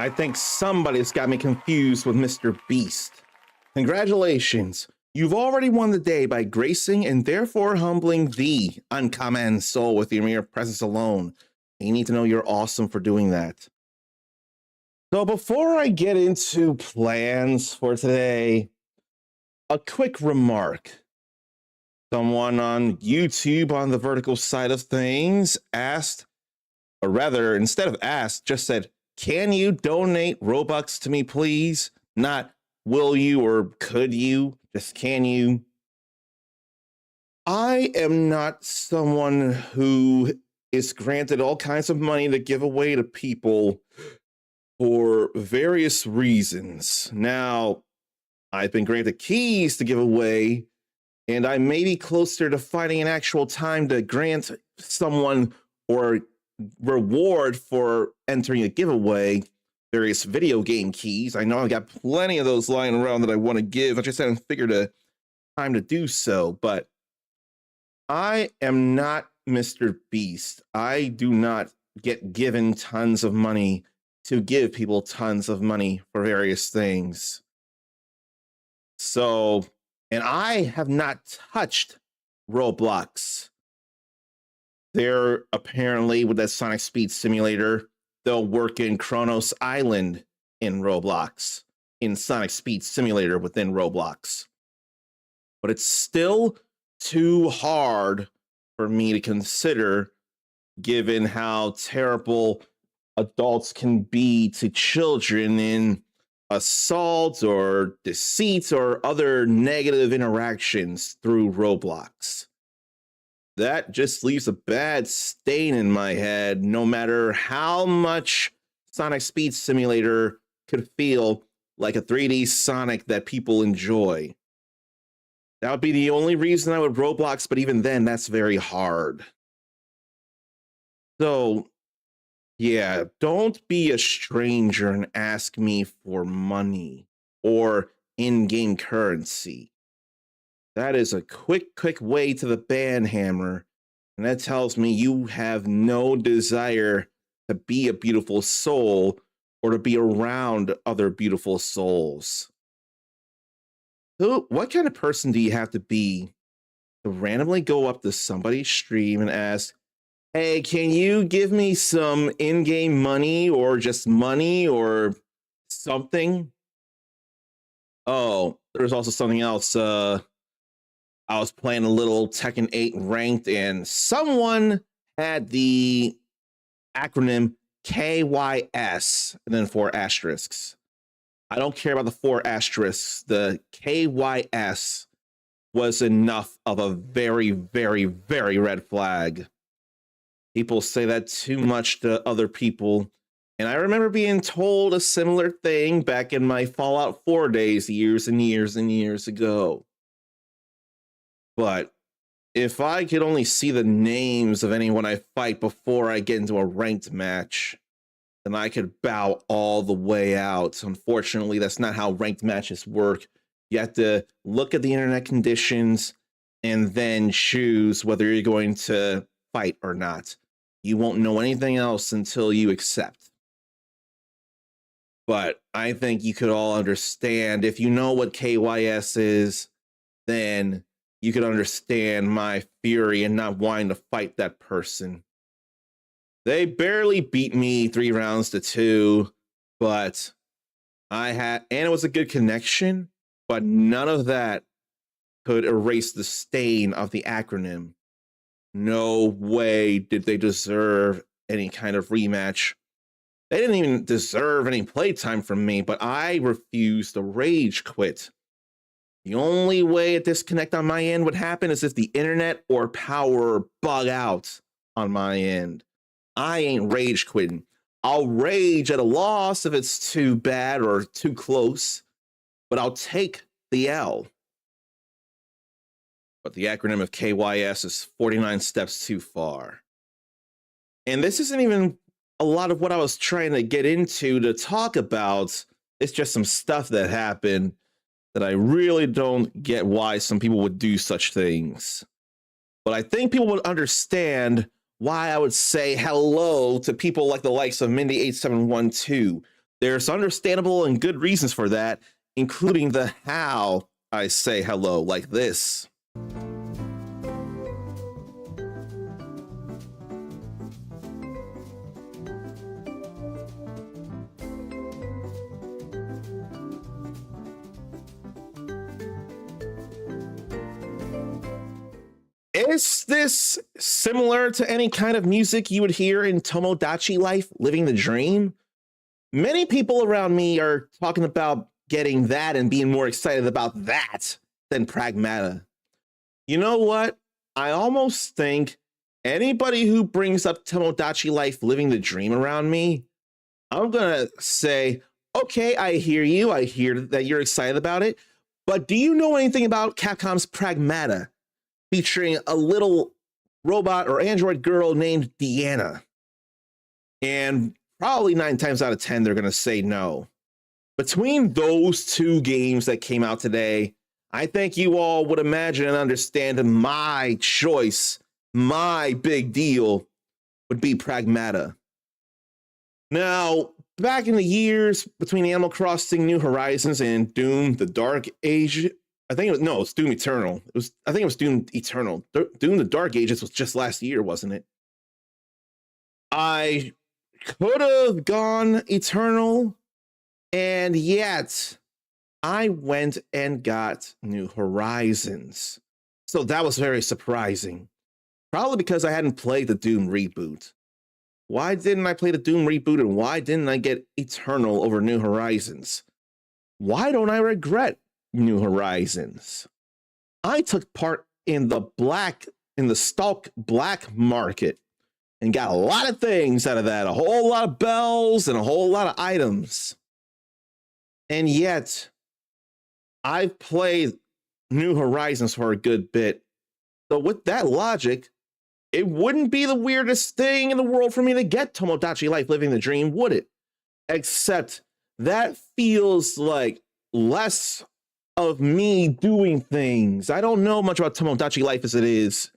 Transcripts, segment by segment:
I think somebody's got me confused with Mr. Beast. Congratulations. You've already won the day by gracing and therefore humbling the uncommon soul with your mere presence alone. You need to know you're awesome for doing that. So before I get into plans for today, a quick remark. Someone on YouTube on the vertical side of things asked, or rather, instead of asked, just said, "Can you donate Robux to me, please?" Not will you or could you, just can you? I am not someone who is granted all kinds of money to give away to people for various reasons. Now, I've been granted keys to give away, and I may be closer to finding an actual time to grant someone or reward for entering a giveaway various video game keys. I know I've got plenty of those lying around that I want to give. I just haven't figured a time to do so, but I am not Mr. Beast. I do not get given tons of money to give people tons of money for various things. So, and I have not touched Roblox. They're apparently, with that Sonic Speed Simulator, they'll work in Kronos Island in Roblox, in Sonic Speed Simulator within Roblox. But it's still too hard for me to consider, given how terrible adults can be to children in assault or deceit or other negative interactions through Roblox. That just leaves a bad stain in my head, no matter how much Sonic Speed Simulator could feel like a 3D Sonic that people enjoy. That would be the only reason I would Roblox, but even then, that's very hard. So, yeah, don't be a stranger and ask me for money or in-game currency. That is a quick way to the ban hammer, and that tells me you have no desire to be a beautiful soul or to be around other beautiful souls. So, what kind of person do you have to be to randomly go up to somebody's stream and ask, "Hey, can you give me some in-game money or just money or something?" Oh, there's also something else. I was playing a little Tekken 8 ranked, and someone had the acronym KYS and then 4 asterisks. I don't care about the 4 asterisks. The KYS was enough of a very, very, very red flag. People say that too much to other people. And I remember being told a similar thing back in my Fallout 4 days, years and years and years ago. But if I could only see the names of anyone I fight before I get into a ranked match, then I could bow all the way out. Unfortunately, that's not how ranked matches work. You have to look at the internet conditions and then choose whether you're going to fight or not. You won't know anything else until you accept. But I think you could all understand, if you know what KYS is, then you could understand my fury and not wanting to fight that person. They barely beat me 3 rounds to 2, but and it was a good connection, but none of that could erase the stain of the acronym. No way did they deserve any kind of rematch. They didn't even deserve any playtime from me, but I refused to rage quit. The only way a disconnect on my end would happen is if the internet or power bug out on my end. I ain't rage quitting. I'll rage at a loss if it's too bad or too close, but I'll take the L. But the acronym of KYS is 49 steps too far. And this isn't even a lot of what I was trying to get into to talk about. It's just some stuff that happened that I really don't get why some people would do such things. But I think people would understand why I would say hello to people like the likes of Mindy8712, There's understandable and good reasons for that, including the how I say hello like this. Is this similar to any kind of music you would hear in Tomodachi Life, Living the Dream? Many people around me are talking about getting that and being more excited about that than Pragmata. You know what? I almost think anybody who brings up Tomodachi Life, Living the Dream around me, I'm going to say, okay, I hear you. I hear that you're excited about it. But do you know anything about Capcom's Pragmata, featuring a little robot or android girl named Deanna? And probably 9 times out of 10, they're going to say no. Between those two games that came out today, I think you all would imagine and understand my choice, my big deal would be Pragmata. Now, back in the years between Animal Crossing New Horizons and Doom the Dark Age, it's Doom Eternal. I think it was Doom Eternal. Doom the Dark Ages was just last year, wasn't it? I could have gone Eternal, and yet I went and got New Horizons. So that was very surprising. Probably because I hadn't played the Doom reboot. Why didn't I play the Doom reboot, and why didn't I get Eternal over New Horizons? Why don't I regret New Horizons? I took part in the stock black market and got a lot of things out of that, a whole lot of bells and a whole lot of items. And yet, I've played New Horizons for a good bit. So with that logic, it wouldn't be the weirdest thing in the world for me to get Tomodachi Life, Living the Dream, would it? Except that feels like less of me doing things. I don't know much about Tomodachi Life as it is.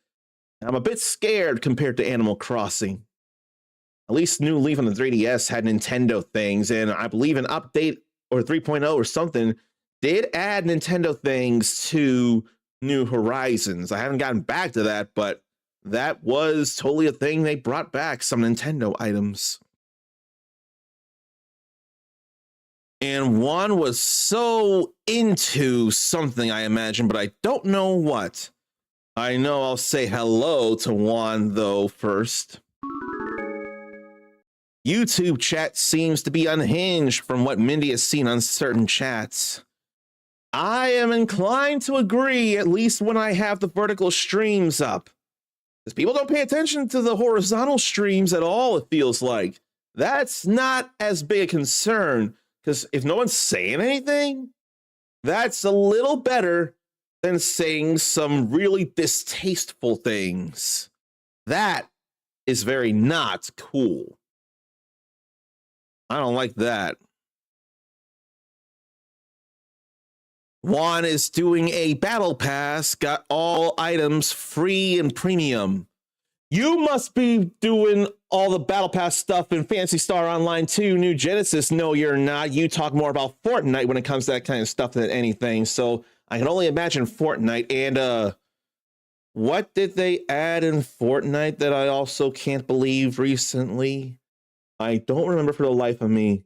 I'm a bit scared compared to Animal Crossing. At least New Leaf on the 3DS had Nintendo things, and I believe an update or 3.0 or something did add Nintendo things to New Horizons. I haven't gotten back to that, but that was totally a thing. They brought back some Nintendo items. And Juan was so into something, I imagine, but I don't know what. I know I'll say hello to Juan, though, first. YouTube chat seems to be unhinged from what Mindy has seen on certain chats. I am inclined to agree, at least when I have the vertical streams up. Because people don't pay attention to the horizontal streams at all, it feels like. That's not as big a concern, because if no one's saying anything, that's a little better than saying some really distasteful things. That is very not cool. I don't like that. Juan is doing a battle pass, got all items free and premium. You must be doing all the battle pass stuff in Phantasy Star Online 2, New Genesis. No, you're not. You talk more about Fortnite when it comes to that kind of stuff than anything. So I can only imagine Fortnite. And what did they add in Fortnite that I also can't believe recently? I don't remember for the life of me.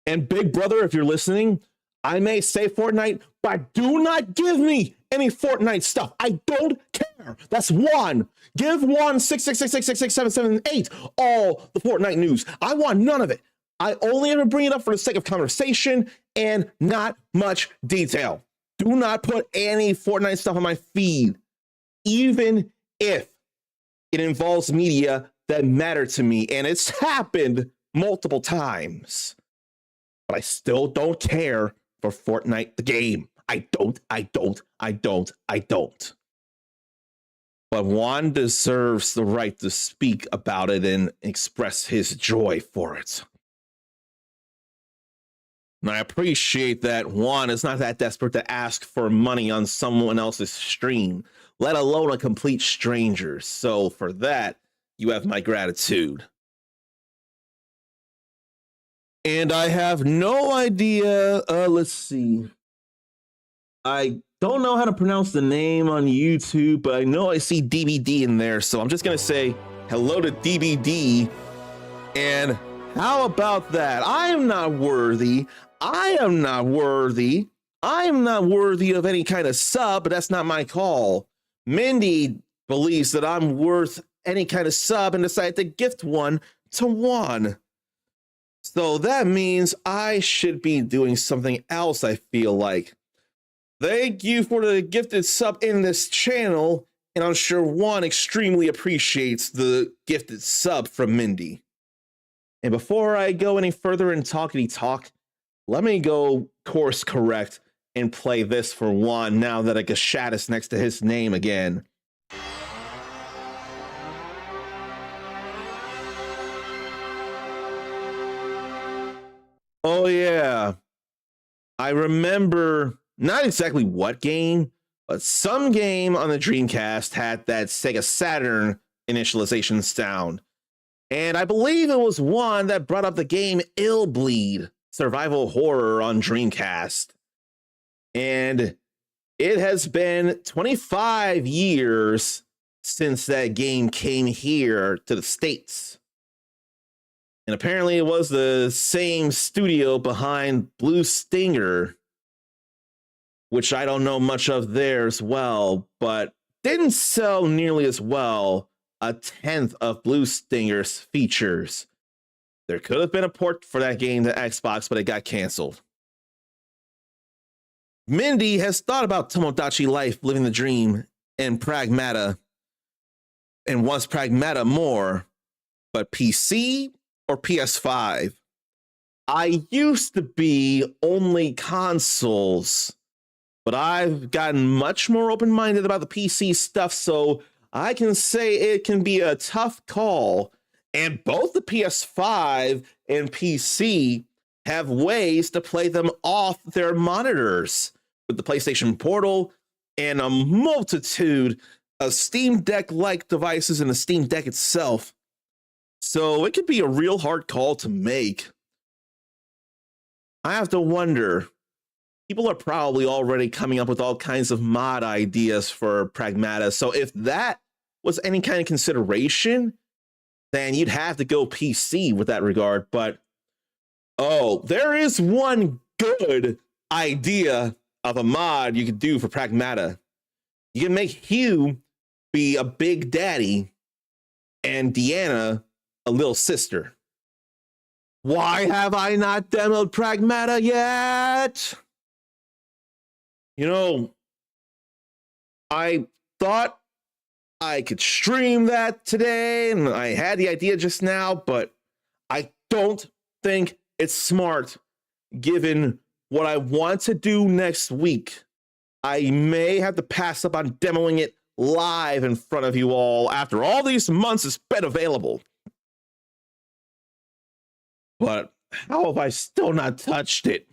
And Big Brother, if you're listening, I may say Fortnite, but do not give me any Fortnite stuff. I don't care. That's Juan. Give Juan 666666778 all the Fortnite news. I want none of it. I only ever bring it up for the sake of conversation and not much detail. Do not put any Fortnite stuff on my feed, even if it involves media that matter to me, and it's happened multiple times. But I still don't care for Fortnite the game. I don't. But Juan deserves the right to speak about it and express his joy for it. And I appreciate that Juan is not that desperate to ask for money on someone else's stream, let alone a complete stranger. So for that, you have my gratitude. And I have no idea. Let's see. I don't know how to pronounce the name on YouTube, but I know I see DBD in there. So I'm just going to say hello to DBD. And how about that? I am not worthy. I am not worthy. I am not worthy of any kind of sub, but that's not my call. Mindy believes that I'm worth any kind of sub and decided to gift one to Juan. So that means I should be doing something else, I feel like. Thank you for the gifted sub in this channel, and I'm sure Juan extremely appreciates the gifted sub from Mindy. And before I go any further in talkity talk, let me go course correct and play this for Juan now that a Gashat is next to his name again. Oh yeah, I remember not exactly what game, but some game on the Dreamcast had that Sega Saturn initialization sound. And I believe it was one that brought up the game Illbleed, survival horror on Dreamcast. And it has been 25 years since that game came here to the States. And apparently it was the same studio behind Blue Stinger, which I don't know much of there as well, but didn't sell nearly as well, a 10th of Blue Stinger's features. There could have been a port for that game to Xbox, but it got canceled. Mindy has thought about Tomodachi Life, Living the Dream, and Pragmata, and wants Pragmata more, but PC or PS5? I used to be only consoles, but I've gotten much more open-minded about the PC stuff, so I can say it can be a tough call, and both the PS5 and PC have ways to play them off their monitors with the PlayStation Portal and a multitude of Steam Deck-like devices and the Steam Deck itself. So it could be a real hard call to make. I have to wonder, people are probably already coming up with all kinds of mod ideas for Pragmata. So if that was any kind of consideration, then you'd have to go PC with that regard. But, oh, there is one good idea of a mod you could do for Pragmata. You can make Hugh be a big daddy and Deanna a little sister. Why have I not demoed Pragmata yet? You know, I thought I could stream that today, and I had the idea just now, but I don't think it's smart given what I want to do next week. I may have to pass up on demoing it live in front of you all after all these months it's been available. But how have I still not touched it?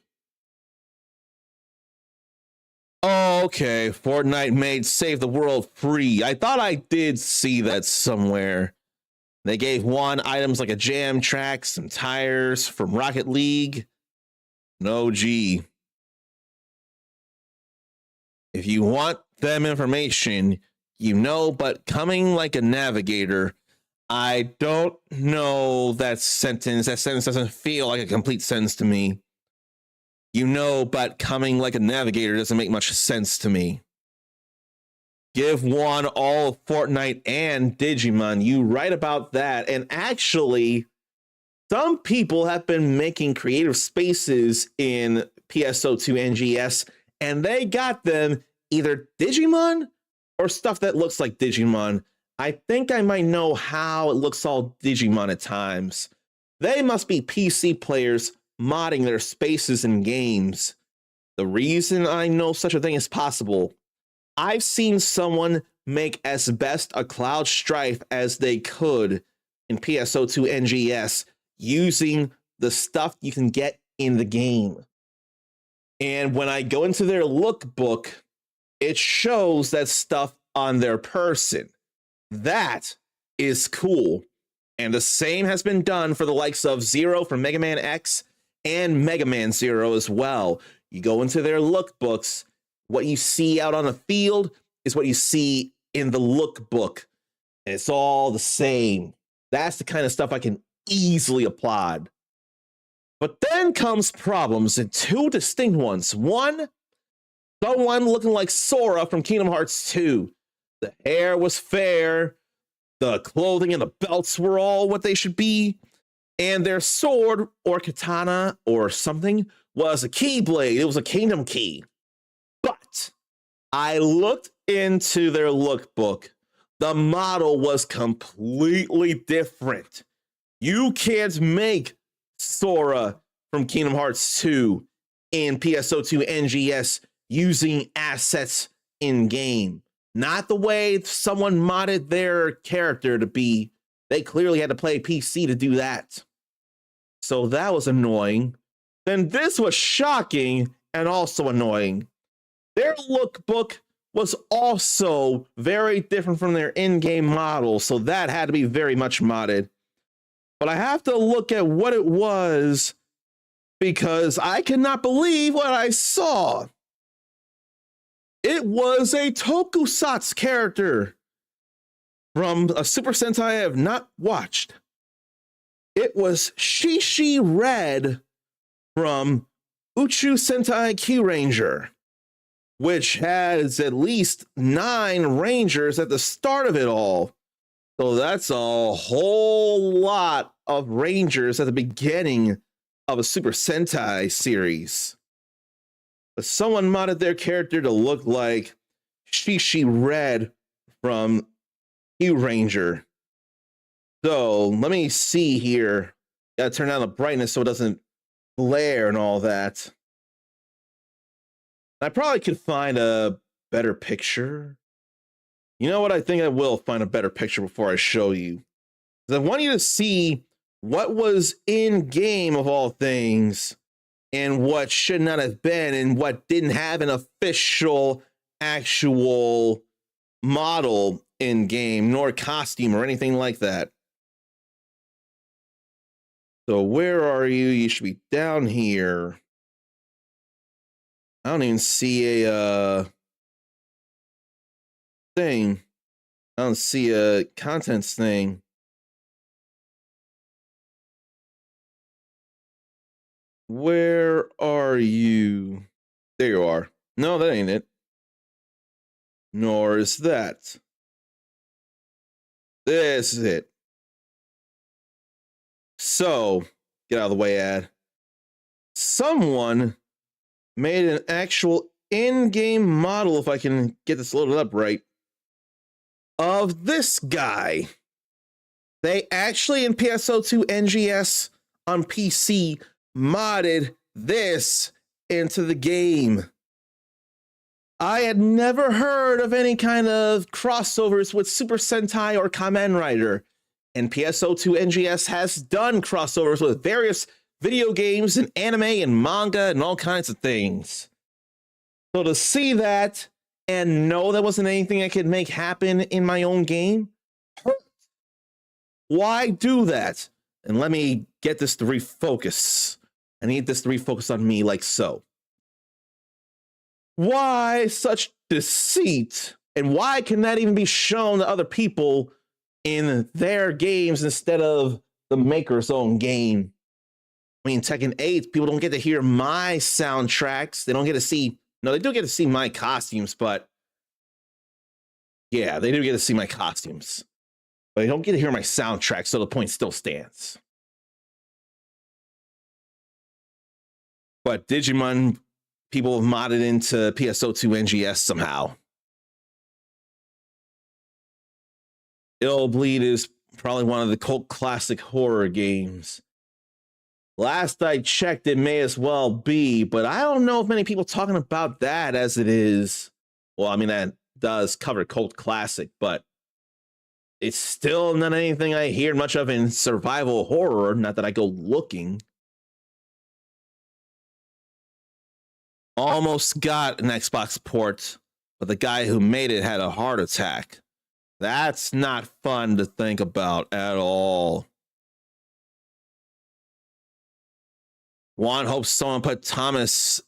Oh, okay, Fortnite made Save the World free. I thought I did see that somewhere. They gave Juan items like a jam track, some tires from Rocket League. No, gee. If you want them information, you know, but coming like a navigator, I don't know that sentence. That sentence doesn't feel like a complete sentence to me. You know, but coming like a navigator doesn't make much sense to me. Give Juan all of Fortnite and Digimon. You right about that. And actually, some people have been making creative spaces in PSO2 NGS, and they got them either Digimon or stuff that looks like Digimon. I think I might know how it looks all Digimon at times. They must be PC players modding their spaces in games. The reason I know such a thing is possible, I've seen someone make as best a Cloud Strife as they could in PSO2 NGS using the stuff you can get in the game. And when I go into their lookbook, it shows that stuff on their person. That is cool. And the same has been done for the likes of Zero from Mega Man X and Mega Man Zero as well. You go into their lookbooks, what you see out on the field is what you see in the lookbook. And it's all the same. That's the kind of stuff I can easily applaud. But then comes problems, and two distinct ones. One, someone looking like Sora from Kingdom Hearts 2. The hair was fair, the clothing and the belts were all what they should be, and their sword or katana or something was a keyblade. It was a kingdom key. But I looked into their lookbook. The model was completely different. You can't make Sora from Kingdom Hearts 2 in PSO2 NGS using assets in game. Not the way someone modded their character to be. They clearly had to play PC to do that. So that was annoying. Then this was shocking and also annoying. Their lookbook was also very different from their in-game model, so that had to be very much modded. But I have to look at what it was because I cannot believe what I saw. It was a Tokusatsu character from a Super Sentai I have not watched. It was Shishi Red from Uchu Sentai Kyuranger, which has at least 9 Rangers at the start of it all. So that's a whole lot of Rangers at the beginning of a Super Sentai series. But someone modded their character to look like Shishi Red from Kyuranger. So let me see here. Gotta turn down the brightness so it doesn't glare and all that. I probably could find a better picture. You know what? I think I will find a better picture before I show you. I want you to see what was in game of all things and what should not have been and what didn't have an official actual model in game nor costume or anything like that. So where are you? You should be down here. I don't even see a thing. I don't see a contents thing. Where are you? There you are. No, that ain't it. Nor is that. This is it. So, get out of the way, ad. Someone made an actual in-game model, if I can get this loaded up right, of this guy. They actually, in PSO2 NGS on PC, modded this into the game. I had never heard of any kind of crossovers with Super Sentai or Kamen Rider, and PSO2 NGS has done crossovers with various video games and anime and manga and all kinds of things. So to see that and know that wasn't anything I could make happen in my own game, hurt. Why do that? And let me get this to refocus. I need this to refocus on me like so. Why such deceit? And why can that even be shown to other people in their games instead of the maker's own game? I mean, Tekken 8, people don't get to hear my soundtracks. They don't get to see, no, they do get to see my costumes, but yeah, they do get to see my costumes. But they don't get to hear my soundtrack, so the point still stands. But Digimon, people have modded into PSO2 NGS somehow. It'll Bleed is probably one of the cult classic horror games. Last I checked, it may as well be, but I don't know if many people talking about that as it is. Well, I mean, that does cover cult classic, but it's still not anything I hear much of in survival horror. Not that I go looking. Almost got an Xbox port, but the guy who made it had a heart attack. That's not fun to think about at all. Juan hopes someone put Thomas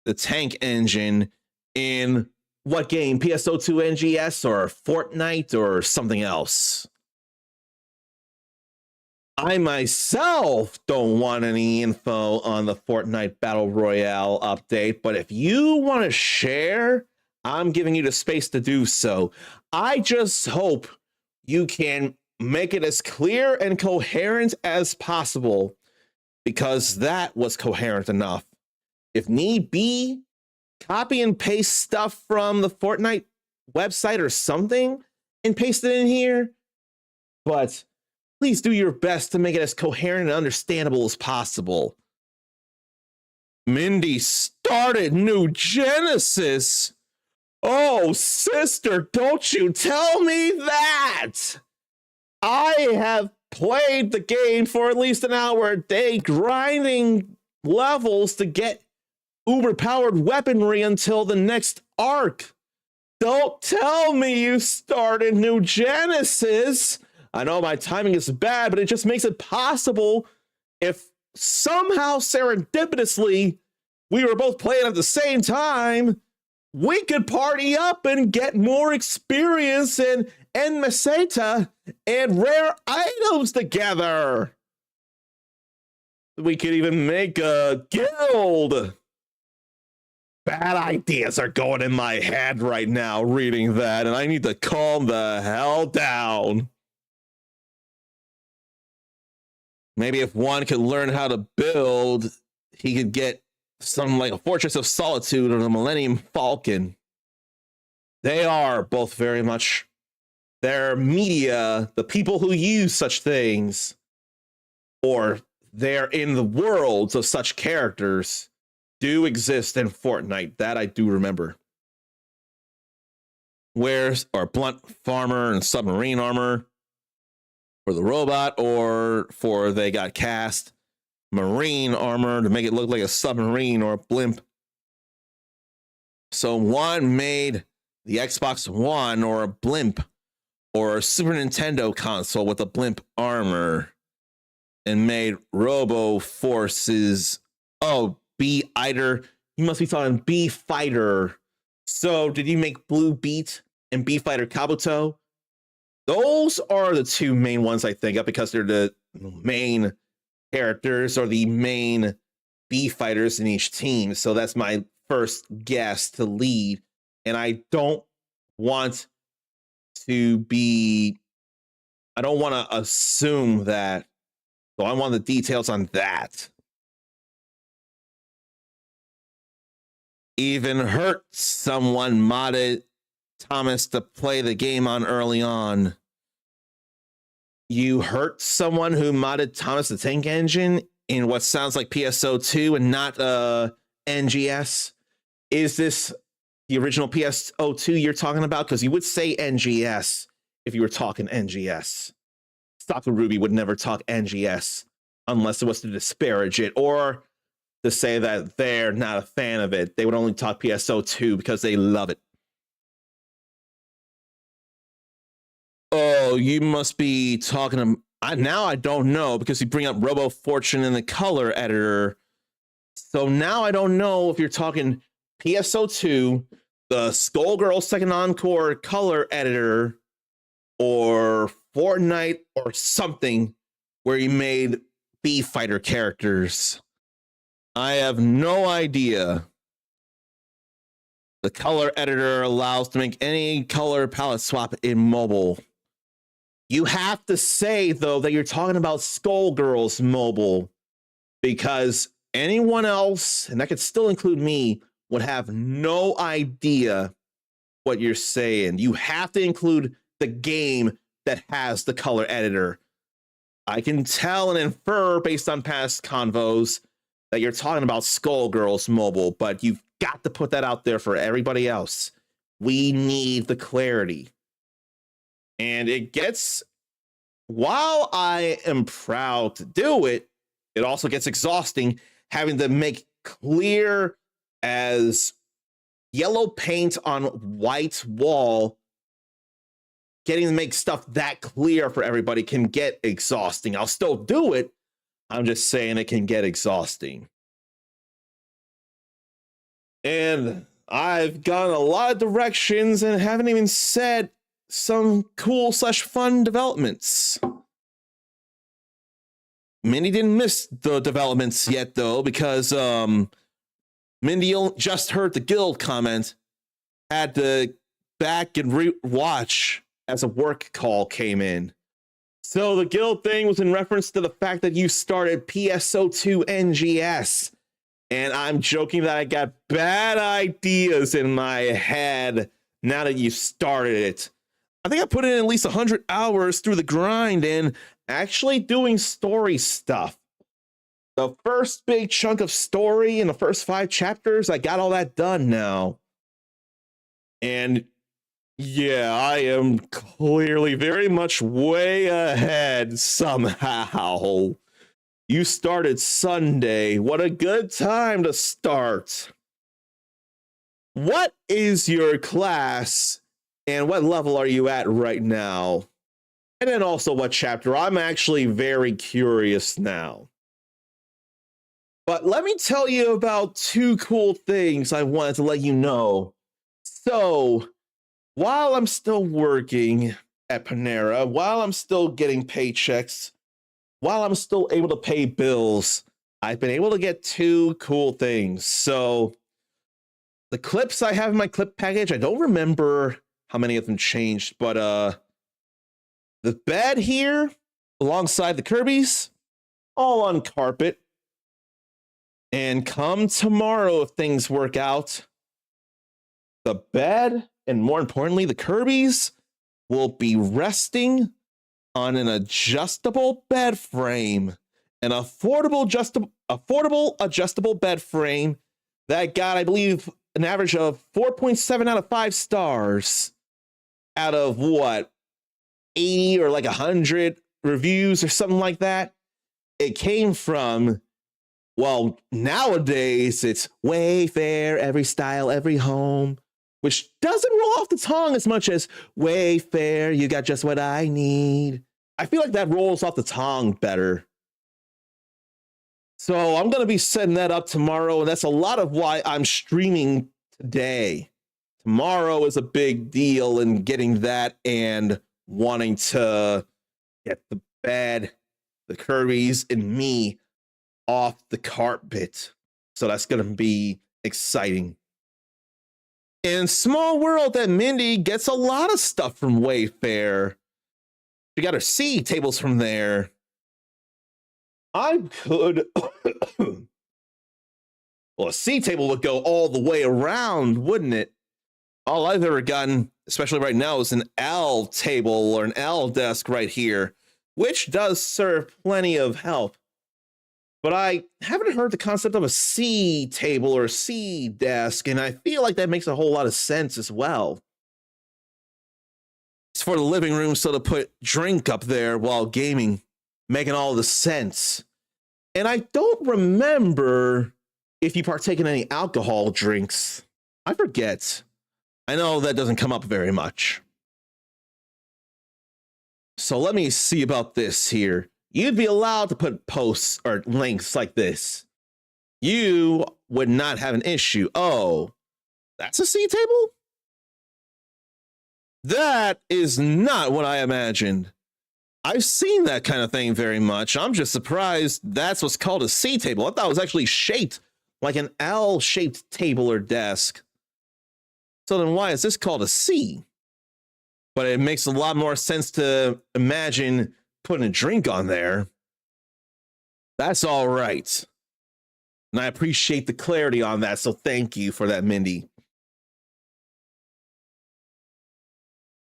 the Tank Engine in what game? PSO2 NGS or Fortnite or something else? I myself don't want any info on the Fortnite Battle Royale update, but if you want to share, I'm giving you the space to do so. I just hope you can make it as clear and coherent as possible, because that was coherent enough. If need be, copy and paste stuff from the Fortnite website or something and paste it in here, but please do your best to make it as coherent and understandable as possible. Mindy started New Genesis. Oh, sister, don't you tell me that! I have played the game for at least an hour a day, grinding levels to get uber-powered weaponry until the next arc. Don't tell me you started New Genesis. I know my timing is bad, but it just makes it possible if somehow serendipitously we were both playing at the same time, we could party up and get more experience and meseta and rare items together. We could even make a guild. Bad ideas are going in my head right now reading that, and I need to calm the hell down. Maybe if one could learn how to build, he could get something like a Fortress of Solitude or the Millennium Falcon. They are both very much their media, the people who use such things, or they're in the worlds of such characters, do exist in Fortnite. That I do remember. Where's our blunt farmer and submarine armor for the robot, or for they got cast marine armor to make it look like a submarine or a blimp. So one made the Xbox One or a blimp, or a Super Nintendo console with a blimp armor, and made Robo Forces. Oh, B Fighter. You must be talking B Fighter. So did you make Blue Beat and B Fighter Kabuto? Those are the two main ones I think of, because they're the main characters or the main B fighters in each team. So that's my first guess to lead. And I don't want to assume that. So I want the details on that. Even hurt someone modded Thomas to play the game on early on. You hurt someone who modded Thomas the Tank Engine in what sounds like PSO2 and not NGS? Is this the original PSO2 you're talking about? Because you would say NGS if you were talking NGS. Soccer Ruby would never talk NGS unless it was to disparage it or to say that they're not a fan of it. They would only talk PSO2 because they love it. Oh, you must be talking to... now I don't know, because you bring up Robo Fortune in the color editor. So now I don't know if you're talking PSO2, the Skullgirl Second Encore color editor, or Fortnite or something where you made B Fighter characters. I have no idea. The color editor allows to make any color palette swap in mobile. You have to say, though, that you're talking about Skullgirls mobile, because anyone else, and that could still include me, would have no idea what you're saying. You have to include the game that has the color editor. I can tell and infer based on past convos that you're talking about Skullgirls mobile, but you've got to put that out there for everybody else. We need the clarity. And it gets, while I am proud to do it, it also gets exhausting having to make clear as yellow paint on white wall. Getting to make stuff that clear for everybody can get exhausting. I'll still do it. I'm just saying it can get exhausting. And I've gone a lot of directions and haven't even said some cool slash fun developments. Mindy didn't miss the developments yet, though, because Mindy just heard the guild comment, had to back and re-watch as a work call came in. So the guild thing was in reference to the fact that you started PSO2 NGS. And I'm joking that I got bad ideas in my head now that you started it. I think I put in at least 100 hours through the grind and actually doing story stuff. The first big chunk of story in the first 5 chapters, I got all that done now. And yeah, I am clearly very much way ahead somehow. You started Sunday. What a good time to start. What is your class and what level are you at right now? And then also what chapter? I'm actually very curious now. But let me tell you about 2 cool things I wanted to let you know. So, while I'm still working at Panera, while I'm still getting paychecks, while I'm still able to pay bills, I've been able to get 2 cool things. So, the clips I have in my clip package, I don't remember how many of them changed, but the bed here, alongside the Kirby's, all on carpet. And come tomorrow, if things work out, the bed, and more importantly, the Kirby's, will be resting on an adjustable bed frame, an affordable adjustable bed frame that got, I believe, an average of 4.7 out of 5 stars out of what, 80 or like 100 reviews or something like that. It came from, well, nowadays it's Wayfair, every style, every home, which doesn't roll off the tongue as much as Wayfair, you got just what I need. I feel like that rolls off the tongue better. So I'm going to be setting that up tomorrow, and that's a lot of why I'm streaming today. Tomorrow is a big deal in getting that and wanting to get the bed, the Kirby's, and me off the carpet. So that's going to be exciting. In small world that Mindy gets a lot of stuff from Wayfair. She got her C tables from there. I could well, a C table would go all the way around, wouldn't it? All I've ever gotten, especially right now, is an L table or an L desk right here, which does serve plenty of help. But I haven't heard the concept of a C table or a C desk, and I feel like that makes a whole lot of sense as well. It's for the living room, so to put drink up there while gaming, making all the sense. And I don't remember if you partake in any alcohol drinks. I forget. I know that doesn't come up very much. So let me see about this here. You'd be allowed to put posts or links like this. You would not have an issue. Oh, that's a C table? That is not what I imagined. I've seen that kind of thing very much. I'm just surprised that's what's called a C table. I thought it was actually shaped like an L-shaped table or desk. So then why is this called a C? But it makes a lot more sense to imagine putting a drink on there. That's all right. And I appreciate the clarity on that, so thank you for that, Mindy.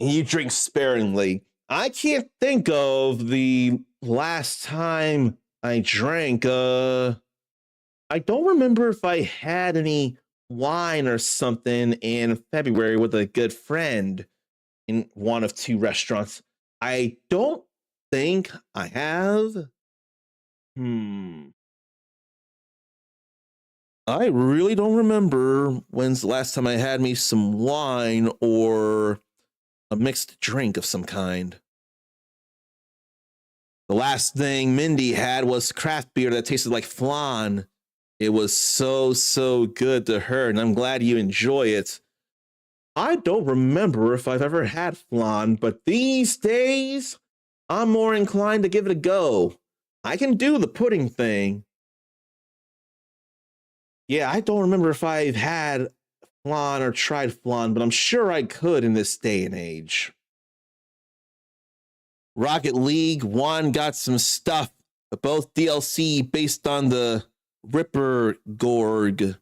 And you drink sparingly. I can't think of the last time I drank. I don't remember if I had any wine or something in February with a good friend in one of 2 restaurants. I don't think I have. I really don't remember when's the last time I had me some wine or a mixed drink of some kind. The last thing Mindy had was craft beer that tasted like flan. It was so good to her, and I'm glad you enjoy it. I don't remember if I've ever had flan, but these days, I'm more inclined to give it a go. I can do the pudding thing. Yeah, I don't remember if I've had flan or tried flan, but I'm sure I could in this day and age. Rocket League 1 got some stuff, both DLC based on the Ripper Gorg.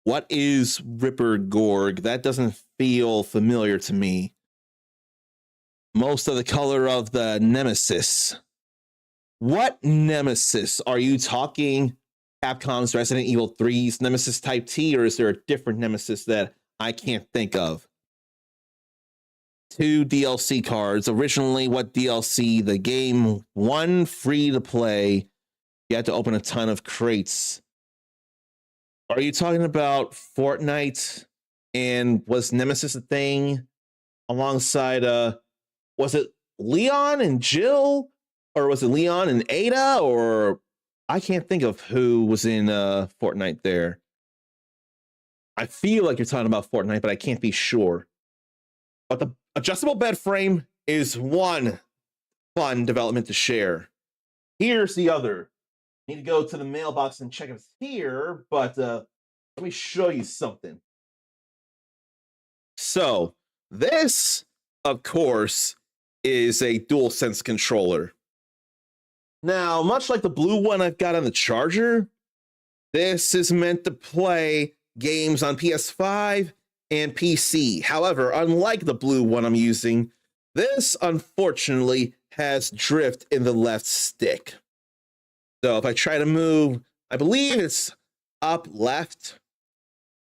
What is Ripper Gorg? That doesn't feel familiar to me. Most of the color of the Nemesis. What Nemesis? Are you talking Capcom's Resident Evil 3's Nemesis Type T, or is there a different Nemesis that I can't think of? 2 DLC cards. Originally, what DLC? The game 1 free to play. You had to open a ton of crates. Are you talking about Fortnite? And was Nemesis a thing alongside was it Leon and Jill? Or was it Leon and Ada? Or I can't think of who was in Fortnite there. I feel like you're talking about Fortnite, but I can't be sure. But the adjustable bed frame is one fun development to share. Here's the other. Need to go to the mailbox and check if it's here, but let me show you something. So this, of course, is a DualSense controller. Now, much like the blue one I've got on the charger, this is meant to play games on PS5 and PC. However, unlike the blue one I'm using, this unfortunately has drift in the left stick. So if I try to move, I believe it's up left,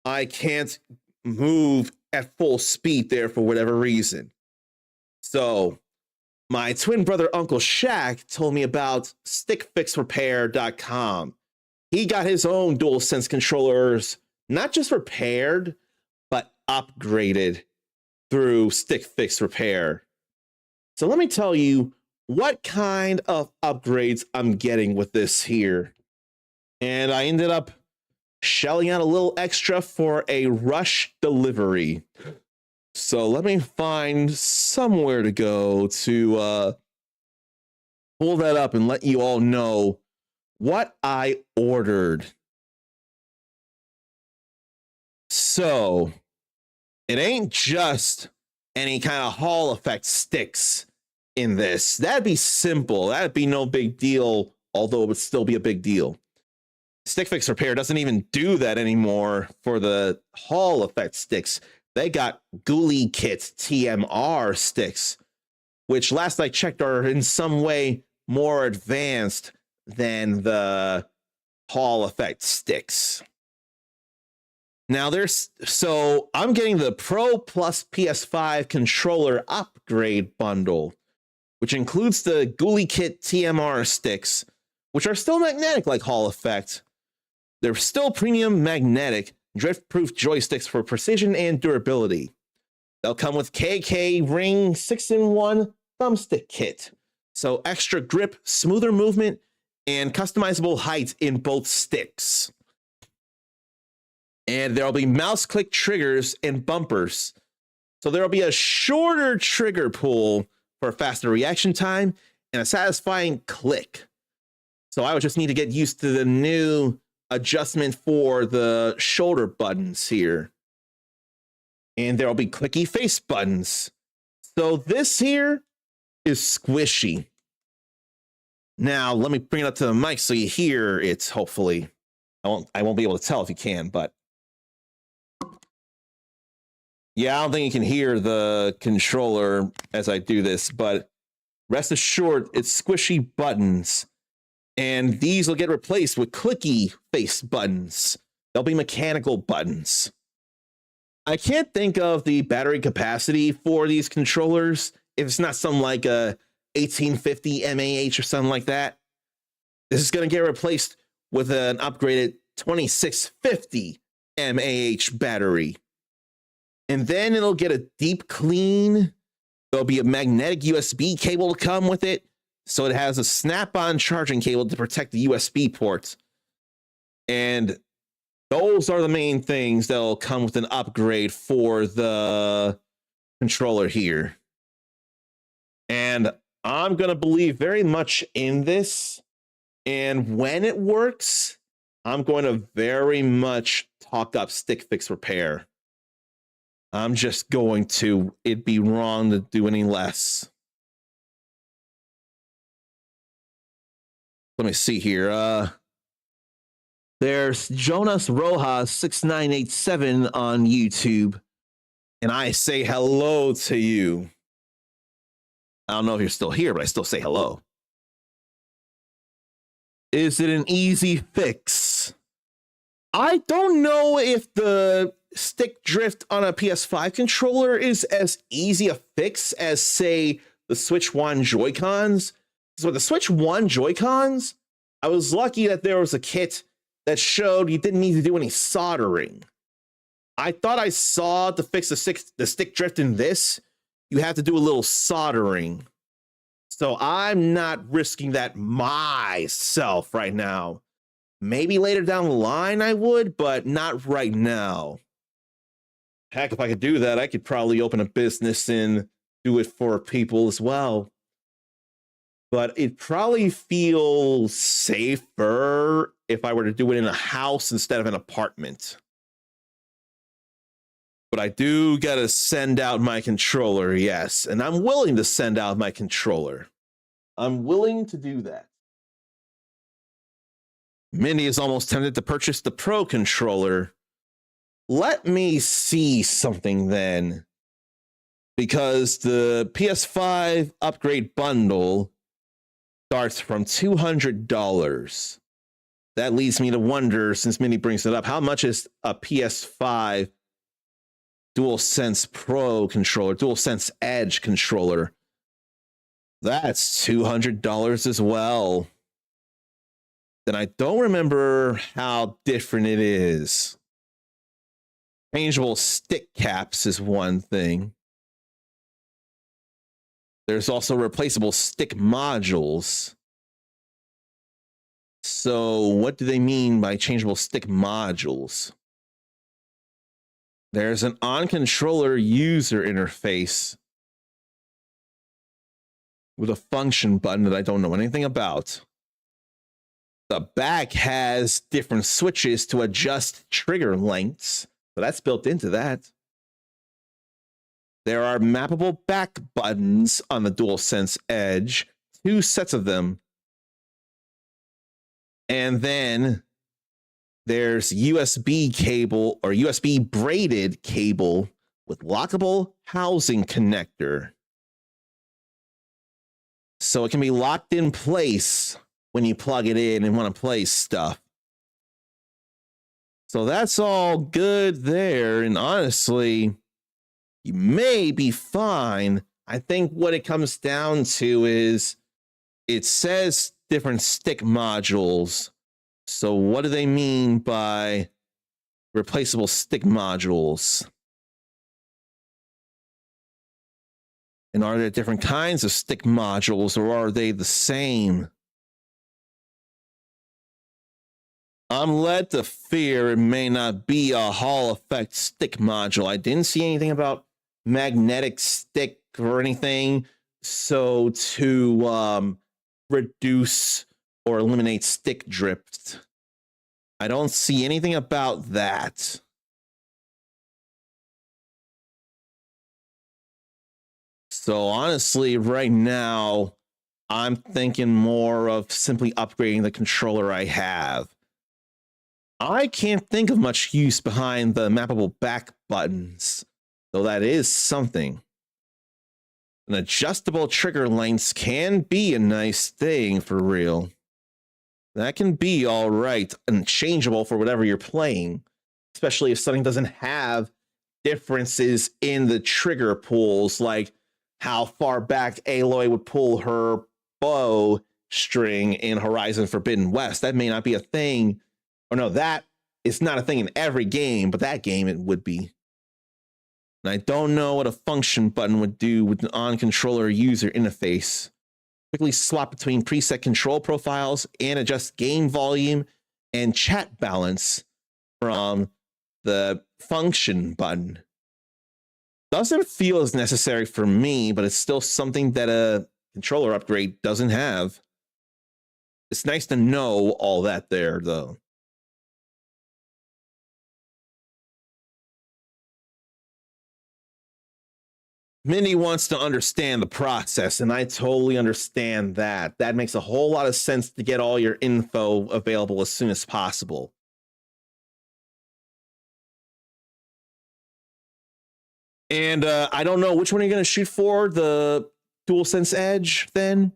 I can't move at full speed there for whatever reason. So my twin brother, Uncle Shaq, told me about stickfixrepair.com. He got his own DualSense controllers, not just repaired, but upgraded through Stick Fix Repair. So let me tell you what kind of upgrades I'm getting with this here. And I ended up shelling out a little extra for a rush delivery. So let me find somewhere to go to pull that up and let you all know what I ordered. So it ain't just any kind of Hall effect sticks in this. That'd be simple. That'd be no big deal, although it would still be a big deal. Stick Fix Repair doesn't even do that anymore for the Hall effect sticks. They got Ghoulie Kit TMR sticks, which last I checked are in some way more advanced than the Hall effect sticks. Now so I'm getting the Pro Plus PS5 controller upgrade bundle, which includes the Ghoulie Kit TMR sticks, which are still magnetic like Hall effect. They're still premium magnetic, drift-proof joysticks for precision and durability. They'll come with KK Ring 6-in-1 thumbstick kit, so extra grip, smoother movement, and customizable height in both sticks. And there'll be mouse click triggers and bumpers. So there'll be a shorter trigger pull for faster reaction time and a satisfying click. So I would just need to get used to the new adjustment for the shoulder buttons here. And there'll be clicky face buttons. So this here is squishy. Now, let me bring it up to the mic so you hear it, hopefully. I won't be able to tell if you can, but yeah, I don't think you can hear the controller as I do this, but rest assured, it's squishy buttons. And these will get replaced with clicky face buttons. They'll be mechanical buttons. I can't think of the battery capacity for these controllers if it's not something like a 1850 mAh or something like that. This is going to get replaced with an upgraded 2650 mAh battery. And then it'll get a deep clean. There'll be a magnetic USB cable to come with it. So it has a snap-on charging cable to protect the USB ports. And those are the main things that'll come with an upgrade for the controller here. And I'm going to believe very much in this. And when it works, I'm going to very much talk up stick fix repair. I'm just going to. It'd be wrong to do any less. Let me see here. There's Jonas Rojas 6987 on YouTube, and I say hello to you. I don't know if you're still here, but I still say hello. Is it an easy fix? I don't know if the stick drift on a PS5 controller is as easy a fix as, say, the Switch 1 Joy-Cons. So with the Switch 1 Joy-Cons, I was lucky that there was a kit that showed you didn't need to do any soldering. I thought I saw to fix the stick drift in this, you have to do a little soldering. So I'm not risking that myself right now. Maybe later down the line I would, but not right now. Heck, if I could do that, I could probably open a business and do it for people as well. But it probably feels safer if I were to do it in a house instead of an apartment. But I do gotta send out my controller, yes. And I'm willing to send out my controller. I'm willing to do that. Minnie is almost tempted to purchase the Pro controller. Let me see something then. Because the PS5 upgrade bundle starts from $200. That leads me to wonder, since Minnie brings it up, how much is a PS5 DualSense Pro controller, DualSense Edge controller? That's $200 as well. Then I don't remember how different it is. Changeable stick caps is one thing. There's also replaceable stick modules. So what do they mean by changeable stick modules? There's an on-controller user interface with a function button that I don't know anything about. The back has different switches to adjust trigger lengths, so that's built into that. There are mappable back buttons on the DualSense Edge, 2 sets of them. And then there's USB cable or USB braided cable with lockable housing connector. So it can be locked in place when you plug it in and want to play stuff. So that's all good there. And honestly, you may be fine. I think what it comes down to is it says different stick modules. So what do they mean by replaceable stick modules? And are there different kinds of stick modules, or are they the same? I'm led to fear it may not be a Hall effect stick module. I didn't see anything about magnetic stick or anything. So to reduce or eliminate stick drift, I don't see anything about that. So honestly, right now, I'm thinking more of simply upgrading the controller I have. I can't think of much use behind the mappable back buttons, though that is something. An adjustable trigger lengths can be a nice thing for real. That can be all right and changeable for whatever you're playing, especially if something doesn't have differences in the trigger pulls, like how far back Aloy would pull her bow string in Horizon Forbidden West. That may not be a thing. Or no, that is not a thing in every game, but that game it would be. And I don't know what a function button would do with an on-controller user interface. Quickly swap between preset control profiles and adjust game volume and chat balance from the function button. Doesn't feel as necessary for me, but it's still something that a controller upgrade doesn't have. It's nice to know all that there, though. Minnie wants to understand the process, and I totally understand that. That makes a whole lot of sense to get all your info available as soon as possible. And I don't know, which one are you going to shoot for? The DualSense Edge, then?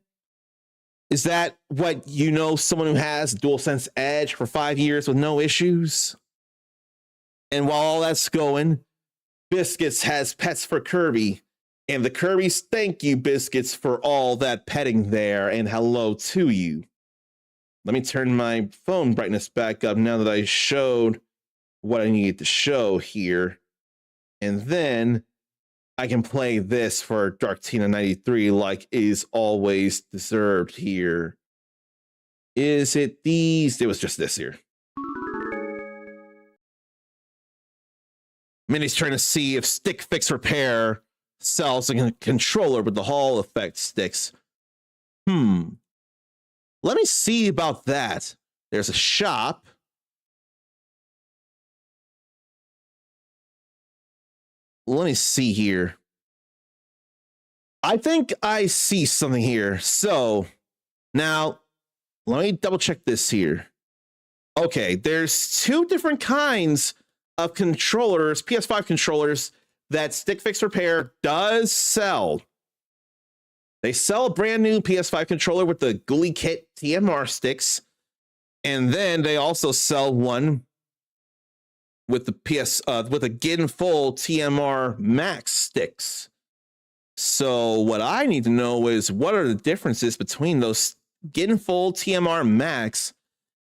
Is that what you know, someone who has DualSense Edge for 5 years with no issues? And while all that's going, Biscuits has pets for Kirby. And the Kirby's thank you, Biscuits, for all that petting there, and hello to you. Let me turn my phone brightness back up now that I showed what I needed to show here. And then I can play this for Dark Tina 93 like is always deserved here. Is it these? It was just this here. Minnie's trying to see if Stick Fix Repair sells a controller with the Hall effect sticks. Let me see about that. There's a shop. Let me see here. I think I see something here. So now let me double check this here. Okay, there's two different kinds of controllers, PS5 controllers, that Stick Fix Repair does sell. They sell a brand new PS5 controller with the Ghoulie Kit TMR sticks, and then they also sell one with the with a Gin Full TMR Max sticks. So what I need to know is, what are the differences between those Gin Full TMR Max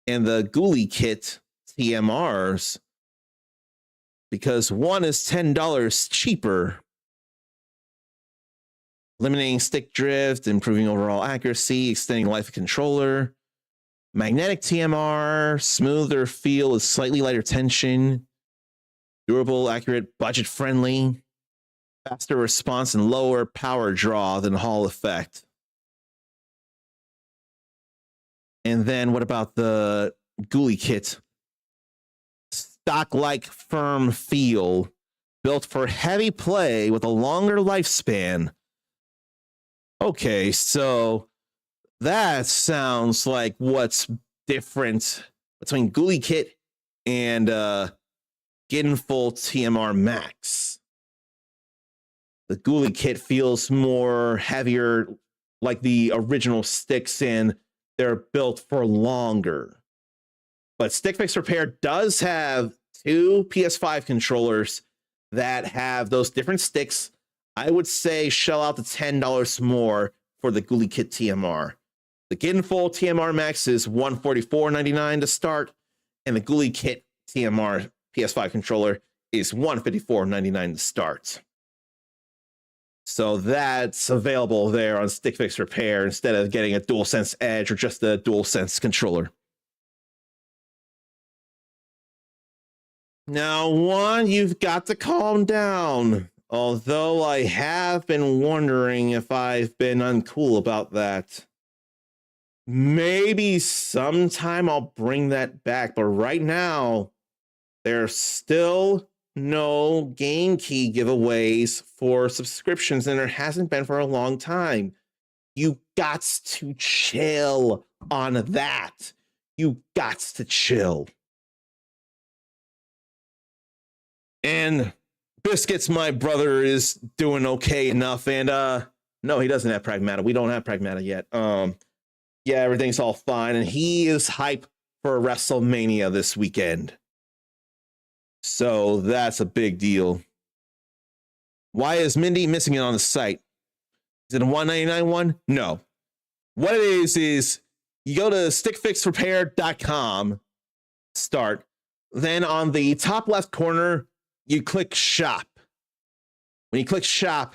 and the Ghoulie Kit TMRs? Because one is $10 cheaper, eliminating stick drift, improving overall accuracy, extending life of controller. Magnetic TMR, smoother feel with slightly lighter tension, durable, accurate, budget friendly, faster response and lower power draw than Hall effect. And then what about the Ghoulie Kit? Stock-like firm feel, built for heavy play with a longer lifespan. Okay, so that sounds like what's different between Ghoulie Kit and Gin Full TMR Max. The Ghoulie Kit feels more heavier, like the original sticks, and they're built for longer. But Stick Fix Repair does have two PS5 controllers that have those different sticks. I would say shell out the $10 more for the Ghoulie Kit TMR. The Gin Full TMR Max is $144.99 to start, and the Ghoulie Kit TMR PS5 controller is $154.99 to start. So that's available there on Stick Fix Repair instead of getting a DualSense Edge or just a DualSense controller. Now, one, you've got to calm down. Although I have been wondering if I've been uncool about that. Maybe sometime I'll bring that back, but right now, there's still no game key giveaways for subscriptions, and there hasn't been for a long time. You got to chill on that. You got to chill. And Biscuits, my brother, is doing okay enough, and no, he doesn't have Pragmata. We don't have Pragmata yet. Yeah, everything's all fine, and he is hyped for WrestleMania this weekend. So that's a big deal. Why is Mindy missing it on the site? Is it a $199 one? No. What it is you go to stickfixrepair.com, start. Then on the top left corner, you click shop. When you click shop,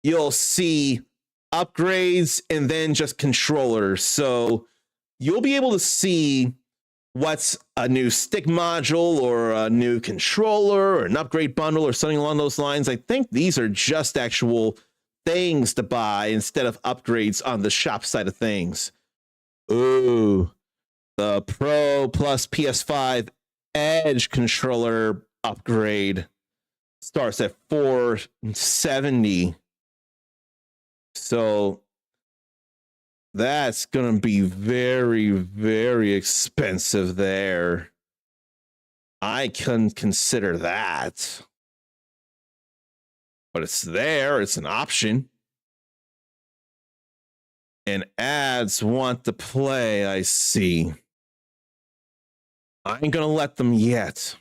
you'll see upgrades and then just controllers. So you'll be able to see what's a new stick module or a new controller or an upgrade bundle or something along those lines. I think these are just actual things to buy instead of upgrades on the shop side of things. Ooh, the Pro plus PS5 Edge controller upgrade starts at $470. So that's going to be very, very expensive there. I can consider that. But it's there. It's an option. And ads want to play, I see. I ain't going to let them yet.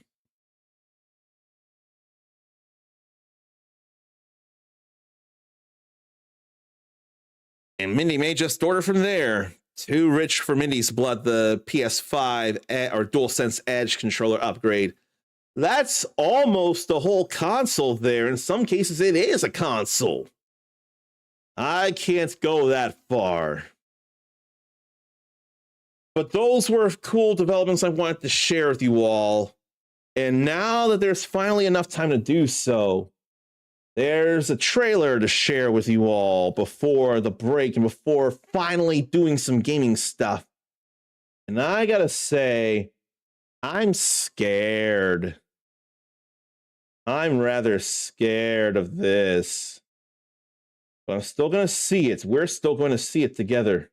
And Mindy may just order from there. Too rich for Mindy's blood, the PS5 or DualSense Edge controller upgrade. That's almost a whole console there. In some cases, it is a console. I can't go that far. But those were cool developments I wanted to share with you all. And now that there's finally enough time to do so, there's a trailer to share with you all before the break and before finally doing some gaming stuff. And I gotta say, I'm scared. I'm rather scared of this. But I'm still gonna see it. We're still going to see it together.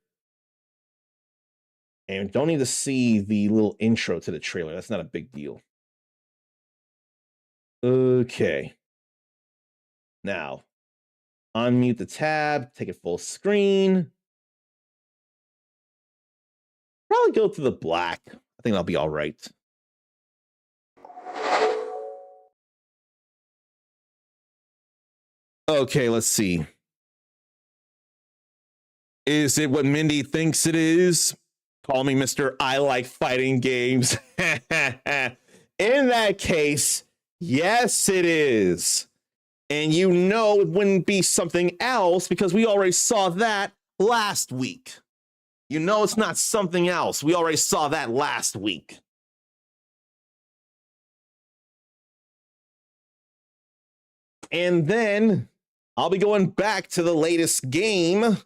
And don't need to see the little intro to the trailer. That's not a big deal. Okay. Now, unmute the tab, take it full screen. Probably go to the black. I think that'll be all right. Okay, let's see. Is it what Mindy thinks it is? Call me Mr. I like fighting games. In that case, yes, it is. And you know it wouldn't be something else because we already saw that last week. You know it's not something else. We already saw that last week. And then I'll be going back to the latest game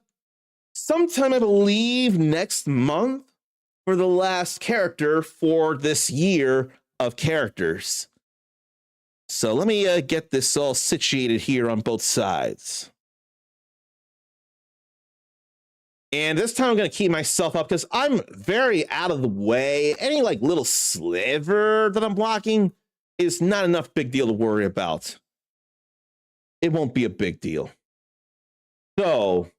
sometime, I believe, next month for the last character for this year of characters. So let me get this all situated here on both sides. And this time I'm going to keep myself up because I'm very out of the way. Any like little sliver that I'm blocking is not enough big deal to worry about. It won't be a big deal. So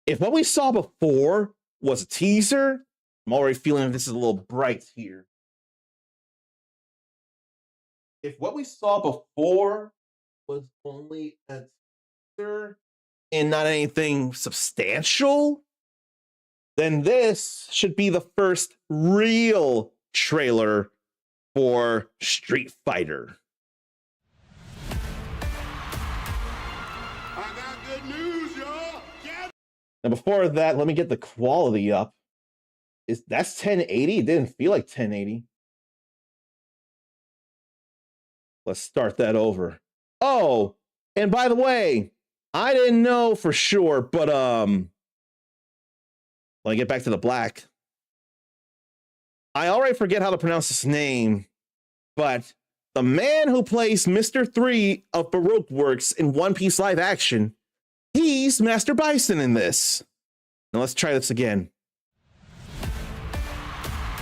if what we saw before was a teaser, I'm already feeling this is a little bright here. If what we saw before was only a teaser and not anything substantial, then this should be the first real trailer for Street Fighter. I got good news, y'all. Yeah. Now before that, let me get the quality up. That's 1080? It didn't feel like 1080. Let's start that over. Oh, and by the way, I didn't know for sure, but let me get back to the black. I already forget how to pronounce his name, but the man who plays Mr. 3 of Baroque Works in One Piece live action, he's Master Bison in this. Now let's try this again.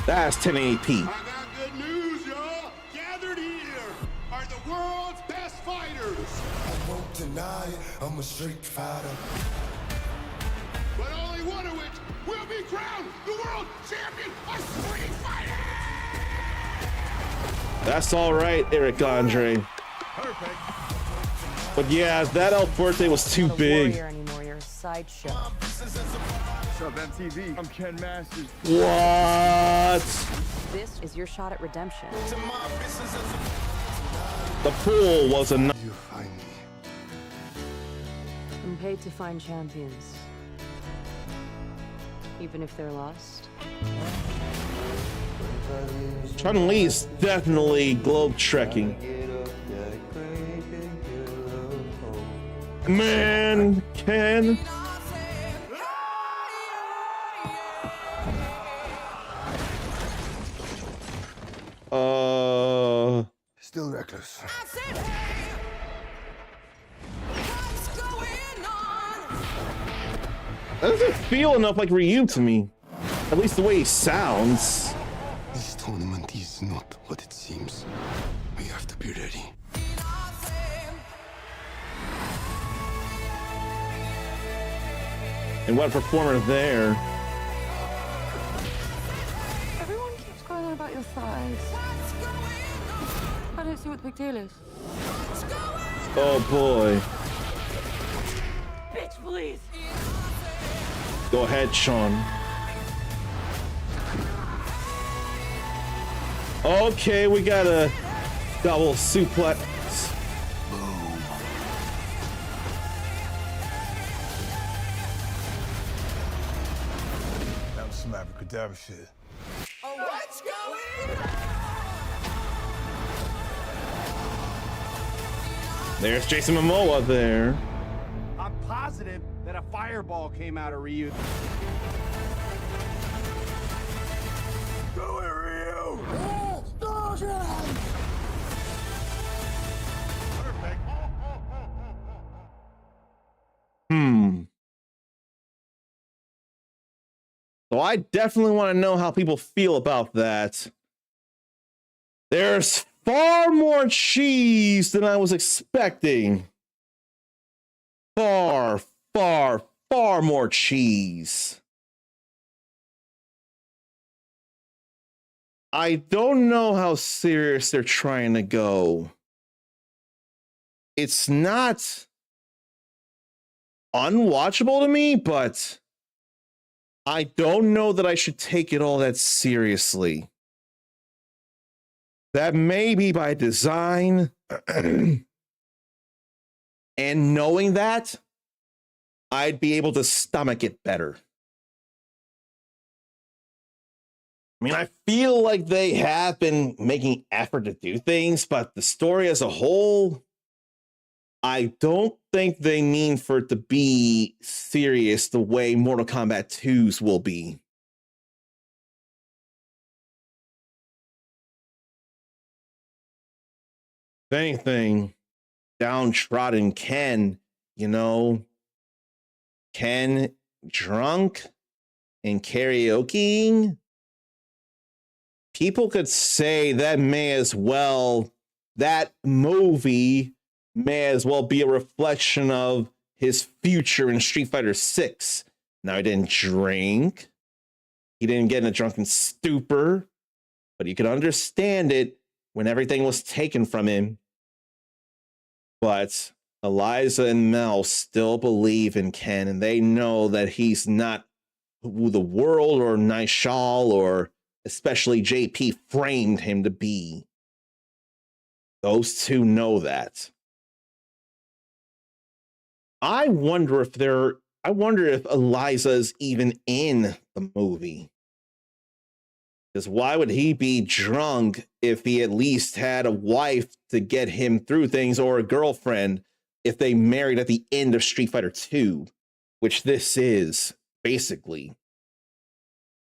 That's 1080p. I got good news, y'all. Gathered here are the world's best fighters. I won't deny it, I'm a street fighter. But only one of which will be crowned the world champion of Street Fighter. That's all right, Eric Andre. Perfect. But yeah, that El Fuerte was too big. Anymore, you're a sideshow. What's up, MTV? I'm Ken Masters. What? This is your shot at redemption. The pool was a... You find me. I'm paid to find champions, even if they're lost. Chun-Li's definitely globe trekking. Man, Ken. Still reckless. That doesn't feel enough like Ryu to me. At least the way he sounds. This tournament is not what it seems. We have to be ready. And what a performer there. Everyone keeps going on about your thighs. I don't see what the big deal is. Oh boy. Bitch, please. Go ahead, Sean. Okay, we got a double suplex. Boom. That was some abracadabra shit. What's going on? There's Jason Momoa there. I'm positive that a fireball came out of Ryu. Do it, Ryu! Perfect. So I definitely want to know how people feel about that. There's far more cheese than I was expecting. Far, far, far more cheese. I don't know how serious they're trying to go. It's not unwatchable to me, but I don't know that I should take it all that seriously. That may be by design. And knowing that, I'd be able to stomach it better. I mean, I feel like they have been making effort to do things, but the story as a whole, I don't think they mean for it to be serious the way Mortal Kombat 2's will be. If anything, downtrodden Ken, Ken drunk and karaokeing. People could say that movie may as well be a reflection of his future in Street Fighter 6. Now, he didn't drink. He didn't get in a drunken stupor, but you could understand it when everything was taken from him. But Eliza and Mel still believe in Ken, and they know that he's not who the world or Nishal or especially JP framed him to be. Those two know that. I wonder if Eliza is even in the movie. Because why would he be drunk if he at least had a wife to get him through things, or a girlfriend if they married at the end of Street Fighter 2, which this is, basically.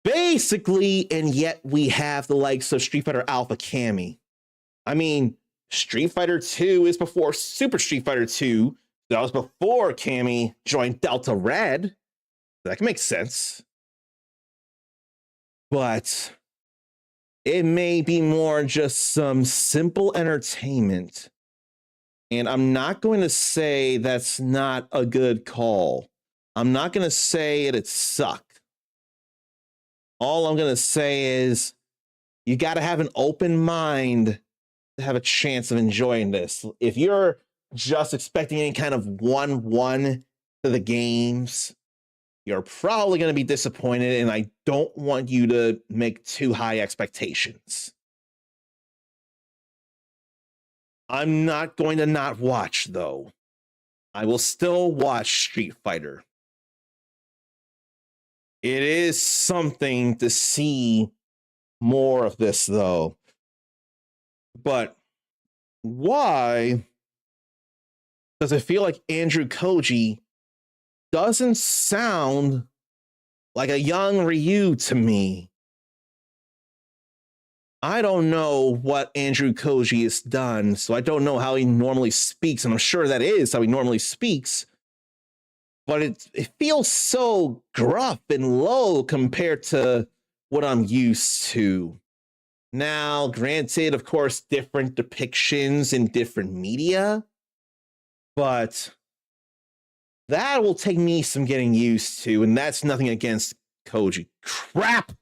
And yet we have the likes of Street Fighter Alpha Cammy. I mean, Street Fighter 2 is before Super Street Fighter 2. That was before Cammy joined Delta Red. That can make sense. But it may be more just some simple entertainment. And I'm not going to say that's not a good call. I'm not going to say it sucked. All I'm going to say is you got to have an open mind to have a chance of enjoying this. If you're just expecting any kind of 1-1 to the games, you're probably going to be disappointed, and I don't want you to make too high expectations. I'm not going to not watch, though. I will still watch Street Fighter. It is something to see more of this though. But why does it feel like Andrew Koji doesn't sound like a young Ryu to me? I don't know what Andrew Koji has done, so I don't know how he normally speaks, and I'm sure that is how he normally speaks. But it feels so gruff and low compared to what I'm used to. Now, granted, of course, different depictions in different media, but that will take me some getting used to, and that's nothing against Koji. Crap!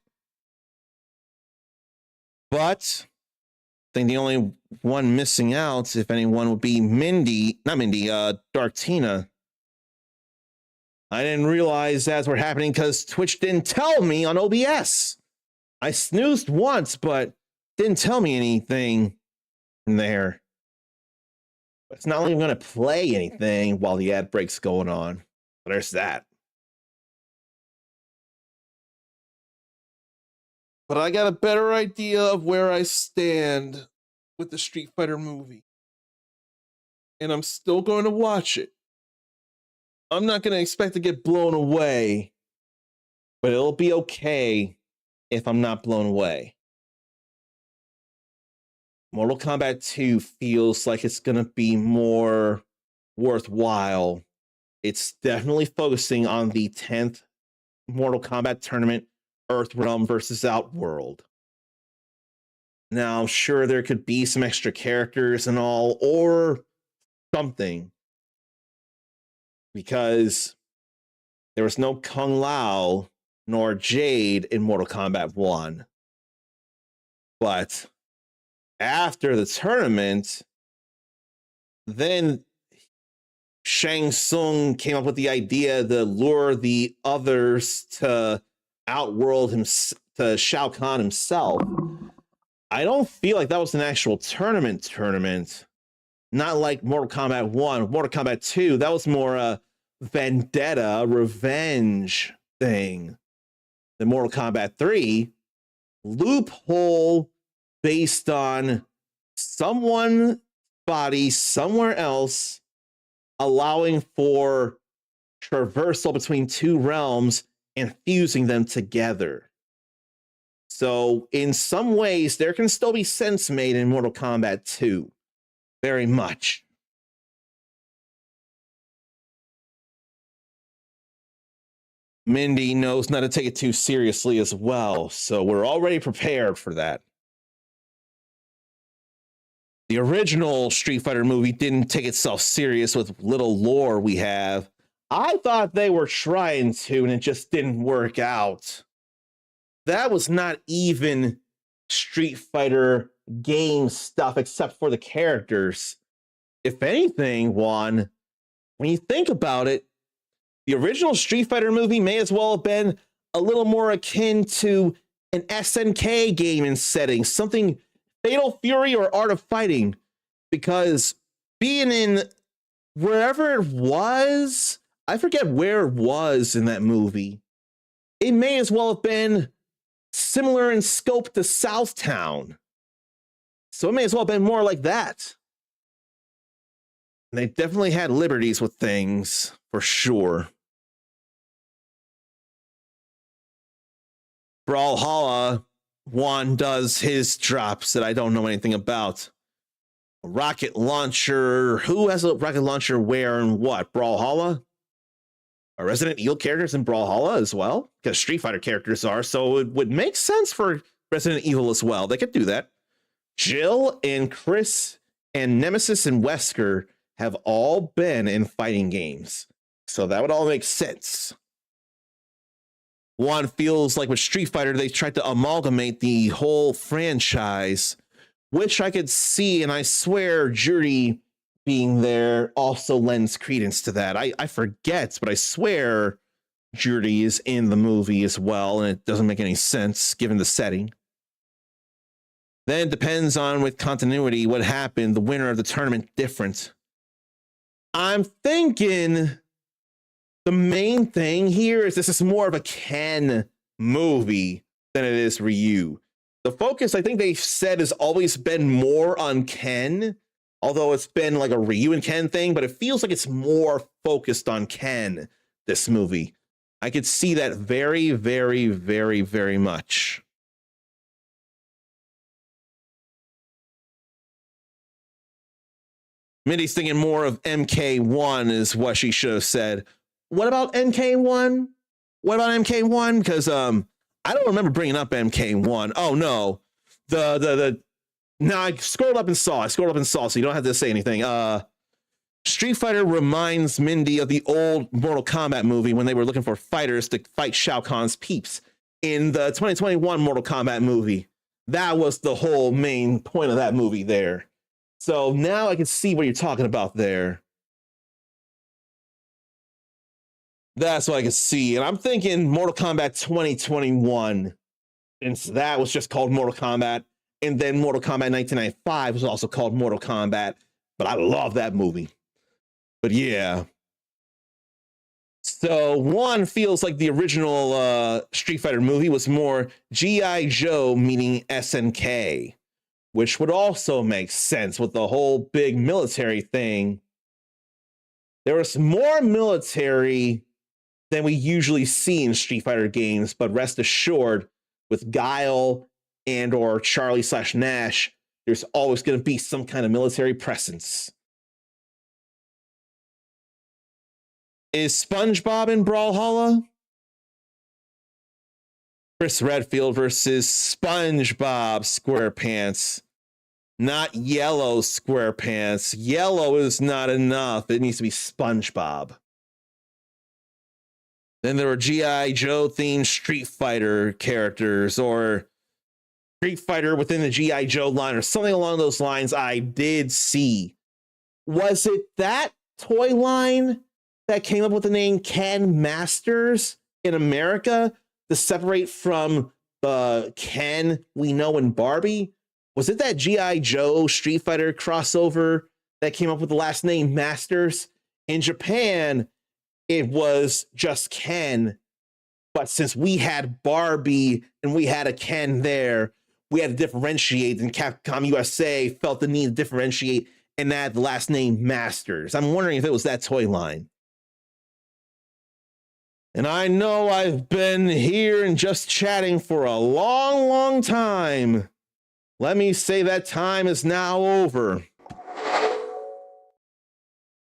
But I think the only one missing out, if anyone, would be Dark Tina. I didn't realize that's what happening because Twitch didn't tell me on OBS. I snoozed once, but didn't tell me anything in there. It's not like I'm going to play anything while the ad break's going on. But there's that. But I got a better idea of where I stand with the Street Fighter movie. And I'm still going to watch it. I'm not going to expect to get blown away. But it'll be okay if I'm not blown away. Mortal Kombat 2 feels like it's going to be more worthwhile. It's definitely focusing on the 10th Mortal Kombat tournament, Earthrealm versus Outworld. Now, I'm sure there could be some extra characters and all, or something. Because there was no Kung Lao nor Jade in Mortal Kombat 1. But after the tournament, then Shang Tsung came up with the idea to lure the others to Outworld to Shao Kahn himself. I don't feel like that was an actual tournament. Not like Mortal Kombat 1. Mortal Kombat 2, that was more a vendetta, revenge thing. The Mortal Kombat 3, loophole based on someone's body somewhere else, allowing for traversal between two realms and fusing them together. So in some ways, there can still be sense made in Mortal Kombat 2. Very much. Mindy knows not to take it too seriously as well, so we're already prepared for that. The original Street Fighter movie didn't take itself serious with little lore we have. I thought they were trying to, and it just didn't work out. That was not even Street Fighter game stuff, except for the characters. If anything, Juan, when you think about it, the original Street Fighter movie may as well have been a little more akin to an SNK game in setting, something Fatal Fury or Art of Fighting, because being in wherever it was, I forget where it was in that movie, it may as well have been similar in scope to Southtown. So it may as well have been more like that. They definitely had liberties with things, for sure. Brawlhalla, Juan does his drops that I don't know anything about. A rocket launcher. Who has a rocket launcher where and what? Brawlhalla? Are Resident Evil characters in Brawlhalla as well? Because Street Fighter characters are, so it would make sense for Resident Evil as well. They could do that. Jill and Chris and Nemesis and Wesker have all been in fighting games. So that would all make sense. One feels like with Street Fighter, they tried to amalgamate the whole franchise, which I could see, and I swear Jury being there also lends credence to that. I forget, but I swear Jury is in the movie as well, and it doesn't make any sense given the setting. Then it depends on, with continuity, what happened, the winner of the tournament different. I'm thinking the main thing here is this is more of a Ken movie than it is Ryu. The focus, I think they've said, has always been more on Ken, although it's been like a Ryu and Ken thing, but it feels like it's more focused on Ken, this movie. I could see that very, very, very, very much. Mindy's thinking more of MK1 is what she should have said. What about MK1? What about MK1? Because I don't remember bringing up MK1. Oh no, no, I scrolled up and saw. So you don't have to say anything. Street Fighter reminds Mindy of the old Mortal Kombat movie when they were looking for fighters to fight Shao Kahn's peeps in the 2021 Mortal Kombat movie. That was the whole main point of that movie there. So now I can see what you're talking about there. That's what I can see. And I'm thinking Mortal Kombat 2021, since that was just called Mortal Kombat. And then Mortal Kombat 1995 was also called Mortal Kombat. But I love that movie. But yeah. So one feels like the original Street Fighter movie was more G.I. Joe meeting SNK, which would also make sense with the whole big military thing. There was more military than we usually see in Street Fighter games, but rest assured, with Guile and or Charlie/Nash, there's always going to be some kind of military presence. Is SpongeBob in Brawlhalla? Chris Redfield versus SpongeBob SquarePants. Not Yellow SquarePants. Yellow is not enough. It needs to be SpongeBob. Then there were G.I. Joe themed Street Fighter characters, or Street Fighter within the G.I. Joe line, or something along those lines. I did see. Was it that toy line that came up with the name Ken Masters in America to separate from the Ken we know in Barbie? Was it that G.I. Joe Street Fighter crossover that came up with the last name Masters? In Japan, it was just Ken. But since we had Barbie and we had a Ken there, we had to differentiate, and Capcom USA felt the need to differentiate and add the last name Masters. I'm wondering if it was that toy line. And I know I've been here and just chatting for a long, long time. Let me say that time is now over.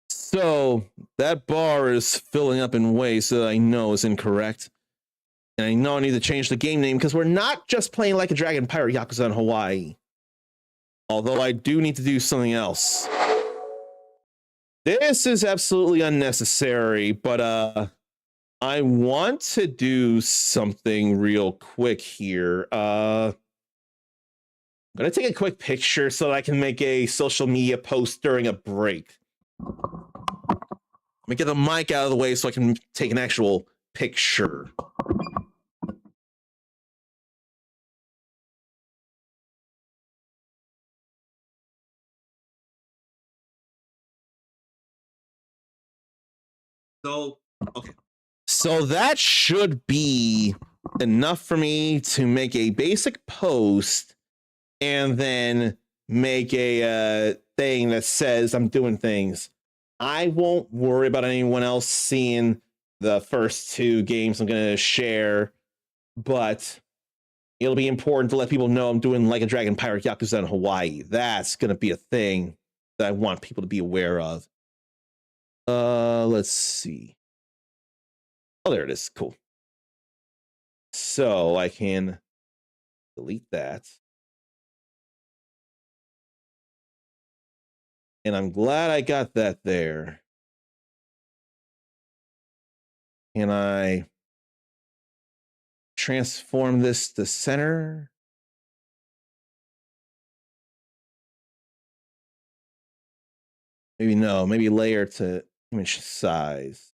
So that bar is filling up in ways that I know is incorrect. And I know I need to change the game name because we're not just playing Like a Dragon Pirate Yakuza in Hawaii. Although I do need to do something else. This is absolutely unnecessary, but I want to do something real quick here. I'm gonna take a quick picture so that I can make a social media post during a break. Let me get the mic out of the way so I can take an actual picture. So, okay. So that should be enough for me to make a basic post and then make a thing that says I'm doing things. I won't worry about anyone else seeing the first two games I'm going to share, but it'll be important to let people know I'm doing Like a Dragon Pirate Yakuza in Hawaii. That's going to be a thing that I want people to be aware of. Let's see. Oh, there it is. Cool. So I can delete that. And I'm glad I got that there. Can I transform this to center? Maybe no, maybe layer to image size.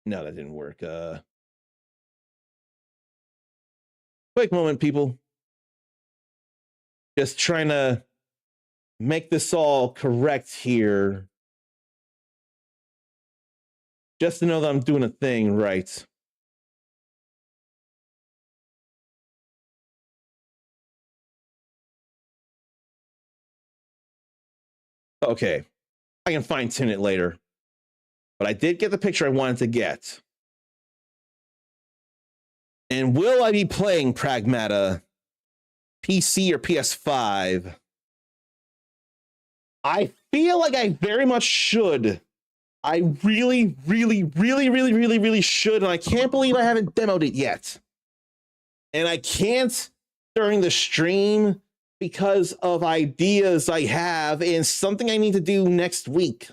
No, that didn't work. Quick moment, people. Just trying to make this all correct here. Just to know that I'm doing a thing right. Okay, I can fine tune it later. But I did get the picture I wanted to get. And will I be playing Pragmata PC or PS5? I feel like I very much should. I really should. And I can't believe I haven't demoed it yet. And I can't during the stream because of ideas I have and something I need to do next week.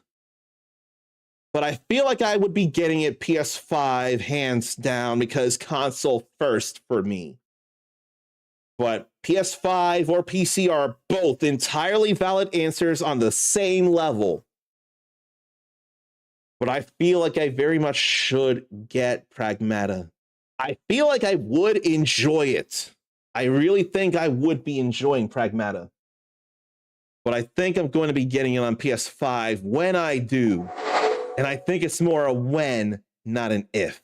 But I feel like I would be getting it PS5 hands down because console first for me. But PS5 or PC are both entirely valid answers on the same level. But I feel like I very much should get Pragmata. I feel like I would enjoy it. I really think I would be enjoying Pragmata. But I think I'm going to be getting it on PS5 when I do. And I think it's more a when, not an if.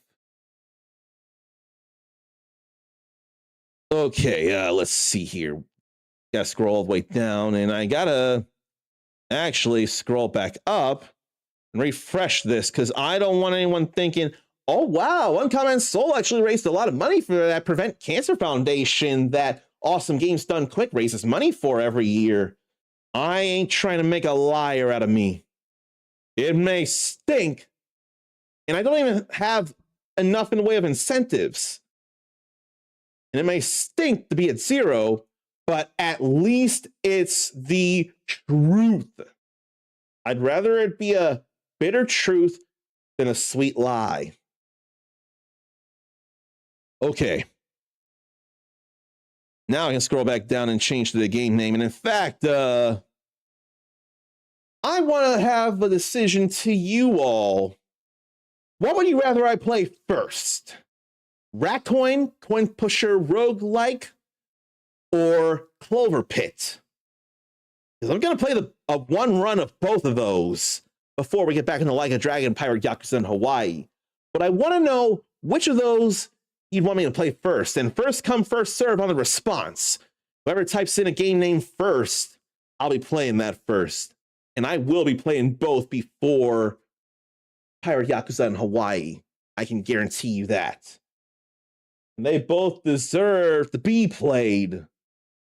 Okay, let's see here. Gotta scroll all the way down, and I gotta actually scroll back up and refresh this because I don't want anyone thinking, oh wow, Uncommon Soul actually raised a lot of money for that Prevent Cancer Foundation that Awesome Games Done Quick raises money for every year. I ain't trying to make a liar out of me. It may stink, and I don't even have enough in the way of incentives. And it may stink to be at 0, but at least it's the truth. I'd rather it be a bitter truth than a sweet lie. Okay. Now I can scroll back down and change to the game name. And in fact, I want to have a decision to you all. What would you rather I play first? Ratcoin, Coin Pusher Roguelike, or Clover Pit? Because I'm going to play a one run of both of those before we get back into Like a Dragon, Pirate Yakuza in Hawaii. But I want to know which of those you'd want me to play first. And first come, first serve on the response. Whoever types in a game name first, I'll be playing that first. And I will be playing both before Pirate Yakuza in Hawaii. I can guarantee you that. And they both deserve to be played.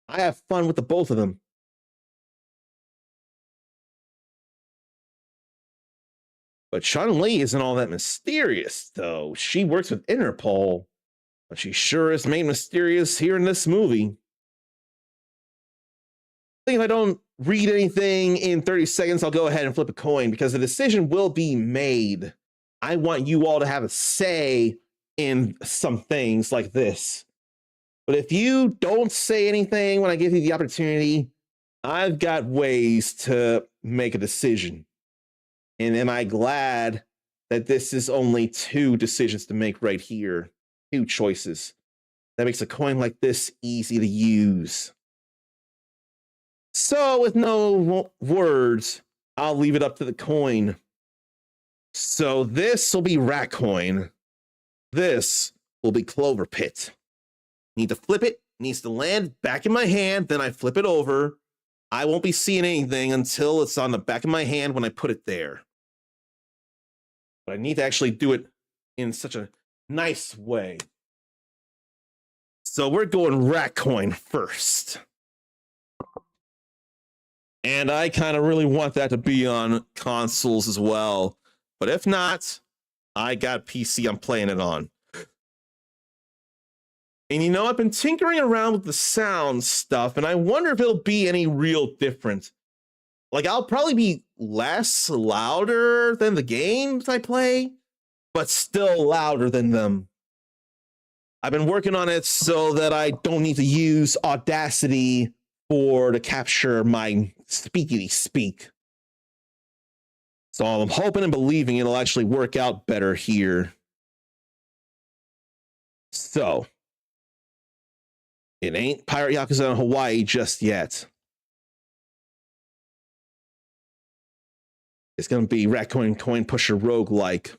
I have fun with the both of them. But Chun-Li isn't all that mysterious, though. She works with Interpol. But she sure is made mysterious here in this movie. I think if I don't read anything in 30 seconds, I'll go ahead and flip a coin because the decision will be made. I want you all to have a say in some things like this. But if you don't say anything when I give you the opportunity, I've got ways to make a decision. And am I glad that this is only 2 decisions to make right here? 2 choices. That makes a coin like this easy to use. So with no words, I'll leave it up to the coin. So this will be Rat Coin. This will be Clover Pit. Need to flip it. Needs to land back in my hand. Then I flip it over. I won't be seeing anything until it's on the back of my hand when I put it there. But I need to actually do it in such a nice way. So we're going Rat Coin first. And I kind of really want that to be on consoles as well. But if not, I got PC I'm playing it on. And you know, I've been tinkering around with the sound stuff, and I wonder if it'll be any real different. Like, I'll probably be less louder than the games I play, but still louder than them. I've been working on it so that I don't need to use Audacity to capture my speakity speak. So I'm hoping and believing it'll actually work out better here. So it ain't Pirate Yakuza in Hawaii just yet. It's going to be Ratcoin Coin Pusher Roguelike,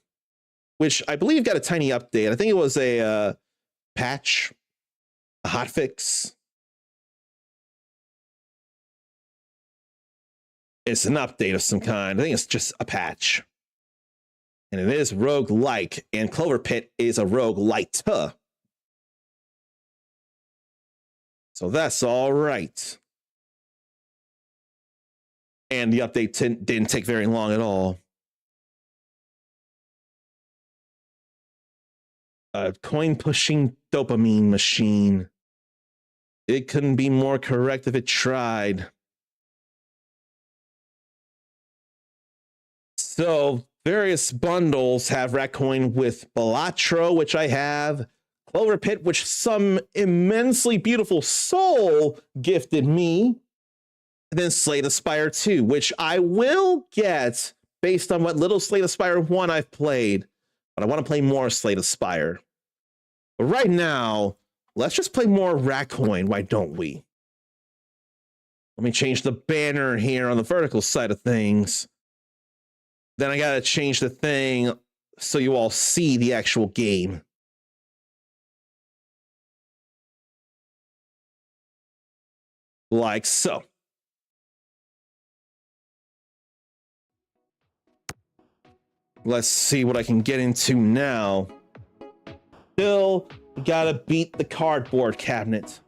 which I believe got a tiny update. I think it was a patch, a hotfix. it's an update of some kind. I think it's just a patch. And it is roguelike, and Clover Pit is a roguelite. So that's all right. And the update didn't take very long at all. A coin-pushing dopamine machine. It couldn't be more correct if it tried. So, various bundles have Ratcoin with Balatro, which I have. Clover Pit, which some immensely beautiful soul gifted me. And then Slay the Spire 2, which I will get based on what little Slay the Spire 1 I've played. But I want to play more Slay the Spire. But right now, let's just play more Ratcoin. Why don't we? Let me change the banner here on the vertical side of things. Then I got to change the thing so you all see the actual game. Like so. Let's see what I can get into now. Still, you gotta beat the cardboard cabinet.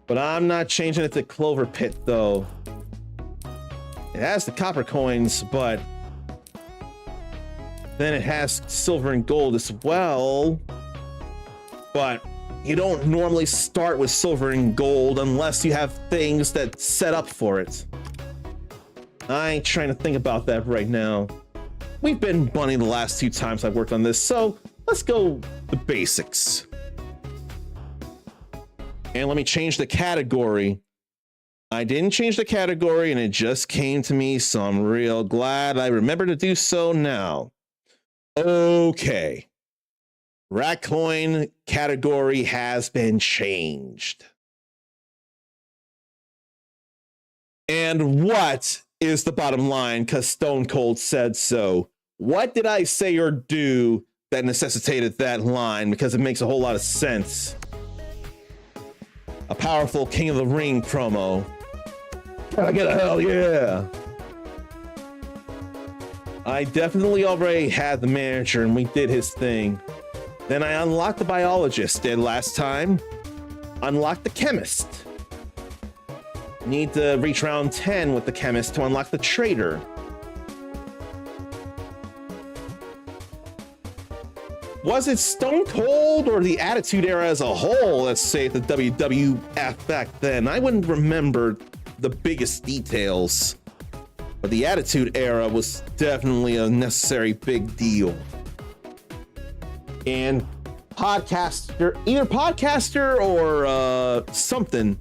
But I'm not changing it to Clover Pit, though. It has the copper coins, but then it has silver and gold as well. But you don't normally start with silver and gold unless you have things that set up for it. I ain't trying to think about that right now. We've been bunny the last 2 times I've worked on this, so let's go the basics. And let me change the category. I didn't change the category and it just came to me, so I'm real glad I remember to do so now. Okay. Ratcoin category has been changed. And what is the bottom line? Because Stone Cold said so. What did I say or do that necessitated that line? Because it makes a whole lot of sense. A powerful King of the Ring promo. Can I get a hell yeah? I definitely already had the manager and we did his thing. Then I unlocked the biologist, did last time. Unlocked the chemist. Need to reach round 10 with the chemist to unlock the trader. Was it Stone Cold or the Attitude Era as a whole, let's say the WWF back then? I wouldn't remember the biggest details, but the Attitude Era was definitely a necessary big deal. And podcaster, either podcaster or something.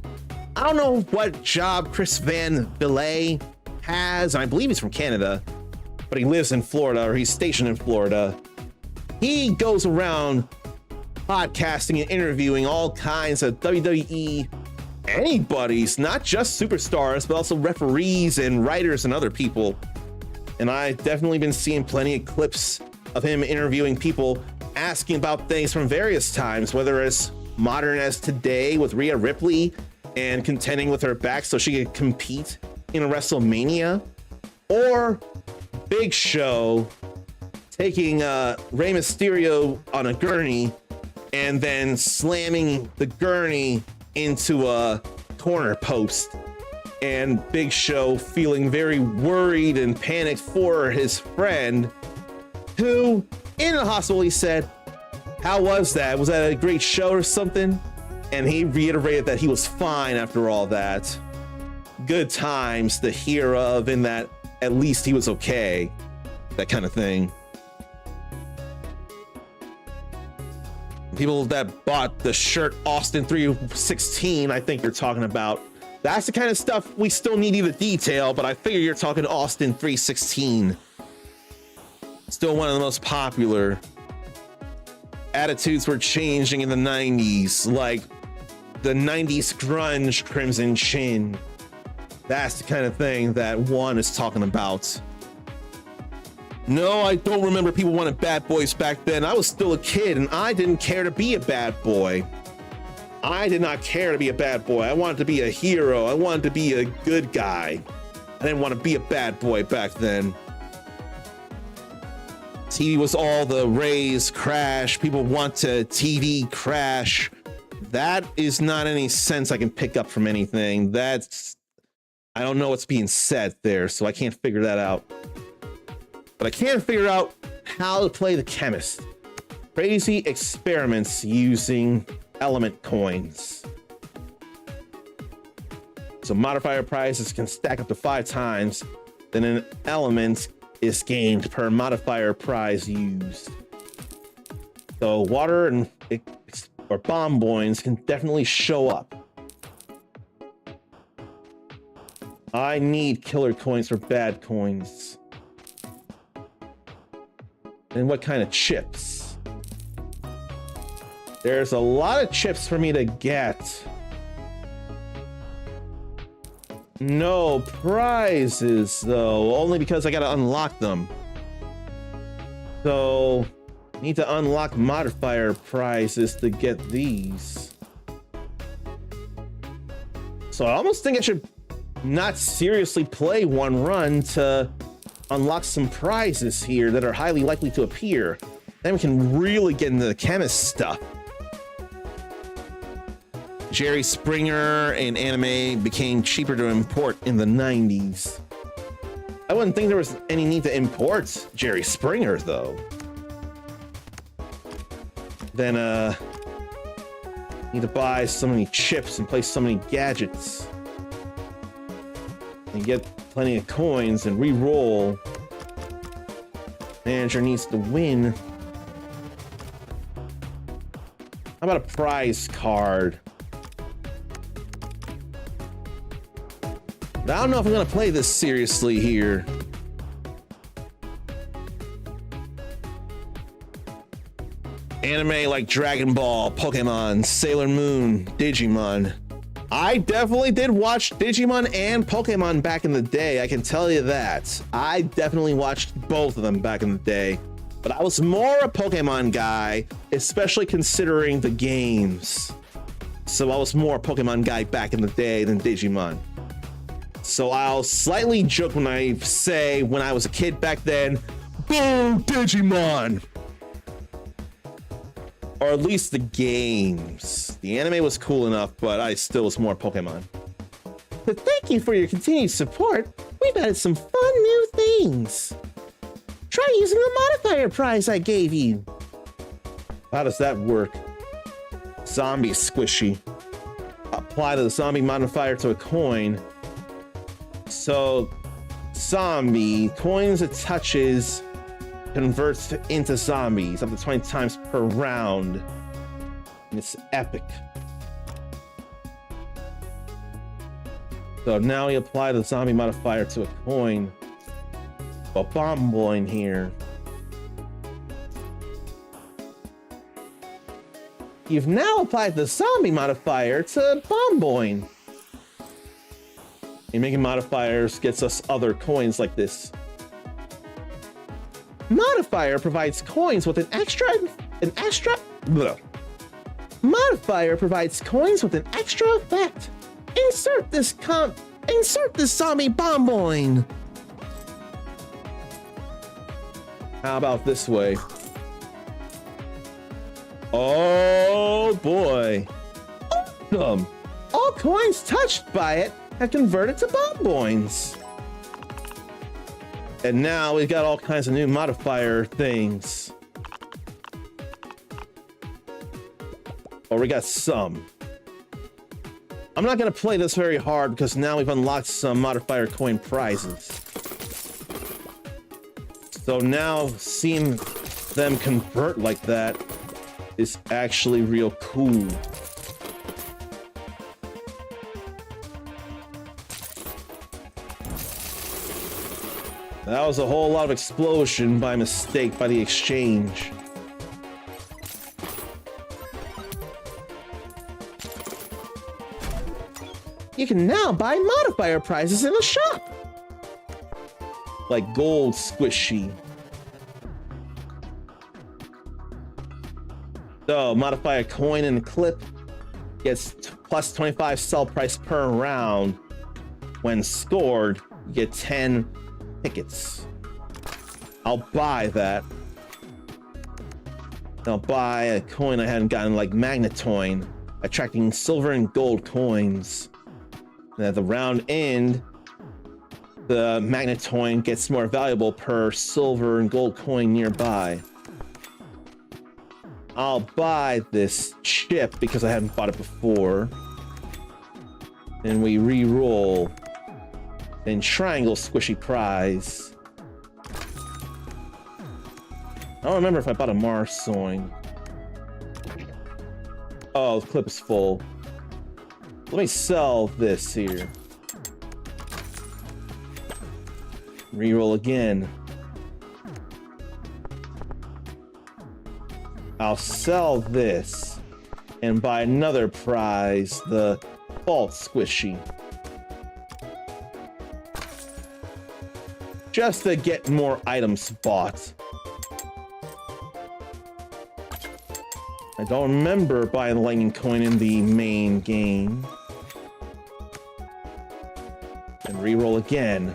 I don't know what job Chris Van Villay has. I believe he's from Canada, but he lives in Florida, or he's stationed in Florida. He goes around podcasting and interviewing all kinds of WWE anybody's, not just superstars, but also referees and writers and other people. And I've definitely been seeing plenty of clips of him interviewing people, asking about things from various times, whether it's modern as today with Rhea Ripley and contending with her back so she could compete in a WrestleMania, or Big Show taking Rey Mysterio on a gurney and then slamming the gurney into a corner post, and Big Show feeling very worried and panicked for his friend, who in the hospital, he said, "How was that? Was that a great show or something?" And he reiterated that he was fine after all that. Good times to hear of, in that at least he was okay. That kind of thing. People that bought the shirt Austin 316, I think you're talking about. That's the kind of stuff we still need you to detail, but I figure you're talking Austin 316. Still one of the most popular. Attitudes were changing in the 90s, like the 90s grunge Crimson Chin. That's the kind of thing that one is talking about. No, I don't remember people wanting bad boys back then. I was still a kid and I didn't care to be a bad boy. I did not care to be a bad boy. I wanted to be a hero. I wanted to be a good guy. I didn't want to be a bad boy back then. TV was all the raise, crash. People want to TV crash. That is not any sense I can pick up from anything. I don't know what's being said there, so I can't figure that out. But I can figure out how to play the chemist. Crazy experiments using element coins. So modifier prizes can stack up to 5 times. Then an element is gained per modifier prize used. So water and or bomb boins can definitely show up. I need killer coins for bad coins. And what kind of chips? There's a lot of chips for me to get. No prizes though, only because I gotta unlock them. So, need to unlock modifier prizes to get these. So I almost think I should not seriously play one run to unlock some prizes here that are highly likely to appear. Then we can really get into the chemist stuff. Jerry Springer and anime became cheaper to import in the 90s. I wouldn't think there was any need to import Jerry Springer though. Then need to buy so many chips and play so many gadgets. And get plenty of coins and re-roll. Manager needs to win. How about a prize card? But I don't know if I'm gonna play this seriously here. Anime like Dragon Ball, Pokemon, Sailor Moon, Digimon. I definitely did watch Digimon and Pokemon back in the day, I can tell you that. I definitely watched both of them back in the day. But I was more a Pokemon guy, especially considering the games. So I was more a Pokemon guy back in the day than Digimon. So I'll slightly joke when I say when I was a kid back then, boo Digimon! Or at least the games. The anime was cool enough, but I still was more Pokemon. But thank you for your continued support. We've added some fun new things. Try using the modifier prize I gave you. How does that work? Zombie squishy. Apply the zombie modifier to a coin. So, zombie, coins it touches converts into zombies up to 20 times per round. And it's epic. So now we apply the zombie modifier to a coin. A bomb boy here. You've now applied the zombie modifier to bomb boy. And making modifiers gets us other coins like this. Modifier provides coins with an extra bleh. Modifier provides coins with an extra effect. Insert this zombie bomboin. How about this way? Oh boy. Awesome. All coins touched by it have converted to bomboins. And now we've got all kinds of new modifier things. Or we got some. I'm not gonna play this very hard because now we've unlocked some modifier coin prizes. So now seeing them convert like that is actually real cool. That was a whole lot of explosion by mistake by the exchange. You can now buy modifier prizes in the shop. Like gold squishy. So modify a coin and a clip. gets plus 25 sell price per round. When scored, you get 10 tickets. I'll buy that. I'll buy a coin I hadn't gotten, like Magnetoin, attracting silver and gold coins. And at the round end, the Magnetoin gets more valuable per silver and gold coin nearby. I'll buy this chip because I haven't bought it before. And we re-roll. Then triangle squishy prize. I don't remember if I bought a Marsoin. Oh, the clip is full. Let me sell this here. Reroll again. I'll sell this and buy another prize, the false squishy. Just to get more items bought. I don't remember buying the lightning coin in the main game. And reroll again.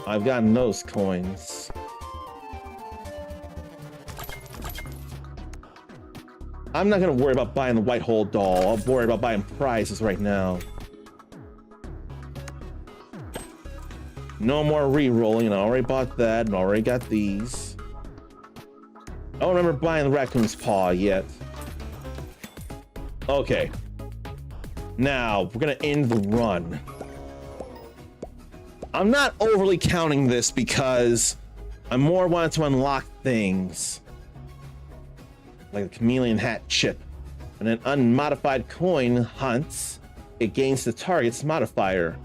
I've gotten those coins. I'm not gonna worry about buying the white hole doll. I'll worry about buying prizes right now. No more re-rolling, and I already bought that, and already got these. I don't remember buying the raccoon's paw yet. Okay. Now, we're gonna end the run. I'm not overly counting this because I more wanted to unlock things. Like the chameleon hat chip. And an unmodified coin hunts, it gains the target's modifier.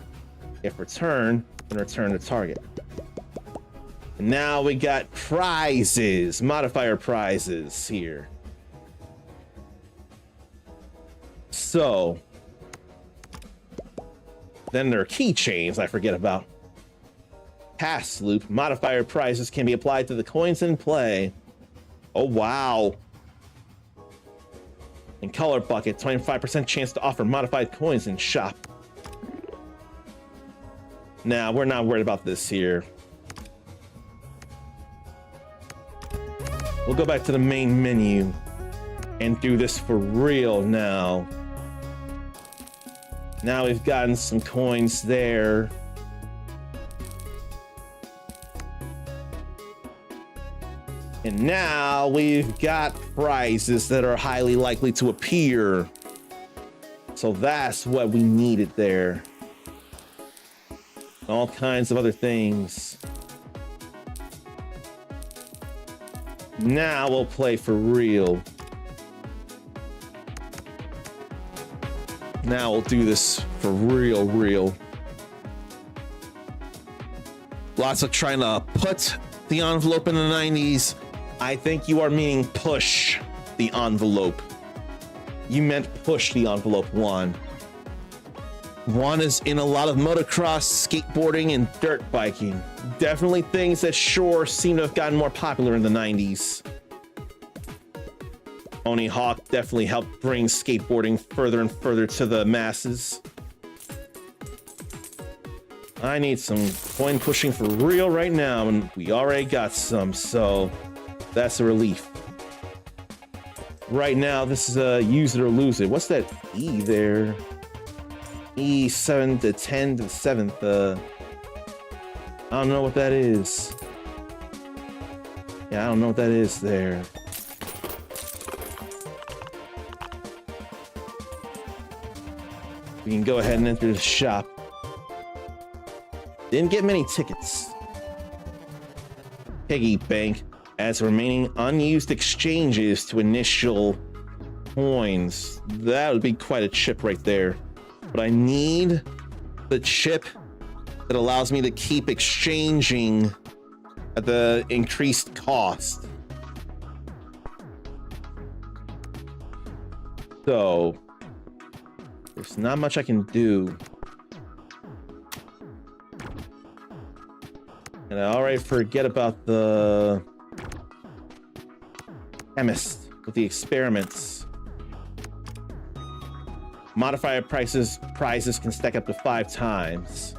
If returned, then return the target. And now we got prizes, modifier prizes here. So, then there are keychains I forget about. Pass loop, modifier prizes can be applied to the coins in play. Oh, wow. And color bucket, 25% chance to offer modified coins in shop. Nah, we're not worried about this here. We'll go back to the main menu and do this for real now. Now we've gotten some coins there. And now we've got prizes that are highly likely to appear. So that's what we needed there. All kinds of other things. Now we'll play for real. Now we'll do this for real. Lots of trying to put the envelope in the 90s. I think you are meaning push the envelope. You meant push the envelope, Juan. Juan is in a lot of motocross, skateboarding, and dirt biking. Definitely things that sure seem to have gotten more popular in the 90s. Tony Hawk definitely helped bring skateboarding further and further to the masses. I need some coin pushing for real right now, and we already got some, so that's a relief. Right now, this is a use it or lose it. What's that E there? E7 to 10 to the 7th. I don't know what that is. Yeah, I don't know what that is there. We can go ahead and enter the shop. Didn't get many tickets. Piggy Bank adds remaining unused exchanges to initial coins. That would be quite a chip right there. But I need the chip that allows me to keep exchanging at the increased cost. So there's not much I can do. And I already forget about the chemist with the experiments. Modifier prizes can stack up to 5 times.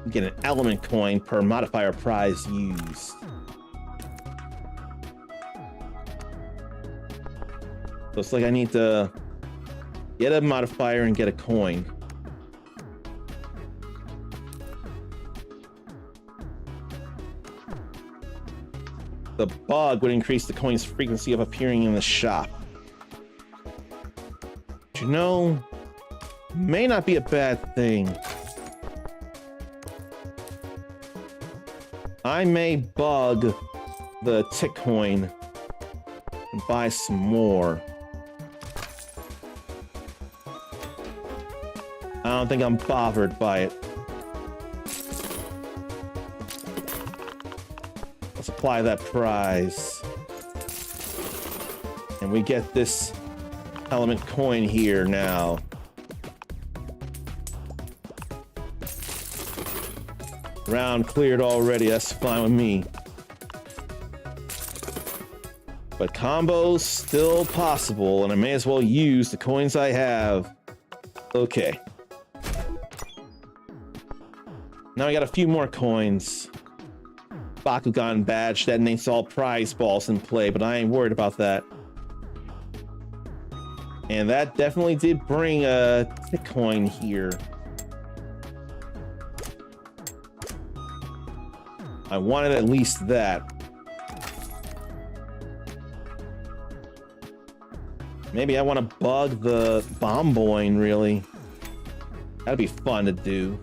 You get an element coin per modifier prize used. Looks like I need to get a modifier and get a coin. The bug would increase the coin's frequency of appearing in the shop. But you know, may not be a bad thing. I may bug the tick coin and buy some more. I don't think I'm bothered by it. Let's apply that prize. And we get this element coin here now. Round cleared already, that's fine with me. But combos still possible, and I may as well use the coins I have. Okay. Now I got a few more coins. Bakugan badge detonates all prize balls in play, but I ain't worried about that. And that definitely did bring a tick coin here. I wanted at least that. Maybe I want to bug the Bomboin, really. That'd be fun to do.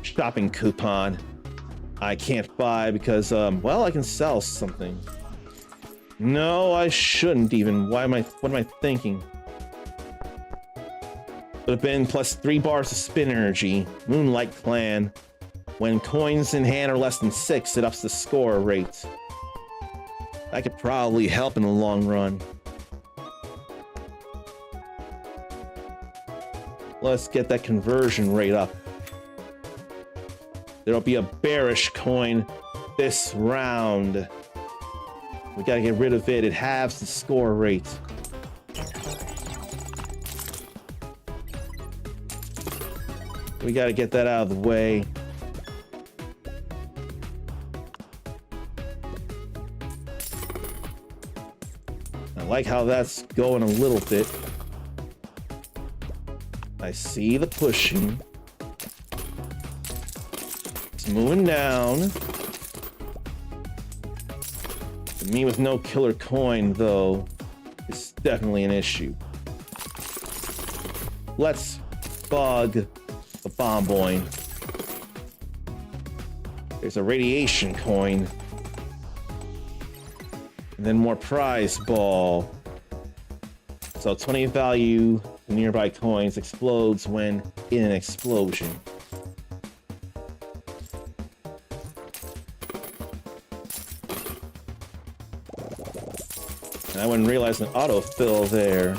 Shopping coupon. I can't buy because, well, I can sell something. No, I shouldn't even. What am I thinking? Would have been plus 3 bars of spin energy. Moonlight Clan. When coins in hand are less than 6, it ups the score rate. That could probably help in the long run. Let's get that conversion rate up. There'll be a bearish coin this round. We gotta get rid of it. It halves the score rate. We gotta get that out of the way. I like how that's going a little bit. I see the pushing. It's moving down. Me with no killer coin, though, is definitely an issue. Let's bug the Bomboin. There's a radiation coin. And then more prize ball. So 20 value nearby coins explodes when in an explosion. And I wouldn't realize an autofill there.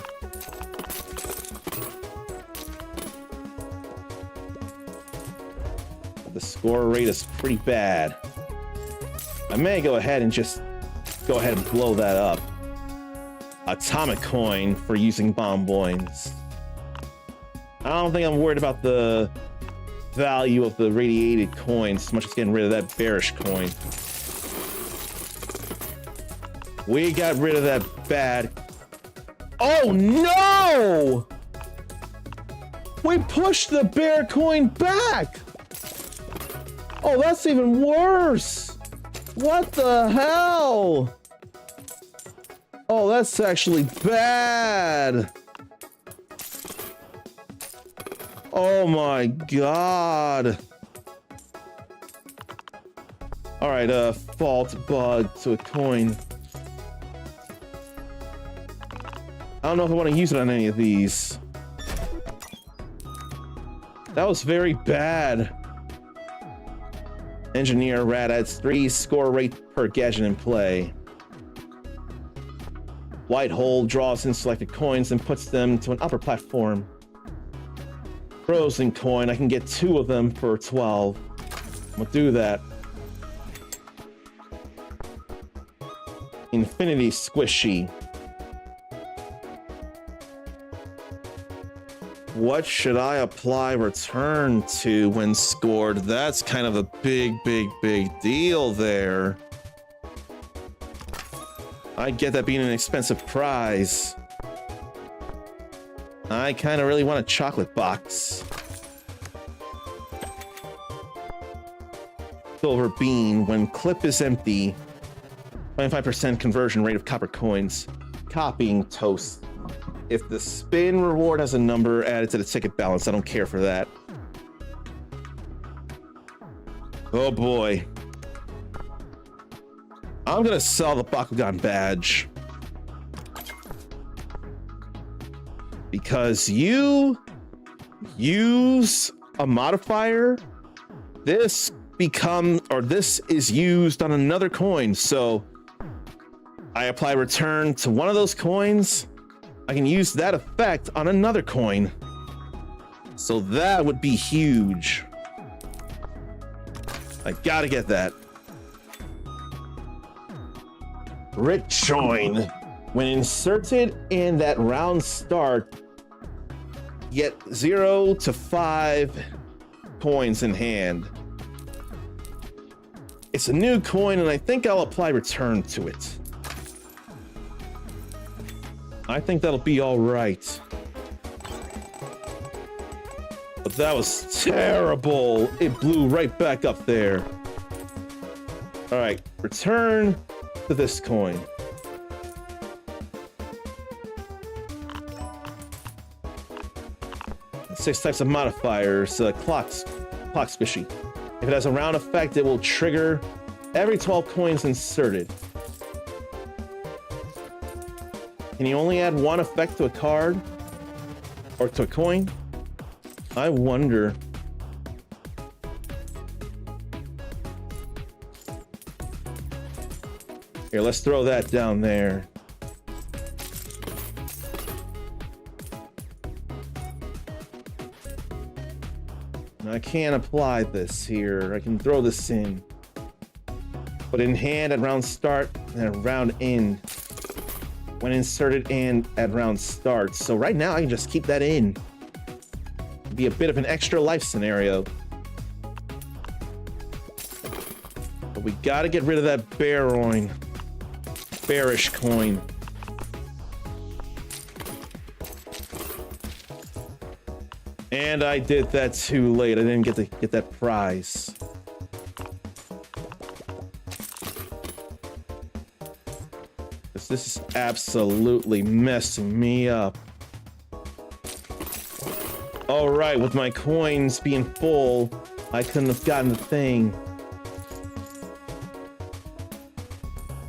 The score rate is pretty bad. I may go ahead and just go ahead and blow that up. Atomic coin for using Bomboins. I don't think I'm worried about the value of the radiated coins as much as getting rid of that bearish coin. We got rid of that bad. Oh no! We pushed the bear coin back! Oh, that's even worse! What the hell? Oh, that's actually bad. Oh my god. Alright, fault bug to a coin. I don't know if I want to use it on any of these. That was very bad. Engineer Rat adds 3 score rate per gadget in play. White hole draws in selected coins and puts them to an upper platform. Frozen coin, I can get 2 of them for 12. I'm gonna do that. Infinity Squishy. What should I apply return to when scored? That's kind of a big deal there. I get that being an expensive prize. I kind of really want a chocolate box. Silver bean. When clip is empty, 25% conversion rate of copper coins. Copying toast. If the spin reward has a number added to the ticket balance, I don't care for that. Oh boy. I'm gonna sell the Bakugan badge. Because you use a modifier, this is used on another coin. So I apply return to one of those coins. I can use that effect on another coin. So that would be huge. I gotta get that. Rick Join. When inserted in that round start, get 0 to 5 coins in hand. It's a new coin, and I think I'll apply return to it. I think that'll be all right. But that was terrible. It blew right back up there. All right, return to this coin. Six types of modifiers. Clock squishy. If it has a round effect, it will trigger every 12 coins inserted. Can you only add one effect to a card? Or to a coin? I wonder. Here, let's throw that down there. I can't apply this here. I can throw this in. But in hand at round start and at round end. When inserted and at round start. So right now I can just keep that in. Be a bit of an extra life scenario. But we gotta get rid of that bearish coin. And I did that too late. I didn't get to get that prize. This is absolutely messing me up. All right, with my coins being full, I couldn't have gotten the thing.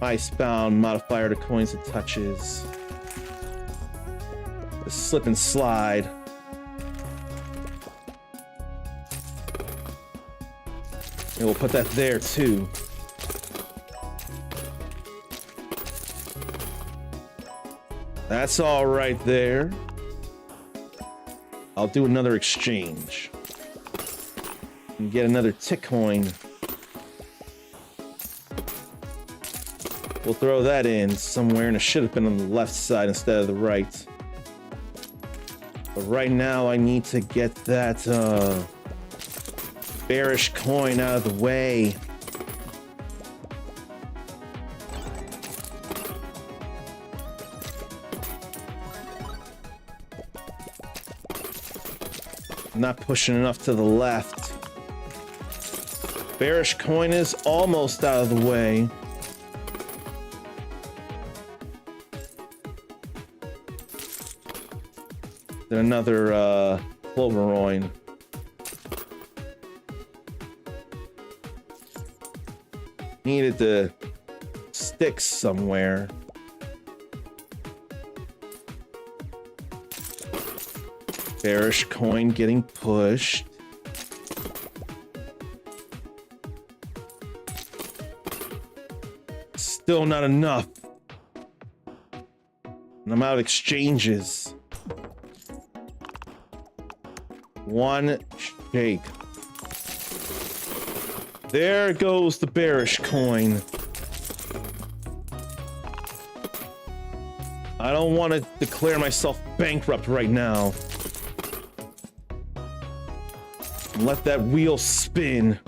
Icebound modifier to coins it touches. The slip and slide. And we'll put that there too. That's all right there. I'll do another exchange. And get another tick coin. We'll throw that in somewhere, and it should have been on the left side instead of the right. But right now I need to get that bearish coin out of the way. Not pushing enough to the left. Bearish coin is almost out of the way. Then another Cloveroin. Needed to stick somewhere. Bearish coin getting pushed. Still not enough. And I'm out of exchanges. One shake. There goes the bearish coin. I don't want to declare myself bankrupt right now. Let that wheel spin.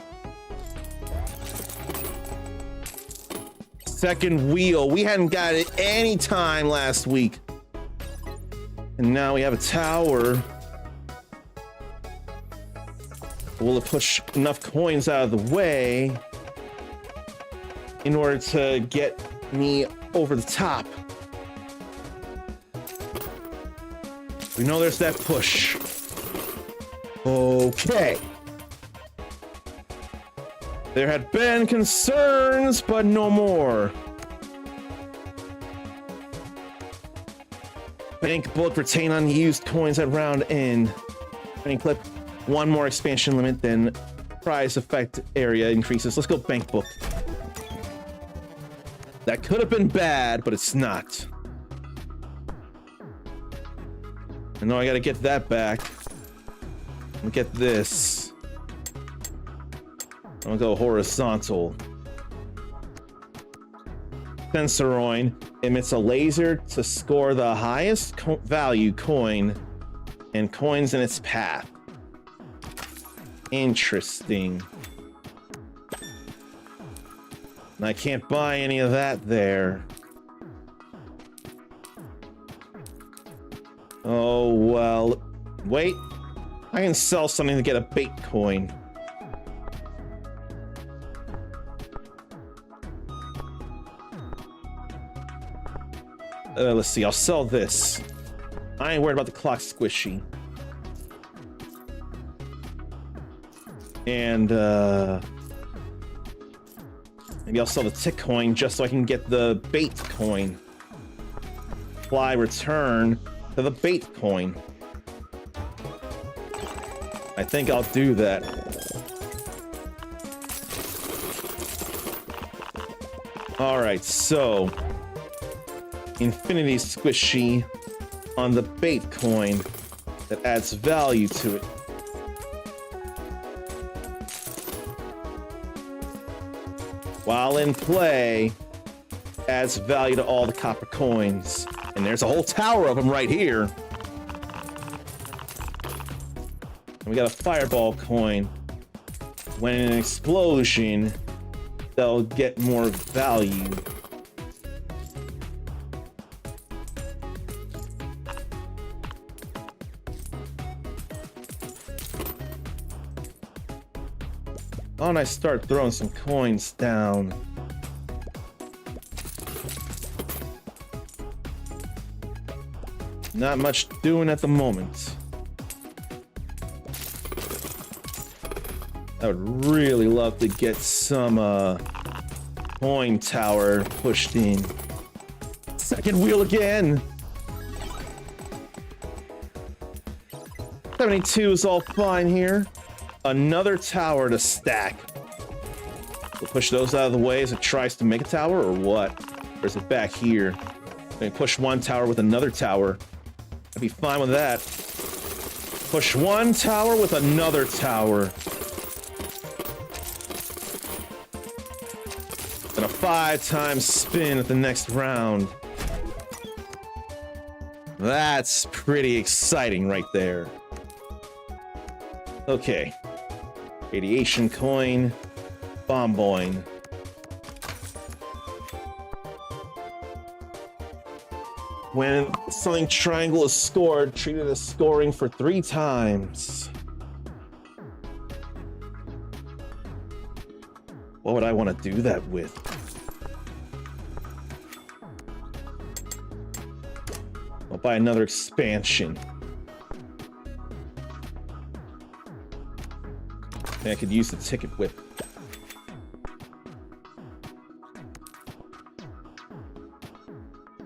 Second wheel. We hadn't got it any time last week. And now we have a tower. Will it push enough coins out of the way in order to get me over the top? We know there's that push. Okay. There had been concerns, but no more. Bank book, retain unused coins at round end. Bank clip, one more expansion limit, then prize effect area increases. Let's go bank book. That could have been bad, but it's not. I know I gotta get that back. Look at this. I'm gonna go horizontal. Sensoroin emits a laser to score the highest value coin and coins in its path. Interesting. And I can't buy any of that there. Oh, well. Wait. I can sell something to get a bait coin. Let's see. I'll sell this. I ain't worried about the clock squishy. And, maybe I'll sell the tick coin just so I can get the bait coin. Apply return to the bait coin. I think I'll do that. Alright, so infinity squishy on the bait coin that adds value to it. While in play, adds value to all the copper coins. And there's a whole tower of them right here. And we got a fireball coin. When in an explosion, they'll get more value. Why don't I start throwing some coins down? Not much doing at the moment. I would really love to get some coin tower pushed in. Second wheel again. 72 is all fine here. Another tower to stack. We'll push those out of the way as it tries to make a tower, or what? Or is it back here? Maybe push one tower with another tower. I'd be fine with that. Push one tower with another tower. And a 5-time spin at the next round. That's pretty exciting right there. Okay. Radiation coin. Bomboin. When something triangle is scored, treat it as scoring for 3 times. What would I want to do that with? I'll buy another expansion. I could use the ticket whip.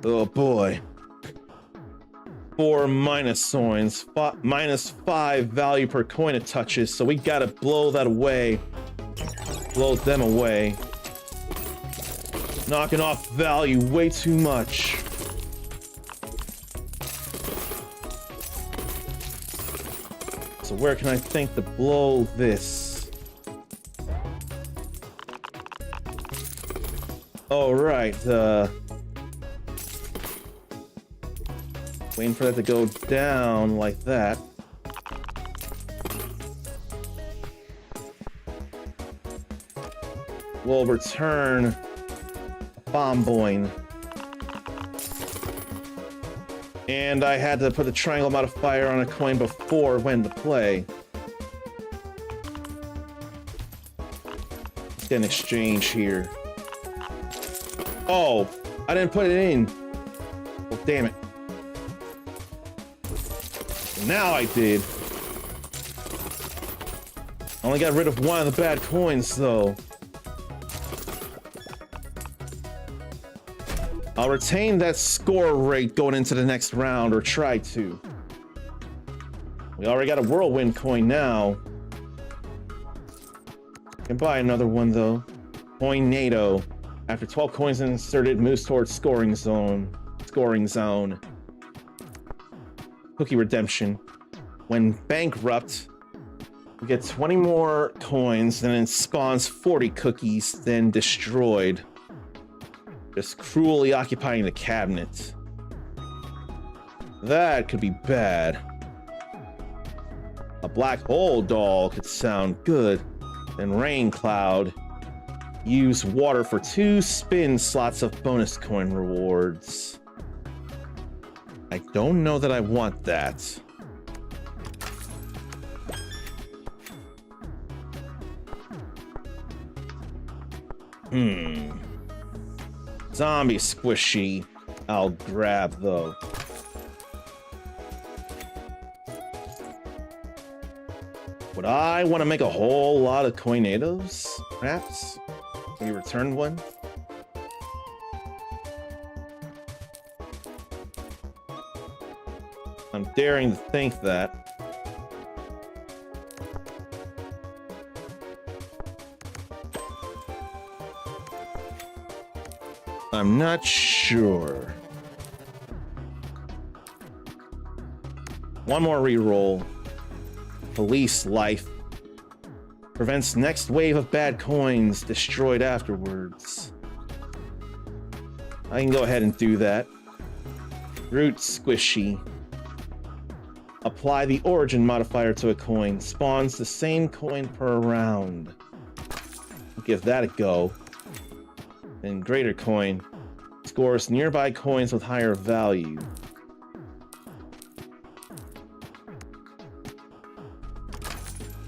Oh boy. 4 minus coins. Minus 5 value per coin it touches, so we gotta blow that away. Blow them away. Knocking off value way too much. So where can I think to blow this? Oh, right. Waiting for that to go down like that. We'll return a bomb boing. And I had to put the triangle modifier on a coin before it went into play. Let's get an exchange here. Oh, I didn't put it in. Well, damn it. Now I did. Only got rid of one of the bad coins, though. I'll retain that score rate going into the next round, or try to. We already got a whirlwind coin now. Can buy another one, though. Coinado. After 12 coins inserted, moves towards scoring zone. Cookie redemption. When bankrupt, we get 20 more coins, then it spawns 40 cookies, then destroyed. Just cruelly occupying the cabinet. That could be bad. A black hole doll could sound good. Then rain cloud. Use water for 2 spin slots of bonus coin rewards. I don't know that I want that. Zombie squishy. I'll grab though. Would I want to make a whole lot of coinados? Perhaps? Can you return one? I'm daring to think that. I'm not sure. One more reroll. Police life. Prevents next wave of bad coins destroyed afterwards. I can go ahead and do that. Root squishy. Apply the origin modifier to a coin. Spawns the same coin per round. Give that a go. Then greater coin. Scores nearby coins with higher value.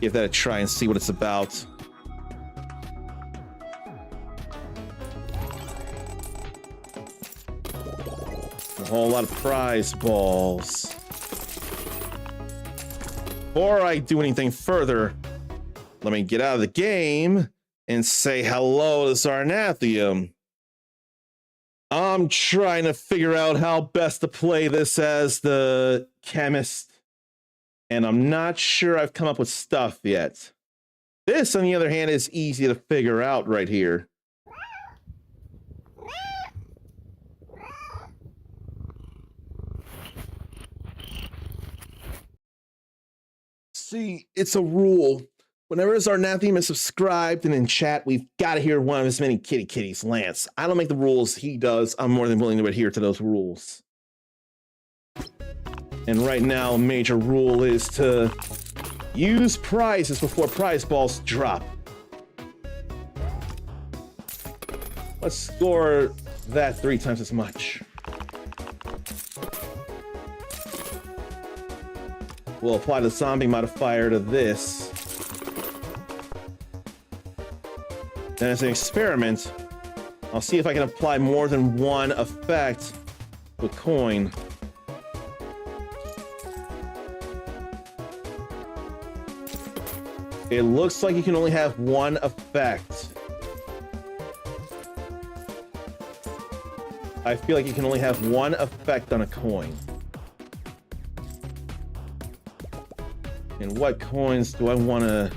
Give that a try and see what it's about. A whole lot of prize balls. Before I do anything further, let me get out of the game and say hello to Zarnathium. I'm trying to figure out how best to play this as the chemist, and I'm not sure I've come up with stuff yet. This, on the other hand, is easy to figure out right here. See, it's a rule. Whenever Zarnathium is subscribed and in chat, we've got to hear one of his many kitties. Lance, I don't make the rules, he does. I'm more than willing to adhere to those rules. And right now, a major rule is to use prizes before prize balls drop. Let's score that 3 times as much. We'll apply the zombie modifier to this. Then as an experiment, I'll see if I can apply more than one effect to a coin. It looks like you can only have one effect. I feel like you can only have one effect on a coin. And what coins do I want to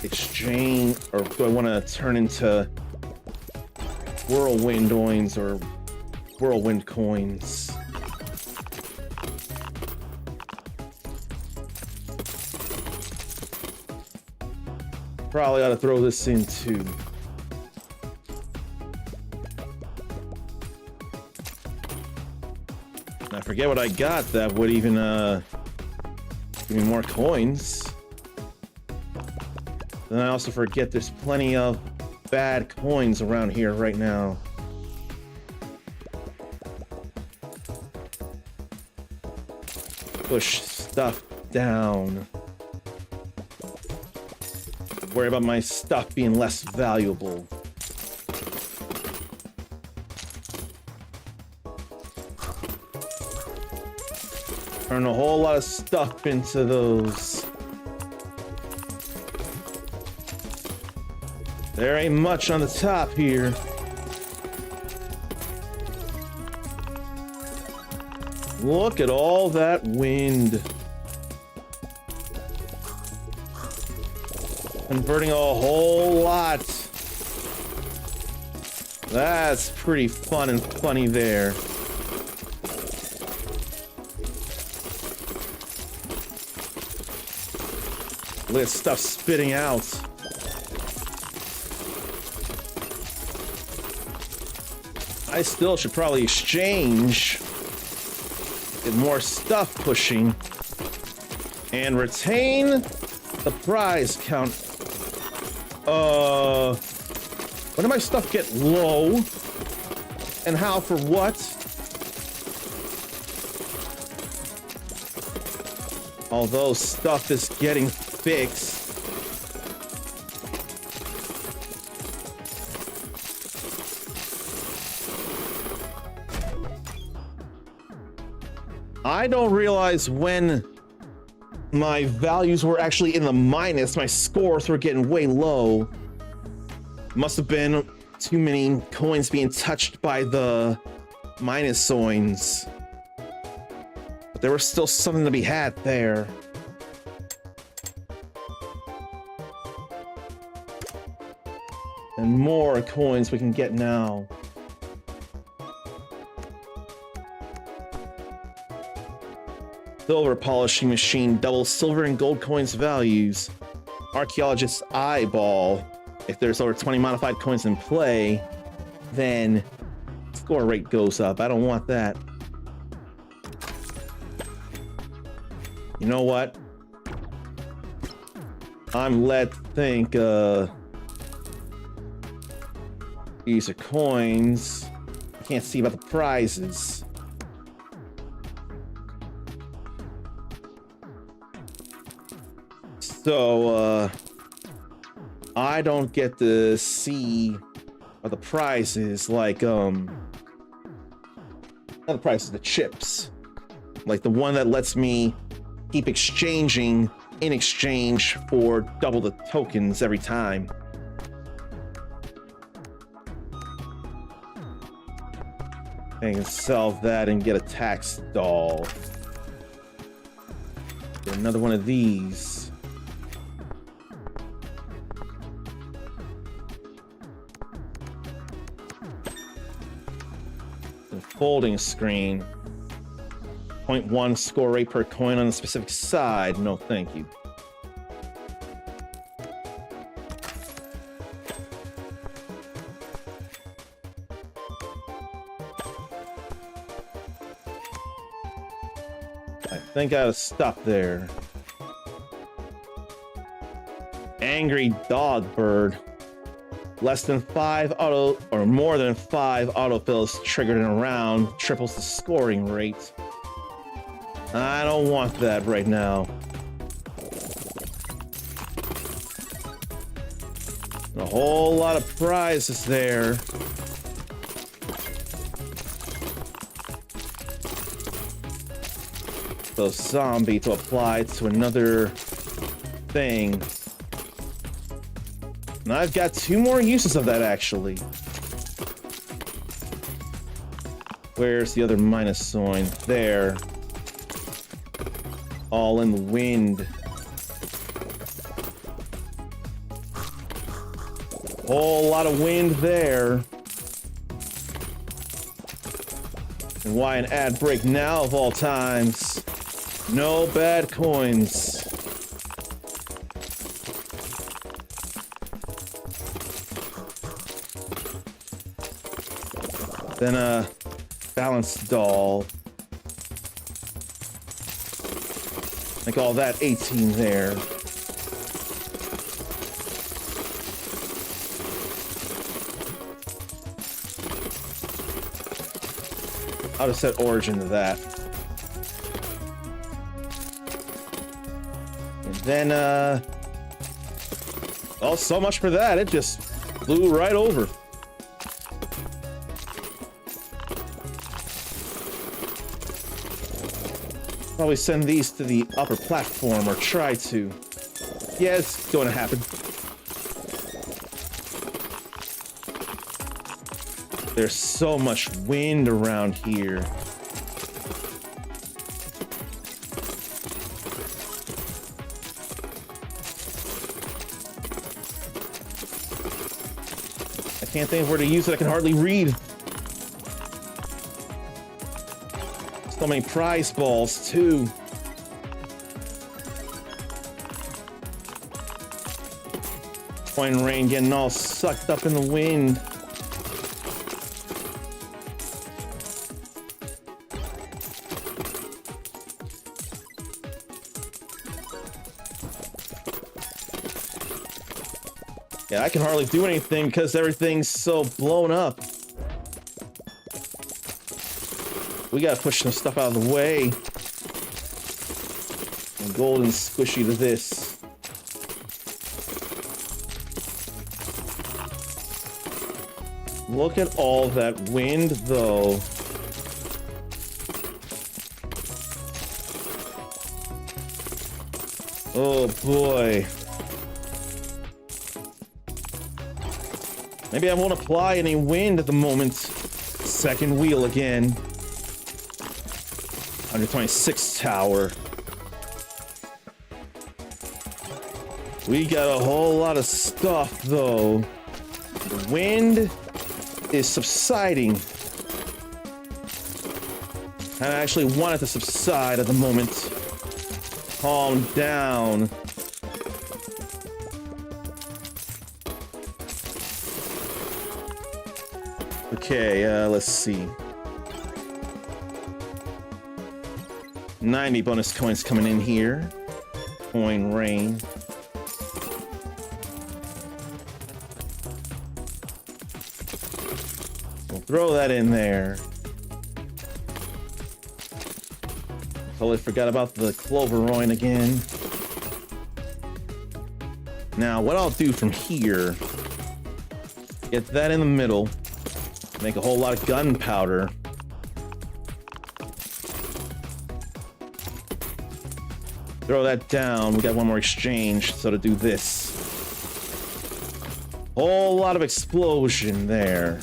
exchange, or do I want to turn into whirlwind coins or whirlwind coins? Probably ought to throw this in too. Now forget what I got that would even give me more coins. Then I also forget there's plenty of bad coins around here right now. Push stuff down. Worry about my stuff being less valuable. Turn a whole lot of stuff into those. There ain't much on the top here. Look at all that wind. Converting a whole lot. That's pretty fun and funny there. Look at stuff spitting out. I still should probably exchange, get more stuff pushing, and retain the prize count. When did my stuff get low? And how for what? Although stuff is getting fixed. I don't realize when my values were actually in the minus. My scores were getting way low. Must have been too many coins being touched by the minus coins. But there was still something to be had there. And more coins we can get now. Silver polishing machine doubles silver and gold coins values. Archaeologist's eyeball. If there's over 20 modified coins in play, then score rate goes up. I don't want that. You know what? I'm led to think these are coins. I can't see about the prizes. So, I don't get to see what the prizes, like, not the prizes, the chips. Like the one that lets me keep exchanging in exchange for double the tokens every time. I can sell that and get a tax doll. Get another one of these. Folding screen. 0.1 score rate per coin on a specific side. No, thank you. I think I was stopped there. Angry dog bird. Less than 5 auto, or more than 5 autofills triggered in a round triples the scoring rate. I don't want that right now. A whole lot of prizes there. So zombie to apply to another thing. And I've got 2 more uses of that, actually. Where's the other minus coin? There. All in the wind. Whole lot of wind there. And why an ad break now of all times? No bad coins. Then a balance doll. Like all that 18 there. I'll just set origin to that. And then, oh, so much for that. It just flew right over. Probably send these to the upper platform, or try to. Yeah, it's going to happen. There's so much wind around here. I can't think of where to use it. I can hardly read. So many prize balls, too. Point rain getting all sucked up in the wind. Yeah, I can hardly do anything because everything's so blown up. We gotta push some stuff out of the way. And golden squishy to this. Look at all that wind, though. Oh boy. Maybe I won't apply any wind at the moment. Second wheel again. 126 tower. We got a whole lot of stuff, though. The wind is subsiding. I actually want it to subside at the moment. Calm down. Okay, let's see. 90 bonus coins coming in here. Coin rain. We'll throw that in there. Totally forgot about the Cloveroin again. Now, what I'll do from here, get that in the middle, make a whole lot of gunpowder. Throw that down. We got one more exchange, so to do this. Whole lot of explosion there.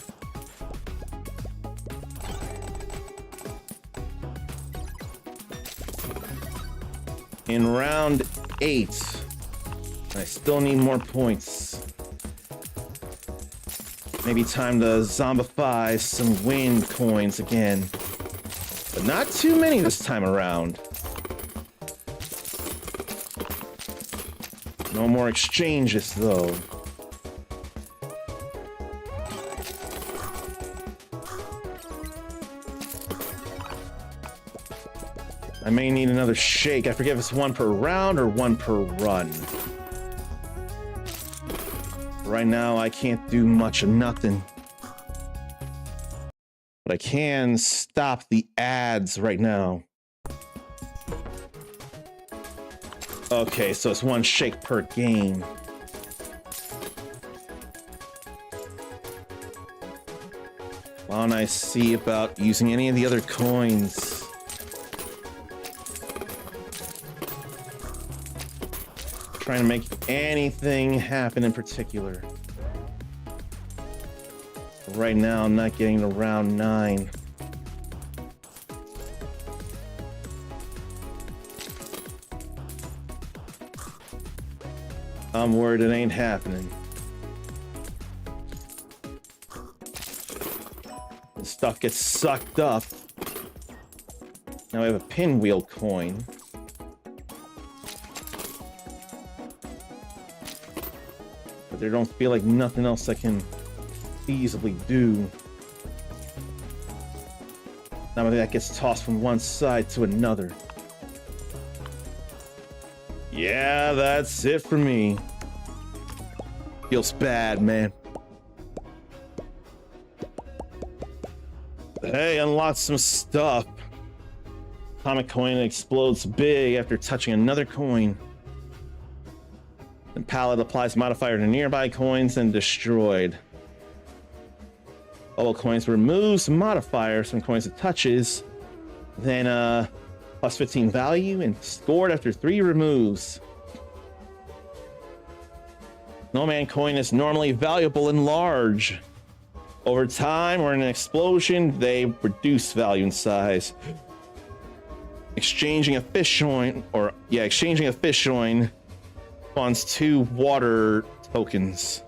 In round 8, I still need more points. Maybe time to zombify some wind coins again. But not too many this time around. No more exchanges, though. I may need another shake. I forget if it's one per round or one per run. Right now, I can't do much of nothing. But I can stop the ads right now. Okay, so it's one shake per game. Why don't I see about using any of the other coins? Trying to make anything happen in particular. Right now, I'm not getting to round 9. I'm worried it ain't happening. The stuff gets sucked up. Now we have a pinwheel coin. But there don't feel like nothing else I can feasibly do. Now that gets tossed from one side to another. Yeah, that's it for me. Feels bad, man. Hey, unlocked some stuff. Atomic coin explodes big after touching another coin. The pallet applies modifier to nearby coins and destroyed. Bubble coins removes modifiers from coins it touches. Then plus 15 value and scored after 3 removes. Snowman coin is normally valuable and large. Over time or in an explosion, they reduce value and size. Exchanging a fish coin, spawns 2 water tokens.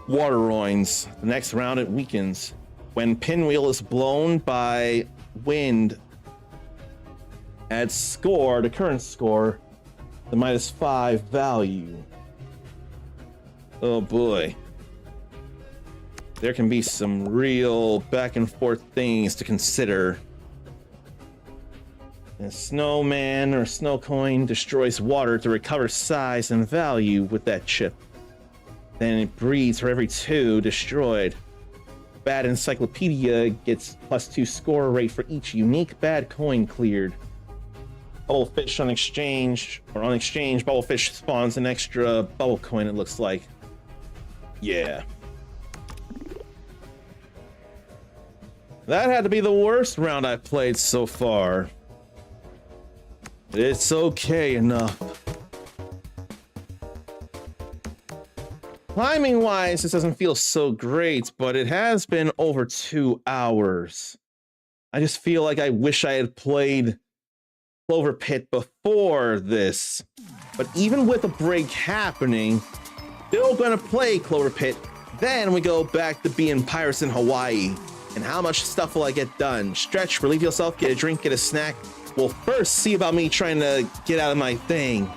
Water roins. The next round it weakens. When pinwheel is blown by wind, add score to current score, the -5 value. Oh boy. There can be some real back and forth things to consider. A snowman or snow coin destroys water to recover size and value with that chip. Then it breeds for every 2 destroyed. Bad encyclopedia gets +2 score rate for each unique bad coin cleared. Bubble fish on exchange, bubble fish spawns an extra bubble coin, it looks like. Yeah. That had to be the worst round I've played so far. It's okay enough. Timing wise, this doesn't feel so great, but it has been over 2 hours. I just feel like I wish I had played Clover Pit before this. But even with a break happening, still gonna play Clover Pit. Then we go back to being pirates in Hawaii. And how much stuff will I get done? Stretch, relieve yourself, get a drink, get a snack. Well, first, see about me trying to get out of my thing.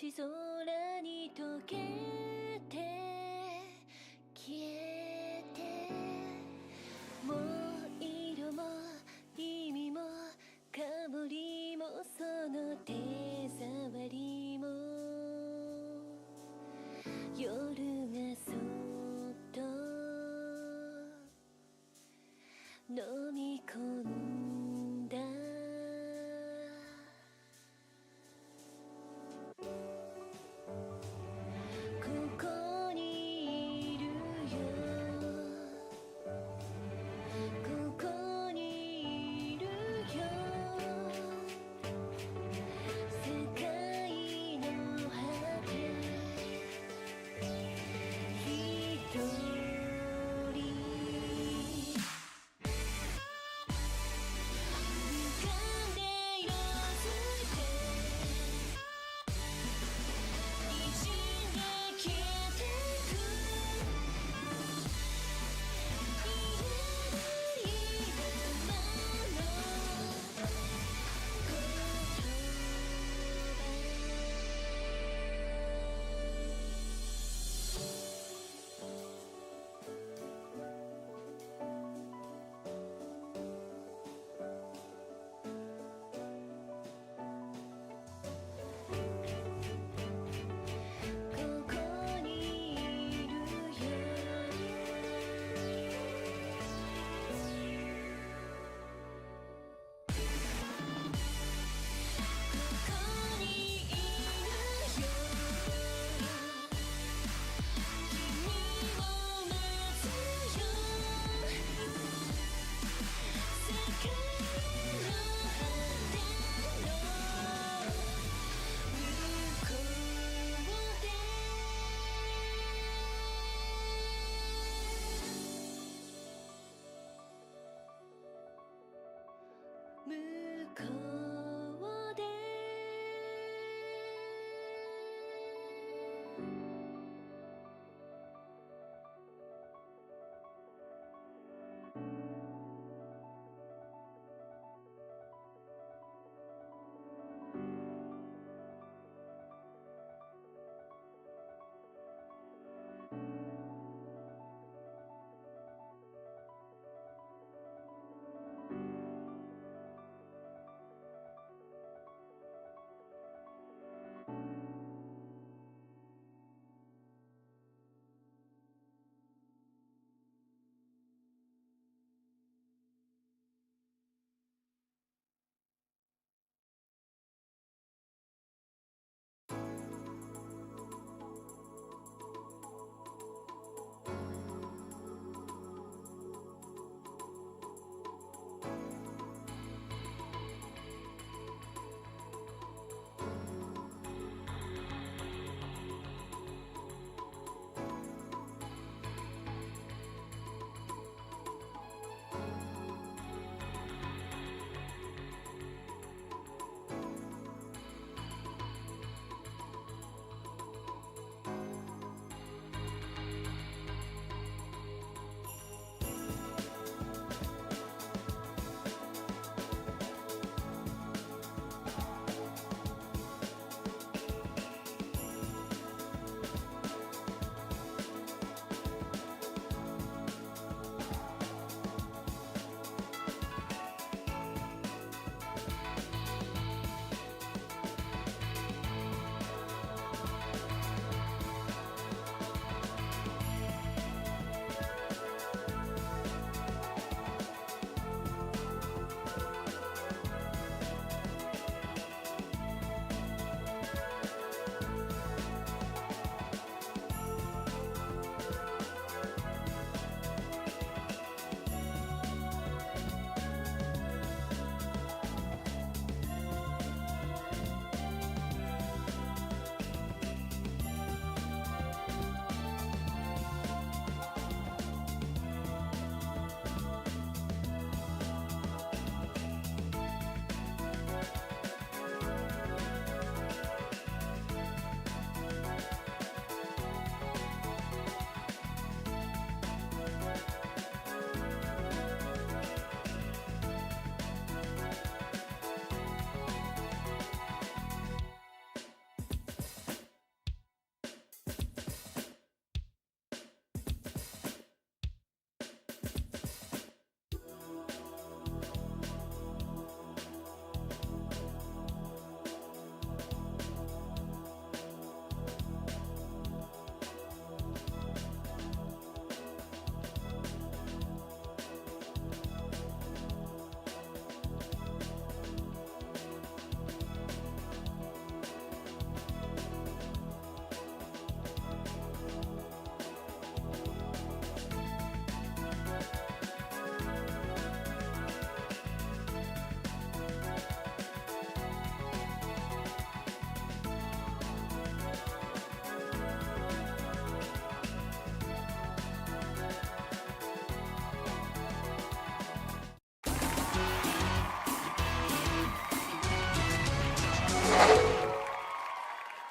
星空に溶けて消えてもう色も意味も香りもその手触りも夜がそっと飲み込んだこ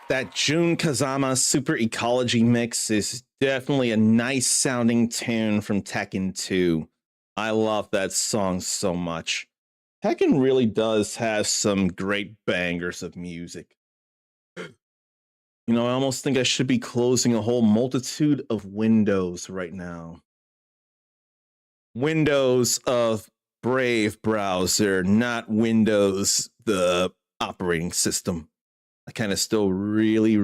That Jun Kazama Super Ecology mix is definitely a nice sounding tune from Tekken 2. I love that song so much. Tekken really does have some great bangers of music. You know, I almost think I should be closing a whole multitude of windows right now. Windows of Brave browser, not Windows, the operating system. I kind of still really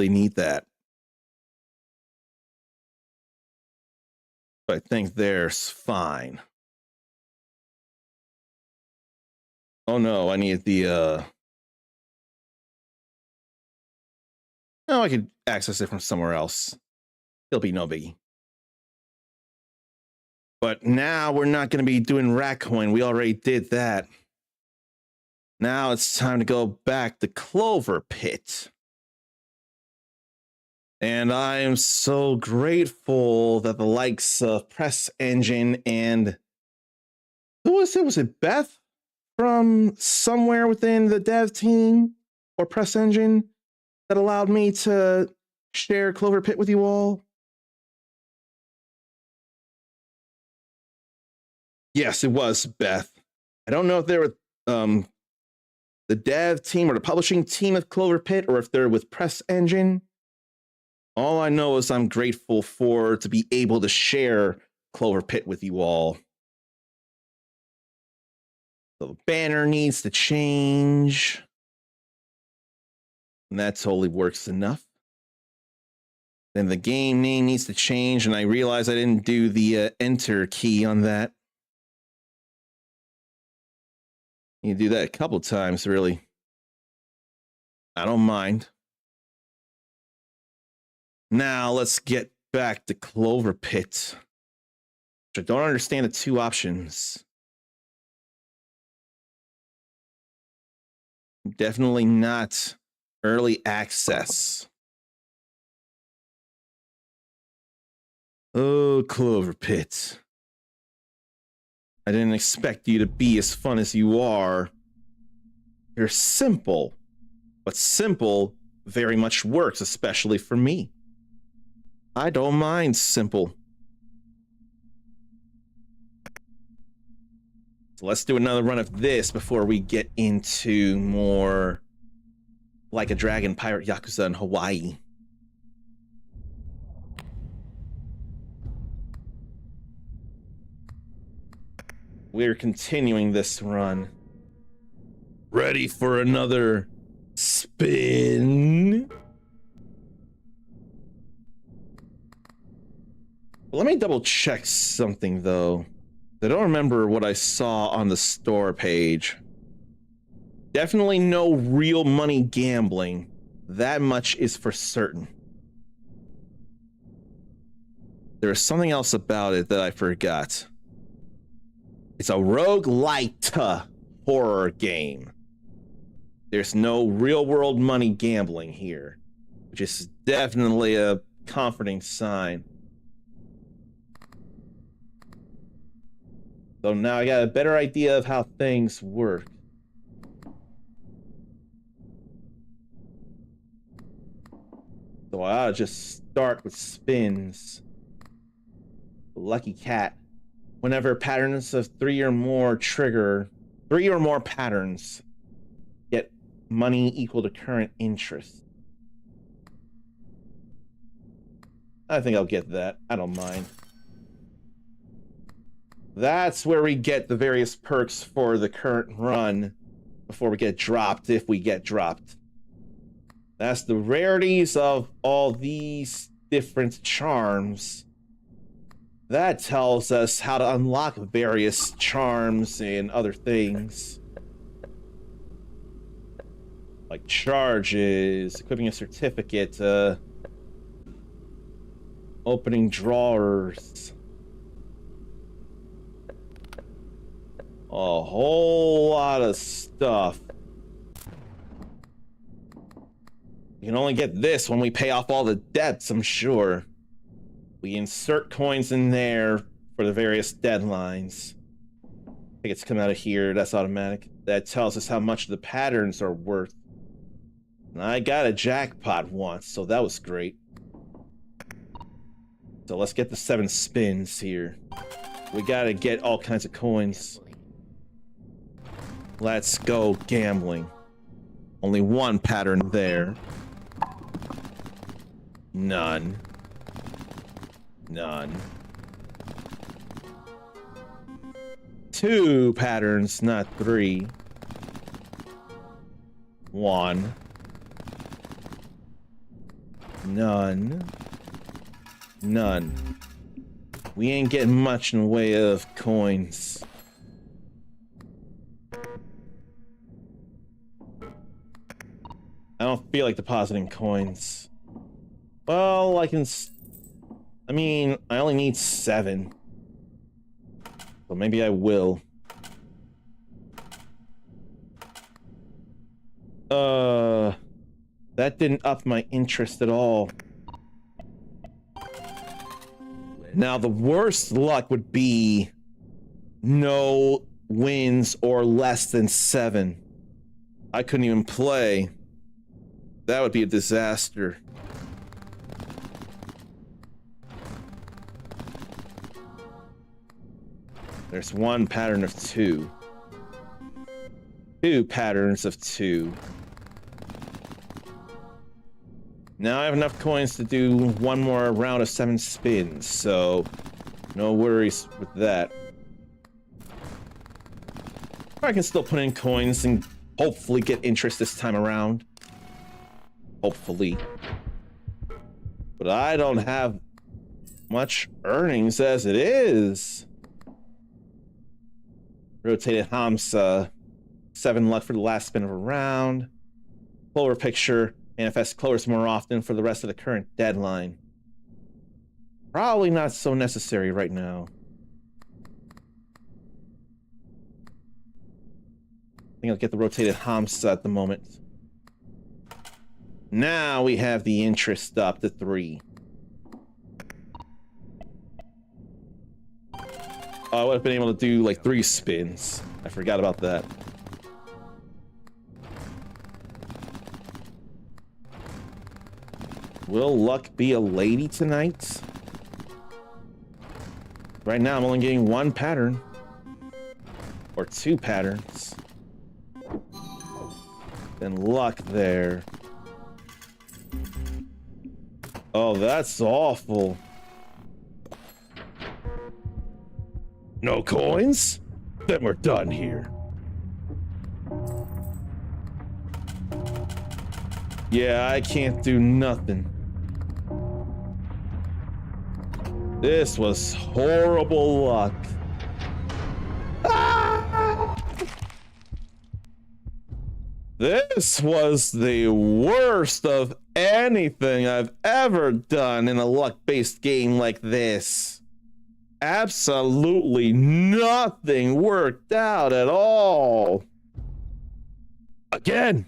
need that. But I think there's fine. Oh no, I need the no, I could access it from somewhere else. It'll be no biggie. But now we're not going to be doing rat coin. We already did that. Now it's time to go back to Clover Pit. And I am so grateful that the likes of Press Engine and who was it? Was it Beth from somewhere within the dev team or Press Engine that allowed me to share Clover Pit with you all? Yes, it was Beth. I don't know if they were the dev team or the publishing team of Clover Pit, or if they're with Press Engine. All I know is I'm grateful to be able to share Clover Pit with you all. So the banner needs to change. And that totally works enough. Then the game name needs to change, and I realize I didn't do the enter key on that. You do that a couple times, really. I don't mind. Now let's get back to Clover Pit. I don't understand the two options. Definitely not early access. Oh, Clover Pit. I didn't expect you to be as fun as you are. You're simple, but simple very much works, especially for me. I don't mind simple. So let's do another run of this before we get into more Like a Dragon Pirate Yakuza in Hawaii. We're continuing this run. Ready for another spin? Let me double check something though. I don't remember what I saw on the store page. Definitely no real money gambling. That much is for certain. There was something else about it that I forgot. It's a roguelite horror game. There's no real world money gambling here, which is definitely a comforting sign. So now I got a better idea of how things work. So I ought to just start with spins. Lucky cat. Whenever patterns of 3 or more trigger, 3 or more patterns get money equal to current interest. I think I'll get that. I don't mind. That's where we get the various perks for the current run before we get dropped, if we get dropped. That's the rarities of all these different charms. That tells us how to unlock various charms and other things. Like charges, equipping a certificate, opening drawers. A whole lot of stuff. You can only get this when we pay off all the debts, I'm sure. We insert coins in there for the various deadlines. Tickets come out of here, that's automatic. That tells us how much the patterns are worth. I got a jackpot once, so that was great. So let's get the 7 spins here. We gotta get all kinds of coins. Let's go gambling. Only one pattern there. None. None. 2 patterns, not 3. 1. None. None. We ain't getting much in the way of coins. I don't feel like depositing coins. Well, I mean, I only need 7. So maybe I will. That didn't up my interest at all. Now, the worst luck would be no wins or less than 7. I couldn't even play. That would be a disaster. There's 1 pattern of 2. 2 patterns of 2. Now I have enough coins to do 1 more round of 7 spins, so no worries with that. I can still put in coins and hopefully get interest this time around. Hopefully. But I don't have much earnings as it is. Rotated Hamsa. 7 luck for the last spin of a round. Clover picture. Manifest clovers more often for the rest of the current deadline. Probably not so necessary right now. I think I'll get the rotated Hamsa at the moment. Now we have the interest up to 3. Oh, I would have been able to do like 3 spins. I forgot about that. Will luck be a lady tonight? Right now I'm only getting 1 pattern. Or 2 patterns. Then luck there. Oh, that's awful. No coins? Then we're done here. Yeah, I can't do nothing. This was horrible luck. Ah! This was the worst of anything I've ever done in a luck-based game like this. Absolutely nothing worked out at all. Again.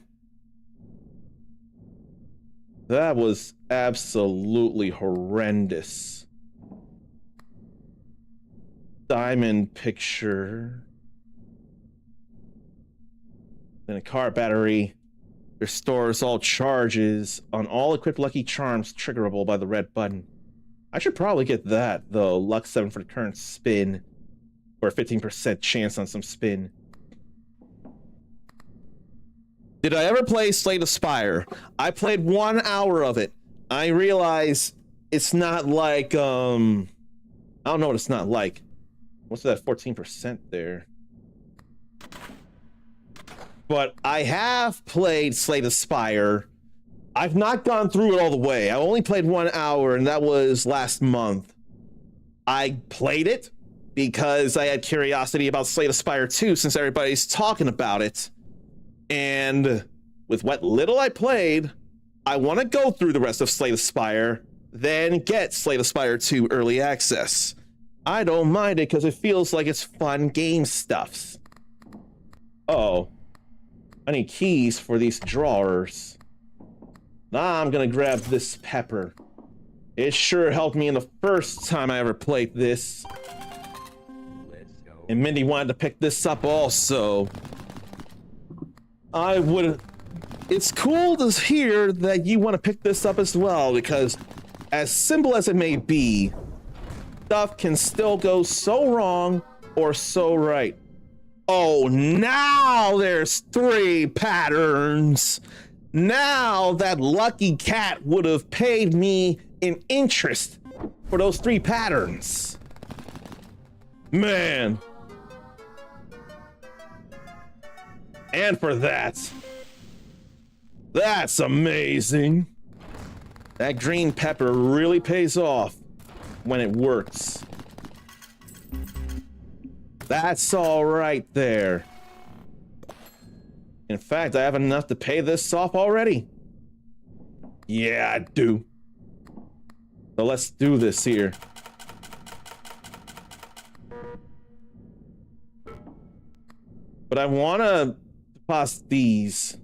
That was absolutely horrendous. Diamond picture. Then a car battery restores all charges on all equipped lucky charms triggerable by the red button. I should probably get that, though. Luck 7 for the current spin. Or a 15% chance on some spin. Did I ever play Slay the Spire? I played 1 hour of it. I realize it's not like, I don't know what it's not like. What's that 14% there? But I have played Slay the Spire. I've not gone through it all the way. I only played 1 hour, and that was last month. I played it because I had curiosity about Slay the Spire 2, since everybody's talking about it. And with what little I played, I want to go through the rest of Slay the Spire, then get Slay the Spire 2 early access. I don't mind it because it feels like it's fun game stuff. Oh, I need keys for these drawers. Now I'm gonna grab this pepper. It sure helped me in the first time I ever played this. And Mindy wanted to pick this up also. I would it's cool to hear that you want to pick this up as well, because as simple as it may be, stuff can still go so wrong or so right. Oh, now there's 3 patterns. Now that lucky cat would have paid me in interest for those 3 patterns. Man. And for that, that's amazing. That green pepper really pays off when it works. That's all right there. In fact, I have enough to pay this off already. Yeah, I do. So let's do this here. But I want to deposit these.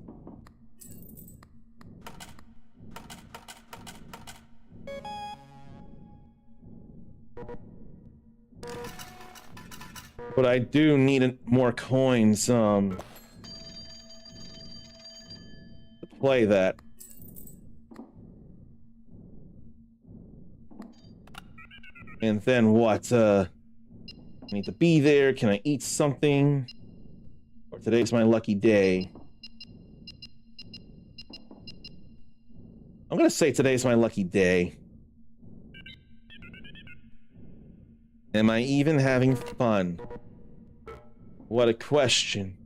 But I do need more coins to play that. And then what? I need to be there. Can I eat something? Or today's my lucky day. I'm gonna say today's my lucky day. Am I even having fun? What a question.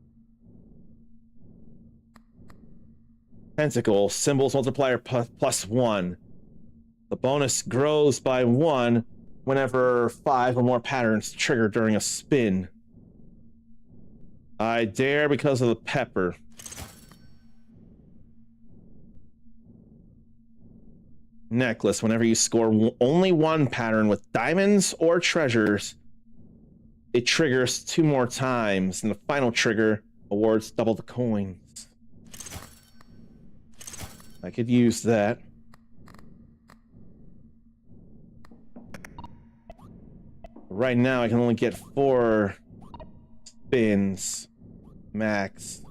Pentacle, symbols multiplier +1. The bonus grows by 1 whenever 5 or more patterns trigger during a spin. I dare because of the pepper. Necklace, whenever you score only 1 pattern with diamonds or treasures, it triggers 2 more times, and the final trigger awards double the coins. I could use that. Right now I can only get 4 spins max.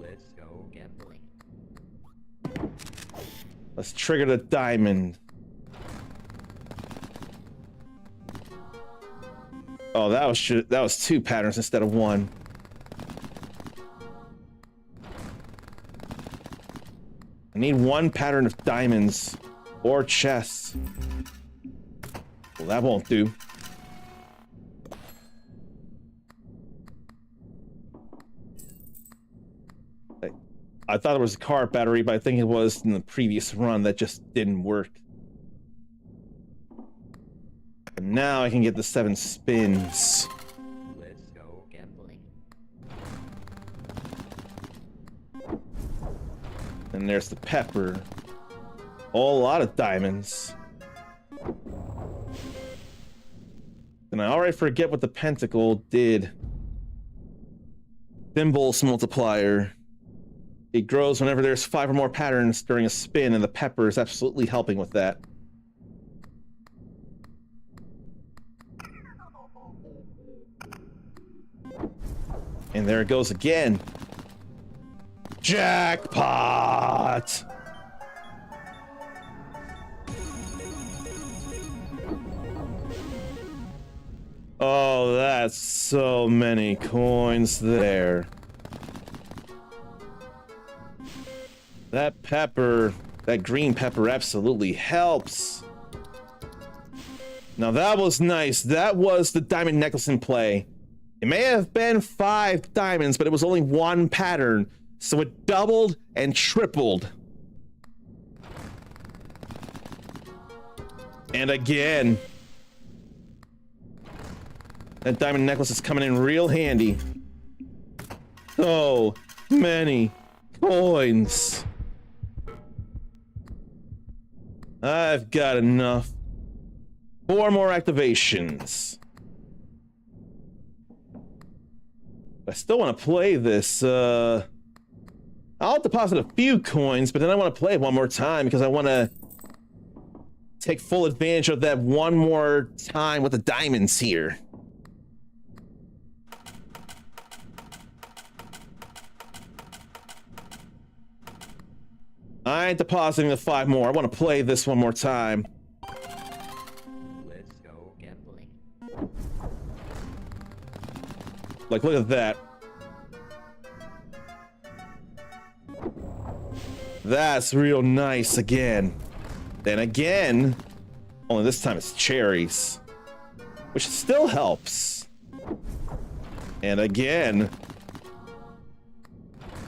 Let's go gambling. Let's trigger the diamond. Oh, that was 2 patterns instead of 1. I need 1 pattern of diamonds or chests. Well, that won't do. I thought it was a car battery, but I think it was in the previous run that just didn't work. And now I can get the 7 spins. Let's go gambling. And there's the pepper. A lot of diamonds. And I already forget what the pentacle did. Symbols multiplier. It grows whenever there's 5 or more patterns during a spin, and the pepper is absolutely helping with that. And there it goes again. Jackpot! Oh, that's so many coins there. That pepper, that green pepper absolutely helps. Now that was nice. That was the diamond necklace in play. It may have been 5 diamonds, but it was only 1 pattern. So it doubled and tripled. And again, that diamond necklace is coming in real handy. So many coins. I've got enough. 4 more activations. I still want to play this. I'll deposit a few coins, but then I want to play it one more time because I want to take full advantage of that one more time with the diamonds here. I ain't depositing the 5 more. I want to play this one more time. Let's go gambling. Like, look at that. That's real nice again. Then again, only this time it's cherries, which still helps. And again,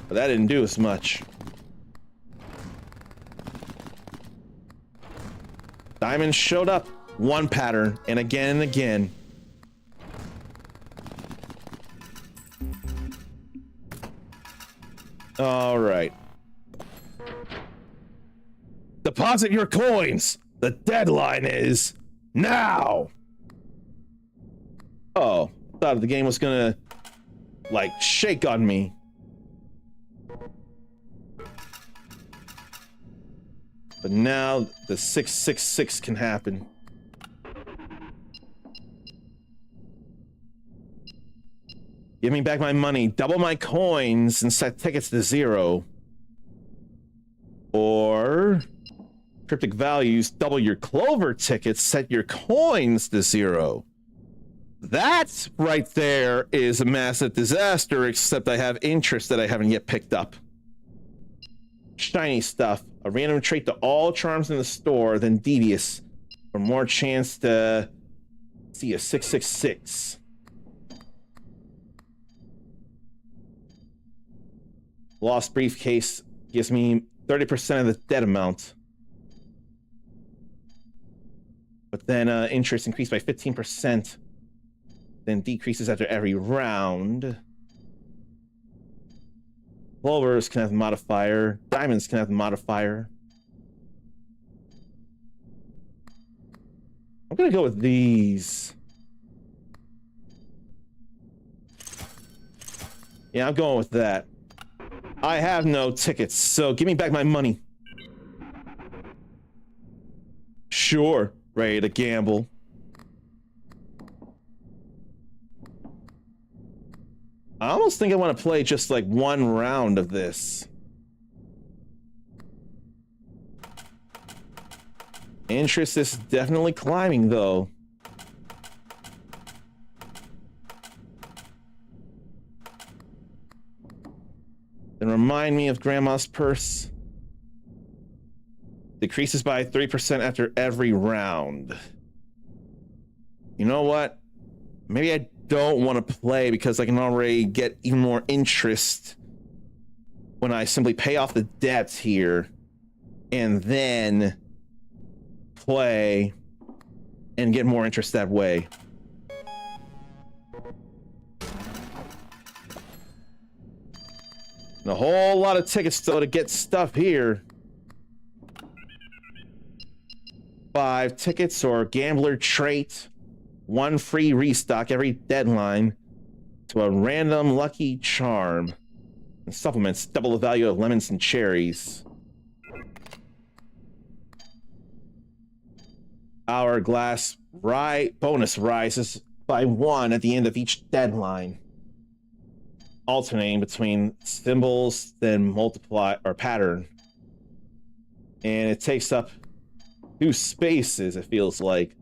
but that didn't do as much. Diamonds showed up. One pattern, and again and again. All right. Deposit your coins. The deadline is now. Oh, thought the game was gonna like shake on me. But now the 666 can happen. Give me back my money, double my coins, and set tickets to 0. Or cryptic values, double your clover tickets, set your coins to 0. That right there is a massive disaster, except I have interest that I haven't yet picked up. Shiny stuff. A random trait to all charms in the store, then devious. For more chance to see a 666. Lost briefcase gives me 30% of the debt amount. But then interest increased by 15%. Then decreases after every round. Clovers can have a modifier. Diamonds can have a modifier. I'm gonna go with these. Yeah, I'm going with that. I have no tickets, so give me back my money. Sure, ready to gamble. I almost think I want to play just like one round of this. Interest is definitely climbing, though. Then remind me of Grandma's purse. Decreases by 3% after every round. You know what? Maybe I don't want to play because I can already get even more interest when I simply pay off the debts here and then play and get more interest that way. And a whole lot of tickets though to get stuff here. 5 tickets or gambler trait. 1 free restock every deadline to a random lucky charm. And supplements double the value of lemons and cherries. Hourglass bonus rises by 1 at the end of each deadline. Alternating between symbols, then multiply or pattern. And it takes up 2 spaces, it feels like.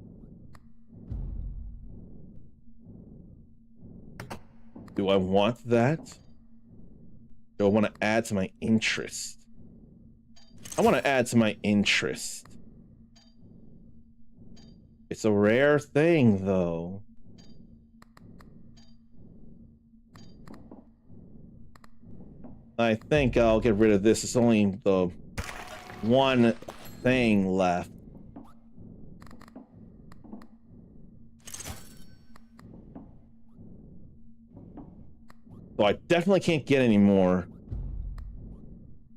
Do I want that? Do I want to add to my interest? I want to add to my interest. It's a rare thing, though. I think I'll get rid of this. It's only the one thing left. So I definitely can't get any more.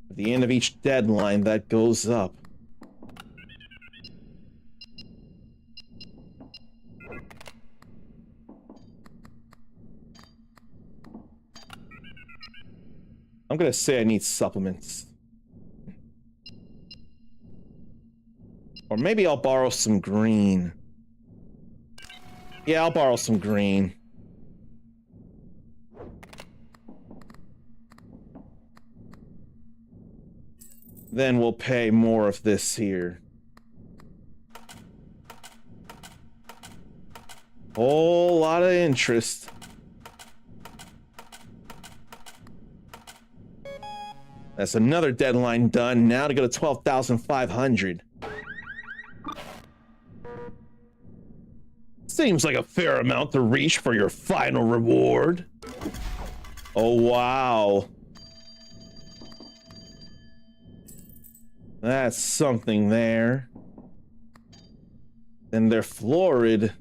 At the end of each deadline, that goes up. I'm gonna say I need supplements. Or maybe I'll borrow some green. Yeah, I'll borrow some green. Then we'll pay more of this here. Whole lot of interest. That's another deadline done. Now to go to 12,500. Seems like a fair amount to reach for your final reward. Oh, wow. That's something there. And they're florid.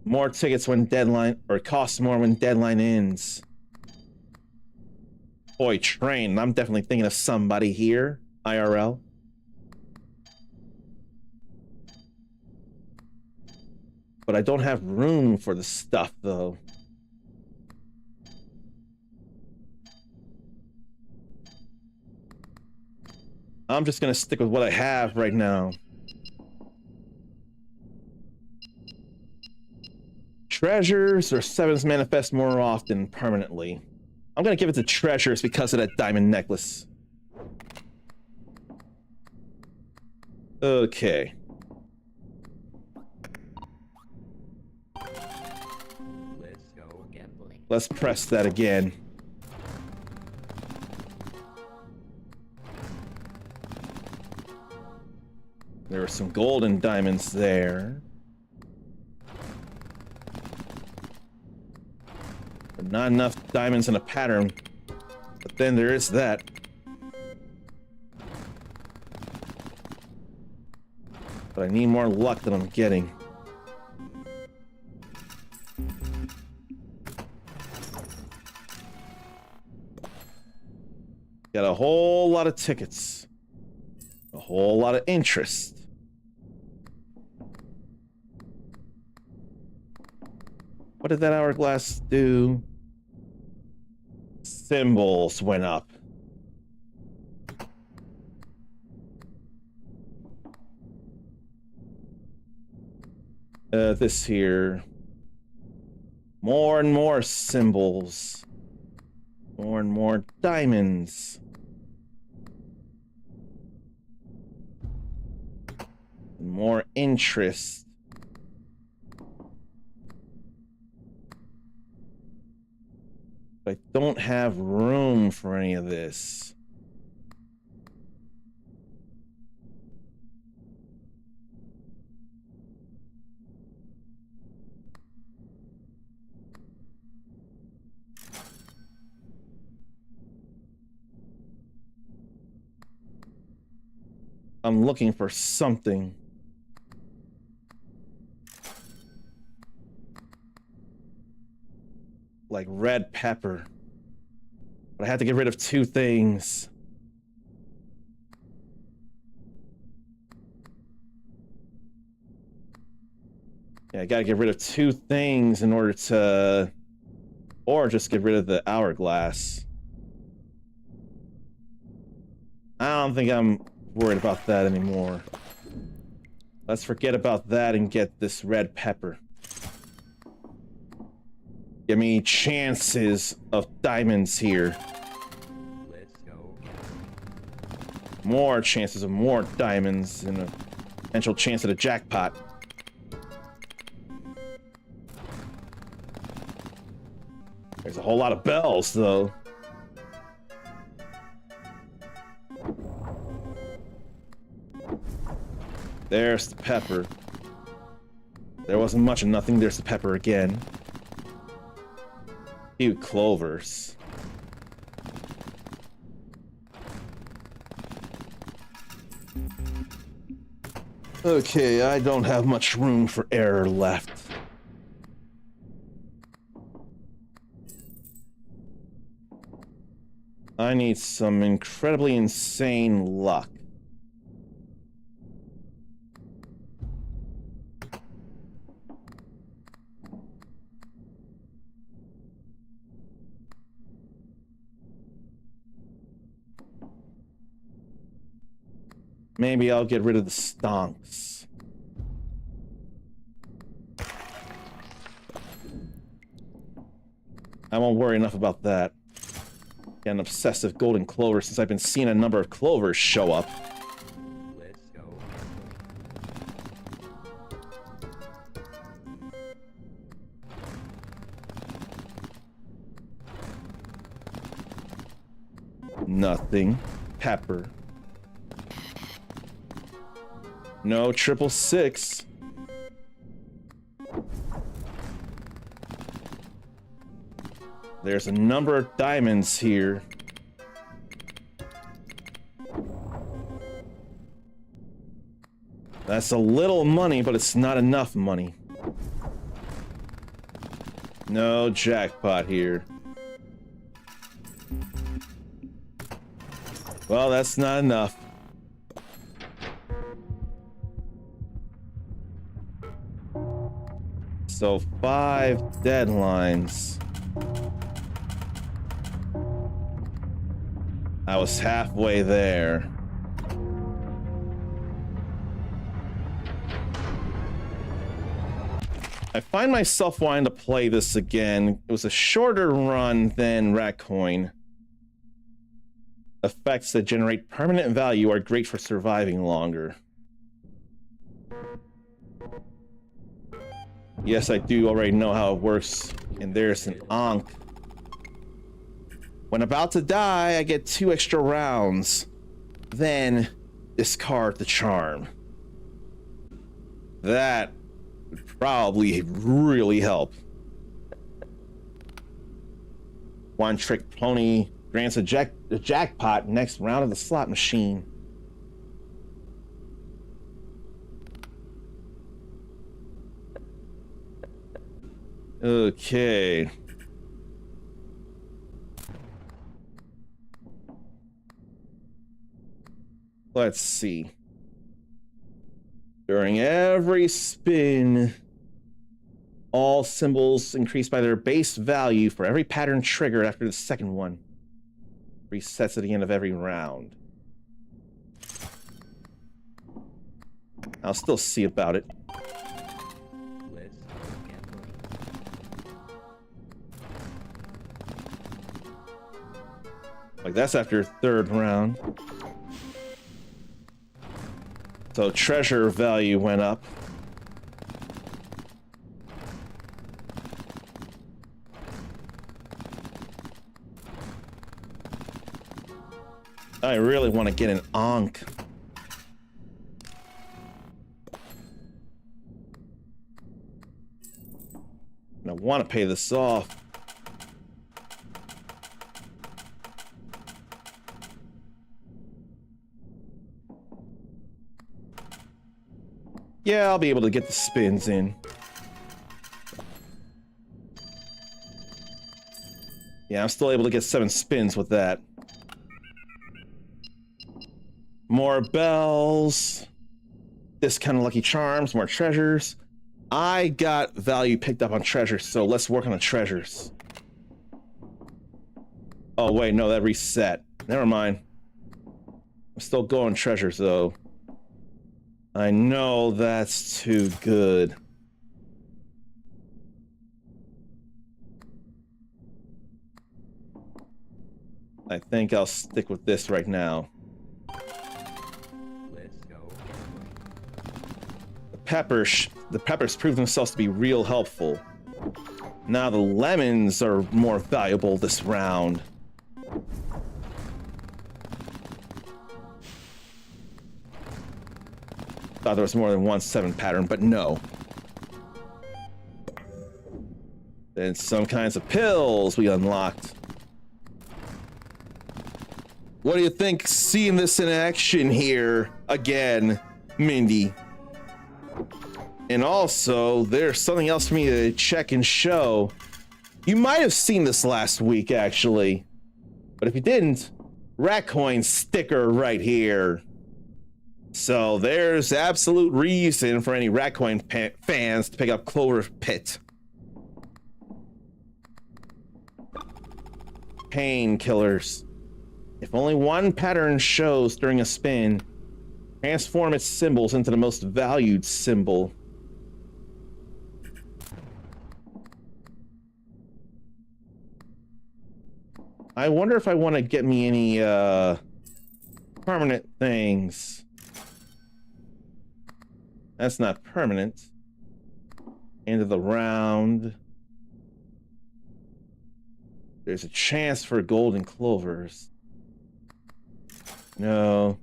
More tickets when deadline, or cost more when deadline ends. Boy, train. I'm definitely thinking of somebody here. IRL. But I don't have room for the stuff, though. I'm just gonna stick with what I have right now. Treasures or sevens manifest more often permanently. I'm gonna give it to treasures because of that diamond necklace. Okay. Let's go gambling. Let's press that again. There were some golden diamonds there. But not enough diamonds in a pattern. But then there is that. But I need more luck than I'm getting. Got a whole lot of tickets. A whole lot of interest. What did that hourglass do? Symbols went up. This here. More and more symbols. More and more diamonds. More interest. But I don't have room for any of this. I'm looking for something. Like red pepper. But I had to get rid of two things. Yeah, I gotta get rid of two things in order to... Or just get rid of the hourglass. I don't think I'm worried about that anymore. Let's forget about that and get this red pepper. Give me chances of diamonds here. Let's go. More chances of more diamonds and a potential chance at a jackpot. There's a whole lot of bells, though. There's the pepper. There wasn't much of nothing. There's the pepper again. Few clovers. Okay, I don't have much room for error left. I need some incredibly insane luck. Maybe I'll get rid of the stonks. I won't worry enough about that. Get an obsessive golden clover since I've been seeing a number of clovers show up. Let's go gambling. Nothing. Pepper. No 666. There's a number of diamonds here. That's a little money, but it's not enough money. No jackpot here. Well, that's not enough. So 5 deadlines. I was halfway there. I find myself wanting to play this again. It was a shorter run than Ratcoin. Effects that generate permanent value are great for surviving longer. Yes, I do already know how it works. And there's an Ankh. When about to die, I get 2 extra rounds. Then discard the charm. That would probably really help. One trick pony grants a jackpot next round of the slot machine. Okay. Let's see. During every spin, all symbols increase by their base value for every pattern triggered after the second one. Resets at the end of every round. I'll still see about it. Let's go gambling. Like that's after third round. So treasure value went up. I really want to get an Ankh. And I want to pay this off. Yeah, I'll be able to get the spins in. Yeah, I'm still able to get 7 spins with that. More bells. Discounted lucky charms, more treasures. I got value picked up on treasures, so let's work on the treasures. Oh, wait, no, that reset. Never mind. I'm still going treasures, though. I know that's too good. I think I'll stick with this right now. Let's go gambling. The peppers prove themselves to be real helpful. Now the lemons are more valuable this round. Thought there was more than one 7 pattern, but no. Then some kinds of pills we unlocked. What do you think seeing this in action here again, Mindy? And also, there's something else for me to check and show. You might have seen this last week, actually. But if you didn't, Ratcoin sticker right here. So there's absolute reason for any Ratcoin fans to pick up Clover Pit. Painkillers. If only one pattern shows during a spin, transform its symbols into the most valued symbol. I wonder if I want to get me any permanent things. That's not permanent. End of the round. There's a chance for golden clovers. No.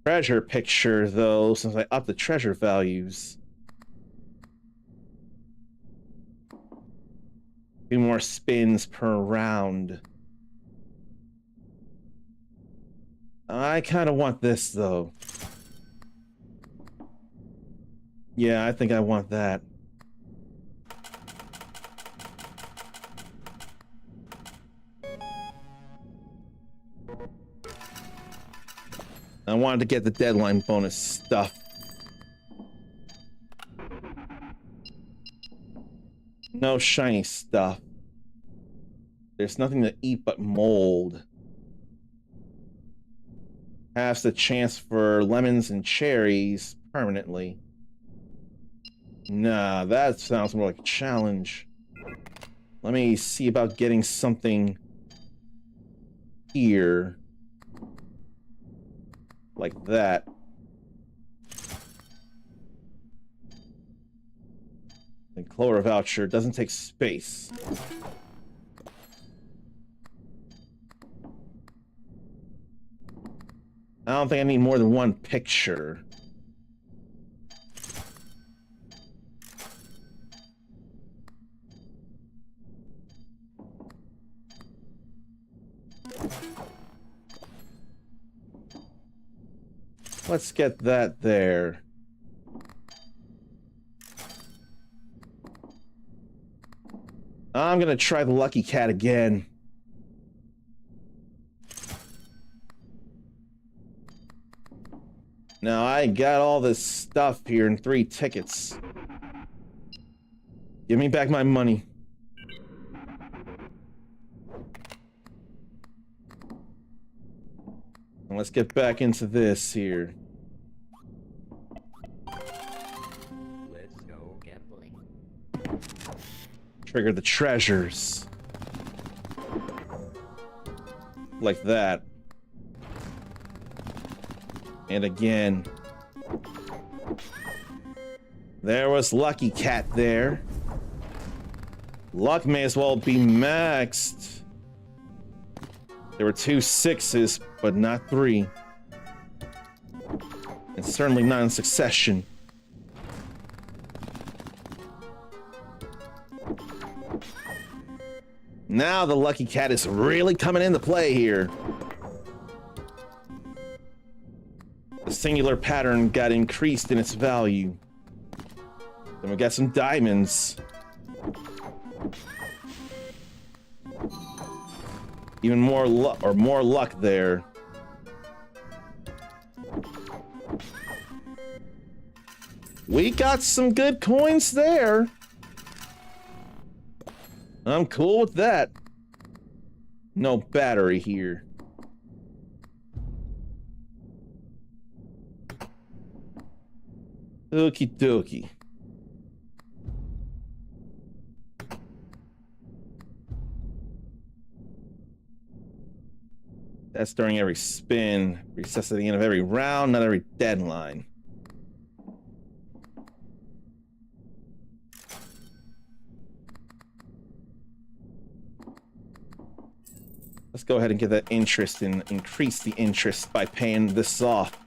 Treasure picture, though, since I upped the treasure values. 2 more spins per round. I kind of want this, though. Yeah, I think I want that. I wanted to get the deadline bonus stuff. No shiny stuff. There's nothing to eat but mold. Halves the chance for lemons and cherries permanently. Nah, that sounds more like a challenge. Let me see about getting something here. Like that. The Clover voucher doesn't take space. I don't think I need more than 1 picture. Let's get that there. I'm gonna try the lucky cat again. Now I got all this stuff here in 3 tickets. Give me back my money. And let's get back into this here. Let's go gambling. Trigger the treasures. Like that. And again. There was Lucky Cat there. Luck may as well be maxed. There were 2 6s, but not 3. And certainly not in succession. Now the Lucky Cat is really coming into play here. The singular pattern got increased in its value. Then we got some diamonds. Even more luck, or more luck there. We got some good coins there. I'm cool with that. No battery here. Okie dokie. That's during every spin. Recess at the end of every round, not every deadline. Let's go ahead and get that interest and increase the interest by paying this off.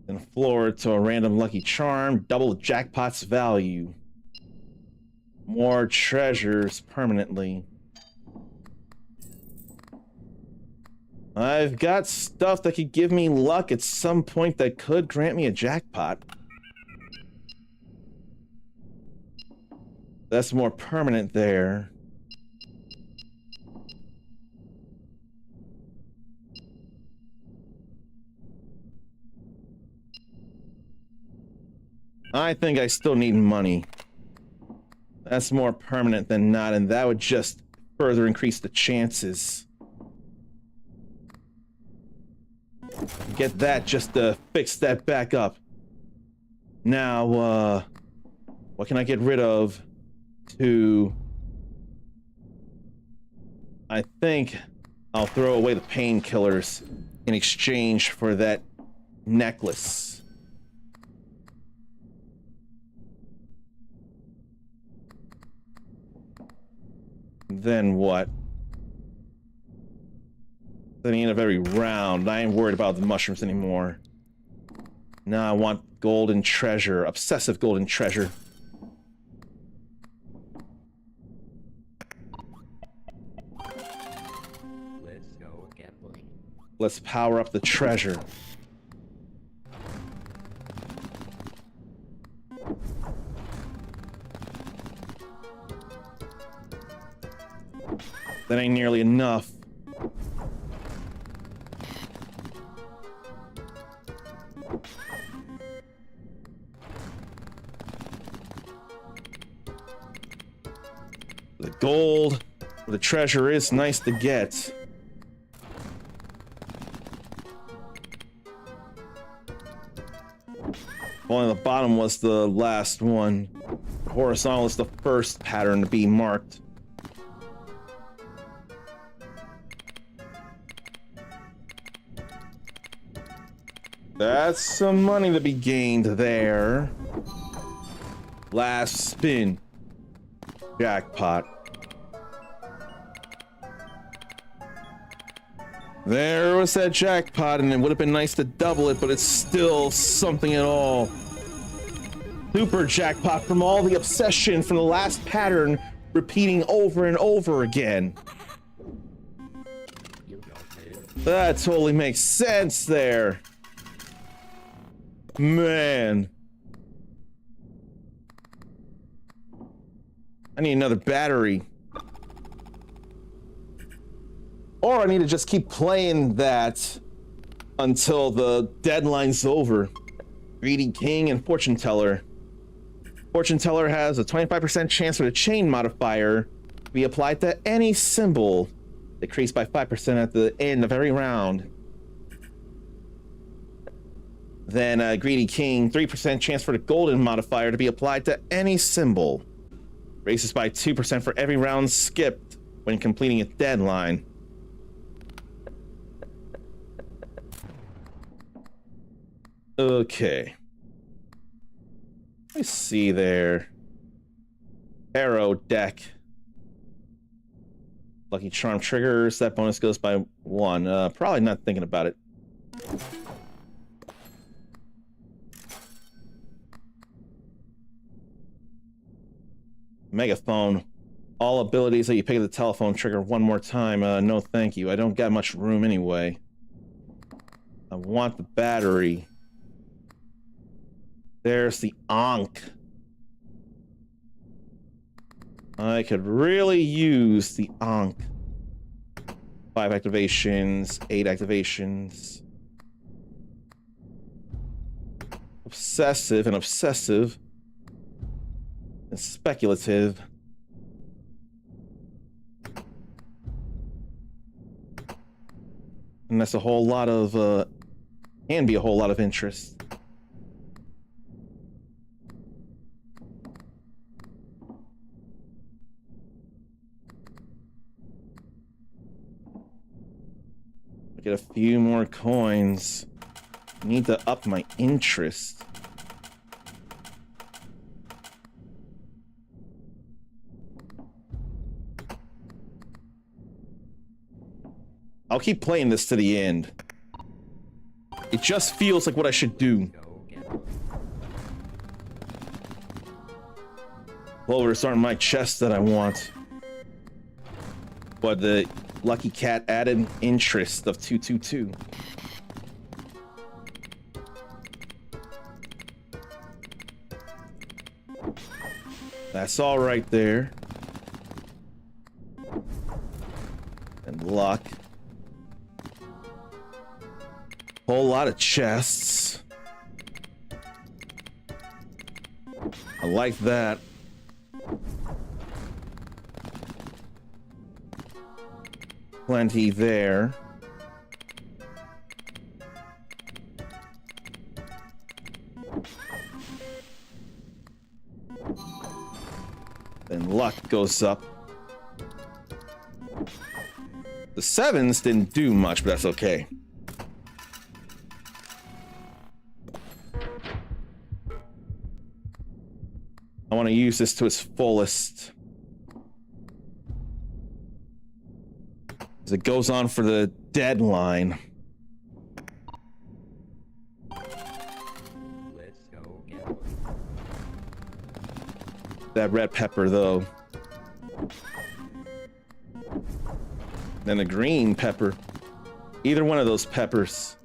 And floor to a random lucky charm, double the jackpot's value. More treasures permanently. I've got stuff that could give me luck at some point that could grant me a jackpot. That's more permanent there. I think I still need money. That's more permanent than not, and that would just further increase the chances. Get that just to fix that back up. Now, what can I get rid of to... I think I'll throw away the painkillers in exchange for that necklace. Then what? At the end of every round, I ain't worried about the mushrooms anymore. Now I want golden treasure, obsessive golden treasure. Let's go gambling. Let's power up the treasure. That ain't nearly enough. The gold, the treasure is nice to get. Only the bottom was the last one. Horizontal is the first pattern to be marked. That's some money to be gained there. Last spin. Jackpot. There was that jackpot, and it would have been nice to double it, but it's still something at all. Super jackpot from all the obsession from the last pattern repeating over and over again. That totally makes sense there. Man. I need another battery. Or I need to just keep playing that until the deadline's over. Greedy King and Fortune Teller. Fortune Teller has a 25% chance for the chain modifier to be applied to any symbol. Decreased by 5% at the end of every round. Then Greedy King, 3% chance for the golden modifier to be applied to any symbol. Raises by 2% for every round skipped when completing a deadline. Okay. Let me see there. Arrow deck. Lucky Charm triggers. That bonus goes by 1. Probably not thinking about it. Megaphone. All abilities that you pick up the telephone trigger one more time. No thank you. I don't got much room anyway. I want the battery. There's the Ankh. I could really use the Ankh. 5 activations, 8 activations. Obsessive and obsessive. And speculative. And that's a whole lot of, can be a whole lot of interest. Get a few more coins. Need to up my interest. I'll keep playing this to the end. It just feels like what I should do. Clovers aren't my chest that I want. But the Lucky Cat added interest of 222. That's all right there. And luck. Whole lot of chests. I like that. Plenty there. Then luck goes up. The 7s didn't do much, but that's okay. I want to use this to its fullest. As it goes on for the deadline. Let's go gambling. That red pepper, though. Then a green pepper. Either one of those peppers.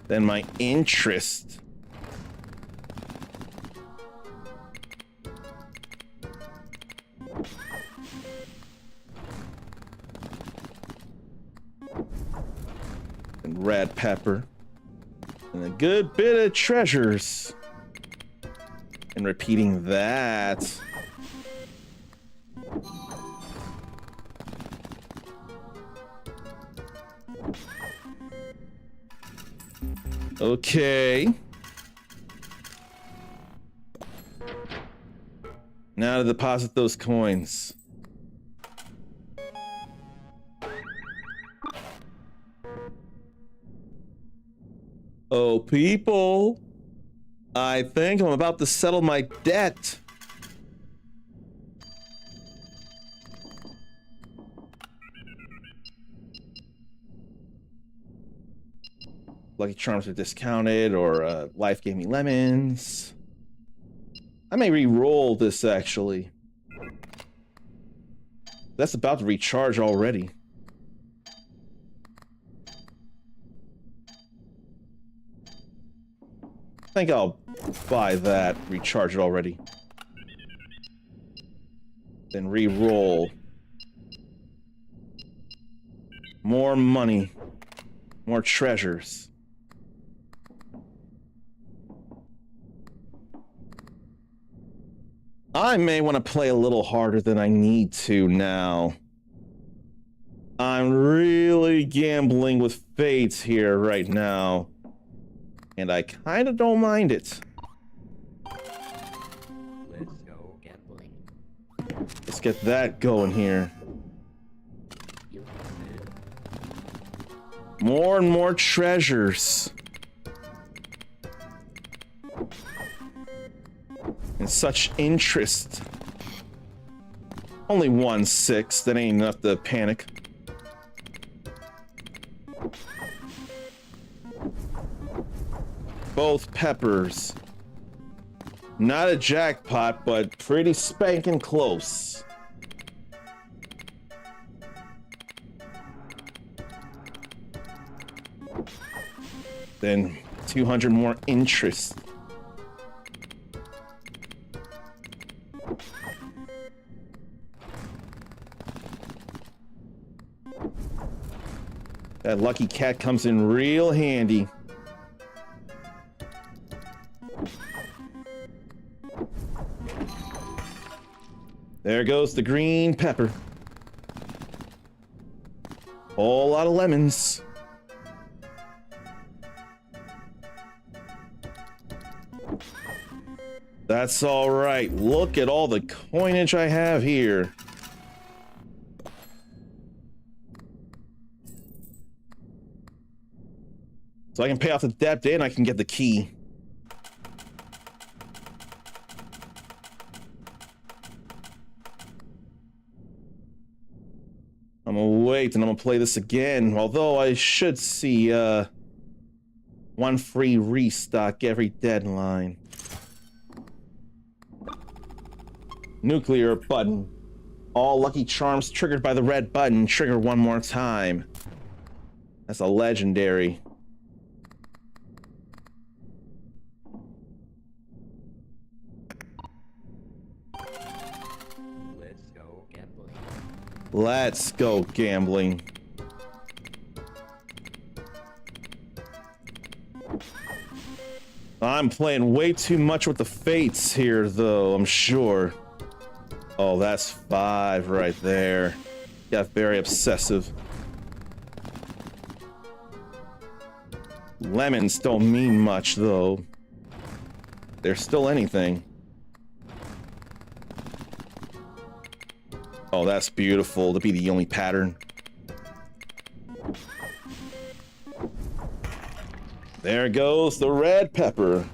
Then my interest. And red pepper. And a good bit of treasures. And repeating that. Okay. Now to deposit those coins. Oh, people. I think I'm about to settle my debt. Lucky Charms are discounted, or Life gave me lemons. I may re-roll this, actually. That's about to recharge already. I think I'll buy that, recharge it already. Then re-roll. More money. More treasures. I may want to play a little harder than I need to now. I'm really gambling with fates here right now. And I kind of don't mind it. Let's go gambling. Let's get that going here. More and more treasures. And such interest. Only 1-6, that ain't enough to panic. Both peppers. Not a jackpot, but pretty spanking close. Then 200 more interest. That lucky cat comes in real handy. There goes the green pepper. Whole lot of lemons. That's all right. Look at all the coinage I have here. So I can pay off the debt and I can get the key. I'm gonna wait and I'm gonna play this again. Although I should see one free restock every deadline. Nuclear button. All lucky charms triggered by the red button trigger one more time. That's a legendary. Let's go gambling. Let's go gambling. I'm playing way too much with the fates here, though, I'm sure. Oh, that's 5 right there. Got very obsessive. Lemons don't mean much, though. They're still anything. Oh, that's beautiful to be the only pattern. There goes the red pepper.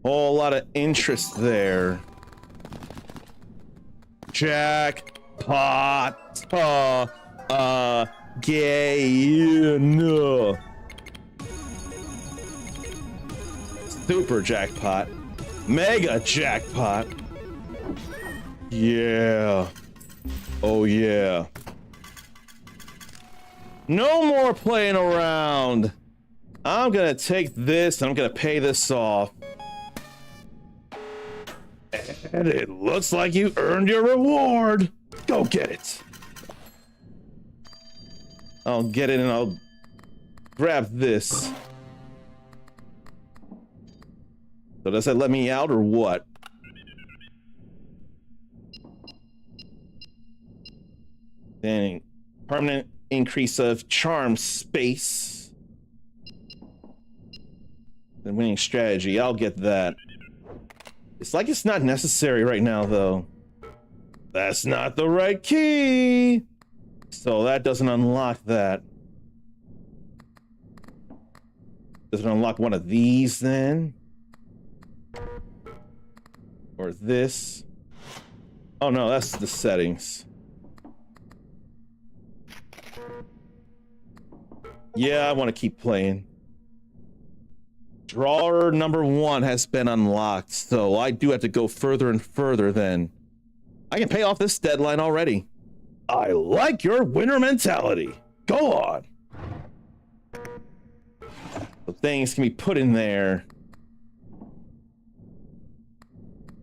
Whole lot of interest there. Jackpot. Gay. No. Super jackpot. Mega jackpot. Yeah. Oh yeah. No more playing around. I'm gonna take this and I'm gonna pay this off. And it looks like you earned your reward. Go get it. I'll get it and I'll grab this. So does that let me out or what? Then permanent increase of charm space. The winning strategy, I'll get that. It's like it's not necessary right now though. That's not the right key. So that doesn't unlock that. Does it unlock one of these then? Or this? Oh no, that's the settings. Yeah, I want to keep playing. Drawer number 1 has been unlocked, so I do have to go further and further then. I can pay off this deadline already. I like your winner mentality. Go on. The things can be put in there.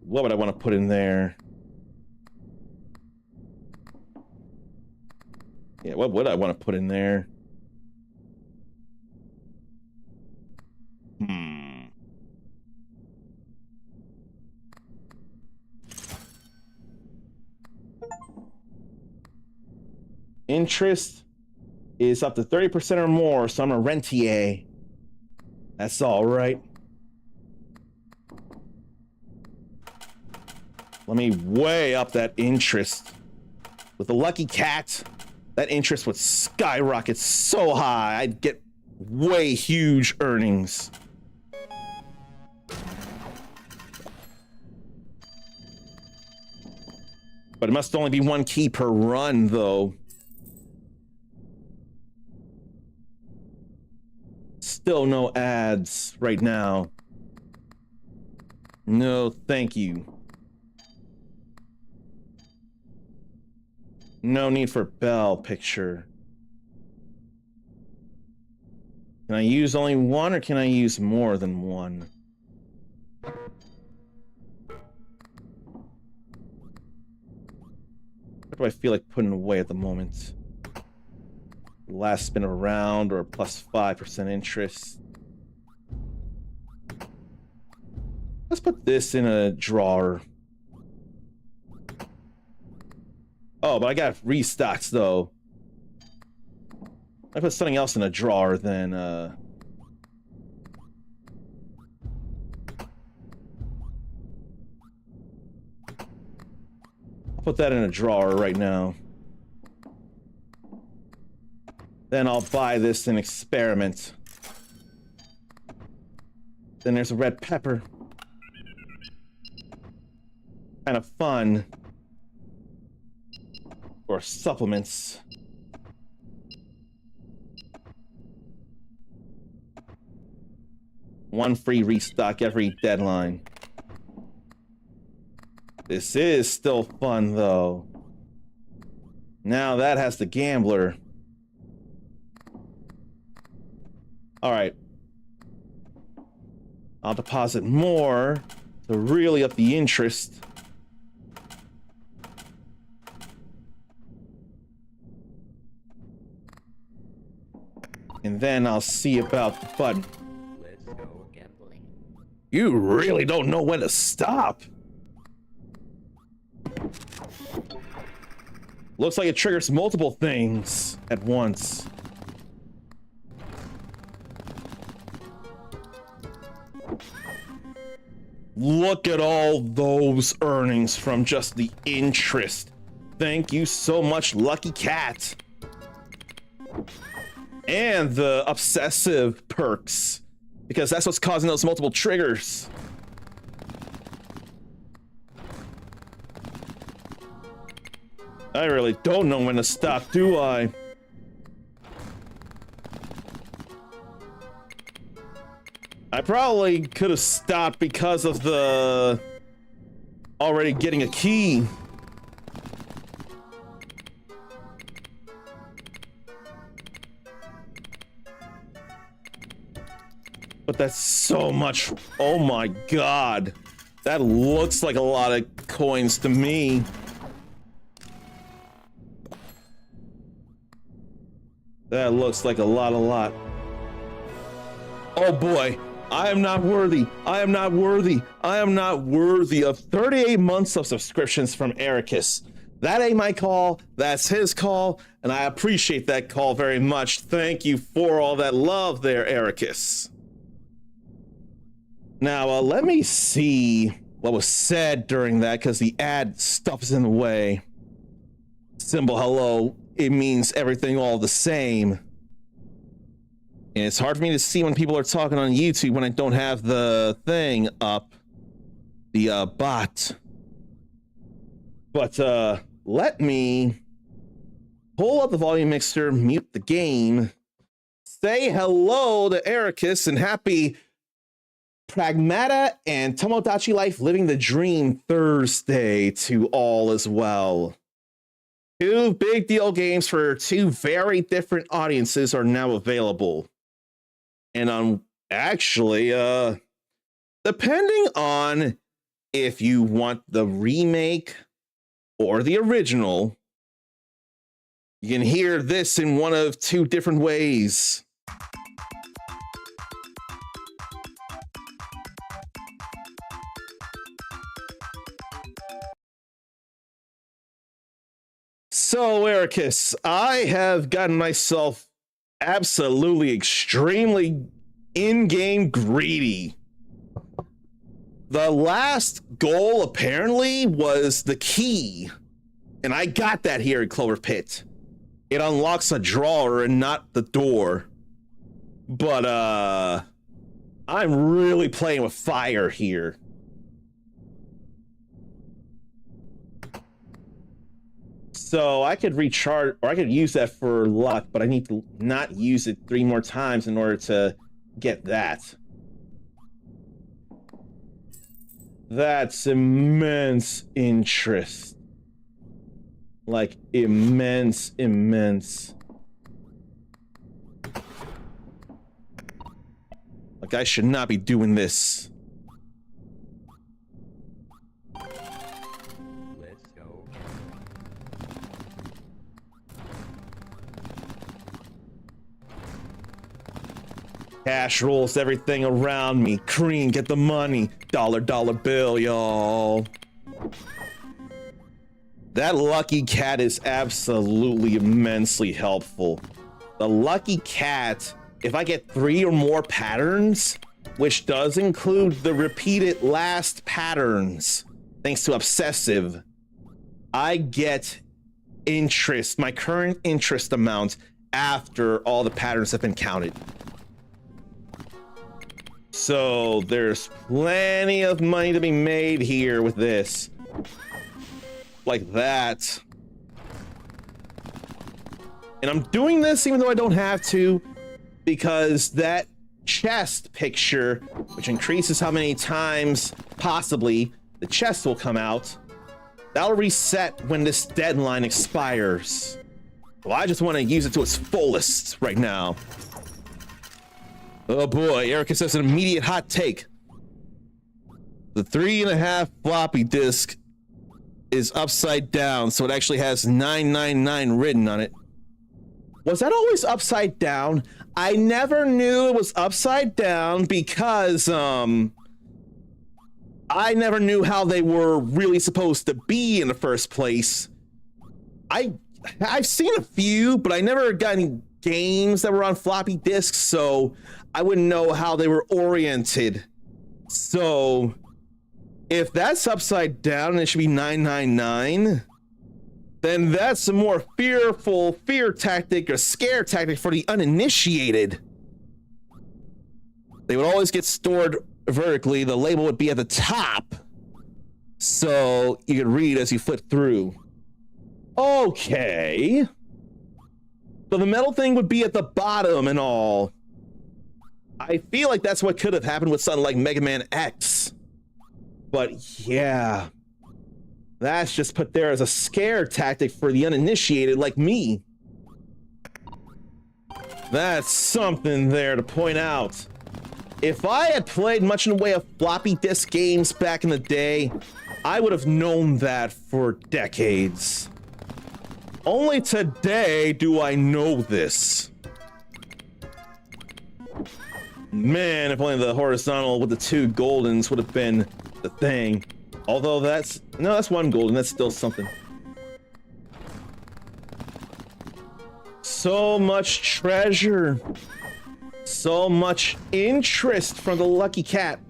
What would I want to put in there? Yeah, what would I want to put in there? Interest is up to 30% or more, so I'm a rentier. That's all right. Let me way up that interest. With the lucky cat, that interest would skyrocket so high, I'd get way huge earnings. But it must only be 1 key per run, though. Still no ads right now. No, thank you. No need for bell picture. Can I use only 1 or can I use more than 1? What do I feel like putting away at the moment? Last spin of a round or plus 5% interest. Let's put this in a drawer. Oh, but I got restocks though. I put something else in a drawer then I'll put that in a drawer right now. Then I'll buy this and experiment. Then there's a red pepper. Kind of fun. Or supplements. One free restock every deadline. This is still fun though. Now that has the gambler. All right. I'll deposit more to really up the interest. And then I'll see about the button. Let's go gambling. You really don't know when to stop. Looks like it triggers multiple things at once. Look at all those earnings from just the interest. Thank you so much, Lucky Cat. And the obsessive perks, because that's what's causing those multiple triggers. I really don't know when to stop, do I? I probably could have stopped because of the already getting a key. But that's so much. Oh my god. That looks like a lot of coins to me. That looks like a lot. Oh boy. I am not worthy. I am not worthy. I am not worthy of 38 months of subscriptions from Ericus. That ain't my call. That's his call. And I appreciate that call very much. Thank you for all that love there, Ericus. Now, let me see what was said during that, because the ad stuff is in the way. Symbol hello. It means everything all the same. And it's hard for me to see when people are talking on YouTube when I don't have the thing up. The bot. But let me pull up the volume mixer, mute the game, say hello to Ericus, and happy Pragmata and Tomodachi Life Living the Dream Thursday to all as well. Two big deal games for two very different audiences are now available. And actually, depending on if you want the remake or the original, you can hear this in one of two different ways. So, Ericus, I have gotten myself absolutely extremely in-game greedy. The last goal apparently was the key, and I got that here in Clover Pit. It unlocks a drawer and not the door. But I'm really playing with fire here. So I could recharge, or I could use that for luck, but I need to not use it 3 more times in order to get that. That's immense interest. Like, immense. Like, I should not be doing this. Let's go. Cash rolls everything around me. Cream, get the money. Dollar bill, y'all. That Lucky Cat is absolutely immensely helpful. The Lucky Cat, if I get 3 or more patterns, which does include the repeated last patterns, thanks to Obsessive, I get interest, my current interest amount, after all the patterns have been counted. So there's plenty of money to be made here with this. Like that. And I'm doing this even though I don't have to, because that chest picture, which increases how many times possibly the chest will come out, that'll reset when this deadline expires. Well, I just want to use it to its fullest right now. Oh boy, Erica says an immediate hot take. The 3.5 floppy disk is upside down, so it actually has 999 written on it. Was that always upside down? I never knew it was upside down because I never knew how they were really supposed to be in the first place. I've seen a few, but I never got any games that were on floppy disks, so I wouldn't know how they were oriented. So If that's upside down and it should be 999, then that's a more fearful fear tactic or scare tactic for the uninitiated. They would always get stored vertically. The label would be at the top, so you could read as you flip through. Okay. So the metal thing would be at the bottom and all. I feel like that's what could have happened with something like Mega Man X. But yeah, that's just put there as a scare tactic for the uninitiated like me. That's something there to point out. If I had played much in the way of floppy disk games back in the day, I would have known that for decades. Only today do I know this. Man, if only the horizontal with the 2 goldens would have been the thing. Although that's one golden, that's still something. So much treasure. So much interest from the lucky cat.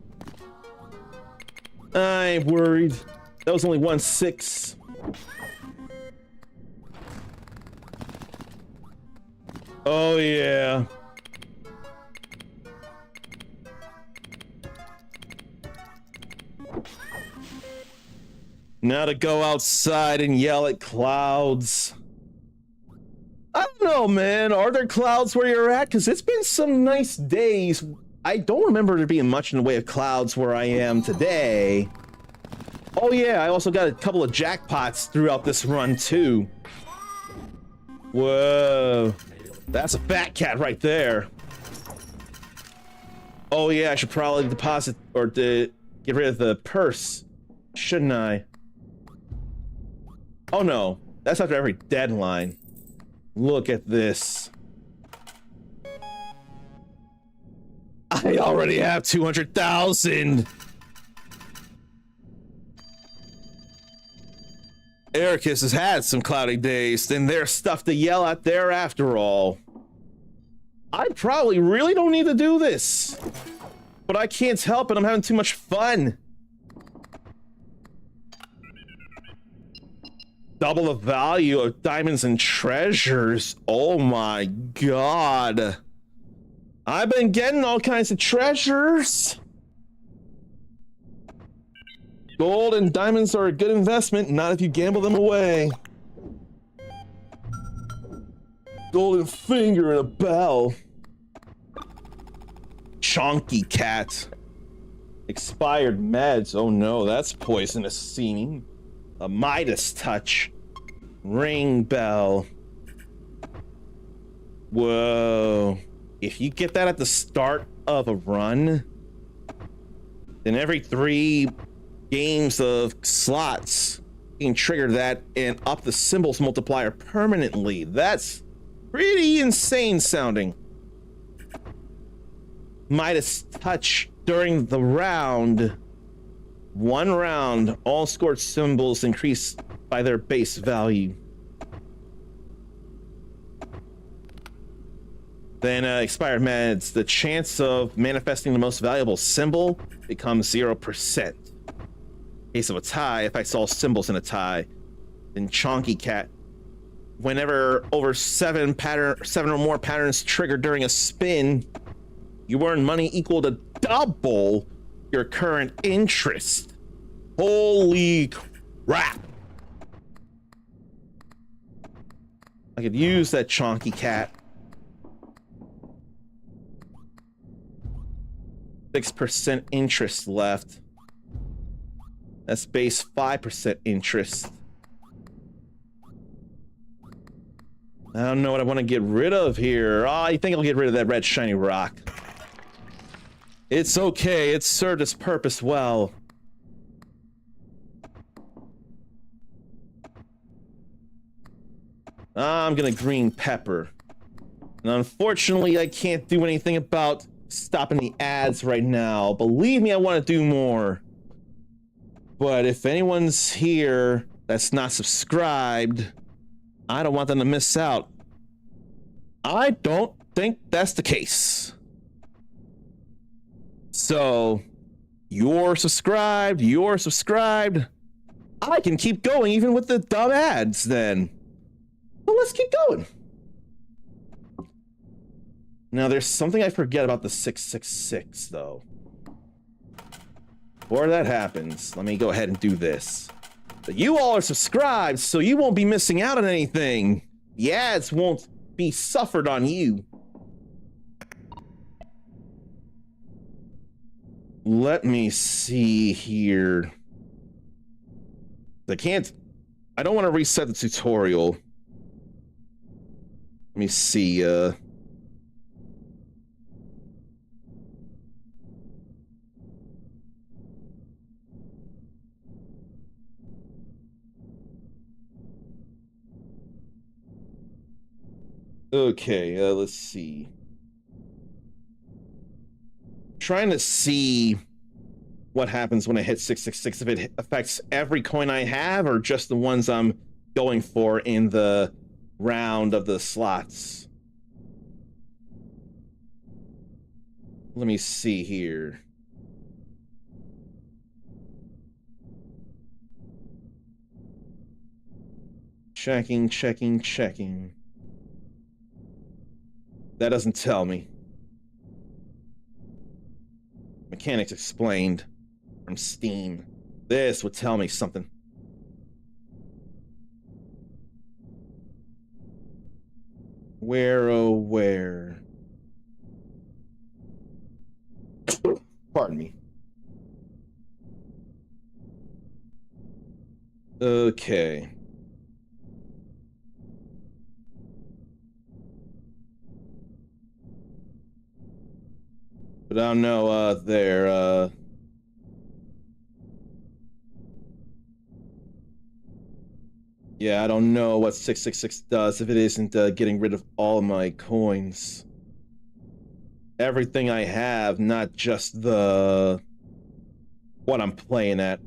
I'm worried. That was only 1/6. Oh yeah. Now to go outside and yell at clouds. I don't know, man. Are there clouds where you're at? Because it's been some nice days. I don't remember there being much in the way of clouds where I am today. Oh yeah, I also got a couple of jackpots throughout this run too. Whoa. That's a fat cat right there. Oh yeah, I should probably deposit or get rid of the purse, shouldn't I? Oh no, that's after every deadline. Look at this. I already have 200,000. Ericus has had some cloudy days, then there's stuff to yell at there after all. I probably really don't need to do this, but I can't help it. I'm having too much fun. Double the value of diamonds and treasures. Oh my god. I've been getting all kinds of treasures. Gold and diamonds are a good investment, not if you gamble them away. Golden finger and a bell. Chonky cat. Expired meds. Oh no, that's poisonous seeming. A Midas touch. Ring bell. Whoa. If you get that at the start of a run, then every 3 games of slots you can trigger that and up the symbols multiplier permanently. That's pretty insane sounding. Midas touch during the round. 1 round, all scored symbols increase by their base value. Then expired meds, the chance of manifesting the most valuable symbol becomes 0%. In case of a tie, if I saw symbols in a tie. Then Chonky Cat, whenever over 7 or more patterns trigger during a spin, you earn money equal to double your current interest. Holy crap. I could use that Chonky Cat. 6% interest left. That's base 5% interest. I don't know what I want to get rid of here. Oh, I think I'll get rid of that red shiny rock. It's okay, it served its purpose well. I'm gonna green pepper. And unfortunately, I can't do anything about stopping the ads right now. Believe me, I want to do more. But if anyone's here that's not subscribed, I don't want them to miss out. I don't think that's the case. So, You're subscribed. You're subscribed. I can keep going even with the dumb ads then. Well, let's keep going. Now, there's something I forget about the 666, though. Before that happens, let me go ahead and do this. But you all are subscribed, so you won't be missing out on anything. The ads won't be suffered on you. Let me see here. I don't want to reset the tutorial. Let me see, okay, let's see. Trying to see what happens when I hit 666, if it affects every coin I have or just the ones I'm going for in the round of the slots. Let me see here. Checking. That doesn't tell me. Mechanics explained from Steam. This would tell me something. Where, oh, where? Pardon me. Okay. But I don't know, there, yeah, I don't know what 666 does if it isn't getting rid of all my coins. Everything I have, not just the what I'm playing at.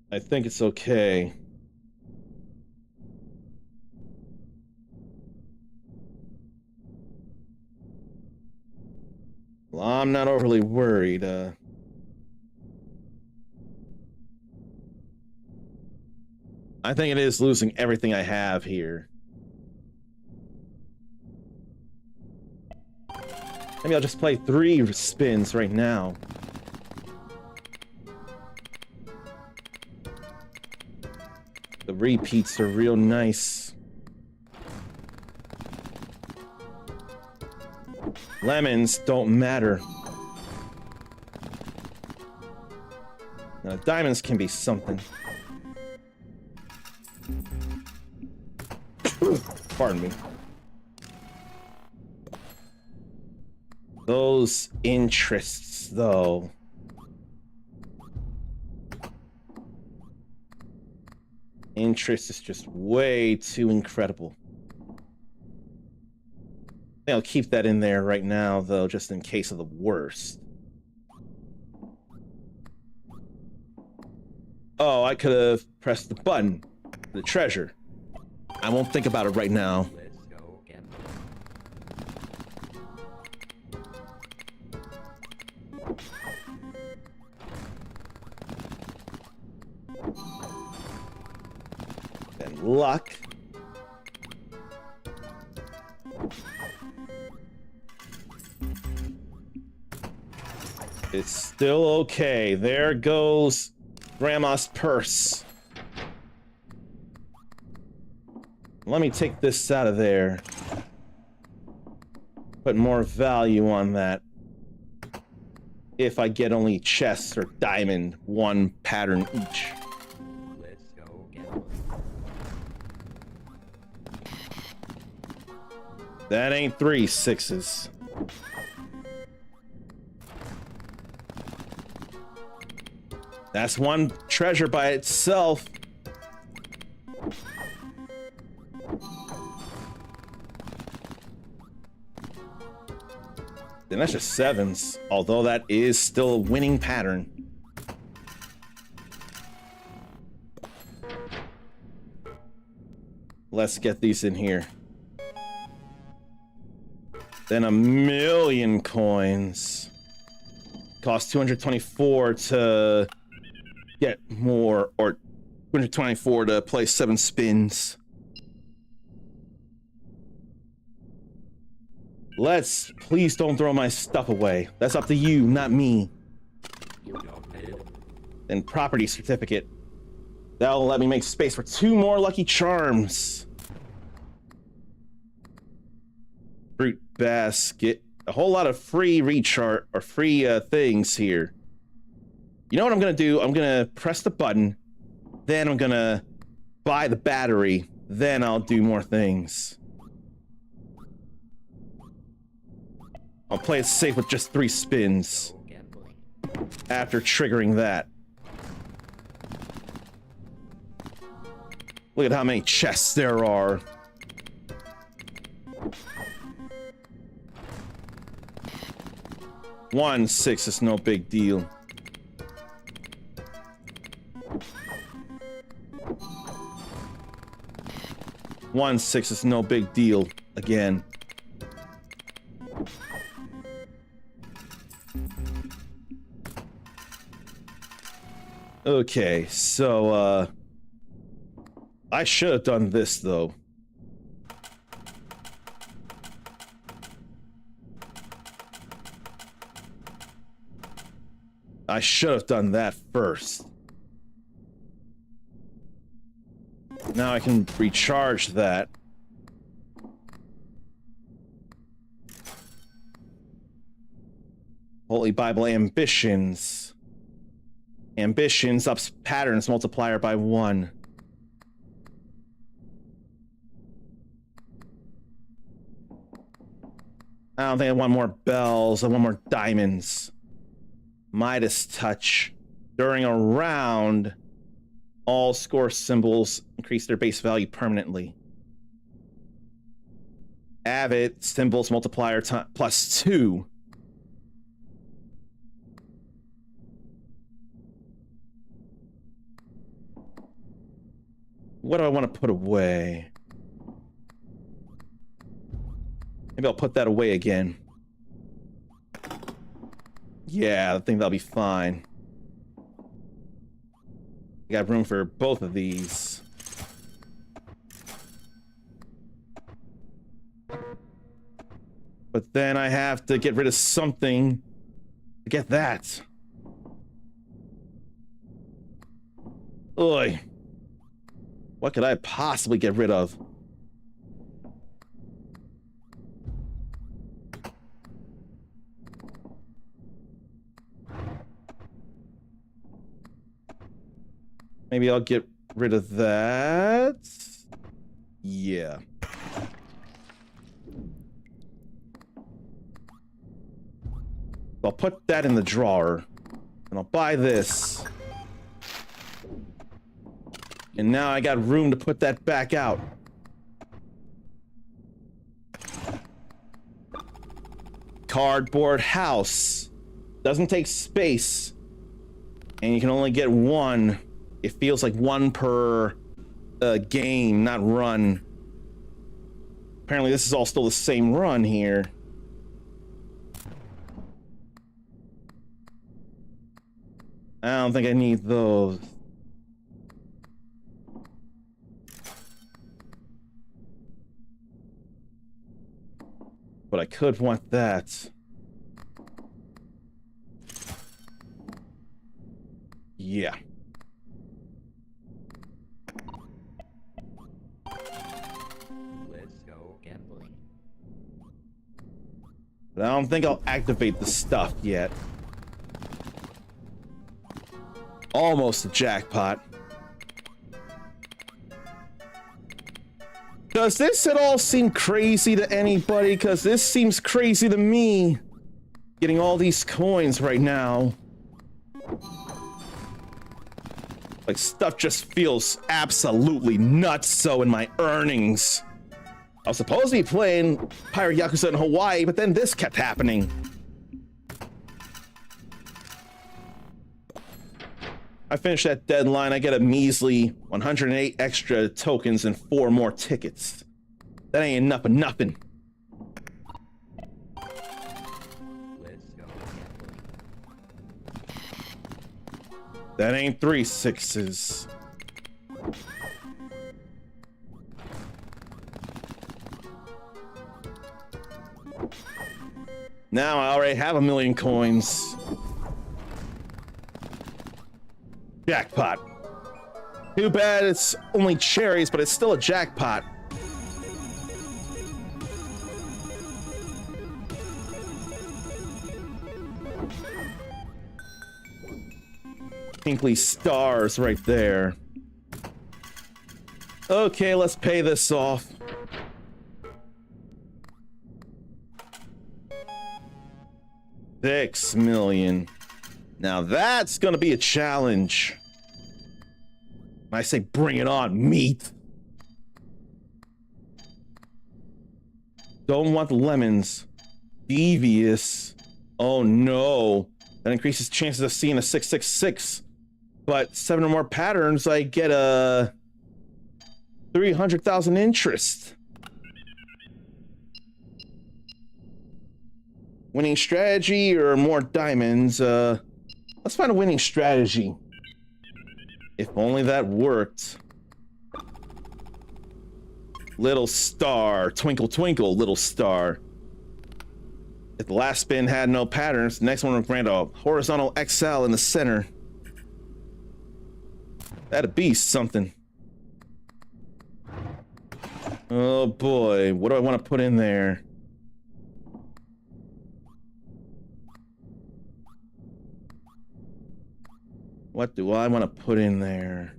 I think it's okay. Well, I'm not overly worried. I think it is losing everything I have here. Maybe I'll just play 3 spins right now. The repeats are real nice. Lemons don't matter. Diamonds can be something. Pardon me. Those interests, though. Interest is just way too incredible. I think I'll keep that in there right now, though, just in case of the worst. Oh, I could have pressed the button for the treasure. I won't think about it right now. Let's go gambling. And luck. It's still okay. There goes Grandma's purse. Let me take this out of there. Put more value on that. If I get only chest or diamond, 1 pattern each. Let's go gambling. That ain't 3 6s. That's 1 treasure by itself. Then that's just 7s, although that is still a winning pattern. Let's get these in here. Then 1,000,000 coins. Cost 224 to get more, or 224 to play 7 spins. Please don't throw my stuff away. That's up to you, not me. You don't need it. Then property certificate. That'll let me make space for 2 more lucky charms. Fruit basket. A whole lot of free recharge or free things here. You know what I'm gonna do? I'm gonna press the button, then I'm gonna buy the battery, then I'll do more things. I'll play it safe with just 3 spins No gambling. after triggering that. Look at how many chests there are. $1.6 is no big deal. $1.6 is no big deal again. Okay, so I should have done this though. I should have done that first. Now I can recharge that. Holy Bible ambitions. Ambitions ups patterns multiplier by 1. I don't think I want more bells. I want more diamonds. Midas touch. During a round, all score symbols increase their base value permanently. Avid symbols multiplier plus 2. What do I want to put away? Maybe I'll put that away again. Yeah, I think that'll be fine. I got room for both of these. But then I have to get rid of something to get that. Oy. What could I possibly get rid of? Maybe I'll get rid of that. Yeah. I'll put that in the drawer. And I'll buy this. And now I got room to put that back out. Cardboard house. Doesn't take space. And you can only get 1. It feels like 1 per game, not run. Apparently this is all still the same run here. I don't think I need those. But I could want that. Yeah. Let's go gambling. But I don't think I'll activate the stuff yet. Almost a jackpot. Does this at all seem crazy to anybody? Because this seems crazy to me. Getting all these coins right now. Like, stuff just feels absolutely nuts so in my earnings. I was supposed to be playing Pirate Yakuza in Hawaii, but then this kept happening. I I finish that deadline, I get a measly 108 extra tokens and 4 more tickets. That ain't enough of nothing. Let's go gambling. That ain't 3 6s. Now I already have 1,000,000 coins. Jackpot. Too bad it's only cherries, but it's still a jackpot. Pinkly stars right there. Okay, let's pay this off. $6 million. Now that's gonna be a challenge. I say bring it on, meat. Don't want the lemons. Devious. Oh no. That increases chances of seeing a 666. But 7 or more patterns, I get a 300,000 interest. Winning strategy or more diamonds? Let's find a winning strategy. If only that worked. Little star, twinkle twinkle, little star. If the last spin had no patterns, the next one will grant a horizontal XL in the center. That'd be something. Oh boy, what do I want to put in there? What do I want to put in there?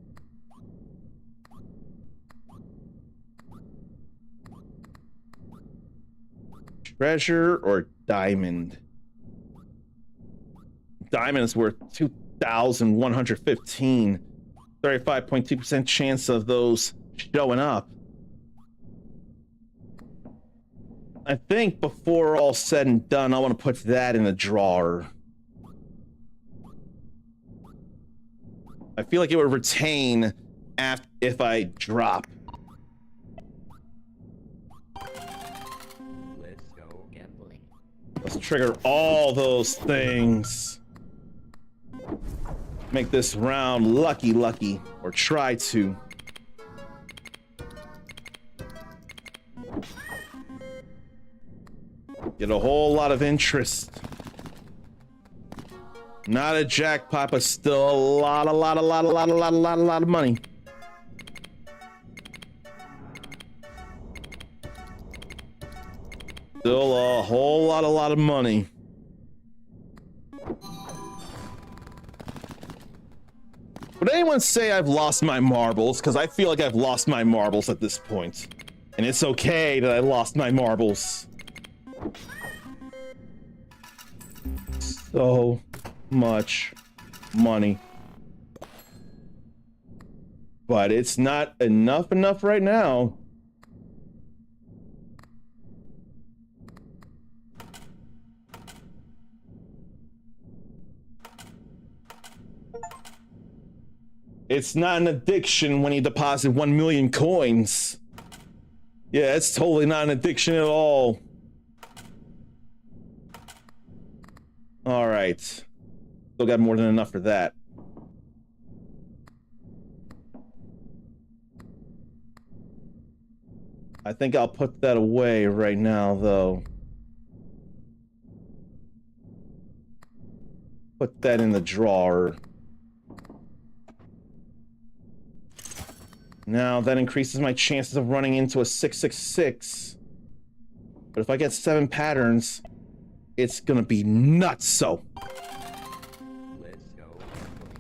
Treasure or diamond? Diamond is worth 2,115. 35.2% chance of those showing up. I think before all said and done, I want to put that in the drawer. I feel like it would retain if I drop. Let's go gambling. Let's trigger all those things. Make this round lucky, or try to. Get a whole lot of interest. Not a jackpot, but still a lot of money. Still a whole lot of money. Would anyone say I've lost my marbles? Because I feel like I've lost my marbles at this point. And it's okay that I lost my marbles. So much money. But it's not enough right now. It's not an addiction when you deposit 1,000,000 coins. Yeah, it's totally not an addiction at all. All right. Still got more than enough for that. I think I'll put that away right now, though. Put that in the drawer. Now that increases my chances of running into a 666. But if I get 7 patterns, it's gonna be nuts. So Let's go gambling.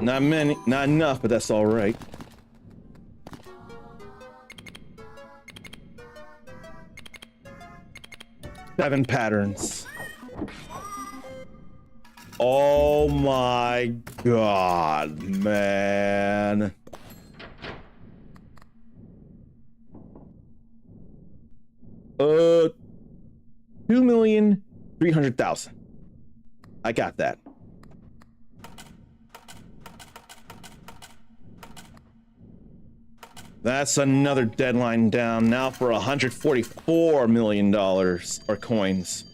not many, not enough, but that's all right. Seven patterns. Oh my god, man. 2,300,000. I got that. That's another deadline down now for $144 million or coins.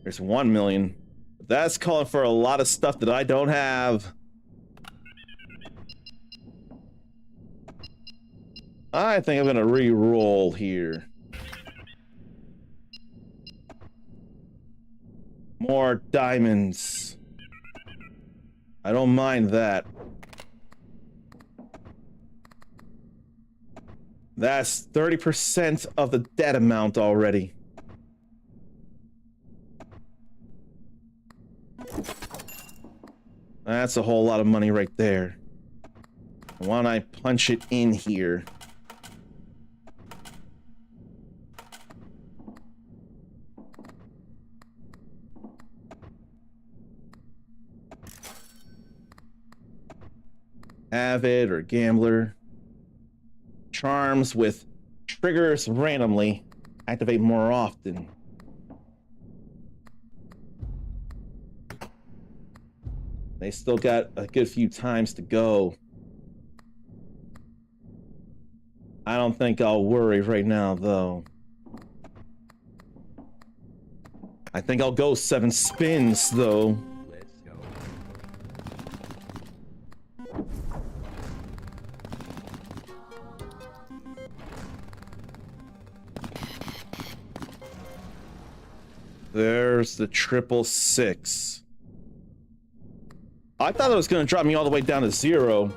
There's 1 million. That's calling for a lot of stuff that I don't have. I think I'm gonna re-roll here. More diamonds. I don't mind that. That's 30% of the debt amount already. That's a whole lot of money right there. Why don't I punch it in here? Avid or gambler. Charms with triggers randomly activate more often. They still got a good few times to go. I don't think I'll worry right now, though. I think I'll go 7 spins, though. Let's go. There's the 666. I thought it was going to drop me all the way down to 0.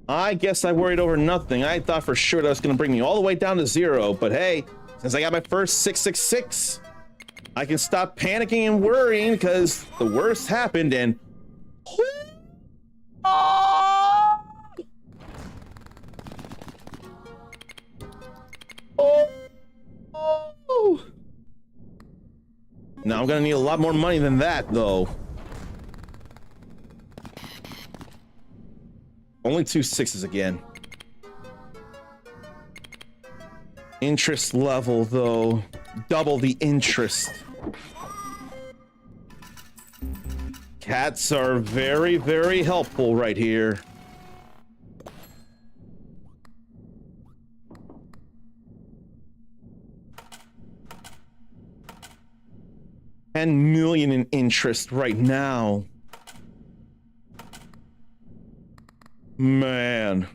I guess I worried over nothing. I thought for sure that was going to bring me all the way down to 0. But hey, since I got my first 666, I can stop panicking and worrying because the worst happened and... Oh. Now I'm gonna need a lot more money than that, though. Only 2 6s again. Interest level, though. Double the interest. Cats are very, very helpful right here. $10 million in interest right now. Man.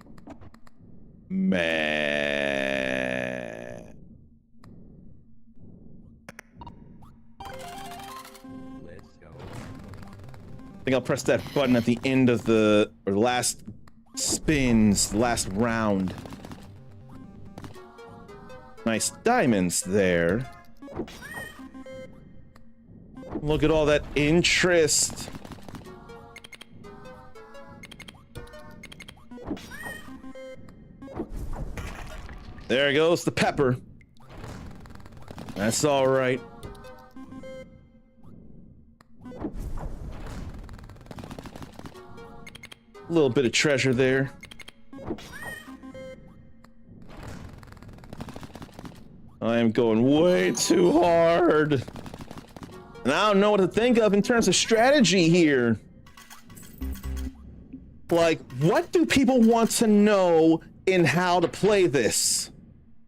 Let's go. I think I'll press that button at the end of the last spins, last round. Nice diamonds there. Look at all that interest. There goes the pepper. That's all right. A little bit of treasure there. I am going way too hard. And I don't know what to think of in terms of strategy here. Like, what do people want to know in how to play this?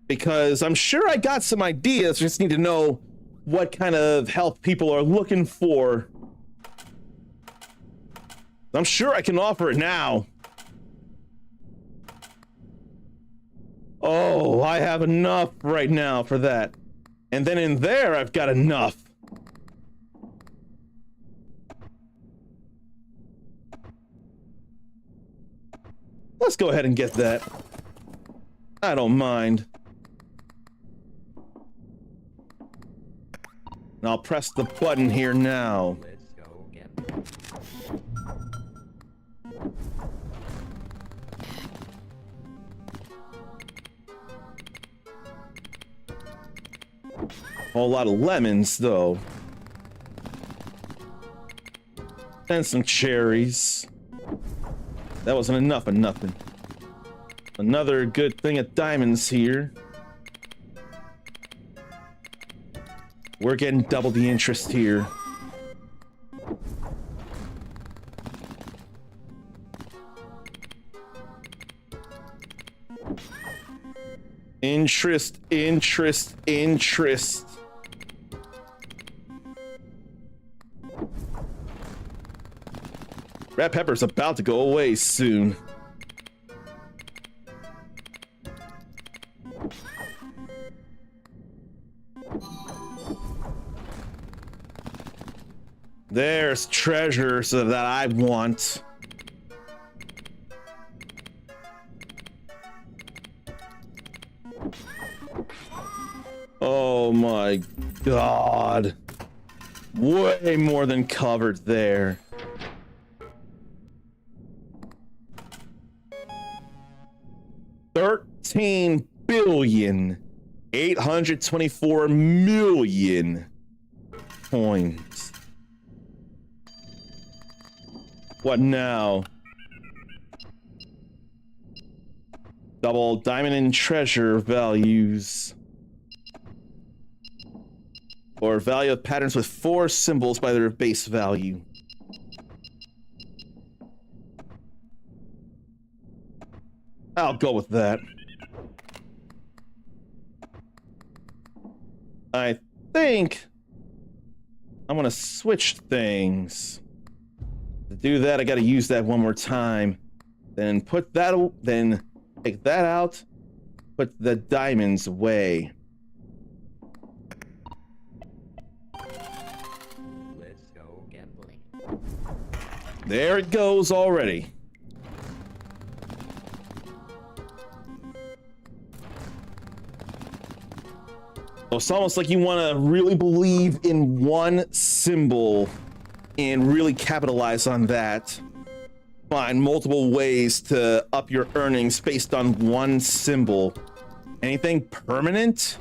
Because I'm sure I got some ideas, just need to know what kind of help people are looking for. I'm sure I can offer it now. Oh, I have enough right now for that. And then in there, I've got enough. Let's go ahead and get that. I don't mind. And I'll press the button here now. Let's go again. Whole lot of lemons, though. And some cherries. That wasn't enough of nothing. Another good thing of diamonds here. We're getting double the interest here. Interest, interest, interest. Red pepper's about to go away soon. There's treasures that I want. Oh my God. Way more than covered there. $13,824,000,000 coins. What now? Double diamond and treasure values. Or value of patterns with 4 symbols by their base value. I'll go with that. I think I'm gonna switch things. To do that, I gotta use that one more time. Then put that, then take that out. Put the diamonds away. Let's go gambling. There it goes already. So it's almost like you want to really believe in one symbol and really capitalize on that. Find multiple ways to up your earnings based on one symbol. Anything permanent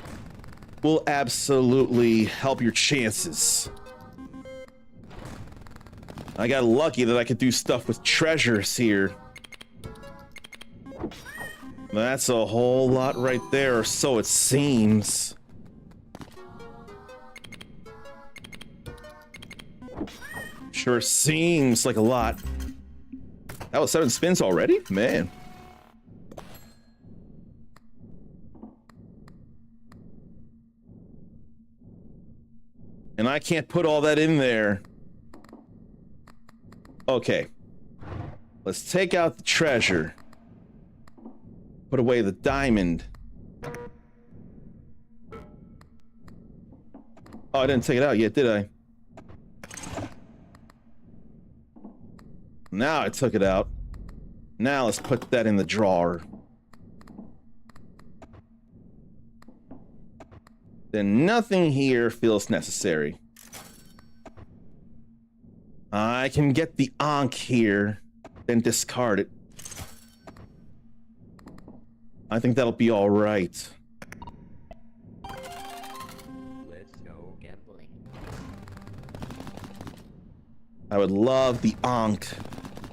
will absolutely help your chances. I got lucky that I could do stuff with treasures here. That's a whole lot right there, or so it seems. Sure seems like a lot. That was 7 spins already? Man. And I can't put all that in there. Okay. Let's take out the treasure. Put away the diamond. Oh, I didn't take it out yet, did I? Now I took it out. Now let's put that in the drawer. Then nothing here feels necessary. I can get the Ankh here, then discard it. I think that'll be all right. Let's go gambling. I would love the Ankh.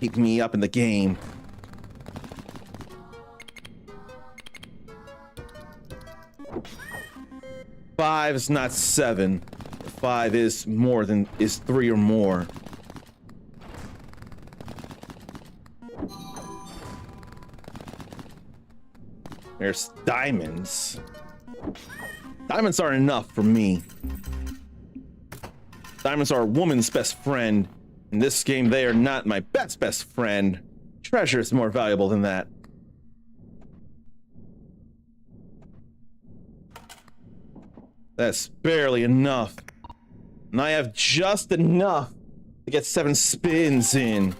Keep me up in the game. Five is not 7. 5 is more than 3 or more. There's diamonds. Diamonds aren't enough for me. Diamonds are a woman's best friend. In this game, they are not my best friend. Treasure is more valuable than that. That's barely enough. And I have just enough to get 7 spins in.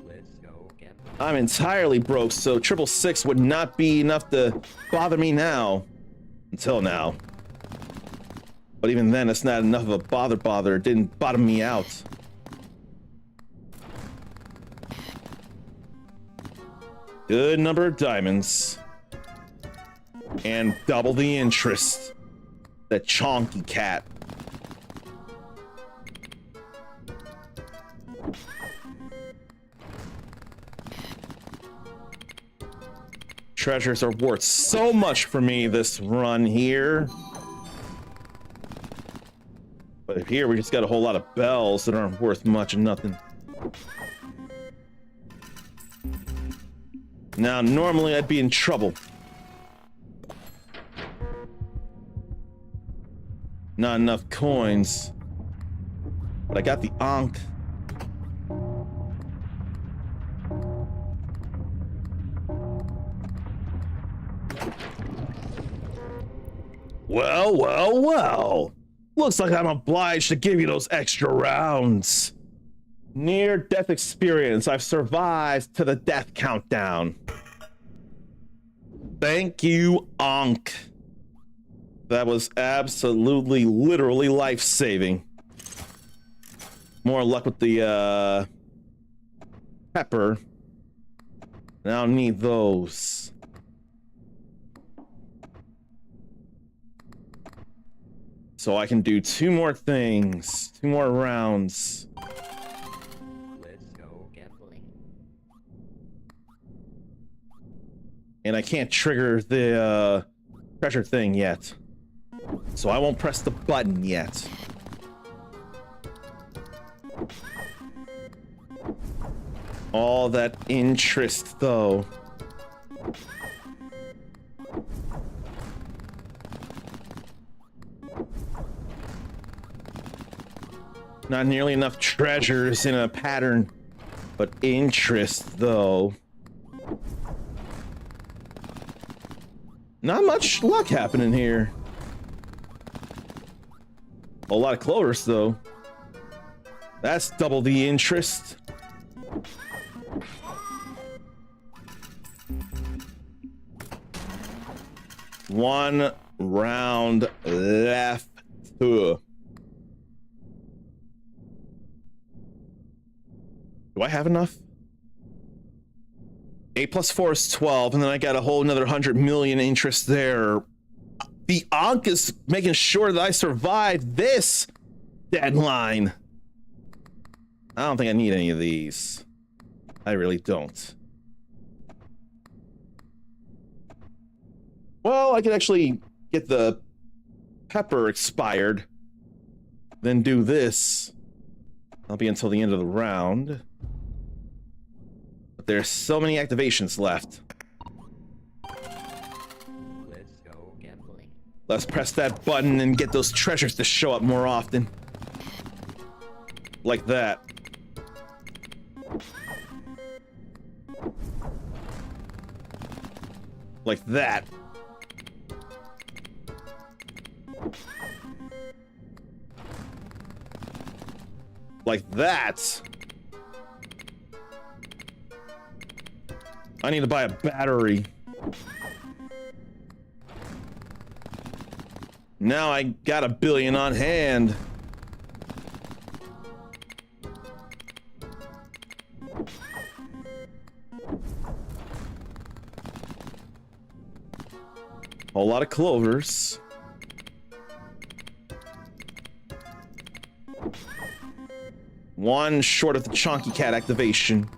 Let's go gambling. I'm entirely broke, so 666 would not be enough to bother me now. Until now. But even then, it's not enough of a bother. It didn't bottom me out. Good number of diamonds. And double the interest. The chonky cat. Treasures are worth so much for me this run here. But here we just got a whole lot of bells that aren't worth much of nothing. Now, normally I'd be in trouble. Not enough coins. But I got the Ankh. Well, well, well. Looks like I'm obliged to give you those extra rounds. Near-death experience. I've survived to the death countdown. Thank you, Ankh. That was absolutely, literally life-saving. More luck with the, pepper. I don't need those. So I can do 2 more things. 2 more rounds. Let's go gambling. And I can't trigger the, treasure thing yet. So I won't press the button yet. All that interest, though. Not nearly enough treasures in a pattern, but interest, though. Not much luck happening here. A lot of clovers, though. That's double the interest. One round left. Ugh. Do I have enough? 8 plus 4 is 12, and then I got a whole another 100 million interest there. The Ankh is making sure that I survive this deadline. I don't think I need any of these. I really don't. Well, I could actually get the pepper expired, then do this. That'll be until the end of the round. But there's so many activations left. Let's go gambling. Let's press that button and get those treasures to show up more often. Like that. Like that. Like that. I need to buy a battery. Now I got $1 billion on hand. A lot of clovers. One short of the Chonky Cat activation.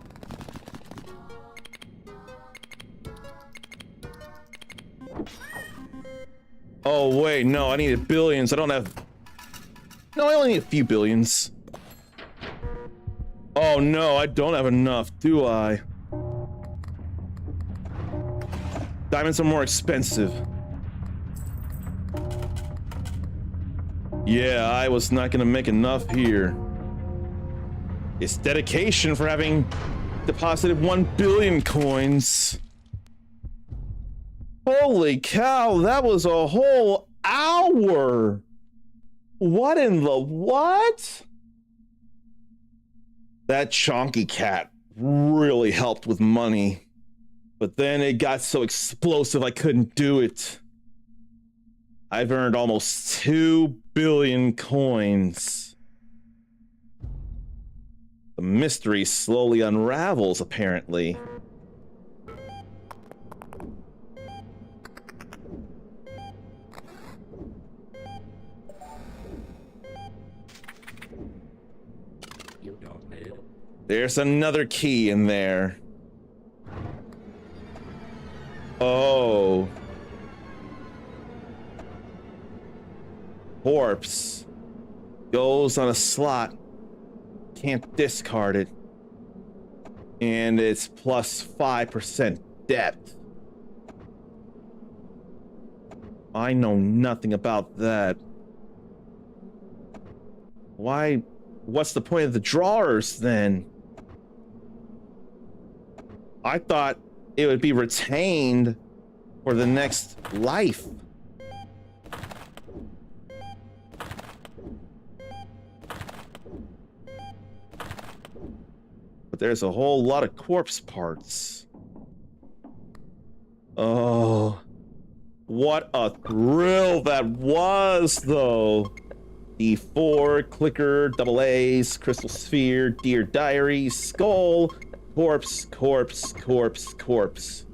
Oh wait, no, I needed billions. I don't have... No, I only need a few billions. Oh no, I don't have enough, do I? Diamonds are more expensive. Yeah, I was not gonna make enough here. It's dedication for having deposited 1 billion coins. Holy cow, that was a whole hour. What in the what? That Chonky Cat really helped with money. But then it got so explosive I couldn't do it. I've earned almost 2 billion coins. The mystery slowly unravels, apparently. You don't need it. There's another key in there. Oh. Corpse. Goes on a slot. Can't discard it. And it's plus 5% depth. I know nothing about that. Why? What's the point of the drawers then? I thought it would be retained for the next life. But there's a whole lot of corpse parts. Oh, what a thrill that was, though. D4, clicker, double A's, crystal sphere, dear diary, skull, corpse, corpse, corpse, corpse.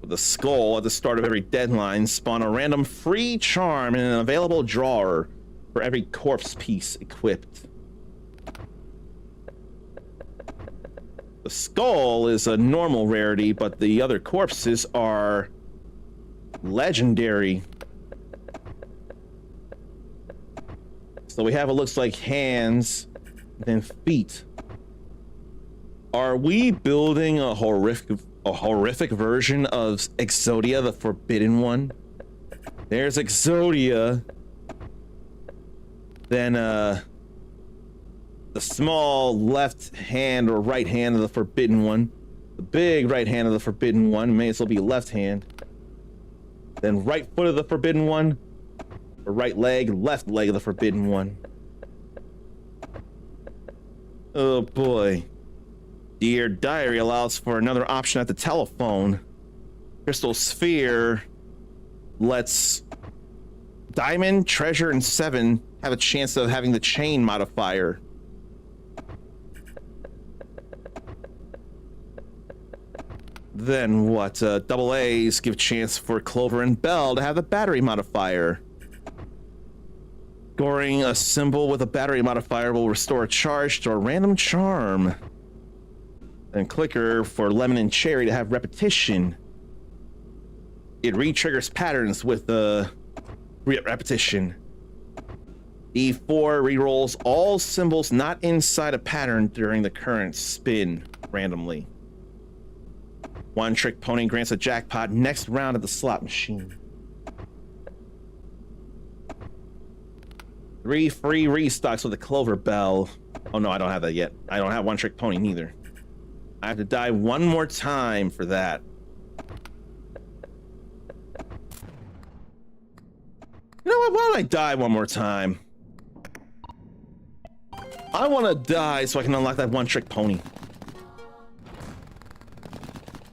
With the skull at the start of every deadline, spawn a random free charm in an available drawer for every corpse piece equipped. The skull is a normal rarity, but the other corpses are legendary. So we have what looks like hands, then feet. Are we building a horrific version of Exodia, the Forbidden One? There's Exodia. Then the small left hand or right hand of the Forbidden One. The big right hand of the Forbidden One may as well be left hand. Then right foot of the Forbidden One, or right leg, left leg of the Forbidden One. Oh boy. Dear diary allows for another option at the telephone. Crystal sphere lets Diamond, Treasure, and Seven have a chance of having the chain modifier. Then what? Double A's give chance for Clover and Bell to have the battery modifier. Scoring a symbol with a battery modifier will restore a charge to a random charm. And clicker for Lemon and Cherry to have repetition. It re-triggers patterns with the repetition. D4 re-rolls all symbols not inside a pattern during the current spin randomly. One Trick Pony grants a jackpot next round at the slot machine. 3 free restocks with a Clover Bell. Oh no, I don't have that yet. I don't have One Trick Pony neither. I have to die one more time for that. You know what? Why don't I die one more time? I want to die so I can unlock that One Trick Pony.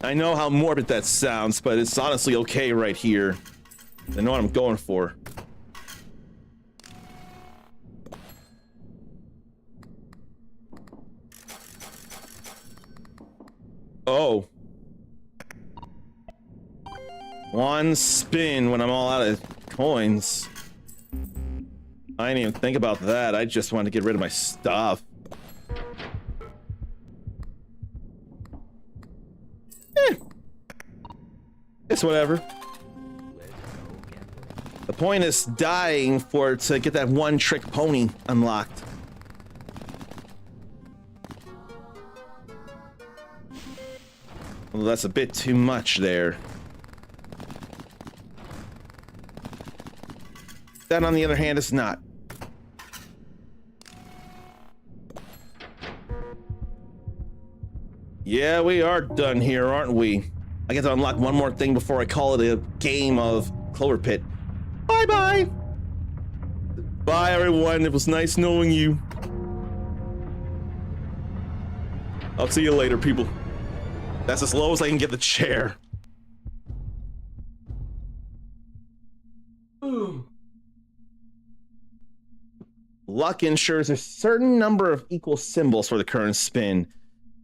I know how morbid that sounds, but it's honestly okay right here. I know what I'm going for. Oh. One spin when I'm all out of coins. I didn't even think about that. I just wanted to get rid of my stuff. It's whatever. The point is dying to get that One Trick Pony unlocked. Well, that's a bit too much there. That, on the other hand, is not. Yeah, we are done here, aren't we? I get to unlock one more thing before I call it a game of Clover Pit. Bye-bye! Bye, everyone. It was nice knowing you. I'll see you later, people. That's as low as I can get the chair. Ooh. Luck ensures a certain number of equal symbols for the current spin.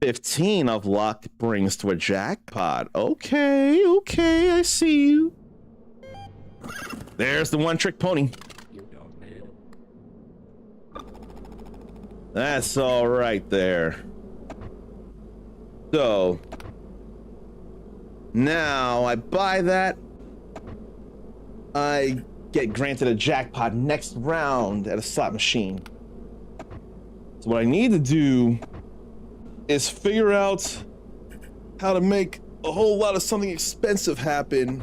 15 of luck brings to a jackpot. Okay, I see you. There's the One Trick Pony. You don't need it. That's all right there. So now I buy that. I get granted a jackpot next round at a slot machine. So what I need to do is figure out how to make a whole lot of something expensive happen.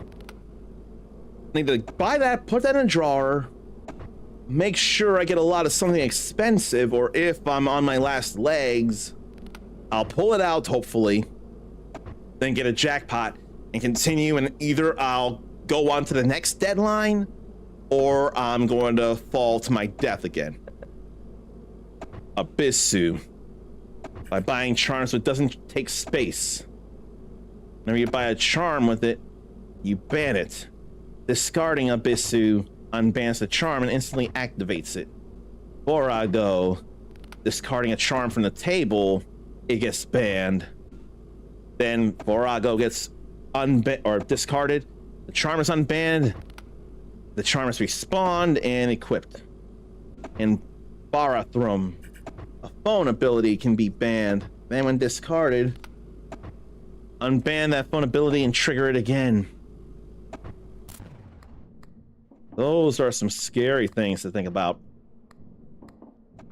I need to buy that, put that in a drawer, make sure I get a lot of something expensive, or if I'm on my last legs, I'll pull it out, hopefully, then get a jackpot and continue, and either I'll go on to the next deadline or I'm going to fall to my death again. Abyssu. By buying charms so it doesn't take space. Whenever you buy a charm with it, you ban it. Discarding Abyssu unbans the charm and instantly activates it. Borago. Discarding a charm from the table, it gets banned. Then Borago gets discarded. The charm is unbanned. The charm is respawned and equipped. And Barathrum, a phone ability, can be banned. Then when discarded, unban that phone ability and trigger it again. Those are some scary things to think about.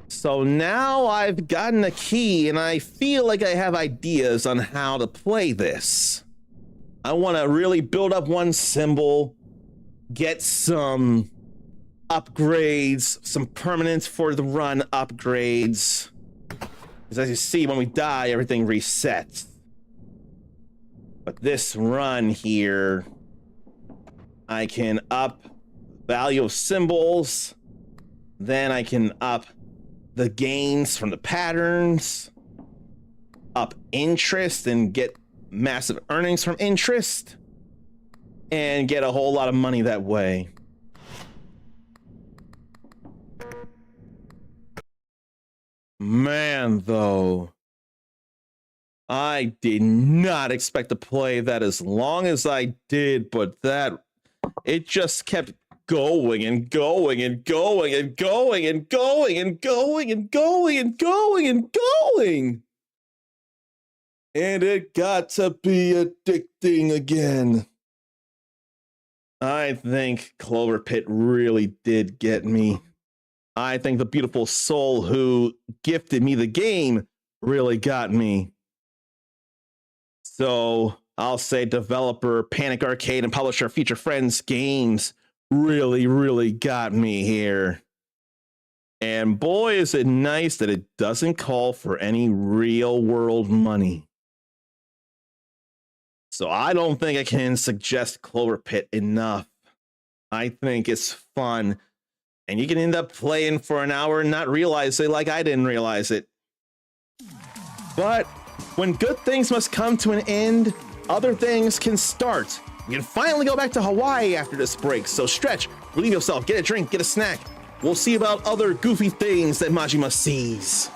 So now I've gotten a key and I feel like I have ideas on how to play this. I want to really build up one symbol, get some upgrades, some permanents for the run upgrades. Because as you see, when we die, everything resets. But this run here, I can up value of symbols, then I can up the gains from the patterns, up interest and get massive earnings from interest, and get a whole lot of money that way. Man, though, I did not expect to play that as long as I did, but it just kept going and going and going and going and going and going and going and going and going. And it got to be addicting again. I think Clover Pit really did get me. I think the beautiful soul who gifted me the game really got me. So I'll say developer Panic Arcade and publisher Future Friends Games really got me here. And boy, is it nice that it doesn't call for any real world money. So I don't think I can suggest Clover Pit enough. I think it's fun. And you can end up playing for an hour and not realize it like I didn't realize it. But when good things must come to an end, other things can start. We can finally go back to Hawaii after this break. So stretch, relieve yourself, get a drink, get a snack. We'll see about other goofy things that Majima sees.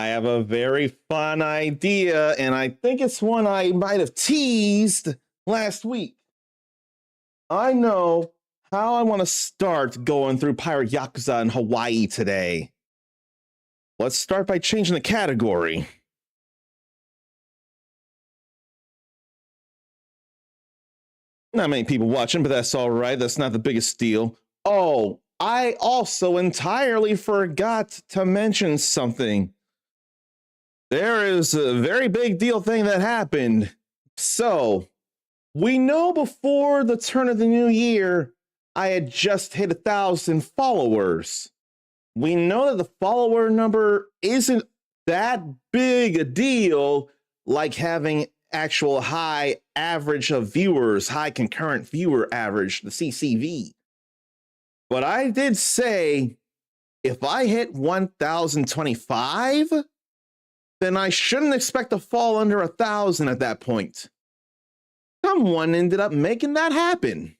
I have a very fun idea, and I think it's one I might have teased last week. I know how I want to start going through Pirate Yakuza in Hawaii today. Let's start by changing the category. Not many people watching, but that's all right. That's not the biggest deal. Oh, I also entirely forgot to mention something. There is a very big deal thing that happened. So, we know before the turn of the new year, I had just hit 1,000 followers. We know that the follower number isn't that big a deal, like having actual high average of viewers, high concurrent viewer average, the CCV. But I did say, if I hit 1,025, then I shouldn't expect to fall under 1,000 at that point. Someone ended up making that happen.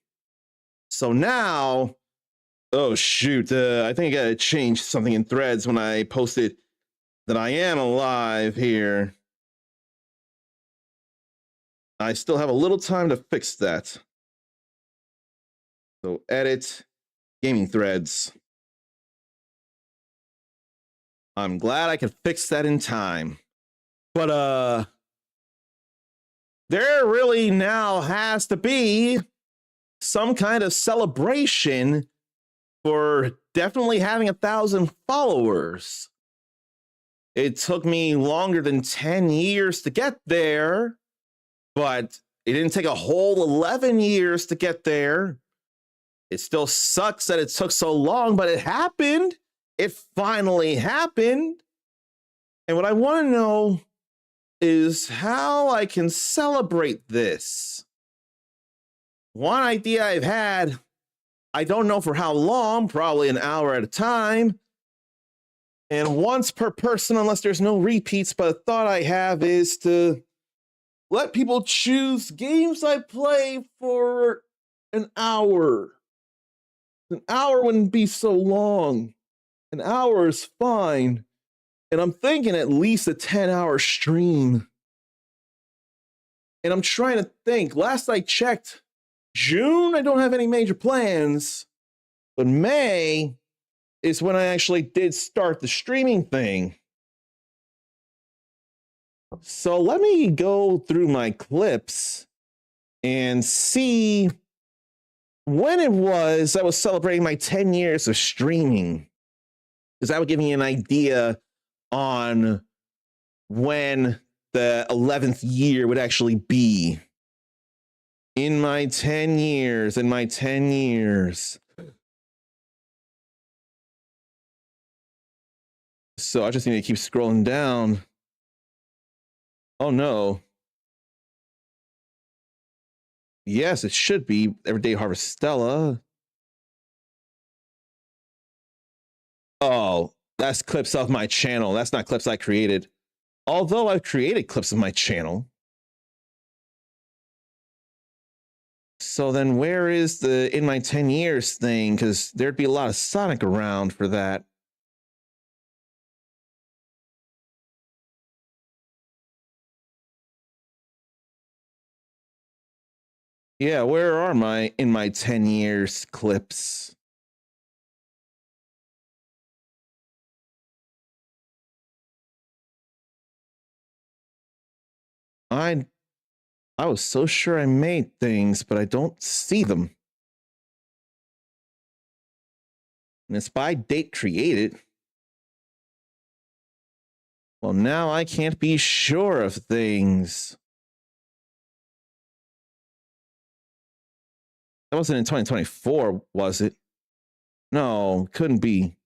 So now, oh shoot, I think I gotta change something in threads when I posted that I am alive here. I still have a little time to fix that. So edit, gaming threads. I'm glad I could fix that in time. But there really now has to be some kind of celebration for definitely having 1,000 followers. It took me longer than 10 years to get there, but it didn't take a whole 11 years to get there. It still sucks that it took so long, but it happened. It finally happened. And what I want to know is how I can celebrate this. One idea I've had, I don't know for how long, probably an hour at a time, and once per person unless there's no repeats, but a thought I have is to let people choose games I play for an hour. An hour wouldn't be so long. An hour is fine. And I'm thinking at least a 10-hour stream. And I'm trying to think. Last I checked, June, I don't have any major plans. But May is when I actually did start the streaming thing. So let me go through my clips and see when it was I was celebrating my 10 years of streaming. Because that would give me an idea on when the 11th year would actually be. In my 10 years, So I just need to keep scrolling down. Oh no. Yes, it should be Everyday Harvestella. Oh, that's clips of my channel. That's not clips I created. Although I've created clips of my channel. So then where is the in my 10 years thing? Because there'd be a lot of Sonic around for that. Yeah, where are my in my 10 years clips? I was so sure I made things, but I don't see them. And it's by date created. Well, now I can't be sure of things. That wasn't in 2024, was it? No, couldn't be.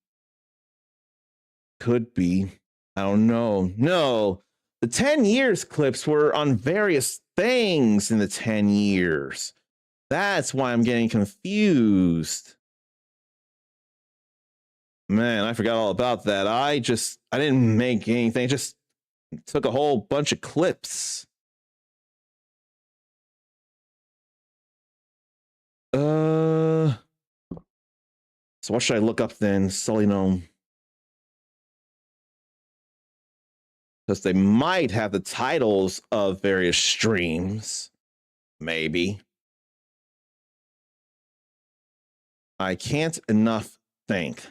Could be. I don't know. No, the 10 years clips were on various things in the 10 years. That's why I'm getting confused. Man, I forgot all about that. I didn't make anything. I just took a whole bunch of clips. So what should I look up then? So, because they might have the titles of various streams. Maybe. I can't enough think.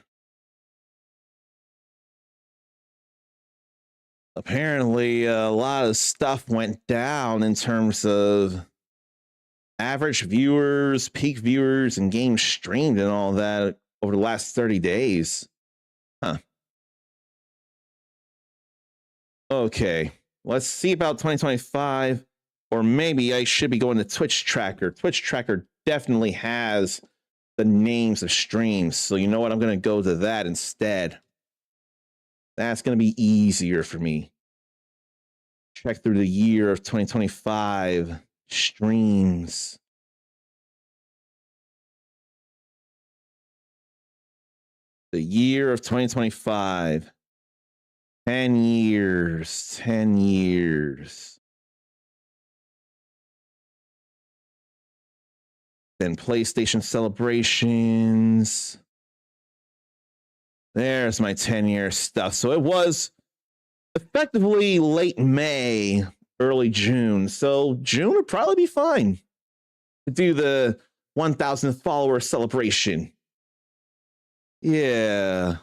Apparently, a lot of stuff went down in terms of average viewers, peak viewers, and games streamed and all that over the last 30 days. Huh. Okay, let's see about 2025. Or maybe I should be going to Twitch Tracker. Twitch Tracker definitely has the names of streams. So you know what? I'm going to go to that instead. That's going to be easier for me. Check through the year of 2025 streams. The year of 2025. 10 years. 10 years. Then PlayStation celebrations. There's my 10-year stuff. So it was effectively late May, early June. So June would probably be fine to do the 1,000th follower celebration. Yeah.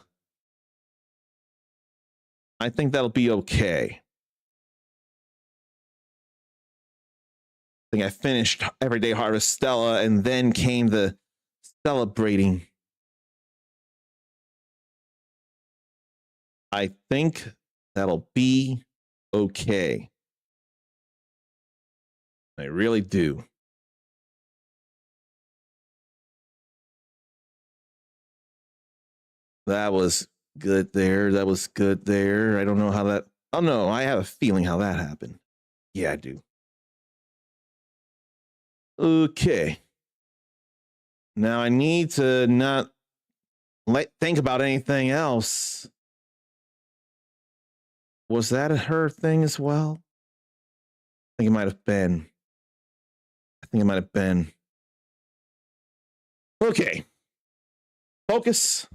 I think that'll be okay. I think I finished Everyday Harvest Stella and then came the celebrating. I think that'll be okay. I really do. That was good there. That was good there. I don't know how that... Oh, no, I have a feeling how that happened. Yeah, I do. Okay. Now I need to not think about anything else. Was that her thing as well? I think it might have been. Okay. Focus.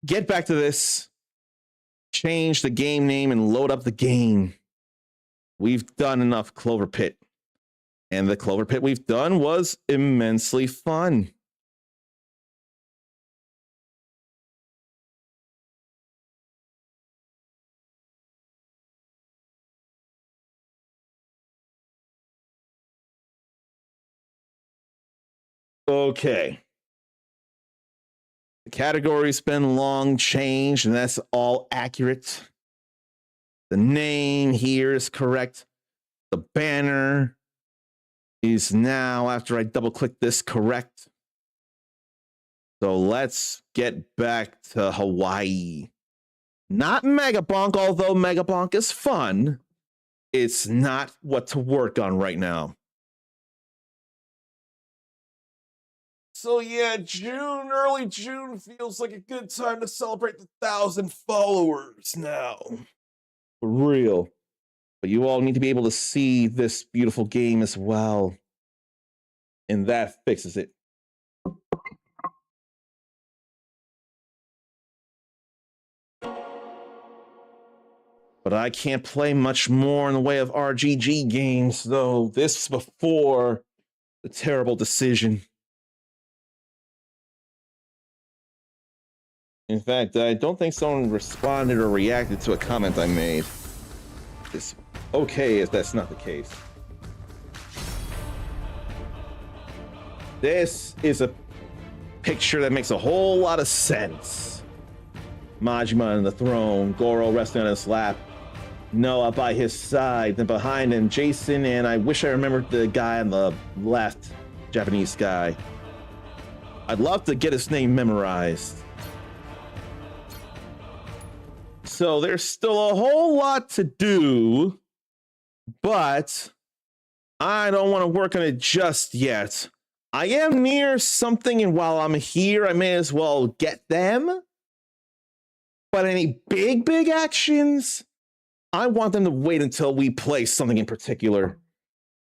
Get back to this. Change the game name and load up the game. We've done enough Clover Pit. And the Clover Pit we've done was immensely fun. Okay. The category's been long changed, and that's all accurate. The name here is correct. The banner is now, after I double click this, correct. So let's get back to Hawaii. Not Megabonk, although Megabonk is fun. It's not what to work on right now. So yeah, June, early June feels like a good time to celebrate the 1,000 followers now. For real. But you all need to be able to see this beautiful game as well. And that fixes it. But I can't play much more in the way of RGG games, though. This was before the terrible decision. In fact, I don't think someone responded or reacted to a comment I made. It's okay if that's not the case. This is a picture that makes a whole lot of sense. Majima on the throne, Goro resting on his lap, Noah by his side, and behind him, Jason, and I wish I remembered the guy on the left, Japanese guy. I'd love to get his name memorized. So there's still a whole lot to do, but I don't want to work on it just yet. I am near something, and while I'm here, I may as well get them. But any big actions, I want them to wait until we play something in particular.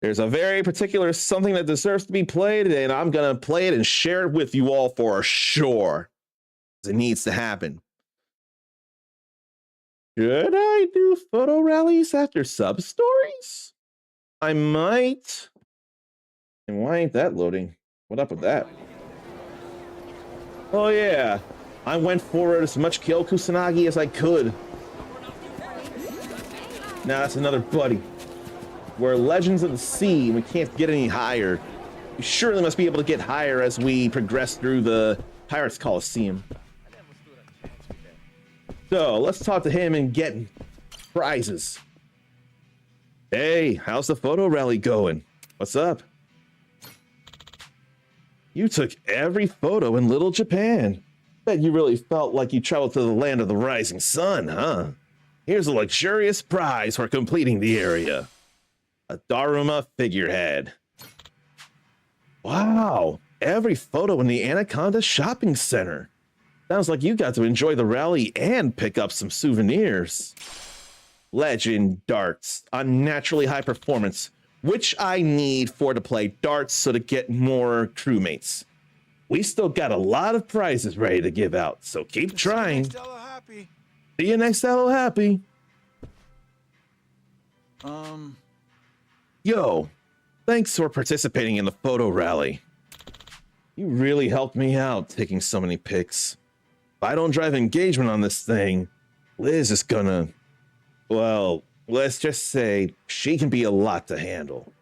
There's a very particular something that deserves to be played, and I'm going to play it and share it with you all for sure. It needs to happen. Should I do photo rallies after sub stories? I might. And why ain't that loading? What up with that? Oh yeah, I went forward as much Kyo Kusanagi as I could. Now that's another buddy. We're legends of the sea and we can't get any higher. We surely must be able to get higher as we progress through the Pirates Coliseum. So let's talk to him and get prizes. Hey, how's the photo rally going? What's up? You took every photo in Little Japan. Bet you really felt like you traveled to the land of the rising sun, huh? Here's a luxurious prize for completing the area. A Daruma figurehead. Wow, every photo in the Anaconda Shopping Center. Sounds like you got to enjoy the rally and pick up some souvenirs. Legend darts, unnaturally high performance, which I need for to play darts so to get more crewmates. We still got a lot of prizes ready to give out, so keep trying. See you next Hello Happy. Yo, thanks for participating in the photo rally. You really helped me out taking so many pics. If I don't drive engagement on this thing, Liz is gonna, well, let's just say she can be a lot to handle.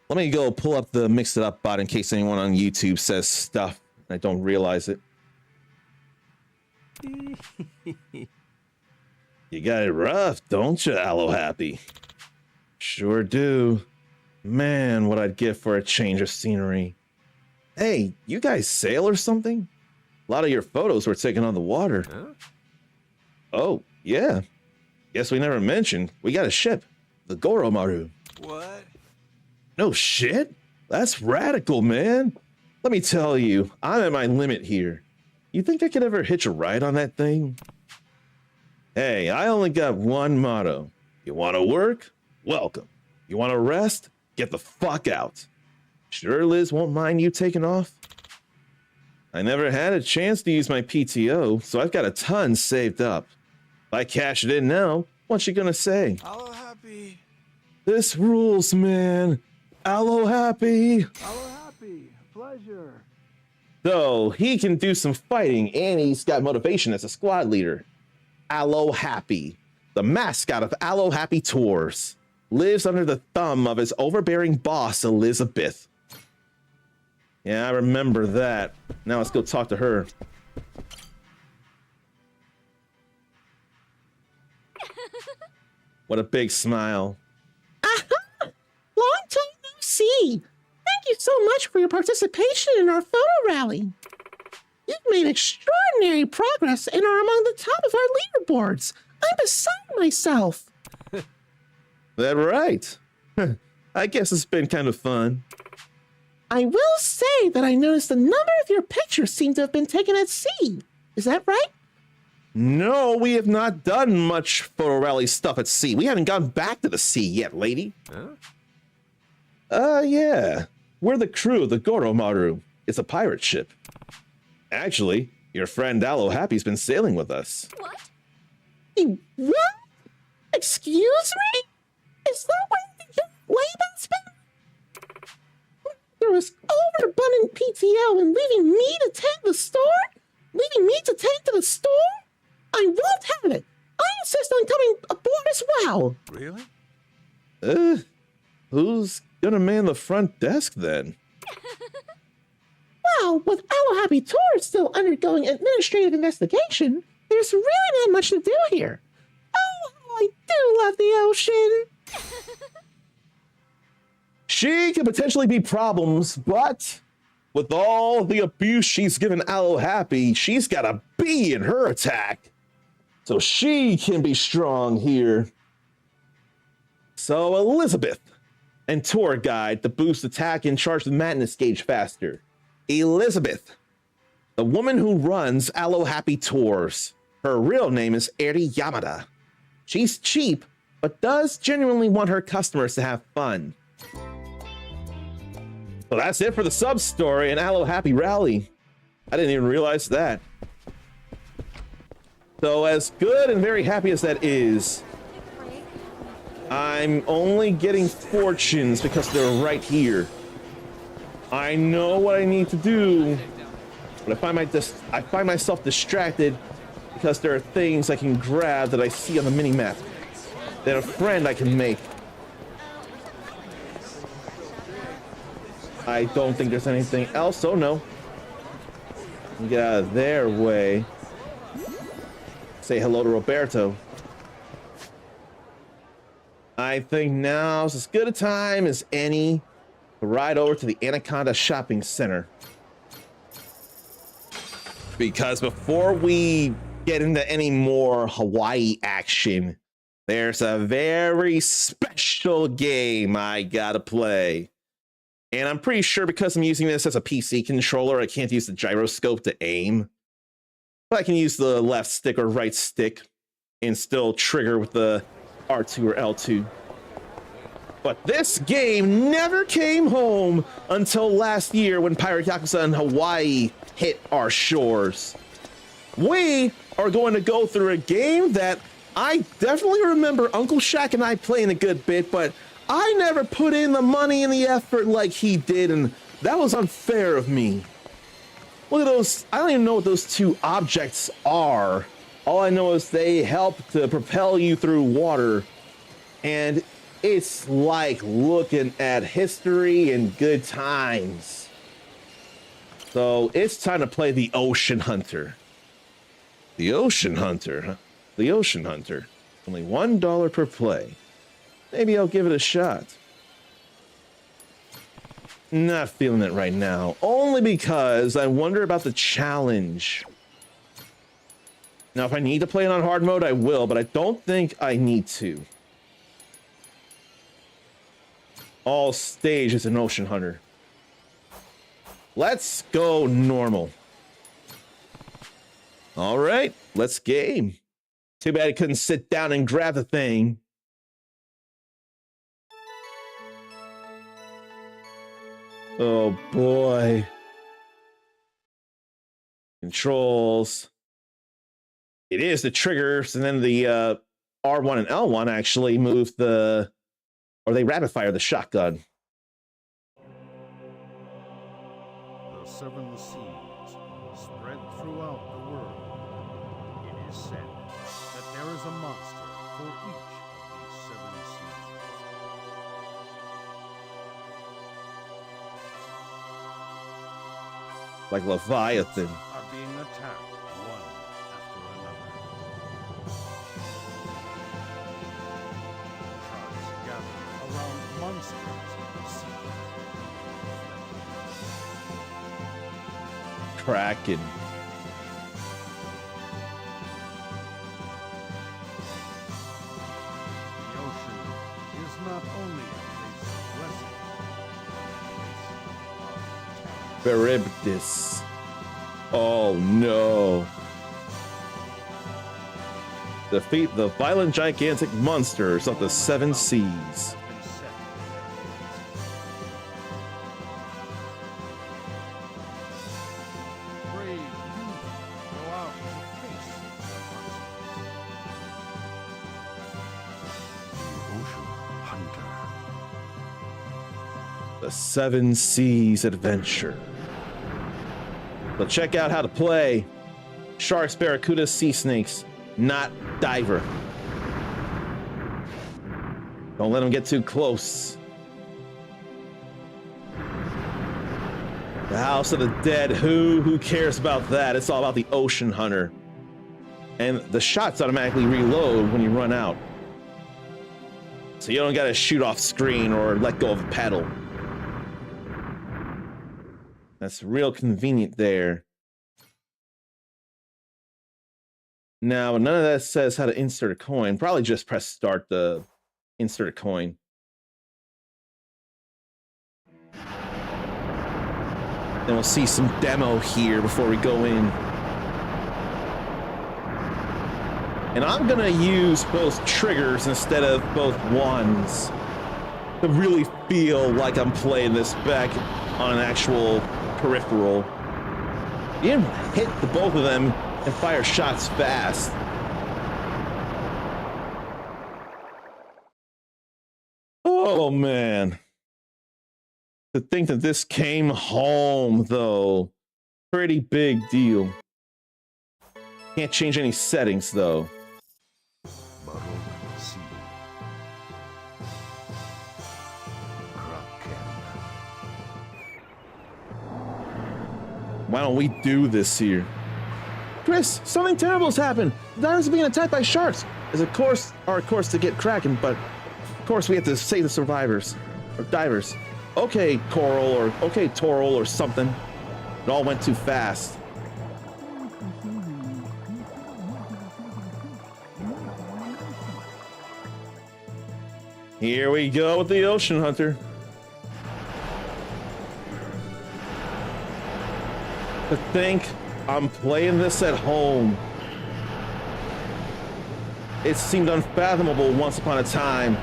Let me go pull up the Mix It Up bot in case anyone on YouTube says stuff and I don't realize it. You got it rough, don't you, Aloe Happy? Sure do. Man, what I'd give for a change of scenery. Hey, you guys sail or something? A lot of your photos were taken on the water. Huh? Oh, yeah. Guess we never mentioned. We got a ship. The Goromaru. What? No shit? That's radical, man. Let me tell you, I'm at my limit here. You think I could ever hitch a ride on that thing? Hey, I only got one motto. You want to work? Welcome. You want to rest? Get the fuck out. Sure Liz won't mind you taking off? I never had a chance to use my PTO, so I've got a ton saved up. If I cash it in now, what's she gonna say? Aloe Happy. This rules, man. Aloe Happy. Aloe Happy. Pleasure. So he can do some fighting and he's got motivation as a squad leader. Aloe Happy, the mascot of Aloe Happy Tours, lives under the thumb of his overbearing boss, Elizabeth. Yeah, I remember that. Now let's go talk to her. What a big smile. Aha! Long time no see. Thank you so much for your participation in our photo rally. You've made extraordinary progress and are among the top of our leaderboards. I'm beside myself. That right? I guess it's been kind of fun. I will say that I noticed a number of your pictures seem to have been taken at sea. Is that right? No, we have not done much photo rally stuff at sea. We haven't gone back to the sea yet, lady. Huh? Yeah. We're the crew of the Goromaru. It's a pirate ship. Actually, your friend Aloe Happy's been sailing with us. What? What? Excuse me? Is that what the label's been? There was overabundant PTO and leaving me to take the store? Leaving me to take to the store? I won't have it. I insist on coming aboard as well. Really? Who's gonna man the front desk then? Well, with Aloe Happy Tours still undergoing administrative investigation, there's really not much to do here. Oh, how I do love the ocean. She could potentially be problems, but with all the abuse she's given Aloe Happy, she's got a B in her attack. So she can be strong here. So Elizabeth and tour guide to boost attack and charge the madness gauge faster. Elizabeth, the woman who runs Aloe Happy Tours. Her real name is Eri Yamada. She's cheap, but does genuinely want her customers to have fun. Well, that's it for the sub story and Aloe Happy Rally. I didn't even realize that. So as good and very happy as that is, I'm only getting fortunes because they're right here. I know what I need to do, but I find myself distracted because there are things I can grab that I see on the mini-map, that a friend I can make. I don't think there's anything else. Oh no. Get out of their way. Say hello to Roberto. I think now's as good a time as any to ride over to the Anaconda Shopping Center. Because before we get into any more Hawaii action, there's a very special game I gotta play. And I'm pretty sure because I'm using this as a PC controller, I can't use the gyroscope to aim. But I can use the left stick or right stick and still trigger with the R2 or L2. But this game never came home until last year when Pirate Yakuza in Hawaii hit our shores. We are going to go through a game that I definitely remember Uncle Shaq and I playing a good bit, but I never put in the money and the effort like he did, and that was unfair of me. Look at those. I don't even know what those two objects are. All I know is they help to propel you through water, and it's like looking at history and good times. So it's time to play the Ocean Hunter. The Ocean Hunter, huh? The Ocean Hunter. Only $1 per play. Maybe I'll give it a shot. Not feeling it right now. Only because I wonder about the challenge. Now, if I need to play it on hard mode, I will, but I don't think I need to. All stage is an Ocean Hunter. Let's go normal. All right, let's game. Too bad I couldn't sit down and grab the thing. Oh boy. Controls. It is the triggers, and then the R1 and L1 actually move the, or they rapid fire the shotgun. The seven seas spread throughout the world. It is said that there is a monster for each of these seven seas. Like Leviathan. Are being attacked one after another. Tribes gather around monsters of the sea. Kraken. The ocean is not only a place of blessing, but a place of Charybdis. Oh no. Defeat the violent gigantic monsters of the seven seas. brave youth go out to face the Ocean Hunter. The Seven Seas Adventure. So check out how to play sharks, barracudas, sea snakes, not diver. Don't let them get too close. The House of the Dead, who cares about that? It's all about the Ocean Hunter. And the shots automatically reload when you run out. So you don't gotta shoot off screen or let go of a paddle. That's real convenient there. Now, none of that says how to insert a coin. Probably just press start to insert a coin. Then we'll see some demo here before we go in. And I'm gonna use both triggers instead of both ones to really feel like I'm playing this back on an actual peripheral. You can hit the both of them and fire shots fast. Oh, man. To think that this came home, though. Pretty big deal. Can't change any settings, though. Burrowed sea. Kraken. Why don't we do this here? Chris, something terrible has happened. The divers are being attacked by sharks. It's our course to get Kraken, but of course we have to save the survivors. Or divers. Okay, Coral, or okay, Toral, or something. It all went too fast. Here we go with the Ocean Hunter. To think I'm playing this at home. It seemed unfathomable once upon a time.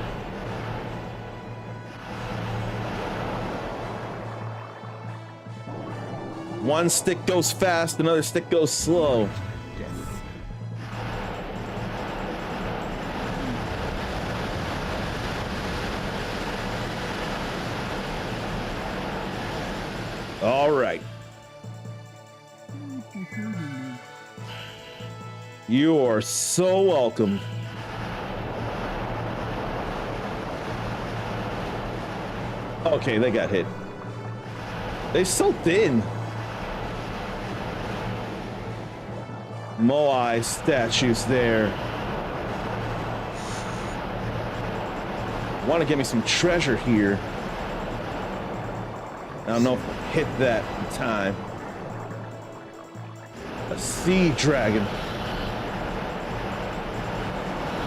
One stick goes fast, another stick goes slow. Death. All right. You are so welcome. Okay, they got hit. They so thin. Moai statues there. Want to get me some treasure here. I don't know if I'll hit that in time. A sea dragon.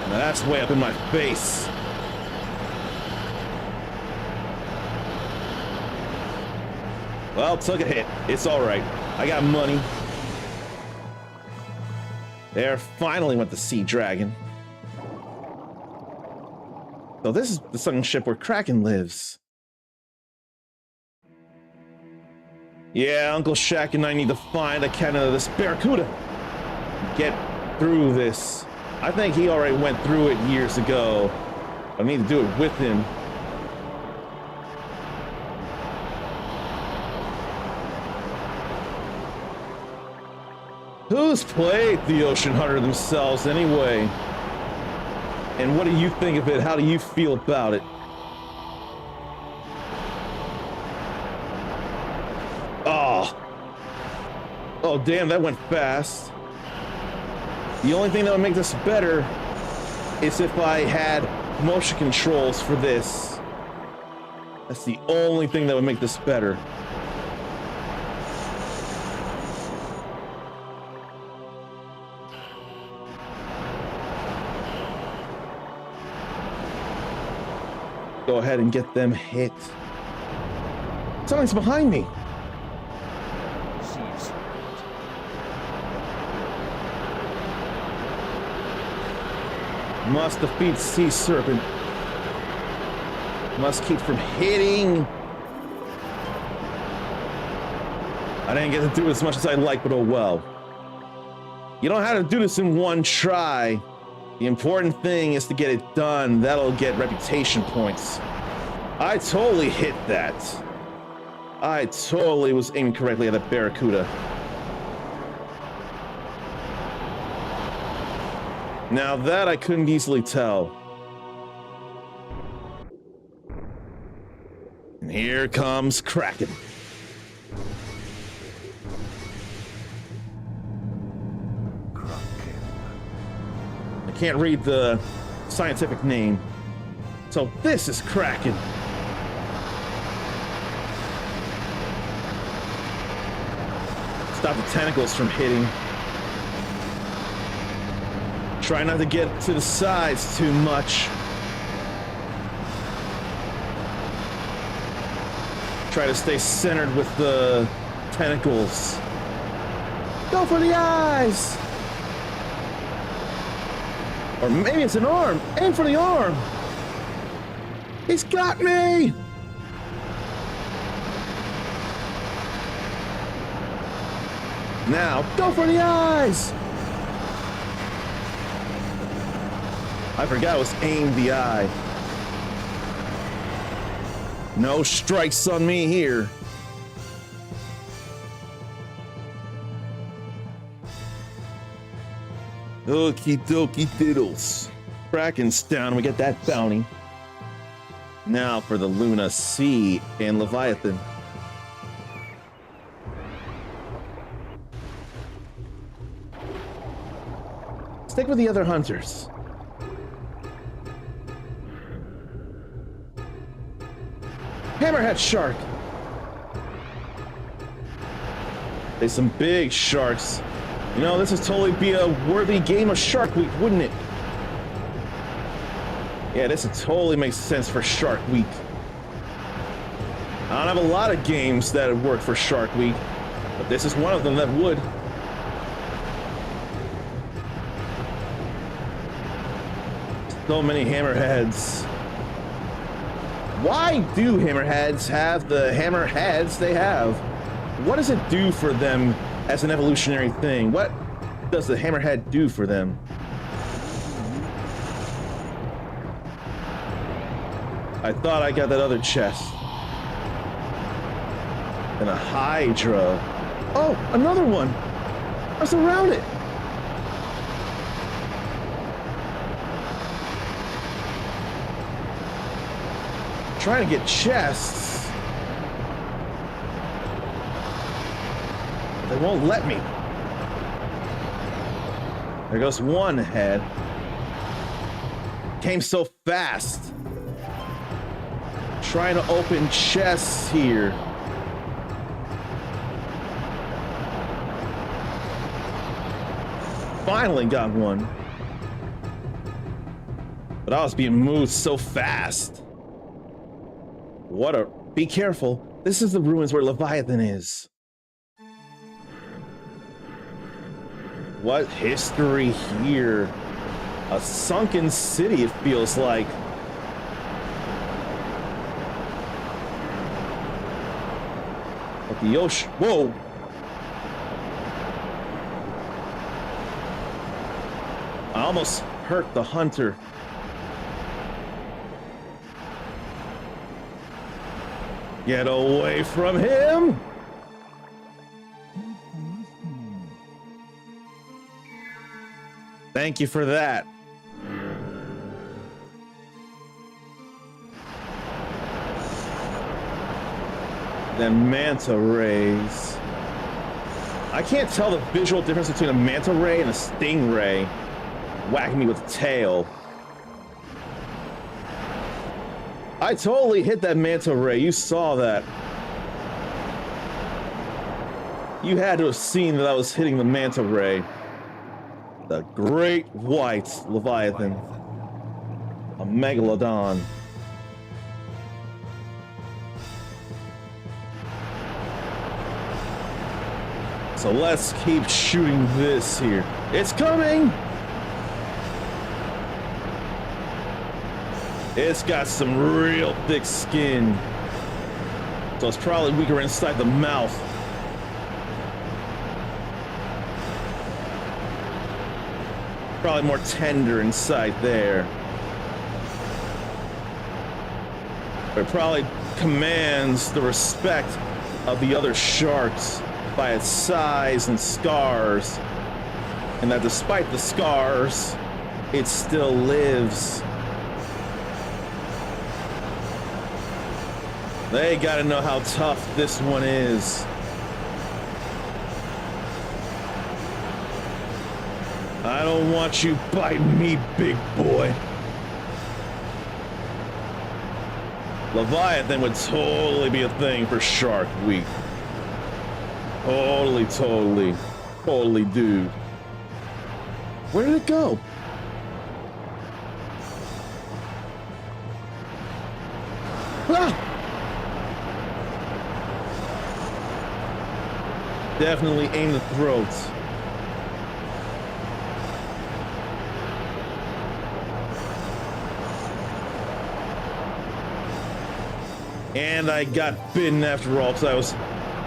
Now that's way up in my face. Well, took a hit. It's all right. I got money. There, finally went the sea dragon. So this is the sunken ship where Kraken lives. Yeah, Uncle Shaq and I need to find a cannon of this Barracuda. Get through this. I think he already went through it years ago. I need to do it with him. Who's played the Ocean Hunter themselves anyway? And what do you think of it? How do you feel about it? Oh, damn, that went fast. The only thing that would make this better is if I had motion controls for this. That's the only thing that would make this better. Go ahead and get them hit. Something's behind me. Sea Must defeat Sea Serpent. Must keep from hitting. I didn't get to do as much as I'd like, but oh well. You don't have to do this in one try. The important thing is to get it done. That'll get reputation points. I totally hit that. I totally was aiming correctly at that Barracuda. Now that I couldn't easily tell. And here comes Kraken. I can't read the scientific name. So this is Kraken. Stop the tentacles from hitting. Try not to get to the sides too much. Try to stay centered with the tentacles. Go for the eyes! Or maybe it's an arm. Aim for the arm. He's got me! Now, go for the eyes! I forgot it was aim the eye. No strikes on me here. Okie dokie diddles. Kraken's down. We get that bounty. Now for the Luna Sea and Leviathan. Stick with the other hunters. Hammerhead shark. There's some big sharks. You know, this would totally be a worthy game of Shark Week, wouldn't it? Yeah, this would totally make sense for Shark Week. I don't have a lot of games that would work for Shark Week, but this is one of them that would. So many hammerheads. Why do hammerheads have the hammerheads they have? What does it do for them as an evolutionary thing? What does the hammerhead do for them? I thought I got that other chest. And a Hydra. Oh, another one. I was around it. Trying to get chests. They won't let me. There goes one head. Came so fast. Trying to open chests here. Finally got one. But I was being moved so fast. What a... Be careful. This is the ruins where Leviathan is. What history here? A sunken city, it feels like. But the ocean... Whoa! I almost hurt the hunter. Get away from him! Thank you for that. Then manta rays. I can't tell the visual difference between a manta ray and a stingray whacking me with a tail. I totally hit that manta ray. You saw that. You had to have seen that I was hitting the manta ray. The great white Leviathan. A megalodon. So let's keep shooting this here. It's coming! It's got some real thick skin. So it's probably weaker inside the mouth. Probably more tender inside there. But it probably commands the respect of the other sharks by its size and scars. And that despite the scars, it still lives. They gotta know how tough this one is. I don't want you biting me, big boy. Leviathan would totally be a thing for Shark Week. Totally, dude. Where did it go? Ah! Definitely aim the throats. And I got bitten after all because I was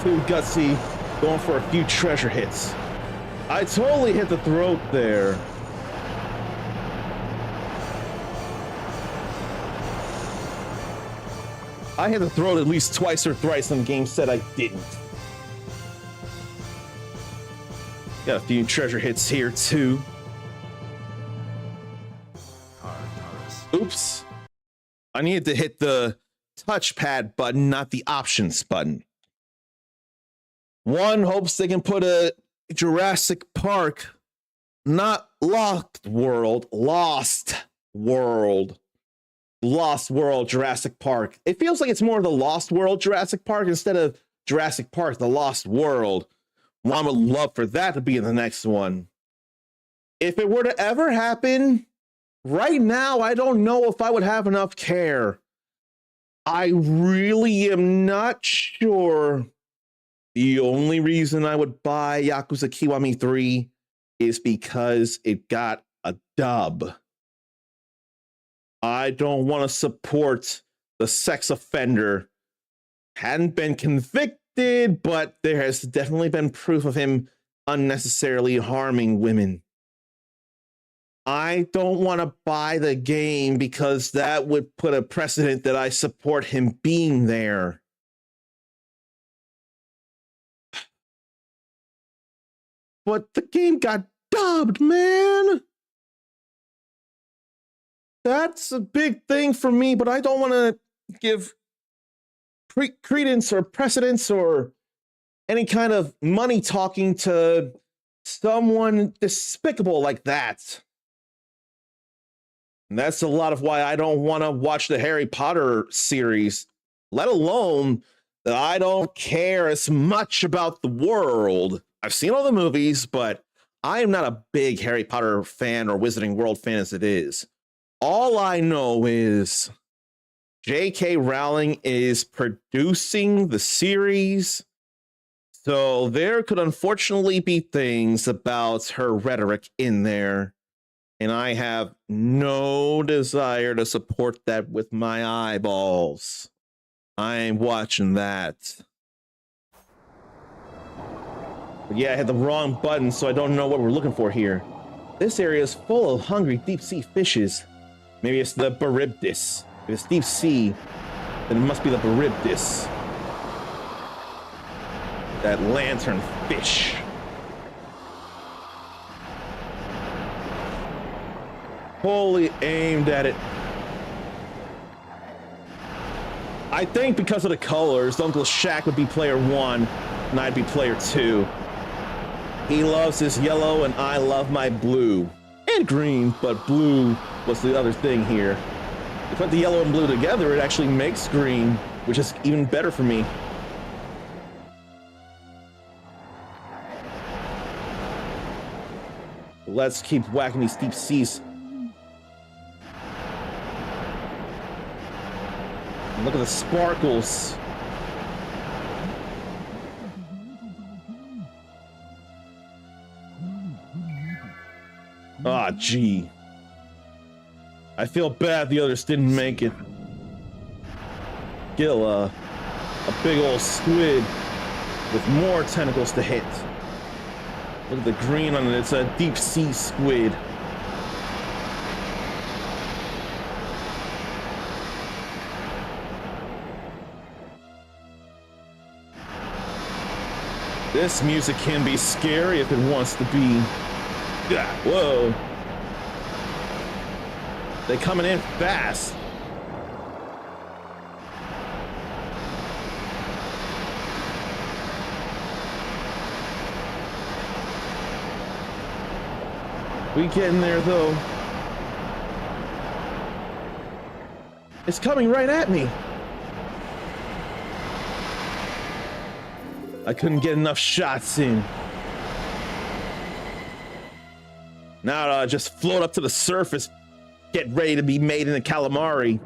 too gutsy going for a few treasure hits. I totally hit the throat there. I had to throw it at least twice or thrice and the game said I didn't. Got a few treasure hits here too. Oops. I needed to hit the touchpad button, not the options button. One hopes they can put a Jurassic Park, not Lost World, Lost World Jurassic Park. It feels like it's more of the Lost World Jurassic Park instead of Jurassic Park, the Lost World. Well, I would love for that to be in the next one. If it were to ever happen, right now, I don't know if I would have enough care. I really am not sure. The only reason I would buy Yakuza Kiwami 3 is because it got a dub. I don't want to support the sex offender. Hadn't been convicted, but there has definitely been proof of him unnecessarily harming women. I don't want to buy the game because that would put a precedent that I support him being there. But the game got dubbed, man. That's a big thing for me, but I don't want to give credence or precedence or any kind of money talking to someone despicable like that. And that's a lot of why I don't want to watch the Harry Potter series, let alone that I don't care as much about the world. I've seen all the movies, but I am not a big Harry Potter fan or Wizarding World fan as it is. All I know is J.K. Rowling is producing the series, so there could unfortunately be things about her rhetoric in there, and I have no desire to support that with my eyeballs. I ain't watching that. But yeah, I had the wrong button, so I don't know what we're looking for here. This area is full of hungry deep-sea fishes. Maybe it's the Charybdis. If it's deep sea, then it must be the Charybdis. That lantern fish. Fully aimed at it. I think because of the colors, Uncle Shaq would be player 1, and I'd be player 2. He loves his yellow, and I love my blue. And green, but blue was the other thing here. If you put the yellow and blue together, it actually makes green, which is even better for me. Let's keep whacking these deep seas. Look at the sparkles. Ah, gee. I feel bad the others didn't make it. Kill a big old squid with more tentacles to hit. Look at the green on it. It's a deep sea squid. This music can be scary if it wants to be. Whoa. They coming in fast. We getting there though. It's coming right at me. I couldn't get enough shots in. Now I just float up to the surface, get ready to be made into calamari.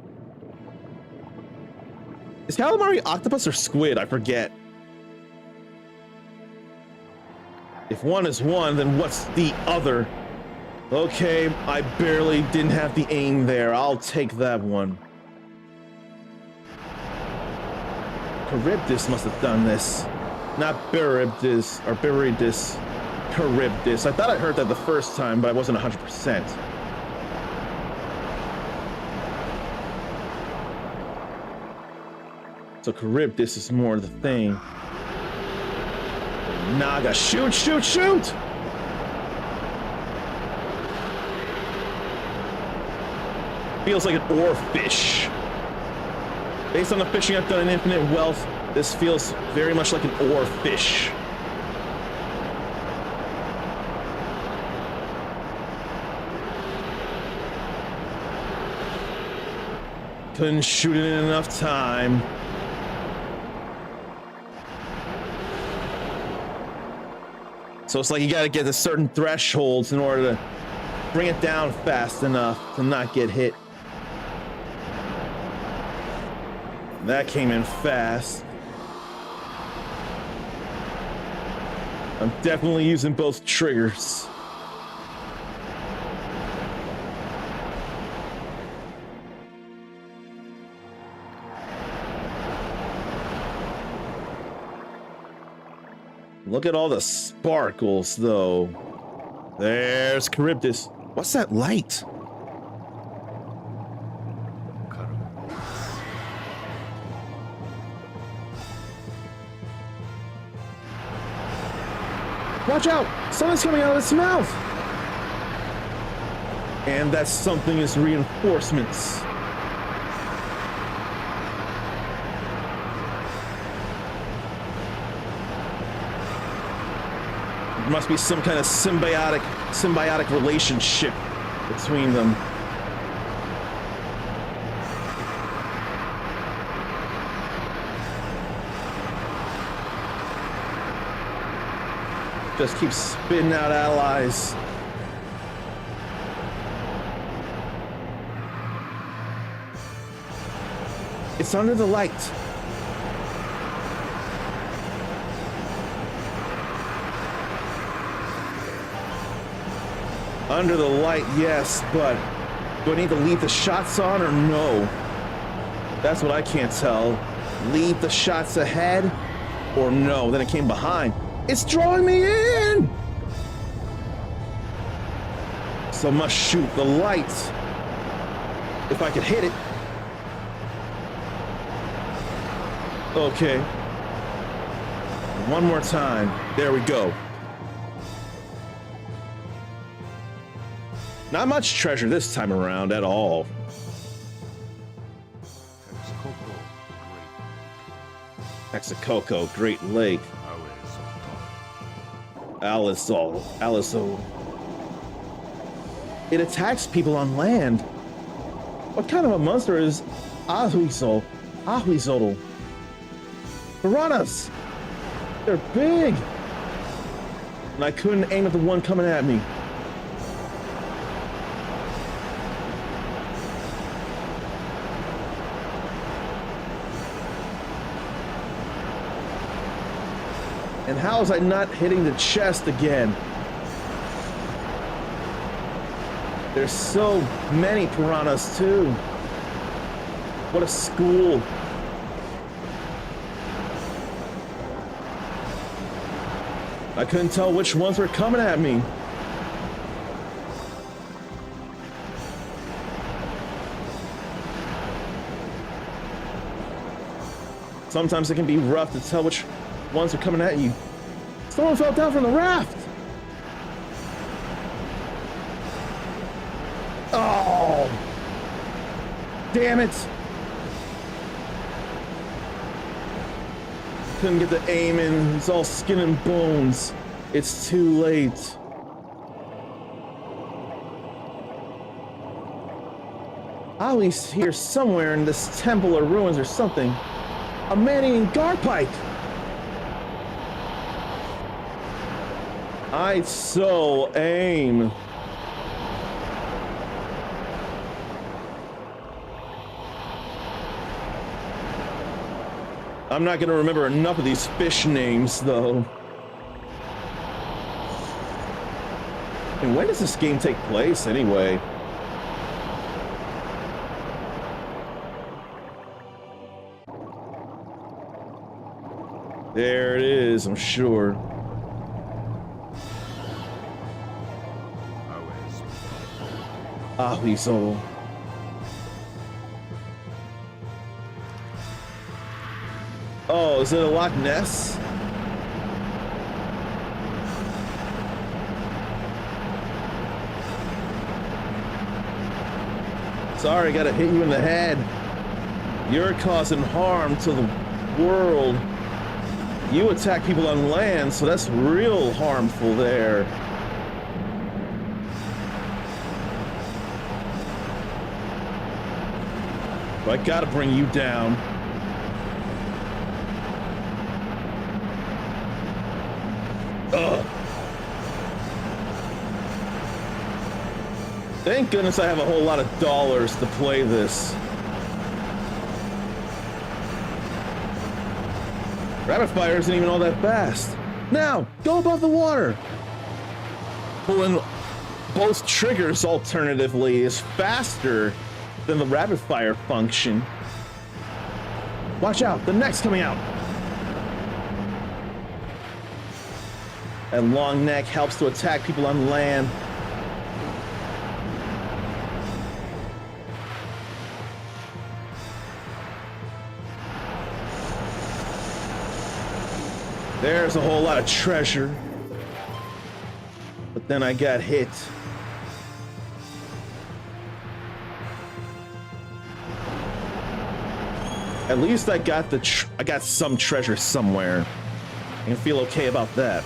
Is calamari octopus or squid? I forget. If one is one, then what's the other? Okay, I barely didn't have the aim there. I'll take that one. Charybdis must have done this. Not Charybdis, or Charybdis. Charybdis. I thought I heard that the first time, but I wasn't 100%. So Charybdis is more the thing. Naga, shoot, shoot, shoot! Feels like an oarfish. Based on the fishing I've done in Infinite Wealth, this feels very much like an oarfish. Couldn't shoot it in enough time. So it's like you gotta get to certain thresholds in order to bring it down fast enough to not get hit. That came in fast. I'm definitely using both triggers. Look at all the sparkles, though. There's Charybdis. What's that light? Watch out! Something's coming out of its mouth! And that something is reinforcements. There must be some kind of symbiotic relationship between them. Just keep spitting out allies. It's under the light. Under the light, yes, but do I need to leave the shots on or no? That's what I can't tell. Leave the shots ahead or no? Then it came behind. It's drawing me in! So I must shoot the light. If I could hit it. Okay. One more time. There we go. Not much treasure this time around at all. Texcoco, Great Lake. Alisol. It attacks people on land. What kind of a monster is Ahuizotl? Piranhas! They're big! And I couldn't aim at the one coming at me. And how is I not hitting the chest again? There's so many piranhas too. What a school. I couldn't tell which ones were coming at me. Sometimes it can be rough to tell which ones are coming at you. Someone fell down from the raft. Oh, damn it. Couldn't get the aim in. It's all skin and bones. It's too late. Ollie's here somewhere in this temple or ruins or something. A man eating garpike. I so aim. I'm not gonna remember enough of these fish names, though. And when does this game take place, anyway? There it is, I'm sure. Ahuizotl. Oh, is it a Loch Ness? Sorry, gotta hit you in the head. You're causing harm to the world. You attack people on land, so that's real harmful there. I gotta bring you down. Ugh. Thank goodness I have a whole lot of dollars to play this. Rapid fire isn't even all that fast. Now, go above the water. Pulling both triggers alternatively is faster than the rapid fire function. Watch out, the neck's coming out. And long neck helps to attack people on land. There's a whole lot of treasure. But then I got hit. At least I got I got some treasure somewhere. I can feel okay about that.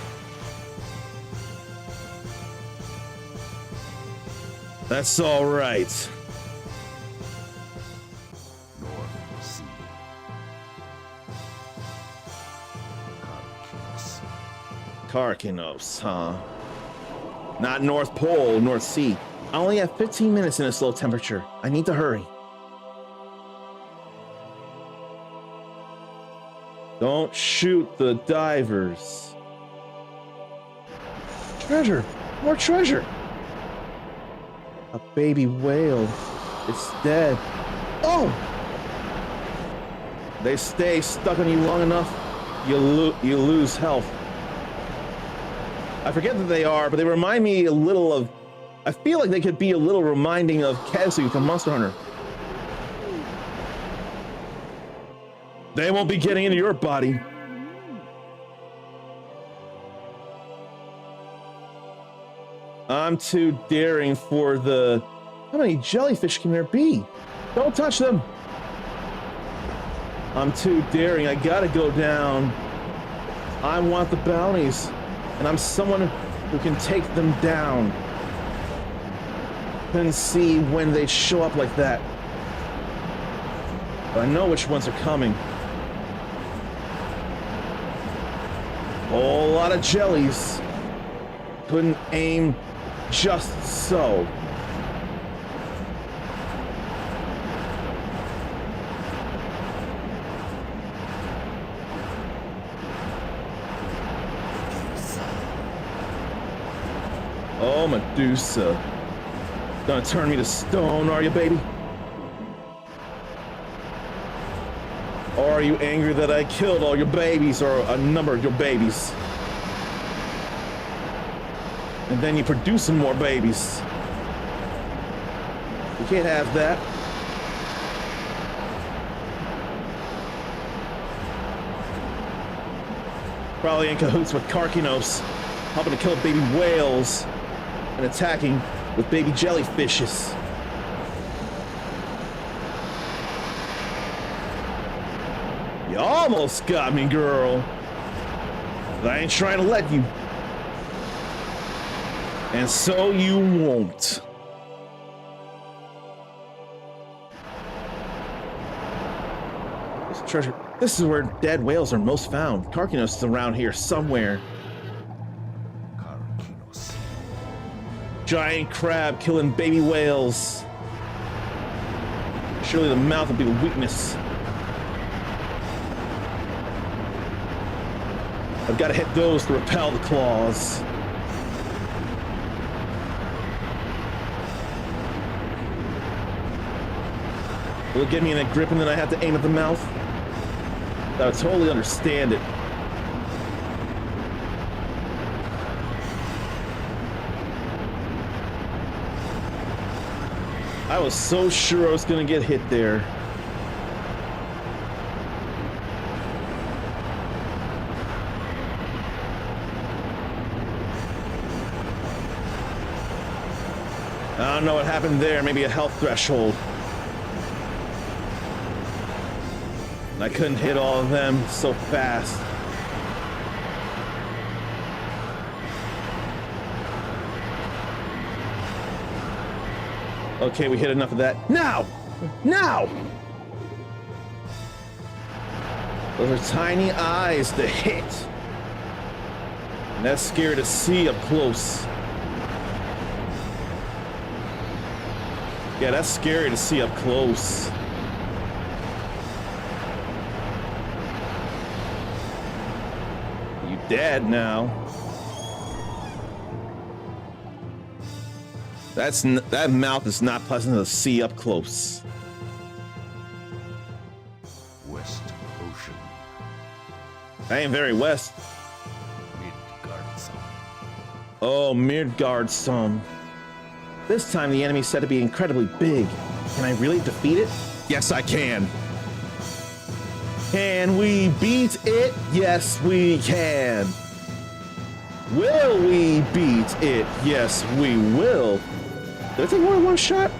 That's all right. North Sea. Karkinos, huh? Not North Pole, North Sea. I only have 15 minutes in this low temperature. I need to hurry. Don't shoot the divers. Treasure! More treasure! A baby whale. It's dead. Oh! They stay stuck on you long enough, you lose health. I forget that they are, but they remind me a little of... I feel like they could be a little reminding of Kezu from Monster Hunter. They won't be getting into your body. I'm too daring for the... How many jellyfish can there be? Don't touch them. I'm too daring. I gotta go down. I want the bounties. And I'm someone who can take them down. Couldn't see when they show up like that. But I know which ones are coming. Whole lot of jellies. Couldn't aim just so. Oh, Medusa. Gonna turn me to stone, are you, baby? Or are you angry that I killed all your babies, or a number of your babies? And then you produce some more babies. You can't have that. Probably in cahoots with Karkinos, helping to kill baby whales and attacking with baby jellyfishes. You almost got me, girl. But I ain't trying to let you. And so you won't. This treasure. This is where dead whales are most found. Karkinos is around here somewhere. Karkinos. Giant crab killing baby whales. Surely the mouth will be the weakness. I've got to hit those to repel the claws. Will it get me in a grip and then I have to aim at the mouth? I would totally understand it. I was so sure I was gonna get hit there. I don't know what happened there. Maybe a health threshold. I couldn't hit all of them so fast. Okay, we hit enough of that. Now! Now! Those are tiny eyes to hit. And that's scary to see up close. Yeah, that's scary to see up close. You dead now. That mouth is not pleasant to see up close. West Ocean. I ain't very west. Midgardson. Oh, Midgardson. This time the enemy said to be incredibly big. Can I really defeat it? Yes, I can. Can we beat it? Yes, we can. Will we beat it? Yes, we will. Did I take more than one shot?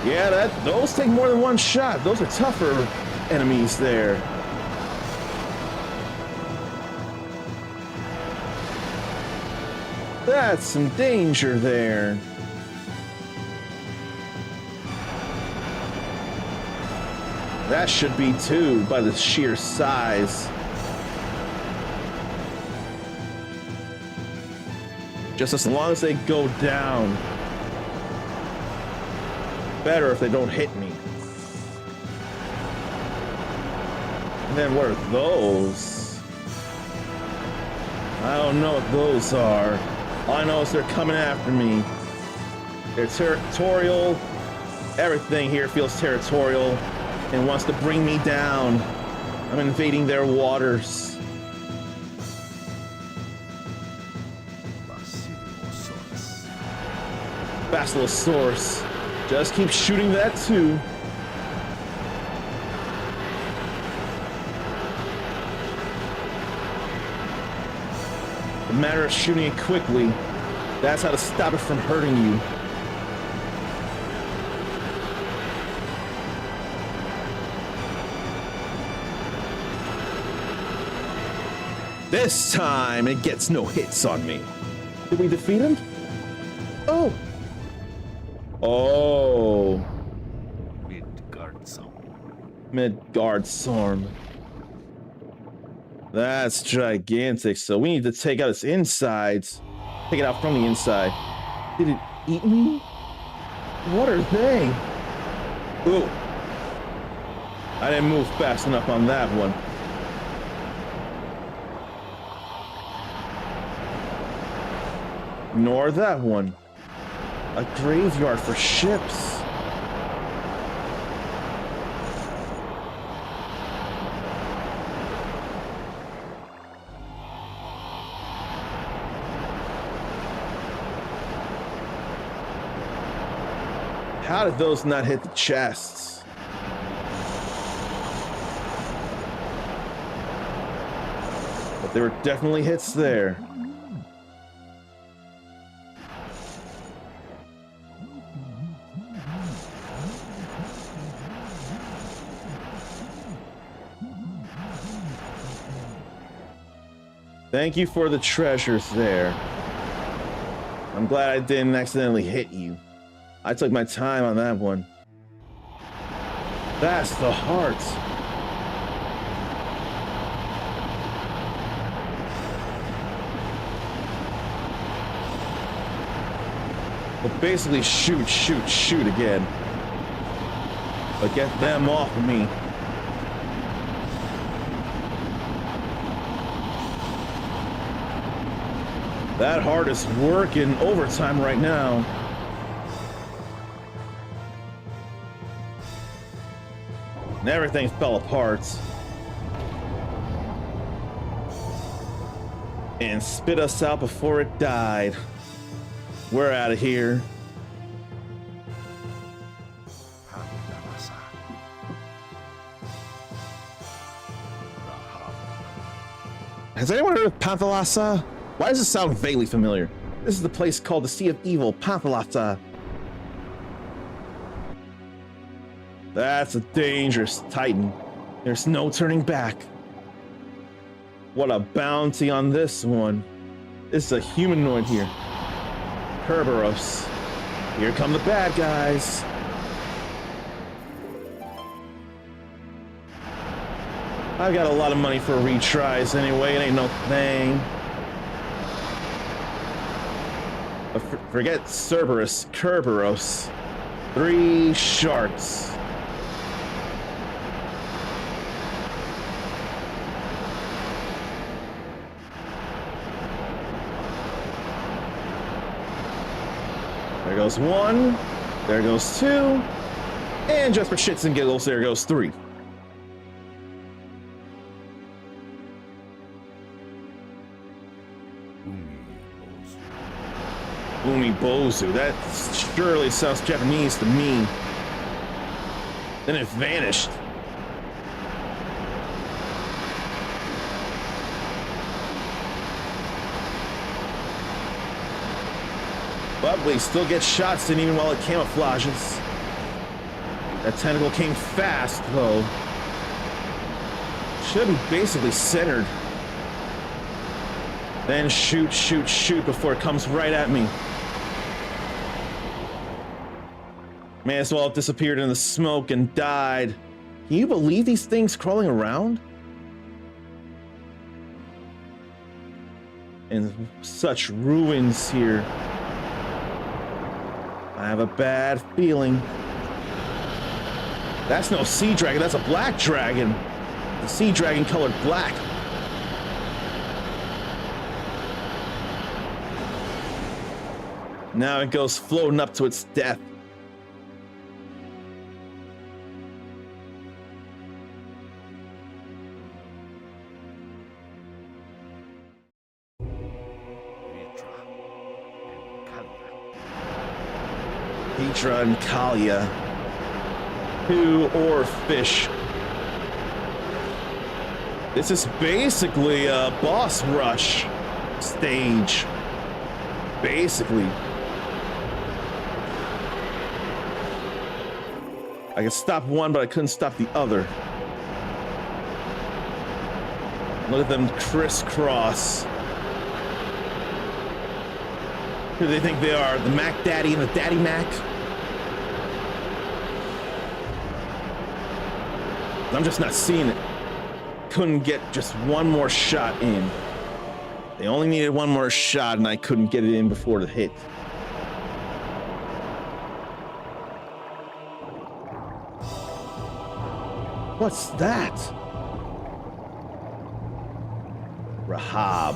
Yeah, those take more than one shot. Those are tougher enemies there. That's some danger there. That should be too, by the sheer size. Just as long as they go down. Better if they don't hit me. And then what are those? I don't know what those are. All I know is they're coming after me. They're territorial. Everything here feels territorial and wants to bring me down. I'm invading their waters. Basilosaurus. Just keep shooting that too. A matter of shooting it quickly. That's how to stop it from hurting you. This time it gets no hits on me. Did we defeat him? Oh. Oh. Midgardsorm. That's gigantic. So we need to take out its insides. Take it out from the inside. Did it eat me? What are they? Ooh. I didn't move fast enough on that one. Nor that one. A graveyard for ships. How did those not hit the chests? But there were definitely hits there. Thank you for the treasures there. I'm glad I didn't accidentally hit you. I took my time on that one. That's the heart. Well, basically shoot, shoot, shoot again. But get them off of me. That heart is working overtime right now. And everything fell apart. And spit us out before it died. We're out of here. Has anyone heard of Panthalassa? Why does it sound vaguely familiar? This is the place called the Sea of Evil, Pampalata. That's a dangerous Titan. There's no turning back. What a bounty on this one. This is a humanoid here. Kerberos. Here come the bad guys. I've got a lot of money for retries anyway, it ain't no thing. But forget Cerberus, Kerberos. 3 sharks. There goes 1, there goes 2, and just for shits and giggles, there goes 3. Umibozu, that surely sounds Japanese to me. Then it vanished. But we still get shots in even while it camouflages. That tentacle came fast, though. Should be basically centered. Then shoot, shoot, shoot before it comes right at me. May as well have disappeared in the smoke and died. Can you believe these things crawling around? And such ruins here. I have a bad feeling. That's no sea dragon, that's a black dragon. The sea dragon colored black. Now it goes floating up to its death. Petra and Kalia. 2 ore fish. This is basically a boss rush stage. Basically. I could stop one, but I couldn't stop the other. Look at them crisscross. Who do they think they are? The Mac Daddy and the Daddy Mac? I'm just not seeing it. Couldn't get just one more shot in. They only needed one more shot and I couldn't get it in before the hit. What's that? Rahab.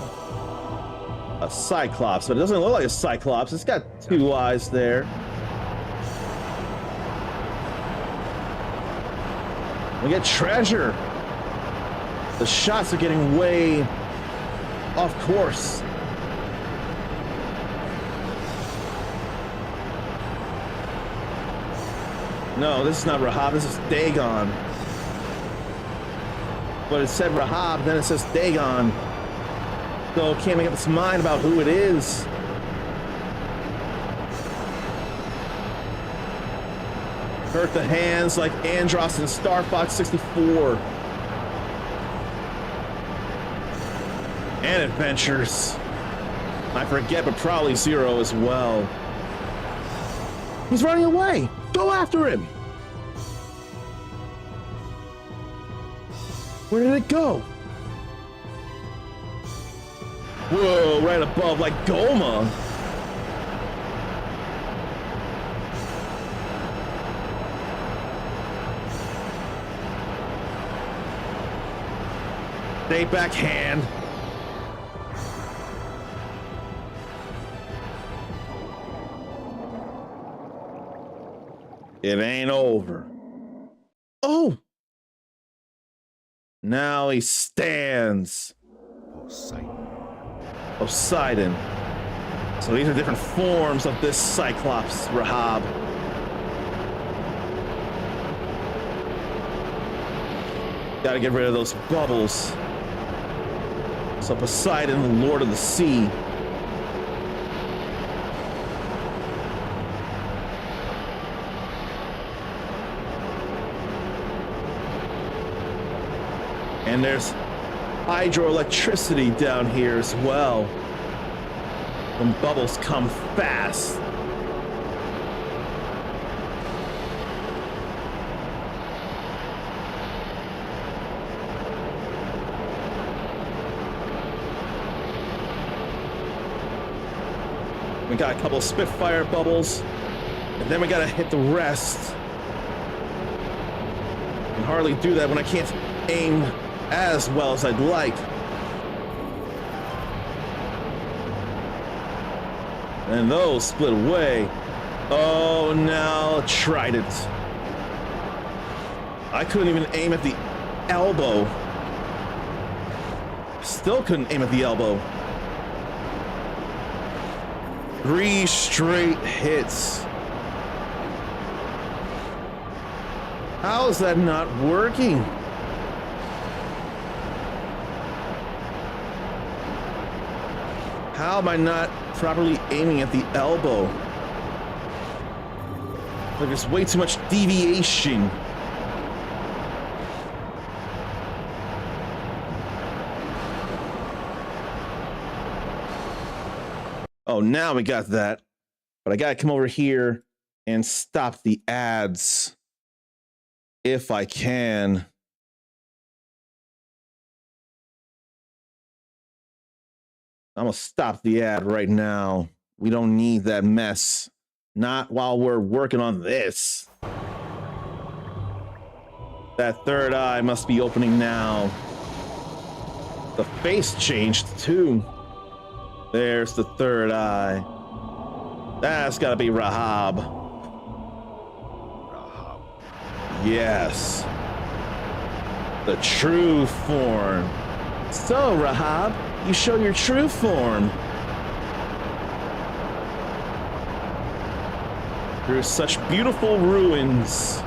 A cyclops, but it doesn't look like a cyclops. It's got 2 eyes there. We get treasure. The shots are getting way off course. No, this is not Rahab, this is Dagon. But it said Rahab, then it says Dagon. So it can't make up its mind about who it is. Hurt the hands like Andros and Star Fox 64. And Adventures. I forget, but probably Zero as well. He's running away. Go after him. Where did it go? Whoa, right above, like Goma. Stay backhand. It ain't over. Oh! Now he stands. Poseidon. So these are different forms of this Cyclops, Rahab. Gotta get rid of those bubbles. So Poseidon, the Lord of the Sea. And there's hydroelectricity down here as well. When bubbles come fast. We got a couple Spitfire bubbles, and then we gotta hit the rest. Can hardly do that when I can't aim as well as I'd like. And those split away. Oh, now Trident. I couldn't even aim at the elbow. Still couldn't aim at the elbow. 3 straight hits. How is that not working? How am I not properly aiming at the elbow? Like there's way too much deviation. Oh, now we got that. But I gotta come over here and stop the ads. If I can. I'm gonna stop the ad right now. We don't need that mess. Not while we're working on this. That third eye must be opening now. The face changed too. There's the third eye. That's gotta be Rahab. Rahab. Yes. The true form. So, Rahab, you show your true form. Through such beautiful ruins.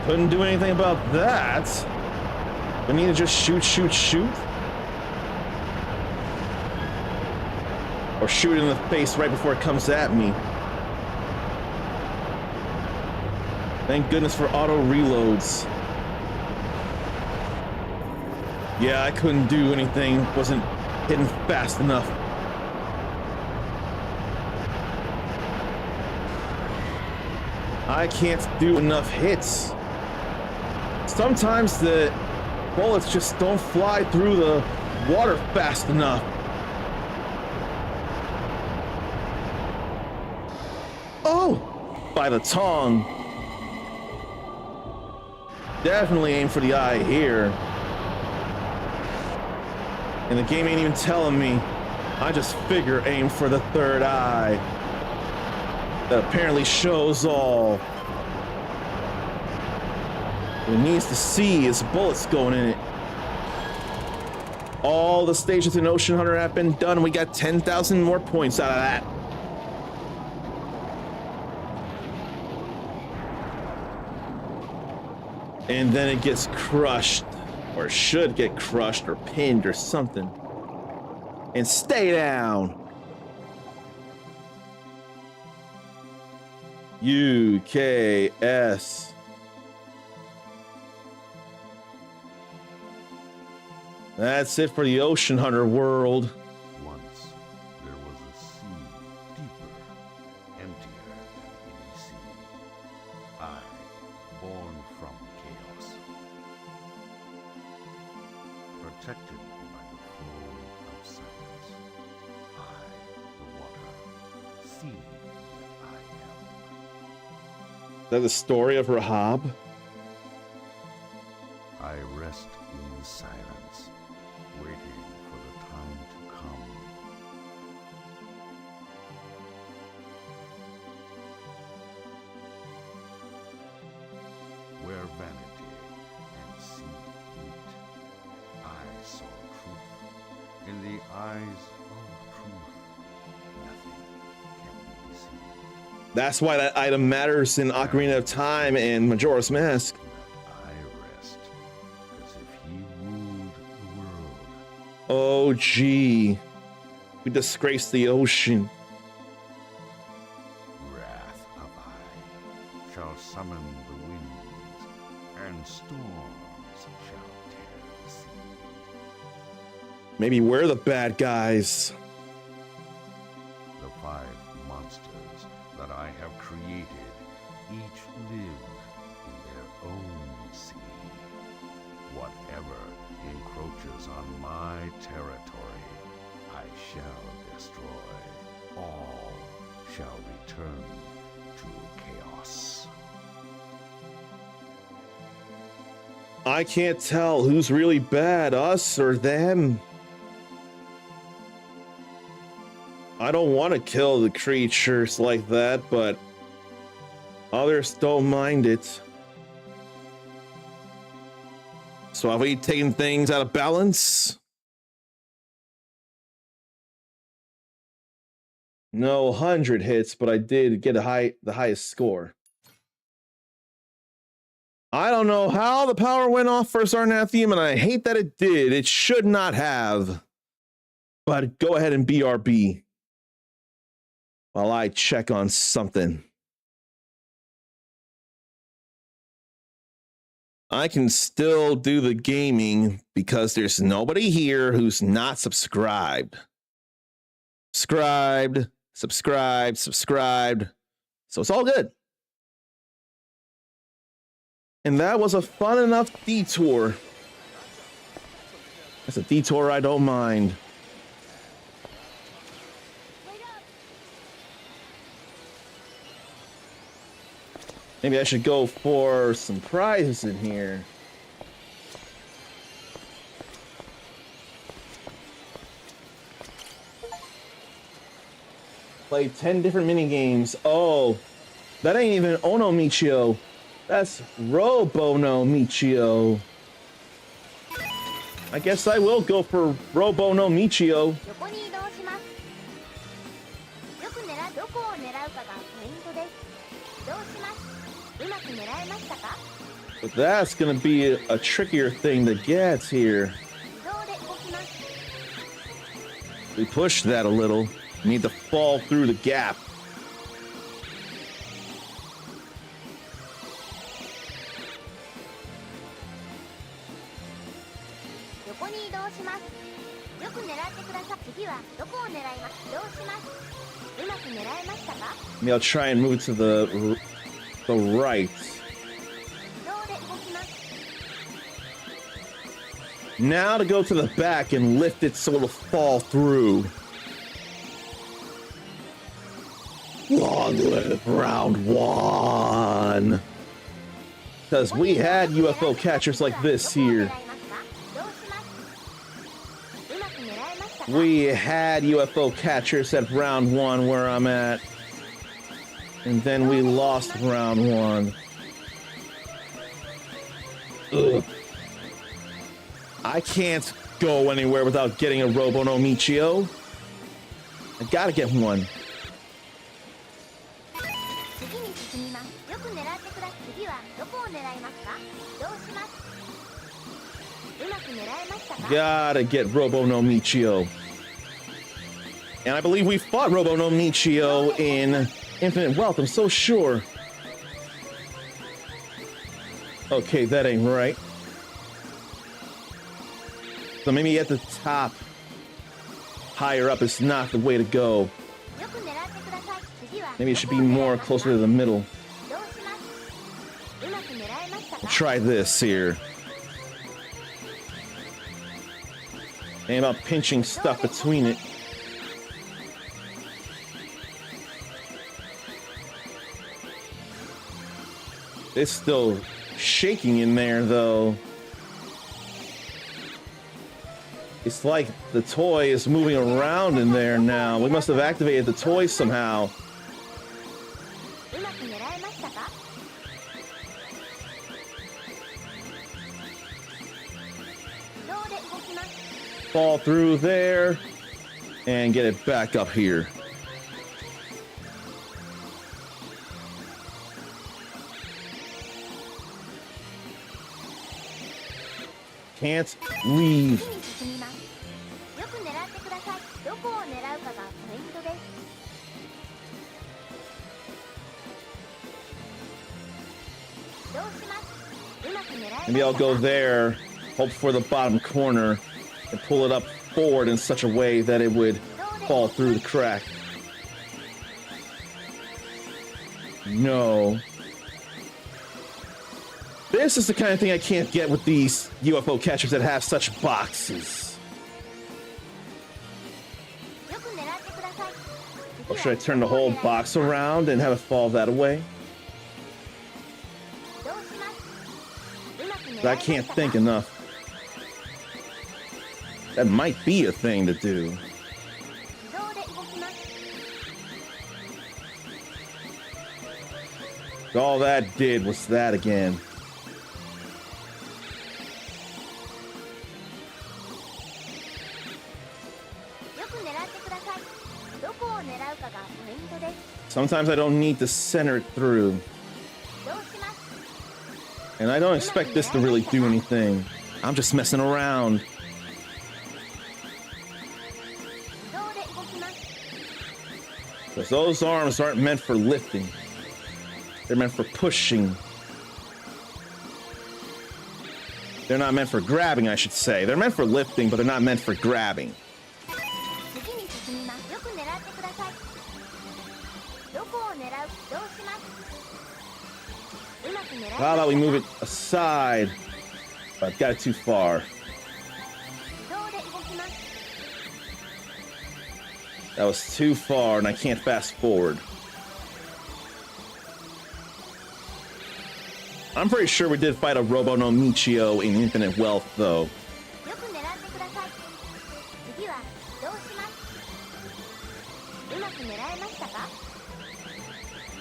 Couldn't do anything about that. We need to just shoot, shoot, shoot. Or shoot it in the face right before it comes at me. Thank goodness for auto reloads. Yeah, I couldn't do anything. Wasn't hitting fast enough. I can't do enough hits. Sometimes the bullets just don't fly through the water fast enough. Oh, by the tongue. Definitely aim for the eye here. And the game ain't even telling me. I just figure aim for the third eye. That apparently shows all. What it needs to see is bullets going in it. All the stages in Ocean Hunter have been done. We got 10,000 more points out of that. And then it gets crushed, or should get crushed, or pinned, or something. And stay down. UKS. That's it for the Ocean Hunter world. Once there was a sea deeper, emptier than any sea. I, born from chaos, protected by the flow of silence. I, the water, see what I am. Is that the story of Rahab? I rest in silence, waiting for the time to come. Where vanity and sea meet, I saw truth. In the eyes of truth, nothing can be seen. That's why that item matters in Ocarina of Time and Majora's Mask. I rest Oh, gee. We disgraced the ocean. Wrath of I shall summon the winds, and storms shall tear the sea. Maybe we're the bad guys. The 5 monsters that I have created each live in their own sea. Whatever encroaches on my territory, I shall destroy. All shall return to chaos. I can't tell who's really bad, us or them. I don't want to kill the creatures like that, but others don't mind it. So have we taken things out of balance? No 100 hits, but I did get the highest score. I don't know how the power went off for Sarnathium, and I hate that it did. It should not have. But go ahead and BRB while I check on something. I can still do the gaming because there's nobody here who's not subscribed. Subscribed. So it's all good. And that was a fun enough detour. That's a detour I don't mind. Maybe I should go for some prizes in here. Play 10 different mini games. Oh, that ain't even Ono Michio. That's Robono Michio. I guess I will go for Robono Michio. But that's gonna be a trickier thing to get here. We pushed that a little. We need to fall through the gap. Maybe I'll try and move it to the right. Now to go to the back and lift it so it'll fall through. Long live round 1. Because we had UFO catchers like this here. We had UFO catchers at round 1 where I'm at. And then we lost round 1. Ugh. I can't go anywhere without getting a Robono Michio. I gotta get one. Gotta get Robono Michio. And I believe we fought Robono Michio in Infinite Wealth, I'm so sure. Okay, that ain't right. So maybe at the top, higher up is not the way to go. Maybe it should be more closer to the middle. We'll try this here. And about pinching stuff between it. It's still shaking in there, though. It's like the toy is moving around in there now. We must have activated the toy somehow. Fall through there and get it back up here. Can't leave. Maybe I'll go there, hope for the bottom corner, and pull it up forward in such a way that it would fall through the crack. No. This is the kind of thing I can't get with these UFO catchers that have such boxes. Or should I turn the whole box around and have it fall that way? I can't think enough. That might be a thing to do. All that did was that again. Sometimes I don't need to center it through. And I don't expect this to really do anything. I'm just messing around. Because those arms aren't meant for lifting. They're meant for pushing. They're not meant for grabbing, I should say. They're meant for lifting, but they're not meant for grabbing. How about we move it aside? I've got it too far. That was too far, and I can't fast forward. I'm pretty sure we did fight a Robo no Michio in Infinite Wealth, though.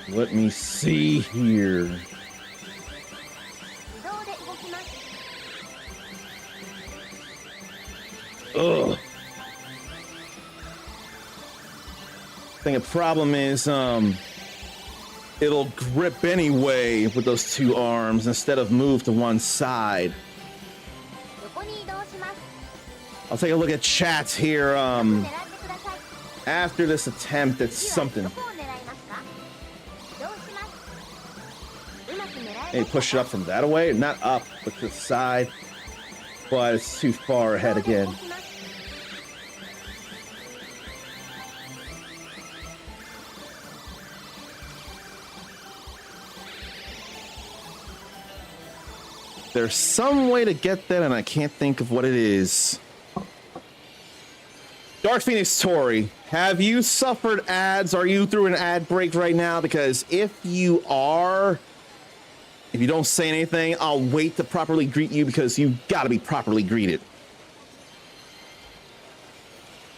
Let me see here. Ugh. I think a problem is, it'll grip anyway with those two arms instead of move to one side. I'll take a look at chats here, after this attempt at something. Maybe push it up from that away, not up, but to the side. But it's too far ahead again. There's some way to get that, and I can't think of what it is. Dark Phoenix Tori, have you suffered ads? Are you through an ad break right now? Because if you are, if you don't say anything, I'll wait to properly greet you because you gotta be properly greeted.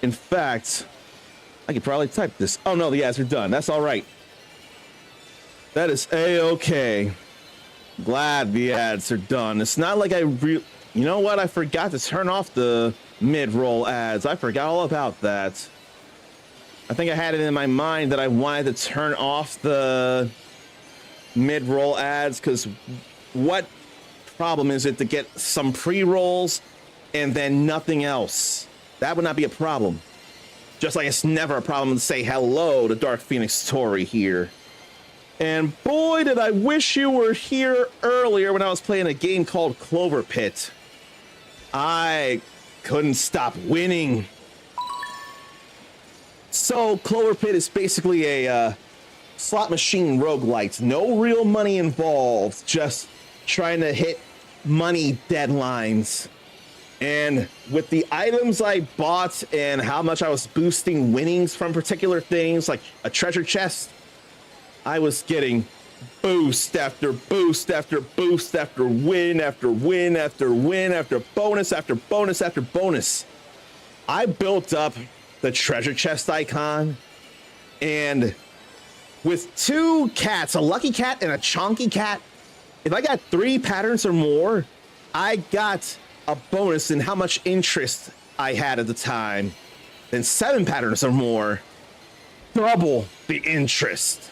In fact, I could probably type this. Oh no, the ads are done. That's all right. That is A-okay. Glad the ads are done. It's not like you know what? I forgot to turn off the mid-roll ads. I forgot all about that. I think I had it in my mind that I wanted to turn off the mid-roll ads because what problem is it to get some pre-rolls and then nothing else? That would not be a problem. Just like it's never a problem to say hello to Dark Phoenix Tori here. And boy, did I wish you were here earlier when I was playing a game called Clover Pit. I couldn't stop winning. So Clover Pit is basically a slot machine roguelite. No real money involved, just trying to hit money deadlines. And with the items I bought and how much I was boosting winnings from particular things, like a treasure chest, I was getting boost after boost after boost after win after win after win after bonus after bonus after bonus. I built up the treasure chest icon, and with two cats, a lucky cat and a chonky cat, if I got 3 patterns or more, I got a bonus in how much interest I had at the time. Then 7 patterns or more, double the interest.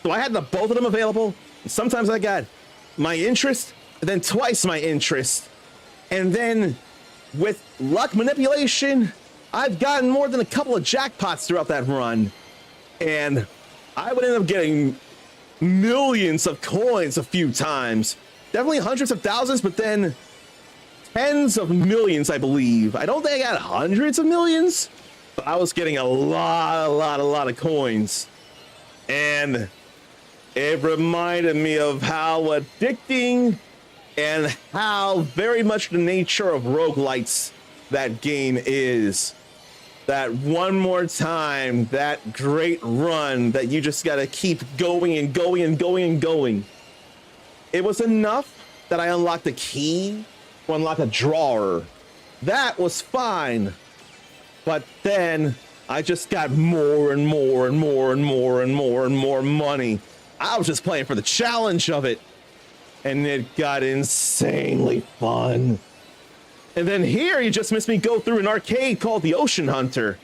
So I had both of them available. Sometimes I got my interest, and then twice my interest. And then with luck manipulation, I've gotten more than a couple of jackpots throughout that run. And I would end up getting millions of coins a few times definitely hundreds of thousands, but then tens of millions, I believe. I don't think I got hundreds of millions, but I was getting a lot of coins. And it reminded me of how addicting and how very much the nature of roguelites that game is. That one more time, that great run that you just gotta keep going and going and going and going. It was enough that I unlocked a key to unlock a drawer. That was fine. But then I just got more and more and more and more and more and more money. I was just playing for the challenge of it. And it got insanely fun. And then here you just missed me go through an arcade called the Ocean Hunter.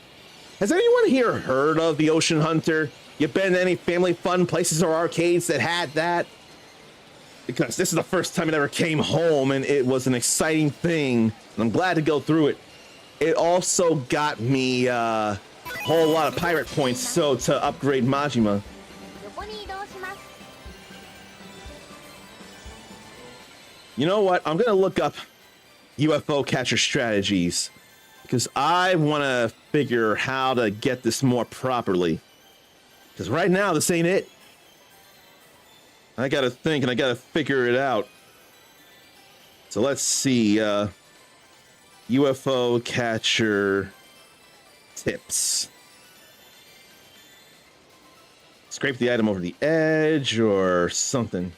Has anyone here heard of the Ocean Hunter? You been to any family fun places or arcades that had that? Because this is the first time it ever came home and it was an exciting thing. And I'm glad to go through it. It also got me a whole lot of pirate points, so to upgrade Majima. You know what? I'm gonna look up UFO catcher strategies because I want to figure how to get this more properly. Because right now, this ain't it. I gotta think and I gotta figure it out. So let's see. UFO catcher tips. Scrape the item over the edge or something.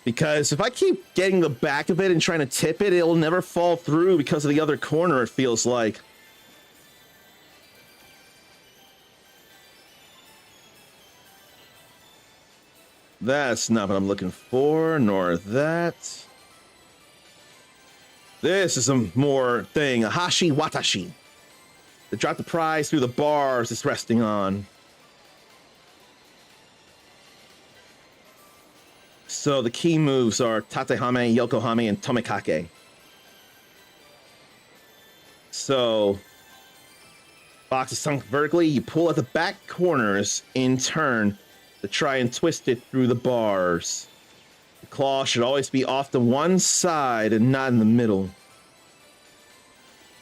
Because if I keep getting the back of it and trying to tip it, it'll never fall through because of the other corner, it feels like. That's not what I'm looking for, nor that. This is a more thing, a hashi watashi. To drop the prize through the bars it's resting on. So the key moves are Tatehame, Yokohame, and Tomikake. So, box is sunk vertically. You pull at the back corners in turn to try and twist it through the bars. The claw should always be off to one side and not in the middle.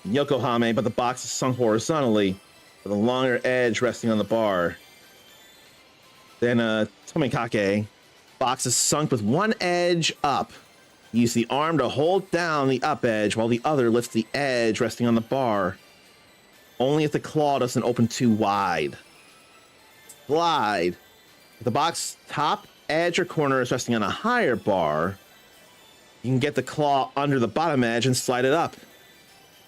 Yokohame, but the box is sunk horizontally with a longer edge resting on the bar. Then Tomikake. Box is sunk with one edge up. Use the arm to hold down the up edge while the other lifts the edge resting on the bar. Only if the claw doesn't open too wide. Slide. If the box top edge or corner is resting on a higher bar, you can get the claw under the bottom edge and slide it up.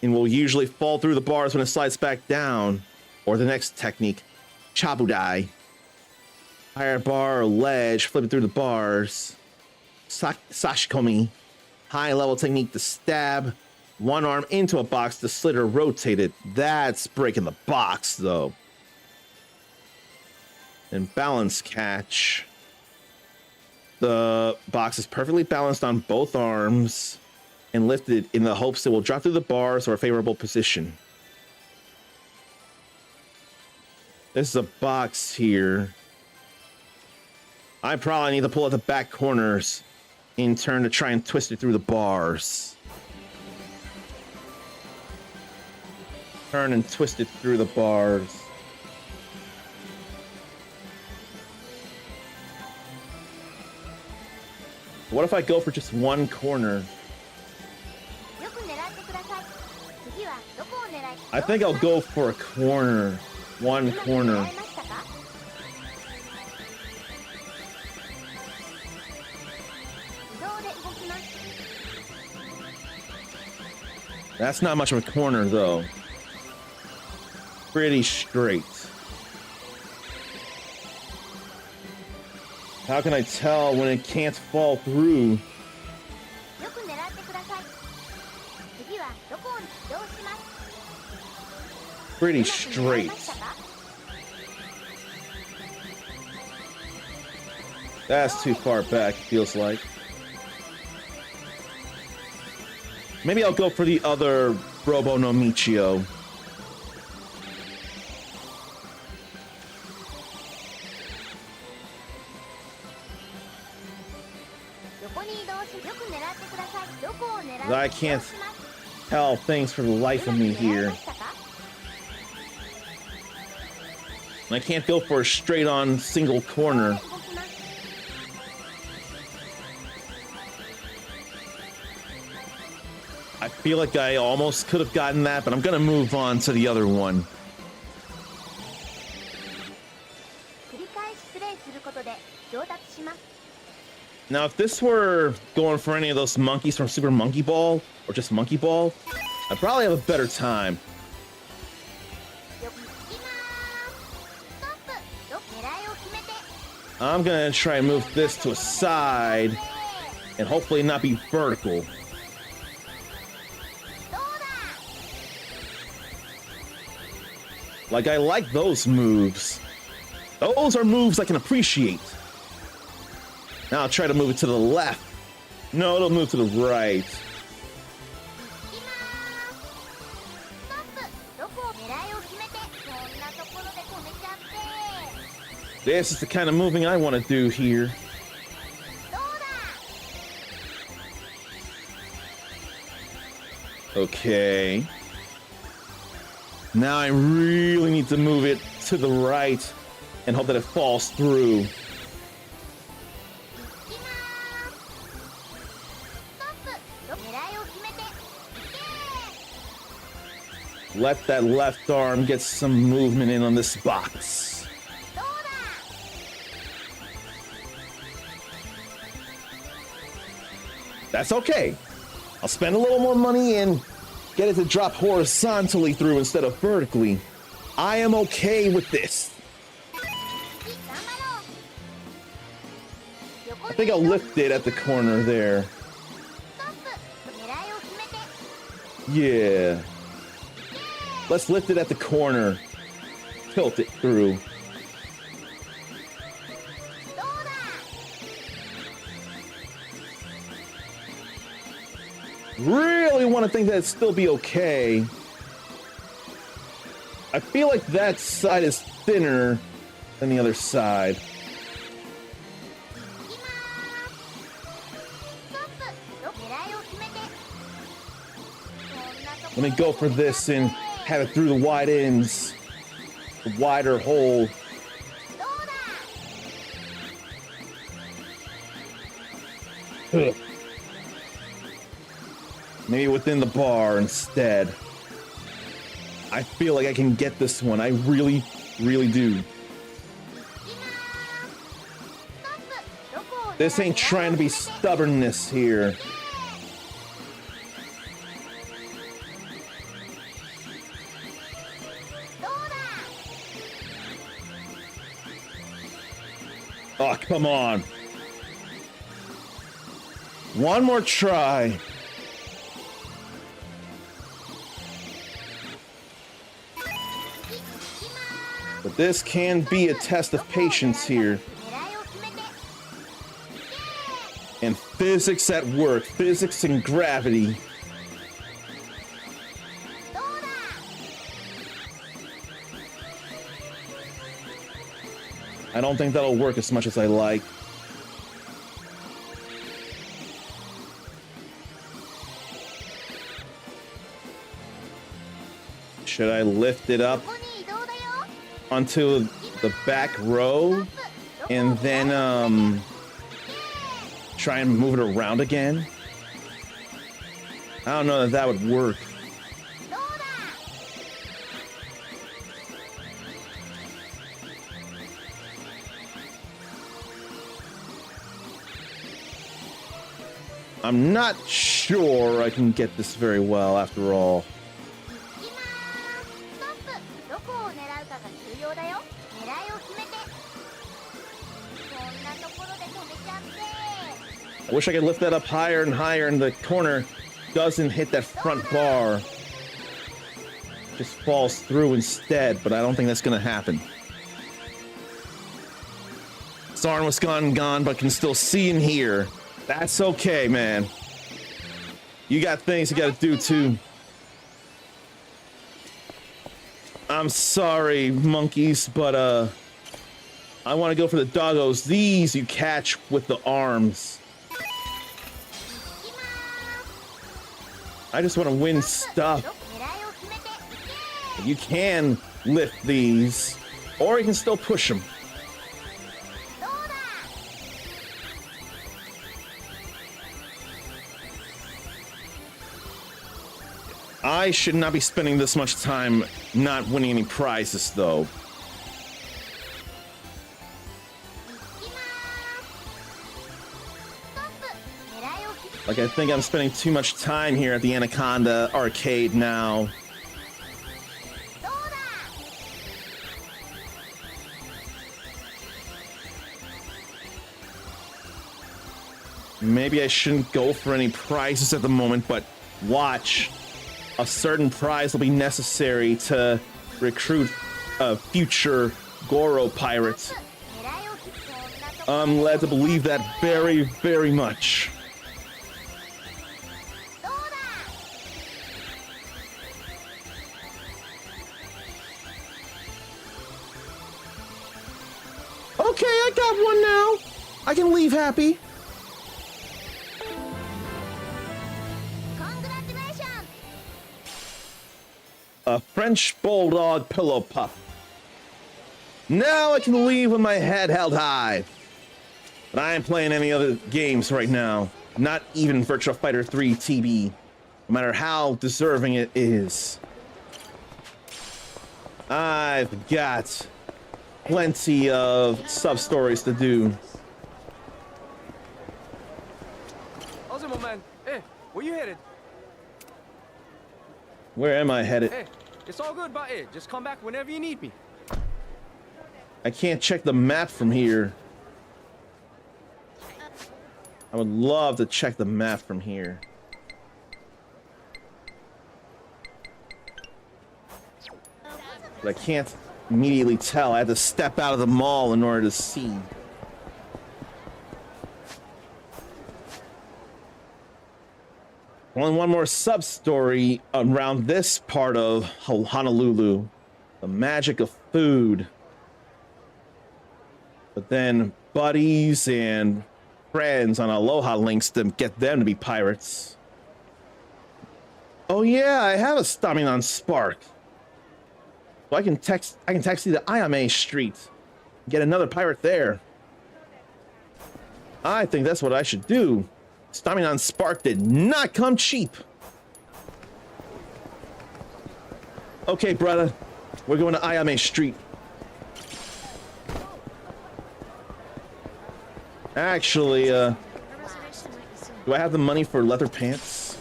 And will usually fall through the bars when it slides back down. Or the next technique, Chabudai. Higher bar or ledge, flip it through the bars. Sashikomi. High level technique to stab one arm into a box to slit or rotate it. That's breaking the box though. And balance catch. The box is perfectly balanced on both arms and lifted in the hopes it will drop through the bars or a favorable position. This is a box here. I probably need to pull at the back corners in turn to try and twist it through the bars. Turn and twist it through the bars. What if I go for just one corner? I think I'll go for a corner. One corner. That's not much of a corner, though. Pretty straight. How can I tell when it can't fall through? Pretty straight. That's too far back, feels like. Maybe I'll go for the other Robo no Michio. I can't tell things for the life of me here. And I can't go for a straight-on single corner. I feel like I almost could have gotten that, but I'm gonna move on to the other one. Now, if this were going for any of those monkeys from Super Monkey Ball, or just Monkey Ball, I'd probably have a better time. I'm gonna try and move this to a side, and hopefully not be vertical. Like, I like those moves. Those are moves I can appreciate. Now I'll try to move it to the left. No, it'll move to the right. This is the kind of moving I want to do here. Okay. Now I really need to move it to the right and hope that it falls through. Let that left arm get some movement in on this box. That's okay. I'll spend a little more money and get it to drop horizontally through instead of vertically. I am okay with this. I think I'll lift it at the corner there. Yeah. Let's lift it at the corner. Tilt it through. Really want to think that it'd still be okay. I feel like that side is thinner than the other side. Let me go for this and have it through the wide ends. The wider hole. Ugh. Maybe within the bar instead. I feel like I can get this one. I really, really do. This ain't trying to be stubbornness here. Oh, come on. One more try. But this can be a test of patience here. And physics at work. Physics and gravity. I don't think that'll work as much as I like. Should I lift it up onto the back row and then try and move it around again? I don't know that would work. I'm not sure I can get this very well after all. I wish I could lift that up higher and higher and the corner doesn't hit that front bar. Just falls through instead, but I don't think that's gonna happen. Sarn was gone, but can still see and hear. That's okay, man. You got things you gotta do too. I'm sorry, monkeys, but I want to go for the doggos. These you catch with the arms. I just want to win stuff. You can lift these, or you can still push them. I should not be spending this much time not winning any prizes, though. Like, I think I'm spending too much time here at the Anaconda arcade now. Maybe I shouldn't go for any prizes at the moment, but watch. A certain prize will be necessary to recruit a future Goro pirate. I'm led to believe that very, very much. Okay, I got one now. I can leave happy. A French Bulldog pillow pup. Now I can leave with my head held high. But I ain't playing any other games right now. Not even Virtua Fighter 3 TB. No matter how deserving it is. I've got plenty of sub-stories to do. How's it, my man? Hey, where you headed? Where am I headed? Hey, it's all good, but hey, just come back whenever you need me. I can't check the map from here. I would love to check the map from here. But I can't immediately tell. I had to step out of the mall in order to see. Only one more sub-story around this part of Honolulu. The magic of food. But then buddies and friends on Aloha links to get them to be pirates. Oh yeah, I have a stopping on Spark. So I can taxi to Ayame Street. Get another pirate there. I think that's what I should do. Stopping on Spark did not come cheap. Okay, brother. We're going to Ayame Street. Actually, do I have the money for leather pants?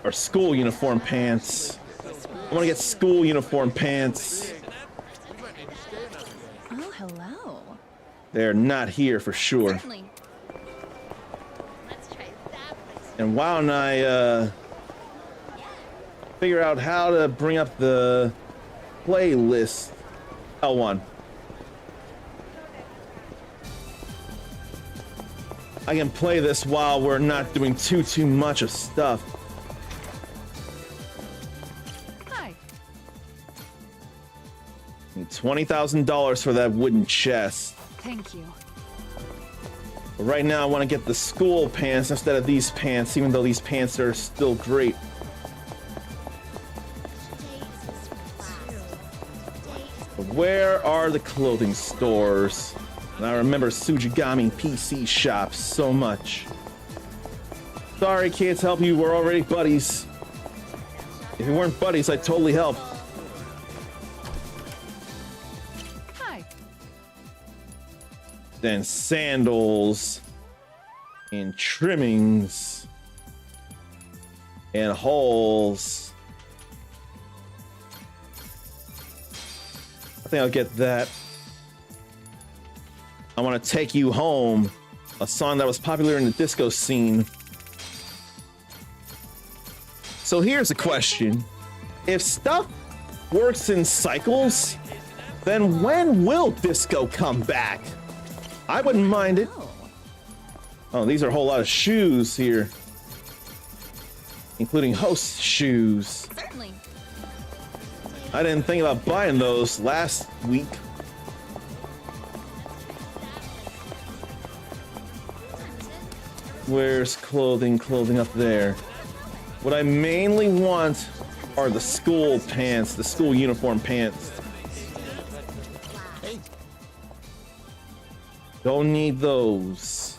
Or school uniform pants. I want to get school uniform pants. Oh, hello. They're not here for sure. Certainly. Let's try that. And why don't I figure out how to bring up the playlist. L1. I can play this while we're not doing too much of stuff. Hi. $20,000 for that wooden chest. Thank you. But right now I want to get the school pants instead of these pants, even though these pants are still great. But where are the clothing stores? And I remember Sujigami PC shops so much. Sorry, can't help you. We're already buddies. If we weren't buddies, I'd totally help. Hi. Then sandals and trimmings and holes. I think I'll get that. I Want to Take You Home, a song that was popular in the disco scene. So here's a question. If stuff works in cycles, then when will disco come back? I wouldn't mind it. Oh, these are a whole lot of shoes here, including host shoes. Certainly. I didn't think about buying those last week. Where's clothing? Clothing up there. What I mainly want are the school pants, the school uniform pants. Don't need those.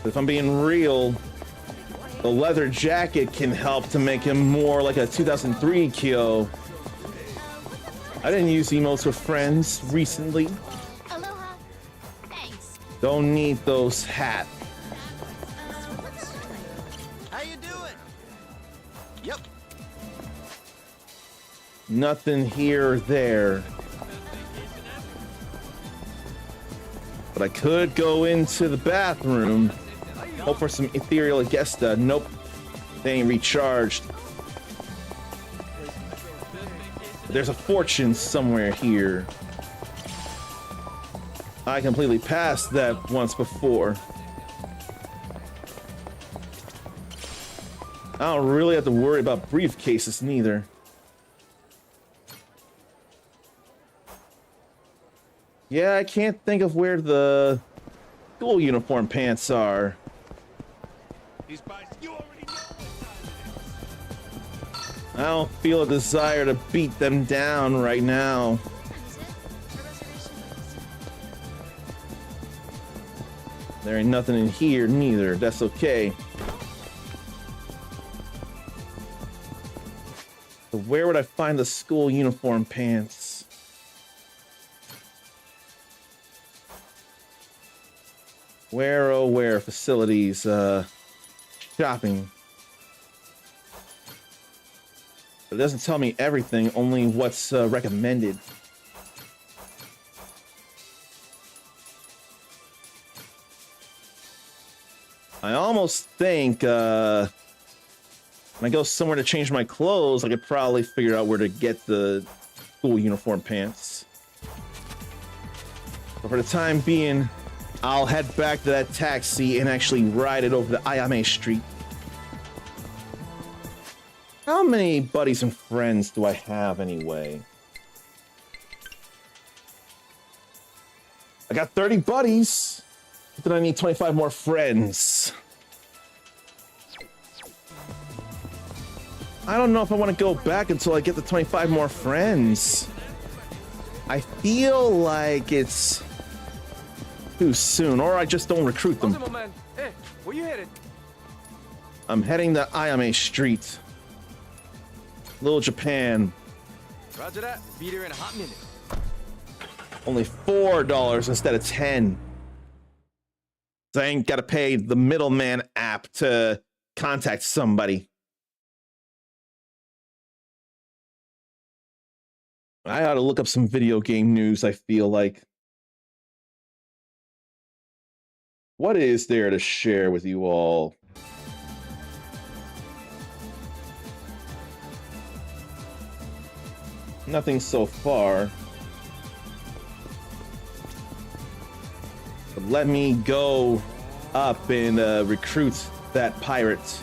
If I'm being real, the leather jacket can help to make him more like a 2003 Kyo. I didn't use emotes with friends recently. Aloha. Thanks. Don't need those hats. How you doing? Yep. Nothing here or there. But I could go into the bathroom, hope for some ethereal Agesta. Nope, they ain't recharged. But there's a fortune somewhere here. I completely passed that once before. I don't really have to worry about briefcases neither. Yeah, I can't think of where the school uniform pants are. I don't feel a desire to beat them down right now. There ain't nothing in here neither. That's okay. So where would I find the school uniform pants? Where, oh where, facilities, shopping. But it doesn't tell me everything, only what's recommended. I almost think when I go somewhere to change my clothes, I could probably figure out where to get the school uniform pants. But for the time being, I'll head back to that taxi and actually ride it over to Ayame Street. How many buddies and friends do I have anyway? I got 30 buddies. Then I need 25 more friends. I don't know if I want to go back until I get the 25 more friends. I feel like it's too soon, or I just don't recruit them. Hey, where you headed? I'm heading to Ayame Street. Little Japan. Roger that. Be there in a hot minute. Only $4 instead of 10. So I ain't gotta pay the middleman app to contact somebody. I ought to look up some video game news, I feel like. What is there to share with you all? Nothing so far. But let me go up and recruit that pirate.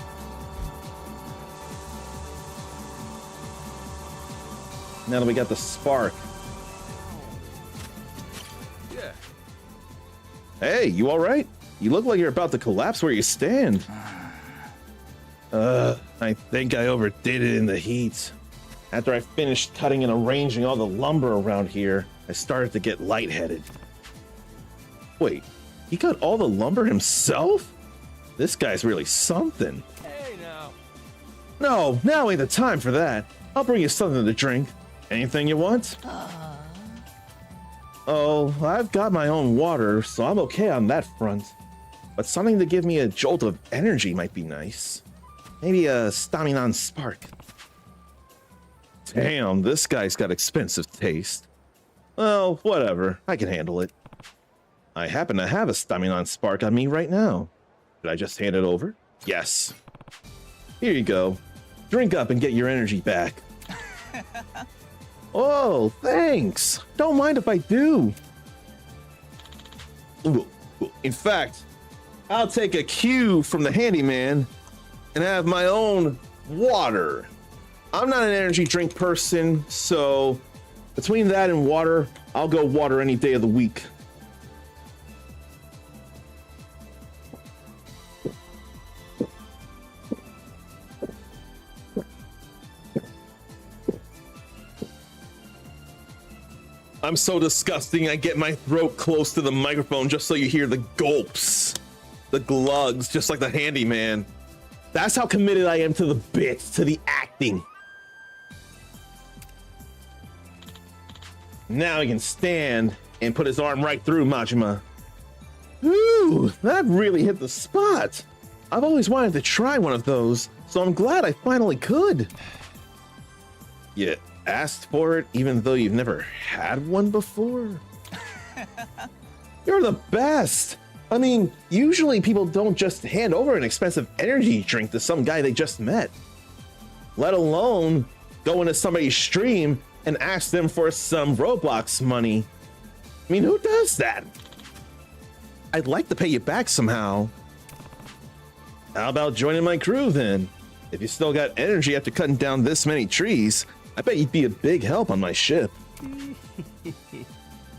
Now that we got the spark. Yeah. Hey, you all right? You look like you're about to collapse where you stand. I think I overdid it in the heat. After I finished cutting and arranging all the lumber around here, I started to get lightheaded. Wait, he cut all the lumber himself? This guy's really something. Hey now. No, now ain't the time for that. I'll bring you something to drink. Anything you want? Oh, I've got my own water, so I'm okay on that front. But something to give me a jolt of energy might be nice. Maybe a Staminan Spark. Damn, this guy's got expensive taste. Well, whatever. I can handle it. I happen to have a Staminan Spark on me right now. Should I just hand it over? Yes. Here you go. Drink up and get your energy back. Oh, thanks. Don't mind if I do. Ooh. In fact, I'll take a cue from the handyman and have my own water. I'm not an energy drink person, so between that and water, I'll go water any day of the week. I'm so disgusting. I get my throat close to the microphone just so you hear the gulps, the glugs, just like the handyman. That's how committed I am to the bits, to the acting. Now he can stand and put his arm right through Majima. Ooh, that really hit the spot. I've always wanted to try one of those, so I'm glad I finally could. You asked for it even though you've never had one before? You're the best. I mean, usually people don't just hand over an expensive energy drink to some guy they just met, let alone go into somebody's stream and ask them for some Roblox money. I mean, who does that? I'd like to pay you back somehow. How about joining my crew then? If you still got energy after cutting down this many trees, I bet you'd be a big help on my ship.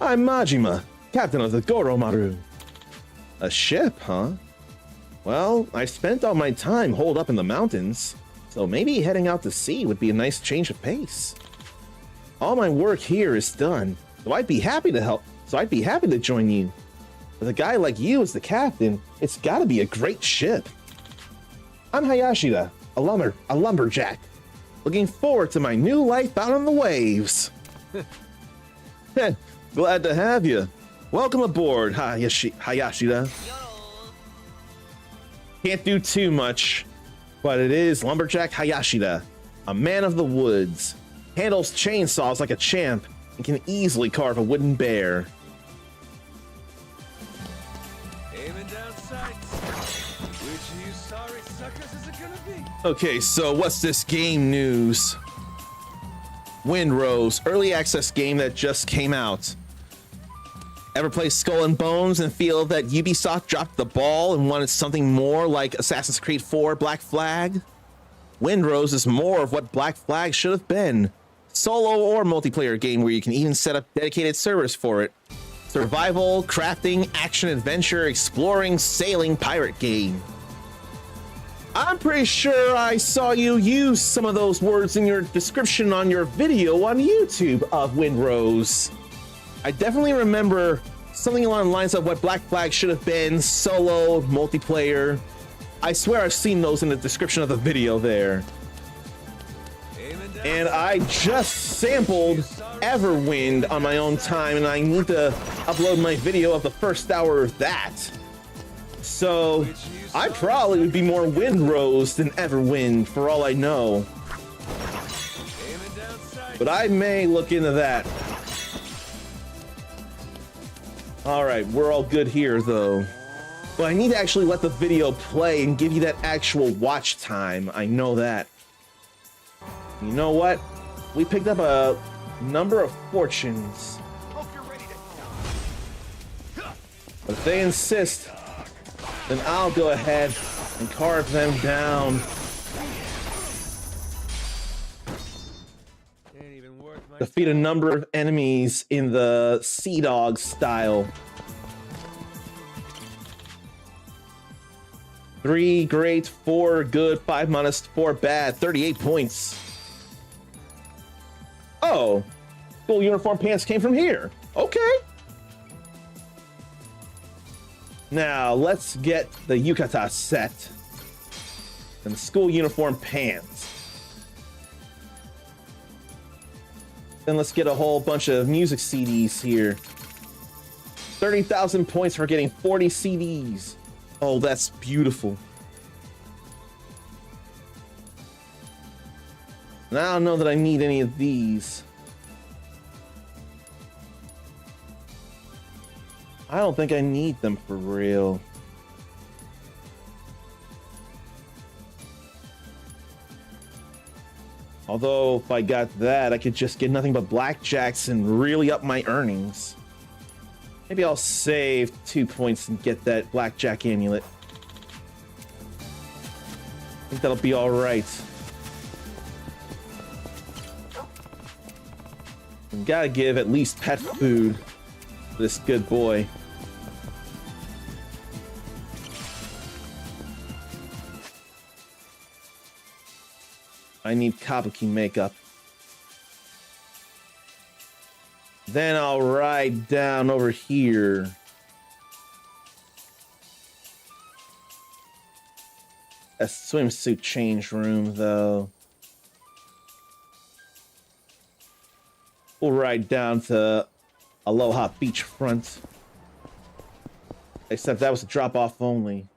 I'm Majima, captain of the Goromaru. A ship, huh? Well, I spent all my time holed up in the mountains, so maybe heading out to sea would be a nice change of pace. All my work here is done, so I'd be happy to help. So I'd be happy to join you. With a guy like you as the captain, it's gotta be a great ship. I'm Hayashida, a lumberjack. Looking forward to my new life out on the waves. Glad to have you. Welcome aboard, Hayashida. Can't do too much, but it is Lumberjack Hayashida, a man of the woods. Handles chainsaws like a champ and can easily carve a wooden bear. Aiming down sights. Which of you sorry suckers is it gonna be? Okay, so what's this game news? Windrose, early access game that just came out. Ever play Skull and Bones and feel that Ubisoft dropped the ball and wanted something more like Assassin's Creed 4 Black Flag? Windrose is more of what Black Flag should have been. Solo or multiplayer game where you can even set up dedicated servers for it. Survival, crafting, action, adventure, exploring, sailing pirate game. I'm pretty sure I saw you use some of those words in your description on your video on YouTube of Windrose. I definitely remember something along the lines of what Black Flag should have been, solo, multiplayer. I swear I've seen those in the description of the video there. And I just sampled Everwind on my own time, and I need to upload my video of the first hour of that. So I probably would be more Windrose than Everwind for all I know. But I may look into that. All right, we're all good here though. But I need to actually let the video play and give you that actual watch time. I know that. You know what? We picked up a number of fortunes. But if they insist, then I'll go ahead and carve them down. Defeat a number of enemies in the Sea Dog style. 3 great, 4 good, 5 modest, 4 bad, 38 points. Oh, school uniform pants came from here. Okay. Now let's get the yukata set and the school uniform pants. Then let's get a whole bunch of music CDs here. 30,000 points for getting 40 CDs. Oh, that's beautiful. And I don't know that I need any of these. I don't think I need them for real. Although, if I got that, I could just get nothing but blackjacks and really up my earnings. Maybe I'll save 2 points and get that blackjack amulet. I think that'll be all right. We gotta give at least pet food to this good boy. I need Kabuki makeup. Then I'll ride down over here. A swimsuit change room, though. We'll ride down to Aloha Beachfront. Except that was a drop-off only.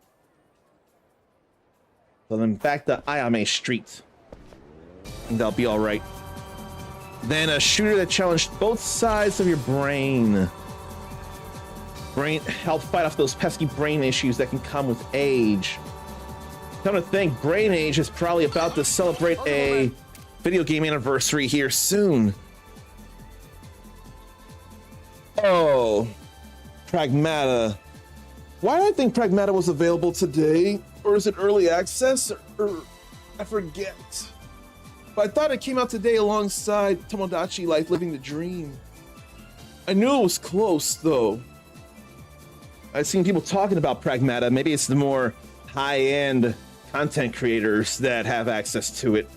So then back to Ayame Street. And that'll be alright. Then a shooter that challenged both sides of your brain. Help fight off those pesky brain issues that can come with age. Come to think, Brain Age is probably about to celebrate a video game anniversary here soon. Oh, Pragmata. Why did I think Pragmata was available today? Or is it early access? Or I forget. But I thought it came out today alongside Tomodachi Life Living the Dream. I knew it was close, though. I've seen people talking about Pragmata. Maybe it's the more high-end content creators that have access to it.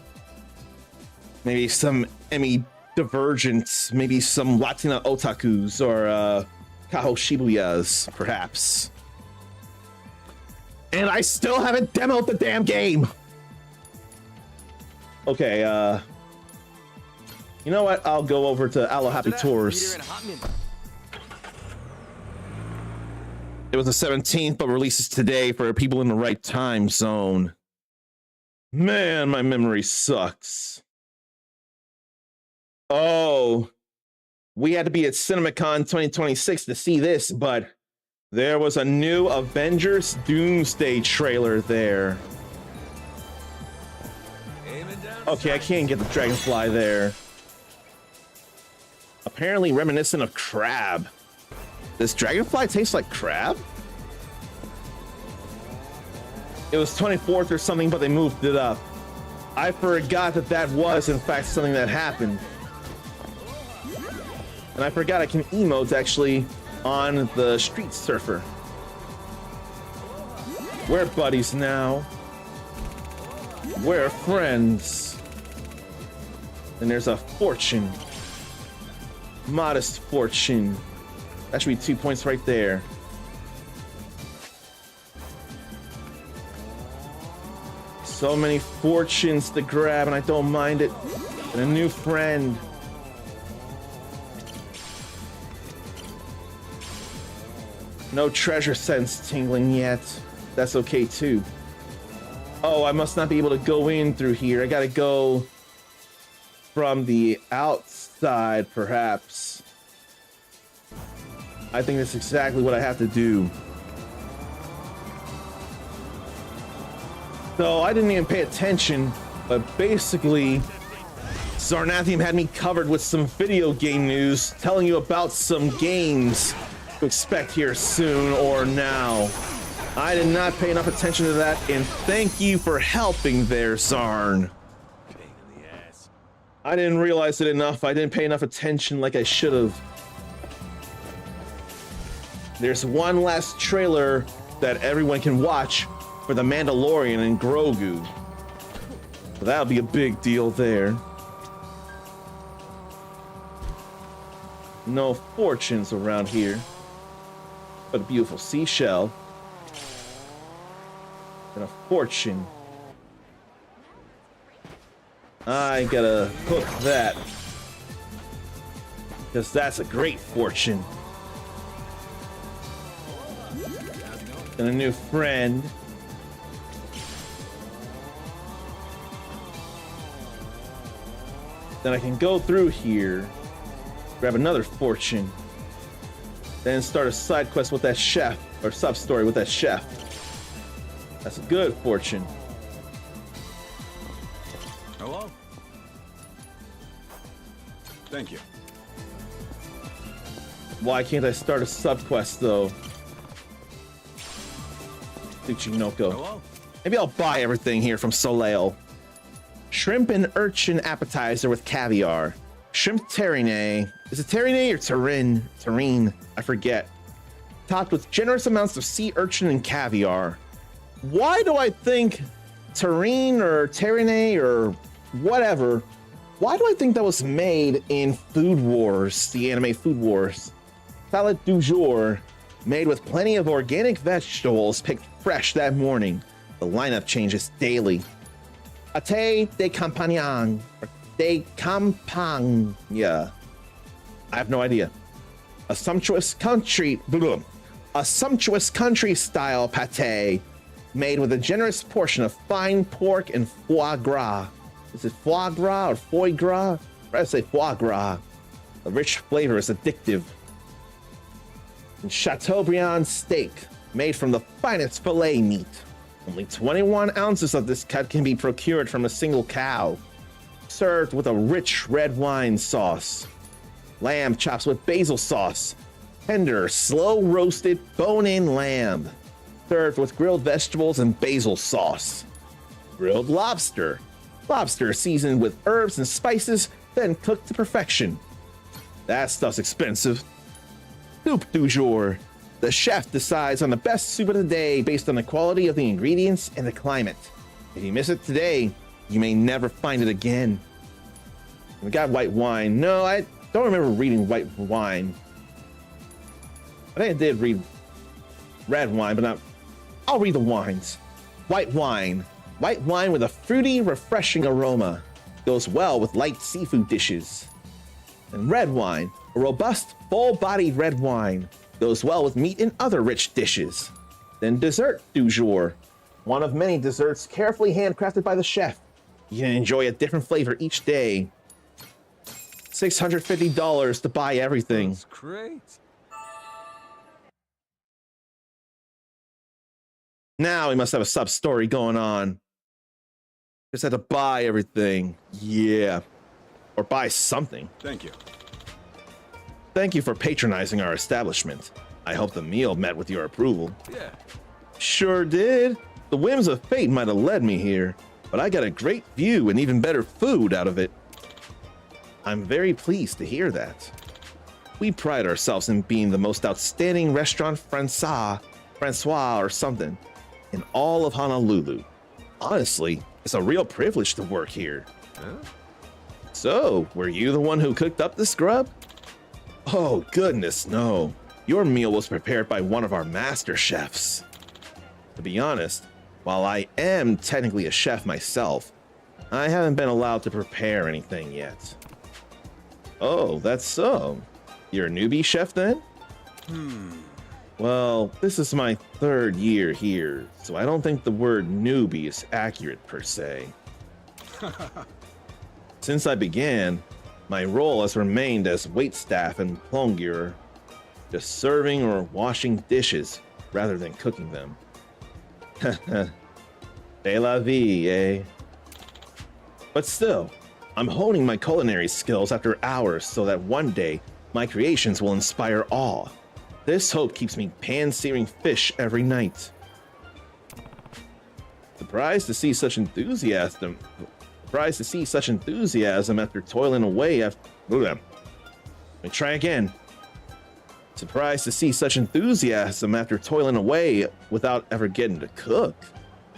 Maybe some Emmy Divergents, maybe some Latina otakus or Kaho Shibuyas, perhaps. And I still haven't demoed the damn game. Okay, you know what? I'll go over to Aloha Happy Tours. It was the 17th, but releases today for people in the right time zone. Man, my memory sucks. Oh, we had to be at CinemaCon 2026 to see this, but there was a new Avengers Doomsday trailer there. Okay, I can't get the dragonfly there. Apparently reminiscent of crab. Does dragonfly taste like crab? It was 24th or something, but they moved it up. I forgot that that was, in fact, something that happened. And I forgot I can emote, actually, on the Street Surfer. We're buddies now. We're friends. And there's a fortune. Modest fortune. That should be 2 points right there. So many fortunes to grab, and I don't mind it. And a new friend. No treasure sense tingling yet. That's okay too. Oh, I must not be able to go in through here. I gotta go from the outside, perhaps. I think that's exactly what I have to do. So I didn't even pay attention, but basically, Zarnathium had me covered with some video game news, telling you about some games to expect here soon or now. I did not pay enough attention to that, and thank you for helping there, Zarn. I didn't realize it enough. I didn't pay enough attention like I should have. There's one last trailer that everyone can watch for The Mandalorian and Grogu. So that'll be a big deal there. No fortunes around here, but a beautiful seashell and a fortune. I gotta hook that, because that's a great fortune. And a new friend. Then I can go through here, grab another fortune, then start a side quest with that chef, or sub story with that chef. That's a good fortune. Hello? Thank you. Why can't I start a sub quest though? Tsuchinoko. Hello? Maybe I'll buy everything here from Soleil. Shrimp and urchin appetizer with caviar. Shrimp terrine. Is it terrine or terrine? Terrine. I forget. Topped with generous amounts of sea urchin and caviar. Why do I think terrine or terrine or whatever? Why do I think that was made in Food Wars, the anime Food Wars? Salad du jour, made with plenty of organic vegetables picked fresh that morning. The lineup changes daily. Pâté de campagne, or de campagne. I have no idea. A sumptuous country style pâté made with a generous portion of fine pork and foie gras. Is it foie gras or foie gras? I say foie gras. The rich flavor is addictive. And Chateaubriand steak, made from the finest filet meat. Only 21 ounces of this cut can be procured from a single cow. Served with a rich red wine sauce. Lamb chops with basil sauce. Tender, slow-roasted, bone-in lamb. Served with grilled vegetables and basil sauce. Grilled lobster. Lobster seasoned with herbs and spices, then cooked to perfection. That stuff's expensive. Soup du jour. The chef decides on the best soup of the day based on the quality of the ingredients and the climate. If you miss it today, you may never find it again. We got white wine. No, I don't remember reading white wine. I think I did read red wine, but not. I'll read the wines. White wine. White wine with a fruity, refreshing aroma. Goes well with light seafood dishes. And red wine. A robust, full-bodied red wine. Goes well with meat and other rich dishes. Then dessert du jour. One of many desserts carefully handcrafted by the chef. You can enjoy a different flavor each day. $650 to buy everything. That's great. Now we must have a sub-story going on. Just had to buy everything. Yeah. Or buy something. Thank you. Thank you for patronizing our establishment. I hope the meal met with your approval. Yeah. Sure did. The whims of fate might have led me here, but I got a great view and even better food out of it. I'm very pleased to hear that. We pride ourselves in being the most outstanding restaurant Francois or something in all of Honolulu. Honestly, it's a real privilege to work here. Huh? So, were you the one who cooked up the scrub? Oh, goodness, no. Your meal was prepared by one of our master chefs. To be honest, while I am technically a chef myself, I haven't been allowed to prepare anything yet. Oh, that's so. You're a newbie chef then? Well, this is my 3rd year here, so I don't think the word newbie is accurate per se. Since I began, my role has remained as waitstaff and plongerer, just serving or washing dishes rather than cooking them. C'est la vie, eh? But still, I'm honing my culinary skills after hours so that one day my creations will inspire awe. This hope keeps me pan-searing fish every night. Surprised to see such enthusiasm after toiling away after. Let me try again. Surprised to see such enthusiasm after toiling away without ever getting to cook.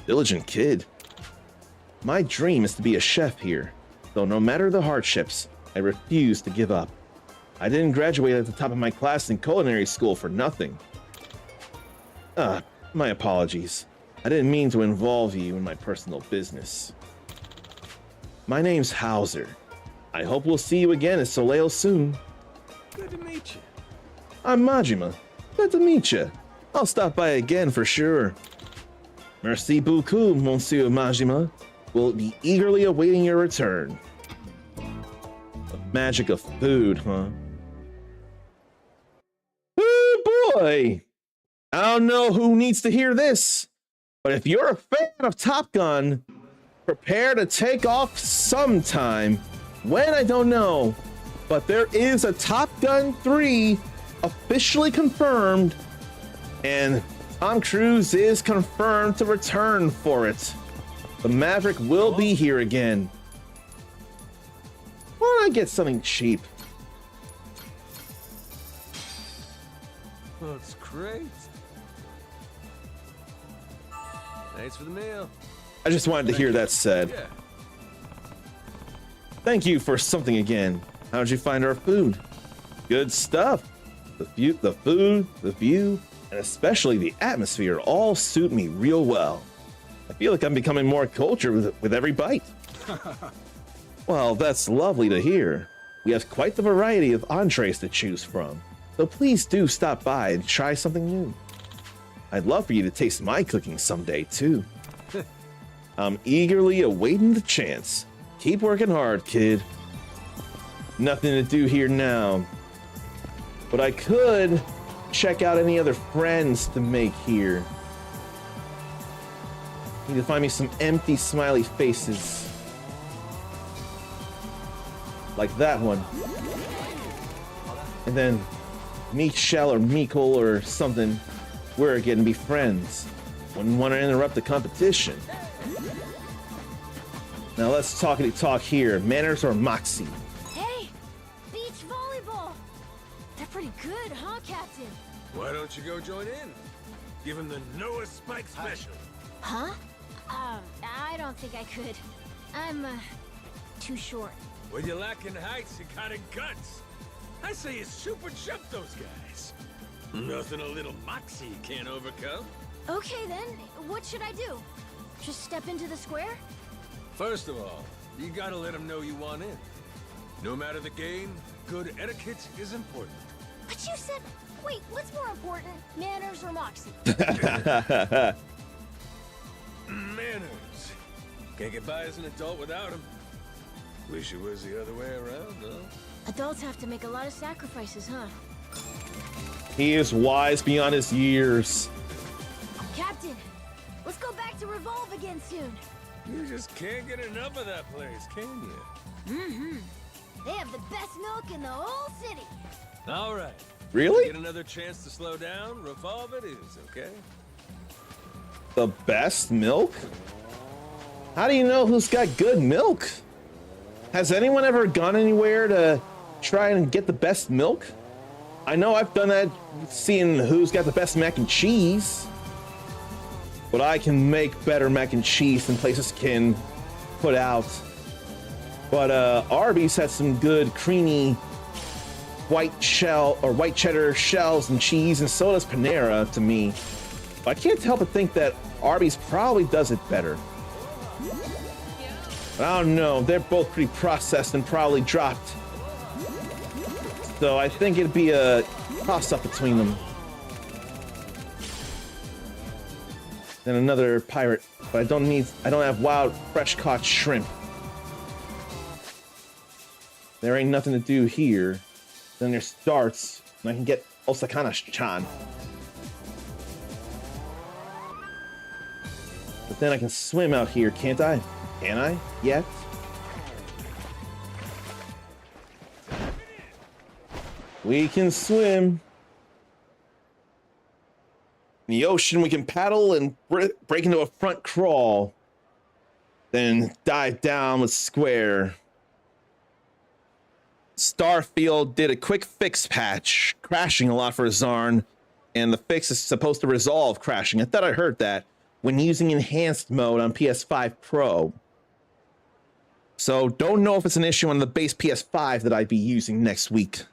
Diligent kid. My dream is to be a chef here, though no matter the hardships, I refuse to give up. I didn't graduate at the top of my class in culinary school for nothing. My apologies. I didn't mean to involve you in my personal business. My name's Hauser. I hope we'll see you again at Soleil soon. Good to meet you. I'm Majima. Good to meet you. I'll stop by again for sure. Merci beaucoup, Monsieur Majima. We'll be eagerly awaiting your return. The magic of food, huh? Oh boy! I don't know who needs to hear this, but if you're a fan of Top Gun, prepare to take off sometime. When, I don't know, but there is a Top Gun 3 officially confirmed, and Tom Cruise is confirmed to return for it. The Maverick will be here again. Why don't I get something cheap? That's great. Thanks for the meal. I just wanted to hear that said. Yeah. Thank you for something again. How'd you find our food? Good stuff. The food, the view, and especially the atmosphere all suit me real well. I feel like I'm becoming more cultured with every bite. Well, that's lovely to hear. We have quite the variety of entrees to choose from, so please do stop by and try something new. I'd love for you to taste my cooking someday, too. I'm eagerly awaiting the chance. Keep working hard, kid. Nothing to do here now, but I could check out any other friends to make here. Need to find me some empty smiley faces. Like that one. And then Michelle or Mikkel or something. We're gonna be friends. Wouldn't want to interrupt the competition. Now let's talk here. Manners or Moxie? Hey, beach volleyball. They're pretty good, huh, Captain? Why don't you go join in? Give him the Noah Spike special. Huh? I don't think I could. I'm, too short. When you're lacking heights, you got guts. I say you super jump those guys. Nothing a little moxie can't overcome. Okay then, what should I do? Just step into the square? First of all, you gotta let them know you want in. No matter the game, good etiquette is important. But you said... Wait, what's more important? Manners or Moxie? Manners. Can't get by as an adult without them. Wish it was the other way around, though. Adults have to make a lot of sacrifices, huh? He is wise beyond his years. Captain, let's go back to Revolve again soon. You just can't get enough of that place, can you? Mm-hmm. They have the best milk in the whole city. All right. Really? Get another chance to slow down, Revolve it is, okay? The best milk? How do you know who's got good milk? Has anyone ever gone anywhere to try and get the best milk? I know I've done that, seeing who's got the best mac and cheese. But I can make better mac and cheese than places can put out. But Arby's had some good creamy white cheddar shells and cheese, and so does Panera to me. But I can't help but think that Arby's probably does it better. But I don't know, they're both pretty processed and probably dropped. So I think it'd be a toss-up between them. Then another pirate, but I don't have wild, fresh caught shrimp. There ain't nothing to do here. Then there's darts, and I can get Osakana-chan. But then I can swim out here, can't I? Can I? Yet? We can swim. In the ocean, we can paddle and break into a front crawl. Then dive down with square. Starfield did a quick fix patch, crashing a lot for Zarn, and the fix is supposed to resolve crashing. I thought I heard that when using enhanced mode on PS5 Pro. So don't know if it's an issue on the base PS5 that I'd be using next week.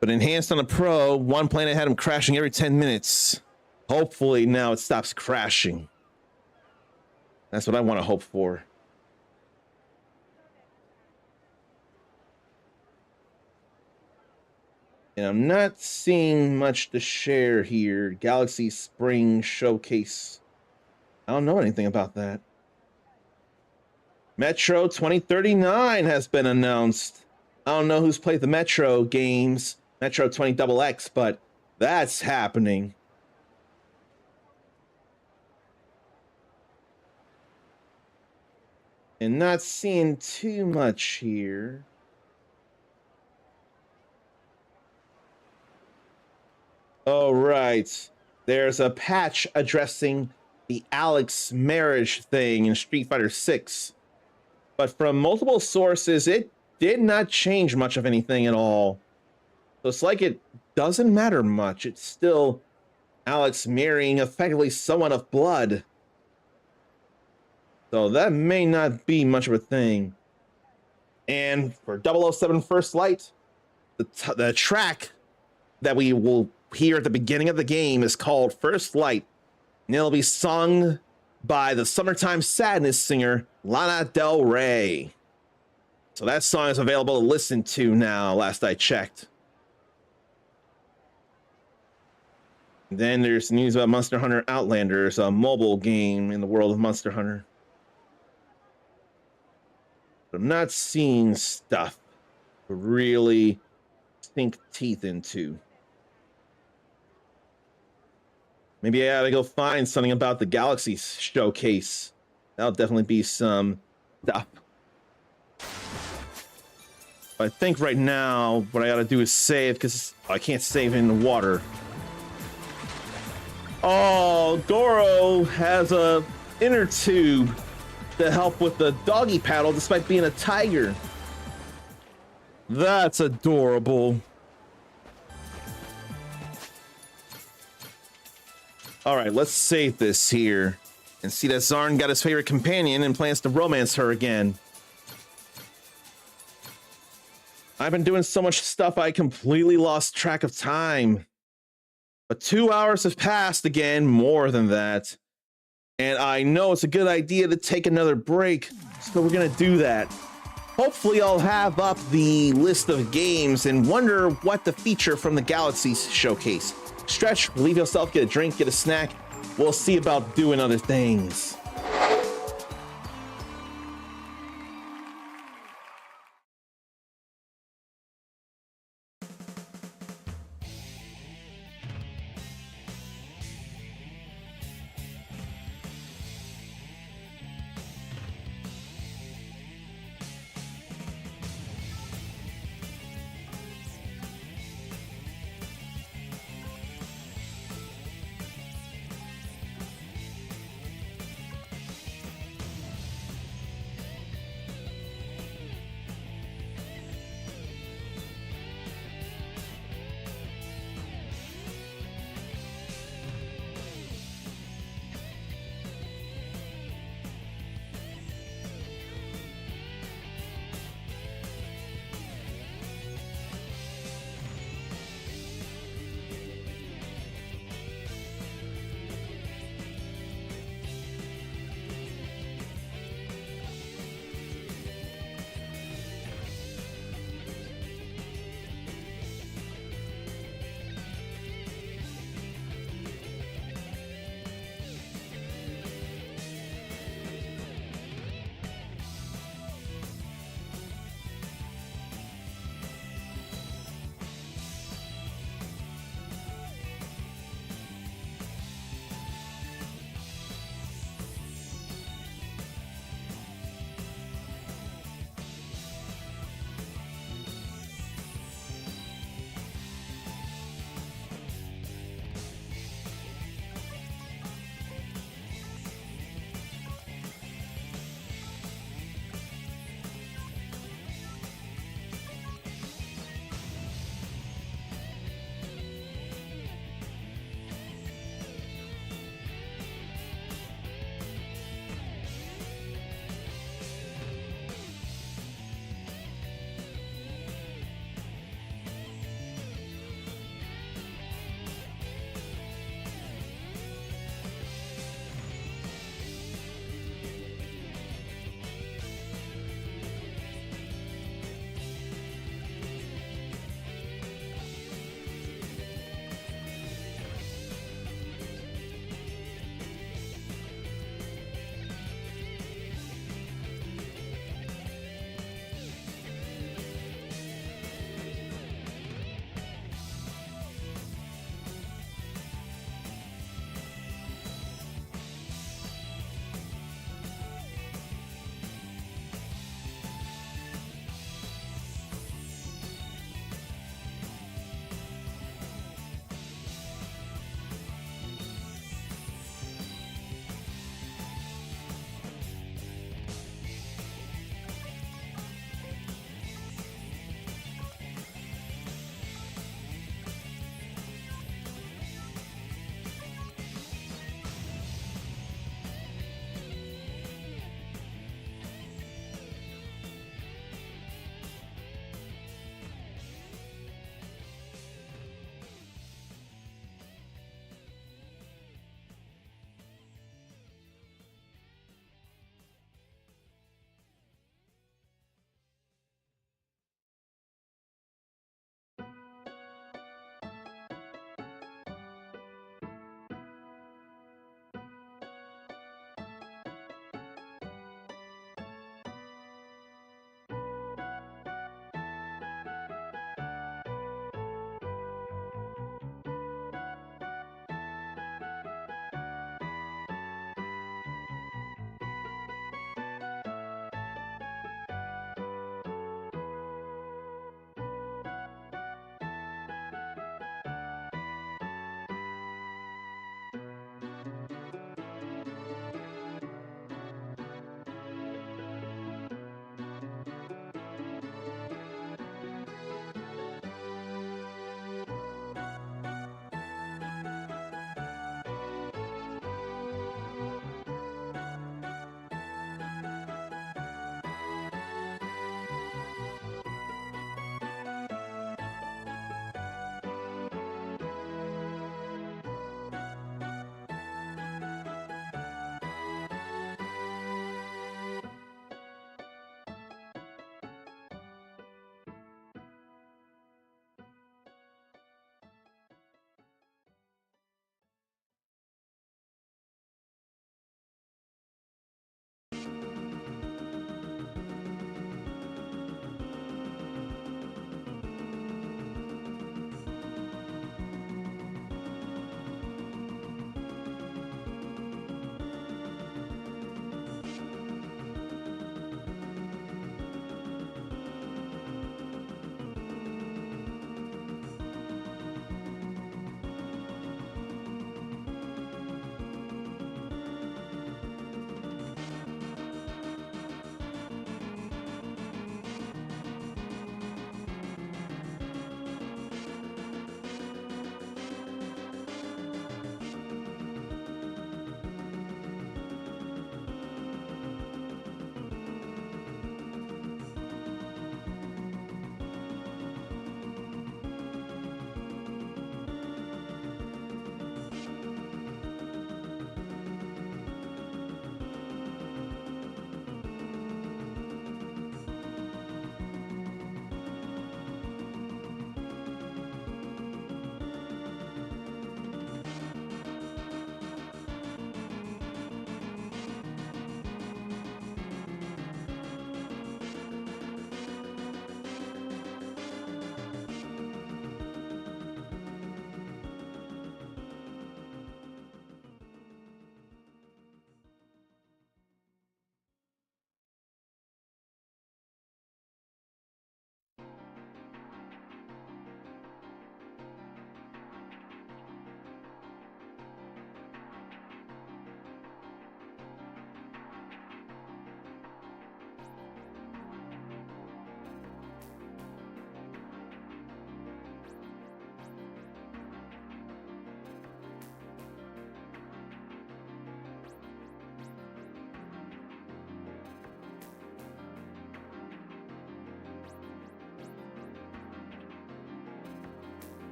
But enhanced on the Pro, one planet had him crashing every 10 minutes. Hopefully now it stops crashing. That's what I want to hope for. And I'm not seeing much to share here. Galaxy Spring Showcase. I don't know anything about that. Metro 2039 has been announced. I don't know who's played the Metro games, Metro 20XX, but that's happening. And not seeing too much here. Oh, right. There's a patch addressing the Alex marriage thing in Street Fighter 6. But from multiple sources, it did not change much of anything at all. So it's like it doesn't matter much. It's still Alex marrying effectively someone of blood. So that may not be much of a thing. And for 007 First Light, the track that we will hear at the beginning of the game is called First Light, and it'll be sung by the Summertime Sadness singer Lana Del Rey. So that song is available to listen to now, last I checked. Then there's news about Monster Hunter Outlanders, a mobile game in the world of Monster Hunter. I'm not seeing stuff to really sink teeth into. Maybe I gotta go find something about the Galaxy showcase. That'll definitely be some stuff. But I think right now what I gotta do is save, because I can't save in the water. Oh, Goro has a inner tube to help with the doggy paddle despite being a tiger. That's adorable. All right, let's save this here and see that Zarn got his favorite companion and plans to romance her again. I've been doing so much stuff I completely lost track of time. But 2 hours have passed again, more than that. And I know it's a good idea to take another break, so we're gonna do that. Hopefully I'll have up the list of games and wonder what the feature from the Galaxy showcase. Stretch, relieve yourself, get a drink, get a snack. We'll see about doing other things.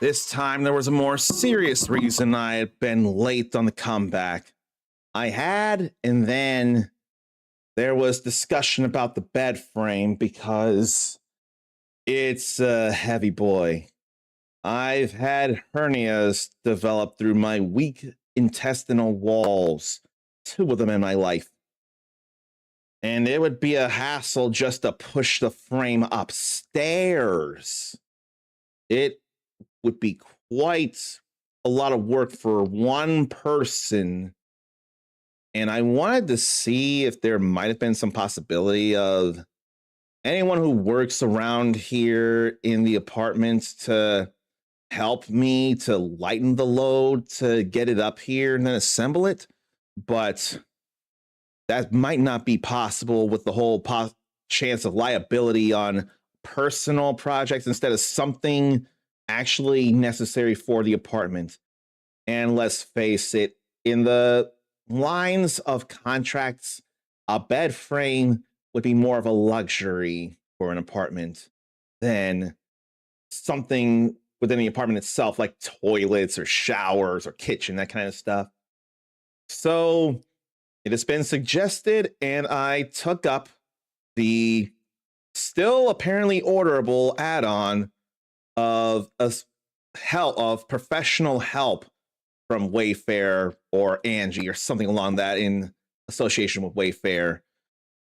This time there was a more serious reason I had been late on the comeback. I had, and then there was discussion about the bed frame because it's a heavy boy. I've had hernias develop through my weak intestinal walls, 2 of them in my life. And it would be a hassle just to push the frame upstairs. It would be quite a lot of work for one person. And I wanted to see if there might have been some possibility of anyone who works around here in the apartments to help me to lighten the load to get it up here and then assemble it. But that might not be possible with the whole chance of liability on personal projects instead of something actually necessary for the apartment. And let's face it, in the lines of contracts, a bed frame would be more of a luxury for an apartment than something within the apartment itself, like toilets or showers or kitchen, that kind of stuff. So it has been suggested, and I took up the still apparently orderable add-on of professional help from Wayfair or Angie or something along that in association with Wayfair.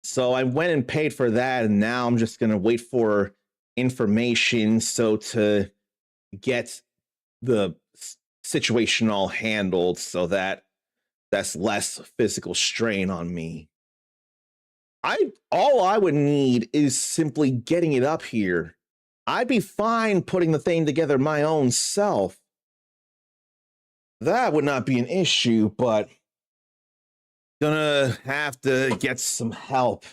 So I went and paid for that, and now I'm just going to wait for information so to get the situation all handled so that that's less physical strain on me. All I would need is simply getting it up here. I'd be fine putting the thing together my own self. That would not be an issue, but gonna have to get some help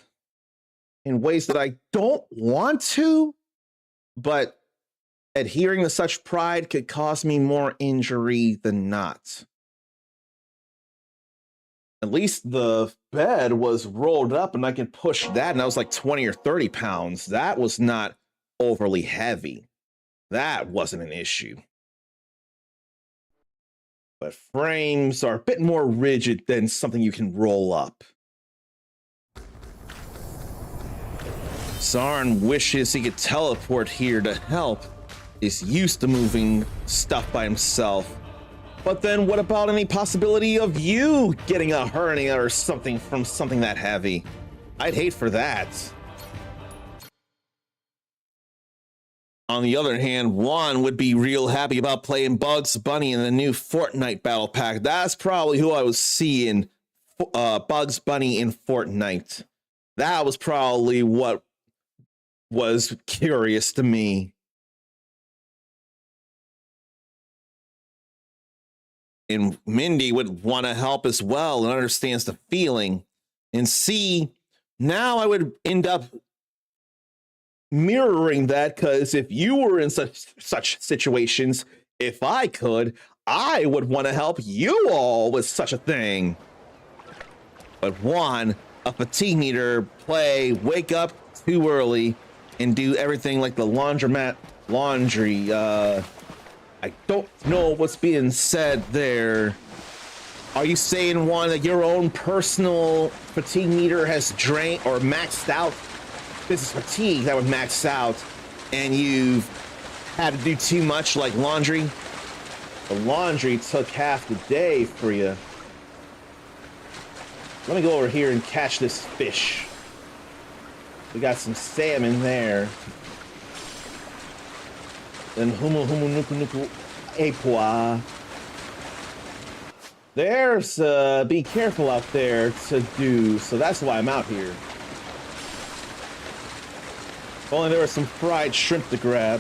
in ways that I don't want to, but adhering to such pride could cause me more injury than not. At least the bed was rolled up and I could push that, and that was like 20 or 30 pounds. That was not overly heavy. That wasn't an issue. But frames are a bit more rigid than something you can roll up. Sarn wishes he could teleport here to help. He's used to moving stuff by himself. But then what about any possibility of you getting a hernia or something from something that heavy? I'd hate for that. On the other hand, Juan would be real happy about playing Bugs Bunny in the new Fortnite Battle Pack. That's probably who I was seeing, Bugs Bunny in Fortnite. That was probably what was curious to me. And Mindy would want to help as well and understands the feeling. And see, now I would end up mirroring that, because if you were in such situations, if I could, I would want to help you all with such a thing. But Juan, a fatigue meter, play, wake up too early, and do everything like the laundromat laundry. I don't know what's being said there. Are you saying, Juan, that your own personal fatigue meter has drained or maxed out? This is fatigue that would max out, and you've had to do too much, like laundry. The laundry took half the day for you. Let me go over here and catch this fish. We got some salmon there. Then humu nuku nuku epua. There's be careful out there to do, so that's why I'm out here. If only there was some fried shrimp to grab.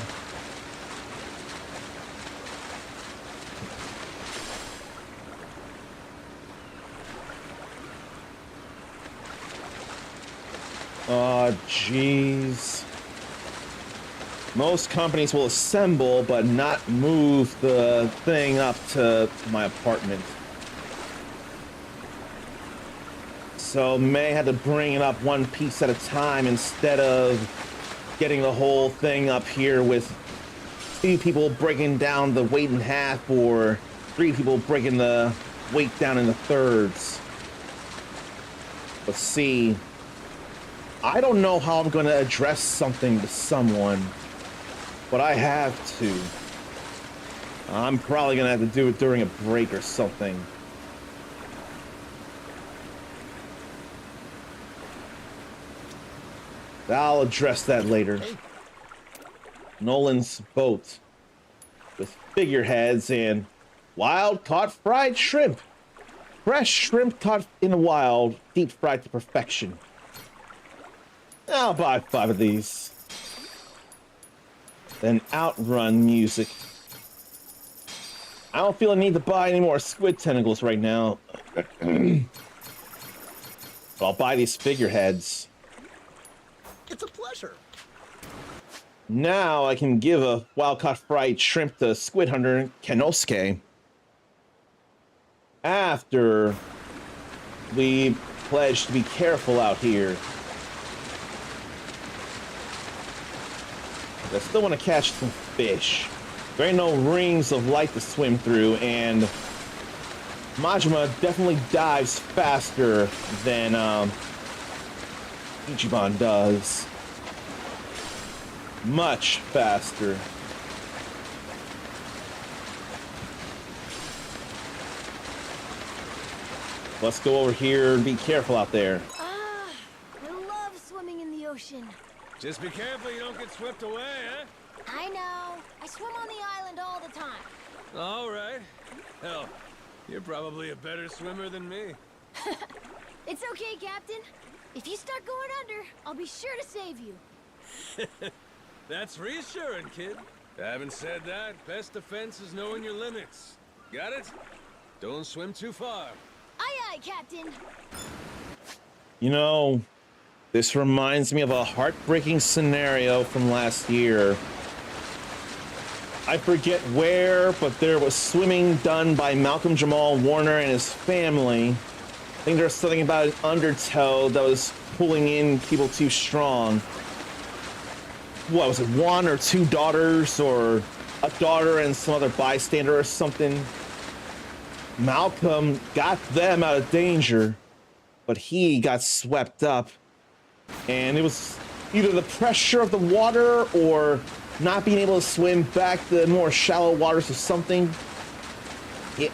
Oh, jeez. Most companies will assemble, but not move the thing up to my apartment. So May had to bring it up one piece at a time instead of getting the whole thing up here with two people breaking down the weight in half, or three people breaking the weight down into thirds. Let's see. I don't know how I'm going to address something to someone, but I have to. I'm probably going to have to do it during a break or something. I'll address that later. Nolan's boat with figureheads and wild caught fried shrimp. Fresh shrimp caught in the wild, deep fried to perfection. I'll buy 5 of these. Then outrun music. I don't feel a need to buy any more squid tentacles right now. But I'll buy these figureheads. It's a pleasure. Now I can give a wild-caught fried shrimp to squid hunter Kenosuke. After we pledge to be careful out here. I still want to catch some fish. There ain't no rings of light to swim through, and Majima definitely dives faster than Ichiban does. Much faster. Let's go over here and be careful out there. Ah, I love swimming in the ocean. Just be careful you don't get swept away, huh? I know. I swim on the island all the time. All right. Hell, you're probably a better swimmer than me. It's okay, Captain. If you start going under, I'll be sure to save you. That's reassuring, kid. Having said that, best defense is knowing your limits. Got it? Don't swim too far. Aye, aye, Captain. You know, this reminds me of a heartbreaking scenario from last year. I forget where, but there was swimming done by Malcolm Jamal Warner and his family. I think there was something about an undertow that was pulling in people too strong. What was it, 1 or 2 daughters, or a daughter and some other bystander or something? Malcolm got them out of danger, but he got swept up. And it was either the pressure of the water or not being able to swim back the more shallow waters or something.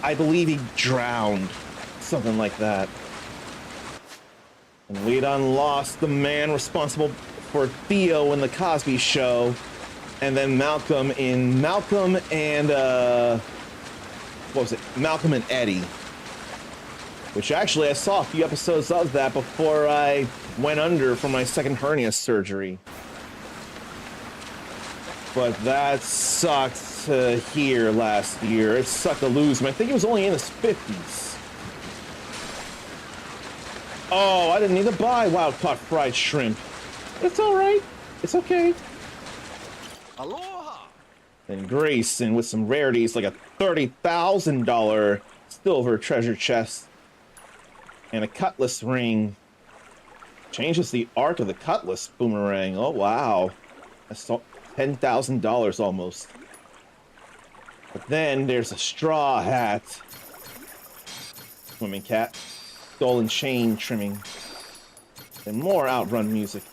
I believe he drowned. Something like that. And we done lost the man responsible for Theo in the Cosby Show. And then Malcolm in Malcolm and what was it? Malcolm and Eddie. Which actually I saw a few episodes of that before I went under for my second hernia surgery. But that sucked to hear last year. It sucked to lose him. I think he was only in his 50s. Oh, I didn't need to buy wild-caught fried shrimp. It's all right. It's okay. Aloha! And Grayson with some rarities like a $30,000 silver treasure chest and a cutlass ring. Changes the arc of the cutlass boomerang. Oh, wow. That's $10,000 almost. But then there's a straw hat. Swimming cap. Stolen chain trimming. And more outrun music.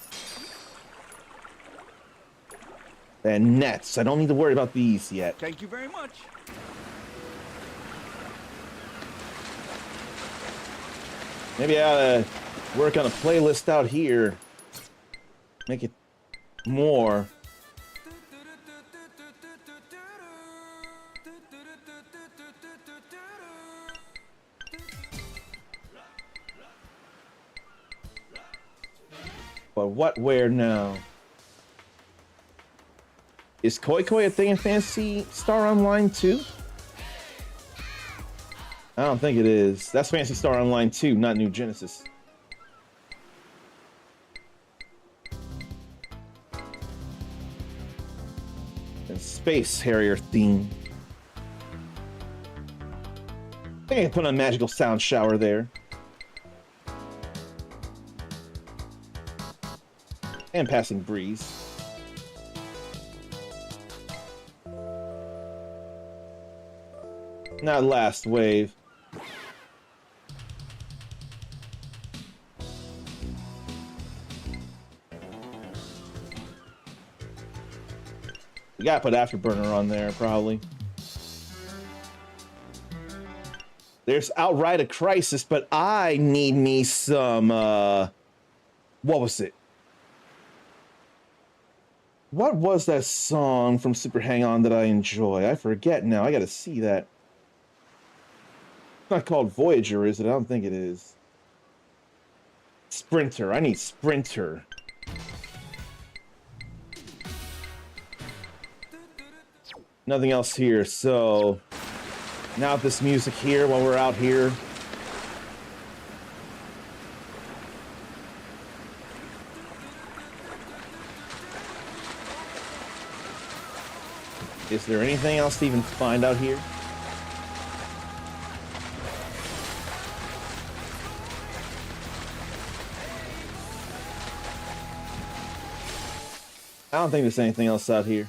And nets. I don't need to worry about these yet. Thank you very much. Maybe I ought to work on a playlist out here. Make it more. But what, where now? Is Koi Koi a thing in Fantasy Star Online 2? I don't think it is. That's Fantasy Star Online 2, not New Genesis. And Space Harrier theme. I think I can put on a magical sound shower there. And passing breeze. Not last wave. We gotta put Afterburner on there, probably. There's outright a crisis, but I need me some, what was it? What was that song from Super Hang-On that I enjoy? I forget now. I gotta see that. It's not called Voyager, is it? I don't think it is. Sprinter. I need Sprinter. Nothing else here, so now with this music here while we're out here. Is there anything else to even find out here? I don't think there's anything else out here.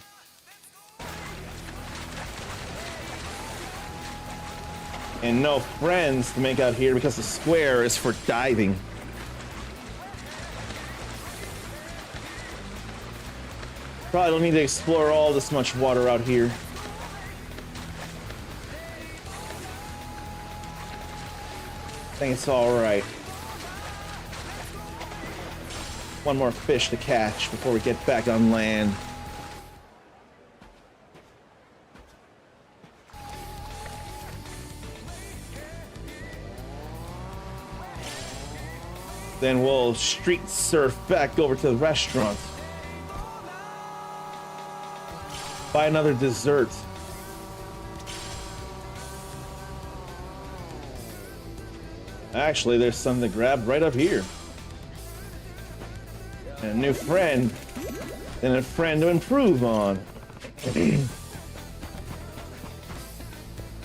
And no friends to make out here because the square is for diving. Probably don't need to explore all this much water out here. I think it's alright. One more fish to catch before we get back on land. Then we'll street surf back over to the restaurant. Buy another dessert. Actually, there's something to grab right up here. And a new friend. And a friend to improve on.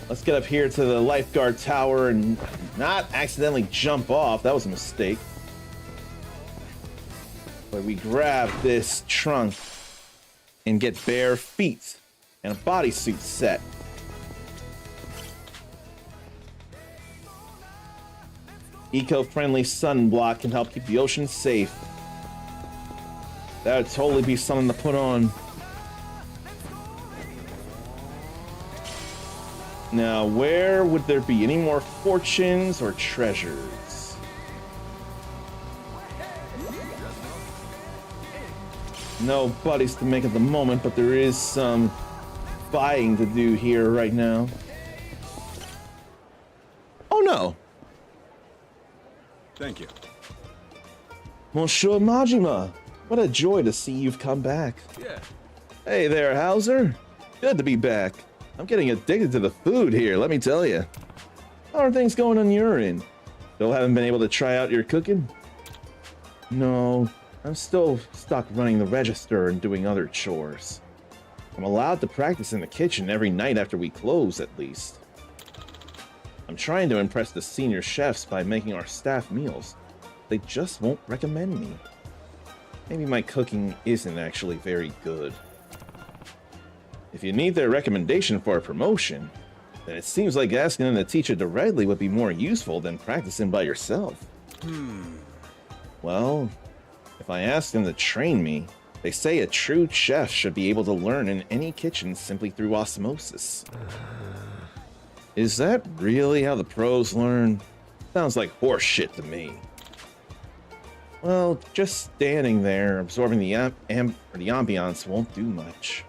Let's get up here to the lifeguard tower and not accidentally jump off. That was a mistake. But we grab this trunk and get bare feet and a bodysuit set. Eco-friendly sunblock can help keep the ocean safe. That would totally be something to put on. Now, where would there be any more fortunes or treasures? No buddies to make at the moment, but there is some buying to do here right now. Oh no! Thank you. Monsieur Majima, what a joy to see you've come back. Yeah. Hey there, Hauser. Good to be back. I'm getting addicted to the food here, let me tell you. How are things going on your end? Still haven't been able to try out your cooking? No, I'm still stuck running the register and doing other chores. I'm allowed to practice in the kitchen every night after we close, at least. I'm trying to impress the senior chefs by making our staff meals. They just won't recommend me. Maybe my cooking isn't actually very good. If you need their recommendation for a promotion, then it seems like asking them to teach it directly would be more useful than practicing by yourself. Well, if I ask them to train me, they say a true chef should be able to learn in any kitchen simply through osmosis. Is that really how the pros learn? Sounds like horse shit to me. Well, just standing there, absorbing the ambiance won't do much.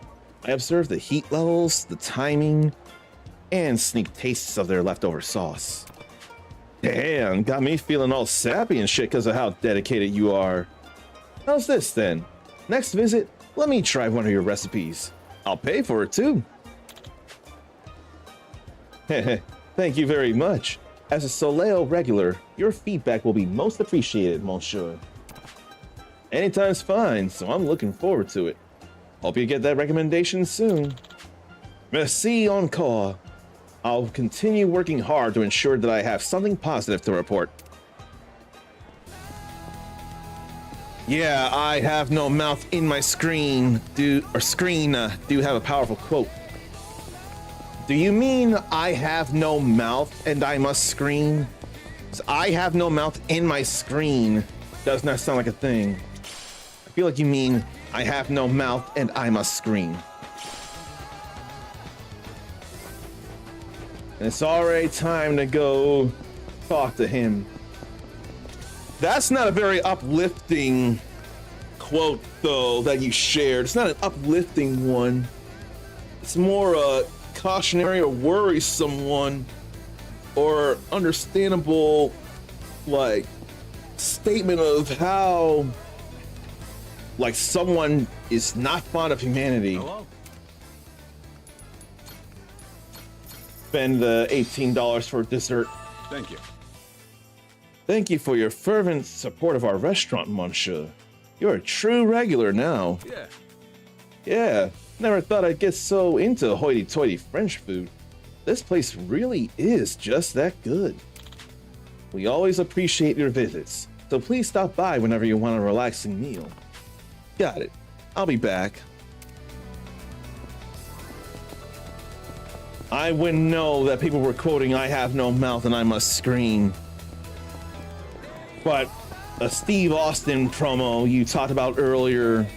I observe the heat levels, the timing, and sneak tastes of their leftover sauce. Damn, got me feeling all sappy and shit because of how dedicated you are. How's this then? Next visit, let me try one of your recipes. I'll pay for it too. Thank you very much. As a Soleo regular, your feedback will be most appreciated, monsieur. Anytime's fine, so I'm looking forward to it. Hope you get that recommendation soon. Merci encore. I'll continue working hard to ensure that I have something positive to report. Yeah, I have no mouth in my screen. Do have a powerful quote. Do you mean I have no mouth and I must scream? 'Cause I have no mouth in my screen does not sound like a thing. I feel like you mean I have no mouth and I must scream. And it's already time to go talk to him. That's not a very uplifting quote, though, that you shared. It's not an uplifting one. It's more a cautionary or worrisome one, or understandable, like, statement of how, like, someone is not fond of humanity. Hello? Spend the $18 for dessert. Thank you. Thank you for your fervent support of our restaurant, monsieur. You're a true regular now. Yeah. Yeah, never thought I'd get so into hoity-toity French food. This place really is just that good. We always appreciate your visits, so please stop by whenever you want a relaxing meal. Got it. I'll be back. I wouldn't know that people were quoting I have no mouth and I must scream. But a Steve Austin promo you talked about earlier,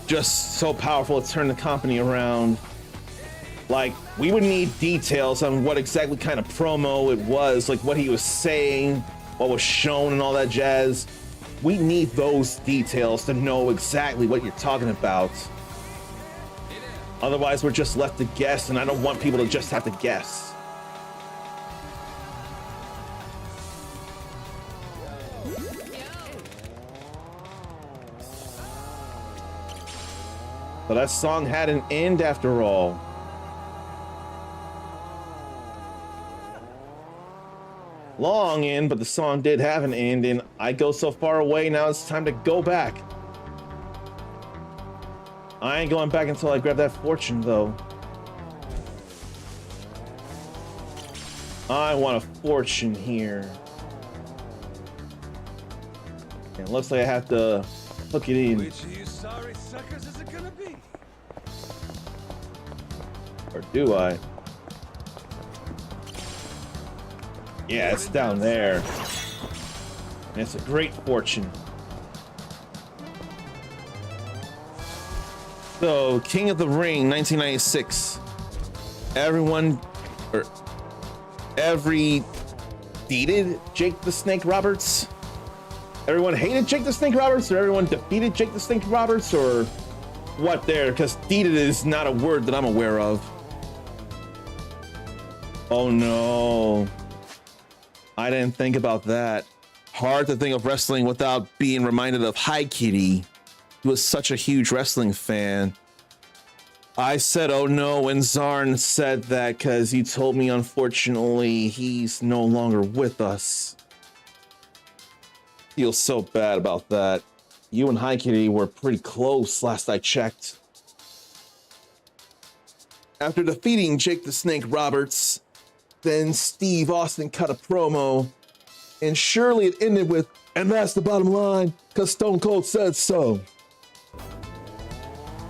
just so powerful it turned the company around. Like, we would need details on what exactly kind of promo it was, like what he was saying, what was shown and all that jazz. We need those details to know exactly what you're talking about. Otherwise, we're just left to guess, and I don't want people to just have to guess. But that song had an end after all. Long end, but the song did have an end, and I go so far away, now it's time to go back. I ain't going back until I grab that fortune, though. I want a fortune here. And it looks like I have to hook it in. Which of you sorry suckers is it gonna be? Or do I? Yeah, it's down there. And it's a great fortune. So, King of the Ring, 1996. Every defeated Jake the Snake Roberts? Everyone hated Jake the Snake Roberts, or everyone defeated Jake the Snake Roberts, or what there? Because defeated is not a word that I'm aware of. Oh no. I didn't think about that. Hard to think of wrestling without being reminded of Hi Kitty. He was such a huge wrestling fan. I said, oh no, and Zarn said that because he told me, unfortunately, he's no longer with us. Feel so bad about that. You and Hi Kitty were pretty close last I checked. After defeating Jake the Snake Roberts, then Steve Austin cut a promo, and surely it ended with, and that's the bottom line, because Stone Cold said so.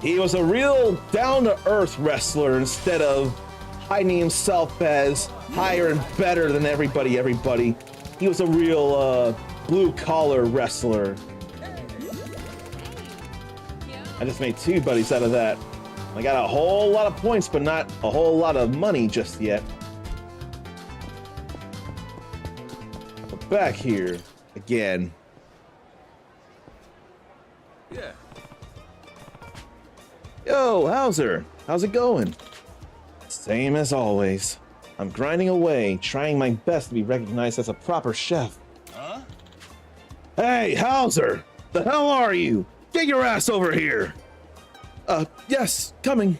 He was a real down-to-earth wrestler instead of hiding himself as higher and better than everybody. He was a real blue-collar wrestler. I just made 2 buddies out of that. I got a whole lot of points, but not a whole lot of money just yet. But back here again. Yeah. Yo, Hauser, how's it going? Same as always. I'm grinding away, trying my best to be recognized as a proper chef. Huh? Hey, Hauser! The hell are you? Get your ass over here! Yes, coming.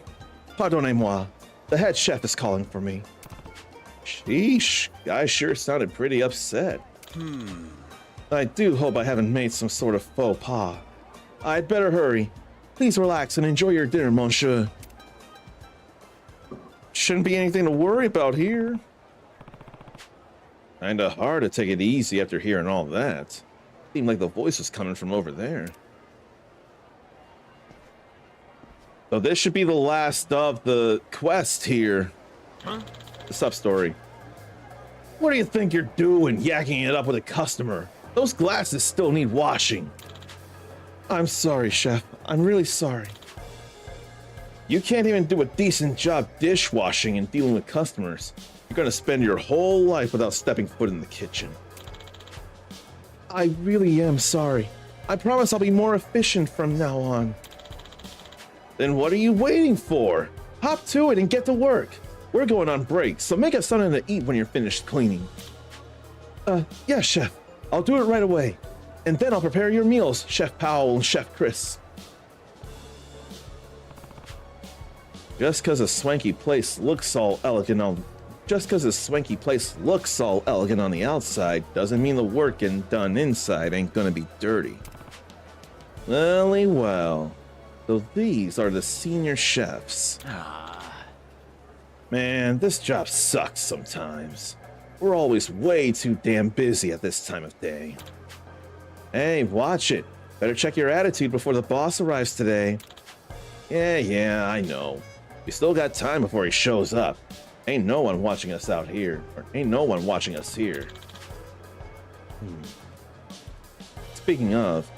Pardonnez-moi. The head chef is calling for me. Sheesh, guy sure sounded pretty upset. I do hope I haven't made some sort of faux pas. I'd better hurry. Please relax and enjoy your dinner, monsieur. Shouldn't be anything to worry about here. Kinda hard to take it easy after hearing all that. Seemed like the voice was coming from over there. So this should be the last of the quest here. What's up, story? What do you think you're doing, yakking it up with a customer? Those glasses still need washing. I'm sorry, chef. I'm really sorry. You can't even do a decent job dishwashing and dealing with customers. You're gonna spend your whole life without stepping foot in the kitchen. I really am sorry. I promise I'll be more efficient from now on. Then what are you waiting for? Hop to it and get to work. We're going on break, so make us something to eat when you're finished cleaning. Yeah, chef. I'll do it right away. And then I'll prepare your meals, Chef Powell and Chef Chris. Just because a swanky place looks all elegant on the outside doesn't mean the work getting done inside ain't gonna be dirty. Well. So these are the senior chefs. Man, this job sucks sometimes. We're always way too damn busy at this time of day. Hey, watch it. Better check your attitude before the boss arrives today. Yeah, I know. We still got time before he shows up. Ain't no one watching us out here. Or ain't no one watching us here. Speaking of,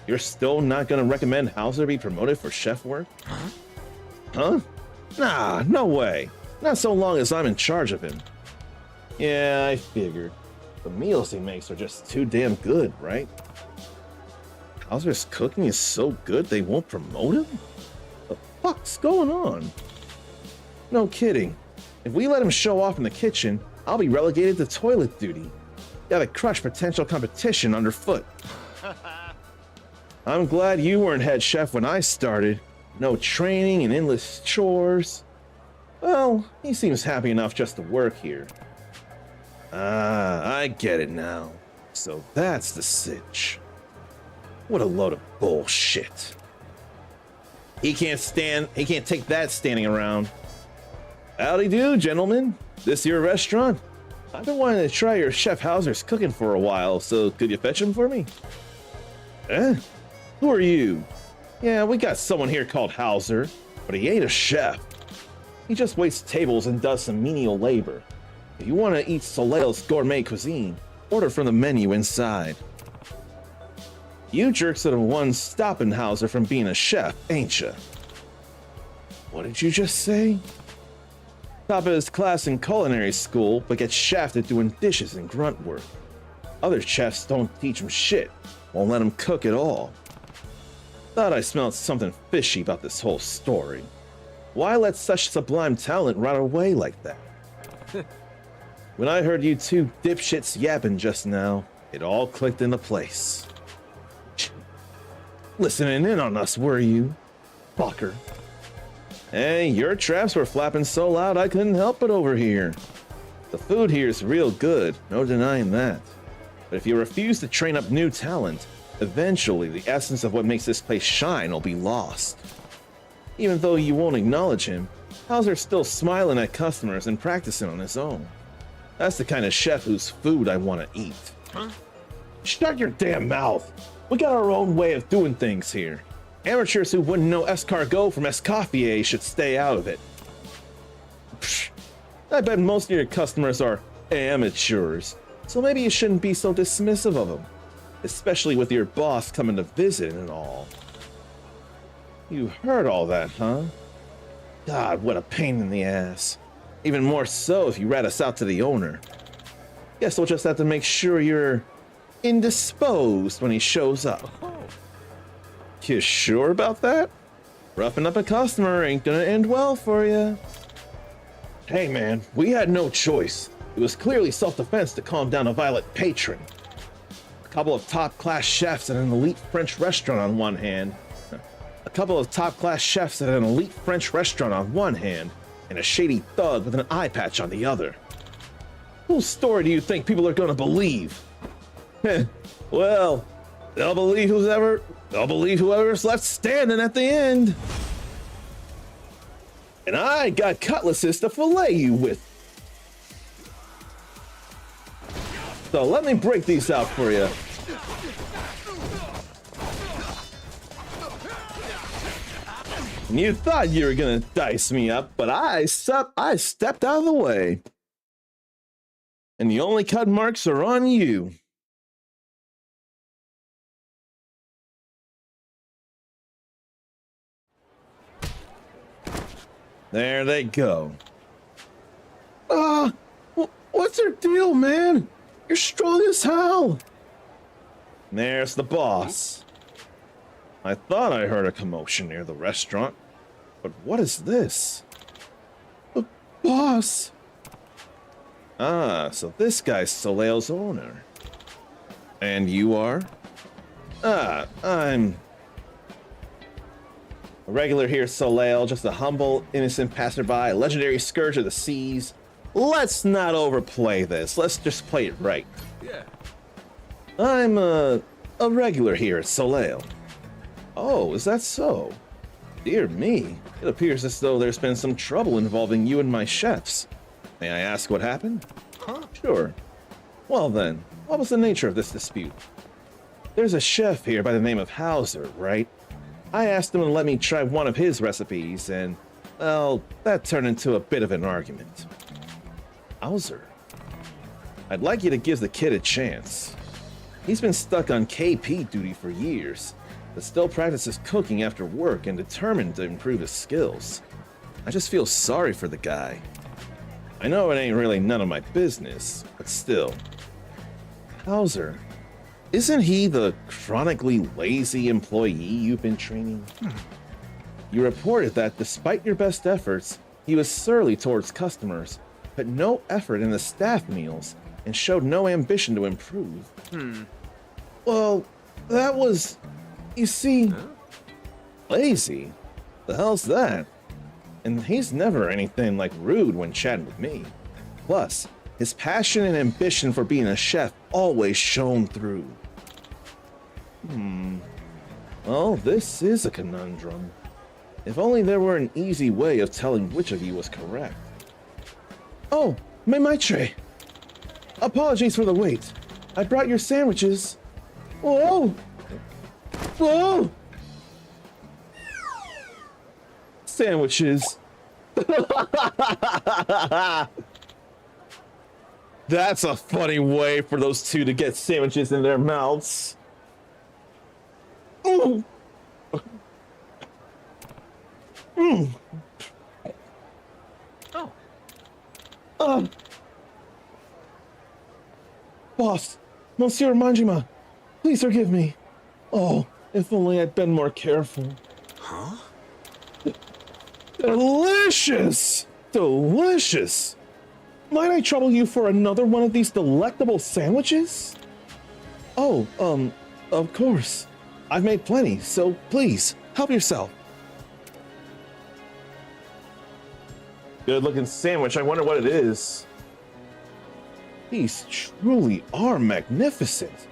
you're still not gonna recommend Hauser be promoted for chef work? Huh? Nah, no way. Not so long as I'm in charge of him. Yeah, I figured. The meals he makes are just too damn good, right? Hauser's cooking is so good they won't promote him? The fuck's going on? No kidding. If we let him show off in the kitchen, I'll be relegated to toilet duty. Gotta crush potential competition underfoot. I'm glad you weren't head chef when I started. No training and endless chores. Well, he seems happy enough just to work here. Ah, I get it now. So that's the sitch. What a load of bullshit. He can't take that standing around. Howdy do, gentlemen. This your restaurant? I've been wanting to try your Chef Hauser's cooking for a while, so could you fetch him for me? Eh? Who are you? Yeah, we got someone here called Hauser, but he ain't a chef. He just waits tables and does some menial labor. If you want to eat Soleil's gourmet cuisine, order from the menu inside. You jerks are the ones stopping Hauser from being a chef, ain't ya? What did you just say? Top of his class in culinary school, but gets shafted doing dishes and grunt work. Other chefs don't teach him shit, won't let him cook at all. Thought I smelled something fishy about this whole story. Why let such sublime talent rot away like that? When I heard you two dipshits yapping just now, it all clicked into place. Listening in on us, were you? Fucker. Hey, your traps were flapping so loud I couldn't help it over here. The food here is real good, no denying that. But if you refuse to train up new talent, eventually the essence of what makes this place shine will be lost. Even though you won't acknowledge him, Hauser's still smiling at customers and practicing on his own. That's the kind of chef whose food I want to eat. Huh? Shut your damn mouth! We got our own way of doing things here. Amateurs who wouldn't know escargot from escoffier should stay out of it. Psh, I bet most of your customers are amateurs, so maybe you shouldn't be so dismissive of them, especially with your boss coming to visit and all. You heard all that, huh? God, what a pain in the ass. Even more so if you rat us out to the owner. Guess we'll just have to make sure you're indisposed when he shows up. You sure about that? Roughing up a customer ain't gonna end well for you. Hey man, we had no choice. It was clearly self-defense to calm down a violent patron. A couple of top-class chefs at an elite French restaurant on one hand. And a shady thug with an eye patch on the other. Whose story do you think people are gonna believe? Well, they'll believe whoever's left standing at the end. And I got cutlasses to fillet you with. So let me break these out for you. You thought you were gonna dice me up, but I stepped out of the way. And the only cut marks are on you. There they go. What's your deal, man? You're strong as hell. There's the boss. I thought I heard a commotion near the restaurant, but what is this? Boss. Ah, so this guy's Soleil's owner. And you are? I'm a regular here, Soleil, just a humble, innocent passerby, a legendary scourge of the seas. Let's not overplay this. Let's just play it right. Yeah. I'm a regular here at Soleil. Oh, is that so? Dear me, it appears as though there's been some trouble involving you and my chefs. May I ask what happened? Huh? Sure. Well then, what was the nature of this dispute? There's a chef here by the name of Hauser, right? I asked him to let me try one of his recipes, and, well, that turned into a bit of an argument. Hauser? I'd like you to give the kid a chance. He's been stuck on KP duty for years, but still practices cooking after work and determined to improve his skills. I just feel sorry for the guy. I know it ain't really none of my business, but still. Hauser, isn't he the chronically lazy employee you've been training? You reported that despite your best efforts, he was surly towards customers, put no effort in the staff meals, and showed no ambition to improve. Well, that was, you see, lazy. The hell's that? And he's never anything like rude when chatting with me. Plus, his passion and ambition for being a chef always shone through. Well, this is a conundrum. If only there were an easy way of telling which of you was correct. Oh, my maitre. Apologies for the wait. I brought your sandwiches. Whoa! Whoa! Sandwiches. That's a funny way for those two to get sandwiches in their mouths. Ooh. Oh. Boss, Monsieur Manjima, please forgive me. Oh, if only I'd been more careful. Huh? Delicious! Delicious! Might I trouble you for another one of these delectable sandwiches? Oh, of course. I've made plenty, so please, help yourself. Good looking sandwich, I wonder what it is. These truly are magnificent.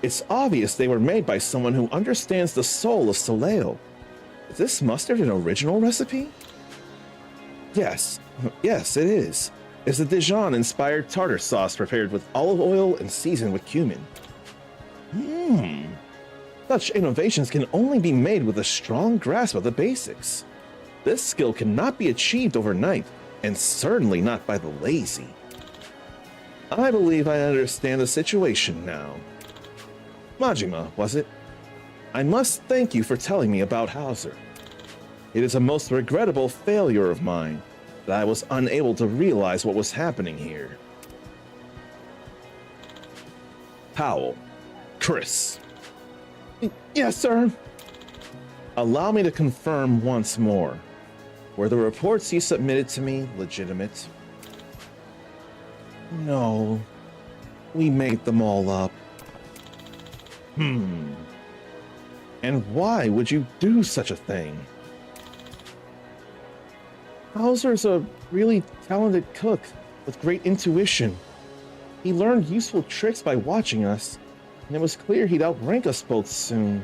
It's obvious they were made by someone who understands the soul of Soleil. Is this mustard an original recipe? Yes, it is. It's a Dijon-inspired tartar sauce prepared with olive oil and seasoned with cumin. Such innovations can only be made with a strong grasp of the basics. This skill cannot be achieved overnight, and certainly not by the lazy. I believe I understand the situation now. Majima, was it? I must thank you for telling me about Hauser. It is a most regrettable failure of mine that I was unable to realize what was happening here. Powell. Chris. Yes, sir. Allow me to confirm once more. Were the reports you submitted to me legitimate? No. We made them all up. And why would you do such a thing? Hauser's a really talented cook with great intuition. He learned useful tricks by watching us, and it was clear he'd outrank us both soon.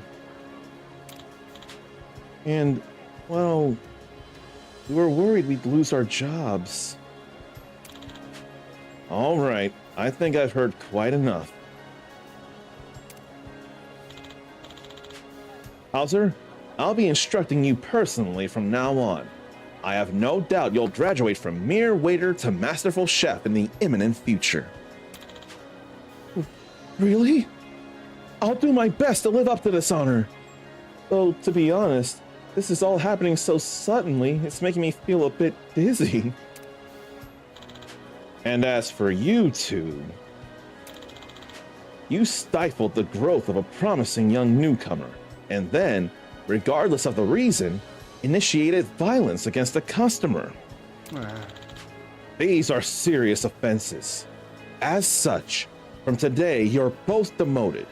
And, well, we were worried we'd lose our jobs. All right, I think I've heard quite enough. Hauser, I'll be instructing you personally from now on. I have no doubt you'll graduate from mere waiter to masterful chef in the imminent future. Really? I'll do my best to live up to this honor. Though, to be honest, this is all happening so suddenly, it's making me feel a bit dizzy. And as for you two, you stifled the growth of a promising young newcomer, and then, regardless of the reason, initiated violence against a customer. These are serious offenses. As such, from today, you're both demoted.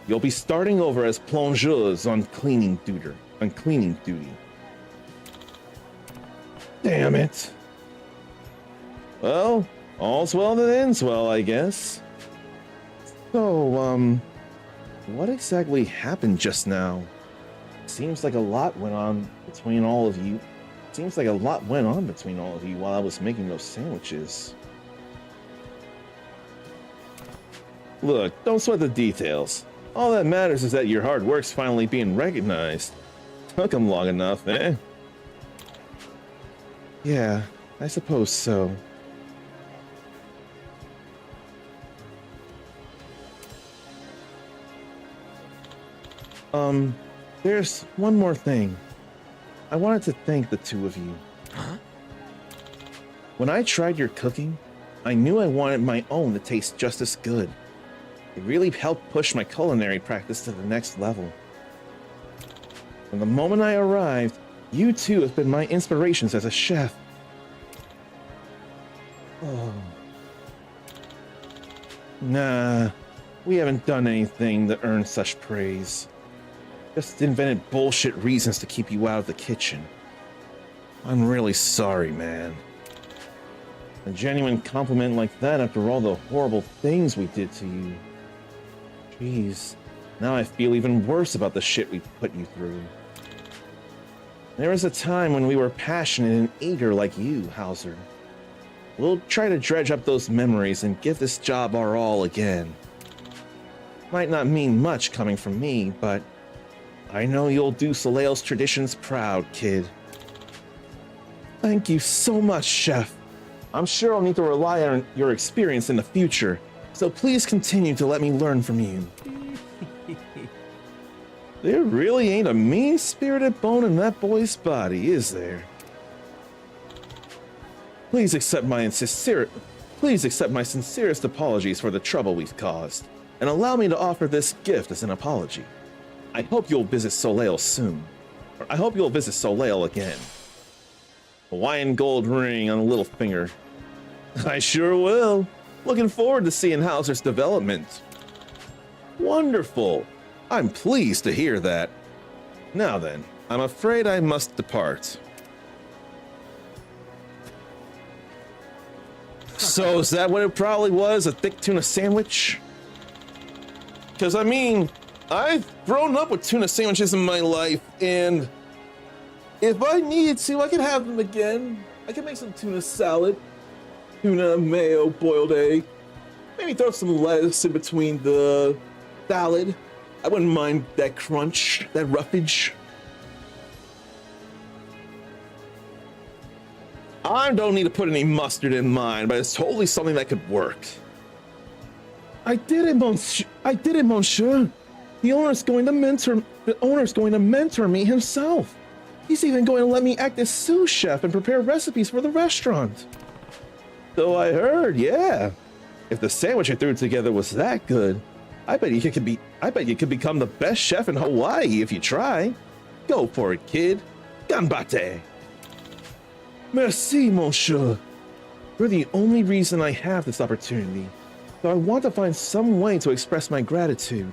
You'll be starting over as plongeuses on cleaning duty. Damn it. Well, all's well that ends well, I guess. So, what exactly happened just now? Seems like a lot went on between all of you. While I was making those sandwiches. Look, don't sweat the details. All that matters is that your hard work's finally being recognized. Took him long enough, eh? Yeah, I suppose so. There's one more thing. I wanted to thank the two of you. Huh? When I tried your cooking, I knew I wanted my own to taste just as good. It really helped push my culinary practice to the next level. From the moment I arrived, you two have been my inspirations as a chef. Oh. Nah, we haven't done anything to earn such praise. Just invented bullshit reasons to keep you out of the kitchen. I'm really sorry, man. A genuine compliment like that after all the horrible things we did to you. Jeez, now I feel even worse about the shit we put you through. There was a time when we were passionate and eager like you, Hauser. We'll try to dredge up those memories and give this job our all again. Might not mean much coming from me, but I know you'll do Soleil's traditions proud, kid. Thank you so much, Chef. I'm sure I'll need to rely on your experience in the future, so please continue to let me learn from you. There really ain't a mean-spirited bone in that boy's body, is there? Please accept my sincerest apologies for the trouble we've caused, and allow me to offer this gift as an apology. I hope you'll visit Soleil soon. Or I hope you'll visit Soleil again. Hawaiian gold ring on the little finger. I sure will. Looking forward to seeing Hauser's development. Wonderful. I'm pleased to hear that. Now then, I'm afraid I must depart. So is that what it probably was? A thick tuna sandwich? Because I mean, I've grown up with tuna sandwiches in my life, and if I need to, I can have them again. I can make some tuna salad, tuna, mayo, boiled egg. Maybe throw some lettuce in between the salad. I wouldn't mind that crunch, that roughage. I don't need to put any mustard in mine, but it's totally something that could work. I did it, monsieur. The owner's going to mentor me himself. He's even going to let me act as sous chef and prepare recipes for the restaurant. So I heard, yeah. If the sandwich I threw together was that good, I bet you could become the best chef in Hawaii if you try. Go for it, kid. Ganbate. Merci, monsieur. You're the only reason I have this opportunity, so I want to find some way to express my gratitude.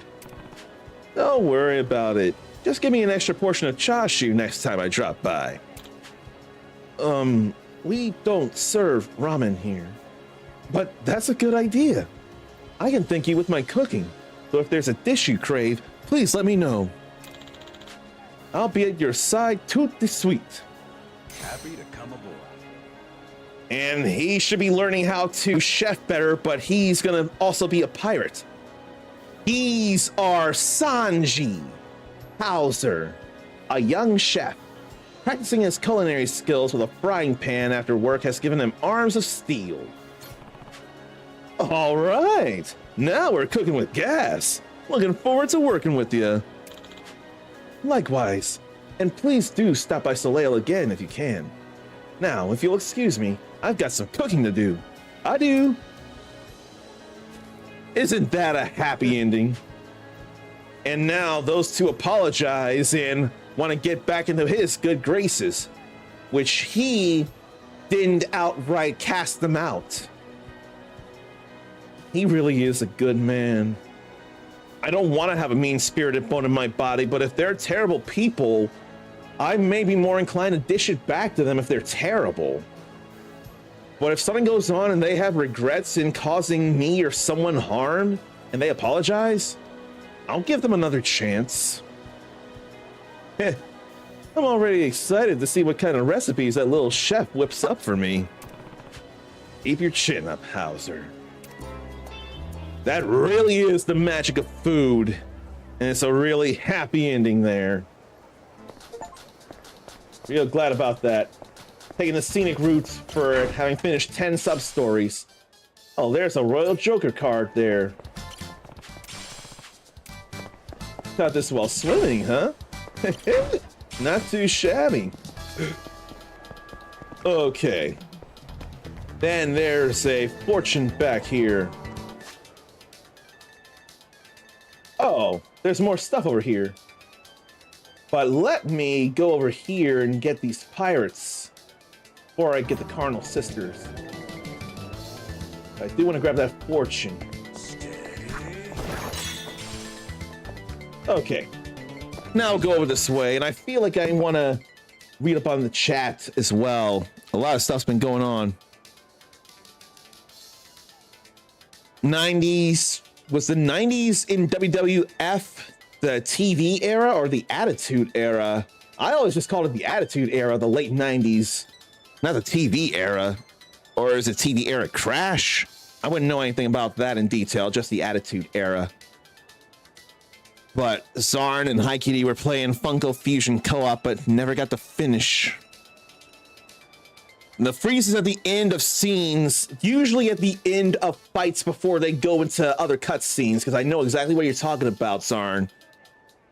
Don't worry about it. Just give me an extra portion of chashu next time I drop by. We don't serve ramen here. But that's a good idea. I can thank you with my cooking, so if there's a dish you crave, please let me know. I'll be at your side tout de suite. Happy to come aboard. And he should be learning how to chef better, but he's gonna also be a pirate. He's our Sanji Hauser. A young chef, practicing his culinary skills with a frying pan after work has given him arms of steel. All right, now we're cooking with gas. Looking forward to working with you. Likewise, and please do stop by Soleil again if you can. Now, if you'll excuse me, I've got some cooking to do. I do. Isn't that a happy ending? And now those two apologize and want to get back into his good graces, which he didn't outright cast them out. He really is a good man. I don't want to have a mean-spirited bone in my body, but if they're terrible people, I may be more inclined to dish it back to them if they're terrible. But if something goes on and they have regrets in causing me or someone harm, and they apologize, I'll give them another chance. Heh, I'm already excited to see what kind of recipes that little chef whips up for me. Keep your chin up, Hauser. That really is the magic of food, and it's a really happy ending there. Real glad about that. Taking the scenic route for having finished 10 sub-stories. Oh, there's a Royal Joker card there. Thought this while swimming, huh? Not too shabby. Okay. Then there's a fortune back here. Oh, there's more stuff over here. But let me go over here and get these pirates before I get the Carnal Sisters. I do want to grab that fortune. Okay. Now I'll go over this way, and I feel like I want to read up on the chat as well. A lot of stuff's been going on. 90s. Was the 90s in WWF the TV era or the Attitude Era? I always just called it the Attitude Era, the late 90s, not the TV era. Or is it TV era crash? I wouldn't know anything about that in detail, just the Attitude Era. But Zarn and Haikiri were playing Funko Fusion co-op, but never got to finish. The freezes at the end of scenes, usually at the end of fights before they go into other cutscenes, because I know exactly what you're talking about, Zarn.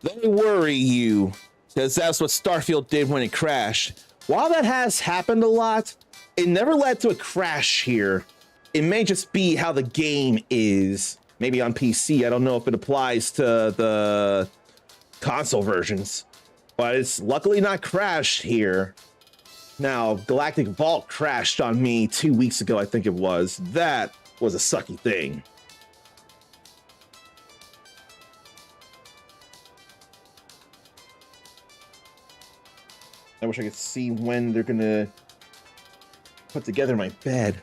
They worry you, because that's what Starfield did when it crashed. While that has happened a lot, it never led to a crash here. It may just be how the game is. Maybe on PC, I don't know if it applies to the console versions, but it's luckily not crashed here. Now, Galactic Vault crashed on me 2 weeks ago, I think it was. That was a sucky thing. I wish I could see when they're gonna put together my bed.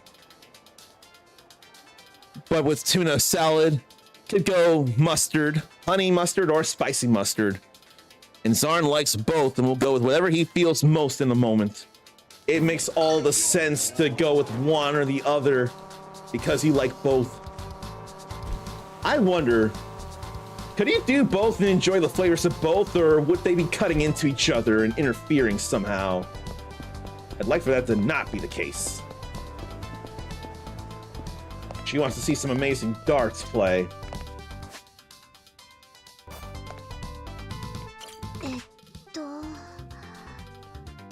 But with tuna salad, could go mustard, honey mustard, or spicy mustard. And Zarn likes both and will go with whatever he feels most in the moment. It makes all the sense to go with one or the other because you like both. I wonder, could you do both and enjoy the flavors of both, or would they be cutting into each other and interfering somehow? I'd like for that to not be the case. She wants to see some amazing darts play.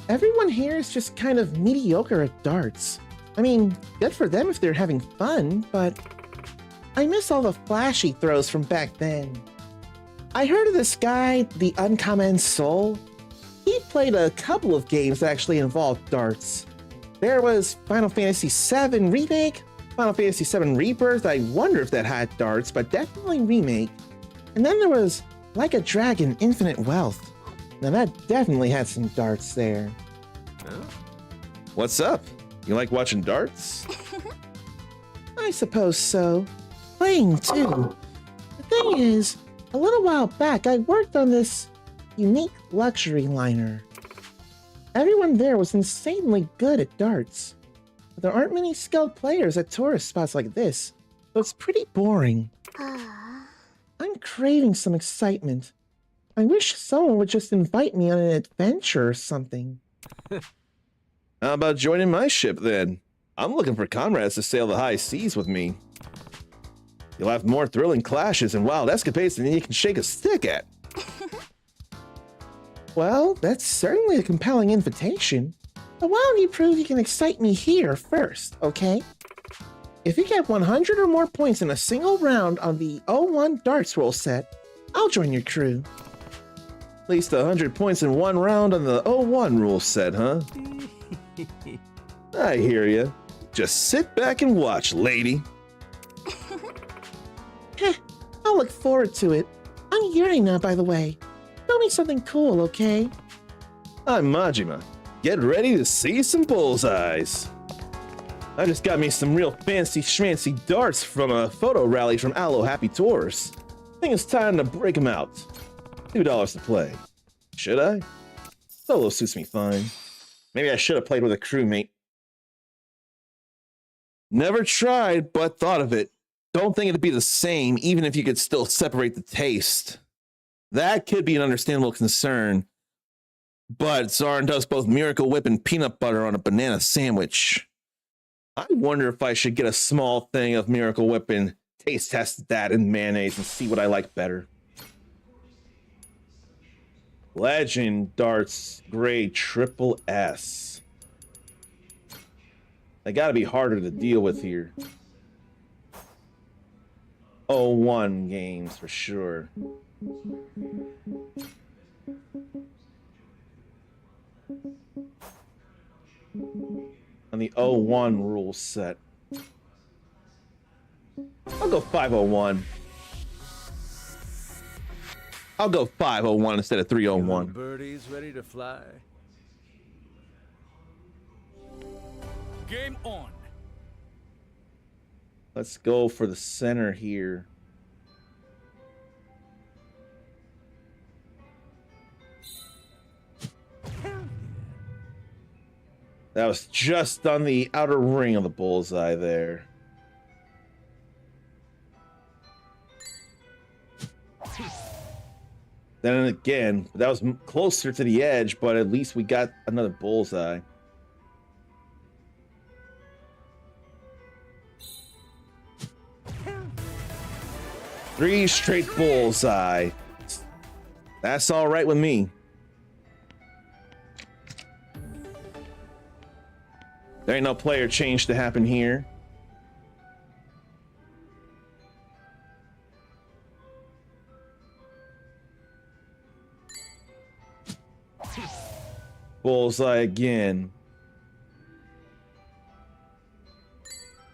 Everyone here is just kind of mediocre at darts. I mean, good for them if they're having fun, but I miss all the flashy throws from back then. I heard of this guy, the Uncommon Soul. He played a couple of games that actually involved darts. There was Final Fantasy VII Remake, Final Fantasy VII Rebirth. I wonder if that had darts, but definitely Remake. And then there was Like a Dragon Infinite Wealth. Now that definitely had some darts there. What's up? You like watching darts? I suppose so. Playing too. The thing is, a little while back I worked on this unique luxury liner. Everyone there was insanely good at darts. But there aren't many skilled players at tourist spots like this, so it's pretty boring. I'm craving some excitement. I wish someone would just invite me on an adventure or something. How about joining my ship then? I'm looking for comrades to sail the high seas with me. You'll have more thrilling clashes and wild escapades than you can shake a stick at. Well, that's certainly a compelling invitation. But why don't you prove you can excite me here first, okay? If you get 100 or more points in a single round on the 01 darts roll set, I'll join your crew. At least 100 points in one round on the 01 rule set, huh? I hear ya. Just sit back and watch, lady. Heh, I'll look forward to it. I'm Yuri now, by the way. Show me something cool, okay? I'm Majima. Get ready to see some bullseyes. I just got me some real fancy schmancy darts from a photo rally from Aloe Happy Tours. Think it's time to break them out. $2 to play. Should I? Solo suits me fine. Maybe I should have played with a crewmate. Never tried, but thought of it. Don't think it'd be the same, even if you could still separate the taste. That could be an understandable concern. But Zarin does both Miracle Whip and peanut butter on a banana sandwich. I wonder if I should get a small thing of Miracle Whip and taste test that in mayonnaise and see what I like better. Legend Darts Grade Triple S. They gotta be harder to deal with here. 01 games for sure. On the 01 rule set. I'll go 501. I'll go 501 instead of 301. Birdies ready to fly. Game on. Let's go for the center here. That was just on the outer ring of the bullseye there. Then again, that was closer to the edge, but at least we got another bullseye. Three straight bullseye. That's all right with me. There ain't no player change to happen here. Bullseye again.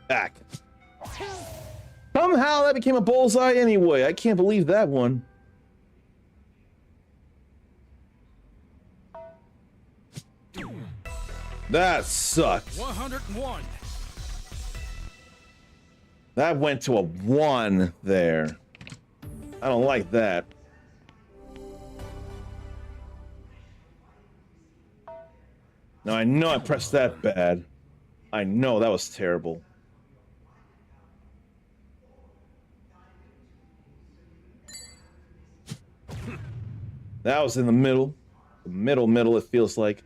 Back. Somehow that became a bullseye anyway. I can't believe that one. That sucked. 101. That went to a 1 there. I don't like that. Now I know I pressed that bad. I know that was terrible. That was in the middle. The middle, it feels like.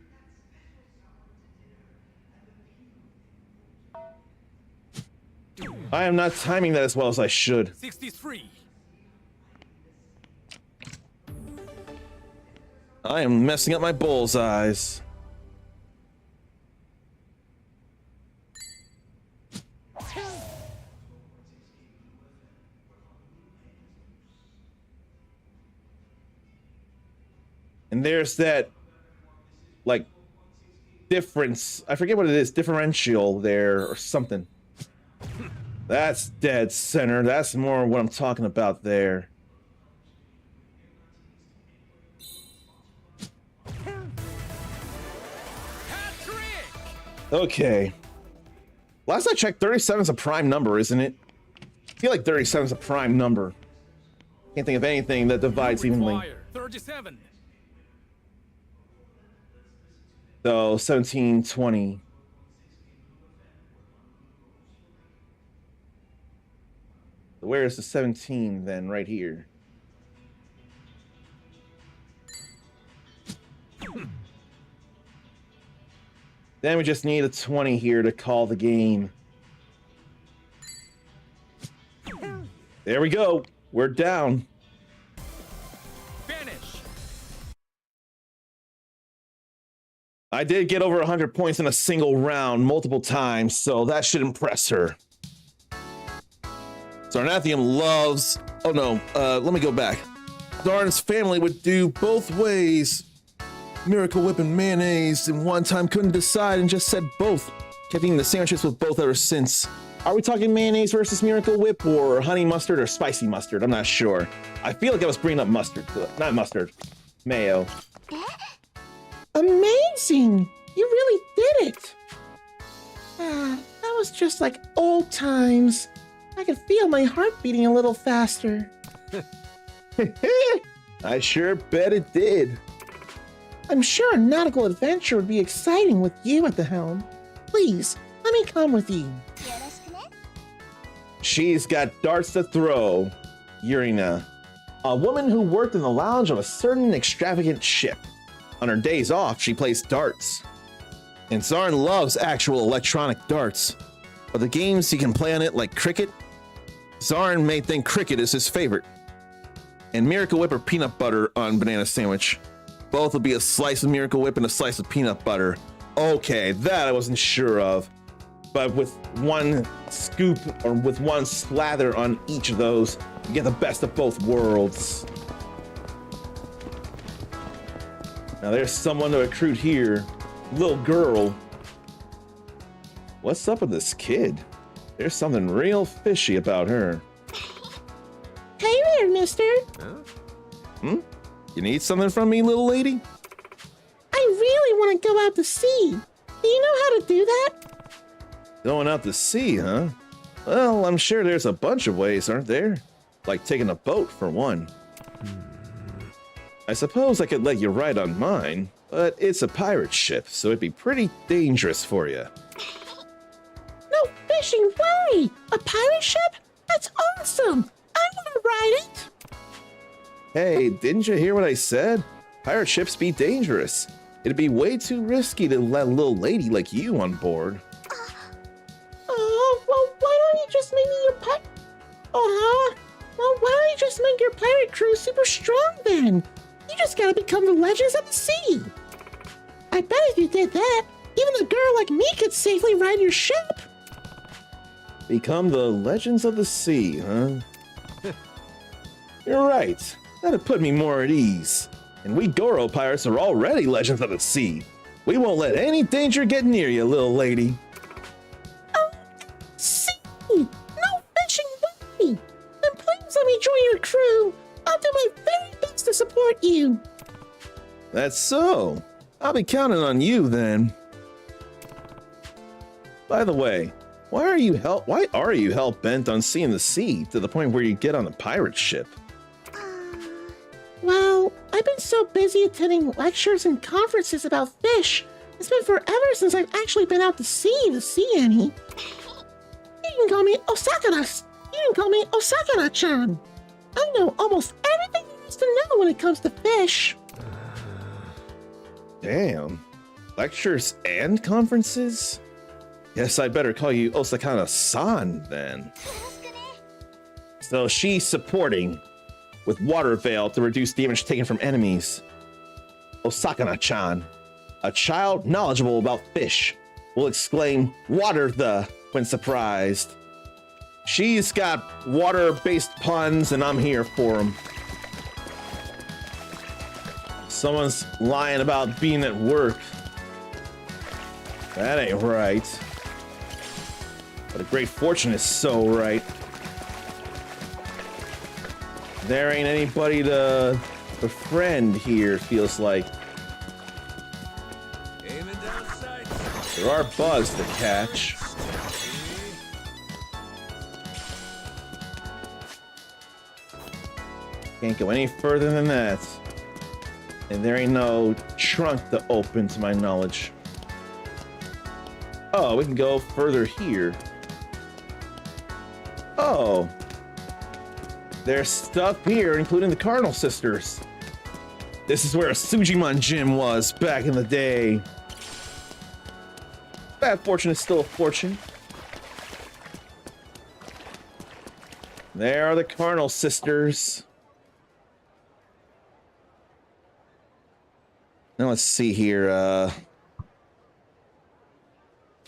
I am not timing that as well as I should. 63. I am messing up my bullseyes. And there's that, like, difference. I forget what it is. Differential there or something. That's dead center. That's more what I'm talking about there. Okay. Last I checked, 37 is a prime number, isn't it? I feel like 37 is a prime number. Can't think of anything that divides evenly. 37. So 17, 20. Where is the 17 then? Right here. Then we just need a 20 here to call the game. There we go. We're down. Finish. I did get over 100 points in a single round multiple times, so that should impress her. Zarnathium loves... Oh no, let me go back. Darn's family would do both ways. Miracle Whip and mayonnaise, and one time couldn't decide and just said both. Kept eating the sandwiches with both ever since. Are we talking mayonnaise versus Miracle Whip, or honey mustard or spicy mustard? I'm not sure. I feel like I was bringing up mustard. Not mustard. Mayo. Amazing! You really did it! That was just like old times. I could feel my heart beating a little faster. I sure bet it did. I'm sure a nautical adventure would be exciting with you at the helm. Please, let me come with you. She's got darts to throw. Urina. A woman who worked in the lounge of a certain extravagant ship. On her days off, she plays darts. And Zarn loves actual electronic darts. But the games he can play on it like cricket, Zarn may think cricket is his favorite. And Miracle Whip or peanut butter on banana sandwich. Both will be a slice of Miracle Whip and a slice of peanut butter. Okay, that I wasn't sure of. But with one scoop or with one slather on each of those, you get the best of both worlds. Now there's someone to recruit here. Little girl. What's up with this kid? There's something real fishy about her. Hey there, mister. Hmm? You need something from me, little lady? I really want to go out to sea. Do you know how to do that? Going out to sea, huh? Well, I'm sure there's a bunch of ways, aren't there? Like taking a boat, for one. I suppose I could let you ride on mine, but it's a pirate ship, so it'd be pretty dangerous for you. No fishing way! A pirate ship? That's awesome! I want to ride it! Hey, didn't you hear what I said? Pirate ships be dangerous. It'd be way too risky to let a little lady like you on board. Oh, well, why don't you just make me your pirate... well, why don't you just make your pirate crew super strong then? You just gotta become the legends of the sea. I bet if you did that, even a girl like me could safely ride your ship. Become the legends of the sea, huh? You're right. That'd put me more at ease. And we Goro pirates are already legends of the sea. We won't let any danger get near you, little lady. Oh, sea! No fishing way! Then please let me join your crew. I'll do my very best to support you. That's so. I'll be counting on you then. By the way, why are you hell bent on seeing the sea to the point where you get on the pirate ship? Well, I've been so busy attending lectures and conferences about fish. It's been forever since I've actually been out to see any. You can call me Osakana. You can call me Osakana-chan. I know almost everything there is to know when it comes to fish. Damn. Lectures and conferences? Guess I better call you Osakana-san then. So she's supporting with water veil to reduce damage taken from enemies. Osakana-chan, a child knowledgeable about fish, will exclaim "water the" when surprised. She's got water-based puns and I'm here for them. Someone's lying about being at work. That ain't right. But a great fortune is so right. There ain't anybody to befriend here, feels like. Aiming down sights. There are bugs to catch. Can't go any further than that. And there ain't no trunk to open to my knowledge. Oh, we can go further here. Oh. There's stuff here, including the Cardinal Sisters. This is where a Sujimon gym was back in the day. Bad fortune is still a fortune. There are the Carnal sisters. Now let's see here.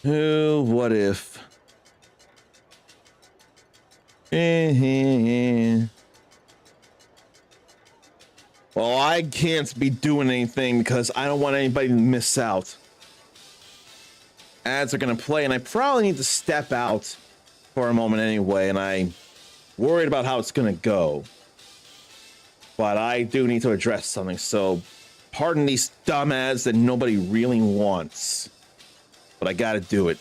What if? Well, I can't be doing anything because I don't want anybody to miss out. Ads are gonna play, and I probably need to step out for a moment anyway, and I'm worried about how it's gonna go. But I do need to address something, so pardon these dumb ads that nobody really wants. But I gotta do it.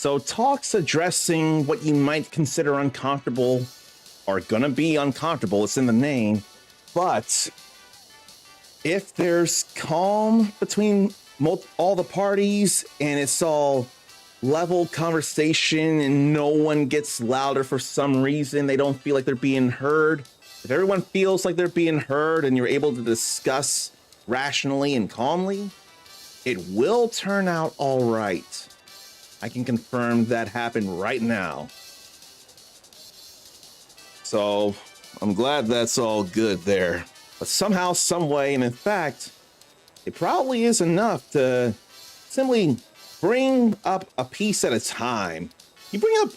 So talks addressing what you might consider uncomfortable are gonna be uncomfortable. It's in the name. But if there's calm between all the parties and it's all level conversation and no one gets louder for some reason, they don't feel like they're being heard. If everyone feels like they're being heard and you're able to discuss rationally and calmly, it will turn out all right. I can confirm that happened right now. So I'm glad that's all good there. But somehow, some way, and in fact, it probably is enough to simply bring up a piece at a time. You bring up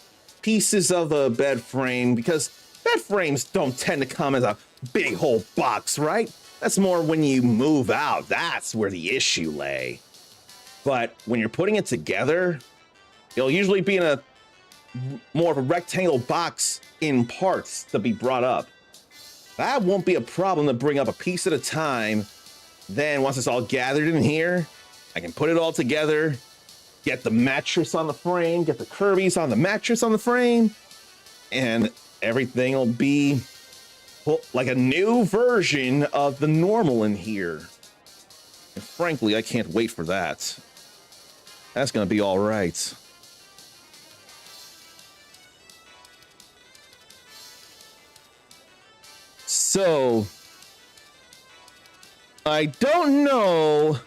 pieces of a bed frame because bed frames don't tend to come as a big whole box, right? That's more when you move out. That's where the issue lay. But when you're putting it together, it'll usually be in a more of a rectangle box in parts to be brought up. That won't be a problem to bring up a piece at a time. Then once it's all gathered in here, I can put it all together, get the mattress on the frame, get the Kirby's on the mattress on the frame, and everything will be like a new version of the normal in here. And frankly, I can't wait for that. That's gonna be all right. So, I don't know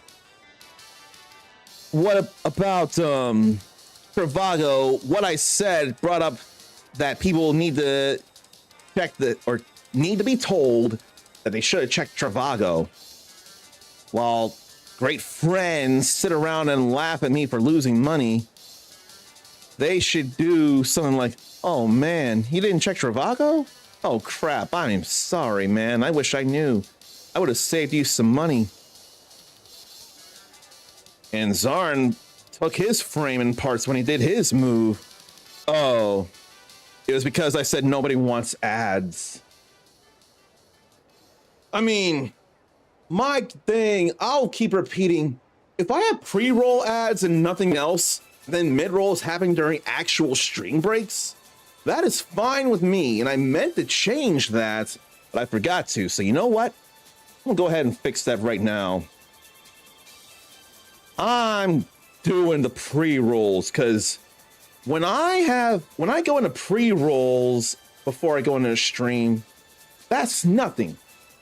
what about Travago. What I said brought up that people need to check or need to be told that they should have checked Travago. While great friends sit around and laugh at me for losing money, they should do something like, "Oh man, you didn't check Travago? Oh crap, I'm sorry, man. I wish I knew. I would have saved you some money." And Zarn took his frame in parts when he did his move. Oh, it was because I said nobody wants ads. I mean, my thing, I'll keep repeating, if I have pre-roll ads and nothing else, then mid-roll is happening during actual stream breaks, that is fine with me, and I meant to change that, but I forgot to. So you know what? I'm gonna go ahead and fix that right now. I'm doing the pre-rolls because when I go into pre-rolls before I go into a stream, that's nothing.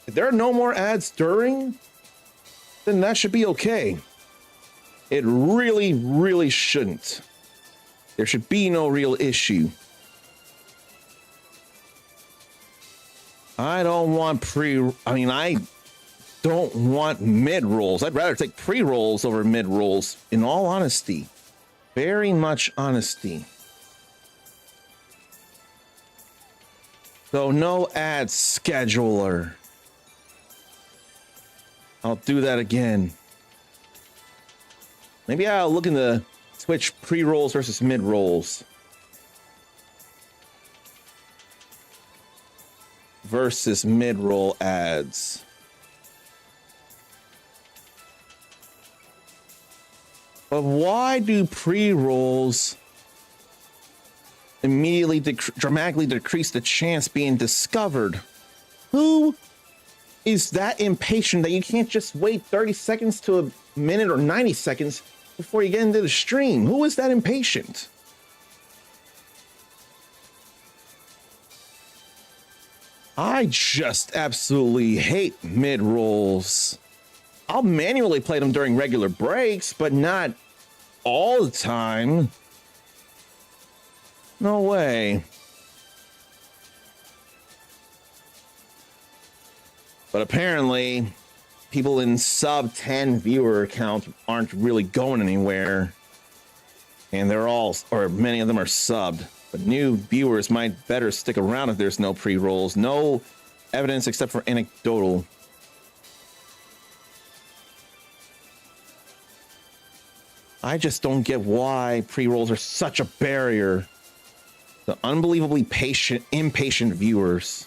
If there are no more ads during, then that should be okay. It really, really shouldn't. There should be no real issue. I don't want I don't want mid-rolls. I'd rather take pre-rolls over mid-rolls, in all honesty. Very much honesty. So no ad scheduler. I'll do that again. Maybe I'll look into Twitch pre-rolls versus mid-rolls. Versus mid-roll ads. But why do pre-rolls immediately dramatically decrease the chance being discovered? Who is that impatient that you can't just wait 30 seconds to a minute or 90 seconds before you get into the stream? Who is that impatient? I just absolutely hate mid-rolls. I'll manually play them during regular breaks, but not all the time. No way. But apparently, people in sub 10 viewer count aren't really going anywhere. And they're all, or many of them are subbed. But new viewers might better stick around if there's no pre-rolls. No evidence except for anecdotal. I just don't get why pre-rolls are such a barrier to unbelievably impatient viewers.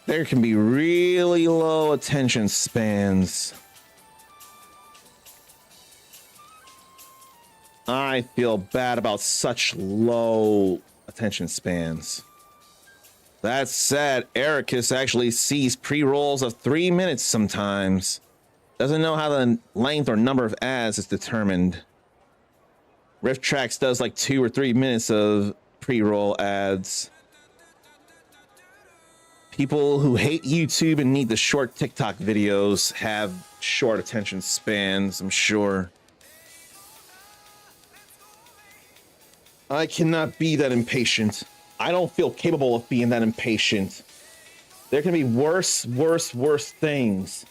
There can be really low attention spans. I feel bad about such low attention spans. That said, Ericus actually sees pre-rolls of 3 minutes sometimes. Doesn't know how the length or number of ads is determined. Rift Tracks does like 2 or 3 minutes of pre-roll ads. People who hate YouTube and need the short TikTok videos have short attention spans, I'm sure. I cannot be that impatient. I don't feel capable of being that impatient. There can be worse things.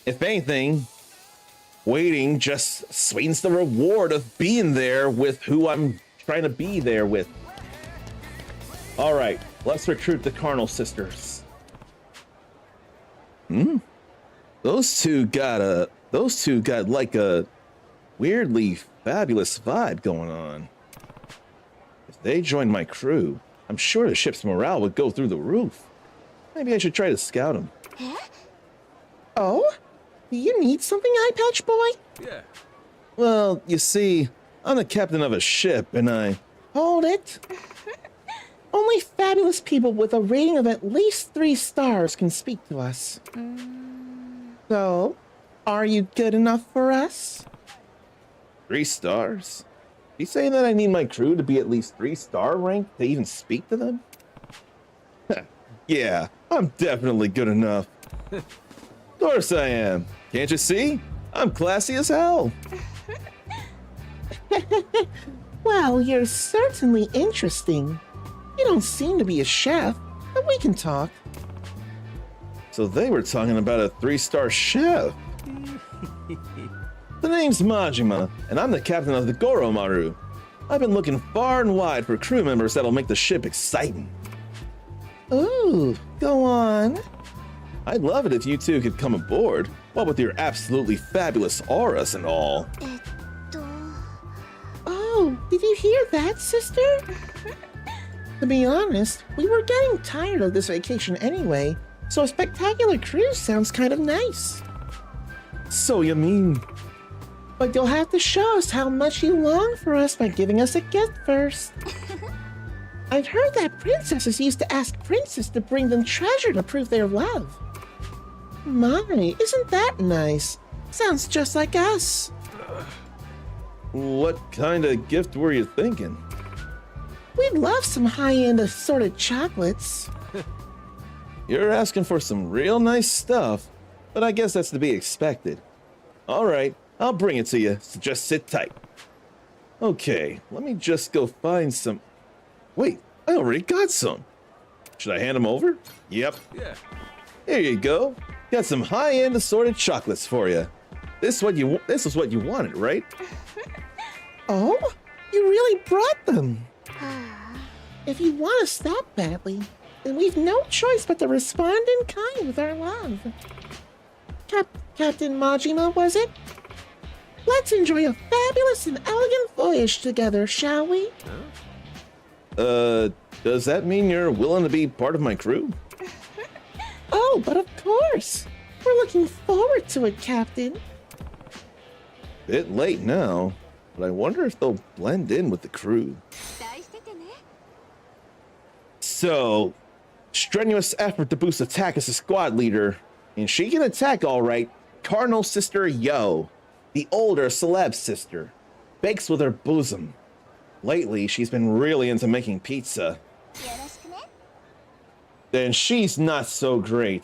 If anything, waiting just sweetens the reward of being there with who I'm trying to be there with. All right, let's recruit the Carnal Sisters. Those two got like a weirdly fabulous vibe going on. If they joined my crew, I'm sure the ship's morale would go through the roof. Maybe I should try to scout them. Oh? Do you need something, Eye Patch Boy? Yeah. Well, you see, I'm the captain of a ship, and I... Hold it. Only fabulous people with a rating of at least 3 stars can speak to us. So, are you good enough for us? 3 stars? You saying that I need my crew to be at least 3-star ranked to even speak to them? Yeah, I'm definitely good enough. Of course I am. Can't you see? I'm classy as hell. Well, you're certainly interesting. You don't seem to be a chef, but we can talk. So they were talking about a 3-star chef. The name's Majima, and I'm the captain of the Goromaru. I've been looking far and wide for crew members that'll make the ship exciting. Ooh, go on. I'd love it if you two could come aboard, what with your absolutely fabulous auras and all. Oh, did you hear that, sister? To be honest, we were getting tired of this vacation anyway, so a spectacular cruise sounds kind of nice. So you mean... But you'll have to show us how much you long for us by giving us a gift first. I've heard that princesses used to ask princes to bring them treasure to prove their love. My, isn't that nice? Sounds just like us. What kind of gift were you thinking? We'd love some high-end assorted chocolates. You're asking for some real nice stuff, but I guess that's to be expected. All right, I'll bring it to you, so just sit tight. Okay, let me just go find some... Wait, I already got some. Should I hand them over? Yep. Yeah. Here you go. Got some high-end assorted chocolates for you. This is what you wanted, right? Oh, you really brought them. If you want us that badly, then we've no choice but to respond in kind with our love. Captain Majima, was it? Let's enjoy a fabulous and elegant voyage together, shall we? Does that mean you're willing to be part of my crew? Oh, but of course. We're looking forward to it, Captain. Bit late now, but I wonder if they'll blend in with the crew. So, strenuous effort to boost attack as a squad leader, and she can attack all right. Carnal Sister Yo, the older celeb sister, bakes with her bosom. Lately, she's been really into making pizza. Then she's not so great,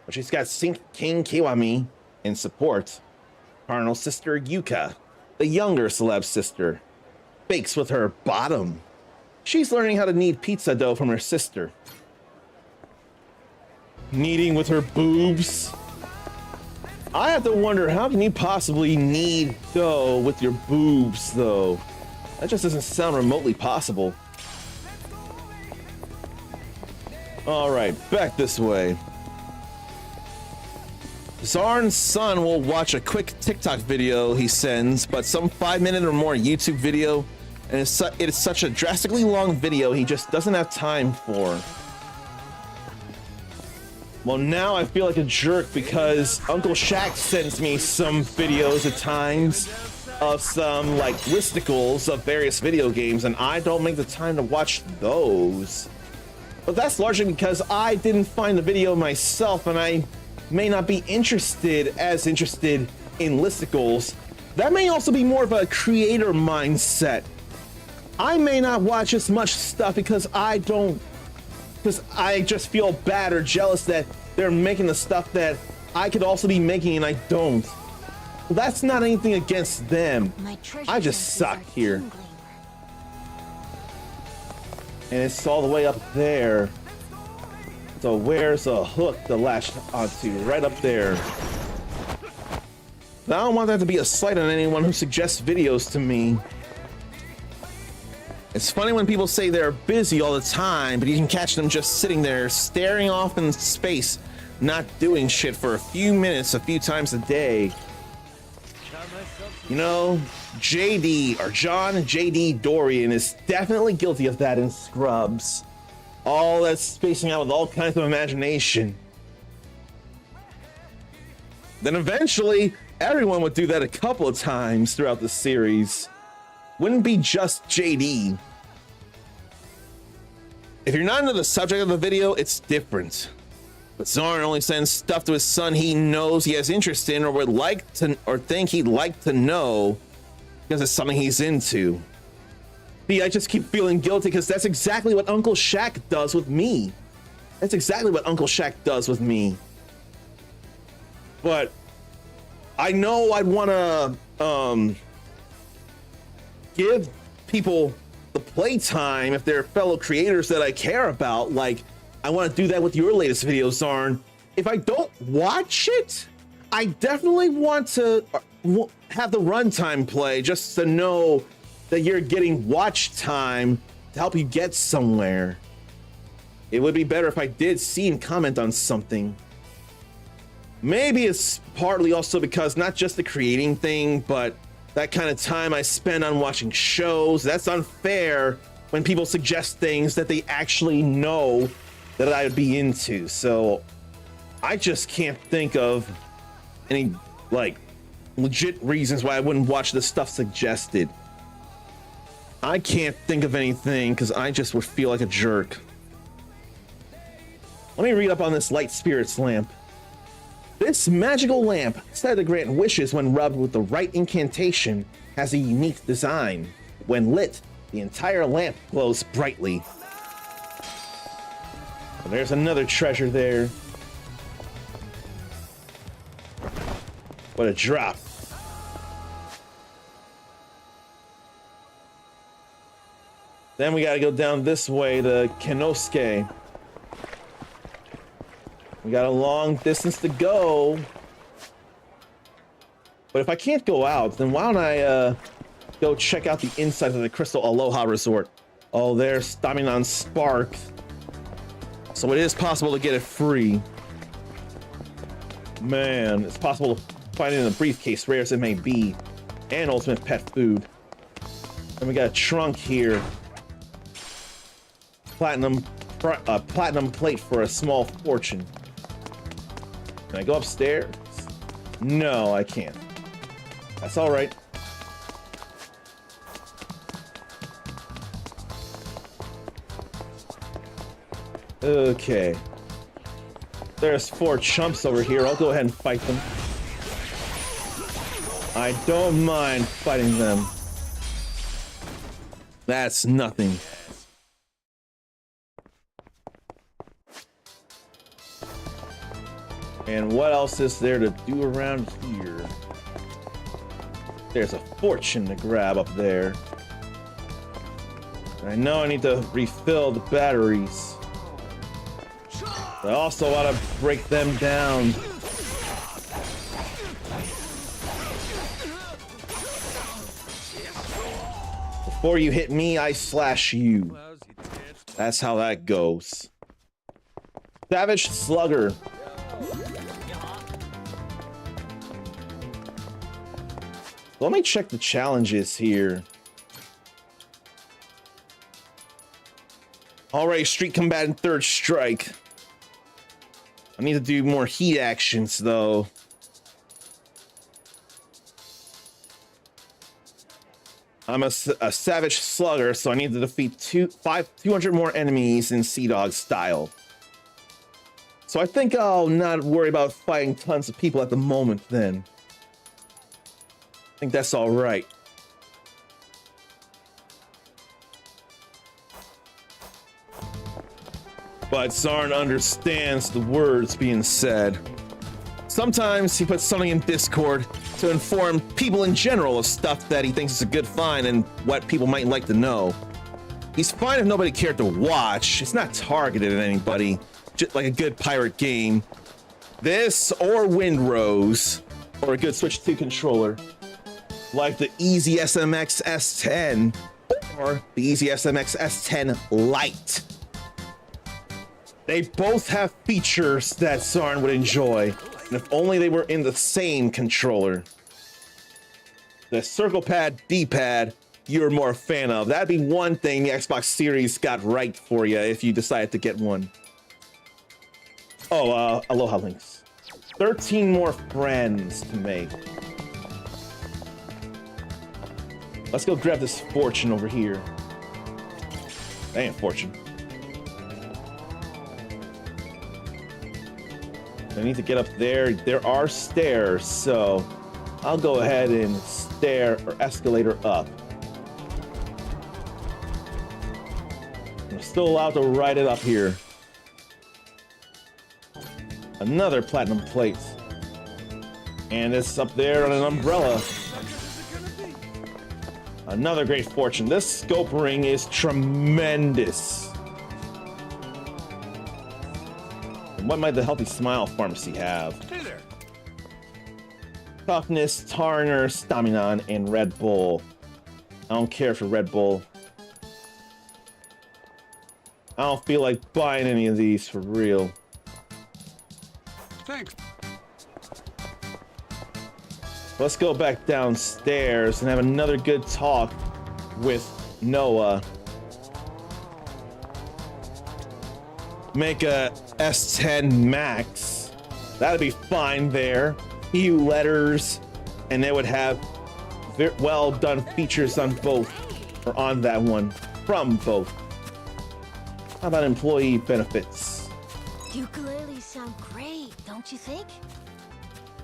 but she's got King Kiwami in support. Carnal Sister Yuka, the younger celeb sister, bakes with her bottom. She's learning how to knead pizza dough from her sister. Kneading with her boobs. I have to wonder, how can you possibly knead dough with your boobs, though? That just doesn't sound remotely possible. All right, back this way. Zarn's son will watch a quick TikTok video he sends, but some 5-minute or more YouTube video, and it's such a drastically long video he just doesn't have time for. Well, now I feel like a jerk because Uncle Shaq sends me some videos at times, of some like listicles of various video games, and I don't make the time to watch those. But that's largely because I didn't find the video myself, and I may not be as interested in listicles. That may also be more of a creator mindset. I may not watch as much stuff because I just feel bad or jealous that they're making the stuff that I could also be making and I don't. Well, that's not anything against them. I just suck here. And it's all the way up there. So where's a hook to latch onto? Right up there. Now, I don't want that to be a slight on anyone who suggests videos to me. It's funny when people say they're busy all the time, but you can catch them just sitting there staring off in space, not doing shit for a few minutes, a few times a day. You know, JD, or John JD Dorian, is definitely guilty of that in Scrubs. All that spacing out with all kinds of imagination. Then eventually, everyone would do that a couple of times throughout the series. Wouldn't be just JD. If you're not into the subject of the video, it's different. But Zorn only sends stuff to his son he knows he has interest in or would like to, or think he'd like to know, because it's something he's into. See, I just keep feeling guilty because that's exactly what Uncle Shaq does with me. That's exactly what Uncle Shaq does with me. But I know I'd want to give people the playtime if they're fellow creators that I care about. Like, I want to do that with your latest video, Zarn. If I don't watch it, I definitely want to have the runtime play just to know that you're getting watch time to help you get somewhere. It would be better if I did see and comment on something. Maybe it's partly also because not just the creating thing, but that kind of time I spend on watching shows. That's unfair when people suggest things that they actually know that I would be into. So I just can't think of any like legit reasons why I wouldn't watch the stuff suggested. I can't think of anything because I just would feel like a jerk. Let me read up on this light spirits lamp. This magical lamp, said to grant wishes when rubbed with the right incantation, has a unique design. When lit, the entire lamp glows brightly. Well, there's another treasure there. What a drop. Then we gotta go down this way to Kenosuke. We got a long distance to go. But if I can't go out, then why don't I go check out the inside of the Crystal Aloha Resort. Oh, there's stopping on Spark. So it is possible to get it free. Man, it's possible to find it in a briefcase, rare as it may be. And ultimate pet food. And we got a trunk here. Platinum plate for a small fortune. Can I go upstairs? No, I can't. That's all right. Okay. There's 4 chumps over here. I'll go ahead and fight them. I don't mind fighting them. That's nothing. And what else is there to do around here? There's a fortune to grab up there. I know I need to refill the batteries. I also ought to break them down. Before you hit me, I slash you. That's how that goes. Savage Slugger. Let me check the challenges here. Alright, Street Combatant Third Strike. I need to do more heat actions, though. I'm a savage slugger, so I need to defeat 200 more enemies in Sea Dog style. So I think I'll not worry about fighting tons of people at the moment then. I think that's all right. But Zarn understands the words being said. Sometimes he puts something in Discord to inform people in general of stuff that he thinks is a good find and what people might like to know. He's fine if nobody cared to watch. It's not targeted at anybody, just like a good pirate game. This or Windrose, or a good Switch 2 controller, like the Easy SMX S10 or the Easy SMX S10 Lite. They both have features that Zarn would enjoy, and if only they were in the same controller. The circle pad, D-pad, you're more a fan of. That'd be one thing the Xbox Series got right for you if you decided to get one. Oh, Aloha Links. 13 more friends to make. Let's go grab this fortune over here. That ain't fortune. I need to get up there. There are stairs, so I'll go ahead and stair or escalator up. I'm still allowed to ride it up here. Another platinum plate. And it's up there on an umbrella. Another great fortune. This scope ring is tremendous. What might the Healthy Smile Pharmacy have? Hey there. Toughness, Tarner, Staminon, and Red Bull. I don't care for Red Bull. I don't feel like buying any of these for real. Thanks. Let's go back downstairs and have another good talk with Noah. Make a S10 Max. That'd be fine there. Few letters, and they would have very well done features on both, or on that one, from both. How about employee benefits? Ukuleles sound great, don't you think?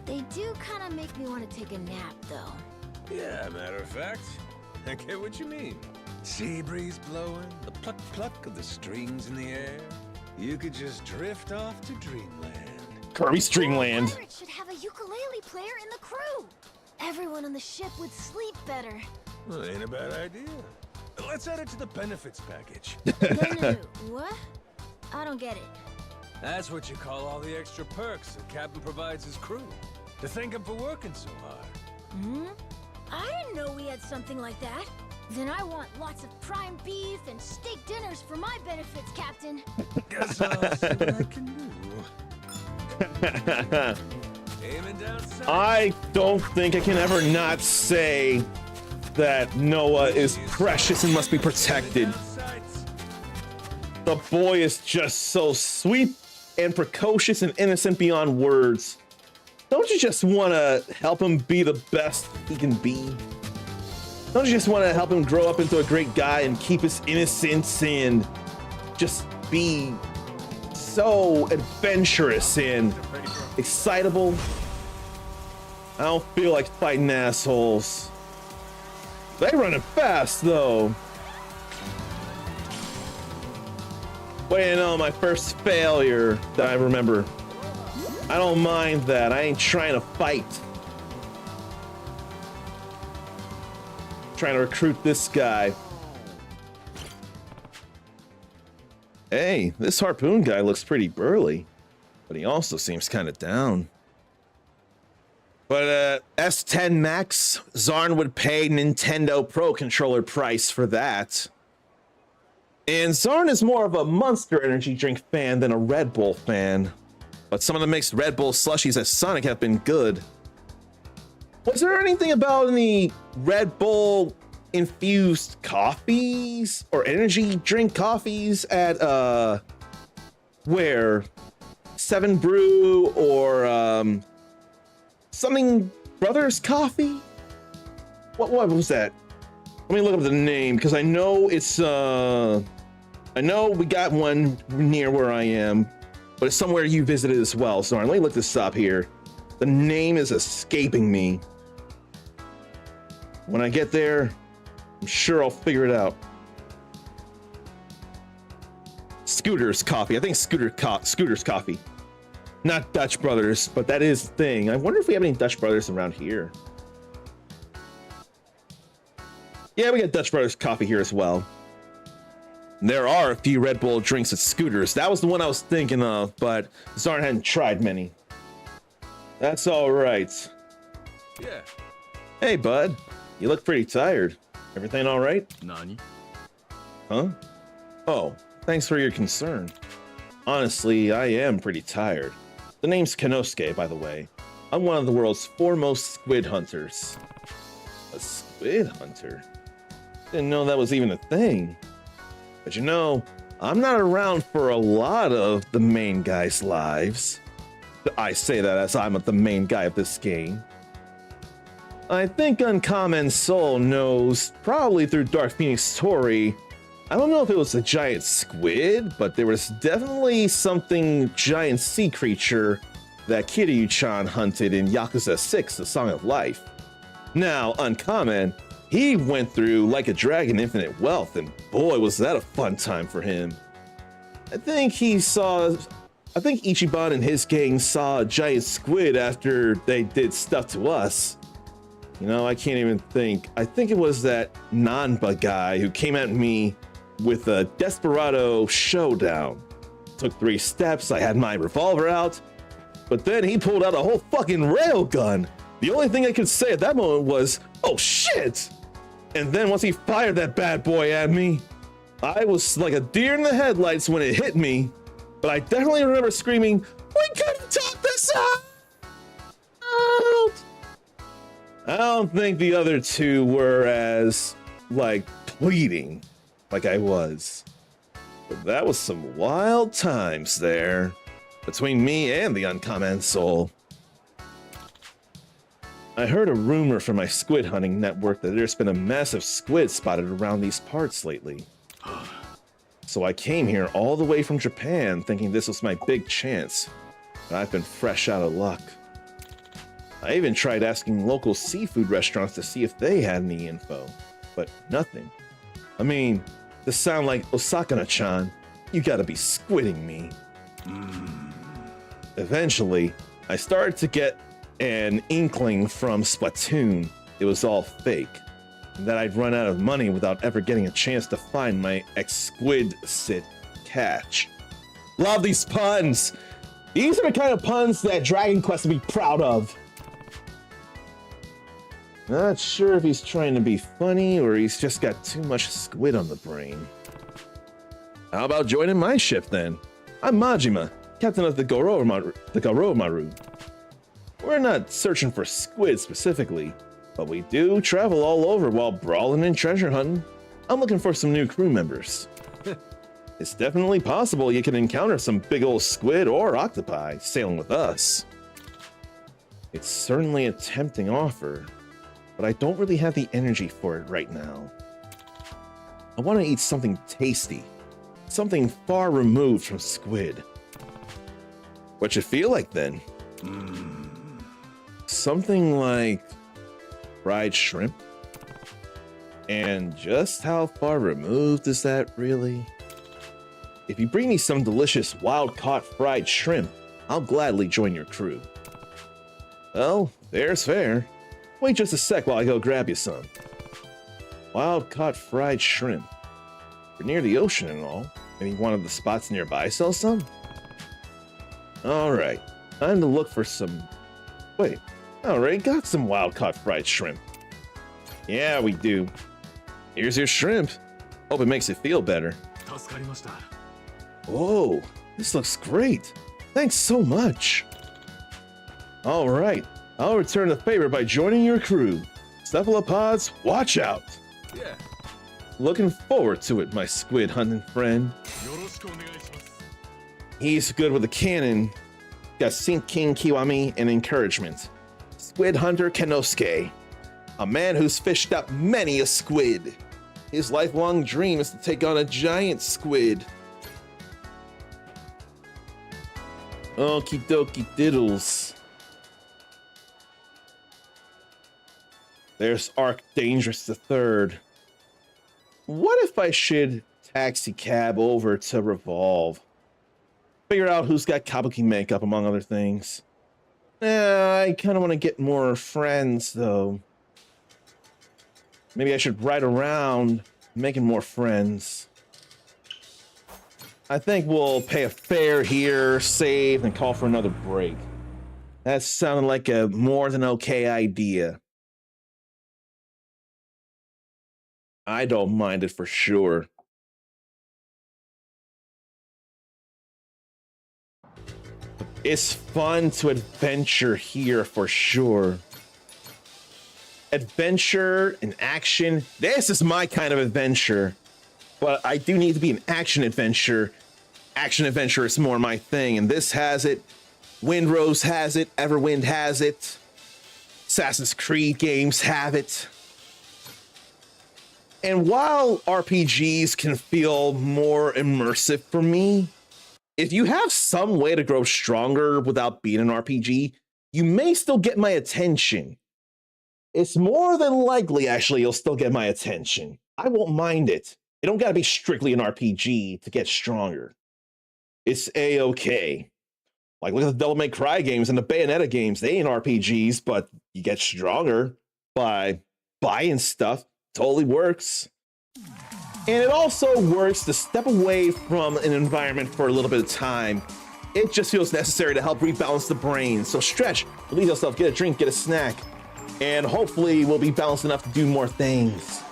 They do kind of make me want to take a nap, though. Yeah, matter of fact. I get what you mean. Sea breeze blowing, the pluck of the strings in the air. You could just drift off to dreamland. Kirby's Dreamland. Pirates should have a ukulele player in the crew. Everyone on the ship would sleep better. Well, ain't a bad idea. Let's add it to the benefits package. No. What? I don't get it. That's what you call all the extra perks the captain provides his crew. To thank him for working so hard. Hmm? I didn't know we had something like that. Then I want lots of prime beef and steak dinners for my benefits, Captain. Guess I'll see what I can do. Aiming down sight. I don't think I can ever not say that Noah is precious and must be protected. The boy is just so sweet and precocious and innocent beyond words. Don't you just want to help him be the best he can be? Don't you just want to help him grow up into a great guy and keep his innocence and just be so adventurous and excitable? I don't feel like fighting assholes. They running fast though. Waiting on my first failure that I remember. I don't mind that. I ain't trying to fight. Trying to recruit this guy. Hey, this harpoon guy looks pretty burly, but he also seems kind of down. But S10 Max, Zarn would pay Nintendo Pro Controller price for that. And Zarn is more of a Monster Energy drink fan than a Red Bull fan. But some of the mixed Red Bull slushies at Sonic have been good. Was there anything about any Red Bull infused coffees or energy drink coffees at where? Seven Brew or something Brothers Coffee? What was that? Let me look up the name because I know it's I know we got one near where I am, but it's somewhere you visited as well. So let me look this up here. The name is escaping me. When I get there, I'm sure I'll figure it out. Scooter's Coffee. I think Scooter's Coffee. Not Dutch Brothers, but that is the thing. I wonder if we have any Dutch Brothers around here. Yeah, we got Dutch Brothers Coffee here as well. There are a few Red Bull drinks at Scooter's. That was the one I was thinking of, but Zarn hadn't tried many. That's all right. Yeah. Hey, bud. You look pretty tired. Everything all right? Nani? Huh? Oh, thanks for your concern. Honestly, I am pretty tired. The name's Kenosuke, by the way. I'm one of the world's foremost squid hunters. A squid hunter? Didn't know that was even a thing. But you know, I'm not around for a lot of the main guys' lives. I say that as I'm the main guy of this game. I think Uncommon Soul knows, probably through Dark Phoenix story. I don't know if it was a giant squid, but there was definitely something giant sea creature that Kiryu-chan hunted in Yakuza 6, The Song of Life. Now, Uncommon, he went through Like a Dragon Infinite Wealth, and boy, was that a fun time for him. I think Ichiban and his gang saw a giant squid after they did stuff to us. You know, I can't even think. I think it was that Nanba guy who came at me with a desperado showdown. Took 3 steps, I had my revolver out, but then he pulled out a whole fucking railgun. The only thing I could say at that moment was, oh shit! And then once he fired that bad boy at me, I was like a deer in the headlights when it hit me, but I definitely remember screaming, we couldn't talk this out! I don't think the other two were as, like, pleading like I was. But that was some wild times there between me and the Uncommon Soul. I heard a rumor from my squid hunting network that there's been a massive squid spotted around these parts lately. So I came here all the way from Japan thinking this was my big chance, but I've been fresh out of luck. I even tried asking local seafood restaurants to see if they had any info, but nothing. I mean, to sound like Osakana-chan, you gotta be squidding me. Eventually, I started to get an inkling from Splatoon it was all fake, and that I'd run out of money without ever getting a chance to find my exquisite catch. Love these puns! These are the kind of puns that Dragon Quest would be proud of. Not sure if he's trying to be funny or he's just got too much squid on the brain. How about joining my ship then? I'm Majima, captain of the Goromaru. We're not searching for squid specifically, but we do travel all over while brawling and treasure hunting. I'm looking for some new crew members. It's definitely possible you can encounter some big old squid or octopi sailing with us. It's certainly a tempting offer, but I don't really have the energy for it right now. I want to eat something tasty, something far removed from squid. What you feel like then? Something like fried shrimp? And just how far removed is that really? If you bring me some delicious wild-caught fried shrimp, I'll gladly join your crew. Well, fair's fair. Wait just a sec while I go grab you some. Wild-caught fried shrimp. We're near the ocean and all. Maybe one of the spots nearby sells some? Alright, time to look for some... Wait, I already got some wild-caught fried shrimp. Yeah, we do. Here's your shrimp. Hope it makes you feel better. Whoa, this looks great. Thanks so much. Alright, I'll return the favor by joining your crew. Cephalopods, watch out. Yeah. Looking forward to it, my squid hunting friend. He's good with a cannon. Got Sink King Kiwami and encouragement. Squid Hunter Kenosuke. A man who's fished up many a squid. His lifelong dream is to take on a giant squid. Okie dokie diddles. There's Arc Dangerous the Third. What if I should taxi cab over to Revolve? Figure out who's got kabuki makeup, among other things. I kind of want to get more friends, though. Maybe I should ride around making more friends. I think we'll pay a fare here, save, and call for another break. That sounded like a more than okay idea. I don't mind it for sure. It's fun to adventure here for sure. Adventure and action. This is my kind of adventure. But I do need to be an action adventure. Action adventure is more my thing, and this has it. Windrose has it. Everwind has it. Assassin's Creed games have it. And while RPGs can feel more immersive for me, if you have some way to grow stronger without being an RPG, you may still get my attention. It's more than likely, actually, you'll still get my attention. I won't mind it. It don't gotta be strictly an RPG to get stronger. It's A-okay. Like, look at the Devil May Cry games and the Bayonetta games. They ain't RPGs, but you get stronger by buying stuff. Totally works. And it also works to step away from an environment for a little bit of time. It just feels necessary to help rebalance the brain. So stretch, relieve yourself, get a drink, get a snack, and hopefully we'll be balanced enough to do more things.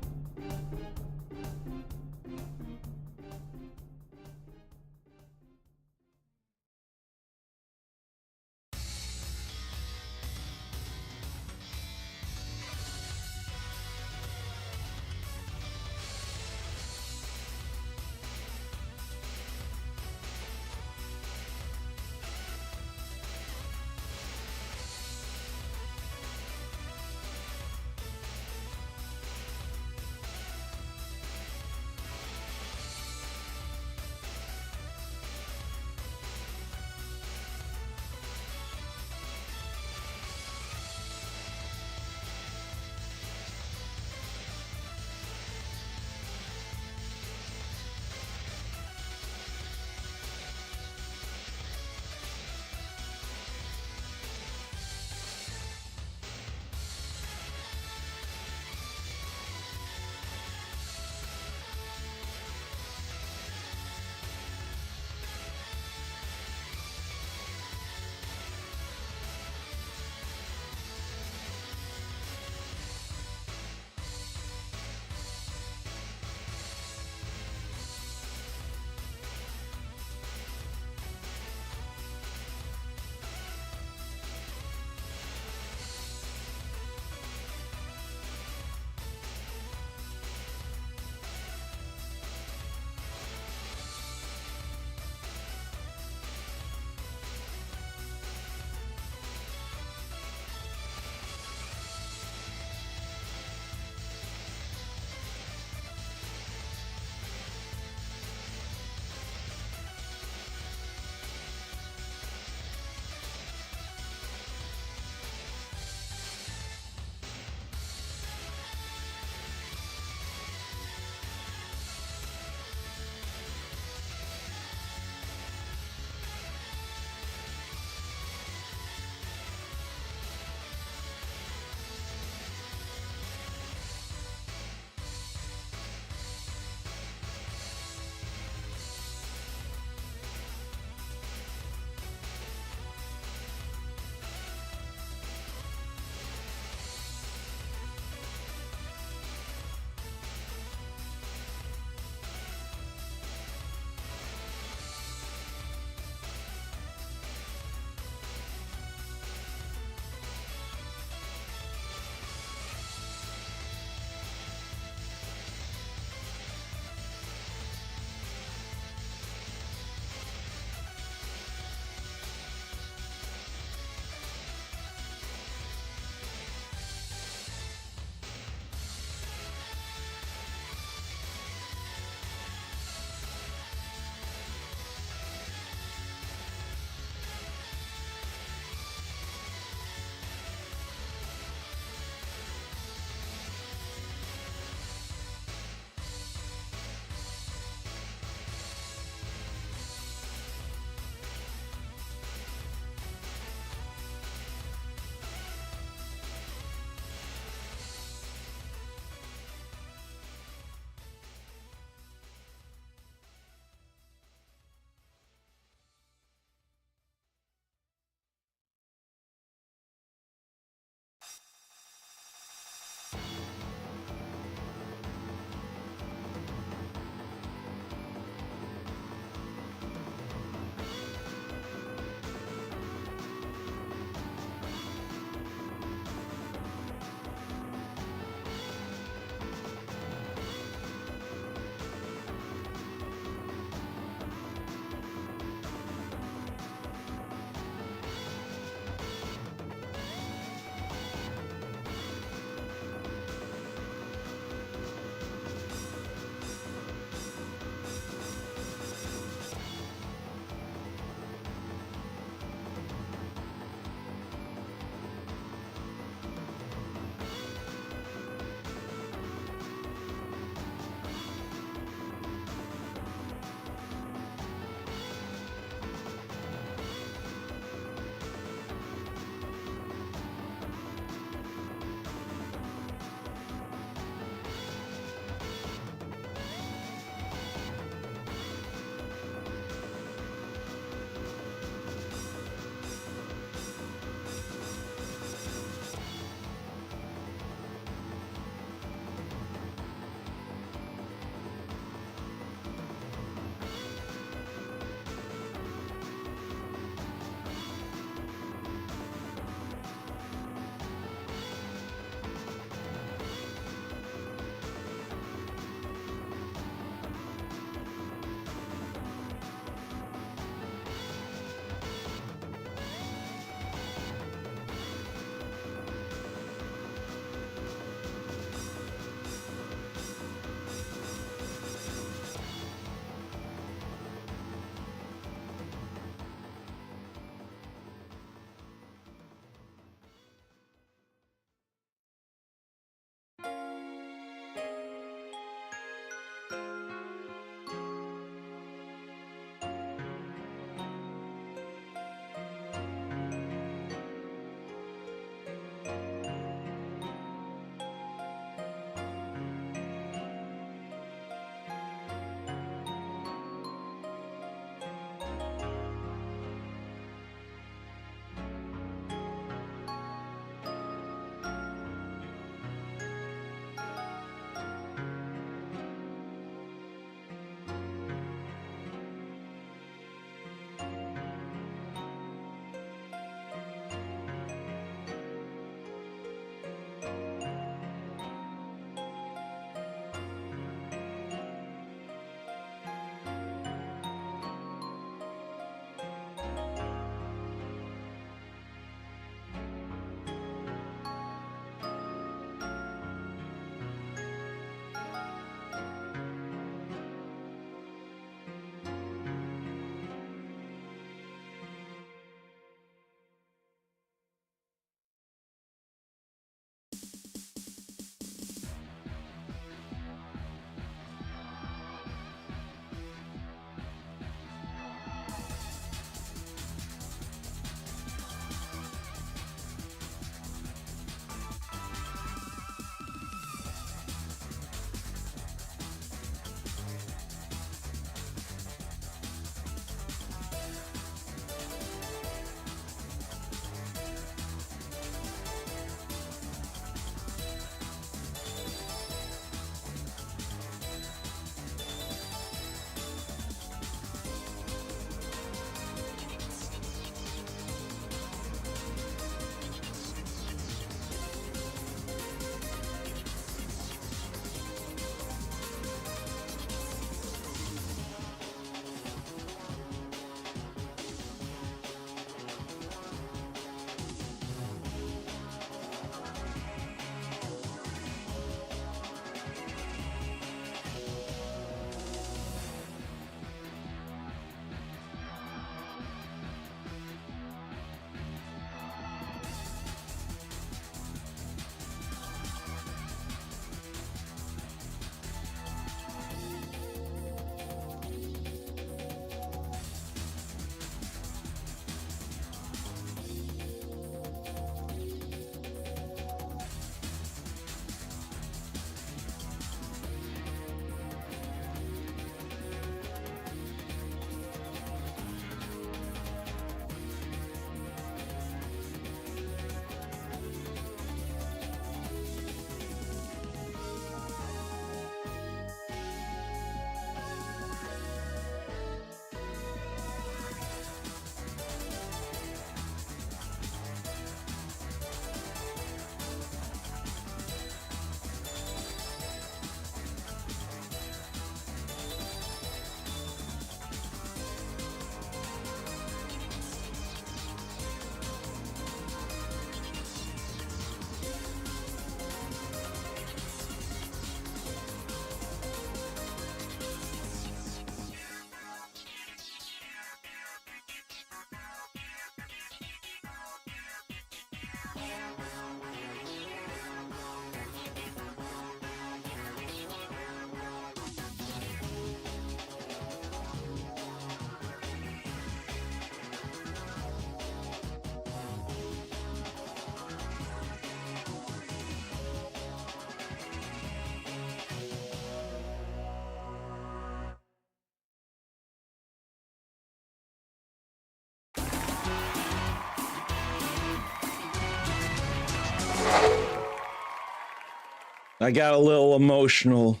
I got a little emotional.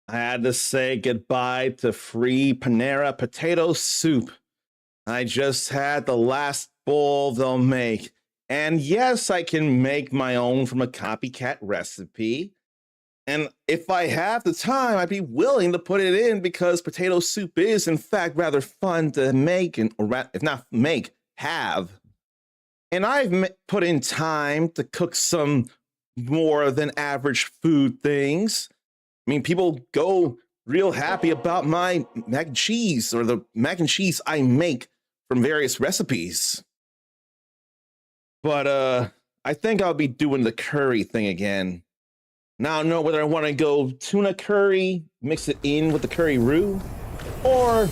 I had to say goodbye to free Panera potato soup. I just had the last bowl they'll make. And yes, I can make my own from a copycat recipe. And if I have the time, I'd be willing to put it in because potato soup is, in fact, rather fun to make, and or if not make, have. And I've put in time to cook some more than average food things. I mean, people go real happy about my mac and cheese or the mac and cheese I make from various recipes. But I think I'll be doing the curry thing again. Now I don't know whether I want to go tuna curry, mix it in with the curry roux, or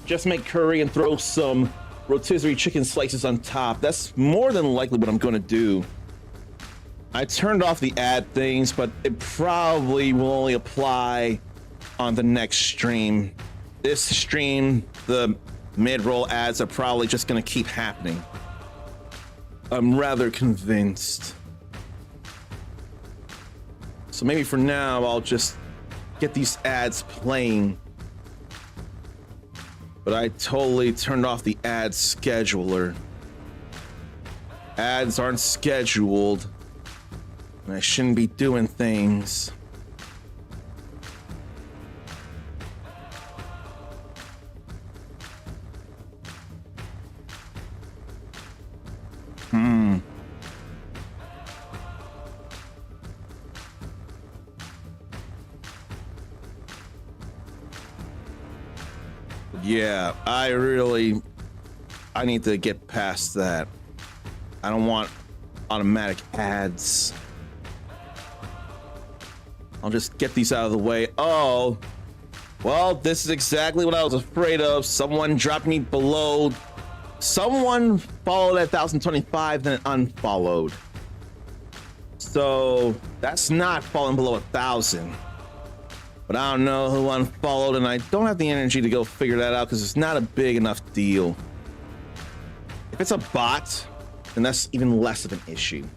just make curry and throw some rotisserie chicken slices on top. That's more than likely what I'm going to do. I turned off the ad things, but it probably will only apply on the next stream. This stream, the mid-roll ads are probably just going to keep happening. I'm rather convinced. So maybe for now, I'll just get these ads playing. But I totally turned off the ad scheduler. Ads aren't scheduled. And I shouldn't be doing things. Yeah, I need to get past that. I don't want automatic ads. I'll just get these out of the way. Oh, well, this is exactly what I was afraid of. Someone dropped me below. Someone followed at 1,025, then unfollowed. So that's not falling below 1,000. But I don't know who unfollowed, and I don't have the energy to go figure that out because it's not a big enough deal. If it's a bot, then that's even less of an issue.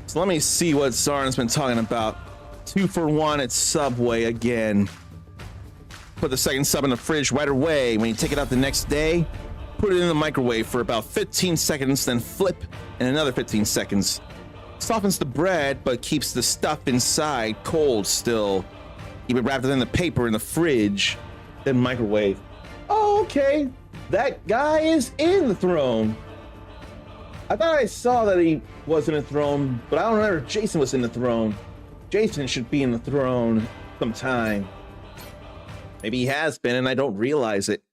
So let me see what Zarin's been talking about. 2 for 1 at Subway again. Put the second sub in the fridge right away. When you take it out the next day, put it in the microwave for about 15 seconds, then flip in another 15 seconds. Softens the bread, but keeps the stuff inside cold still. Keep it wrapped in the paper in the fridge, then microwave. Oh, okay. That guy is in the throne. I thought I saw that he was in the throne, but I don't remember if Jason was in the throne. Jason should be in the throne sometime. Maybe he has been and I don't realize it.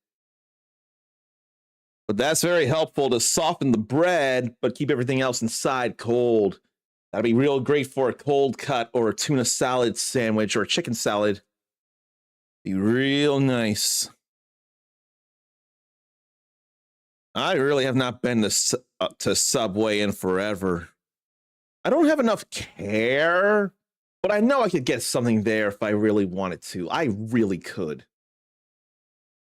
But that's very helpful to soften the bread, but keep everything else inside cold. That'd be real great for a cold cut or a tuna salad sandwich or a chicken salad. Be real nice. I really have not been to Subway in forever. I don't have enough care, but I know I could get something there if I really wanted to. I really could.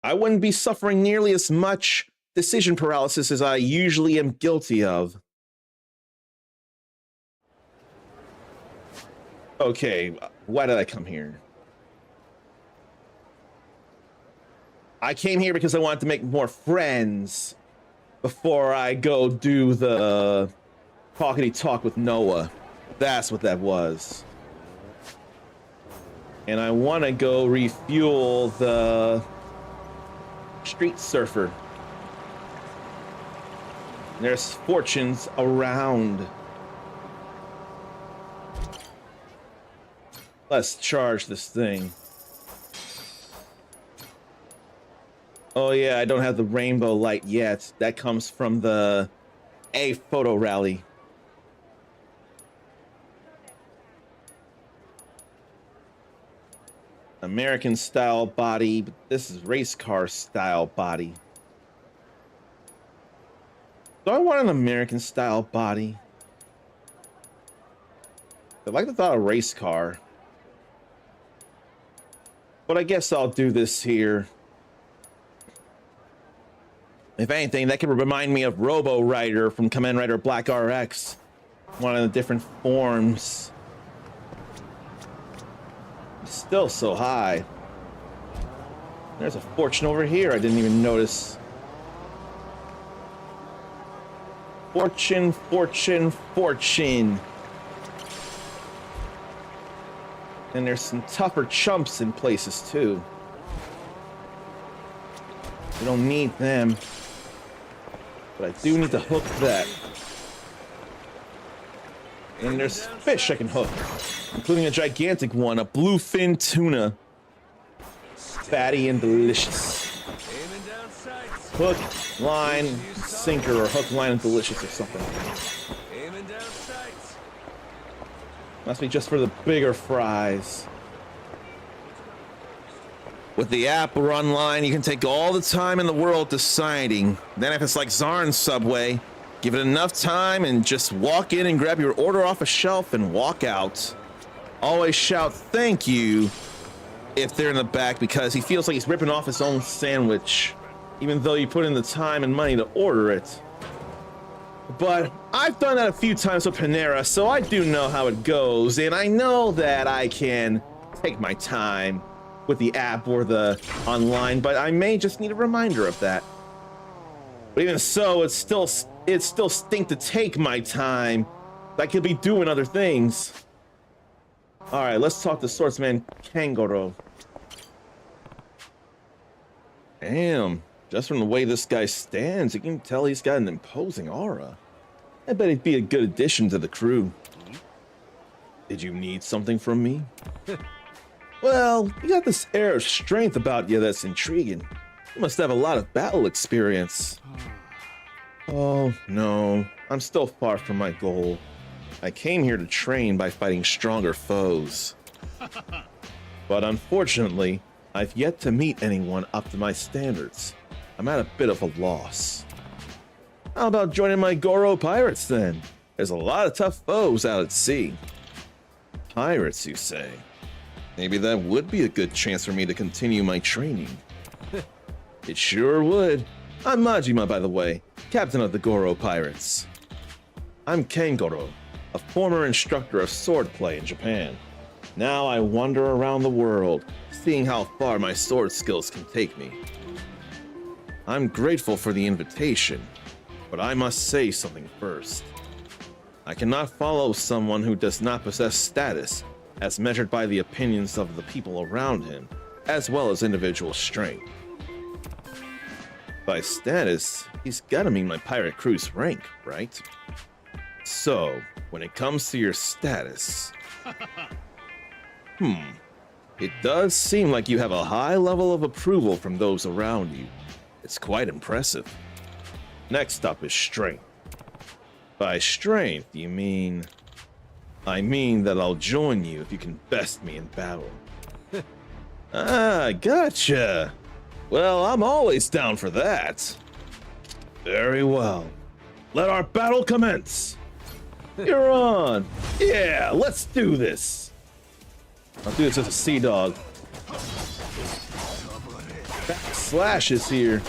I wouldn't be suffering nearly as much decision paralysis as I usually am guilty of. Okay, why did I come here? I came here because I wanted to make more friends before I go do the talkity talk with Noah. That's what that was. And I want to go refuel the street surfer. There's fortunes around. Let's charge this thing. Oh yeah, I don't have the rainbow light yet. That comes from the A photo rally. American style body, but this is race car style body. Do I want an American style body? I like the thought of race car. But I guess I'll do this here. If anything, that could remind me of Robo Rider from Kamen Rider Black RX. one of the different forms. It's still so high. There's a fortune over here I didn't even notice. Fortune, fortune, fortune. And there's some tougher chumps in places too. We don't need them. But I do need to hook that. And there's fish I can hook, including a gigantic one, a bluefin tuna. Fatty and delicious. Hook, line, sinker, or hook, line, and delicious or something. Must be just for the bigger fries. With the app or online, you can take all the time in the world deciding. Then if it's like Zarn's Subway, give it enough time and just walk in and grab your order off a shelf and walk out. Always shout thank you if they're in the back, because he feels like he's ripping off his own sandwich, even though you put in the time and money to order it. But I've done that a few times with Panera, so I do know how it goes, and I know that I can take my time with the app or the online, but I may just need a reminder of that. But even so, it's still stink to take my time. I could be doing other things. All right, let's talk to Swordsman Kangaroo. Damn, just from the way this guy stands, you can tell he's got an imposing aura. I bet he'd be a good addition to the crew. Did you need something from me? Well, you got this air of strength about you that's intriguing. You must have a lot of battle experience. Oh, no, I'm still far from my goal. I came here to train by fighting stronger foes. But unfortunately, I've yet to meet anyone up to my standards. I'm at a bit of a loss. How about joining my Goro pirates then? There's a lot of tough foes out at sea. Pirates, you say? Maybe that would be a good chance for me to continue my training. It sure would. I'm Majima, by the way, captain of the Goro Pirates. I'm Kengoro, a former instructor of swordplay in Japan. Now I wander around the world, seeing how far my sword skills can take me. I'm grateful for the invitation, but I must say something first. I cannot follow someone who does not possess status, as measured by the opinions of the people around him, as well as individual strength. By status, he's gotta mean my pirate crew's rank, right? So, when it comes to your status... It does seem like you have a high level of approval from those around you. It's quite impressive. Next up is strength. By strength, you mean... I mean that I'll join you if you can best me in battle. Ah, gotcha. Well, I'm always down for that. Very well. Let our battle commence. You're on. Yeah, let's do this. I'll do this as a sea dog. Slash is here.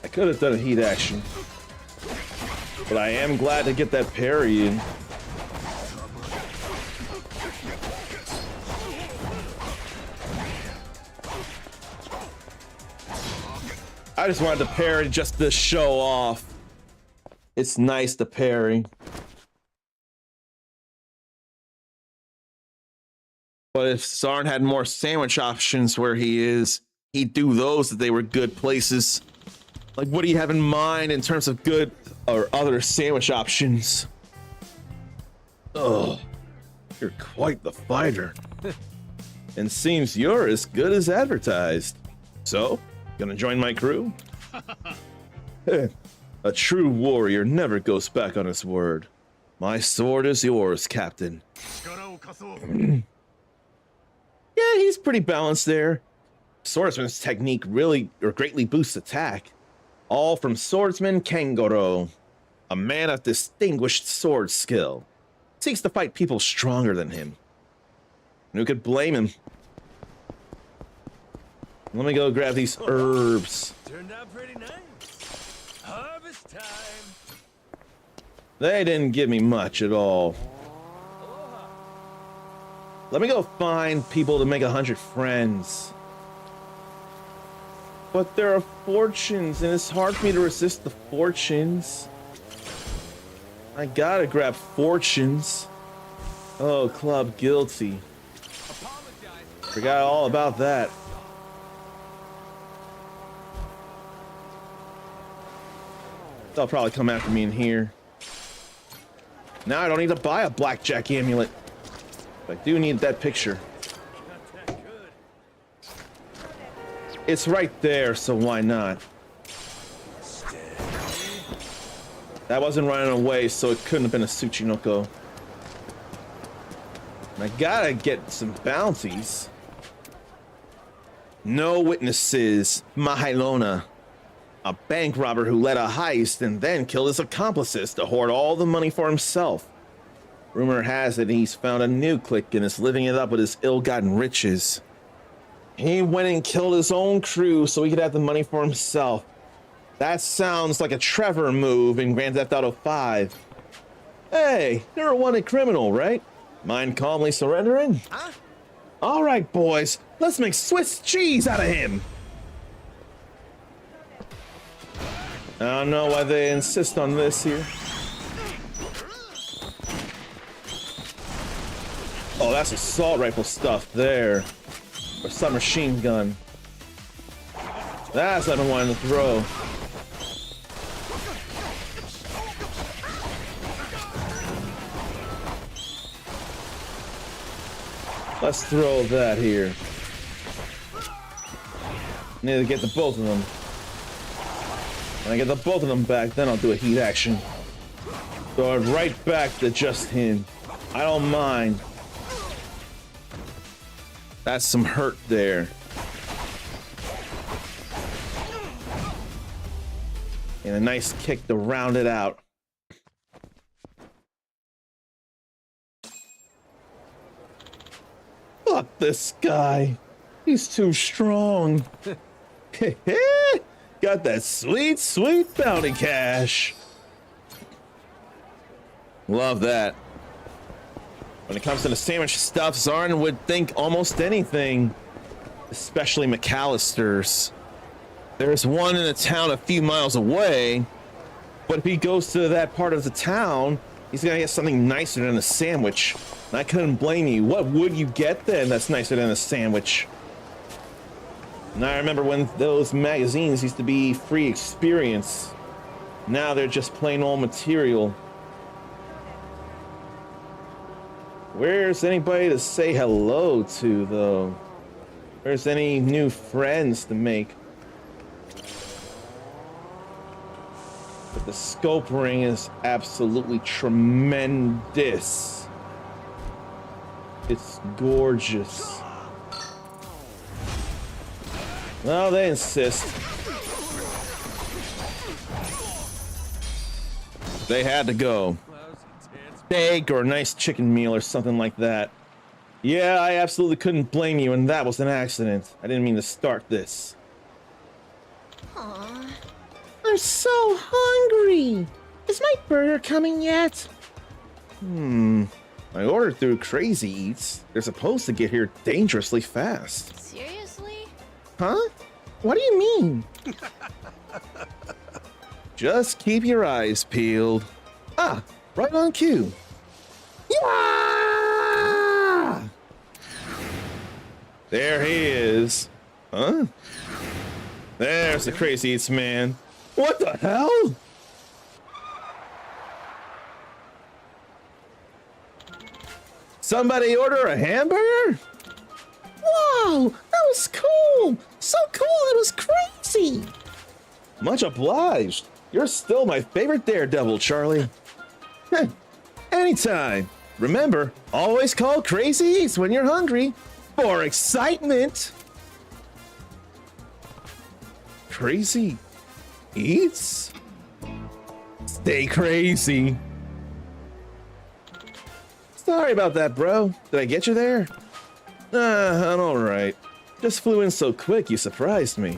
I could have done a heat action, but I am glad to get that parry in. I just wanted to parry just to show off. It's nice to parry. But if Sarn had more sandwich options where he is, he'd do those if they were good places. Like, what do you have in mind in terms of good or other sandwich options? Oh, you're quite the fighter. And seems you're as good as advertised. So, gonna join my crew? A true warrior never goes back on his word. My sword is yours, Captain. Yeah, he's pretty balanced there. Swordsman's technique really or greatly boosts attack. All from Swordsman Kangoro. a man of distinguished sword skill, seeks to fight people stronger than him. And who could blame him? Let me go grab these herbs. Turned out pretty nice. Harvest time. They didn't give me much at all. Let me go find people to make 100 friends. But there are fortunes, and it's hard for me to resist the fortunes. I gotta grab fortunes. Oh, club guilty. Forgot all about that. They'll probably come after me in here. Now I don't need to buy a blackjack amulet. But I do need that picture. It's right there, so why not? That wasn't running away, so it couldn't have been a Tsuchinoko. And I gotta get some bounties. No witnesses. Mahailona. A bank robber who led a heist and then killed his accomplices to hoard all the money for himself. Rumor has it he's found a new clique and is living it up with his ill-gotten riches. He went and killed his own crew so he could have the money for himself. That sounds like a Trevor move in Grand Theft Auto 5. Hey, you're a wanted criminal, right? Mind calmly surrendering? Huh? All right, boys, let's make Swiss cheese out of him. I don't know why they insist on this here. Oh, that's assault rifle stuff there. Or submachine gun. That's what I've been wanting to throw. Let's throw that here. Need to get the both of them. When I get the both of them back, then I'll do a heat action. Throw it right back to just him. I don't mind. That's some hurt there. And a nice kick to round it out. Fuck this guy. He's too strong. Got that sweet, sweet bounty cash. Love that. When it comes to the sandwich stuff, Zarn would think almost anything, especially McAllister's. There's one in a town a few miles away, but if he goes to that part of the town, he's gonna get something nicer than a sandwich. And I couldn't blame you. What would you get then that's nicer than a sandwich? And I remember when those magazines used to be free experience. Now they're just plain old material. Where's anybody to say hello to, though? Where's any new friends to make? But the scope ring is absolutely tremendous. It's gorgeous. Well, they insist. They had to go. Steak or a nice chicken meal or something like that. Yeah, I absolutely couldn't blame you, and that was an accident. I didn't mean to start this. Aww. I'm so hungry. Is my burger coming yet? I ordered through Crazy Eats. They're supposed to get here dangerously fast. Seriously? Huh? What do you mean? Just keep your eyes peeled. Ah, right on cue. Yeah! There he is. Huh? There's the Crazy Eats man. What the hell? Somebody order a hamburger? Whoa, that was cool. So cool, it was crazy. Much obliged. You're still my favorite daredevil, Charlie. Anytime. Remember, always call Crazy Eats when you're hungry for excitement. Crazy Eats? Stay crazy. Sorry about that, bro. Did I get you there? I'm alright. Just flew in so quick you surprised me.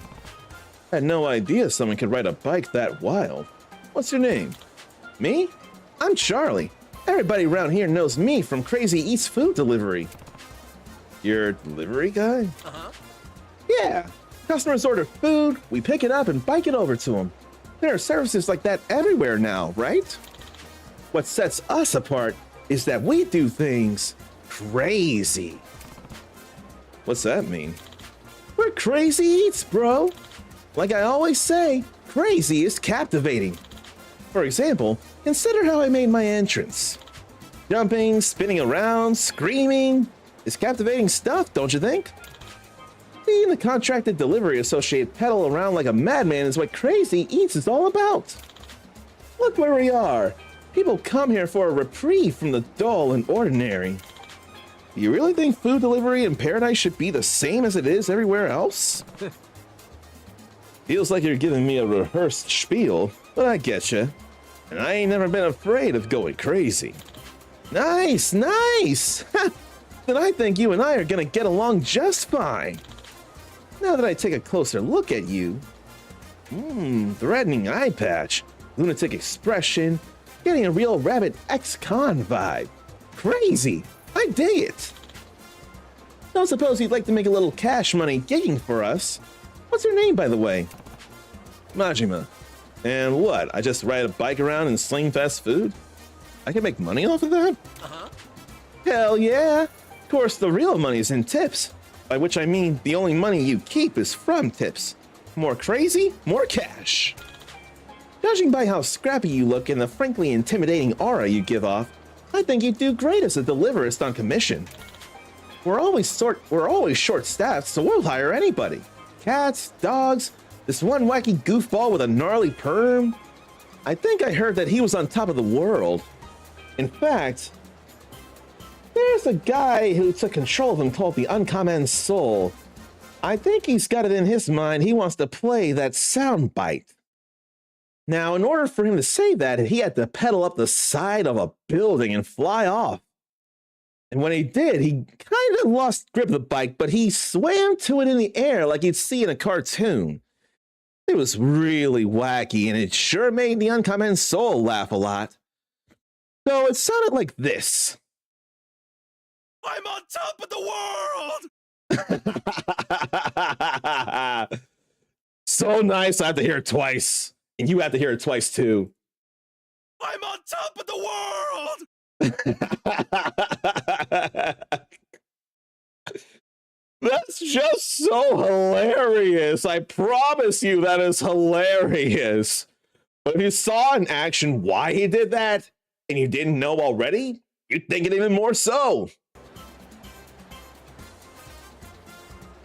I had no idea someone could ride a bike that wild. What's your name? Me? I'm Charlie. Everybody around here knows me from Crazy Eats Food Delivery. You're a delivery guy? Uh-huh. Yeah. Customers order food, we pick it up and bike it over to them. There are services like that everywhere now, right? What sets us apart is that we do things crazy. What's that mean? We're Crazy Eats, bro. Like I always say, crazy is captivating. For example, consider how I made my entrance. Jumping, spinning around, screaming. It's captivating stuff, don't you think? Being a contracted delivery associate pedal around like a madman is what Crazy Eats is all about. Look where we are. People come here for a reprieve from the dull and ordinary. You really think food delivery in paradise should be the same as it is everywhere else? Feels like you're giving me a rehearsed spiel, but I getcha. And I ain't never been afraid of going crazy. Nice, nice! Then I think you and I are gonna get along just fine. Now that I take a closer look at you, threatening eye patch, lunatic expression, getting a real rabbit ex-con vibe. Crazy! I dig it! Don't suppose you'd like to make a little cash money gigging for us? What's your name, by the way? Majima. And what, I just ride a bike around and sling fast food? I can make money off of that? Uh-huh. Hell yeah! Of course, the real money's in tips. By which I mean the only money you keep is from tips. More crazy, more cash. Judging by how scrappy you look and the frankly intimidating aura you give off, I think you'd do great as a deliverist on commission. We're always short-staffed, so we'll hire anybody. Cats, dogs, this one wacky goofball with a gnarly perm. I think I heard that he was on top of the world. In fact, there's a guy who took control of him called the Uncommon Soul. I think he's got it in his mind he wants to play that soundbite. Now, in order for him to say that, he had to pedal up the side of a building and fly off. And when he did, he kind of lost grip of the bike, but he swam to it in the air like you'd see in a cartoon. It was really wacky, and it sure made the Uncommon Soul laugh a lot. So it sounded like this. I'm on top of the world! So nice, I have to hear it twice. And you have to hear it twice, too. I'm on top of the world! That's just so hilarious. I promise you that is hilarious. But if you saw in action why he did that, and you didn't know already, you'd think it even more so.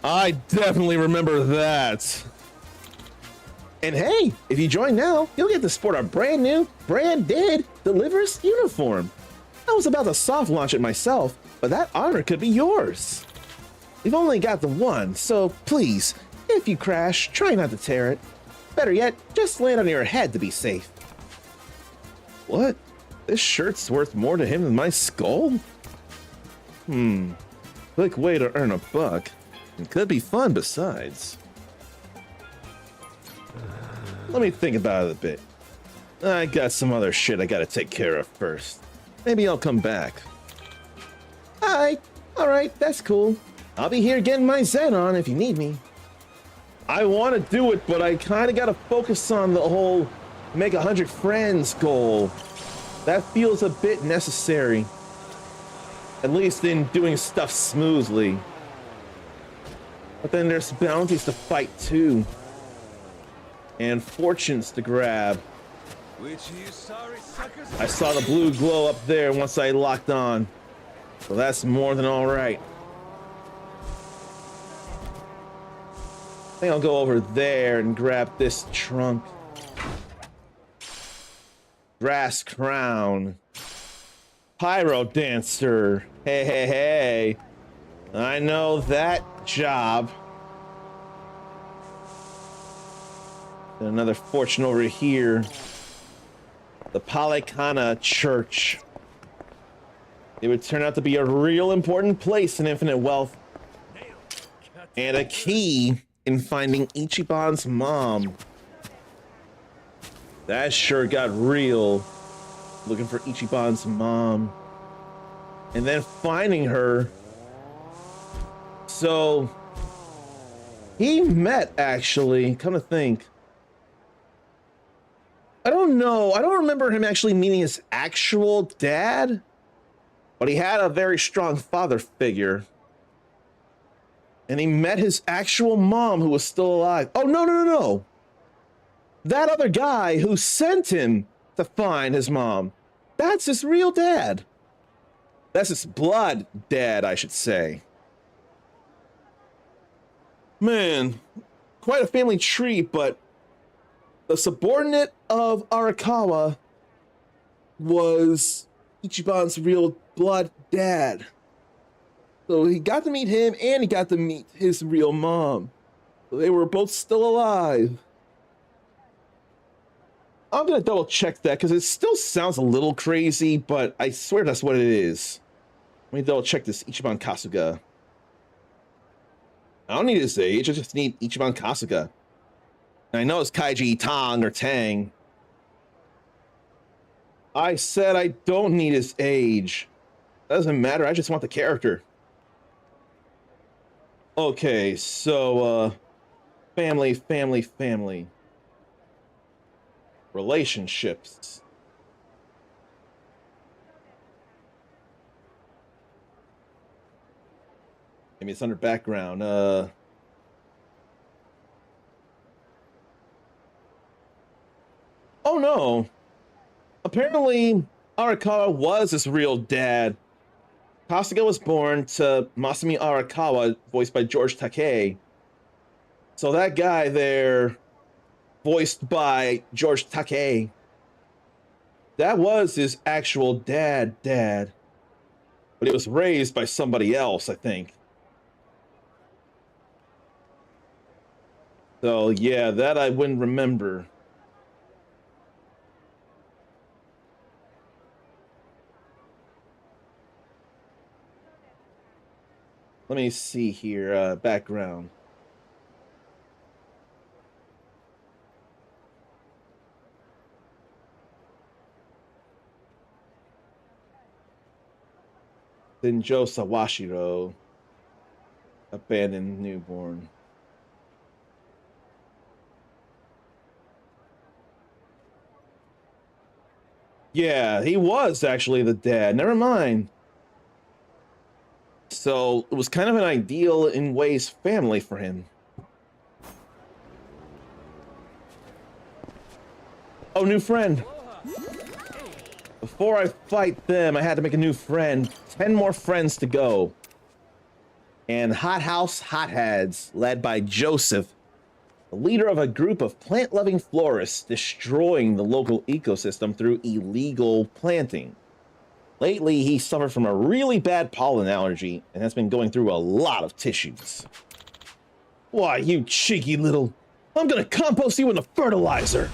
I definitely remember that. And hey, if you join now, you'll get to sport our brand new, branded Deliverist uniform. I was about to soft launch it myself, but that honor could be yours. We've only got the one, so please, if you crash, try not to tear it. Better yet, just land on your head to be safe. What? This shirt's worth more to him than my skull? Quick way to earn a buck. It could be fun besides. Let me think about it a bit. I got some other shit I gotta take care of first. Maybe I'll come back. Hi. Alright, that's cool. I'll be here getting my Zen on if you need me. I want to do it, but I kind of got to focus on the whole make 100 friends goal. That feels a bit necessary. At least in doing stuff smoothly. But then there's bounties to fight too. And fortunes to grab. Which you sorry suckers? I saw the blue glow up there once I locked on. So that's more than all right. I think I'll go over there and grab this trunk. Brass crown. Pyro dancer. Hey, hey, hey. I know that job. Another fortune over here. the Palekana Church. It would turn out to be a real important place in Infinite Wealth. And a key in finding Ichiban's mom. That sure got real. Looking for Ichiban's mom. And then finding her. So he met, actually, come to think. I don't know. I don't remember him actually meeting his actual dad, but he had a very strong father figure. And he met his actual mom who was still alive. Oh, no. That other guy who sent him to find his mom, that's his real dad. That's his blood dad, I should say. Man, quite a family tree, but the subordinate of Arakawa was Ichiban's real blood dad. So he got to meet him and he got to meet his real mom. So they were both still alive. I'm gonna double check that because it still sounds a little crazy, but I swear that's what it is. Let me double check this Ichiban Kasuga. I don't need his age, I just need Ichiban Kasuga. And I know it's Kaiji Tang or Tang. I said I don't need his age. Doesn't matter, I just want the character. Okay, so, family. Relationships. Maybe it's under background. Oh no. Apparently, Arakawa was his real dad. Kasuga was born to Masami Arakawa, voiced by George Takei. So that guy there, voiced by George Takei, that was his actual dad. But he was raised by somebody else, I think. So yeah, that I wouldn't remember. Let me see here, background. Senjo Sawashiro, abandoned newborn. Yeah, he was actually the dad. Never mind. So it was kind of an ideal in ways family for him. Oh, new friend. Before I fight them, I had to make a new friend. 10 more friends to go. And Hot House Hotheads, led by Joseph, the leader of a group of plant-loving florists destroying the local ecosystem through illegal planting. Lately, he suffered from a really bad pollen allergy and has been going through a lot of tissues. Why, you cheeky little... I'm gonna compost you in the fertilizer!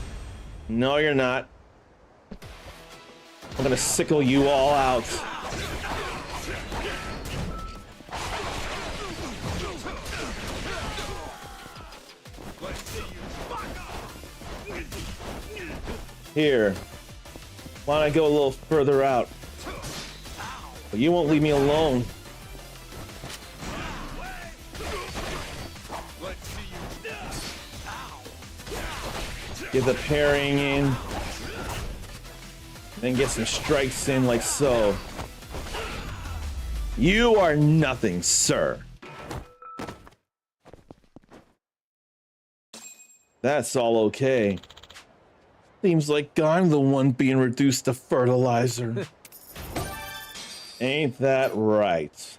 No, you're not. I'm gonna sickle you all out. Here. Why don't I go a little further out? But you won't leave me alone. Get the parrying in. Then get some strikes in like so. You are nothing, sir. That's all okay. Seems like I'm the one being reduced to fertilizer. Ain't that right?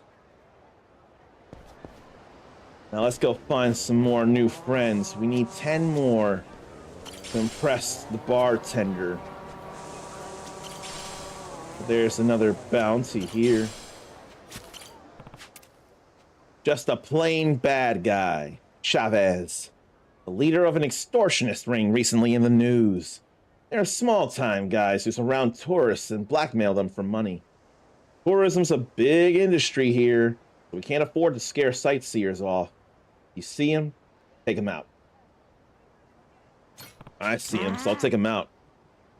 Now let's go find some more new friends. We need 10 more to impress the bartender. There's another bounty here. Just a plain bad guy. Chavez, the leader of an extortionist ring recently in the news. They're small-time guys who surround tourists and blackmail them for money. Tourism's a big industry here, so we can't afford to scare sightseers off. You see him, take him out. I see him, so I'll take him out.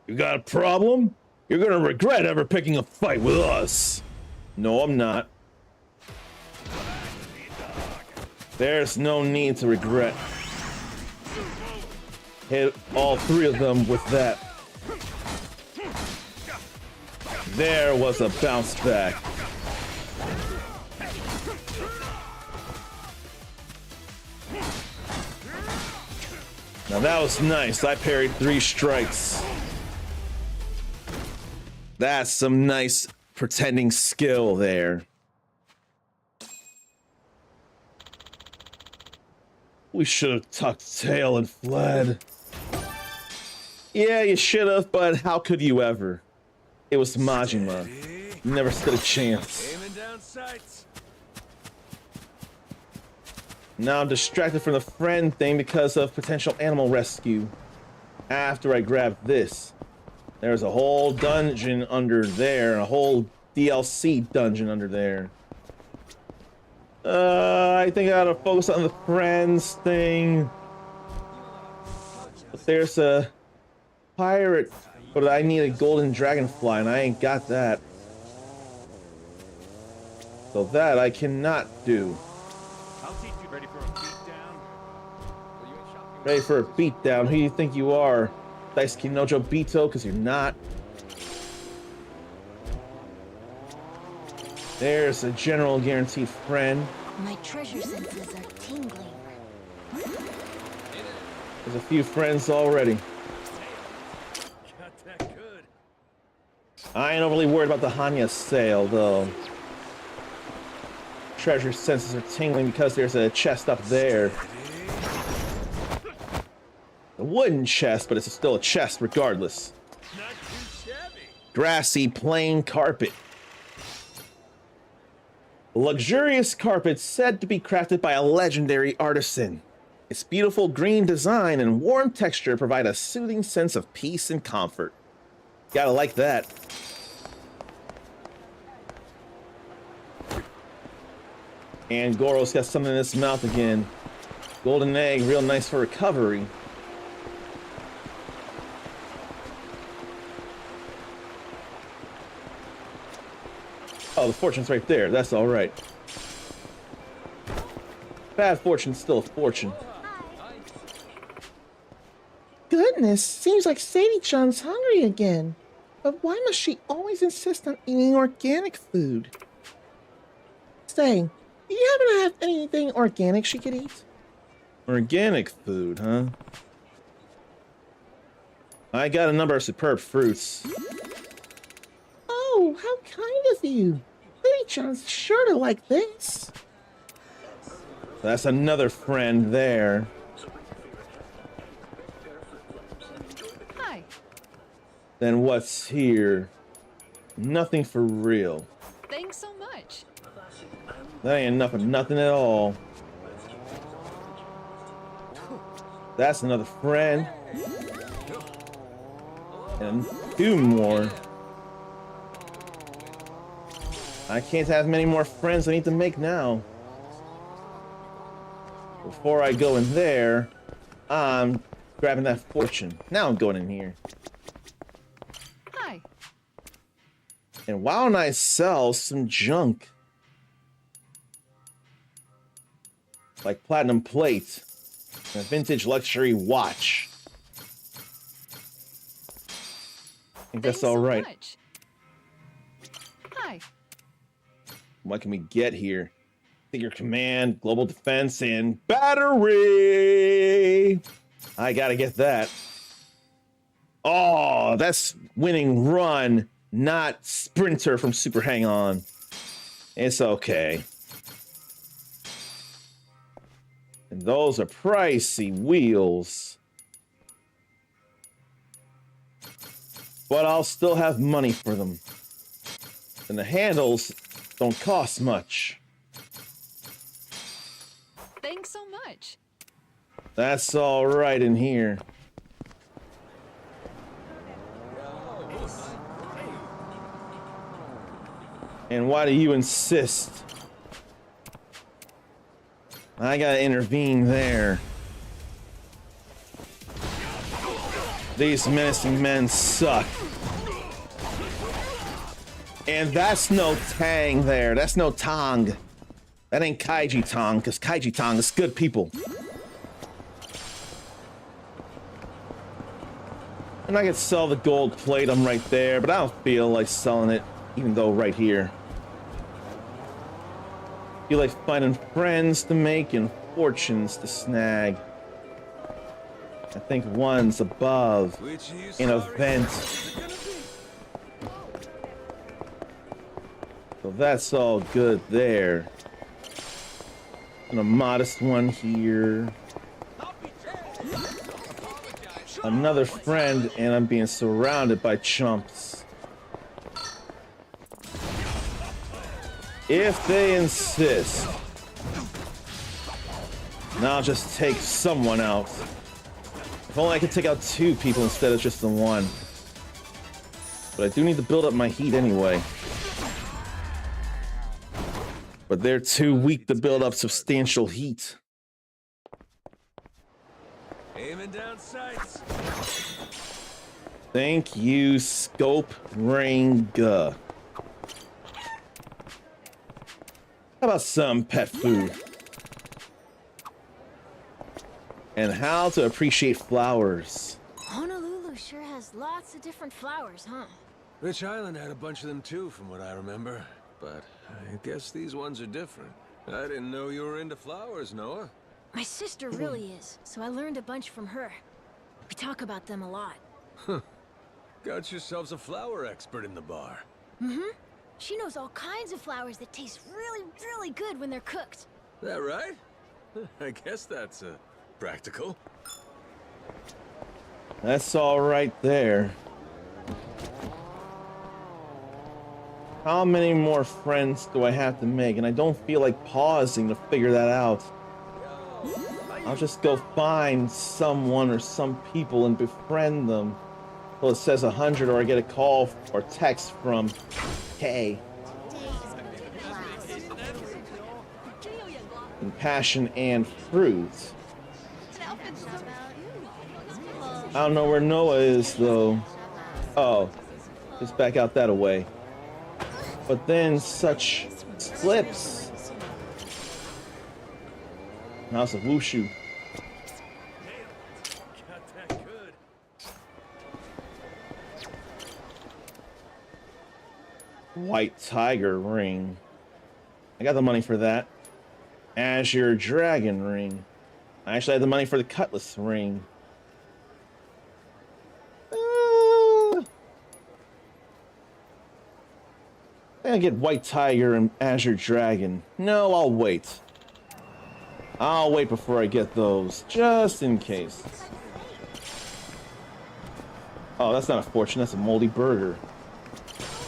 You got a problem? You're gonna regret ever picking a fight with us. No, I'm not. There's no need to regret. Hit all three of them with that. There was a bounce back. Now that was nice. I parried 3 strikes. That's some nice pretending skill there. We should have tucked tail and fled. Yeah, you should have, but how could you ever? It was Majima. You never stood a chance. Aiming down sights. Now I'm distracted from the friend thing because of potential animal rescue. After I grabbed this, there's a whole dungeon under there, a whole DLC dungeon under there. I think I gotta focus on the friends thing. But there's a pirate, but I need a golden dragonfly, and I ain't got that. So that I cannot do. I'll teach you. Ready for a beatdown? Ready for a beatdown? Who do you think you are? Daisuke Nojo Bito? Because you're not. There's a general guaranteed friend. My treasure senses are tingling. There's a few friends already. Got that good. I ain't overly worried about the Hanya sale, though. Treasure senses are tingling because there's a chest up there. A wooden chest, but it's still a chest regardless. Not too shabby. Grassy plain carpet. A luxurious carpet said to be crafted by a legendary artisan. Its beautiful green design and warm texture provide a soothing sense of peace and comfort. Gotta like that. And Goro's got something in his mouth again. Golden egg, real nice for recovery. Oh, the fortune's right there. That's all right. Bad fortune's still a fortune. Goodness, seems like Sadie-chan's hungry again. But why must she always insist on eating organic food? Say, do you happen to have anything organic she could eat? Organic food, huh? I got a number of superb fruits. Oh, how kind of you. Sadie-chan's sure to like this. That's another friend there. Hi. Then what's here? Nothing for real. Thanks so much. That ain't enough of nothing at all. That's another friend. And 2 more. I can't have many more friends I need to make now. Before I go in there, I'm grabbing that fortune. Now I'm going in here. Hi. And why don't I sell some junk? Like platinum plate and a vintage luxury watch. I think that's all right. Much. Hi. What can we get here? Figure command, global defense, and battery. I gotta get that. Oh, that's winning run, not sprinter from Super Hang On. It's okay. And those are pricey wheels. But I'll still have money for them. And the handles don't cost much. Thanks so much. That's all right in here. And why do you insist? I gotta intervene there. These menacing men suck. And that's no Tang there. That's no Tong. That ain't Kaiji Tong, because Kaiji Tong is good people. And I could sell the gold plate, I'm right there, but I don't feel like selling it, even though right here. I feel like finding friends to make and fortunes to snag. I think one's above an event. So that's all good there. And a modest one here. Another friend, and I'm being surrounded by chumps. If they insist, now I'll just take someone out. If only I could take out 2 people instead of just the 1. But I do need to build up my heat anyway. But they're too weak to build up substantial heat. Aiming down sights. Thank you, Scope Ring. How about some pet food? And how to appreciate flowers. Honolulu sure has lots of different flowers, huh? Rich Island had a bunch of them too, from what I remember. But I guess these ones are different. I didn't know you were into flowers, Noah. My sister really is, so I learned a bunch from her. We talk about them a lot. Huh. Got yourselves a flower expert in the bar. Mm-hmm. She knows all kinds of flowers that taste really, really good when they're cooked. That right? I guess that's practical. That's all right there. How many more friends do I have to make? And I don't feel like pausing to figure that out. I'll just go find someone or some people and befriend them. Well, it says 100 or I get a call or text from K. And passion and fruit. I don't know where Noah is though. Oh, just back out that away. But then such slips. House of Wushu. White Tiger ring. I got the money for that. Azure Dragon ring. I actually had the money for the Cutlass ring. I get White Tiger and Azure Dragon. No, I'll wait. I'll wait before I get those, just in case. Oh, that's not a fortune, that's a moldy burger.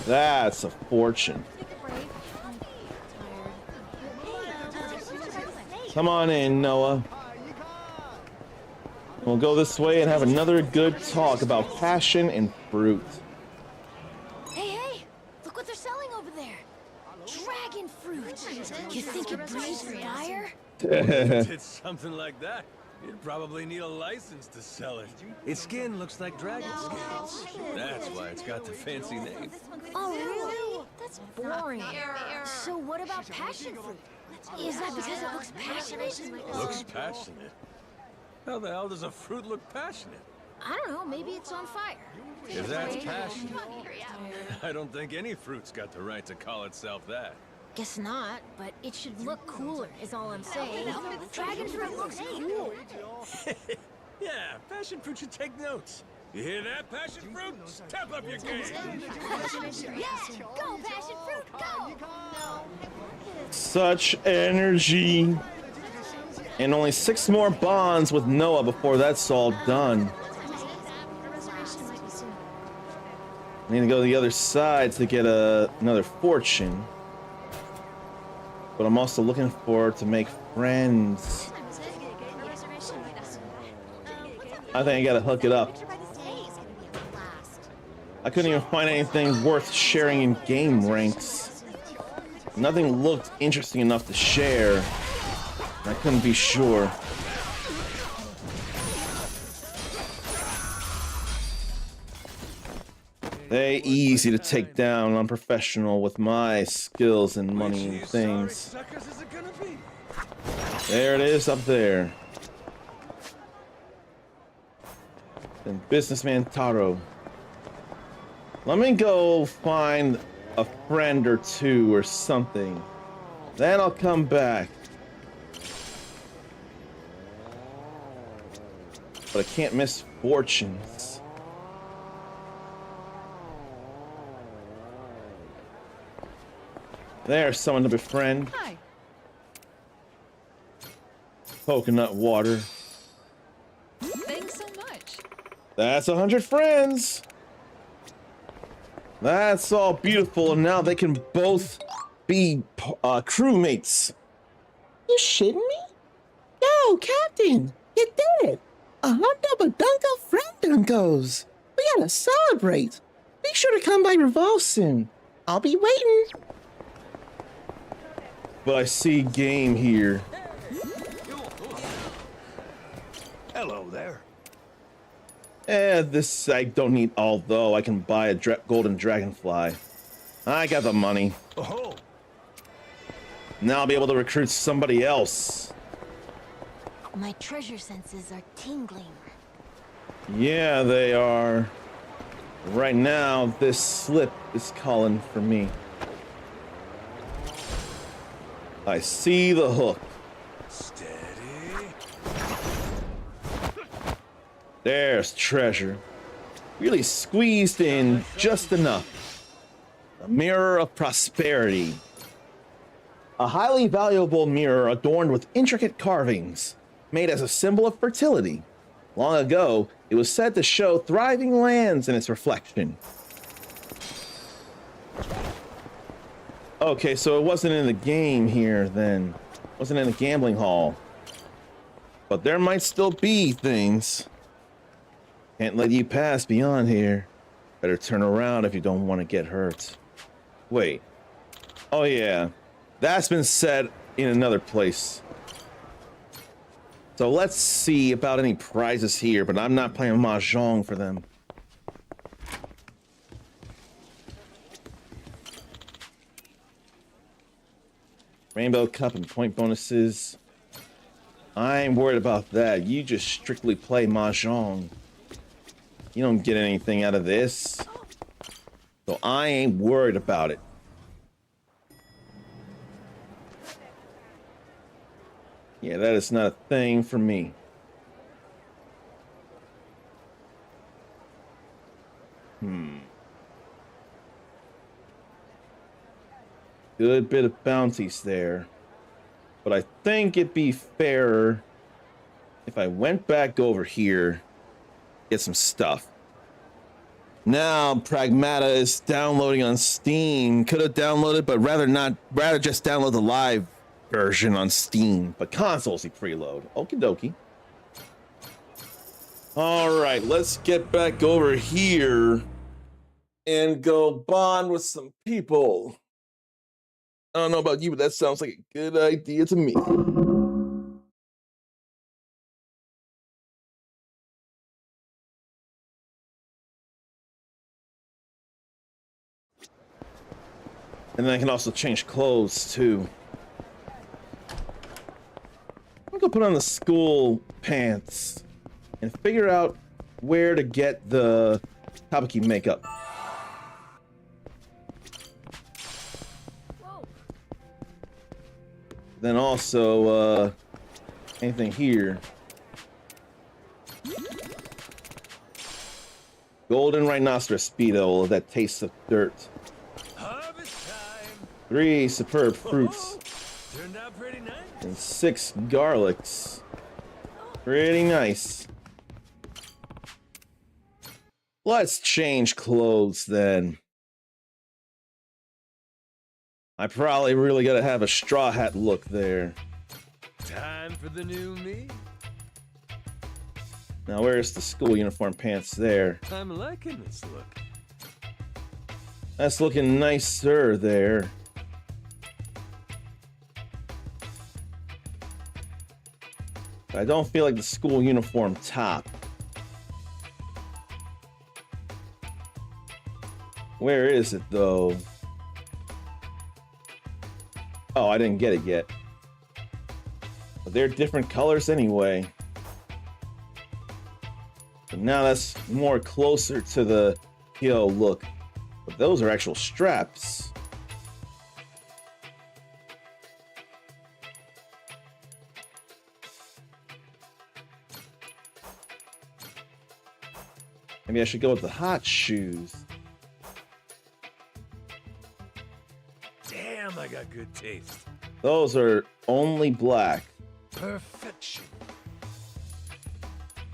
That's a fortune. Come on in, Noah. We'll go this way and have another good talk about passion and fruit. Hey, look what they're selling over there. Dragon fruit. You think it breeds fire? Did something like that, you'd probably need a license to sell it. Its skin looks like dragon skin. That's why it's got the fancy name. Oh, really? That's boring. So what about passion fruit? Is that because it looks passionate? Looks passionate? How the hell does a fruit look passionate? I don't know, maybe it's on fire. If that's passionate, I don't think any fruit's got the right to call itself that. Guess not, but it should look cooler, is all I'm saying. Dragon fruit looks cool. Yeah, passion fruit should take notes. You hear that, passion fruit? Step up your game! Yeah, go, passion fruit, go! Such energy. And only 6 more bonds with Noah before that's all done. I need to go to the other side to get another fortune. But I'm also looking forward to make friends. I think I gotta hook it up. I couldn't even find anything worth sharing in game ranks. Nothing looked interesting enough to share. I couldn't be sure. They easy to take down, unprofessional with my skills and money and things. There it is up there. And businessman Taro. Let me go find a friend or two or something. Then I'll come back. But I can't miss fortunes. There's someone to befriend. Hi. Coconut water. Thanks so much. That's 100 friends. That's all beautiful, and now they can both be crewmates. You shitting me? Yo, Captain, you did it! 100 Badunko friend Dunkos! We gotta celebrate! Be sure to come by Revolve soon. I'll be waiting. But I see game here. Hello there. This I don't need, although I can buy a golden dragonfly. I got the money. Oh. Now I'll be able to recruit somebody else. My treasure senses are tingling. Yeah, they are. Right now, this slip is calling for me. I see the hook. Steady. There's treasure. Really squeezed in just enough. A mirror of prosperity. A highly valuable mirror adorned with intricate carvings, made as a symbol of fertility. Long ago, it was said to show thriving lands in its reflection. Okay, so it wasn't in the game here then. It wasn't in a gambling hall. But there might still be things. Can't let you pass beyond here. Better turn around if you don't want to get hurt. Wait. Oh yeah. That's been said in another place. So let's see about any prizes here, but I'm not playing Mahjong for them. Rainbow Cup and point bonuses. I ain't worried about that. You just strictly play Mahjong. You don't get anything out of this. So I ain't worried about it. Yeah, that is not a thing for me. Good bit of bounties there. But I think it'd be fairer if I went back over here, get some stuff. Now Pragmata is downloading on Steam. Could have downloaded, but rather just download the live version on Steam. But consoles he preload. Okie dokie. Alright, let's get back over here and go bond with some people. I don't know about you, but that sounds like a good idea to me. And then I can also change clothes too. I'm gonna put on the school pants and figure out where to get the Kabuki makeup. Then also, anything here. Golden Rhinoceros Speedo that tastes of dirt. 3 superb fruits. Turned out pretty nice. And 6 garlics. Pretty nice. Let's change clothes then. I probably really gotta have a straw hat look there. Time for the new me. Now where's the school uniform pants there? I'm liking this look. That's looking nicer there. I don't feel like the school uniform top. Where is it though? Oh, I didn't get it yet. But they're different colors anyway. But now that's more closer to the yo look. But those are actual straps. Maybe I should go with the hot shoes. Damn, I got good taste. Those are only black. Perfection.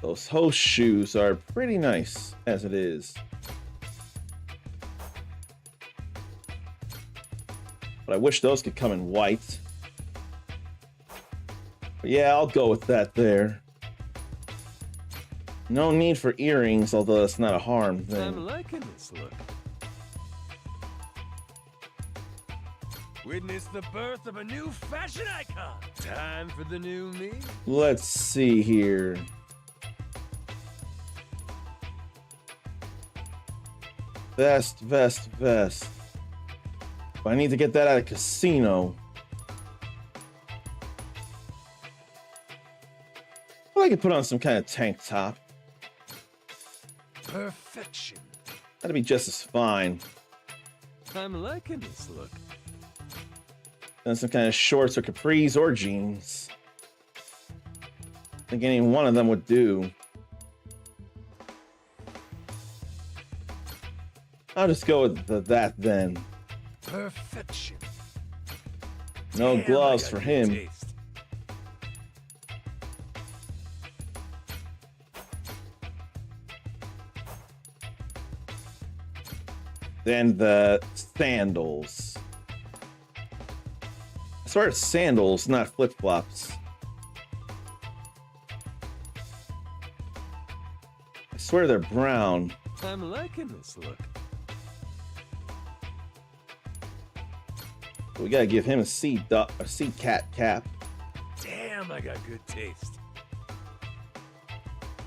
Those host shoes are pretty nice as it is. But I wish those could come in white. But yeah, I'll go with that there. No need for earrings, although that's not a harm thing. I'm liking this look. Witness the birth of a new fashion icon. Time for the new me. Let's see here. Vest, vest, vest. But I need to get that at a casino. Well, I could put on some kind of tank top. Perfection. That'd be just as fine. I'm liking this look. And some kind of shorts or capris or jeans. I think any one of them would do. I'll just go with that then. Perfection. No Damn, gloves I got for good him. taste. Then the sandals. I swear it's sandals, not flip-flops. I swear they're brown. I'm liking this look. We gotta give him a sea cat cap. Damn, I got good taste.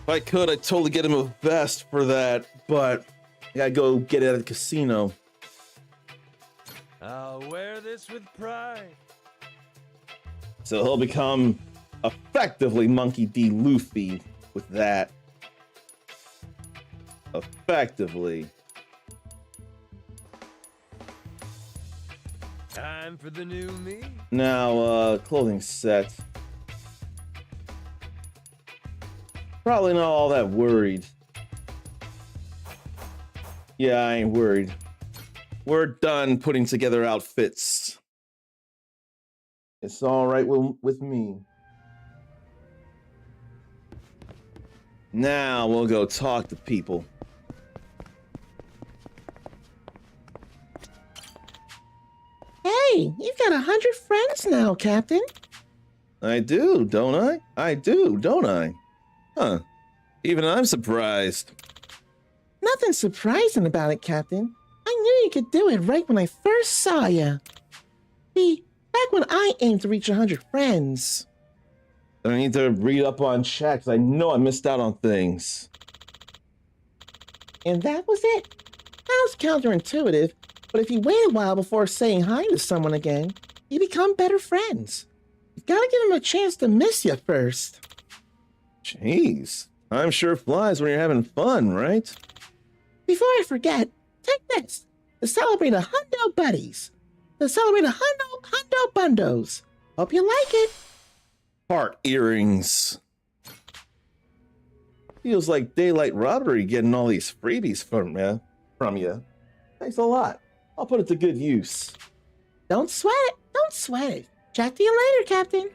If I could, I'd totally get him a vest for that, but I gotta go get it at the casino. I'll wear this with pride. So he'll become effectively Monkey D. Luffy with that. Effectively. Time for the new me. Now, clothing set. Probably not all that worried. Yeah, I ain't worried. We're done putting together outfits. It's all right with me. Now we'll go talk to people. Hey, you've got 100 friends now, Captain. I do, don't I? I do, don't I? Huh. Even I'm surprised. Nothing surprising about it, Captain. I knew you could do it right when I first saw you. See, back when I aimed to reach 100 friends. I need to read up on chat because I know I missed out on things. And that was it. Sounds counterintuitive, but if you wait a while before saying hi to someone again, you become better friends. You've got to give them a chance to miss you first. Jeez, time sure flies when you're having fun, right? Before I forget, take this to celebrate a hundo buddies. To celebrate a hundo bundos. Hope you like it. Heart earrings. Feels like daylight robbery getting all these freebies from you. Thanks a lot. I'll put it to good use. Don't sweat it. Don't sweat it. Chat to you later, Captain.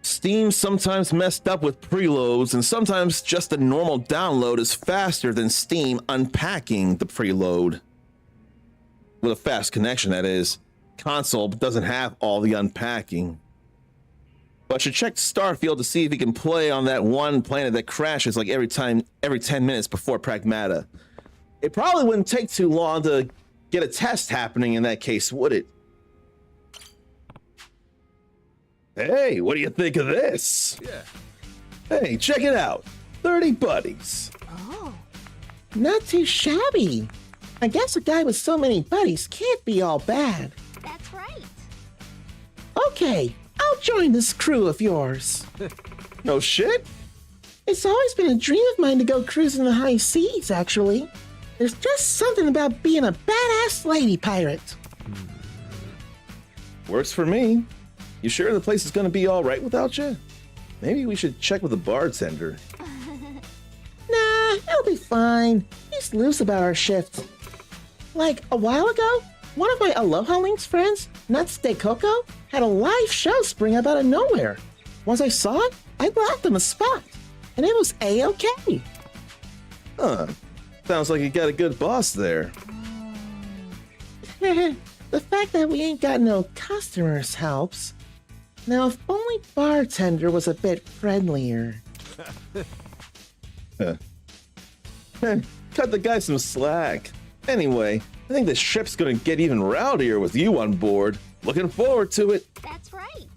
Steam's sometimes messed up with preloads, and sometimes just a normal download is faster than Steam unpacking the preload. With a fast connection, that is. Console doesn't have all the unpacking. But I should check Starfield to see if he can play on that one planet that crashes like every 10 minutes before Pragmata. It probably wouldn't take too long to get a test happening in that case, would it? Hey, what do you think of this? Yeah. Hey, check it out. 30 buddies. Oh. Not too shabby. I guess a guy with so many buddies can't be all bad. That's right. Okay, I'll join this crew of yours. No shit? It's always been a dream of mine to go cruising the high seas, actually. There's just something about being a badass lady pirate. Works for me. You sure the place is gonna be all right without you? Maybe we should check with the bartender. Nah, it'll be fine. He's loose about our shift. Like, a while ago, one of my Aloha Links friends, Nuts de Coco, had a live show spring up out of nowhere. Once I saw it, I blocked him a spot, and it was A-okay. Huh. Sounds like you got a good boss there. The fact that we ain't got no customers helps. Now, if only bartender was a bit friendlier. Cut the guy some slack. Anyway, I think the ship's gonna get even rowdier with you on board. Looking forward to it. That's right.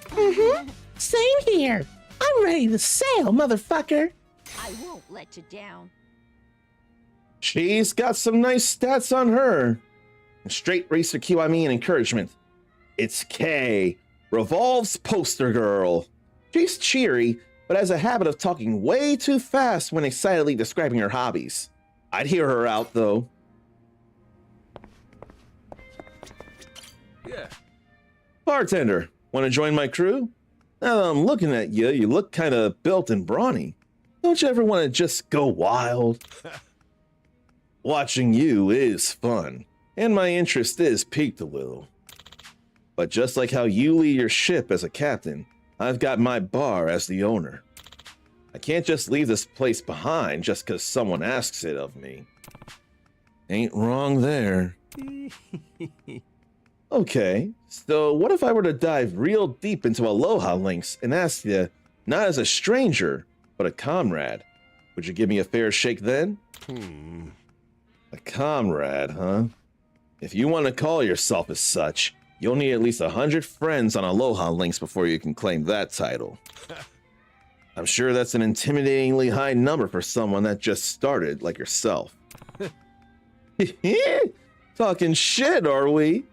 Mm-hmm. Same here. I'm ready to sail, motherfucker. I won't let you down. She's got some nice stats on her. Straight racer QIME and encouragement. It's Kay, Revolve's poster girl. She's cheery, but has a habit of talking way too fast when excitedly describing her hobbies. I'd hear her out, though. Yeah. Bartender, want to join my crew? Now that I'm looking at you, you look kind of built and brawny. Don't you ever want to just go wild? Watching you is fun, and my interest is piqued a little. But just like how you lead your ship as a captain, I've got my bar as the owner. I can't just leave this place behind just because someone asks it of me. Ain't wrong there. Okay, so what if I were to dive real deep into Aloha Links and ask you, not as a stranger, but a comrade? Would you give me a fair shake then? A comrade, huh? If you want to call yourself as such, you'll need at least 100 friends on Aloha Links before you can claim that title. I'm sure that's an intimidatingly high number for someone that just started like yourself. Talking shit, are we?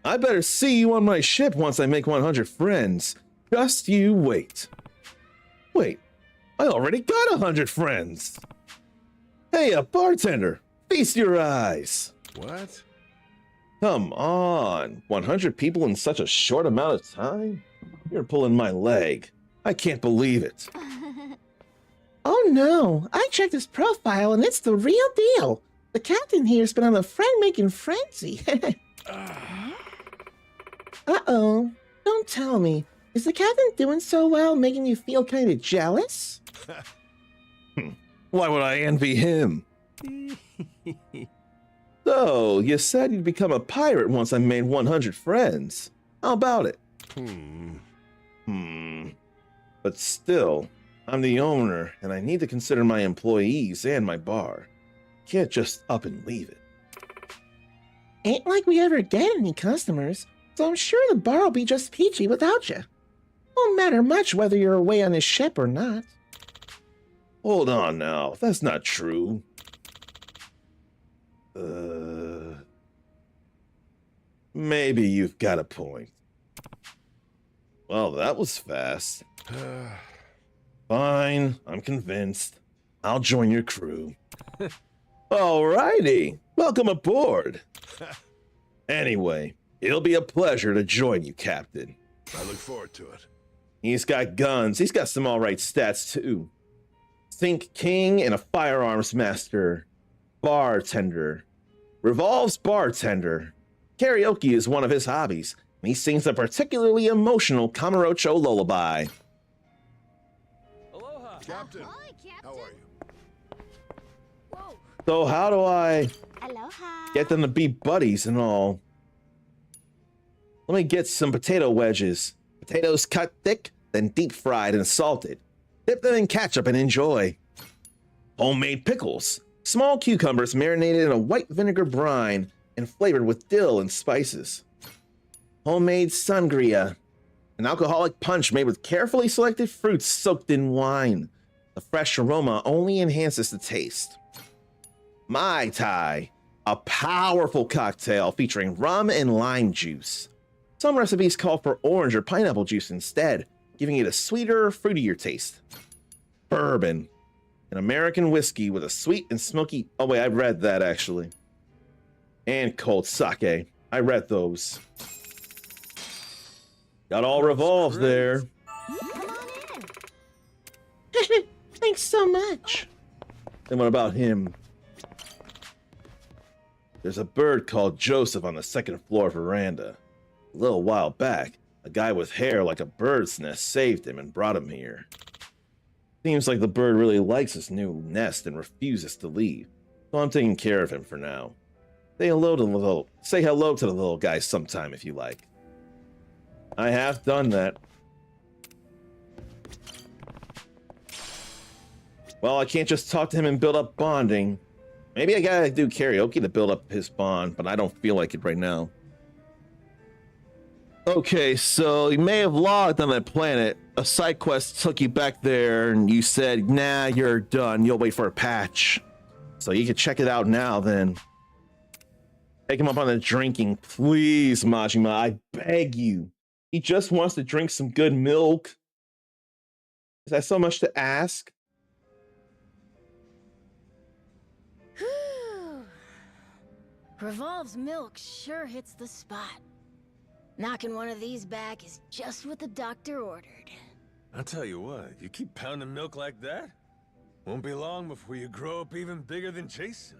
I better see you on my ship once I make 100 friends. Just you wait. Wait, I already got 100 friends. Hey, a bartender, feast your eyes. What? Come on, 100 people in such a short amount of time? You're pulling my leg. I can't believe it. Oh no, I checked his profile and it's the real deal. The captain here's been on a friend-making frenzy. Uh-oh, don't tell me. Is the captain doing so well, making you feel kind of jealous? Why would I envy him? So, you said you'd become a pirate once I made 100 friends. How about it? But still, I'm the owner, and I need to consider my employees and my bar. Can't just up and leave it. Ain't like we ever get any customers, so I'm sure the bar will be just peachy without you. Won't matter much whether you're away on his ship or not. Hold on now, that's not true. Maybe you've got a point. Well, that was fast. Fine, I'm convinced. I'll join your crew. Alrighty, welcome aboard. Anyway, it'll be a pleasure to join you, Captain. I look forward to it. He's got guns, he's got some alright stats too. Think king and a firearms master. Bartender. Revolves bartender. Karaoke is one of his hobbies. He sings a particularly emotional Kamurocho lullaby. Aloha. Captain, Hi, Captain. how are you? Whoa. So how do I Aloha. get them to be buddies and all? Let me get some potato wedges. Potatoes cut thick, then deep fried and salted. Dip them in ketchup and enjoy. Homemade pickles. Small cucumbers marinated in a white vinegar brine and flavored with dill and spices. Homemade sangria. An alcoholic punch made with carefully selected fruits soaked in wine. The fresh aroma only enhances the taste. Mai Tai, a powerful cocktail featuring rum and lime juice. Some recipes call for orange or pineapple juice instead, giving it a sweeter, fruitier taste. Bourbon, an American whiskey with a sweet and smoky... Oh wait, I read that actually. And cold sake. I read those. Got all revolves there. Thanks so much. Then what about him? There's a bird called Joseph on the second floor veranda. A little while back, a guy with hair like a bird's nest saved him and brought him here. Seems like the bird really likes his new nest and refuses to leave, so I'm taking care of him for now. Say hello to the little guy sometime if you like. I have done that. Well, I can't just talk to him and build up bonding. Maybe I gotta do karaoke to build up his bond, but I don't feel like it right now. Okay, so you may have logged on that planet. A side quest took you back there, and you said, nah, you're done. You'll wait for a patch. So you can check it out now, then. Take him up on the drinking, please, Majima. I beg you. He just wants to drink some good milk. Is that so much to ask? Whew. Revolve's milk sure hits the spot. Knocking one of these back is just what the doctor ordered. I'll tell you what, you keep pounding milk like that, won't be long before you grow up even bigger than Jason.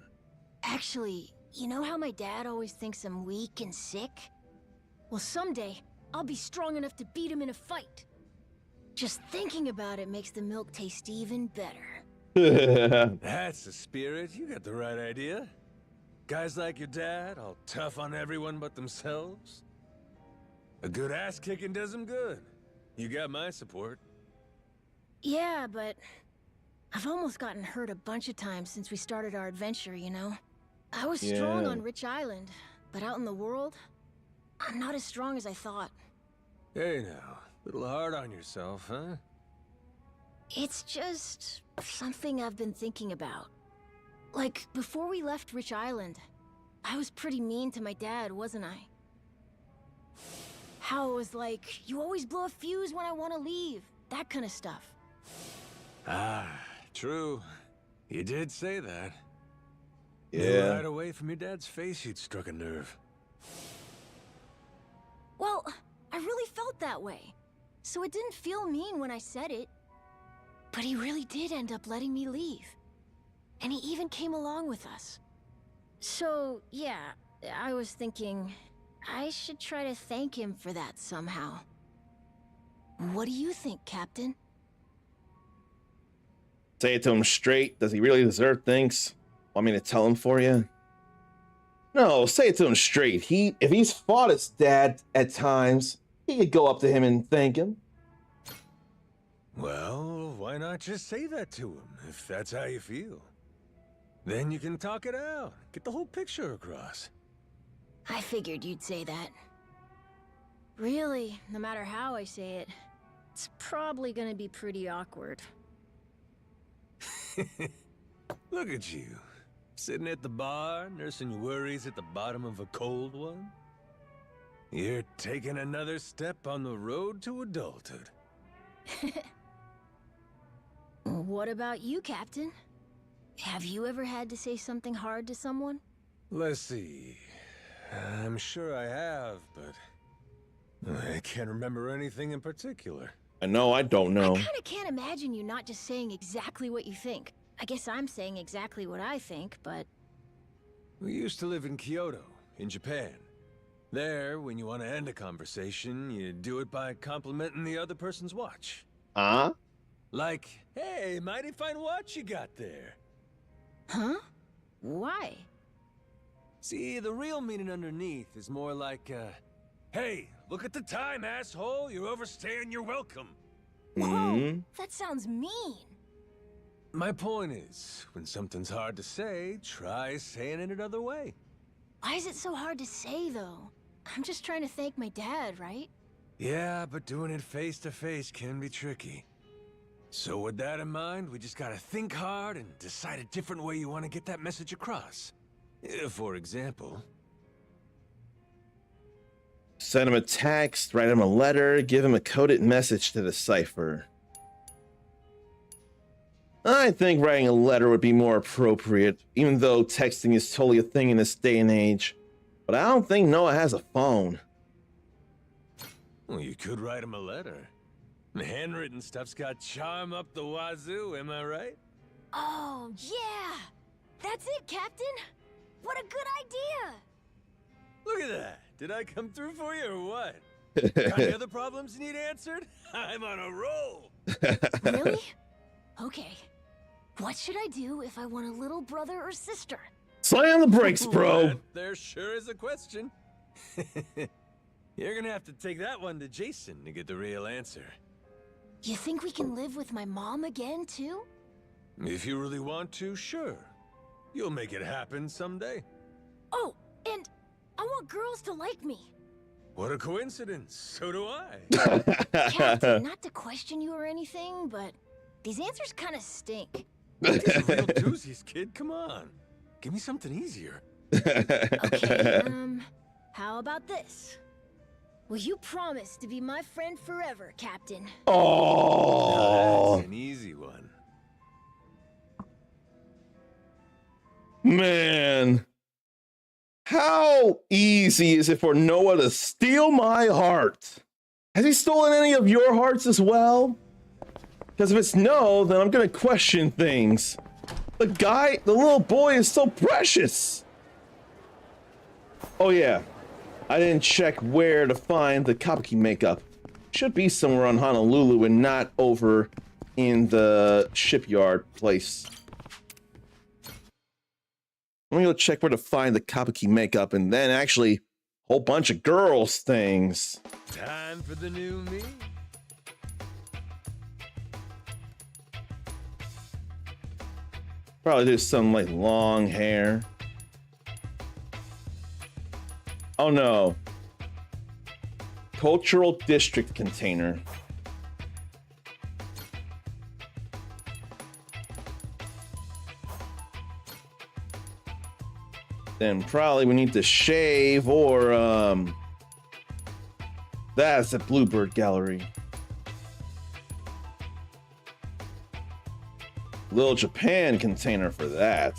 Actually, you know how my dad always thinks I'm weak and sick? Well, someday, I'll be strong enough to beat him in a fight. Just thinking about it makes the milk taste even better. That's the spirit. You got the right idea. Guys like your dad, all tough on everyone but themselves. A good ass kicking does them good. You got my support. Yeah, but I've almost gotten hurt a bunch of times since we started our adventure, you know? I was strong on Rich Island, but out in the world, I'm not as strong as I thought. Hey now, little hard on yourself, huh? It's just something I've been thinking about. Like, before we left Rich Island, I was pretty mean to my dad, wasn't I? How it was like, you always blow a fuse when I want to leave. That kind of stuff. Ah, true. You did say that. Yeah. Right away from your dad's face, you'd struck a nerve. Well, I really felt that way. So it didn't feel mean when I said it. But he really did end up letting me leave. And he even came along with us. So, yeah, I was thinking I should try to thank him for that somehow. What do you think, Captain? Say it to him straight. Does he really deserve thanks? Want me to tell him for you? No, say it to him straight. If he's fought his dad at times, he could go up to him and thank him. Well, why not just say that to him, if that's how you feel? Then you can talk it out, get the whole picture across. I figured you'd say that. Really, no matter how I say it, it's probably gonna be pretty awkward. Look at you, sitting at the bar, nursing your worries at the bottom of a cold one. You're taking another step on the road to adulthood. What about you, Captain? Have you ever had to say something hard to someone? Let's see. I'm sure I have, but I can't remember anything in particular. I know, I don't know. I kinda can't imagine you not just saying exactly what you think. I guess I'm saying exactly what I think, but... We used to live in Kyoto, in Japan. There, when you want to end a conversation, you do it by complimenting the other person's watch. Huh? Like, hey, mighty fine watch you got there. Huh? Why? See, the real meaning underneath is more like, hey, look at the time, asshole. You're overstaying your welcome. Whoa, that sounds mean. My point is, when something's hard to say, try saying it another way. Why is it so hard to say, though? I'm just trying to thank my dad, right? Yeah, but doing it face to face can be tricky. So with that in mind, we just gotta think hard and decide a different way you want to get that message across. For example... Send him a text, write him a letter, give him a coded message to decipher. I think writing a letter would be more appropriate, even though texting is totally a thing in this day and age. But I don't think Noah has a phone. Well, you could write him a letter. The handwritten stuff's got charm up the wazoo, am I right? Oh, yeah! That's it, Captain! What a good idea! Look at that! Did I come through for you or what? Got any other problems you need answered? I'm on a roll! Really? Okay. What should I do if I want a little brother or sister? Slam the brakes, bro! There sure is a question. You're gonna have to take that one to Jason to get the real answer. You think we can live with my mom again, too? If you really want to, sure. You'll make it happen someday. Oh, and I want girls to like me. What a coincidence. So do I. Captain, not to question you or anything, but these answers kind of stink. These are real doozies, kid. Come on. Give me something easier. Okay, how about this? Will you promise to be my friend forever, Captain? Oh, that's an easy one. Man. How easy is it for Noah to steal my heart? Has he stolen any of your hearts as well? Because if it's no, then I'm gonna question things. The little boy is so precious. Oh yeah, I didn't check where to find the Kabuki makeup. Should be somewhere on Honolulu and not over in the shipyard place. Let me go check where to find the Kabuki makeup and then actually a whole bunch of girls things. Time for the new me. Probably do some like long hair. Oh no. Cultural district container. Then probably we need to shave or that's a Bluebird gallery. Little Japan container for that.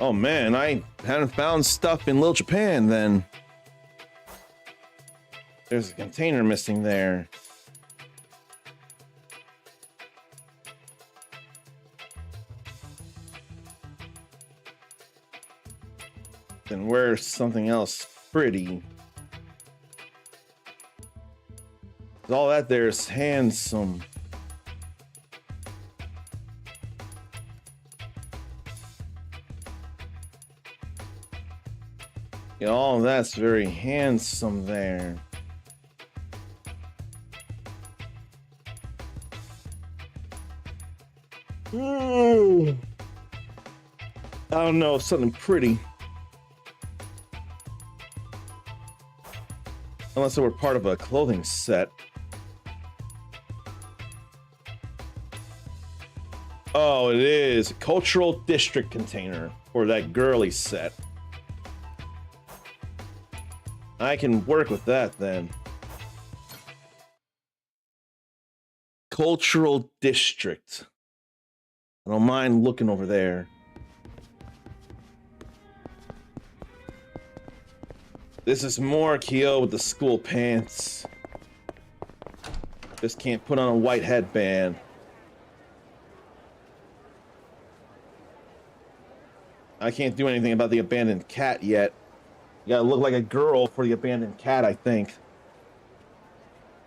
Oh man, I haven't found stuff in Little Japan then. There's a container missing there. Then where's something else pretty? All that there is handsome. Yeah, all that's very handsome there. I don't know, something pretty. Unless it were part of a clothing set. Oh, it is a cultural district container for that girly set. I can work with that then. Cultural district. I don't mind looking over there. This is more Kyo with the school pants. Just can't put on a white headband. I can't do anything about the abandoned cat yet. You gotta look like a girl for the abandoned cat, I think.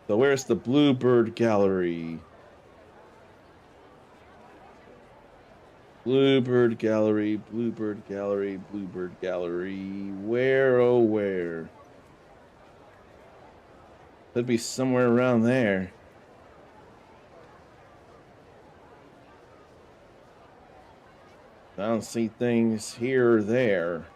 So where's the Bluebird gallery? Bluebird gallery, Bluebird gallery, Bluebird gallery. Where, oh where? Could be somewhere around there. I don't see things here or there.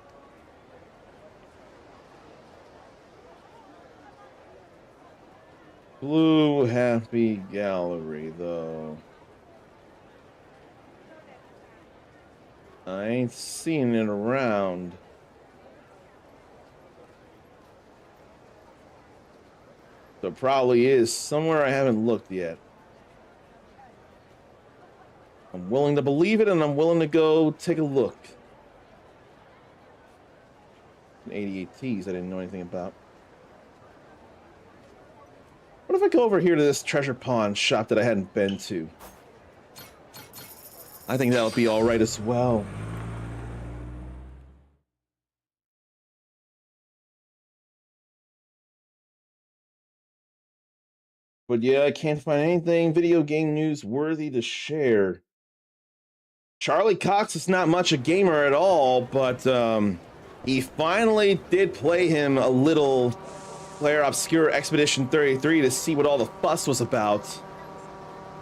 Blue Happy Gallery, though. I ain't seeing it around. So probably is somewhere I haven't looked yet. I'm willing to believe it, and I'm willing to go take a look. 88Ts I didn't know anything about. What if I go over here to this treasure pawn shop that I hadn't been to? I think that'll be all right as well. But yeah, I can't find anything video game news worthy to share. Charlie Cox is not much a gamer at all, but he finally did play him a little Player Obscure Expedition 33 to see what all the fuss was about.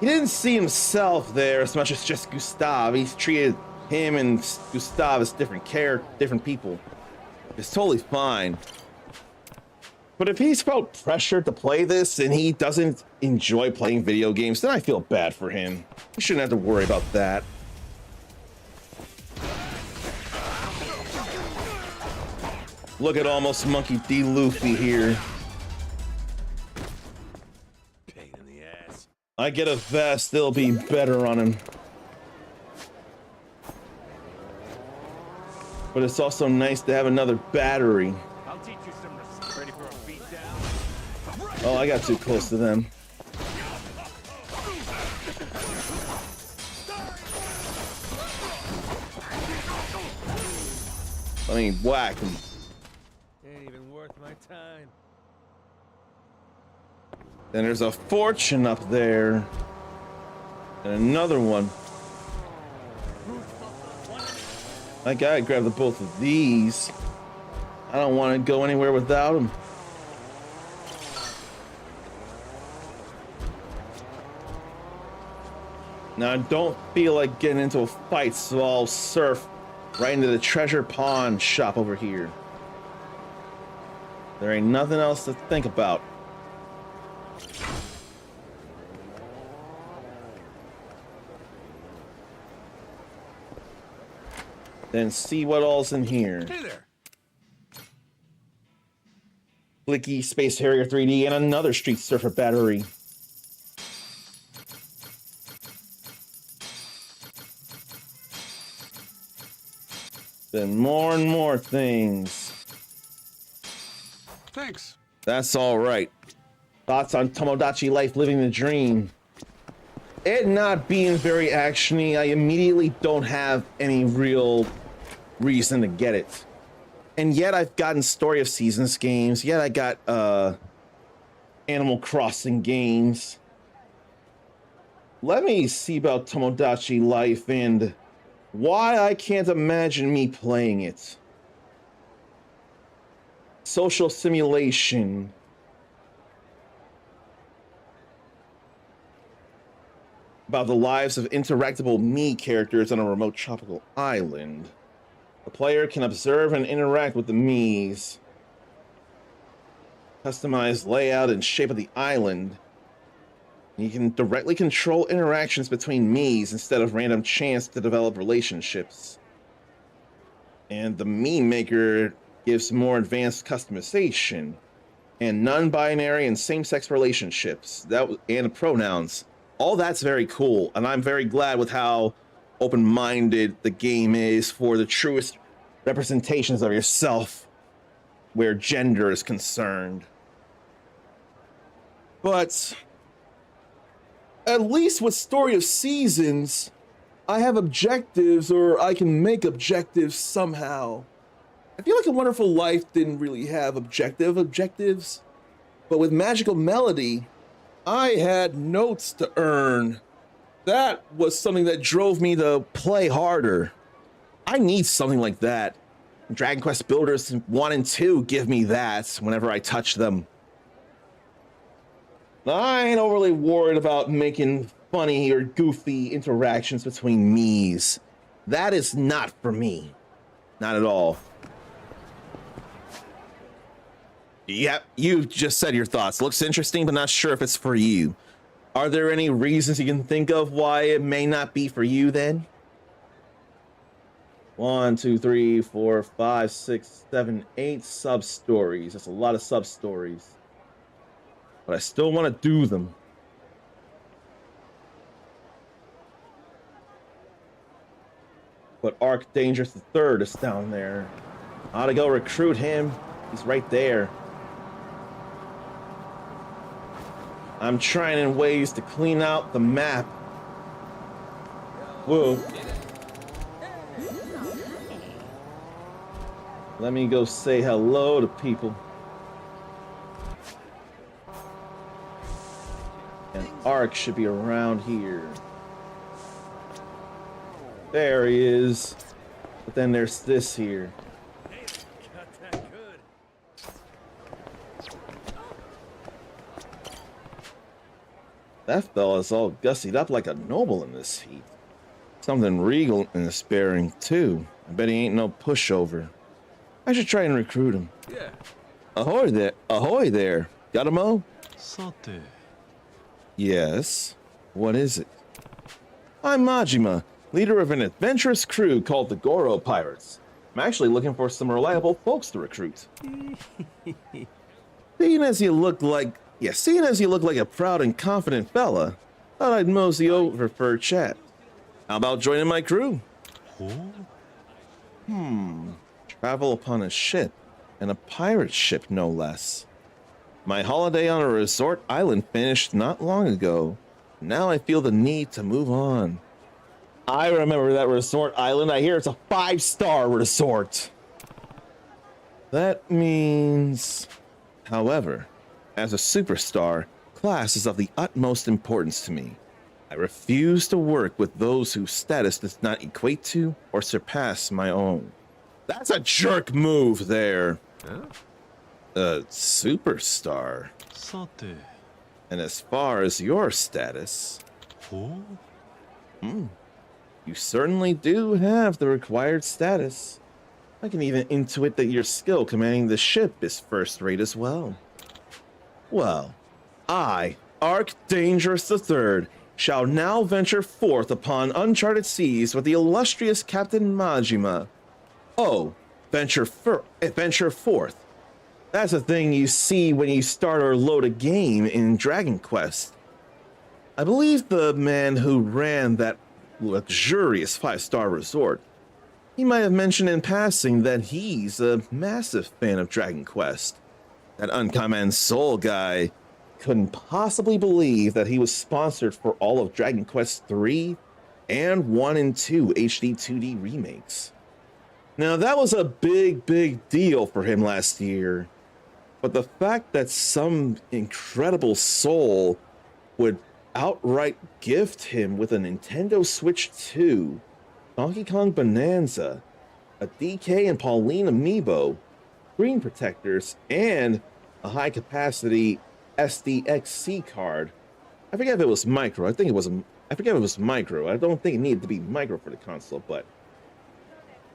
He didn't see himself there as much as just Gustav. He's treated him and Gustav as different people. It's totally fine. But if he's felt pressured to play this and he doesn't enjoy playing video games, then I feel bad for him. He shouldn't have to worry about that. Look at almost Monkey D. Luffy here. Pain in the ass. I get a vest, it'll be better on him. But it's also nice to have another battery. I'll teach you some respect. Ready for a beat down? Oh, I got too close to them. I mean, whack him. Ain't even worth my time. Then there's a fortune up there. And another one. I gotta grab the both of these. I don't want to go anywhere without them. Now I don't feel like getting into a fight, so I'll surf right into the treasure pawn shop over here. There ain't nothing else to think about. Then see what all's in here. Hey there. Blicky Space Harrier 3D and another Street Surfer battery. Then more and more things. Thanks. That's all right. Thoughts on Tomodachi Life Living the Dream? It not being very actiony, I immediately don't have any real reason to get it. And yet I've gotten Story of Seasons games. Yet I got Animal Crossing games. Let me see about Tomodachi Life and why I can't imagine me playing it. Social simulation. About the lives of interactable me characters on a remote tropical island. The player can observe and interact with the Miis. Customize layout and shape of the island. You can directly control interactions between Miis instead of random chance to develop relationships. And the Mii Maker gives more advanced customization and non-binary and same-sex relationships and pronouns. All that's very cool, and I'm very glad with how open-minded the game is for the truest representations of yourself where gender is concerned. But at least with Story of Seasons, I have objectives, or I can make objectives somehow. I feel like A Wonderful Life didn't really have objectives, but with Magical Melody, I had notes to earn. That was something that drove me to play harder. I need something like that. Dragon Quest Builders 1 and 2 give me that whenever I touch them. I ain't overly worried about making funny or goofy interactions between Miis. That is not for me. Not at all. Yep, you just said your thoughts. Looks interesting, but not sure if it's for you. Are there any reasons you can think of why it may not be for you then? 1, 2, 3, 4, 5, 6, 7, 8 sub stories. That's a lot of sub stories. But I still want to do them. But Arc Dangerous III is down there. I ought to go recruit him. He's right there. I'm trying in ways to clean out the map. Whoa. Let me go say hello to people. And Arc should be around here. There he is. But then there's this here. That fella's all gussied up like a noble in this heat. Something regal in his bearing, too. I bet he ain't no pushover. I should try and recruit him. Yeah. Ahoy there. Ahoy there. Got a mo? Sate. Yes. What is it? I'm Majima, leader of an adventurous crew called the Goro Pirates. I'm actually looking for some reliable folks to recruit. Seeing as you look like a proud and confident fella, thought I'd mosey over for a chat. How about joining my crew? Travel upon a ship, and a pirate ship no less. My holiday on a resort island finished not long ago. Now I feel the need to move on. I remember that resort island. I hear it's a 5-star resort. That means... However, as a superstar, class is of the utmost importance to me. I refuse to work with those whose status does not equate to or surpass my own. That's a jerk move there. Huh? A superstar. Sate. And as far as your status, you certainly do have the required status. I can even intuit that your skill commanding the ship is first rate as well. Well, I, Arc Dangerous III, shall now venture forth upon uncharted seas with the illustrious Captain Majima. Oh, venture forth. That's a thing you see when you start or load a game in Dragon Quest. I believe the man who ran that luxurious 5-star resort, he might have mentioned in passing that he's a massive fan of Dragon Quest. That Uncommon Soul guy couldn't possibly believe that he was sponsored for all of Dragon Quest 3 and 1 and 2 HD 2D remakes. Now that was a big deal for him last year, but the fact that some incredible soul would outright gift him with a Nintendo Switch 2, Donkey Kong Bonanza, a DK and Pauline amiibo, screen protectors, and a high-capacity SDXC card. I forget if it was micro. I forget if it was micro. I don't think it needed to be micro for the console, but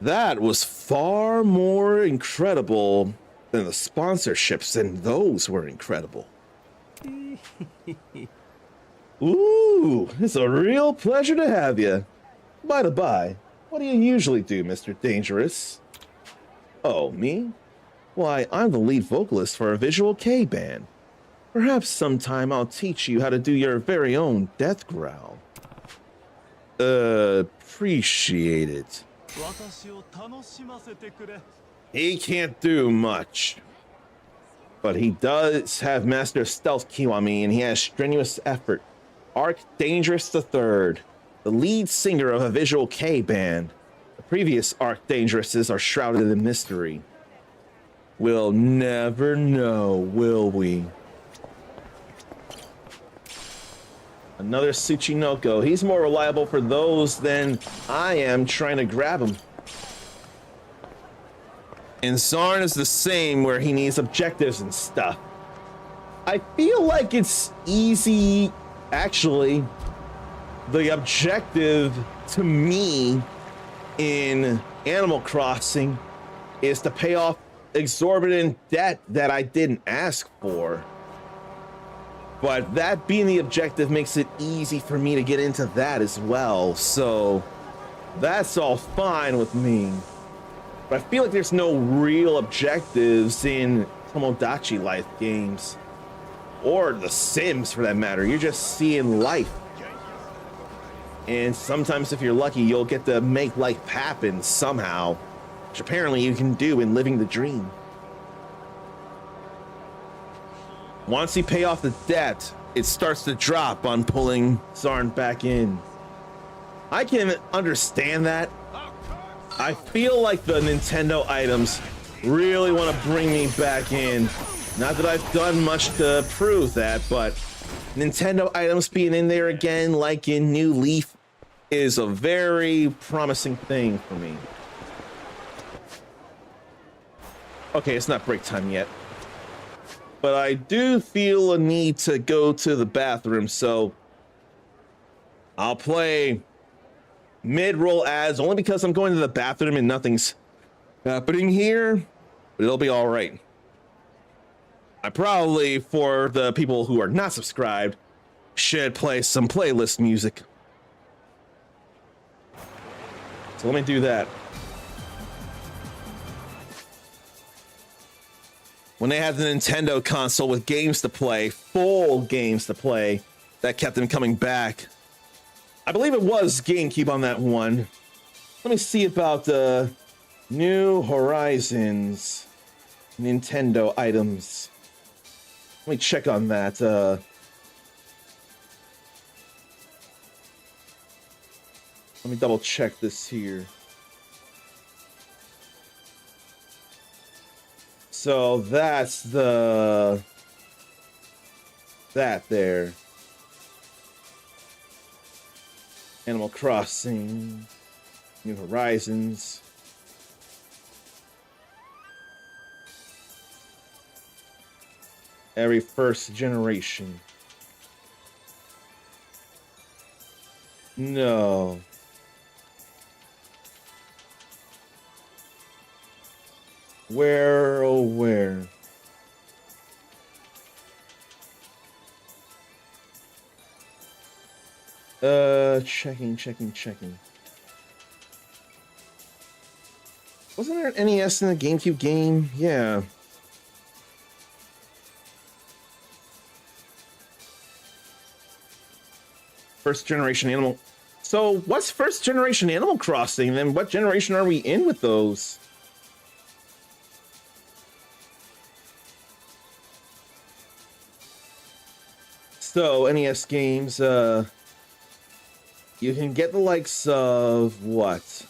that was far more incredible than the sponsorships, and those were incredible. Ooh, it's a real pleasure to have you. By the by, what do you usually do, Mr. Dangerous? Oh, me? Why, I'm the lead vocalist for a Visual K band. Perhaps sometime I'll teach you how to do your very own death growl. Appreciate it. He can't do much. But he does have Master Stealth Q on me, and he has strenuous effort. Arc Dangerous III, the lead singer of a Visual K band. The previous Arc Dangerouses are shrouded in mystery. We'll never know, will we? Another Tsuchinoko. He's more reliable for those than I am trying to grab him. And Zarn is the same, where he needs objectives and stuff. I feel like it's easy, actually. The objective to me in Animal Crossing is to pay off exorbitant debt that I didn't ask for. But that being the objective makes it easy for me to get into that as well. So that's all fine with me. But I feel like there's no real objectives in Tomodachi Life games. Or The Sims for that matter. You're just seeing life. And sometimes if you're lucky, you'll get to make life happen somehow. Which apparently you can do in Living the Dream. Once you pay off the debt, it starts to drop on pulling Zarn back in. I can understand that. I feel like the Nintendo items really want to bring me back in. Not that I've done much to prove that, but Nintendo items being in there again, like in New Leaf, is a very promising thing for me. Okay, it's not break time yet. But I do feel a need to go to the bathroom, so I'll play mid-roll ads only because I'm going to the bathroom and nothing's happening here, but it'll be all right. I probably, for the people who are not subscribed, should play some playlist music. So let me do that. When they had the Nintendo console with games to play, full games to play, that kept them coming back. I believe it was GameCube on that one. Let me see about New Horizons Nintendo items. Let me check on that. Let me double check this here. So that's that there. Animal Crossing, New Horizons. Every first generation. No. Where, oh where? Checking. Wasn't there an NES in the GameCube game? Yeah. First generation Animal. So what's first generation Animal Crossing? Then what generation are we in with those? So NES games, you can get the likes of what?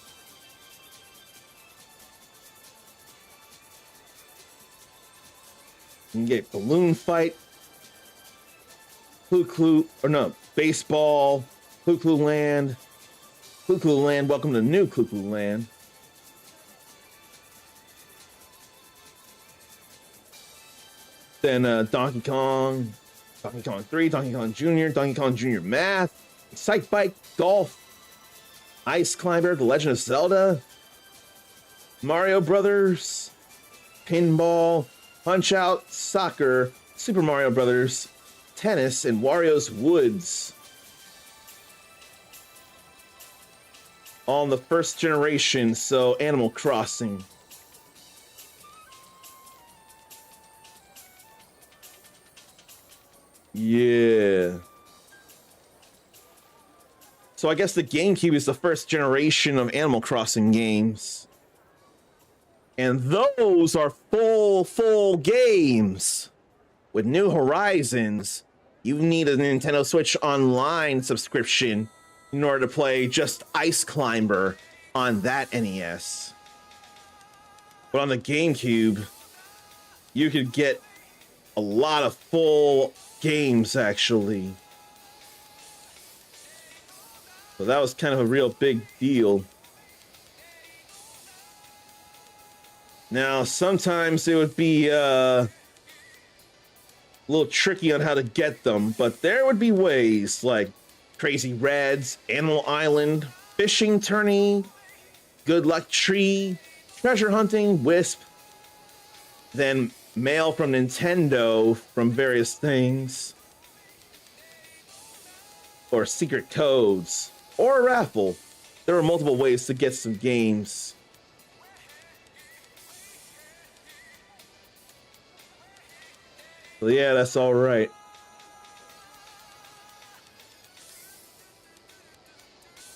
You can get Balloon Fight, Baseball, Clue Land, welcome to New Clue Land. Then Donkey Kong 3, Donkey Kong Jr., Math, Psych Bike, Golf, Ice Climber, The Legend of Zelda, Mario Brothers, Pinball, Punch-Out, Soccer, Super Mario Brothers, Tennis, and Wario's Woods. On the first generation, so Animal Crossing. Yeah. So I guess the GameCube is the first generation of Animal Crossing games. And those are full games. With New Horizons, you need a Nintendo Switch Online subscription in order to play just Ice Climber on that NES. But on the GameCube, you could get a lot of full games, actually. So that was kind of a real big deal. Now, sometimes it would be a little tricky on how to get them, but there would be ways like Crazy Reds, Animal Island, Fishing Tourney, Good Luck Tree, Treasure Hunting, Wisp, then mail from Nintendo from various things, or secret codes, or a raffle. There are multiple ways to get some games. So yeah, that's all right.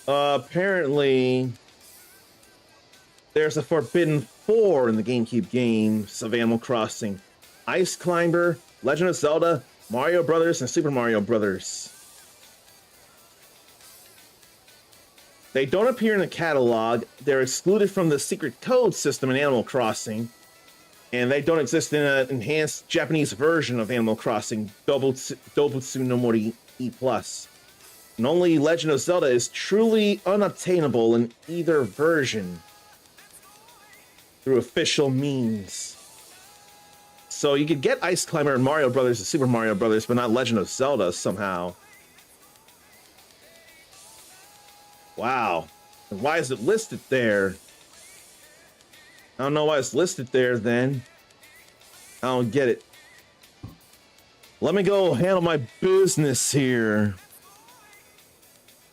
Apparently, there's a Forbidden 4 in the GameCube games of Animal Crossing. Ice Climber, Legend of Zelda, Mario Brothers, and Super Mario Brothers. They don't appear in the catalog. They're excluded from the secret code system in Animal Crossing. And they don't exist in an enhanced Japanese version of Animal Crossing, Dobutsu no Mori E+. And only Legend of Zelda is truly unobtainable in either version through official means. So you could get Ice Climber and Mario Brothers and Super Mario Brothers, but not Legend of Zelda somehow. Wow. And why is it listed there? I don't know why it's listed there then. I don't get it. Let me go handle my business here.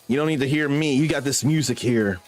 You don't need to hear me. You got this music here.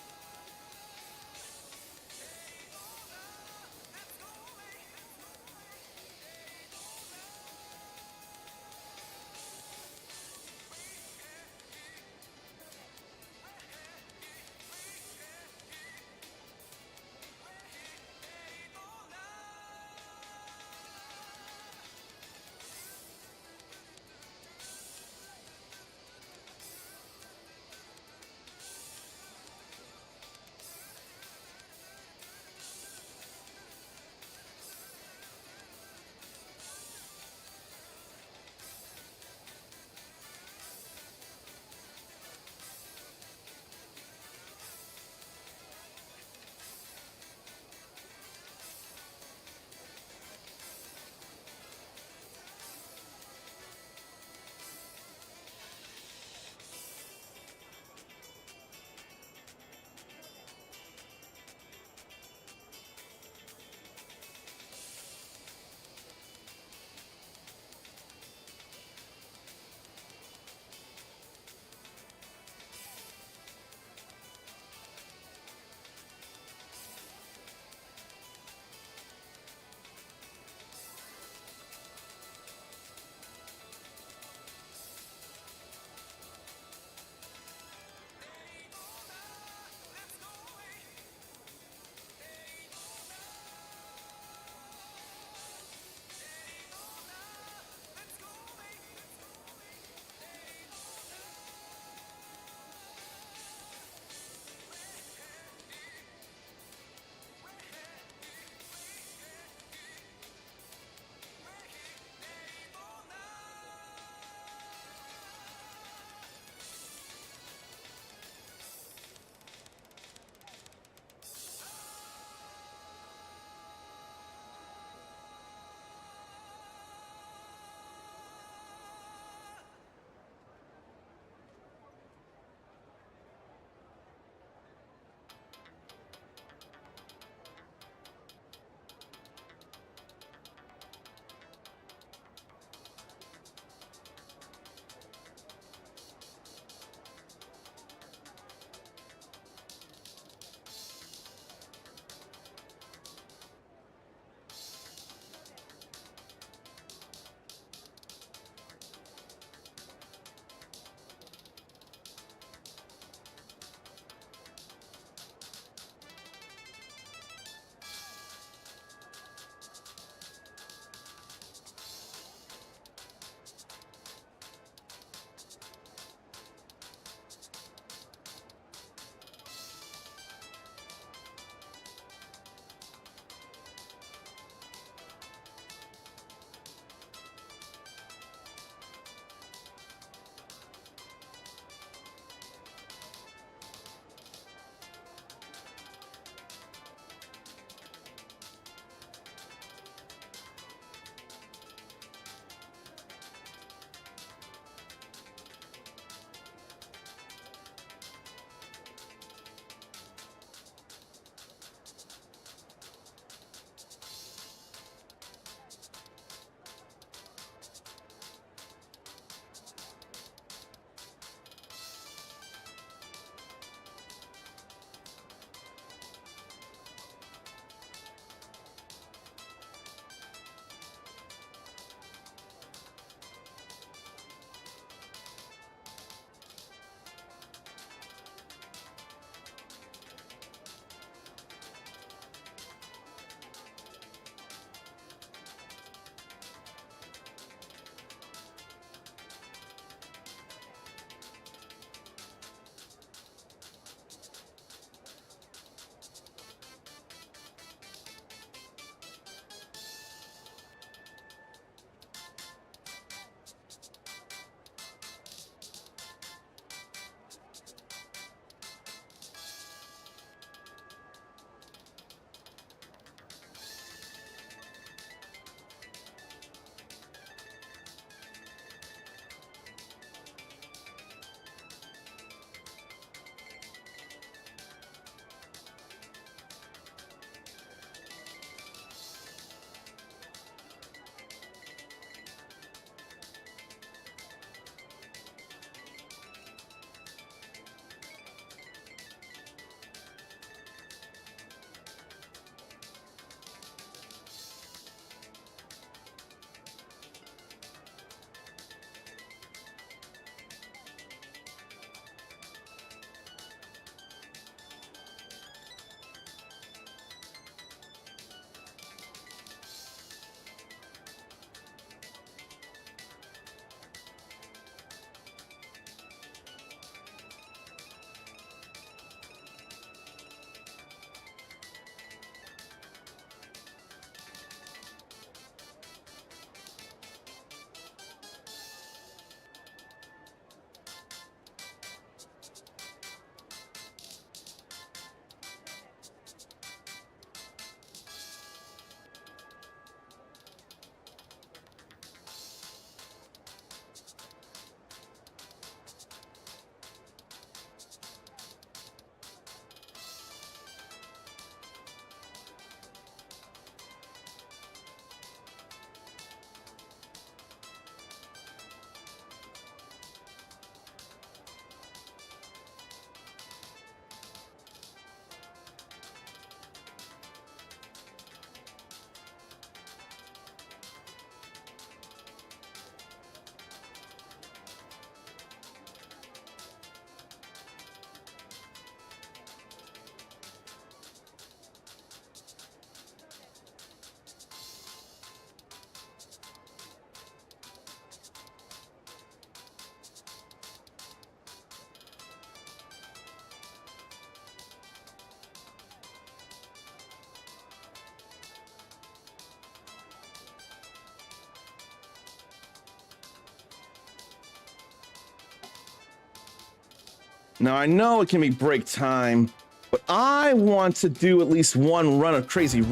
Now, I know it can be break time, but I want to do at least one run of crazy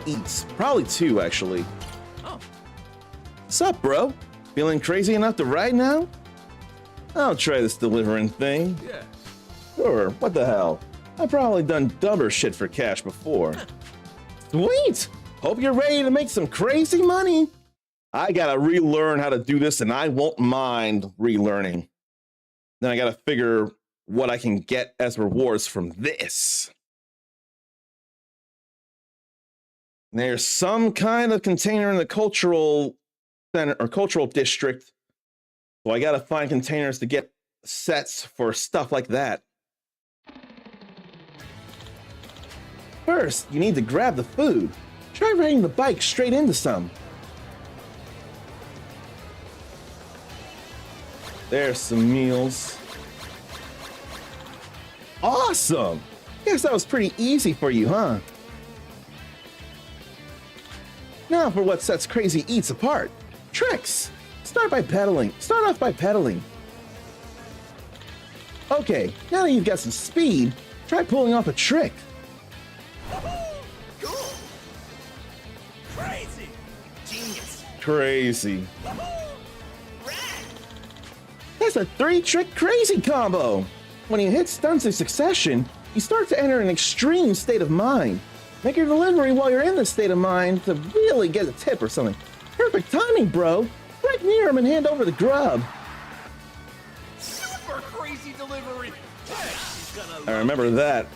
eats. Probably two, actually. Oh. What's up, bro? Feeling crazy enough to ride now? I'll try this delivering thing. Yeah. Sure, what the hell? I've probably done dumber shit for cash before. Sweet! Hope you're ready to make some crazy money. I gotta relearn how to do this, and I won't mind relearning. Then I gotta figure what I can get as rewards from this. There's some kind of container in the cultural center or cultural district, so I gotta find containers to get sets for stuff like that. First, you need to grab the food. Try riding the bike straight into some. There's some meals. Awesome! Guess that was pretty easy for you, huh? Now for what sets Crazy Eats apart. Tricks! Start off by pedaling. Okay, now that you've got some speed, try pulling off a trick. Cool. Crazy. Genius. Crazy. Rad. That's a 3-trick crazy combo! When you hit stunts in succession, you start to enter an extreme state of mind. Make your delivery while you're in this state of mind to really get a tip or something. Perfect timing, bro! Right near him and hand over the grub. Super crazy delivery. Hey, she's gonna I remember that.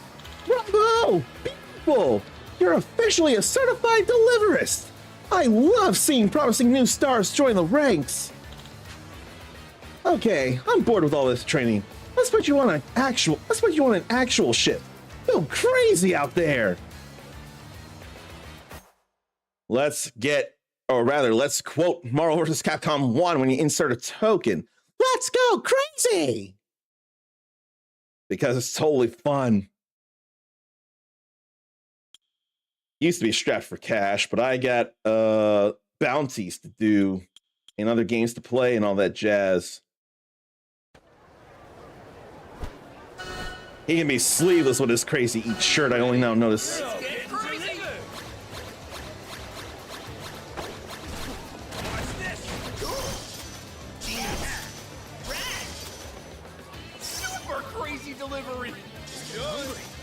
Bravo! Beautiful! You're officially a certified deliverist! I love seeing promising new stars join the ranks! Okay, I'm bored with all this training. Let's put you on an actual ship. Go crazy out there! Let's quote Marvel vs. Capcom 1 when you insert a token. Let's go crazy! Because it's totally fun. Used to be strapped for cash, but I got bounties to do and other games to play and all that jazz. He can be sleeveless with his Crazy Eat shirt, I only now notice.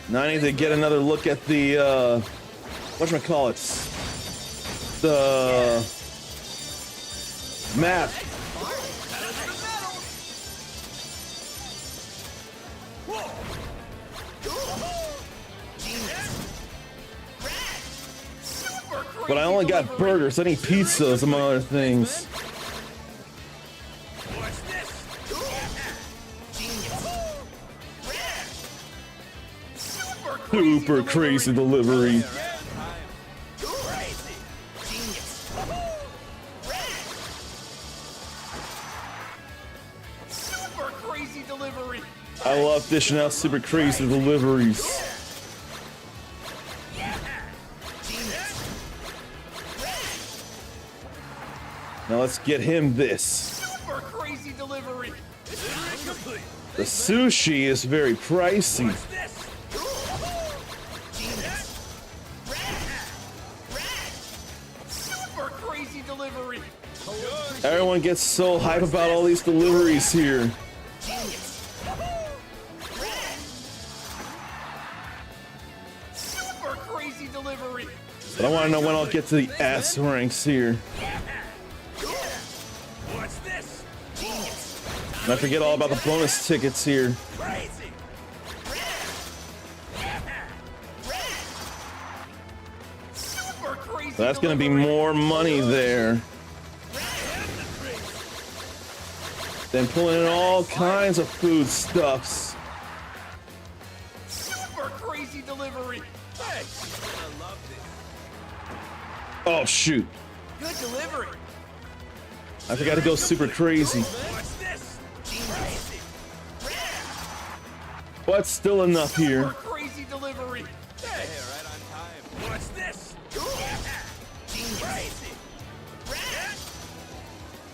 Now I need to get another look at the whatchamacallit, the map. But I only got burgers. I need pizzas, among other things. Super crazy delivery. Super crazy delivery. I love dishing out super crazy deliveries. Now let's get him this. Super crazy delivery. The sushi is very pricey. Super crazy delivery. Everyone gets so hype about all these deliveries here. Super crazy delivery. But I want to know when I'll get to the S ranks here. What's this? And I forget all about the bonus tickets here. Crazy. Super crazy. So that's gonna be more money there. Then pulling in all kinds of foodstuffs. Super crazy delivery. Hey, she's gonna love this. Oh shoot. Good delivery. I forgot to go super crazy. What's this? Crazy. But still enough here. Super crazy delivery. Hey, right on time. What's this? Crazy.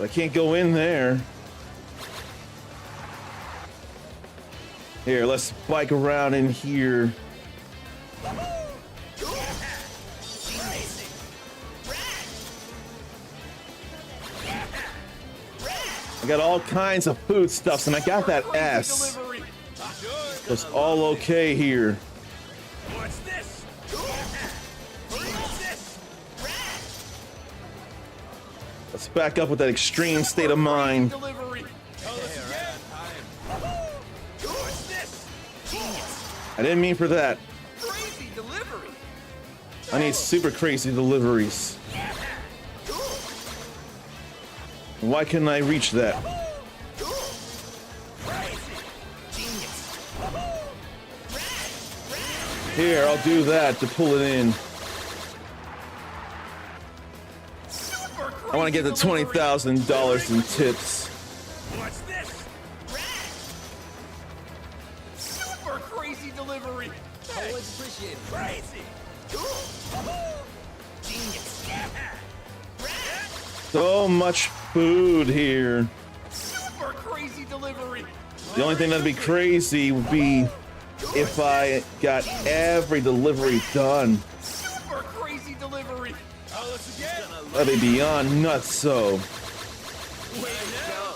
I can't go in there. Here, let's bike around in here. I got all kinds of foodstuffs, and I got that S. So it's all okay here. What's this? Let's back up with that extreme state of mind. Delivery. What's this? I didn't mean for that. Crazy delivery. I need super crazy deliveries. Why couldn't I reach that? Here, I'll do that to pull it in. I want to get the $20,000 in tips. What's this? Super crazy delivery. Always appreciated. Crazy. Genius. So much food here. Super crazy delivery. The only thing that'd be crazy would be if I got every delivery done. Super crazy delivery. Oh, let's again. That'd be beyond nuts, so. Way to go.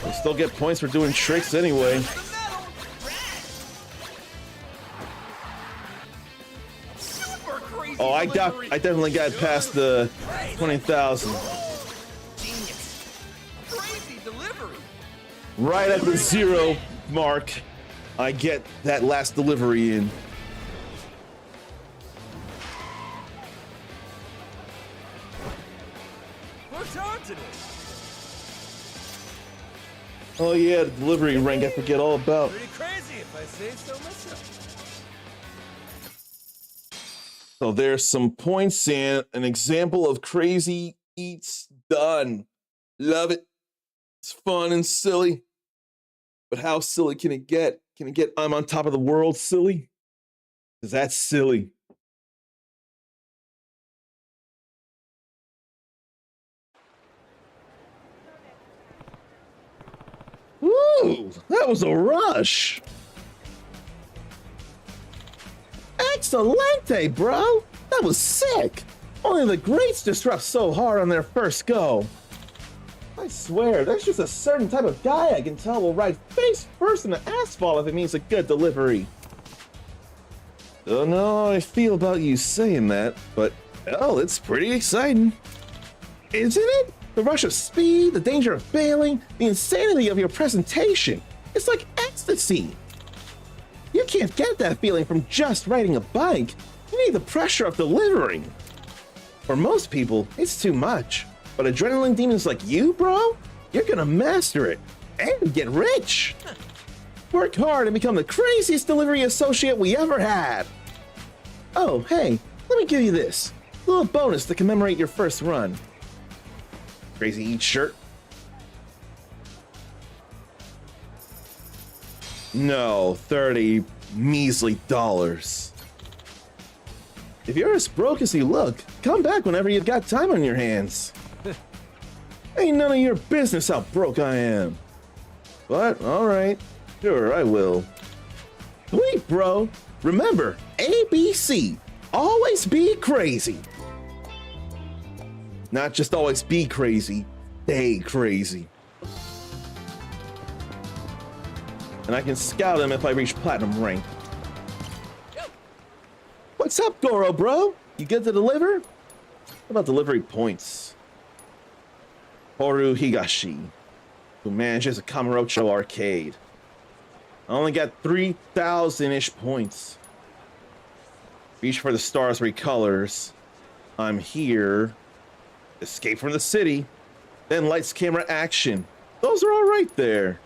I still get points for doing tricks anyway. Oh, I definitely got past the 20,000. Crazy delivery. Right at the 0 mark, I get that last delivery in. What's on today? Oh yeah, the delivery rank I forget all about. Pretty crazy if I say so myself. So there's some points in an example of crazy eats done. Love it. It's fun and silly. But how silly can it get? Can it get I'm on top of the world silly? Because that's silly. Ooh, that was a rush. Excelente, bro. That was sick. Only the greats disrupt so hard on their first go. I swear, there's just a certain type of guy I can tell will ride face first in the asphalt if it means a good delivery. Don't know how I feel about you saying that, but hell, it's pretty exciting. Isn't it? The rush of speed, the danger of failing, the insanity of your presentation. It's like ecstasy. You can't get that feeling from just riding a bike. You need the pressure of delivering. For most people, it's too much. But adrenaline demons like you, bro, you're gonna master it and get rich. Work hard and become the craziest delivery associate we ever had. Oh, hey, let me give you this. A little bonus to commemorate your first run. Crazy Eat shirt. No, 30 measly dollars. If you're as broke as you look, come back whenever you've got time on your hands. Ain't none of your business how broke I am. But, alright, sure, I will. Sweet, bro. Remember, ABC, always be crazy. Not just always be crazy, stay crazy. And I can scout him if I reach platinum rank. What's up, Goro, bro? You good to deliver? What about delivery points? Horu Higashi, who manages a Kamurocho arcade. I only got 3,000-ish points. Reach for the stars recolors. I'm here. Escape from the city. Then lights, camera, action. Those are all right there.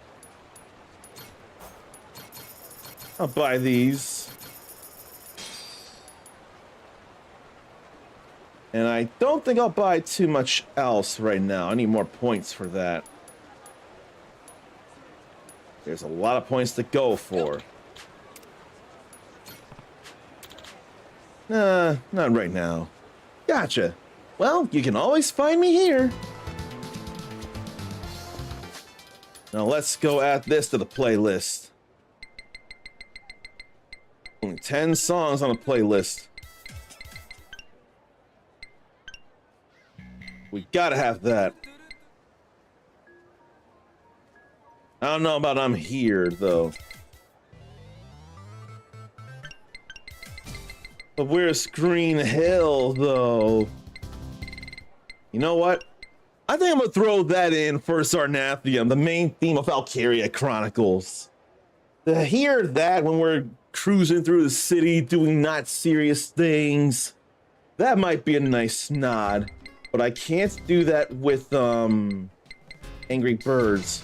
I'll buy these. And I don't think I'll buy too much else right now. I need more points for that. There's a lot of points to go for. Nah, not right now. Gotcha. Well, you can always find me here. Now let's go add this to the playlist. Only 10 songs on the playlist. We gotta have that. I don't know about I'm here, though. But where's Green Hill, though? You know what? I think I'm gonna throw that in for Sarnathium, the main theme of Valkyria Chronicles. To hear that when we're cruising through the city doing not serious things, that might be a nice nod. But I can't do that with Angry Birds.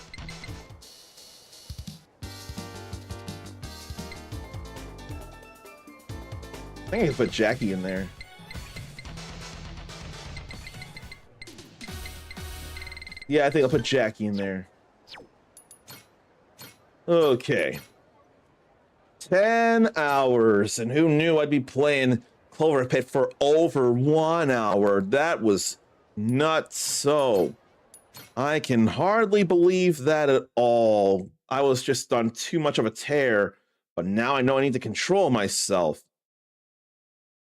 I think I can put Jackie in there. Yeah, I think I'll put Jackie in there. Okay. 10 hours, and who knew I'd be playing Clover Pit for over 1 hour? That was nuts. So I can hardly believe that at all. I was just on too much of a tear, but now I know I need to control myself.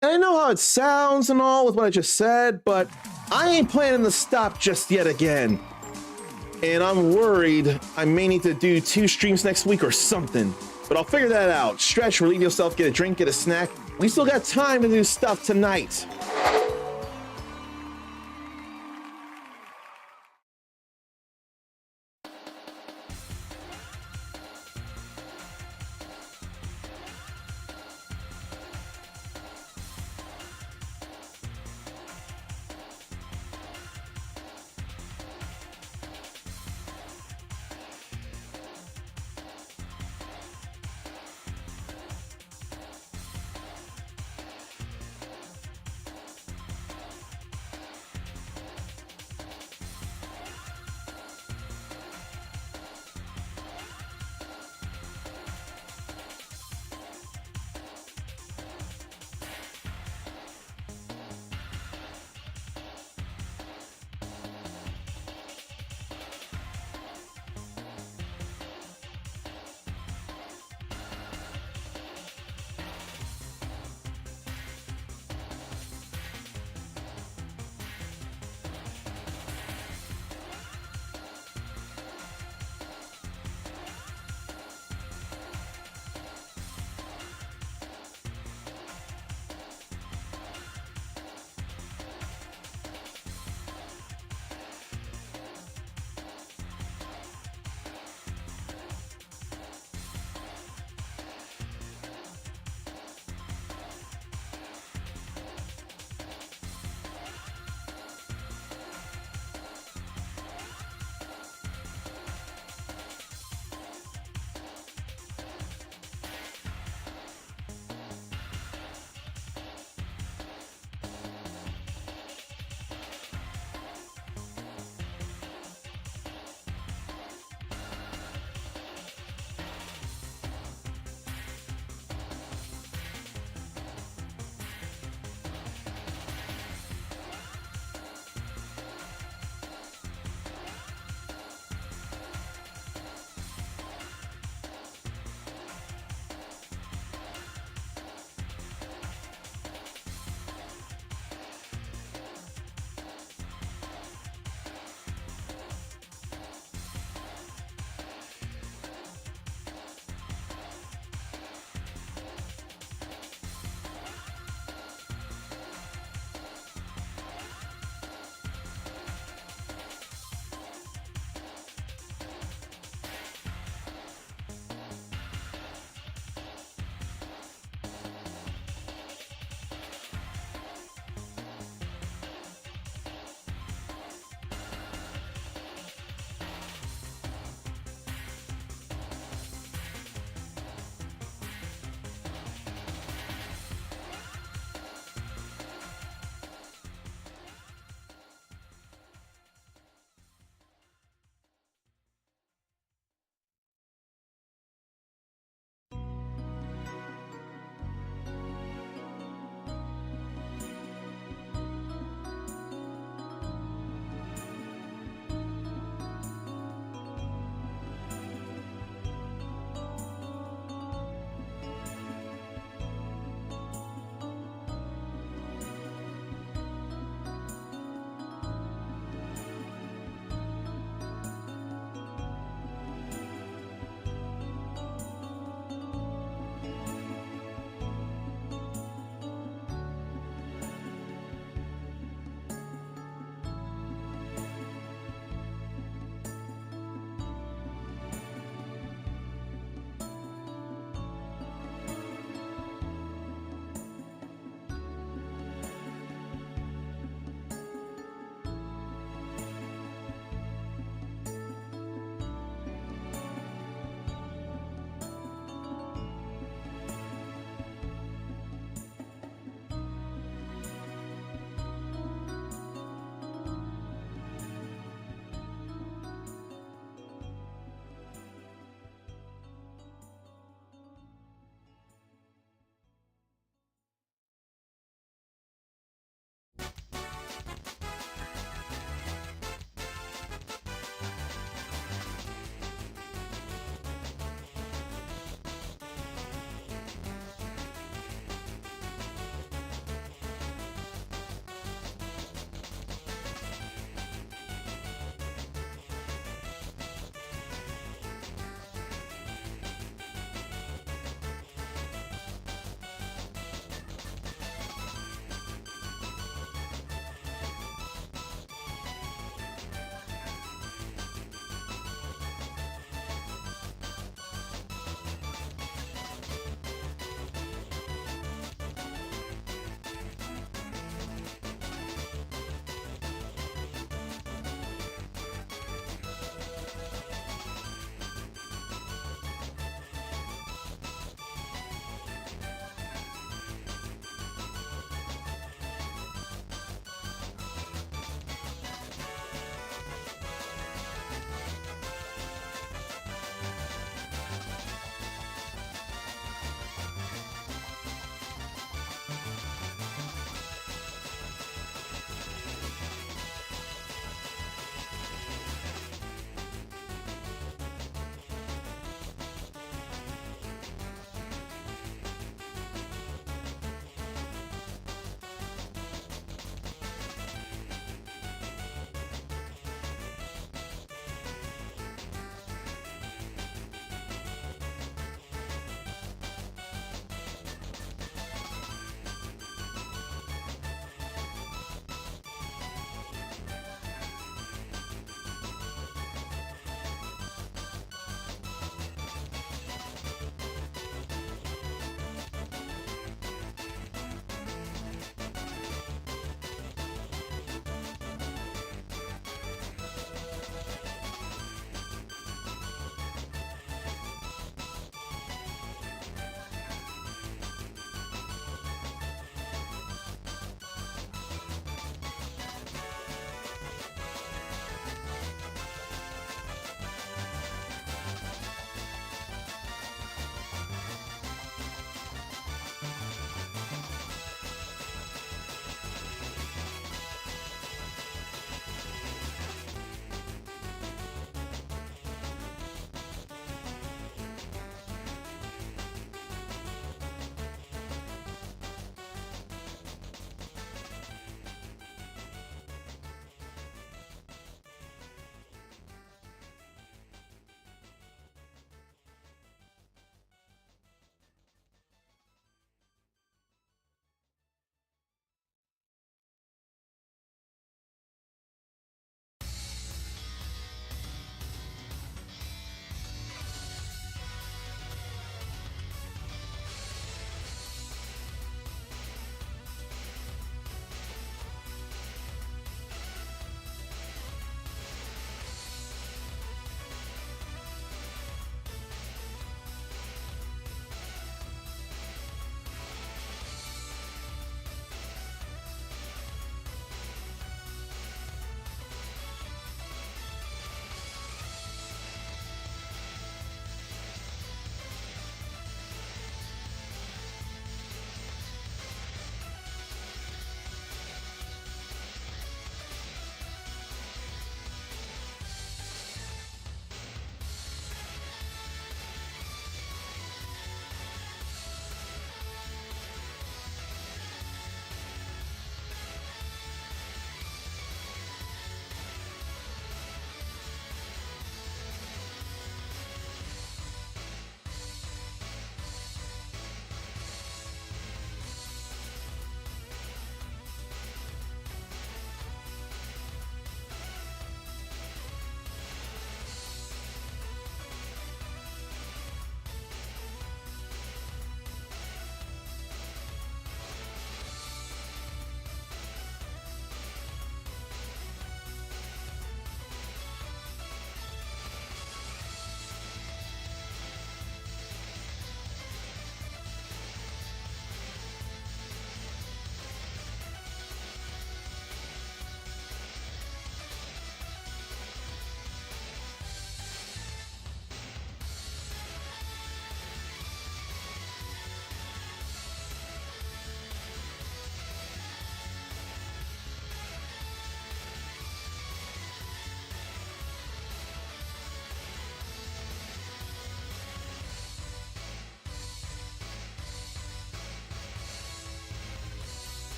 And I know how it sounds and all with what I just said, but I ain't planning to stop just yet again. And I'm worried I may need to do 2 streams next week or something. But I'll figure that out. Stretch, relieve yourself, get a drink, get a snack. We still got time to do stuff tonight.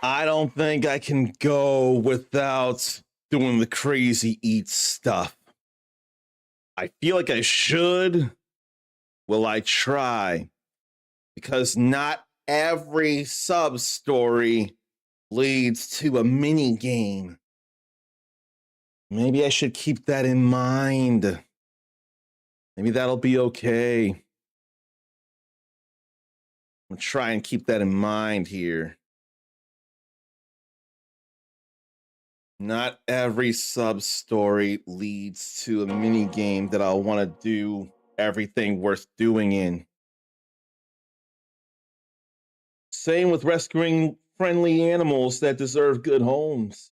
I don't think I can go without doing the crazy eat stuff. I feel like I should. Will I try? Because not every sub story leads to a mini game. Maybe I should keep that in mind. Maybe that'll be okay. I'm gonna try and keep that in mind here. Not every sub story leads to a mini game that I'll want to do everything worth doing in. Same with rescuing friendly animals that deserve good homes.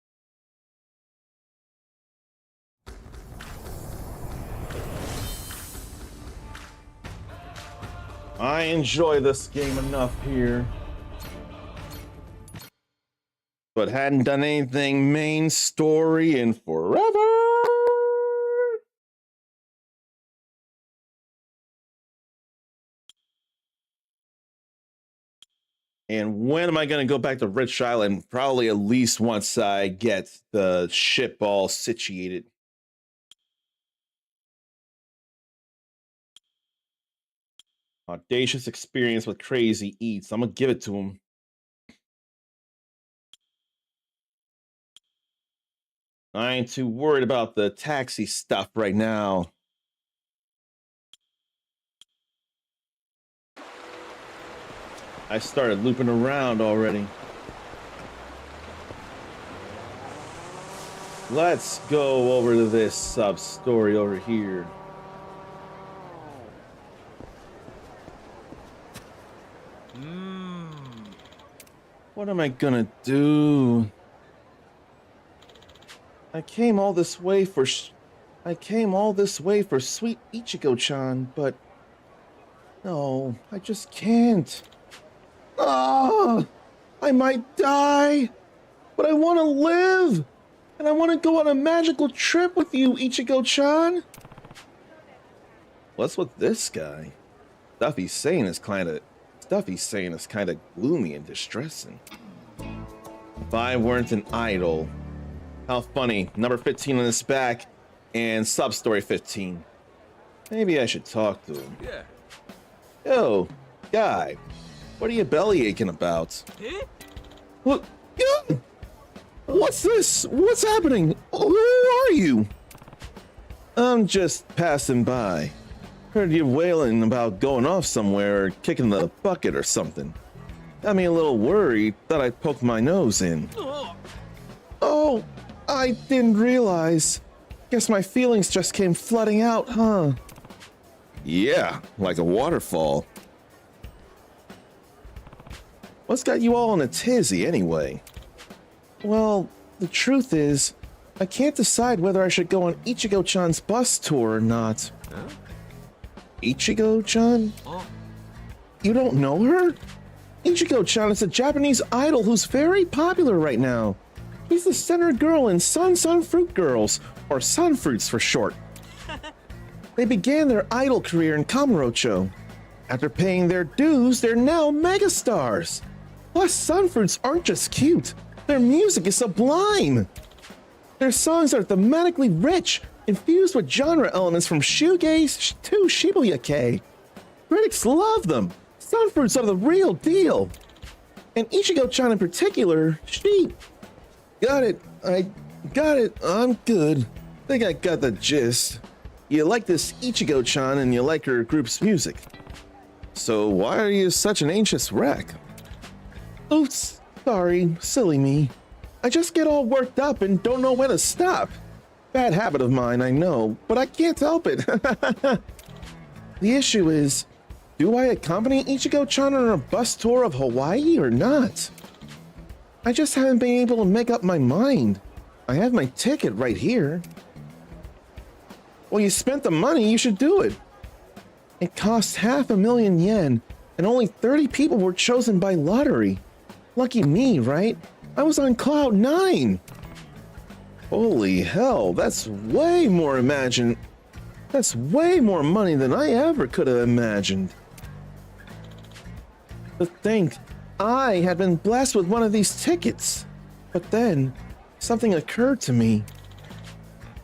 I enjoy this game enough here, but hadn't done anything main story in forever. And when am I going to go back to Rich Island? Probably at least once I get the ship all situated. Audacious experience with crazy eats. I'm going to give it to him. I ain't too worried about the taxi stuff right now. I started looping around already. Let's go over to this sub story over here. What am I gonna do? I came all this way for sweet Ichigo-chan, but no, I just can't. Ah, I might die, but I want to live, and I want to go on a magical trip with you, Ichigo-chan. What's with this guy? Stuff he's saying is kind of gloomy and distressing. If I weren't an idol, how funny. Number 15 on his back and sub story 15. Maybe I should talk to him. Yeah. Yo, guy. What are you belly aching about? Look, what's this? What's happening? Who are you? I'm just passing by. Heard you wailing about going off somewhere or kicking the bucket or something. Got me a little worried, thought I'd poke my nose in. Oh, I didn't realize. Guess my feelings just came flooding out, huh? Yeah, like a waterfall. What's got you all in a tizzy anyway? Well, the truth is, I can't decide whether I should go on Ichigo-chan's bus tour or not. Huh? Ichigo-chan? Oh. You don't know her? Ichigo-chan is a Japanese idol who's very popular right now. She's the center girl in Sun Fruit Girls, or Sun Fruits for short. They began their idol career in Kamurocho. After paying their dues, they're now megastars. Plus, Sunfruits aren't just cute, their music is sublime. Their songs are thematically rich, infused with genre elements from shoegaze to shibuya-kei. Critics love them. Sunfruits are the real deal. And Ichigo-chan in particular, she... Got it. I got it. I'm good. Think I got the gist. You like this Ichigo-chan and you like her group's music. So why are you such an anxious wreck? Oops, sorry, silly me. I just get all worked up and don't know when to stop. Bad habit of mine, I know, but I can't help it. The issue is, do I accompany Ichigo-chan on a bus tour of Hawaii or not? I just haven't been able to make up my mind. I have my ticket right here. Well, you spent the money, you should do it. It costs 500,000 yen, and only 30 people were chosen by lottery. Lucky me, right? I was on cloud 9. Holy hell, that's way more money than I ever could have imagined. To think, I had been blessed with one of these tickets. But then, something occurred to me.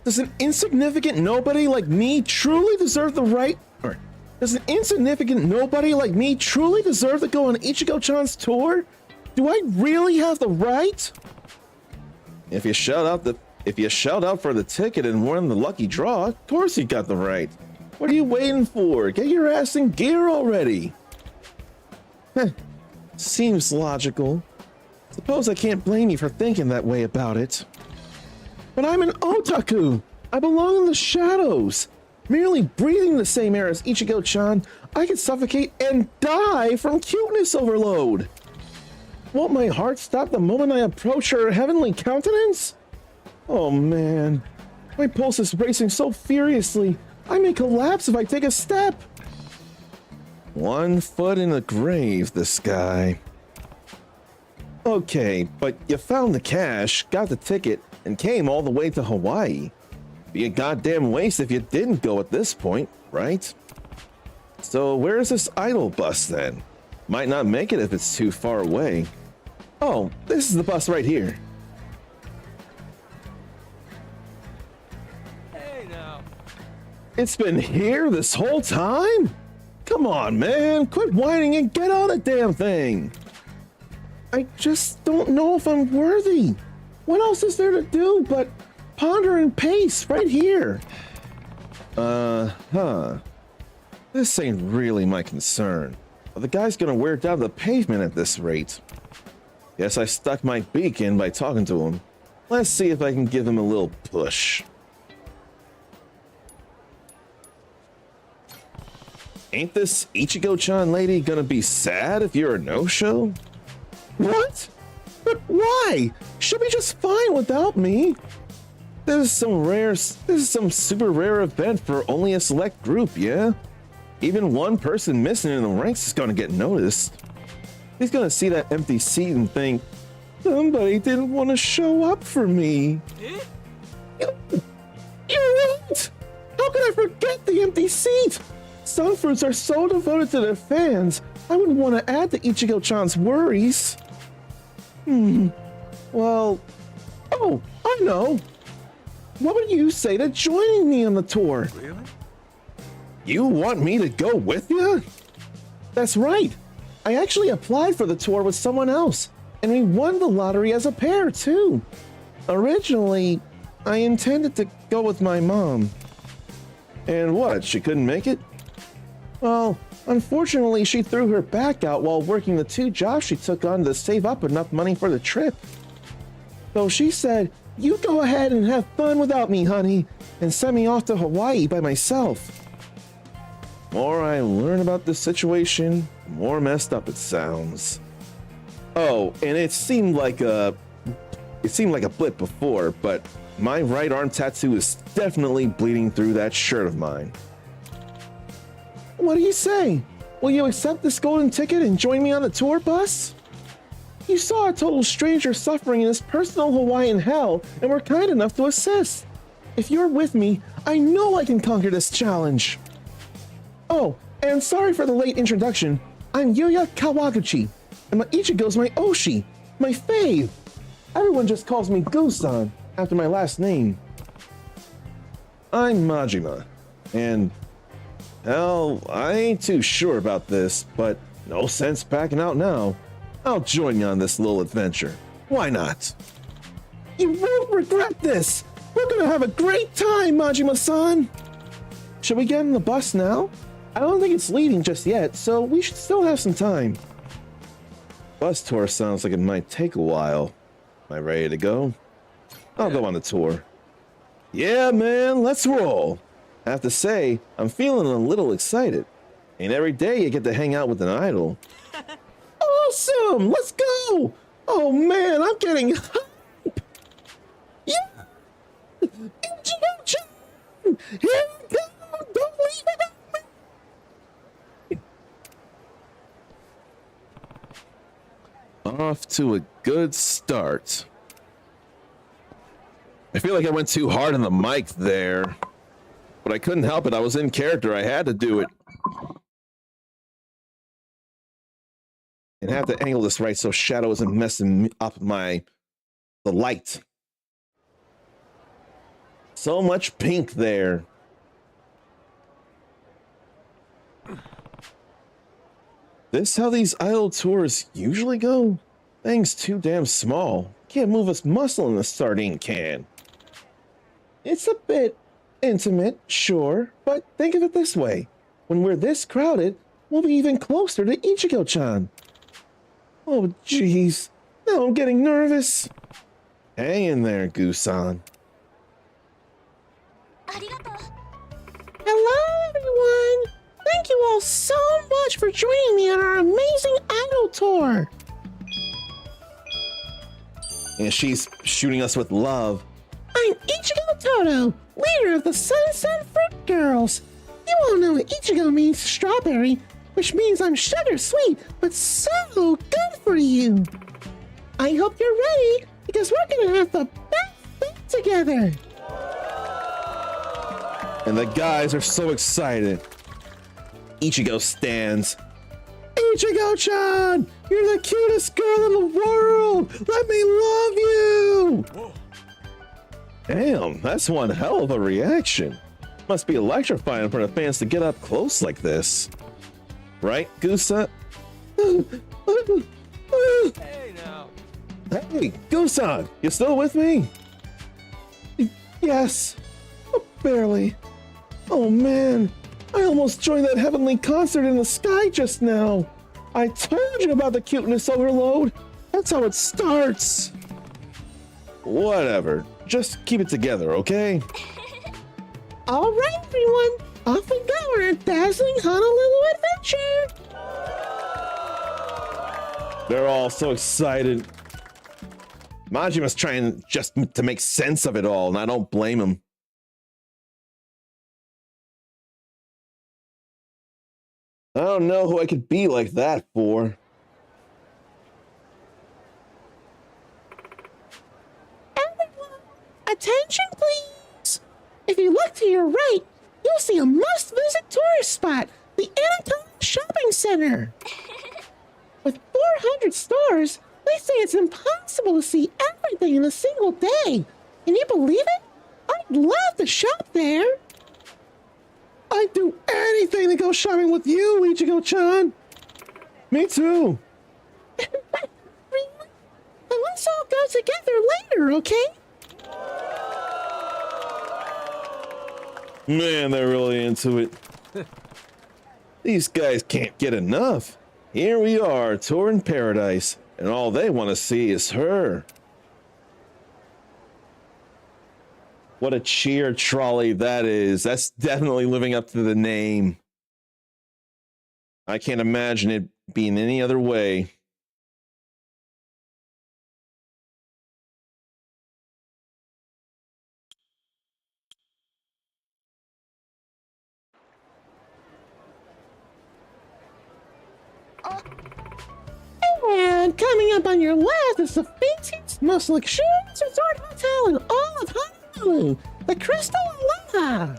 Does an insignificant nobody like me truly deserve the right? Or does an insignificant nobody like me truly deserve to go on Ichigo-chan's tour? Do I really have the right? If you shout out for the ticket and win the lucky draw, of course you got the right. What are you waiting for? Get your ass in gear already. Heh, seems logical. Suppose I can't blame you for thinking that way about it. But I'm an otaku. I belong in the shadows. Merely breathing the same air as Ichigo-chan, I could suffocate and die from cuteness overload. Won't my heart stop the moment I approach her heavenly countenance? Oh man, my pulse is racing so furiously, I may collapse if I take a step. 1 foot in the grave, this guy. Okay, but you found the cash, got the ticket, and came all the way to Hawaii. Be a goddamn waste if you didn't go at this point, right? So where is this idle bus then? Might not make it if it's too far away. Oh, this is the bus right here. Hey now. It's been here this whole time? Come on, man, quit whining and get on the damn thing. I just don't know if I'm worthy. What else is there to do but ponder and pace right here? This ain't really my concern. But the guy's gonna wear down the pavement at this rate. Guess I stuck my beak in by talking to him. Let's see if I can give him a little push. Ain't this Ichigo-chan lady gonna be sad if you're a no-show? What? But why? She'll be just fine without me. This is some super rare event for only a select group, yeah? Even one person missing in the ranks is gonna get noticed. He's gonna see that empty seat and think, somebody didn't want to show up for me. You're right! How could I forget the empty seat? Sunfruits are so devoted to their fans, I wouldn't want to add to Ichigo-chan's worries. Well, oh, I know. What would you say to joining me on the tour? Really? You want me to go with you? That's right. I actually applied for the tour with someone else, and we won the lottery as a pair, too. Originally, I intended to go with my mom. And what, she couldn't make it? Well, unfortunately, she threw her back out while working the 2 jobs she took on to save up enough money for the trip. So she said, you go ahead and have fun without me, honey, and send me off to Hawaii by myself. The more I learn about this situation, the more messed up it sounds. Oh, and it seemed like a blip before, but my right arm tattoo is definitely bleeding through that shirt of mine. What do you say? Will you accept this golden ticket and join me on the tour bus? You saw a total stranger suffering in his personal Hawaiian hell and were kind enough to assist. If you're with me, I know I can conquer this challenge. Oh, and sorry for the late introduction. I'm Yuya Kawaguchi, and my Ichigo's my Oshi, my fave. Everyone just calls me Gusan after my last name. I'm Majima, and hell, I ain't too sure about this, but no sense backing out now. I'll join you on this little adventure. Why not? You won't regret this! We're gonna have a great time, Majima-san! Should we get in the bus now? I don't think it's leaving just yet, so we should still have some time. Bus tour sounds like it might take a while. Am I ready to go? I'll go on the tour. Yeah, man, let's roll. I have to say, I'm feeling a little excited. Ain't every day you get to hang out with an idol. Awesome! Let's go! Oh man, I'm getting hype! Yeah! Ichigo-chan! Here we go! Don't leave it! Off to a good start. I feel like I went too hard on the mic there. But I couldn't help it. I was in character. I had to do it. And I have to angle this right so shadow isn't messing up the light. So much pink there. This how these idle tours usually go? Thing's too damn small. Can't move a muscle in a sardine can. It's a bit intimate, sure, but think of it this way. When we're this crowded, we'll be even closer to Ichigo-chan. Oh, jeez. Now I'm getting nervous. Hang in there, Gusan. Hello, everyone. Thank you all so much for joining me on our amazing idol tour. And she's shooting us with love. I'm Ichigo Toto, leader of the Sunset Fruit Girls. You all know Ichigo means strawberry, which means I'm sugar sweet, but so good for you. I hope you're ready, because we're gonna have the best thing together. And the guys are so excited. Ichigo stands. Ichigo-chan! You're the cutest girl in the world! Let me love you! Whoa. Damn, that's one hell of a reaction. Must be electrifying for the fans to get up close like this. Right, Gusa? Hey now. Hey, Gusan, you still with me? Yes, barely. Oh man, I almost joined that heavenly concert in the sky just now. I told you about the cuteness overload. That's how it starts. Whatever, just keep it together, okay? All right, everyone, off we go on our dazzling Honolulu adventure. They're all so excited. Majima's trying just to make sense of it all, and I don't blame him. I don't know who I could be like that for. Everyone, attention please. If you look to your right, you'll see a must-visit tourist spot, the Anatom Shopping Center. With 400 stores, they say it's impossible to see everything in a single day. Can you believe it? I'd love to shop there. I'd do anything to go shopping with you, Ichigo-chan. Me too. Really? Then let's all go together later, okay? Man, they're really into it. These guys can't get enough. Here we are, touring paradise, and all they want to see is her. What a cheer trolley that is. That's definitely living up to the name. I can't imagine it being any other way. And coming up on your left is the fanciest, most luxurious resort hotel in all of Honolulu, the Crystal Aloha.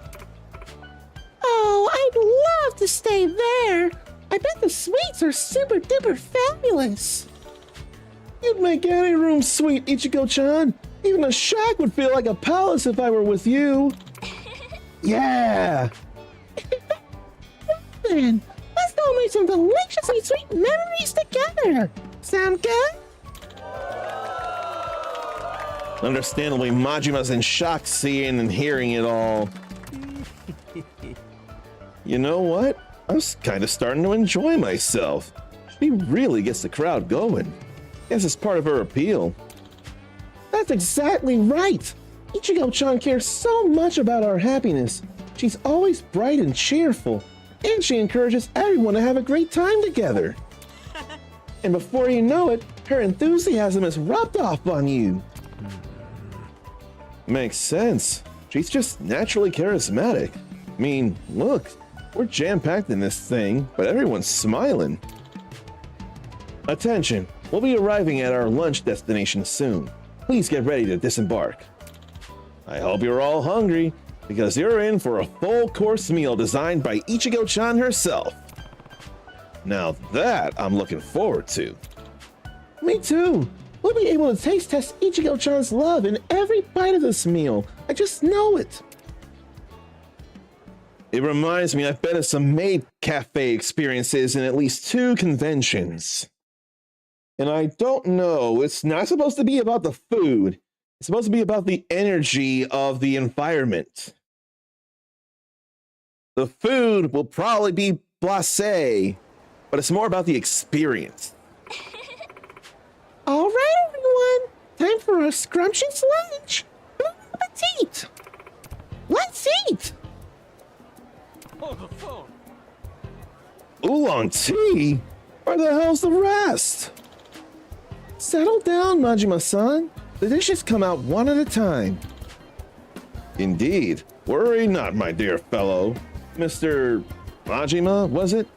Oh, I'd love to stay there. I bet the suites are super duper fabulous. You'd make any room sweet, Ichigo-chan. Even a shack would feel like a palace if I were with you. Yeah! Then, let's go make some deliciously sweet memories together. Sound good? Understandably, Majima's in shock seeing and hearing it all. You know what? I'm kind of starting to enjoy myself. She really gets the crowd going. Guess it's part of her appeal. That's exactly right. Ichigo-chan cares so much about our happiness. She's always bright and cheerful, and she encourages everyone to have a great time together. And before you know it, her enthusiasm is rubbed off on you. Makes sense. She's just naturally charismatic. I mean, look, we're jam-packed in this thing, but everyone's smiling. Attention, we'll be arriving at our lunch destination soon. Please get ready to disembark. I hope you're all hungry, because you're in for a full-course meal designed by Ichigo-chan herself. Now that I'm looking forward to. Me too. We'll be able to taste test Ichigo-chan's love in every bite of this meal. I just know it. It reminds me I've been to some maid cafe experiences in at least 2 conventions. And I don't know, it's not supposed to be about the food. It's supposed to be about the energy of the environment. The food will probably be blasé, but it's more about the experience. All right, everyone. Time for a scrumptious lunch. Bon appetit. Let's eat. Oh, the phone. Oolong tea? Where the hell's the rest? Settle down, Majima-san. The dishes come out one at a time. Indeed. Worry not, my dear fellow. Mr. Majima, was it?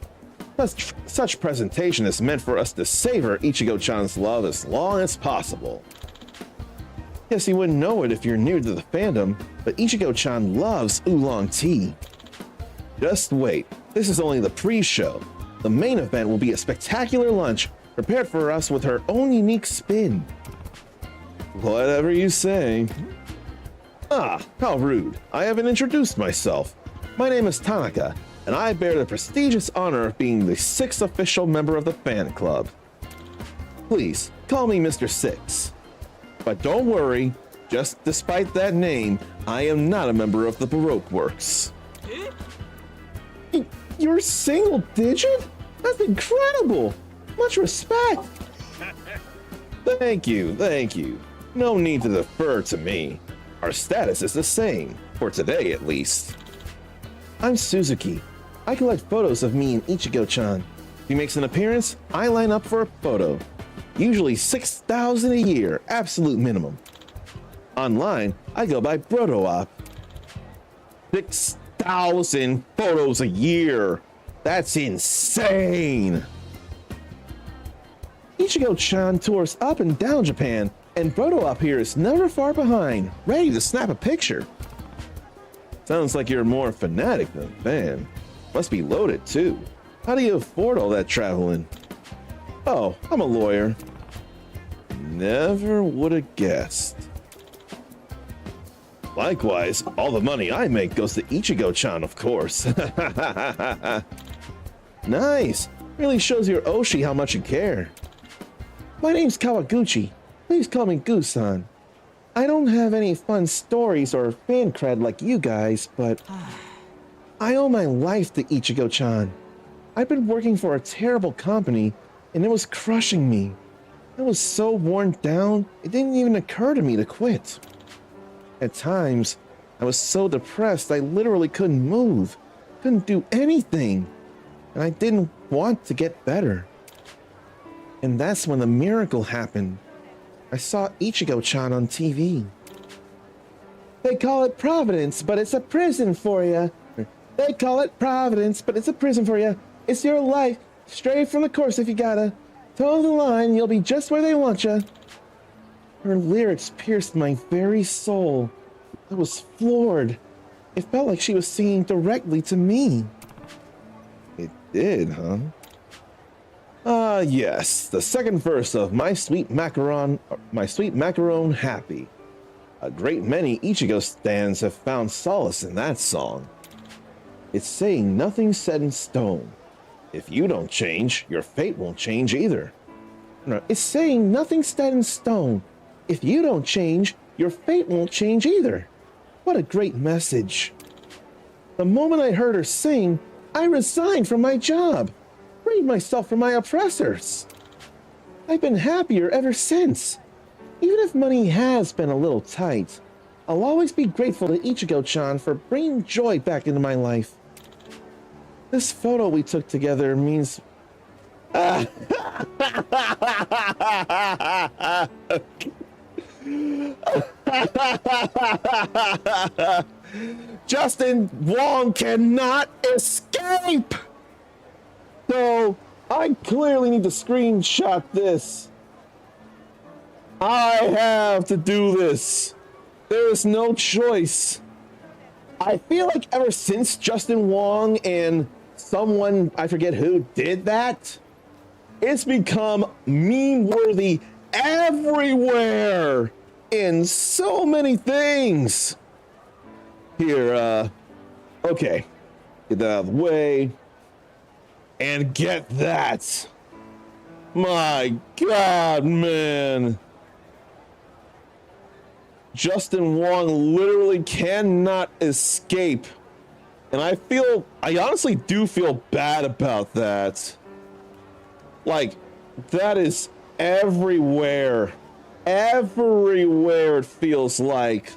Such presentation is meant for us to savor Ichigo-chan's love as long as possible. Yes, you wouldn't know it if you're new to the fandom, but Ichigo-chan loves oolong tea. Just wait, this is only the pre-show. The main event will be a spectacular lunch prepared for us with her own unique spin. Whatever you say. Ah, how rude. I haven't introduced myself. My name is Tanaka, and I bear the prestigious honor of being the 6th official member of the fan club. Please, call me Mr. 6. But don't worry, just despite that name, I am not a member of the Baroque Works. You're single digit? That's incredible! Much respect! Thank you. No need to defer to me. Our status is the same, for today at least. I'm Suzuki. I collect photos of me and Ichigo-chan. If he makes an appearance, I line up for a photo. Usually 6,000 a year, absolute minimum. Online, I go by Brodo-op. 6,000 photos a year! That's insane! Ichigo-chan tours up and down Japan, and Brodo-op here is never far behind, ready to snap a picture. Sounds like you're more fanatic than a fan. Must be loaded too. How do you afford all that traveling? Oh, I'm a lawyer. Never would have guessed. Likewise, all the money I make goes to Ichigo-chan, of course. Nice. Really shows your Oshi how much you care. My name's Kawaguchi. Please call me Gusan. I don't have any fun stories or fan cred like you guys, but I owe my life to Ichigo-chan. I've been working for a terrible company, and it was crushing me. I was so worn down, it didn't even occur to me to quit. At times, I was so depressed I literally couldn't move, couldn't do anything, and I didn't want to get better. And that's when the miracle happened. I saw Ichigo-chan on TV. They call it Providence, but it's a prison for you. They call it Providence, but it's a prison for you. It's your life, straight from the course if you gotta. Toe the line, you'll be just where they want you. Her lyrics pierced my very soul. I was floored. It felt like she was singing directly to me. It did, huh? Yes, the second verse of My Sweet Macaron Happy. A great many Ichigo stans have found solace in that song. It's saying nothing's set in stone. If you don't change, your fate won't change either. No, it's saying nothing's set in stone. If you don't change, your fate won't change either. What a great message. The moment I heard her sing, I resigned from my job. Freed myself from my oppressors. I've been happier ever since. Even if money has been a little tight, I'll always be grateful to Ichigo-chan for bringing joy back into my life. This photo we took together means... Justin Wong cannot escape! So, I clearly need to screenshot this. I have to do this. There is no choice. I feel like ever since Justin Wong and someone, I forget who did that. It's become meme worthy everywhere in so many things. Here, okay, get that out of the way. And get that. My God, man. Justin Wong literally cannot escape. And I honestly do feel bad about that. Like, that is everywhere. Everywhere it feels like.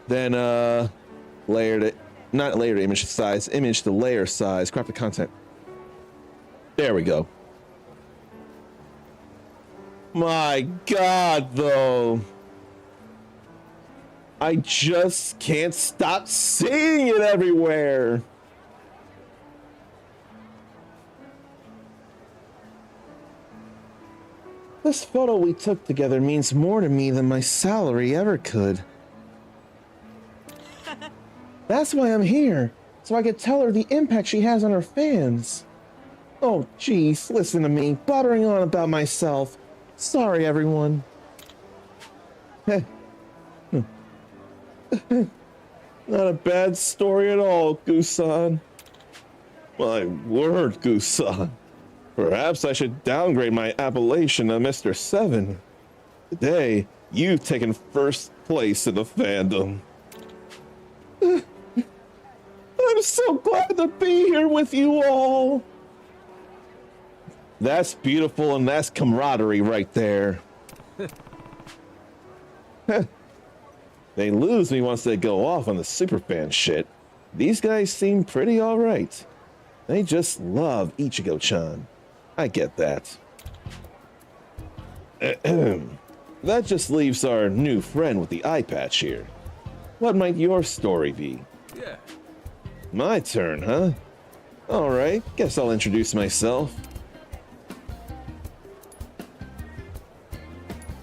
Then, layered it. Not layered image size, image to layer size, crop the content. There we go. My God, though. I just can't stop seeing it everywhere. This photo we took together means more to me than my salary ever could. That's why I'm here, so I could tell her the impact she has on her fans. Oh, geez, listen to me, buttering on about myself. Sorry, everyone. Not a bad story at all, Gusan. My word, Gusan. Perhaps I should downgrade my appellation to Mr. 7. Today, you've taken first place in the fandom. I'm so glad to be here with you all. That's beautiful, and that's camaraderie right there. They lose me once they go off on the superfan shit. These guys seem pretty alright. They just love Ichigo-chan. I get that. That just leaves our new friend with the eye patch here. What might your story be? Yeah. My turn, huh? Alright, guess I'll introduce myself.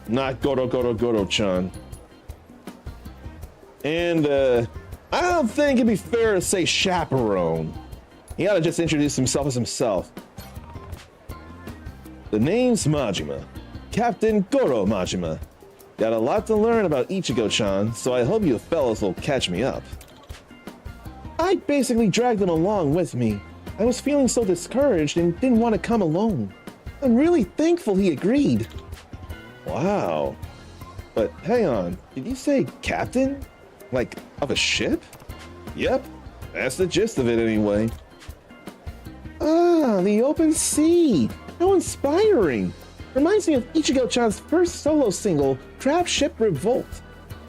Not Goro-Chan. And, I don't think it'd be fair to say chaperone. He ought to just introduce himself as himself. The name's Majima. Captain Goro Majima. Got a lot to learn about Ichigo-chan, so I hope you fellas will catch me up. I basically dragged him along with me. I was feeling so discouraged and didn't want to come alone. I'm really thankful he agreed. Wow. But hang on, did you say captain? Like, of a ship? Yep, that's the gist of it anyway. Ah, the open sea. How inspiring. Reminds me of Ichigo-chan's first solo single, Crab Ship Revolt.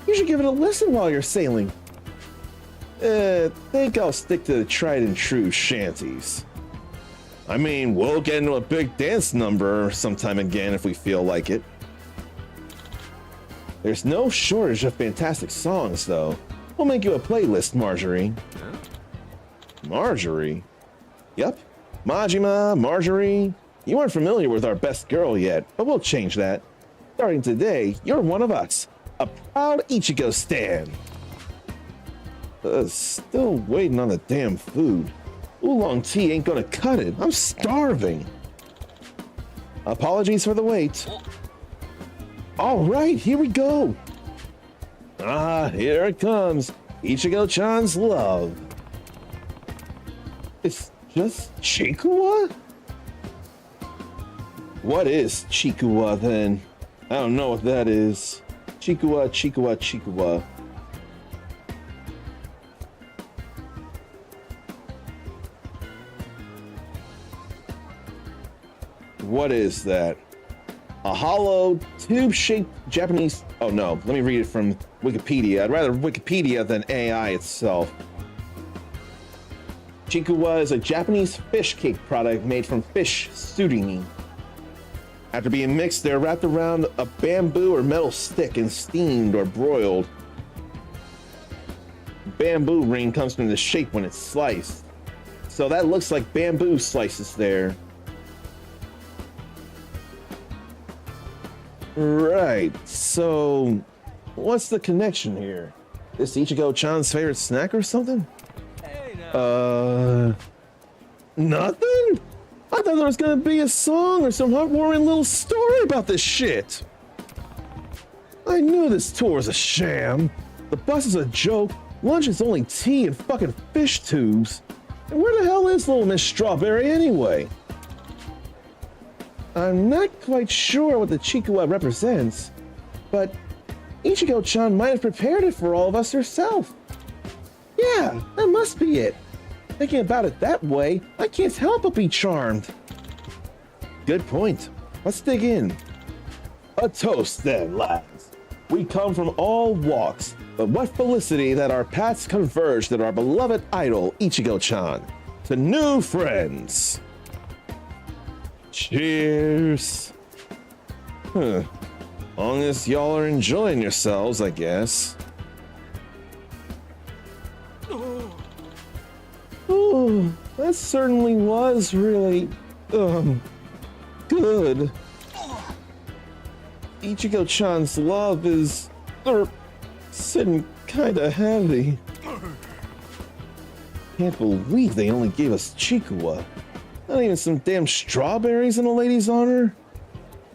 You should give it a listen while you're sailing. Think I'll stick to the tried and true shanties. I mean, we'll get into a big dance number sometime again if we feel like it. There's no shortage of fantastic songs, though. We'll make you a playlist, Marjorie. Huh? Marjorie? Yep. Majima, Marjorie. You aren't familiar with our best girl yet, but we'll change that. Starting today, you're one of us. A proud Ichigo stan. Still waiting on the damn food. Oolong tea ain't gonna cut it. I'm starving. Apologies for the wait. All right, here we go. Ah, here it comes. Ichigo-chan's love. It's just Chikuwa? What is Chikuwa then? I don't know what that is. Chikuwa. What is that? A hollow, tube-shaped Japanese... Oh no, let me read it from Wikipedia. I'd rather Wikipedia than AI itself. Chikuwa is a Japanese fish cake product made from fish surimi. After being mixed, they're wrapped around a bamboo or metal stick and steamed or broiled. Bamboo ring comes from the shape when it's sliced. So that looks like bamboo slices there. Right, so what's the connection here? Is Ichigo-chan's favorite snack or something? Hey, now. Nothing? I thought there was gonna be a song or some heartwarming little story about this shit. I knew this tour was a sham. The bus is a joke. Lunch is only tea and fucking fish tubes. And where the hell is little Miss Strawberry anyway? I'm not quite sure what the Chikuwa represents, but Ichigo-chan might have prepared it for all of us herself. Yeah, that must be it. Thinking about it that way, I can't help but be charmed. Good point. Let's dig in. A toast then, lads. We come from all walks, but what felicity that our paths converged at our beloved idol, Ichigo-chan. To new friends. Cheers. Long as y'all are enjoying yourselves, I guess. Oh, that certainly was really, good. Ichigo-chan's love is, sitting kinda heavy. Can't believe they only gave us Chikuwa. Not even some damn strawberries in a lady's honor?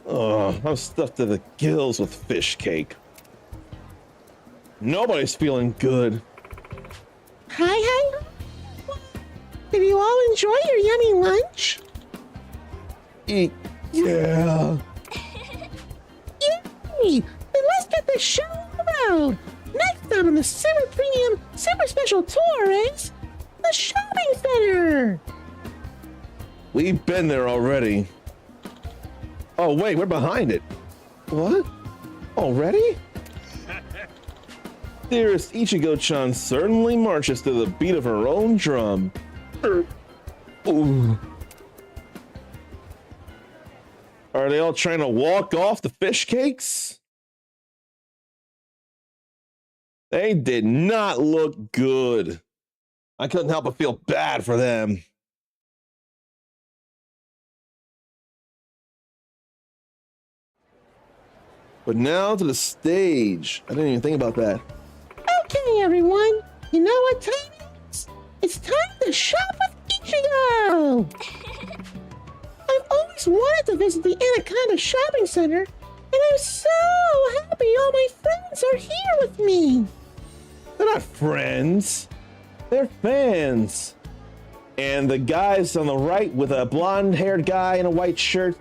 Oh, I'm stuffed to the gills with fish cake. Nobody's feeling good. Hi. Did you all enjoy your yummy lunch? Yeah. Yay! Then let's get this show on the road. Next time on the Super Premium Super Special Tour is the Shopping Center. We've been there already. Oh wait, we're behind it. What? Already? Dearest Ichigo-chan certainly marches to the beat of her own drum. Ooh. Are they all trying to walk off the fish cakes? They did not look good. I couldn't help but feel bad for them. But now to the stage. I didn't even think about that. Okay, everyone. You know what time it is? It's time to shop with Ichigo! I've always wanted to visit the Anaconda Shopping Center, and I'm so happy all my friends are here with me. They're not friends. They're fans. And the guys on the right with a blonde-haired guy in a white shirt,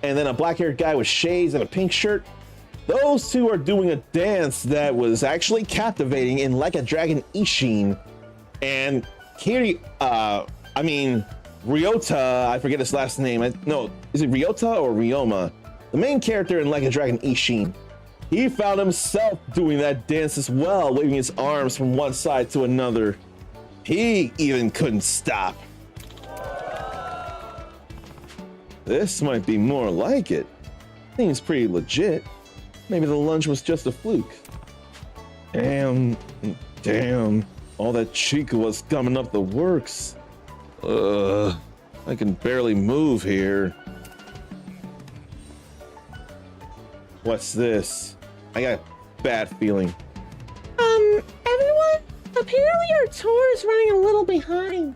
and then a black-haired guy with shades and a pink shirt, those two are doing a dance that was actually captivating in Like a Dragon Ishin. And Ryota, I forget his last name. No, is it Ryota or Ryoma? The main character in Like a Dragon Ishin. He found himself doing that dance as well, waving his arms from one side to another. He even couldn't stop. This might be more like it. Seems pretty legit. Maybe the lunch was just a fluke. Damn. All that Chica was coming up the works. I can barely move here. What's this? I got a bad feeling. Everyone, apparently our tour is running a little behind.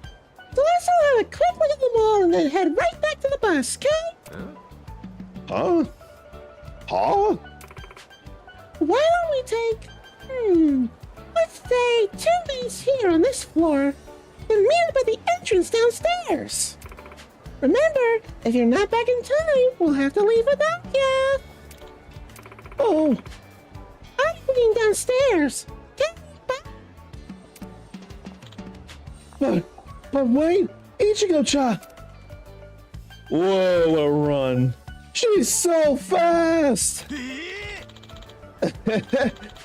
So let's all have a quick look at the mall and then head right back to the bus, okay? Huh? Why don't we take, let's say 2 days here on this floor and meet up at the entrance downstairs. Remember, if you're not back in time, we'll have to leave without you. Oh. I'm meeting downstairs. But wait, Ichigo-chan. Whoa, a run. She's so fast.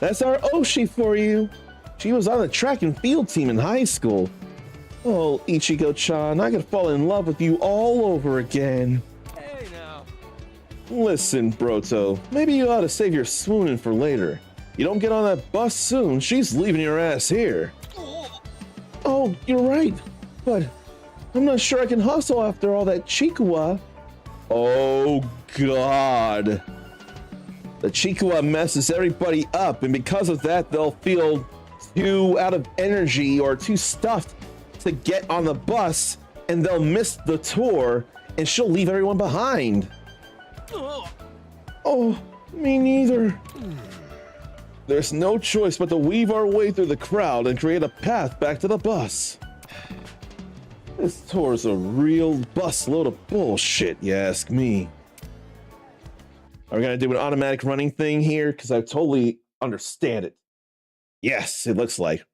That's our Oshi for you. She was on the track and field team in high school. Oh, Ichigo-chan, I could fall in love with you all over again. Hey now. Listen, Broto, maybe you ought to save your swooning for later. You don't get on that bus soon, she's leaving your ass here. Oh, you're right, but I'm not sure I can hustle after all that Chikuwa. Oh, God. The Chikuwa messes everybody up, and because of that, they'll feel too out of energy or too stuffed to get on the bus and they'll miss the tour and she'll leave everyone behind. Oh, me neither. There's no choice but to weave our way through the crowd and create a path back to the bus. This tour's a real busload of bullshit, you ask me. Are we gonna do an automatic running thing here? Because I totally understand it. Yes, it looks like.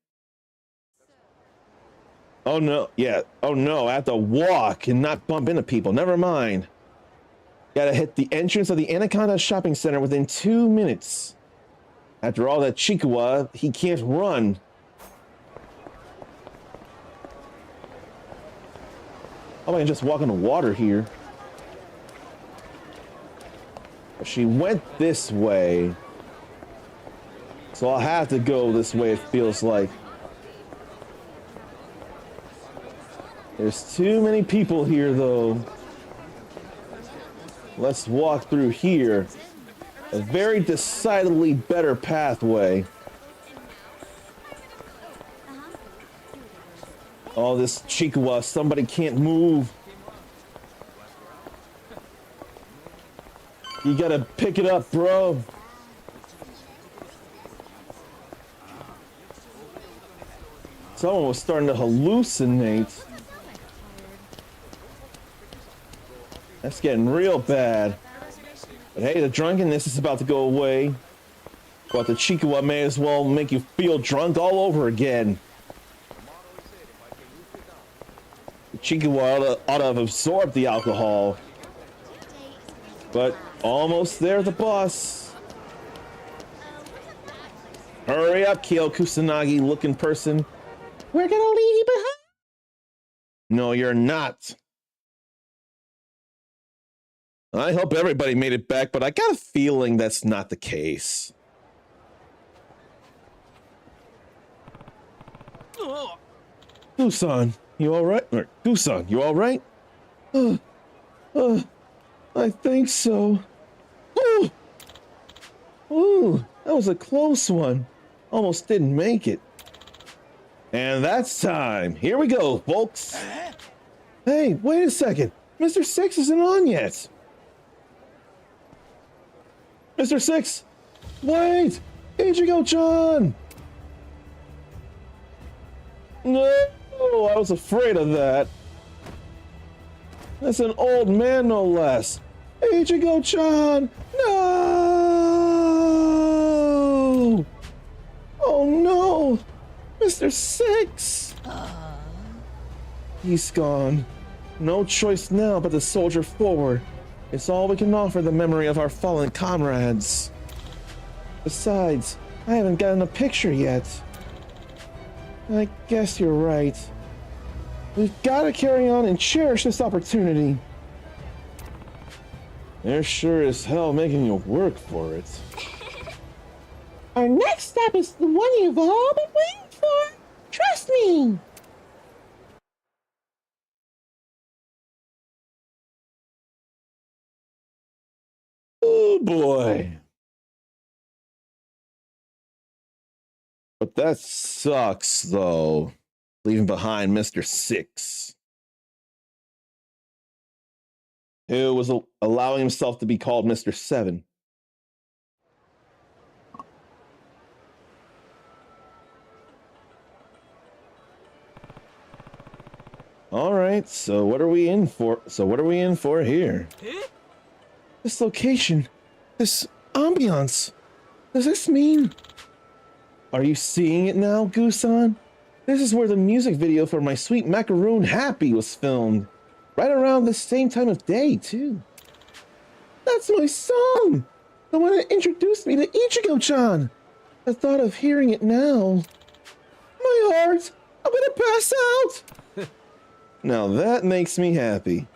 Oh no, yeah. Oh no, I have to walk and not bump into people. Never mind. Gotta hit the entrance of the Anaconda Shopping Center within 2 minutes. After all that Chikawa, he can't run. Oh, I can just walk in the water here. She went this way. So I'll have to go this way, it feels like. There's too many people here, though. Let's walk through here. A very decidedly better pathway. Oh, this Chikawa, somebody can't move. You gotta pick it up, bro. Someone was starting to hallucinate. That's getting real bad. But hey, the drunkenness is about to go away. But the Chikawa may as well make you feel drunk all over again. The Chikawa ought to have absorbed the alcohol. But almost there, the bus. Hurry up, Kyo Kusanagi looking person. We're gonna leave you behind. No, you're not. I hope everybody made it back, but I got a feeling that's not the case. Gusan, you alright? Gusan, you alright? I think so. Ooh, that was a close one. Almost didn't make it. And that's time. Here we go, folks. Hey, wait a second. Mr. Six isn't on yet. Mr. Six, wait! Ichigo-chan! No, I was afraid of that. That's an old man, no less. Ichigo-chan, no! Oh no, Mr. Six! He's gone. No choice now but to soldier forward. It's all we can offer the memory of our fallen comrades. Besides, I haven't gotten a picture yet. I guess you're right. We've got to carry on and cherish this opportunity. They're sure as hell making you work for it. Our next step is the one you've all been waiting for. Trust me. Oh boy. But that sucks, though. Leaving behind Mr. Six, who was allowing himself to be called Mr. Seven. All right, so what are we in for? Here? This location, this ambiance. Does this mean? Are you seeing it now, Gusan? This is where the music video for My Sweet Macaroon Happy was filmed. Right around the same time of day, too. That's my song! The one that introduced me to Ichigo-chan! The thought of hearing it now. My heart! I'm gonna pass out! Now that makes me happy.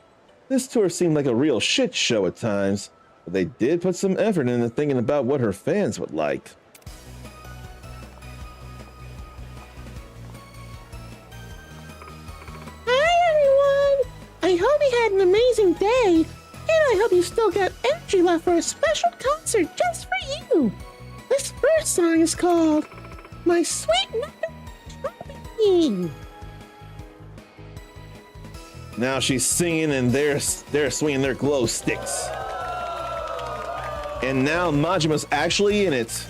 This tour seemed like a real shit show at times, but they did put some effort into thinking about what her fans would like. I hope you had an amazing day, and I hope you still got energy left for a special concert just for you. This first song is called My Sweet Macaroon Happy. Now she's singing and they're swinging their glow sticks. And now Majima's actually in it.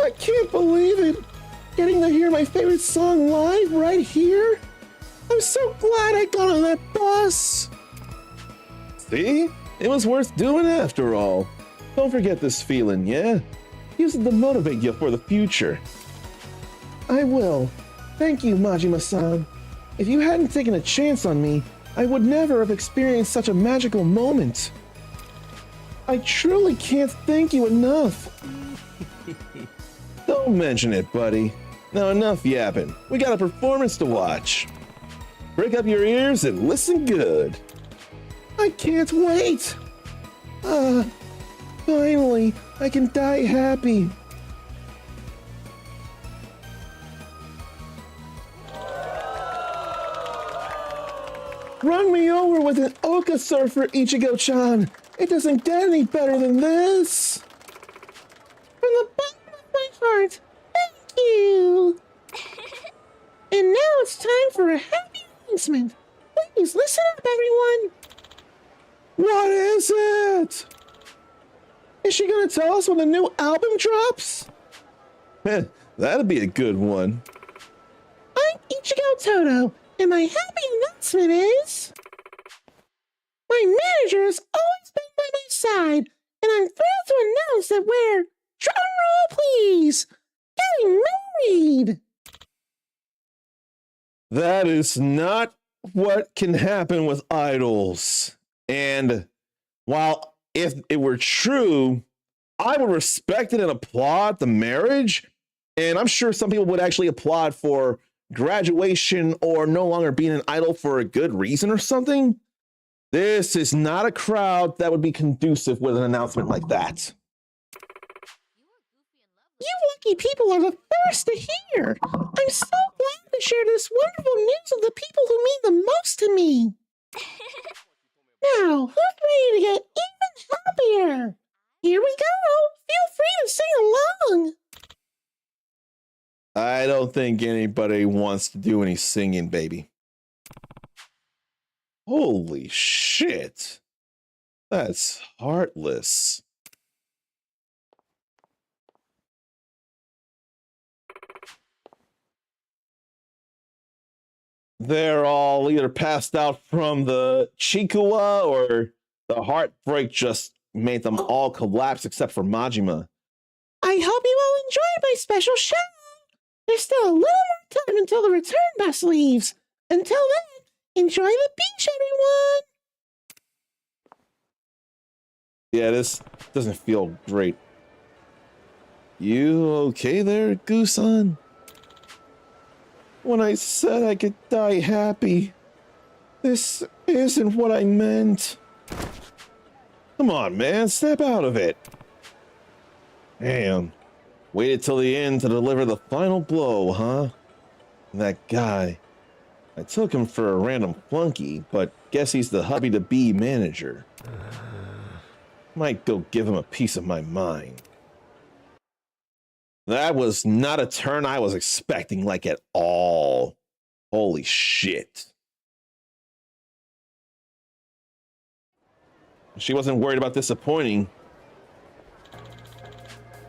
I can't believe it. Getting to hear my favorite song live right here. I'm so glad I got on that bus. See? It was worth doing after all. Don't forget this feeling, yeah? Use it to motivate you for the future. I will. Thank you, Majima-san. If you hadn't taken a chance on me, I would never have experienced such a magical moment. I truly can't thank you enough. Don't mention it, buddy. Now enough yapping. We got a performance to watch. Break up your ears and listen good. I can't wait. Finally, I can die happy. Run me over with an Oka surfer, Ichigo-chan. It doesn't get any better than this. From the bottom of my heart, thank you. And now it's time for a happy announcement. Please listen up, everyone. What is it? Is she gonna tell us when the new album drops? That'd be a good one. I'm Ichigo Todo, and my happy announcement is... my manager has always been by my side, and I'm thrilled to announce that we're, drum roll please, getting married! That is not what can happen with idols. And while if it were true, I would respect it and applaud the marriage. And I'm sure some people would actually applaud for graduation or no longer being an idol for a good reason or something. This is not a crowd that would be conducive with an announcement like that. You lucky people are the first to hear. I'm so glad to share this wonderful news with the people who mean the most to me. Now, who's ready to get even happier? Here we go. Feel free to sing along. I don't think anybody wants to do any singing, baby. Holy shit. That's heartless. They're all either passed out from the Chikuwa or the heartbreak just made them all collapse except for Majima. I hope you all enjoyed my special show. There's still a little more time until the return bus leaves. Until then, enjoy the beach, everyone. Yeah, this doesn't feel great. You okay there, Gusan? When I said I could die happy, this isn't what I meant. Come on, man, snap out of it. Damn. Waited till the end to deliver the final blow, huh? And that guy. I took him for a random flunky, but guess he's the hubby-to-be manager. Might go give him a piece of my mind. That was not a turn I was expecting, like, at all. Holy shit. She wasn't worried about disappointing.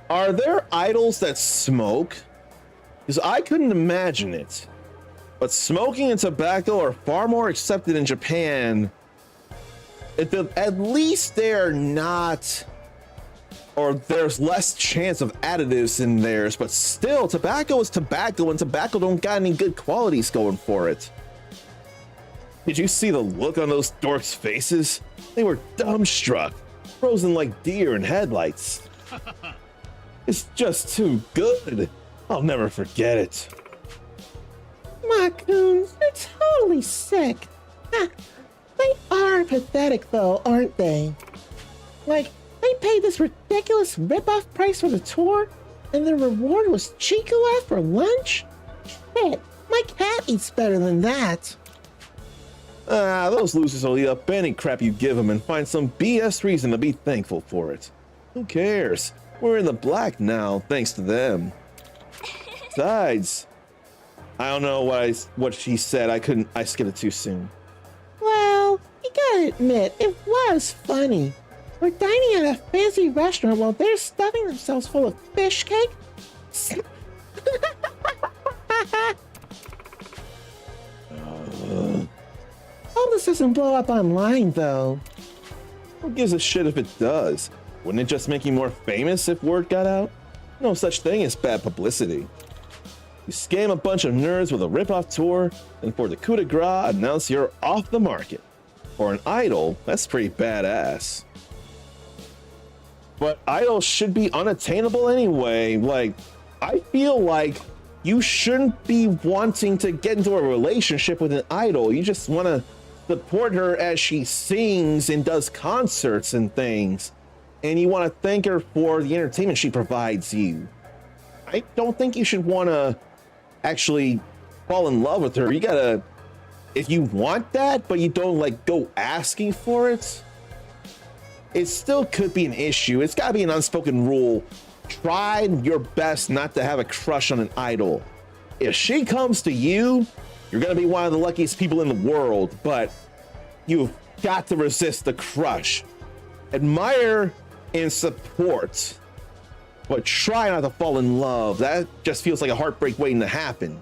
Are there idols that smoke? Because I couldn't imagine it. But smoking and tobacco are far more accepted in Japan. At least they're not... or there's less chance of additives in theirs, but still, tobacco is tobacco, and tobacco don't got any good qualities going for it. Did you see the look on those dorks' faces? They were dumbstruck, frozen like deer in headlights. It's just too good. I'll never forget it. Macoons, you're totally sick. They are pathetic though, aren't they? Like, they paid this ridiculous rip-off price for the tour, and the reward was Chikuwa for lunch? Shit, my cat eats better than that. Those losers will eat up any crap you give them and find some BS reason to be thankful for it. Who cares? We're in the black now, thanks to them. Besides, I don't know what she said. I skipped it too soon. Well, you gotta admit, it was funny. We're dining at a fancy restaurant while they're stuffing themselves full of fish cake. Hope this doesn't blow up online, though. Who gives a shit if it does? Wouldn't it just make you more famous if word got out? No such thing as bad publicity. You scam a bunch of nerds with a rip-off tour, and for the coup de grace, announce you're off the market. For an idol, that's pretty badass. But idols should be unattainable anyway. Like, I feel like you shouldn't be wanting to get into a relationship with an idol. You just want to support her as she sings and does concerts and things. And you want to thank her for the entertainment she provides you. I don't think you should want to actually fall in love with her. You gotta, if you want that, but you don't like go asking for it, it still could be an issue. It's gotta be an unspoken rule. Try your best not to have a crush on an idol. If she comes to you, you're gonna be one of the luckiest people in the world, but you've got to resist the crush. Admire and support, but try not to fall in love. That just feels like a heartbreak waiting to happen.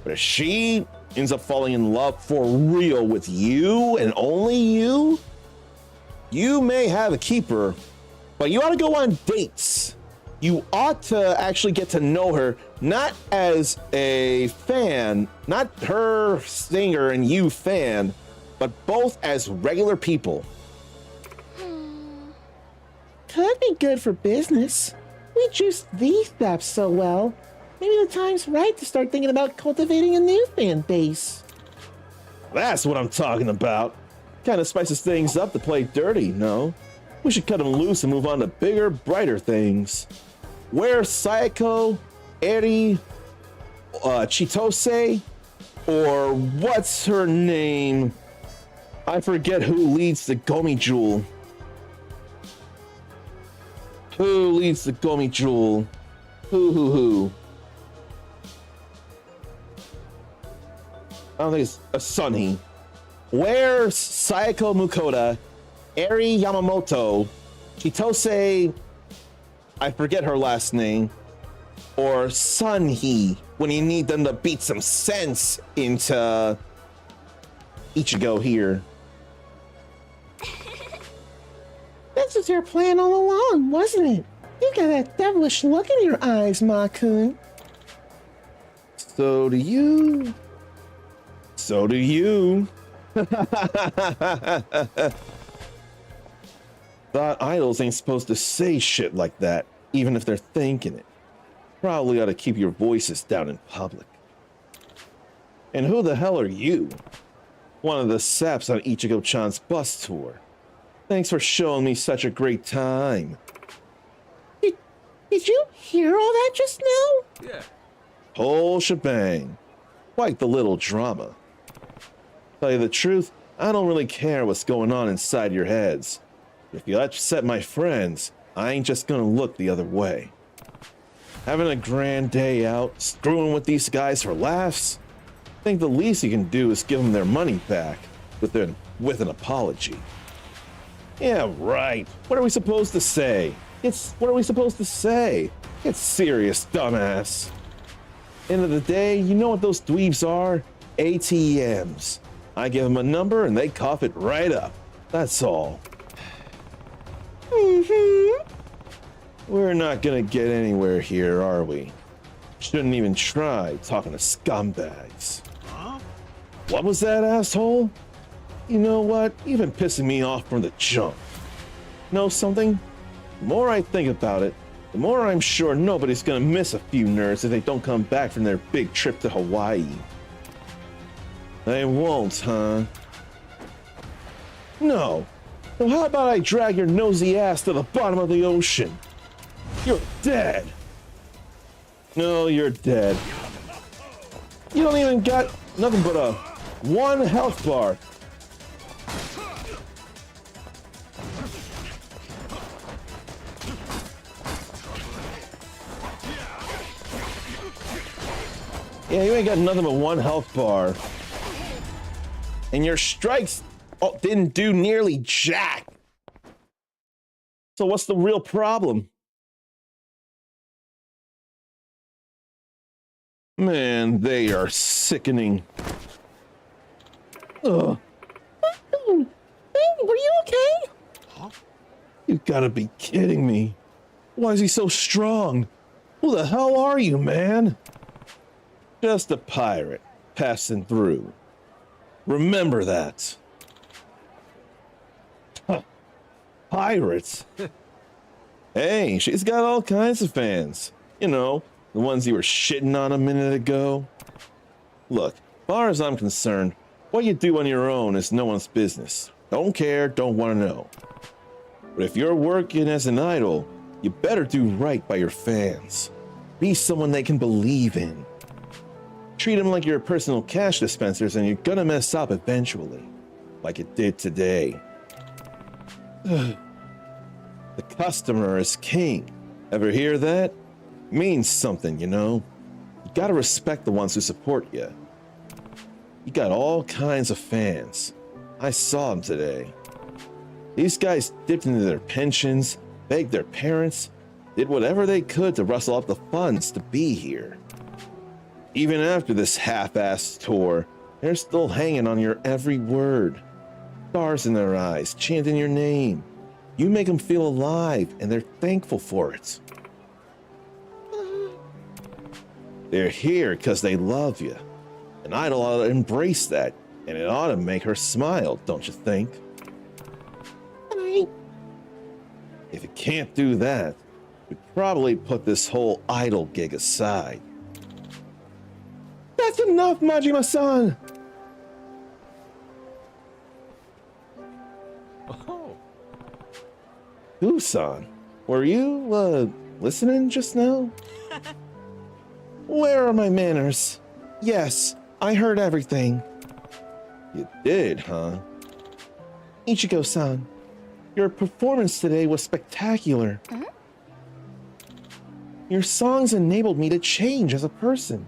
But if she ends up falling in love for real with you and only you, you may have a keeper, but you ought to go on dates. You ought to actually get to know her, not as a fan, not her singer and you fan, but both as regular people. Could be good for business. We juiced these apps so well. Maybe the time's right to start thinking about cultivating a new fan base. That's what I'm talking about. Kind of spices things up to play dirty, no? We should cut them loose and move on to bigger, brighter things. Where Sayako, Eri, Chitose, or what's her name? I forget who leads the Gomi Jewel. Who leads the Gomi Jewel? Who? I don't think it's a Sunny. Where's Sayako Mukoda, Eri Yamamoto, Chitose, I forget her last name, or Sunhee, when you need them to beat some sense into Ichigo here? This was your plan all along, wasn't it? You got that devilish look in your eyes, Ma-kun. So do you. So do you. Thought idols ain't supposed to say shit like that, even if they're thinking it. Probably ought to keep your voices down in public. And who the hell are you? One of the saps on Ichigo-chan's bus tour. Thanks for showing me such a great time. Did you hear all that just now? Yeah. Whole shebang. Quite the little drama. Tell you the truth, I don't really care what's going on inside your heads. If you upset my friends, I ain't just gonna look the other way. Having a grand day out, screwing with these guys for laughs? I think the least you can do is give them their money back with an apology. Yeah, right. What are we supposed to say? What are we supposed to say? Get serious, dumbass. End of the day, you know what those dweebs are? ATMs. I give them a number and they cough it right up. That's all. We're not gonna get anywhere here, are we? Shouldn't even try talking to scumbags. Huh? What was that, asshole? You know what? You've been pissing me off from the jump. Know something? The more I think about it, the more I'm sure nobody's gonna miss a few nerds if they don't come back from their big trip to Hawaii. They won't, huh? No. So how about I drag your nosy ass to the bottom of the ocean? You're dead. No, you're dead. You don't even got nothing but a 1 health bar. Yeah, you ain't got nothing but one health bar. And your strikes didn't do nearly jack. So what's the real problem? Man, they are sickening. Ugh. Hey, were you okay? Huh? You gotta be kidding me. Why is he so strong? Who the hell are you, man? Just a pirate passing through. Remember that. Huh. Pirates? Hey, she's got all kinds of fans. You know, the ones you were shitting on a minute ago. Look, as far as I'm concerned, what you do on your own is no one's business. Don't care, don't want to know. But if you're working as an idol, you better do right by your fans. Be someone they can believe in. Treat them like your personal cash dispensers and you're gonna mess up eventually. Like it did today. The customer is king. Ever hear that? Means something, you know? You gotta respect the ones who support you. You got all kinds of fans. I saw them today. These guys dipped into their pensions, begged their parents, did whatever they could to rustle up the funds to be here. Even after this half-assed tour, they're still hanging on your every word. Stars in their eyes, chanting your name. You make them feel alive, and they're thankful for it. They're here because they love you. An idol ought to embrace that, and it ought to make her smile, don't you think? If it can't do that, we'd probably put this whole idol gig aside. That's enough, Majima-san! Oh. Gusan, were you, listening just now? Where are my manners? Yes, I heard everything. You did, huh? Ichigo-san, your performance today was spectacular. Mm-hmm. Your songs enabled me to change as a person.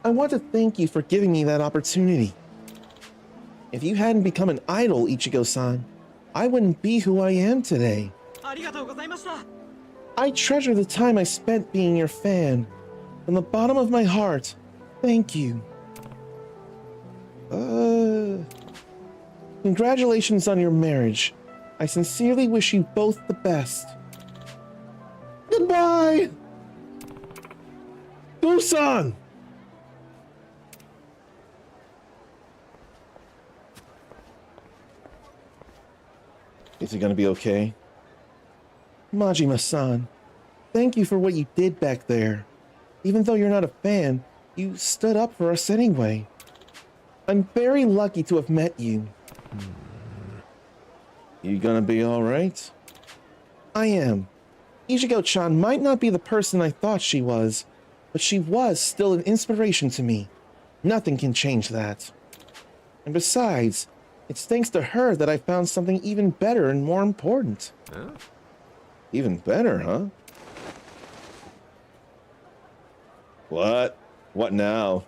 I want to thank you for giving me that opportunity. If you hadn't become an idol, Ichigo-san, I wouldn't be who I am today. I treasure the time I spent being your fan. From the bottom of my heart, thank you. Congratulations on your marriage. I sincerely wish you both the best. Goodbye! Gusan! Is he gonna be okay? Majima-san, thank you for what you did back there. Even though you're not a fan, you stood up for us anyway. I'm very lucky to have met you. You gonna be alright? I am. Ichigo-chan might not be the person I thought she was, but she was still an inspiration to me. Nothing can change that. And besides, it's thanks to her that I found something even better and more important. Huh? Even better, huh? What? What now?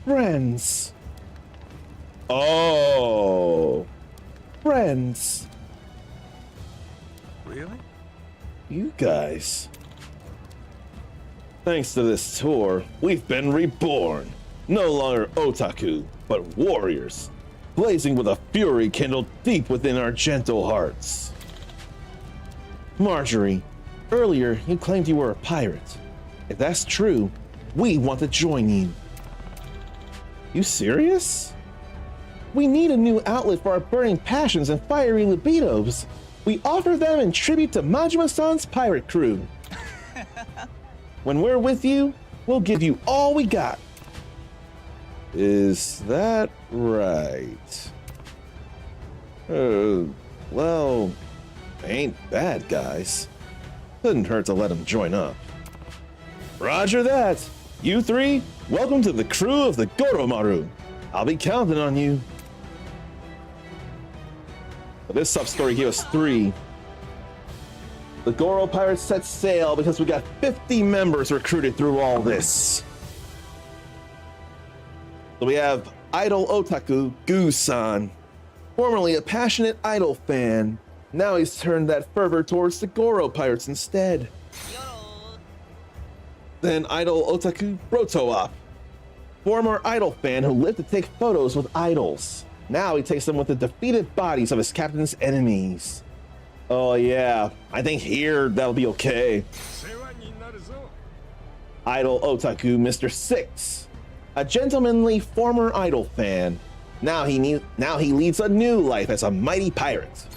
Friends. Oh. Friends. Really? You guys. Thanks to this tour, we've been reborn. No longer otaku, but warriors. Blazing with a fury kindled deep within our gentle hearts. Marjorie, earlier you claimed you were a pirate. If that's true, we want to join you. You serious? We need a new outlet for our burning passions and fiery libidos. We offer them in tribute to Majima-san's pirate crew. When we're with you, we'll give you all we got. Is that right? Well, ain't bad, guys. Couldn't hurt to let them join up. Roger that. You three, welcome to the crew of the Goromaru. I'll be counting on you. But this sub-story gave us 3. The Goro Pirates set sail because we got 50 members recruited through all this. So we have idol otaku Gu-san, formerly a passionate idol fan. Now he's turned that fervor towards the Goro Pirates instead. Then idol otaku Broto-op, former idol fan who lived to take photos with idols. Now he takes them with the defeated bodies of his captain's enemies. Oh yeah, I think here that'll be okay. Idol otaku Mr. Six, a gentlemanly former idol fan. Now he leads a new life as a mighty pirate.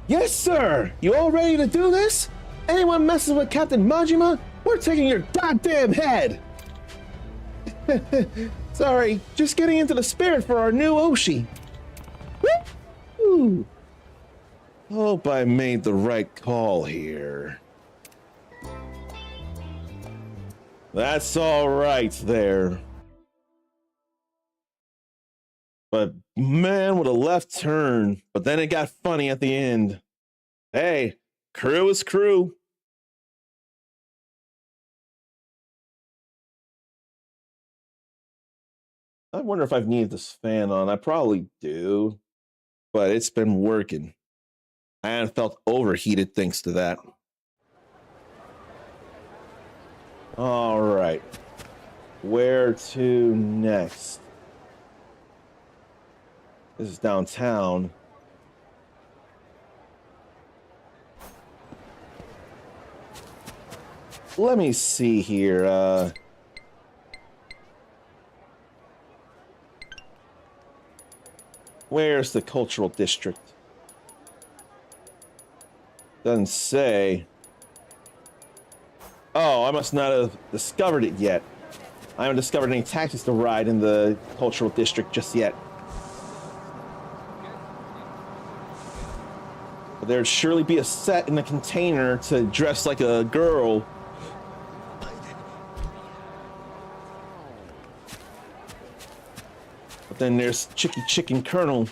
Yes, sir. You all ready to do this? Anyone messes with Captain Majima, we're taking your goddamn head. Sorry, just getting into the spirit for our new Oshi. Woo! Hope I made the right call here. That's all right there. But man, what a left turn. But then it got funny at the end. Hey, crew is crew. I wonder if I've needed this fan on. I probably do, but it's been working. I haven't felt overheated thanks to that. All right. Where to next? This is downtown. Let me see here. Where's the cultural district? Doesn't say. Oh, I must not have discovered it yet. I haven't discovered any taxis to ride in the cultural district just yet. But there'd surely be a set in the container to dress like a girl. But then there's Chicky Chicken Colonel.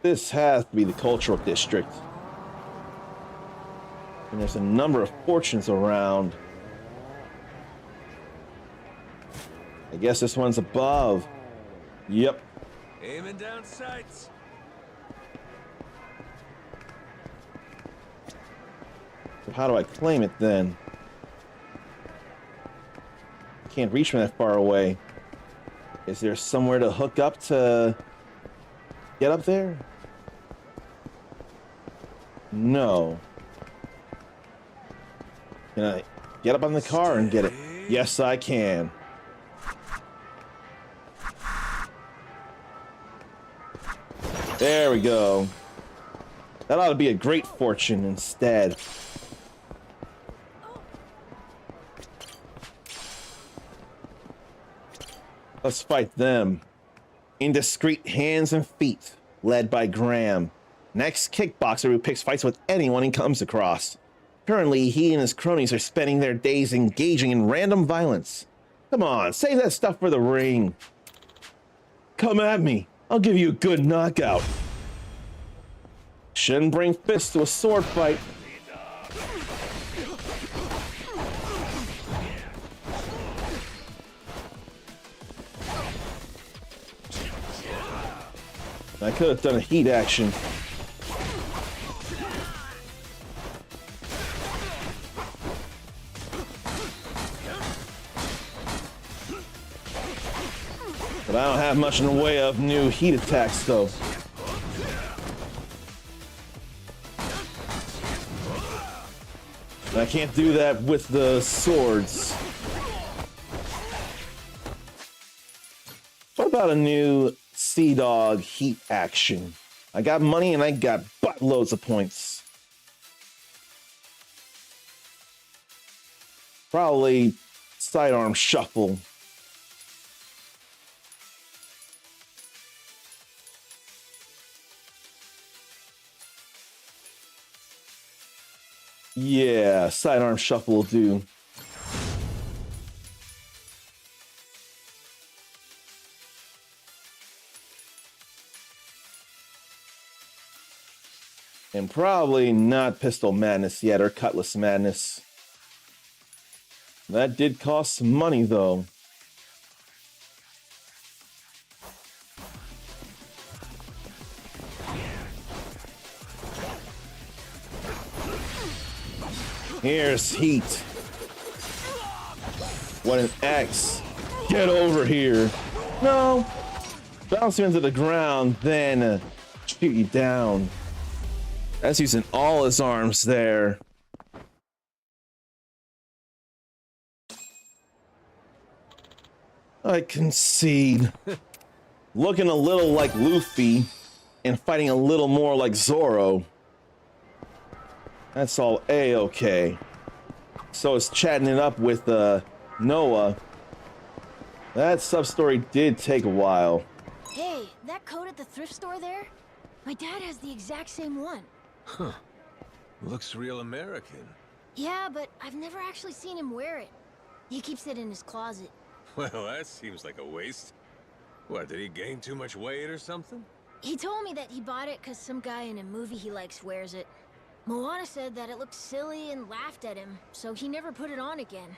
This has to be the cultural district. And there's a number of fortunes around. I guess this one's above. Yep. Aiming down sights. So how do I claim it then? Can't reach from that far away. Is there somewhere to hook up to get up there? No. Can I get up on the car and get it? Yes, I can. There we go. That ought to be a great fortune instead. Let's fight them. Indiscreet Hands and Feet, led by Graham. Next kickboxer who picks fights with anyone he comes across. Currently, he and his cronies are spending their days engaging in random violence. Come on, save that stuff for the ring. Come at me. I'll give you a good knockout. Shouldn't bring fists to a sword fight. I could have done a heat action. But I don't have much in the way of new heat attacks, though. And I can't do that with the swords. What about a new Sea Dog heat action? I got money and I got buttloads of points. Probably sidearm shuffle. Yeah, sidearm shuffle will do. And probably not Pistol Madness yet, or Cutlass Madness. That did cost some money, though. Here's heat. What an X. Get over here. No. Bounce you into the ground, then shoot you down. That's using all his arms there. I concede. Looking a little like Luffy and fighting a little more like Zoro. That's all A-okay. So it's chatting it up with Noah. That sub-story did take a while. Hey, that coat at the thrift store there? My dad has the exact same one. Huh. Looks real American. Yeah, but I've never actually seen him wear it. He keeps it in his closet. Well, that seems like a waste. What, did he gain too much weight or something? He told me that he bought it because some guy in a movie he likes wears it. Moana said that it looked silly and laughed at him, so he never put it on again.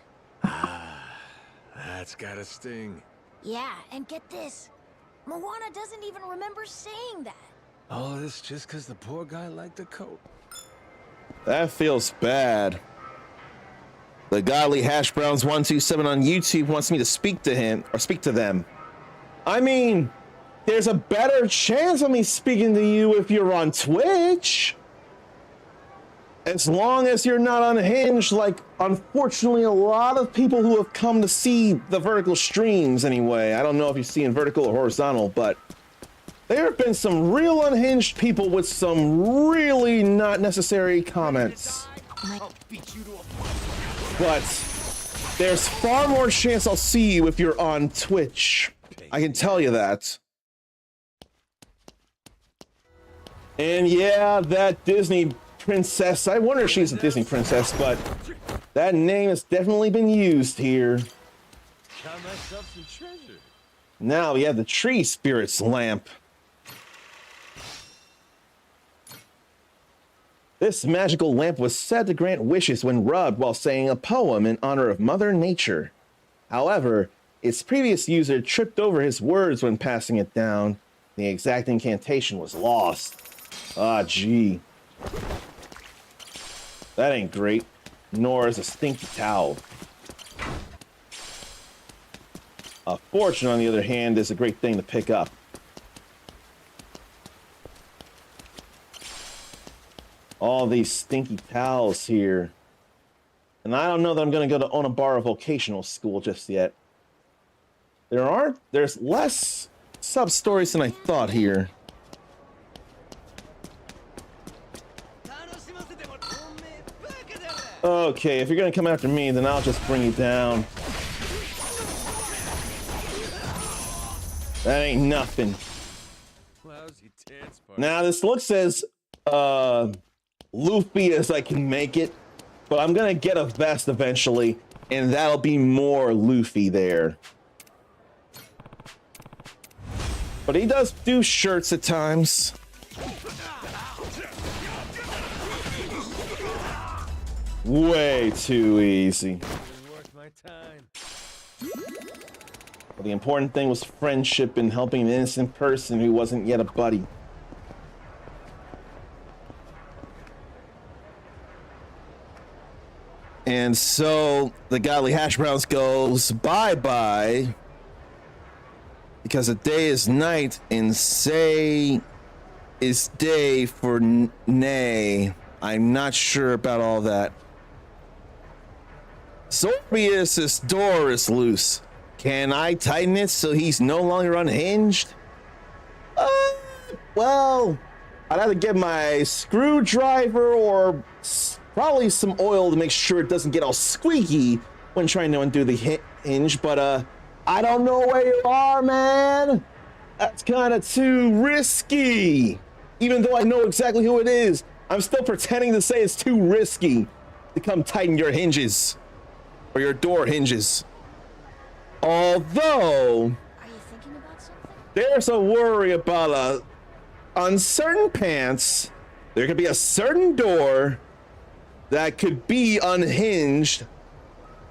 That's gotta sting. Yeah, and get this. Moana doesn't even remember saying that. All this just because the poor guy liked the coat. That feels bad. The Godly Hash Browns 127 on YouTube wants me to speak to him, or speak to them. I mean, there's a better chance of me speaking to you if you're on Twitch. As long as you're not unhinged, like, unfortunately, a lot of people who have come to see the vertical streams anyway. I don't know if you're seeing vertical or horizontal, but there have been some real unhinged people with some really not necessary comments. But there's far more chance I'll see you if you're on Twitch. I can tell you that. And yeah, that Disney princess, I wonder if she's a Disney princess, but that name has definitely been used here. Got myself some treasure. Now we have the tree spirit's lamp. This magical lamp was said to grant wishes when rubbed while saying a poem in honor of Mother Nature. However, its previous user tripped over his words when passing it down. The exact incantation was lost. Ah, gee. That ain't great, nor is a stinky towel. A fortune, on the other hand, is a great thing to pick up. All these stinky towels here. And I don't know that I'm going to go to Onabara Vocational School just yet. There's less sub-stories than I thought here. Okay, if you're gonna come after me, then I'll just bring you down. That ain't nothing. Now this looks as loopy as I can make it, but I'm gonna get a vest eventually, and that'll be more Luffy there. But he does do shirts at times. Way too easy. But the important thing was friendship and helping an innocent person who wasn't yet a buddy. And so the Godly Hash Browns goes bye-bye because a day is night and say is day for nay. I'm not sure about all that. Zorbius' door is loose. Can I tighten it so he's no longer unhinged? Well, I'd have to get my screwdriver or probably some oil to make sure it doesn't get all squeaky when trying to undo the hinge, but I don't know where you are, man. That's kind of too risky. Even though I know exactly who it is, I'm still pretending to say it's too risky to come tighten your hinges. Or your door hinges. Although, Are you thinking about something? there's a worry about uncertain pants There could be a certain door that could be unhinged,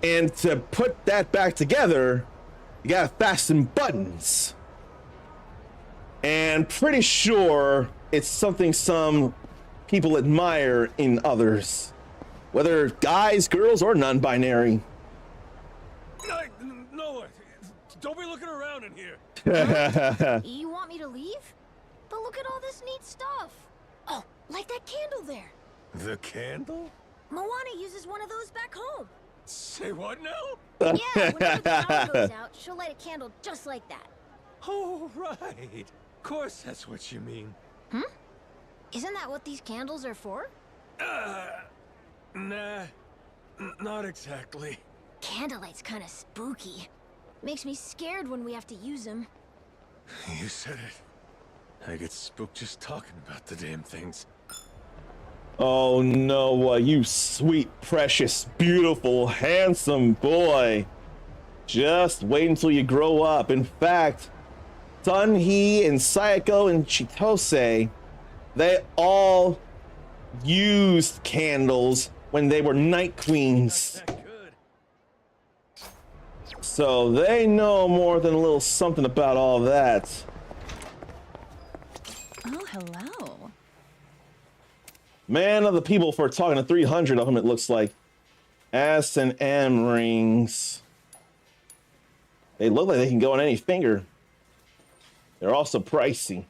and to put that back together, you gotta fasten buttons. And pretty sure it's something some people admire in others, whether guys, girls, or non-binary. No, don't be looking around in here. You want me to leave? But look at all this neat stuff. Oh, like that candle there. The candle? Moana uses one of those back home. Say what now? Yeah, whenever the power goes out, she'll light a candle just like that. Oh, right. Of course that's what you mean. Isn't that what these candles are for? Nah, not exactly. Candlelight's kind of spooky. Makes me scared when we have to use them. You said it. I get spooked just talking about the damn things. Oh no, you sweet, precious, beautiful, handsome boy. Just wait until you grow up. In fact, Sunhee and Sayako and Chitose, they all used candles when they were night queens. So they know more than a little something about all that. Oh, hello. Man of the people for talking to 300 of them, it looks like. S and M rings. They look like they can go on any finger. They're also pricey.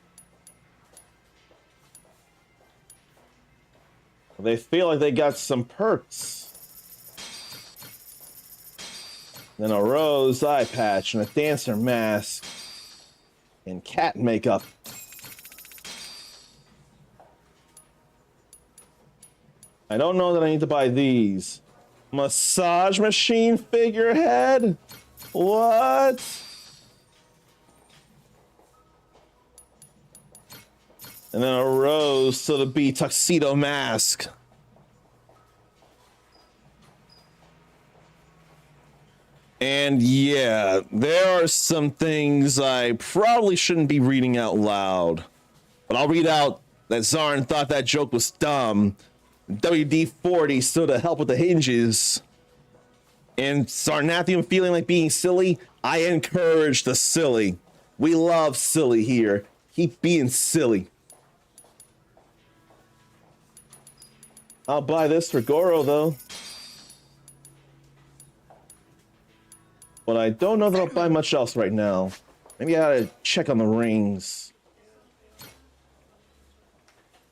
They feel like they got some perks. Then a rose eye patch and a dancer mask and cat makeup. I don't know that I need to buy these. Massage machine figurehead? What? And then a rose to the B tuxedo mask. And yeah, there are some things I probably shouldn't be reading out loud. But I'll read out that Zarn thought that joke was dumb. WD-40 still to help with the hinges. And Sarnathium feeling like being silly, I encourage the silly. We love silly here. Keep being silly. I'll buy this for Goro though. But I don't know that I'll buy much else right now. Maybe I gotta check on the rings.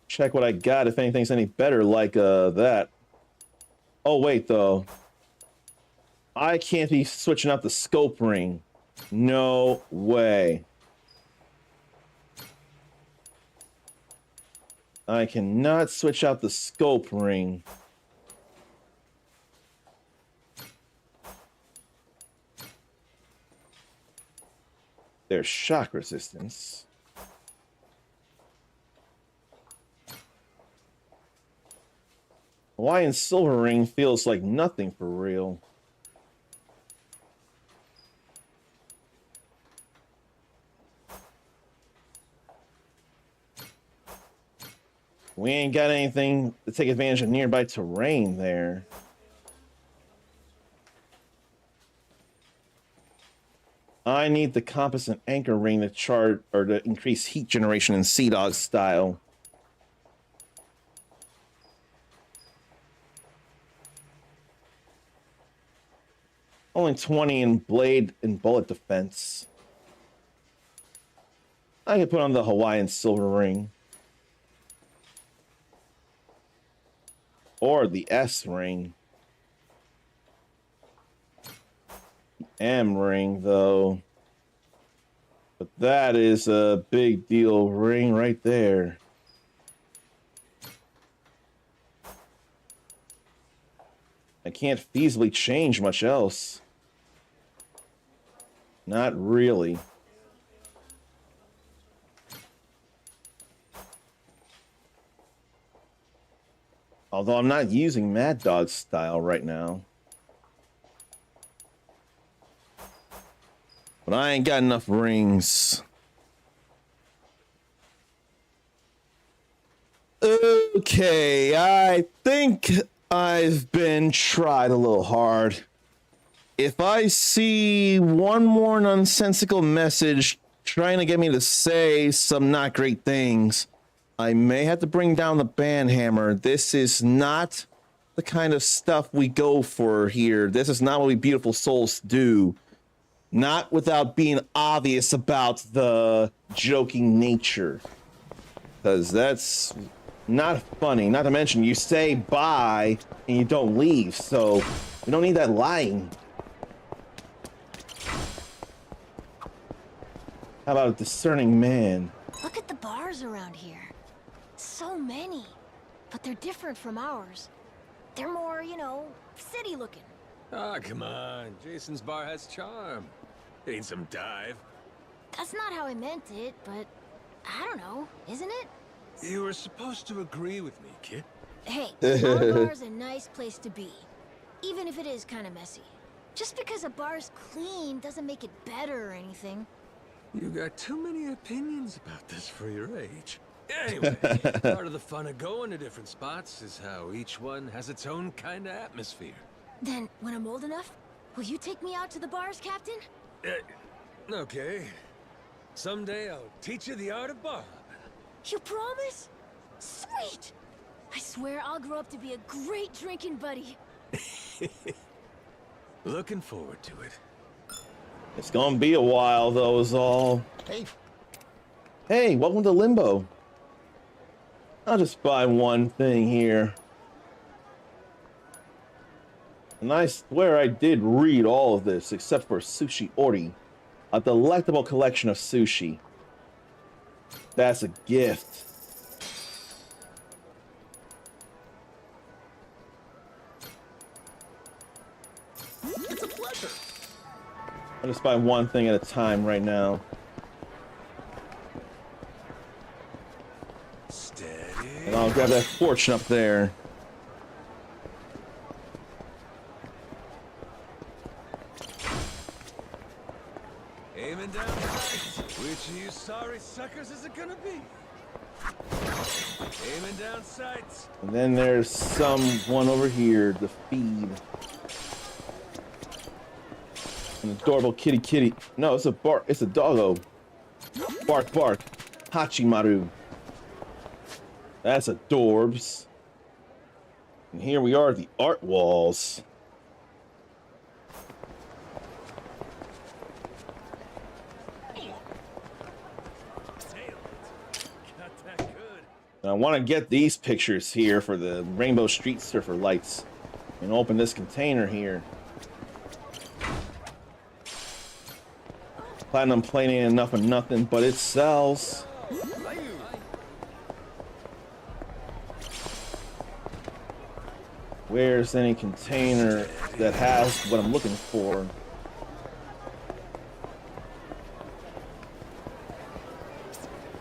Check what I got, if anything's any better, like that. Oh wait though. I can't be switching out the scope ring. No way. I cannot switch out the scope ring. There's shock resistance. Hawaiian silver ring feels like nothing for real. We ain't got anything to take advantage of nearby terrain there. I need the compass and anchor ring to chart or to increase heat generation in Sea Dog style. Only 20 in blade and bullet defense. I could put on the Hawaiian silver ring. Or the S ring. The M ring, though. But that is a big deal ring right there. I can't feasibly change much else. Not really. Although I'm not using Mad Dog style right now. But I ain't got enough rings. Okay, I think I've been tried a little hard. If I see one more nonsensical message trying to get me to say some not great things, I may have to bring down the banhammer. This is not the kind of stuff we go for here. This is not what we beautiful souls do. Not without being obvious about the joking nature. Because that's not funny. Not to mention, you say bye and you don't leave. So we don't need that lying. How about a discerning man? Look at the bars around here. So many. But they're different from ours. They're more, you know, city looking. Ah, come on. Jason's bar has charm. Ain't some dive. That's not how I meant it, but I don't know, isn't it? You were supposed to agree with me, kid. Hey, our bar's a nice place to be. Even if it is kind of messy. Just because a bar's clean doesn't make it better or anything. You got too many opinions about this for your age. Anyway, part of the fun of going to different spots is how each one has its own kind of atmosphere. Then, when I'm old enough, will you take me out to the bars, Captain? Okay. Someday I'll teach you the art of bar. You promise? Sweet! I swear I'll grow up to be a great drinking buddy. Looking forward to it. It's gonna be a while, though, is all. Hey, welcome to Limbo. I'll just buy one thing here. And I swear I did read all of this, except for Sushi Ori. A delectable collection of sushi. That's a gift. It's a pleasure. I'll just buy one thing at a time right now. Steady. And I'll grab that fortune up there. Aiming down sights. Which of you sorry suckers is it gonna be? Aiming down sights. And then there's someone over here to feed. An adorable kitty. No, it's a doggo. Bark bark. Hachimaru. That's adorbs. And here we are at the art walls. And I want to get these pictures here for the Rainbow Street Surfer lights. And open this container here. Platinum plating ain't enough of nothing, but it sells. Where's any container that has what I'm looking for?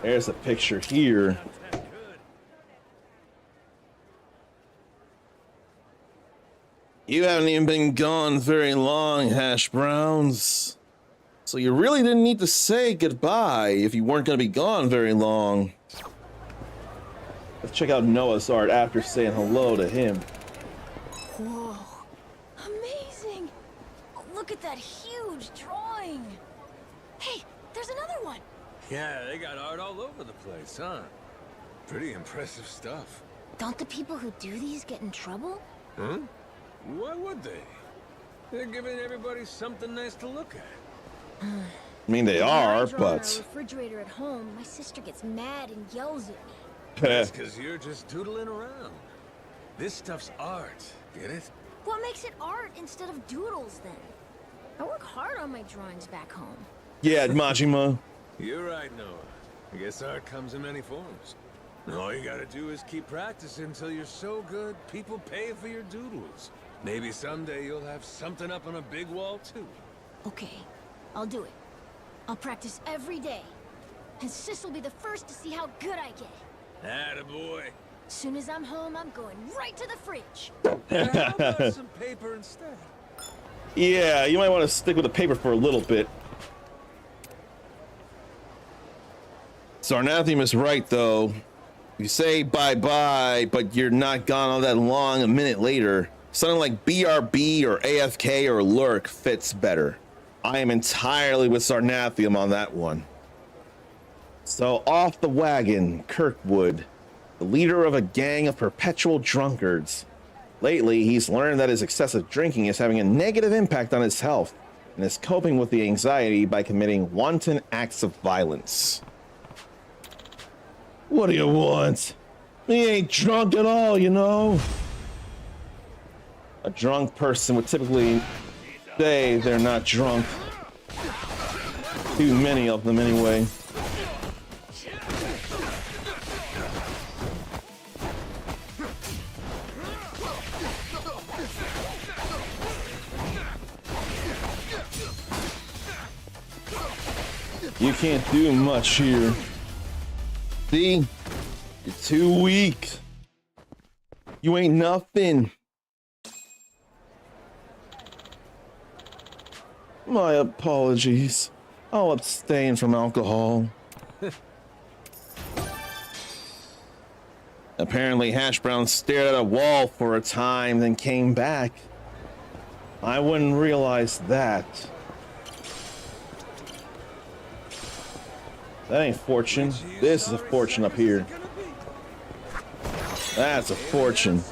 There's a picture here. You haven't even been gone very long, Hash Browns. So you really didn't need to say goodbye if you weren't going to be gone very long. Let's check out Noah's art after saying hello to him. Whoa. Amazing! Look at that huge drawing! Hey, there's another one! Yeah, they got art all over the place, huh? Pretty impressive stuff. Don't the people who do these get in trouble? Huh? Why would they? They're giving everybody something nice to look at. I mean, they are, When I draw on but... our refrigerator at home, my sister gets mad and yells at me. That's because you're just doodling around. This stuff's art, get it? What makes it art instead of doodles, then? I work hard on my drawings back home. Yeah, Majima. You're right, Noah. I guess art comes in many forms. And all you gotta do is keep practicing until you're so good, people pay for your doodles. Maybe someday you'll have something up on a big wall, too. Okay, I'll do it. I'll practice every day. And Sis will be the first to see how good I get. Attaboy. Soon as I'm home, I'm going right to the fridge. How about some paper instead? Yeah, you might want to stick with the paper for a little bit. Sarnathium is right, though. You say bye-bye, but you're not gone all that long. A minute later, something like BRB or AFK or lurk fits better. I am entirely with Sarnathium on that one. So off the wagon, Kirkwood, the leader of a gang of perpetual drunkards. Lately, he's learned that his excessive drinking is having a negative impact on his health and is coping with the anxiety by committing wanton acts of violence. What do you want? He ain't drunk at all, you know. A drunk person would typically say they're not drunk. Too many of them anyway. You can't do much here. See? You're too weak. You ain't nothing. My apologies. I'll abstain from alcohol. Apparently, Hash Brown stared at a wall for a time, then came back. I wouldn't realize that. That ain't fortune. This is a fortune up here. That's a fortune.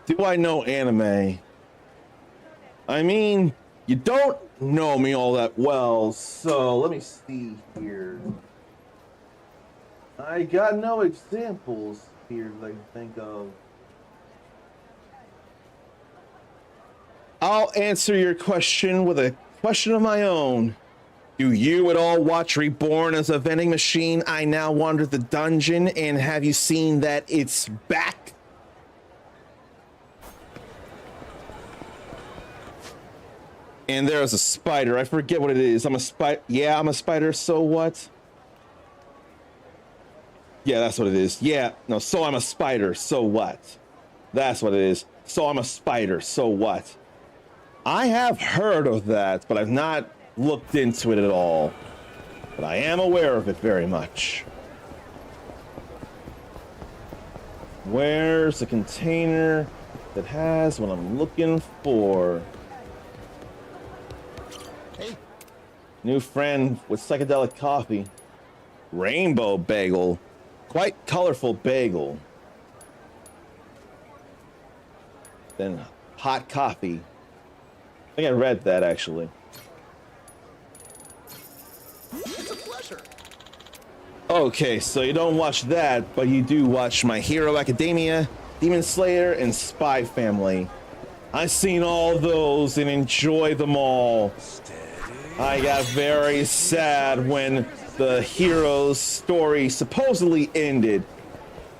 Do I know anime? I mean, you don't know me all that well, so let me see here. I got no examples here that I can think of. I'll answer your question with a question of my own. Do you at all watch Reborn as a vending machine? I now wander the dungeon, and have you seen that it's back? And there's a spider. I forget what it is. I'm a spider. Yeah, I'm a spider. So what? Yeah, that's what it is. Yeah, no, so I'm a spider. So what? That's what it is. So I'm a spider. So what? I have heard of that, but I've not looked into it at all. But I am aware of it very much. Where's the container that has what I'm looking for? Hey. New friend with psychedelic coffee. Rainbow bagel. Quite colorful bagel. Then hot coffee. I think I read that actually. It's a pleasure. Okay, so you don't watch that, but you do watch My Hero Academia, Demon Slayer, and Spy Family. I've seen all those and enjoy them all. I got very sad when the hero's story supposedly ended,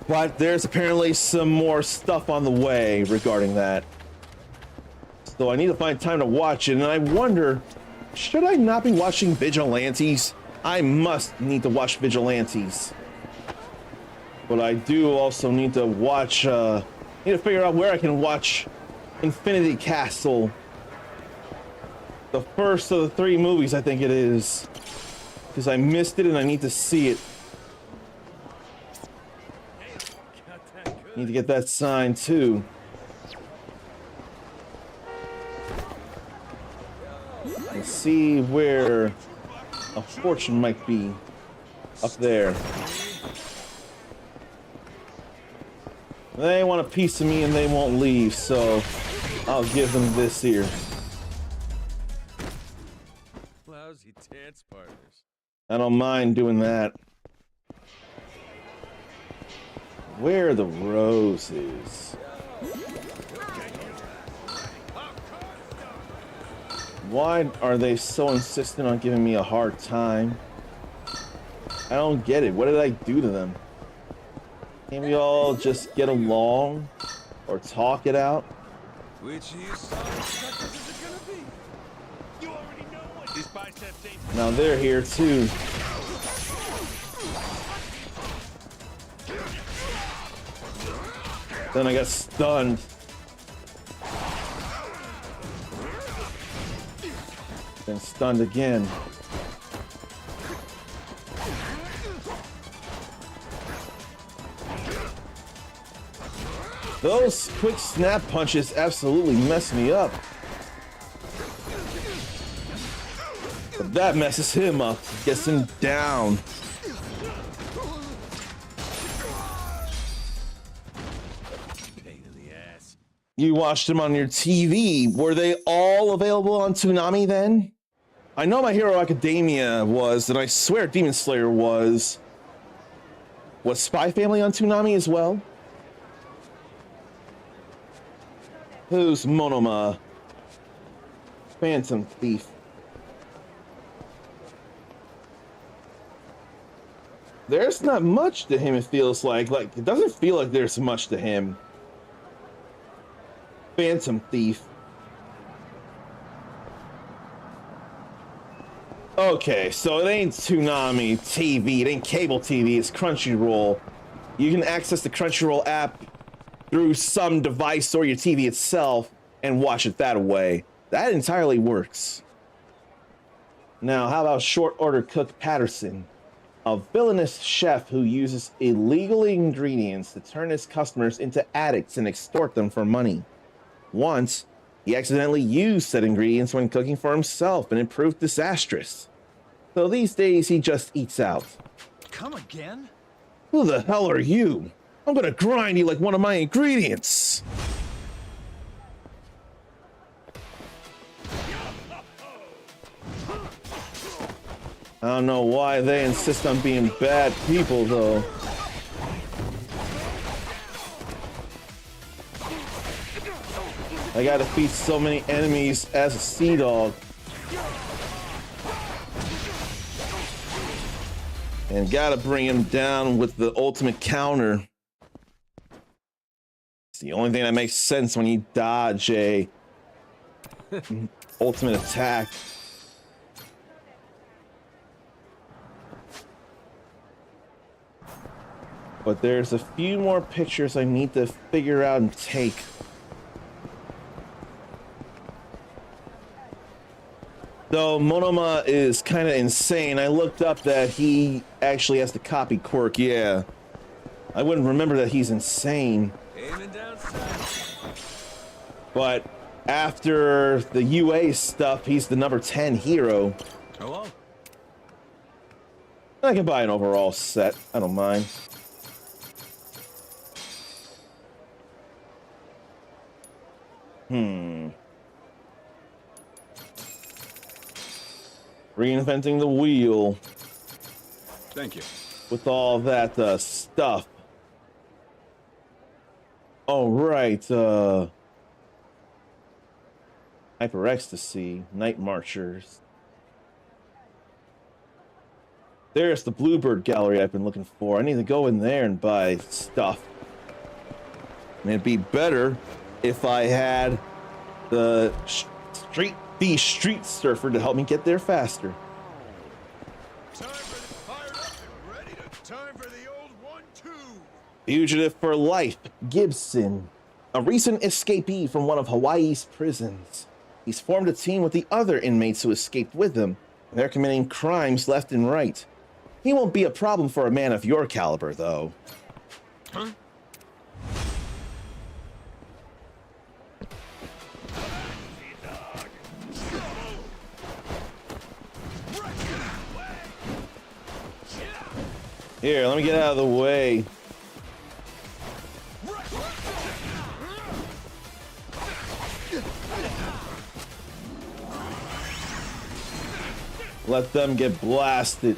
but there's apparently some more stuff on the way regarding that. So I need to find time to watch it, and I wonder, should I not be watching Vigilantes? I must need to watch Vigilantes. But I do also need to watch, need to figure out where I can watch Infinity Castle. The first of the 3 movies, I think it is. Because I missed it and I need to see it. Need to get that signed too. And see where a fortune might be up there. They want a piece of me and they won't leave, so I'll give them this here. Lousy dance partners. I don't mind doing that. Where are the roses? Why are they so insistent on giving me a hard time? I don't get it. What did I do to them? Can't we all just get along or talk it out? Which of you solid is it gonna be? You already know what these biceps ain't. Now they're here too. Then I got stunned. Then stunned again. Those quick snap punches absolutely mess me up. But that messes him up, gets him down. Pain in the ass. You watched them on your TV. Were they all available on Toonami then? I know My Hero Academia was, and I swear Demon Slayer was. Was Spy Family on Toonami as well? Who's Monoma? Phantom Thief. There's not much to him, it feels like. Like, it doesn't feel like there's much to him. Phantom Thief. Okay, so it ain't Toonami TV, it ain't cable TV, it's Crunchyroll. You can access the Crunchyroll app through some device or your TV itself and watch it that way. That entirely works. Now, how about Short Order Cook Patterson? A villainous chef who uses illegal ingredients to turn his customers into addicts and extort them for money. Once, he accidentally used said ingredients when cooking for himself and it proved disastrous. So these days he just eats out. Come again? Who the hell are you? I'm gonna grind you like one of my ingredients. I don't know why they insist on being bad people though. I gotta defeat so many enemies as a sea dog. And gotta bring him down with the ultimate counter. It's the only thing that makes sense when you dodge a ultimate attack. But there's a few more pictures I need to figure out and take. Though Monoma is kind of insane, I looked up that he actually has the copy quirk, yeah. I wouldn't remember that he's insane. But after the UA stuff, he's the number 10 hero. Hello? I can buy an overall set, I don't mind. Reinventing the wheel. Thank you. With all that stuff. Oh, right. Hyper Ecstasy, Night Marchers. There's the Bluebird Gallery I've been looking for. I need to go in there and buy stuff. And it'd be better if I had the Street Surfer to help me get there faster. Time for the old one, too. Fugitive for life, Gibson. A recent escapee from one of Hawaii's prisons. He's formed a team with the other inmates who escaped with him. They're committing crimes left and right. He won't be a problem for a man of your caliber, though. Huh? Here, let me get out of the way. Let them get blasted.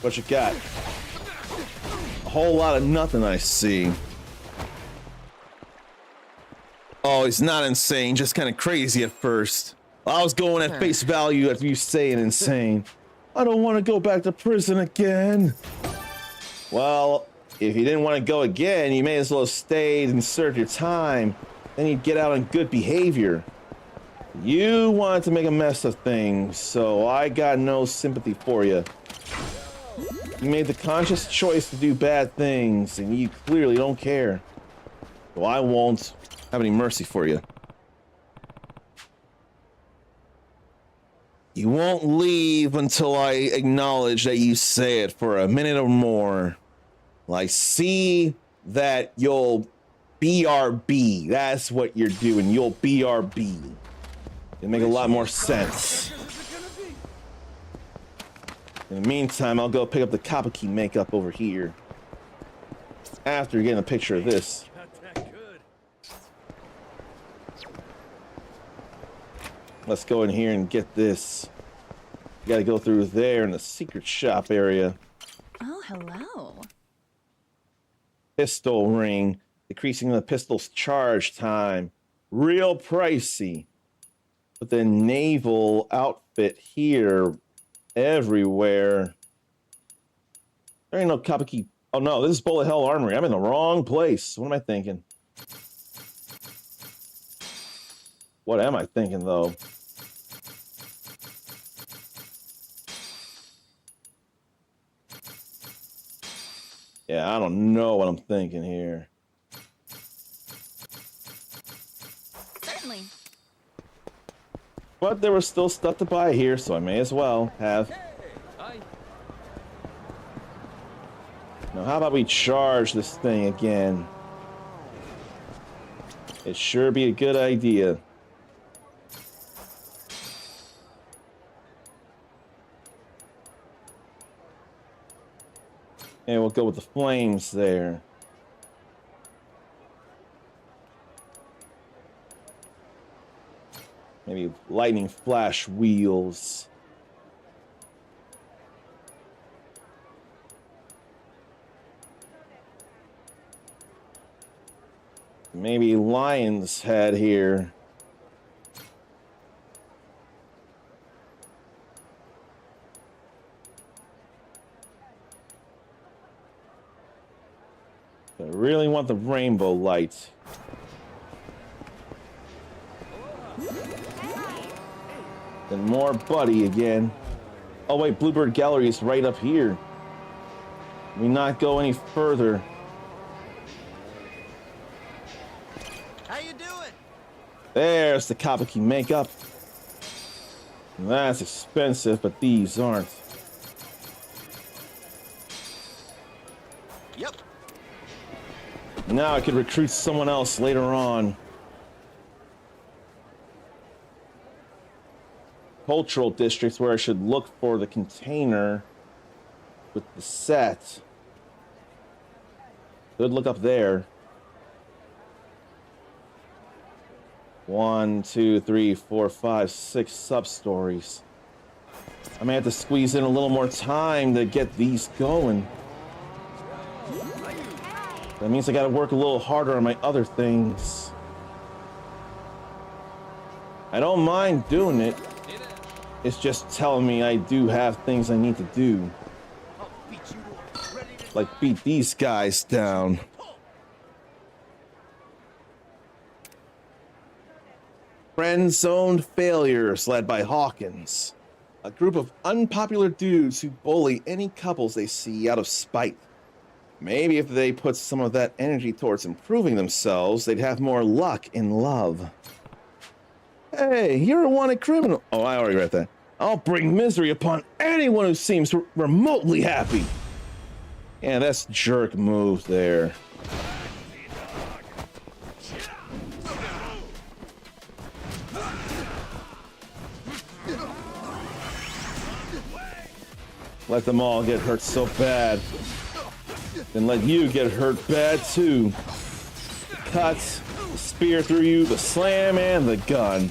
What you got? A whole lot of nothing, I see. Oh, he's not insane, just kind of crazy at first. I was going at face value at you saying insane. I don't want to go back to prison again. Well, if you didn't want to go again, you may as well have stayed and served your time. Then you'd get out on good behavior. You wanted to make a mess of things, so I got no sympathy for you. You made the conscious choice to do bad things, and you clearly don't care. So I won't have any mercy for you. You won't leave until I acknowledge that you say it for a minute or more. I see that you'll BRB. That's what you're doing. You'll BRB. It'll make a lot more sense. In the meantime, I'll go pick up the Kapaki makeup over here. After getting a picture of this. Let's go in here and get this. You gotta go through there in the secret shop area. Oh, hello. Pistol ring, decreasing the pistol's charge time. Real pricey. But the naval outfit here, everywhere. There ain't no Kapaki. Oh no, this is Bullet Hell Armory. I'm in the wrong place. What am I thinking? What am I thinking though? Yeah, I don't know what I'm thinking here. Certainly. But there was still stuff to buy here, so I may as well have. Now, how about we charge this thing again? It sure be a good idea. And we'll go with the flames there. Maybe lightning flash wheels. Maybe lion's head here. I really want the rainbow light. Then more Buddy again. Oh wait, Bluebird Gallery is right up here. Can we not go any further? How you doing? There's the Kapaki makeup. That's expensive, but these aren't. Yep. Now I could recruit someone else later on. Cultural districts where I should look for the container with the set. Good look up there. 1, 2, 3, 4, 5, 6 sub-stories. I may have to squeeze in a little more time to get these going. That means I gotta work a little harder on my other things. I don't mind doing it. It's just telling me I do have things I need to do. Like beat these guys down. Friend-zoned failures led by Hawkins. A group of unpopular dudes who bully any couples they see out of spite. Maybe if they put some of that energy towards improving themselves, they'd have more luck in love. Hey, you're a wanted criminal. Oh, I already read that. I'll bring misery upon anyone who seems remotely happy. Yeah, that's jerk move there. Let them all get hurt so bad. Then let you get hurt bad too. The cuts, the spear through you, the slam, and the gun.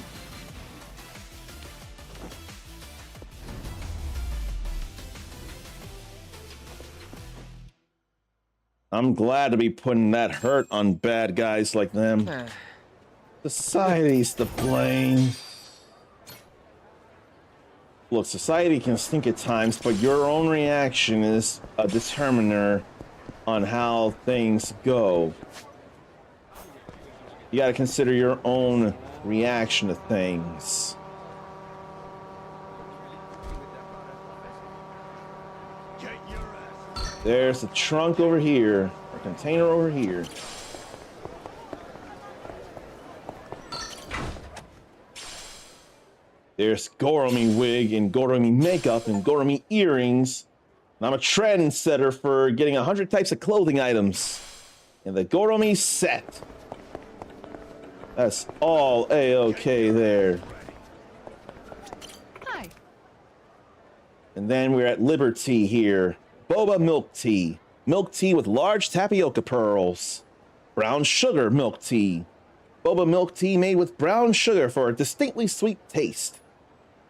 I'm glad to be putting that hurt on bad guys like them. Society's to blame. Look, society can stink at times, but your own reaction is a determiner on how things go. You gotta consider your own reaction to things. There's a trunk over here, a container over here. There's Goromi wig and Goromi makeup and Goromi earrings. And I'm a trendsetter for getting 100 types of clothing items in the Goromi set. That's all A-okay there. Hi. And then we're at Liberty here. Boba milk tea. Milk tea with large tapioca pearls. Brown sugar milk tea. Boba milk tea made with brown sugar for a distinctly sweet taste.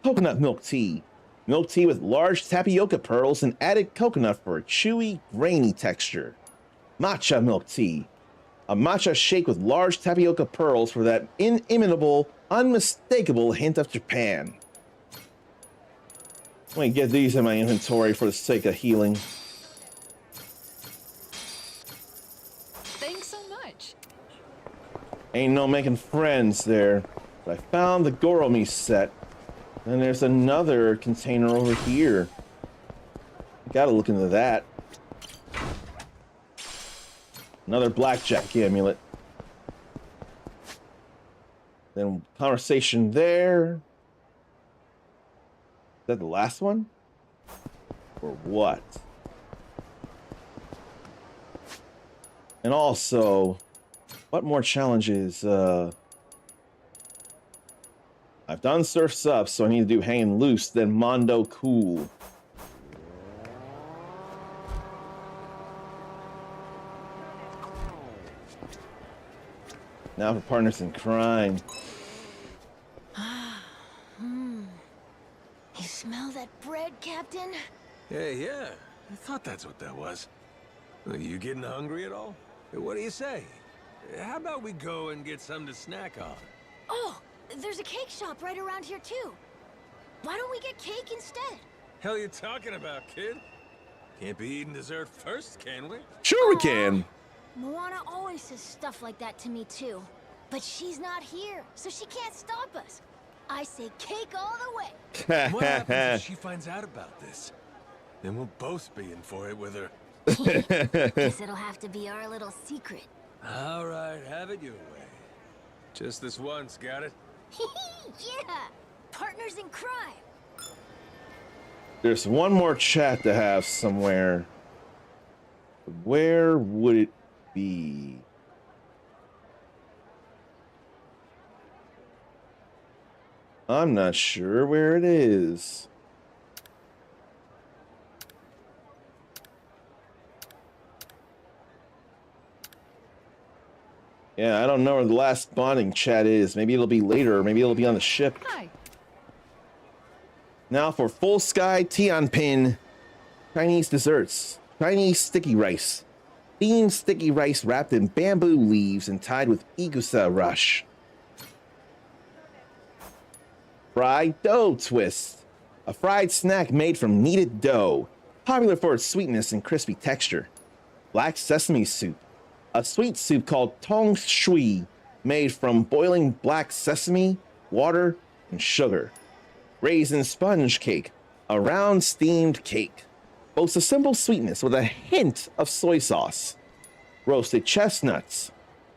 Coconut milk tea. Milk tea with large tapioca pearls and added coconut for a chewy, grainy texture. Matcha milk tea. A matcha shake with large tapioca pearls for that inimitable, unmistakable hint of Japan. Let me get these in my inventory for the sake of healing. Thanks so much. Ain't no making friends there. But I found the Goromi set. And there's another container over here. Gotta look into that. Another blackjack amulet. Then conversation there. Is that the last one? Or what? And also, what more challenges? I've done Surf's Up, so I need to do Hanging Loose, then Mondo Cool. Now for Partners in Crime. You smell that bread, Captain? Hey, yeah. I thought that's what that was. Are you getting hungry at all? What do you say? How about we go and get something to snack on? Oh, there's a cake shop right around here, too. Why don't we get cake instead? Hell you talking about, kid? Can't be eating dessert first, can we? Sure we can. Moana always says stuff like that to me, too. But she's not here, so she can't stop us. I say cake all the way. What happens if she finds out about this? Then we'll both be in for it with her. Guess it'll have to be our little secret. All right, have it your way. Just this once, got it? Yeah! Partners in crime! There's one more chat to have somewhere. Where would it be? I'm not sure where it is. Yeah, I don't know where the last bonding chat is. Maybe it'll be later, or maybe it'll be on the ship. Hi. Now for Full Sky Tianpin. Chinese desserts. Chinese sticky rice. Steamed sticky rice wrapped in bamboo leaves and tied with igusa rush. Fried dough twist. A fried snack made from kneaded dough. Popular for its sweetness and crispy texture. Black sesame soup. A sweet soup called tong shui, made from boiling black sesame, water, and sugar. Raisin sponge cake, a round steamed cake. Boasts a simple sweetness with a hint of soy sauce. Roasted chestnuts,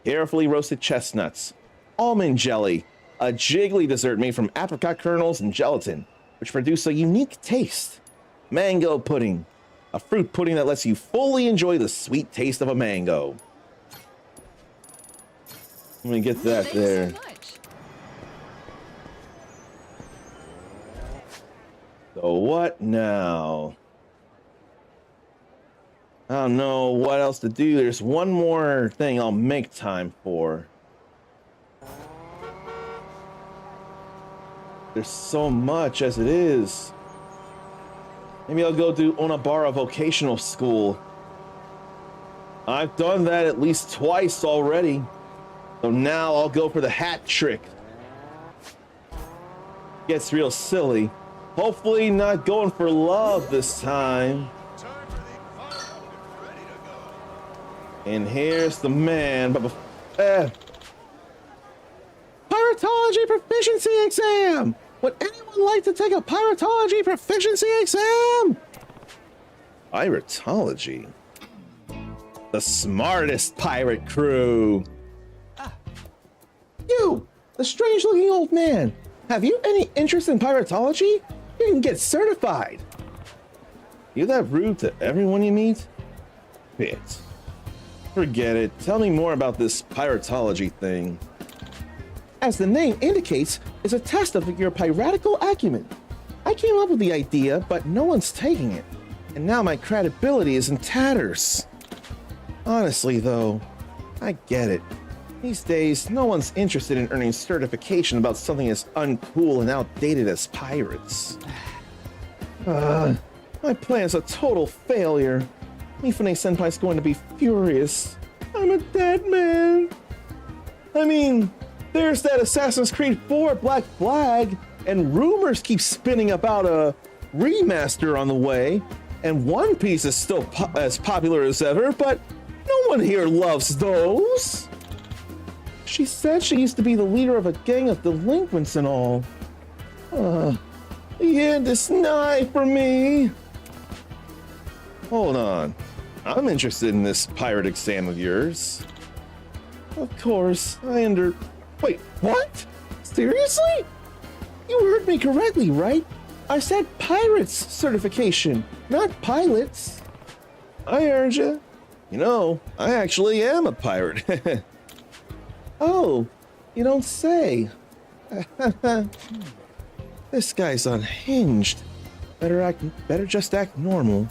carefully roasted chestnuts. Almond jelly, a jiggly dessert made from apricot kernels and gelatin, which produce a unique taste. Mango pudding, a fruit pudding that lets you fully enjoy the sweet taste of a mango. Let me get that Thanks there. so much. So what now? I don't know what else to do. There's one more thing I'll make time for. There's so much as it is. Maybe I'll go do Onabara Vocational School. I've done that at least twice already. So now I'll go for the hat trick. Gets real silly. Hopefully not going for love this time. And here's the man. But Piratology Proficiency Exam! Would anyone like to take a Piratology Proficiency Exam? Piratology? The smartest pirate crew. You, the strange-looking old man. have you any interest in piratology? You can get certified. You that rude to everyone you meet? Bit. Forget it. Tell me more about this piratology thing. As the name indicates, it's a test of your piratical acumen. I came up with the idea, but no one's taking it. And now my credibility is in tatters. Honestly, though, I get it. These days, no one's interested in earning certification about something as uncool and outdated as pirates. My plan's a total failure. Mifune-senpai's going to be furious. I'm a dead man. I mean, there's that Assassin's Creed 4 Black Flag, and rumors keep spinning about a remaster on the way, and One Piece is still as popular as ever, but no one here loves those. She said she used to be the leader of a gang of delinquents and all. The end is nigh for me. Hold on. I'm interested in this pirate exam of yours. Of course, Wait, what? Seriously? You heard me correctly, right? I said pirates certification, not pilots. I heard you. You know, I actually am a pirate. Oh, you don't say. This guy's unhinged. Better just act normal.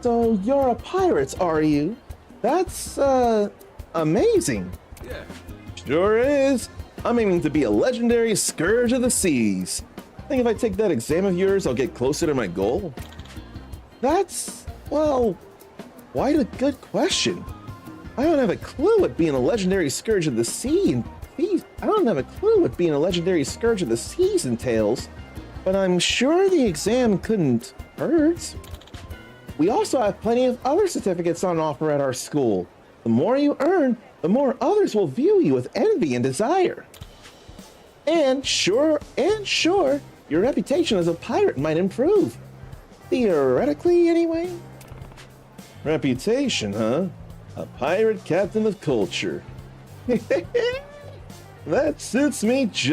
So you're a pirate, are you? That's, amazing. Yeah. Sure is. I'm aiming to be a legendary scourge of the seas. Think if I take that exam of yours, I'll get closer to my goal? That's, well, quite a good question. I don't have a clue what being a legendary scourge of the sea entails, but I'm sure the exam couldn't hurt. We also have plenty of other certificates on offer at our school. The more you earn, the more others will view you with envy and desire. And sure, your reputation as a pirate might improve. Theoretically, anyway. Reputation, huh? A pirate captain of culture. That suits me just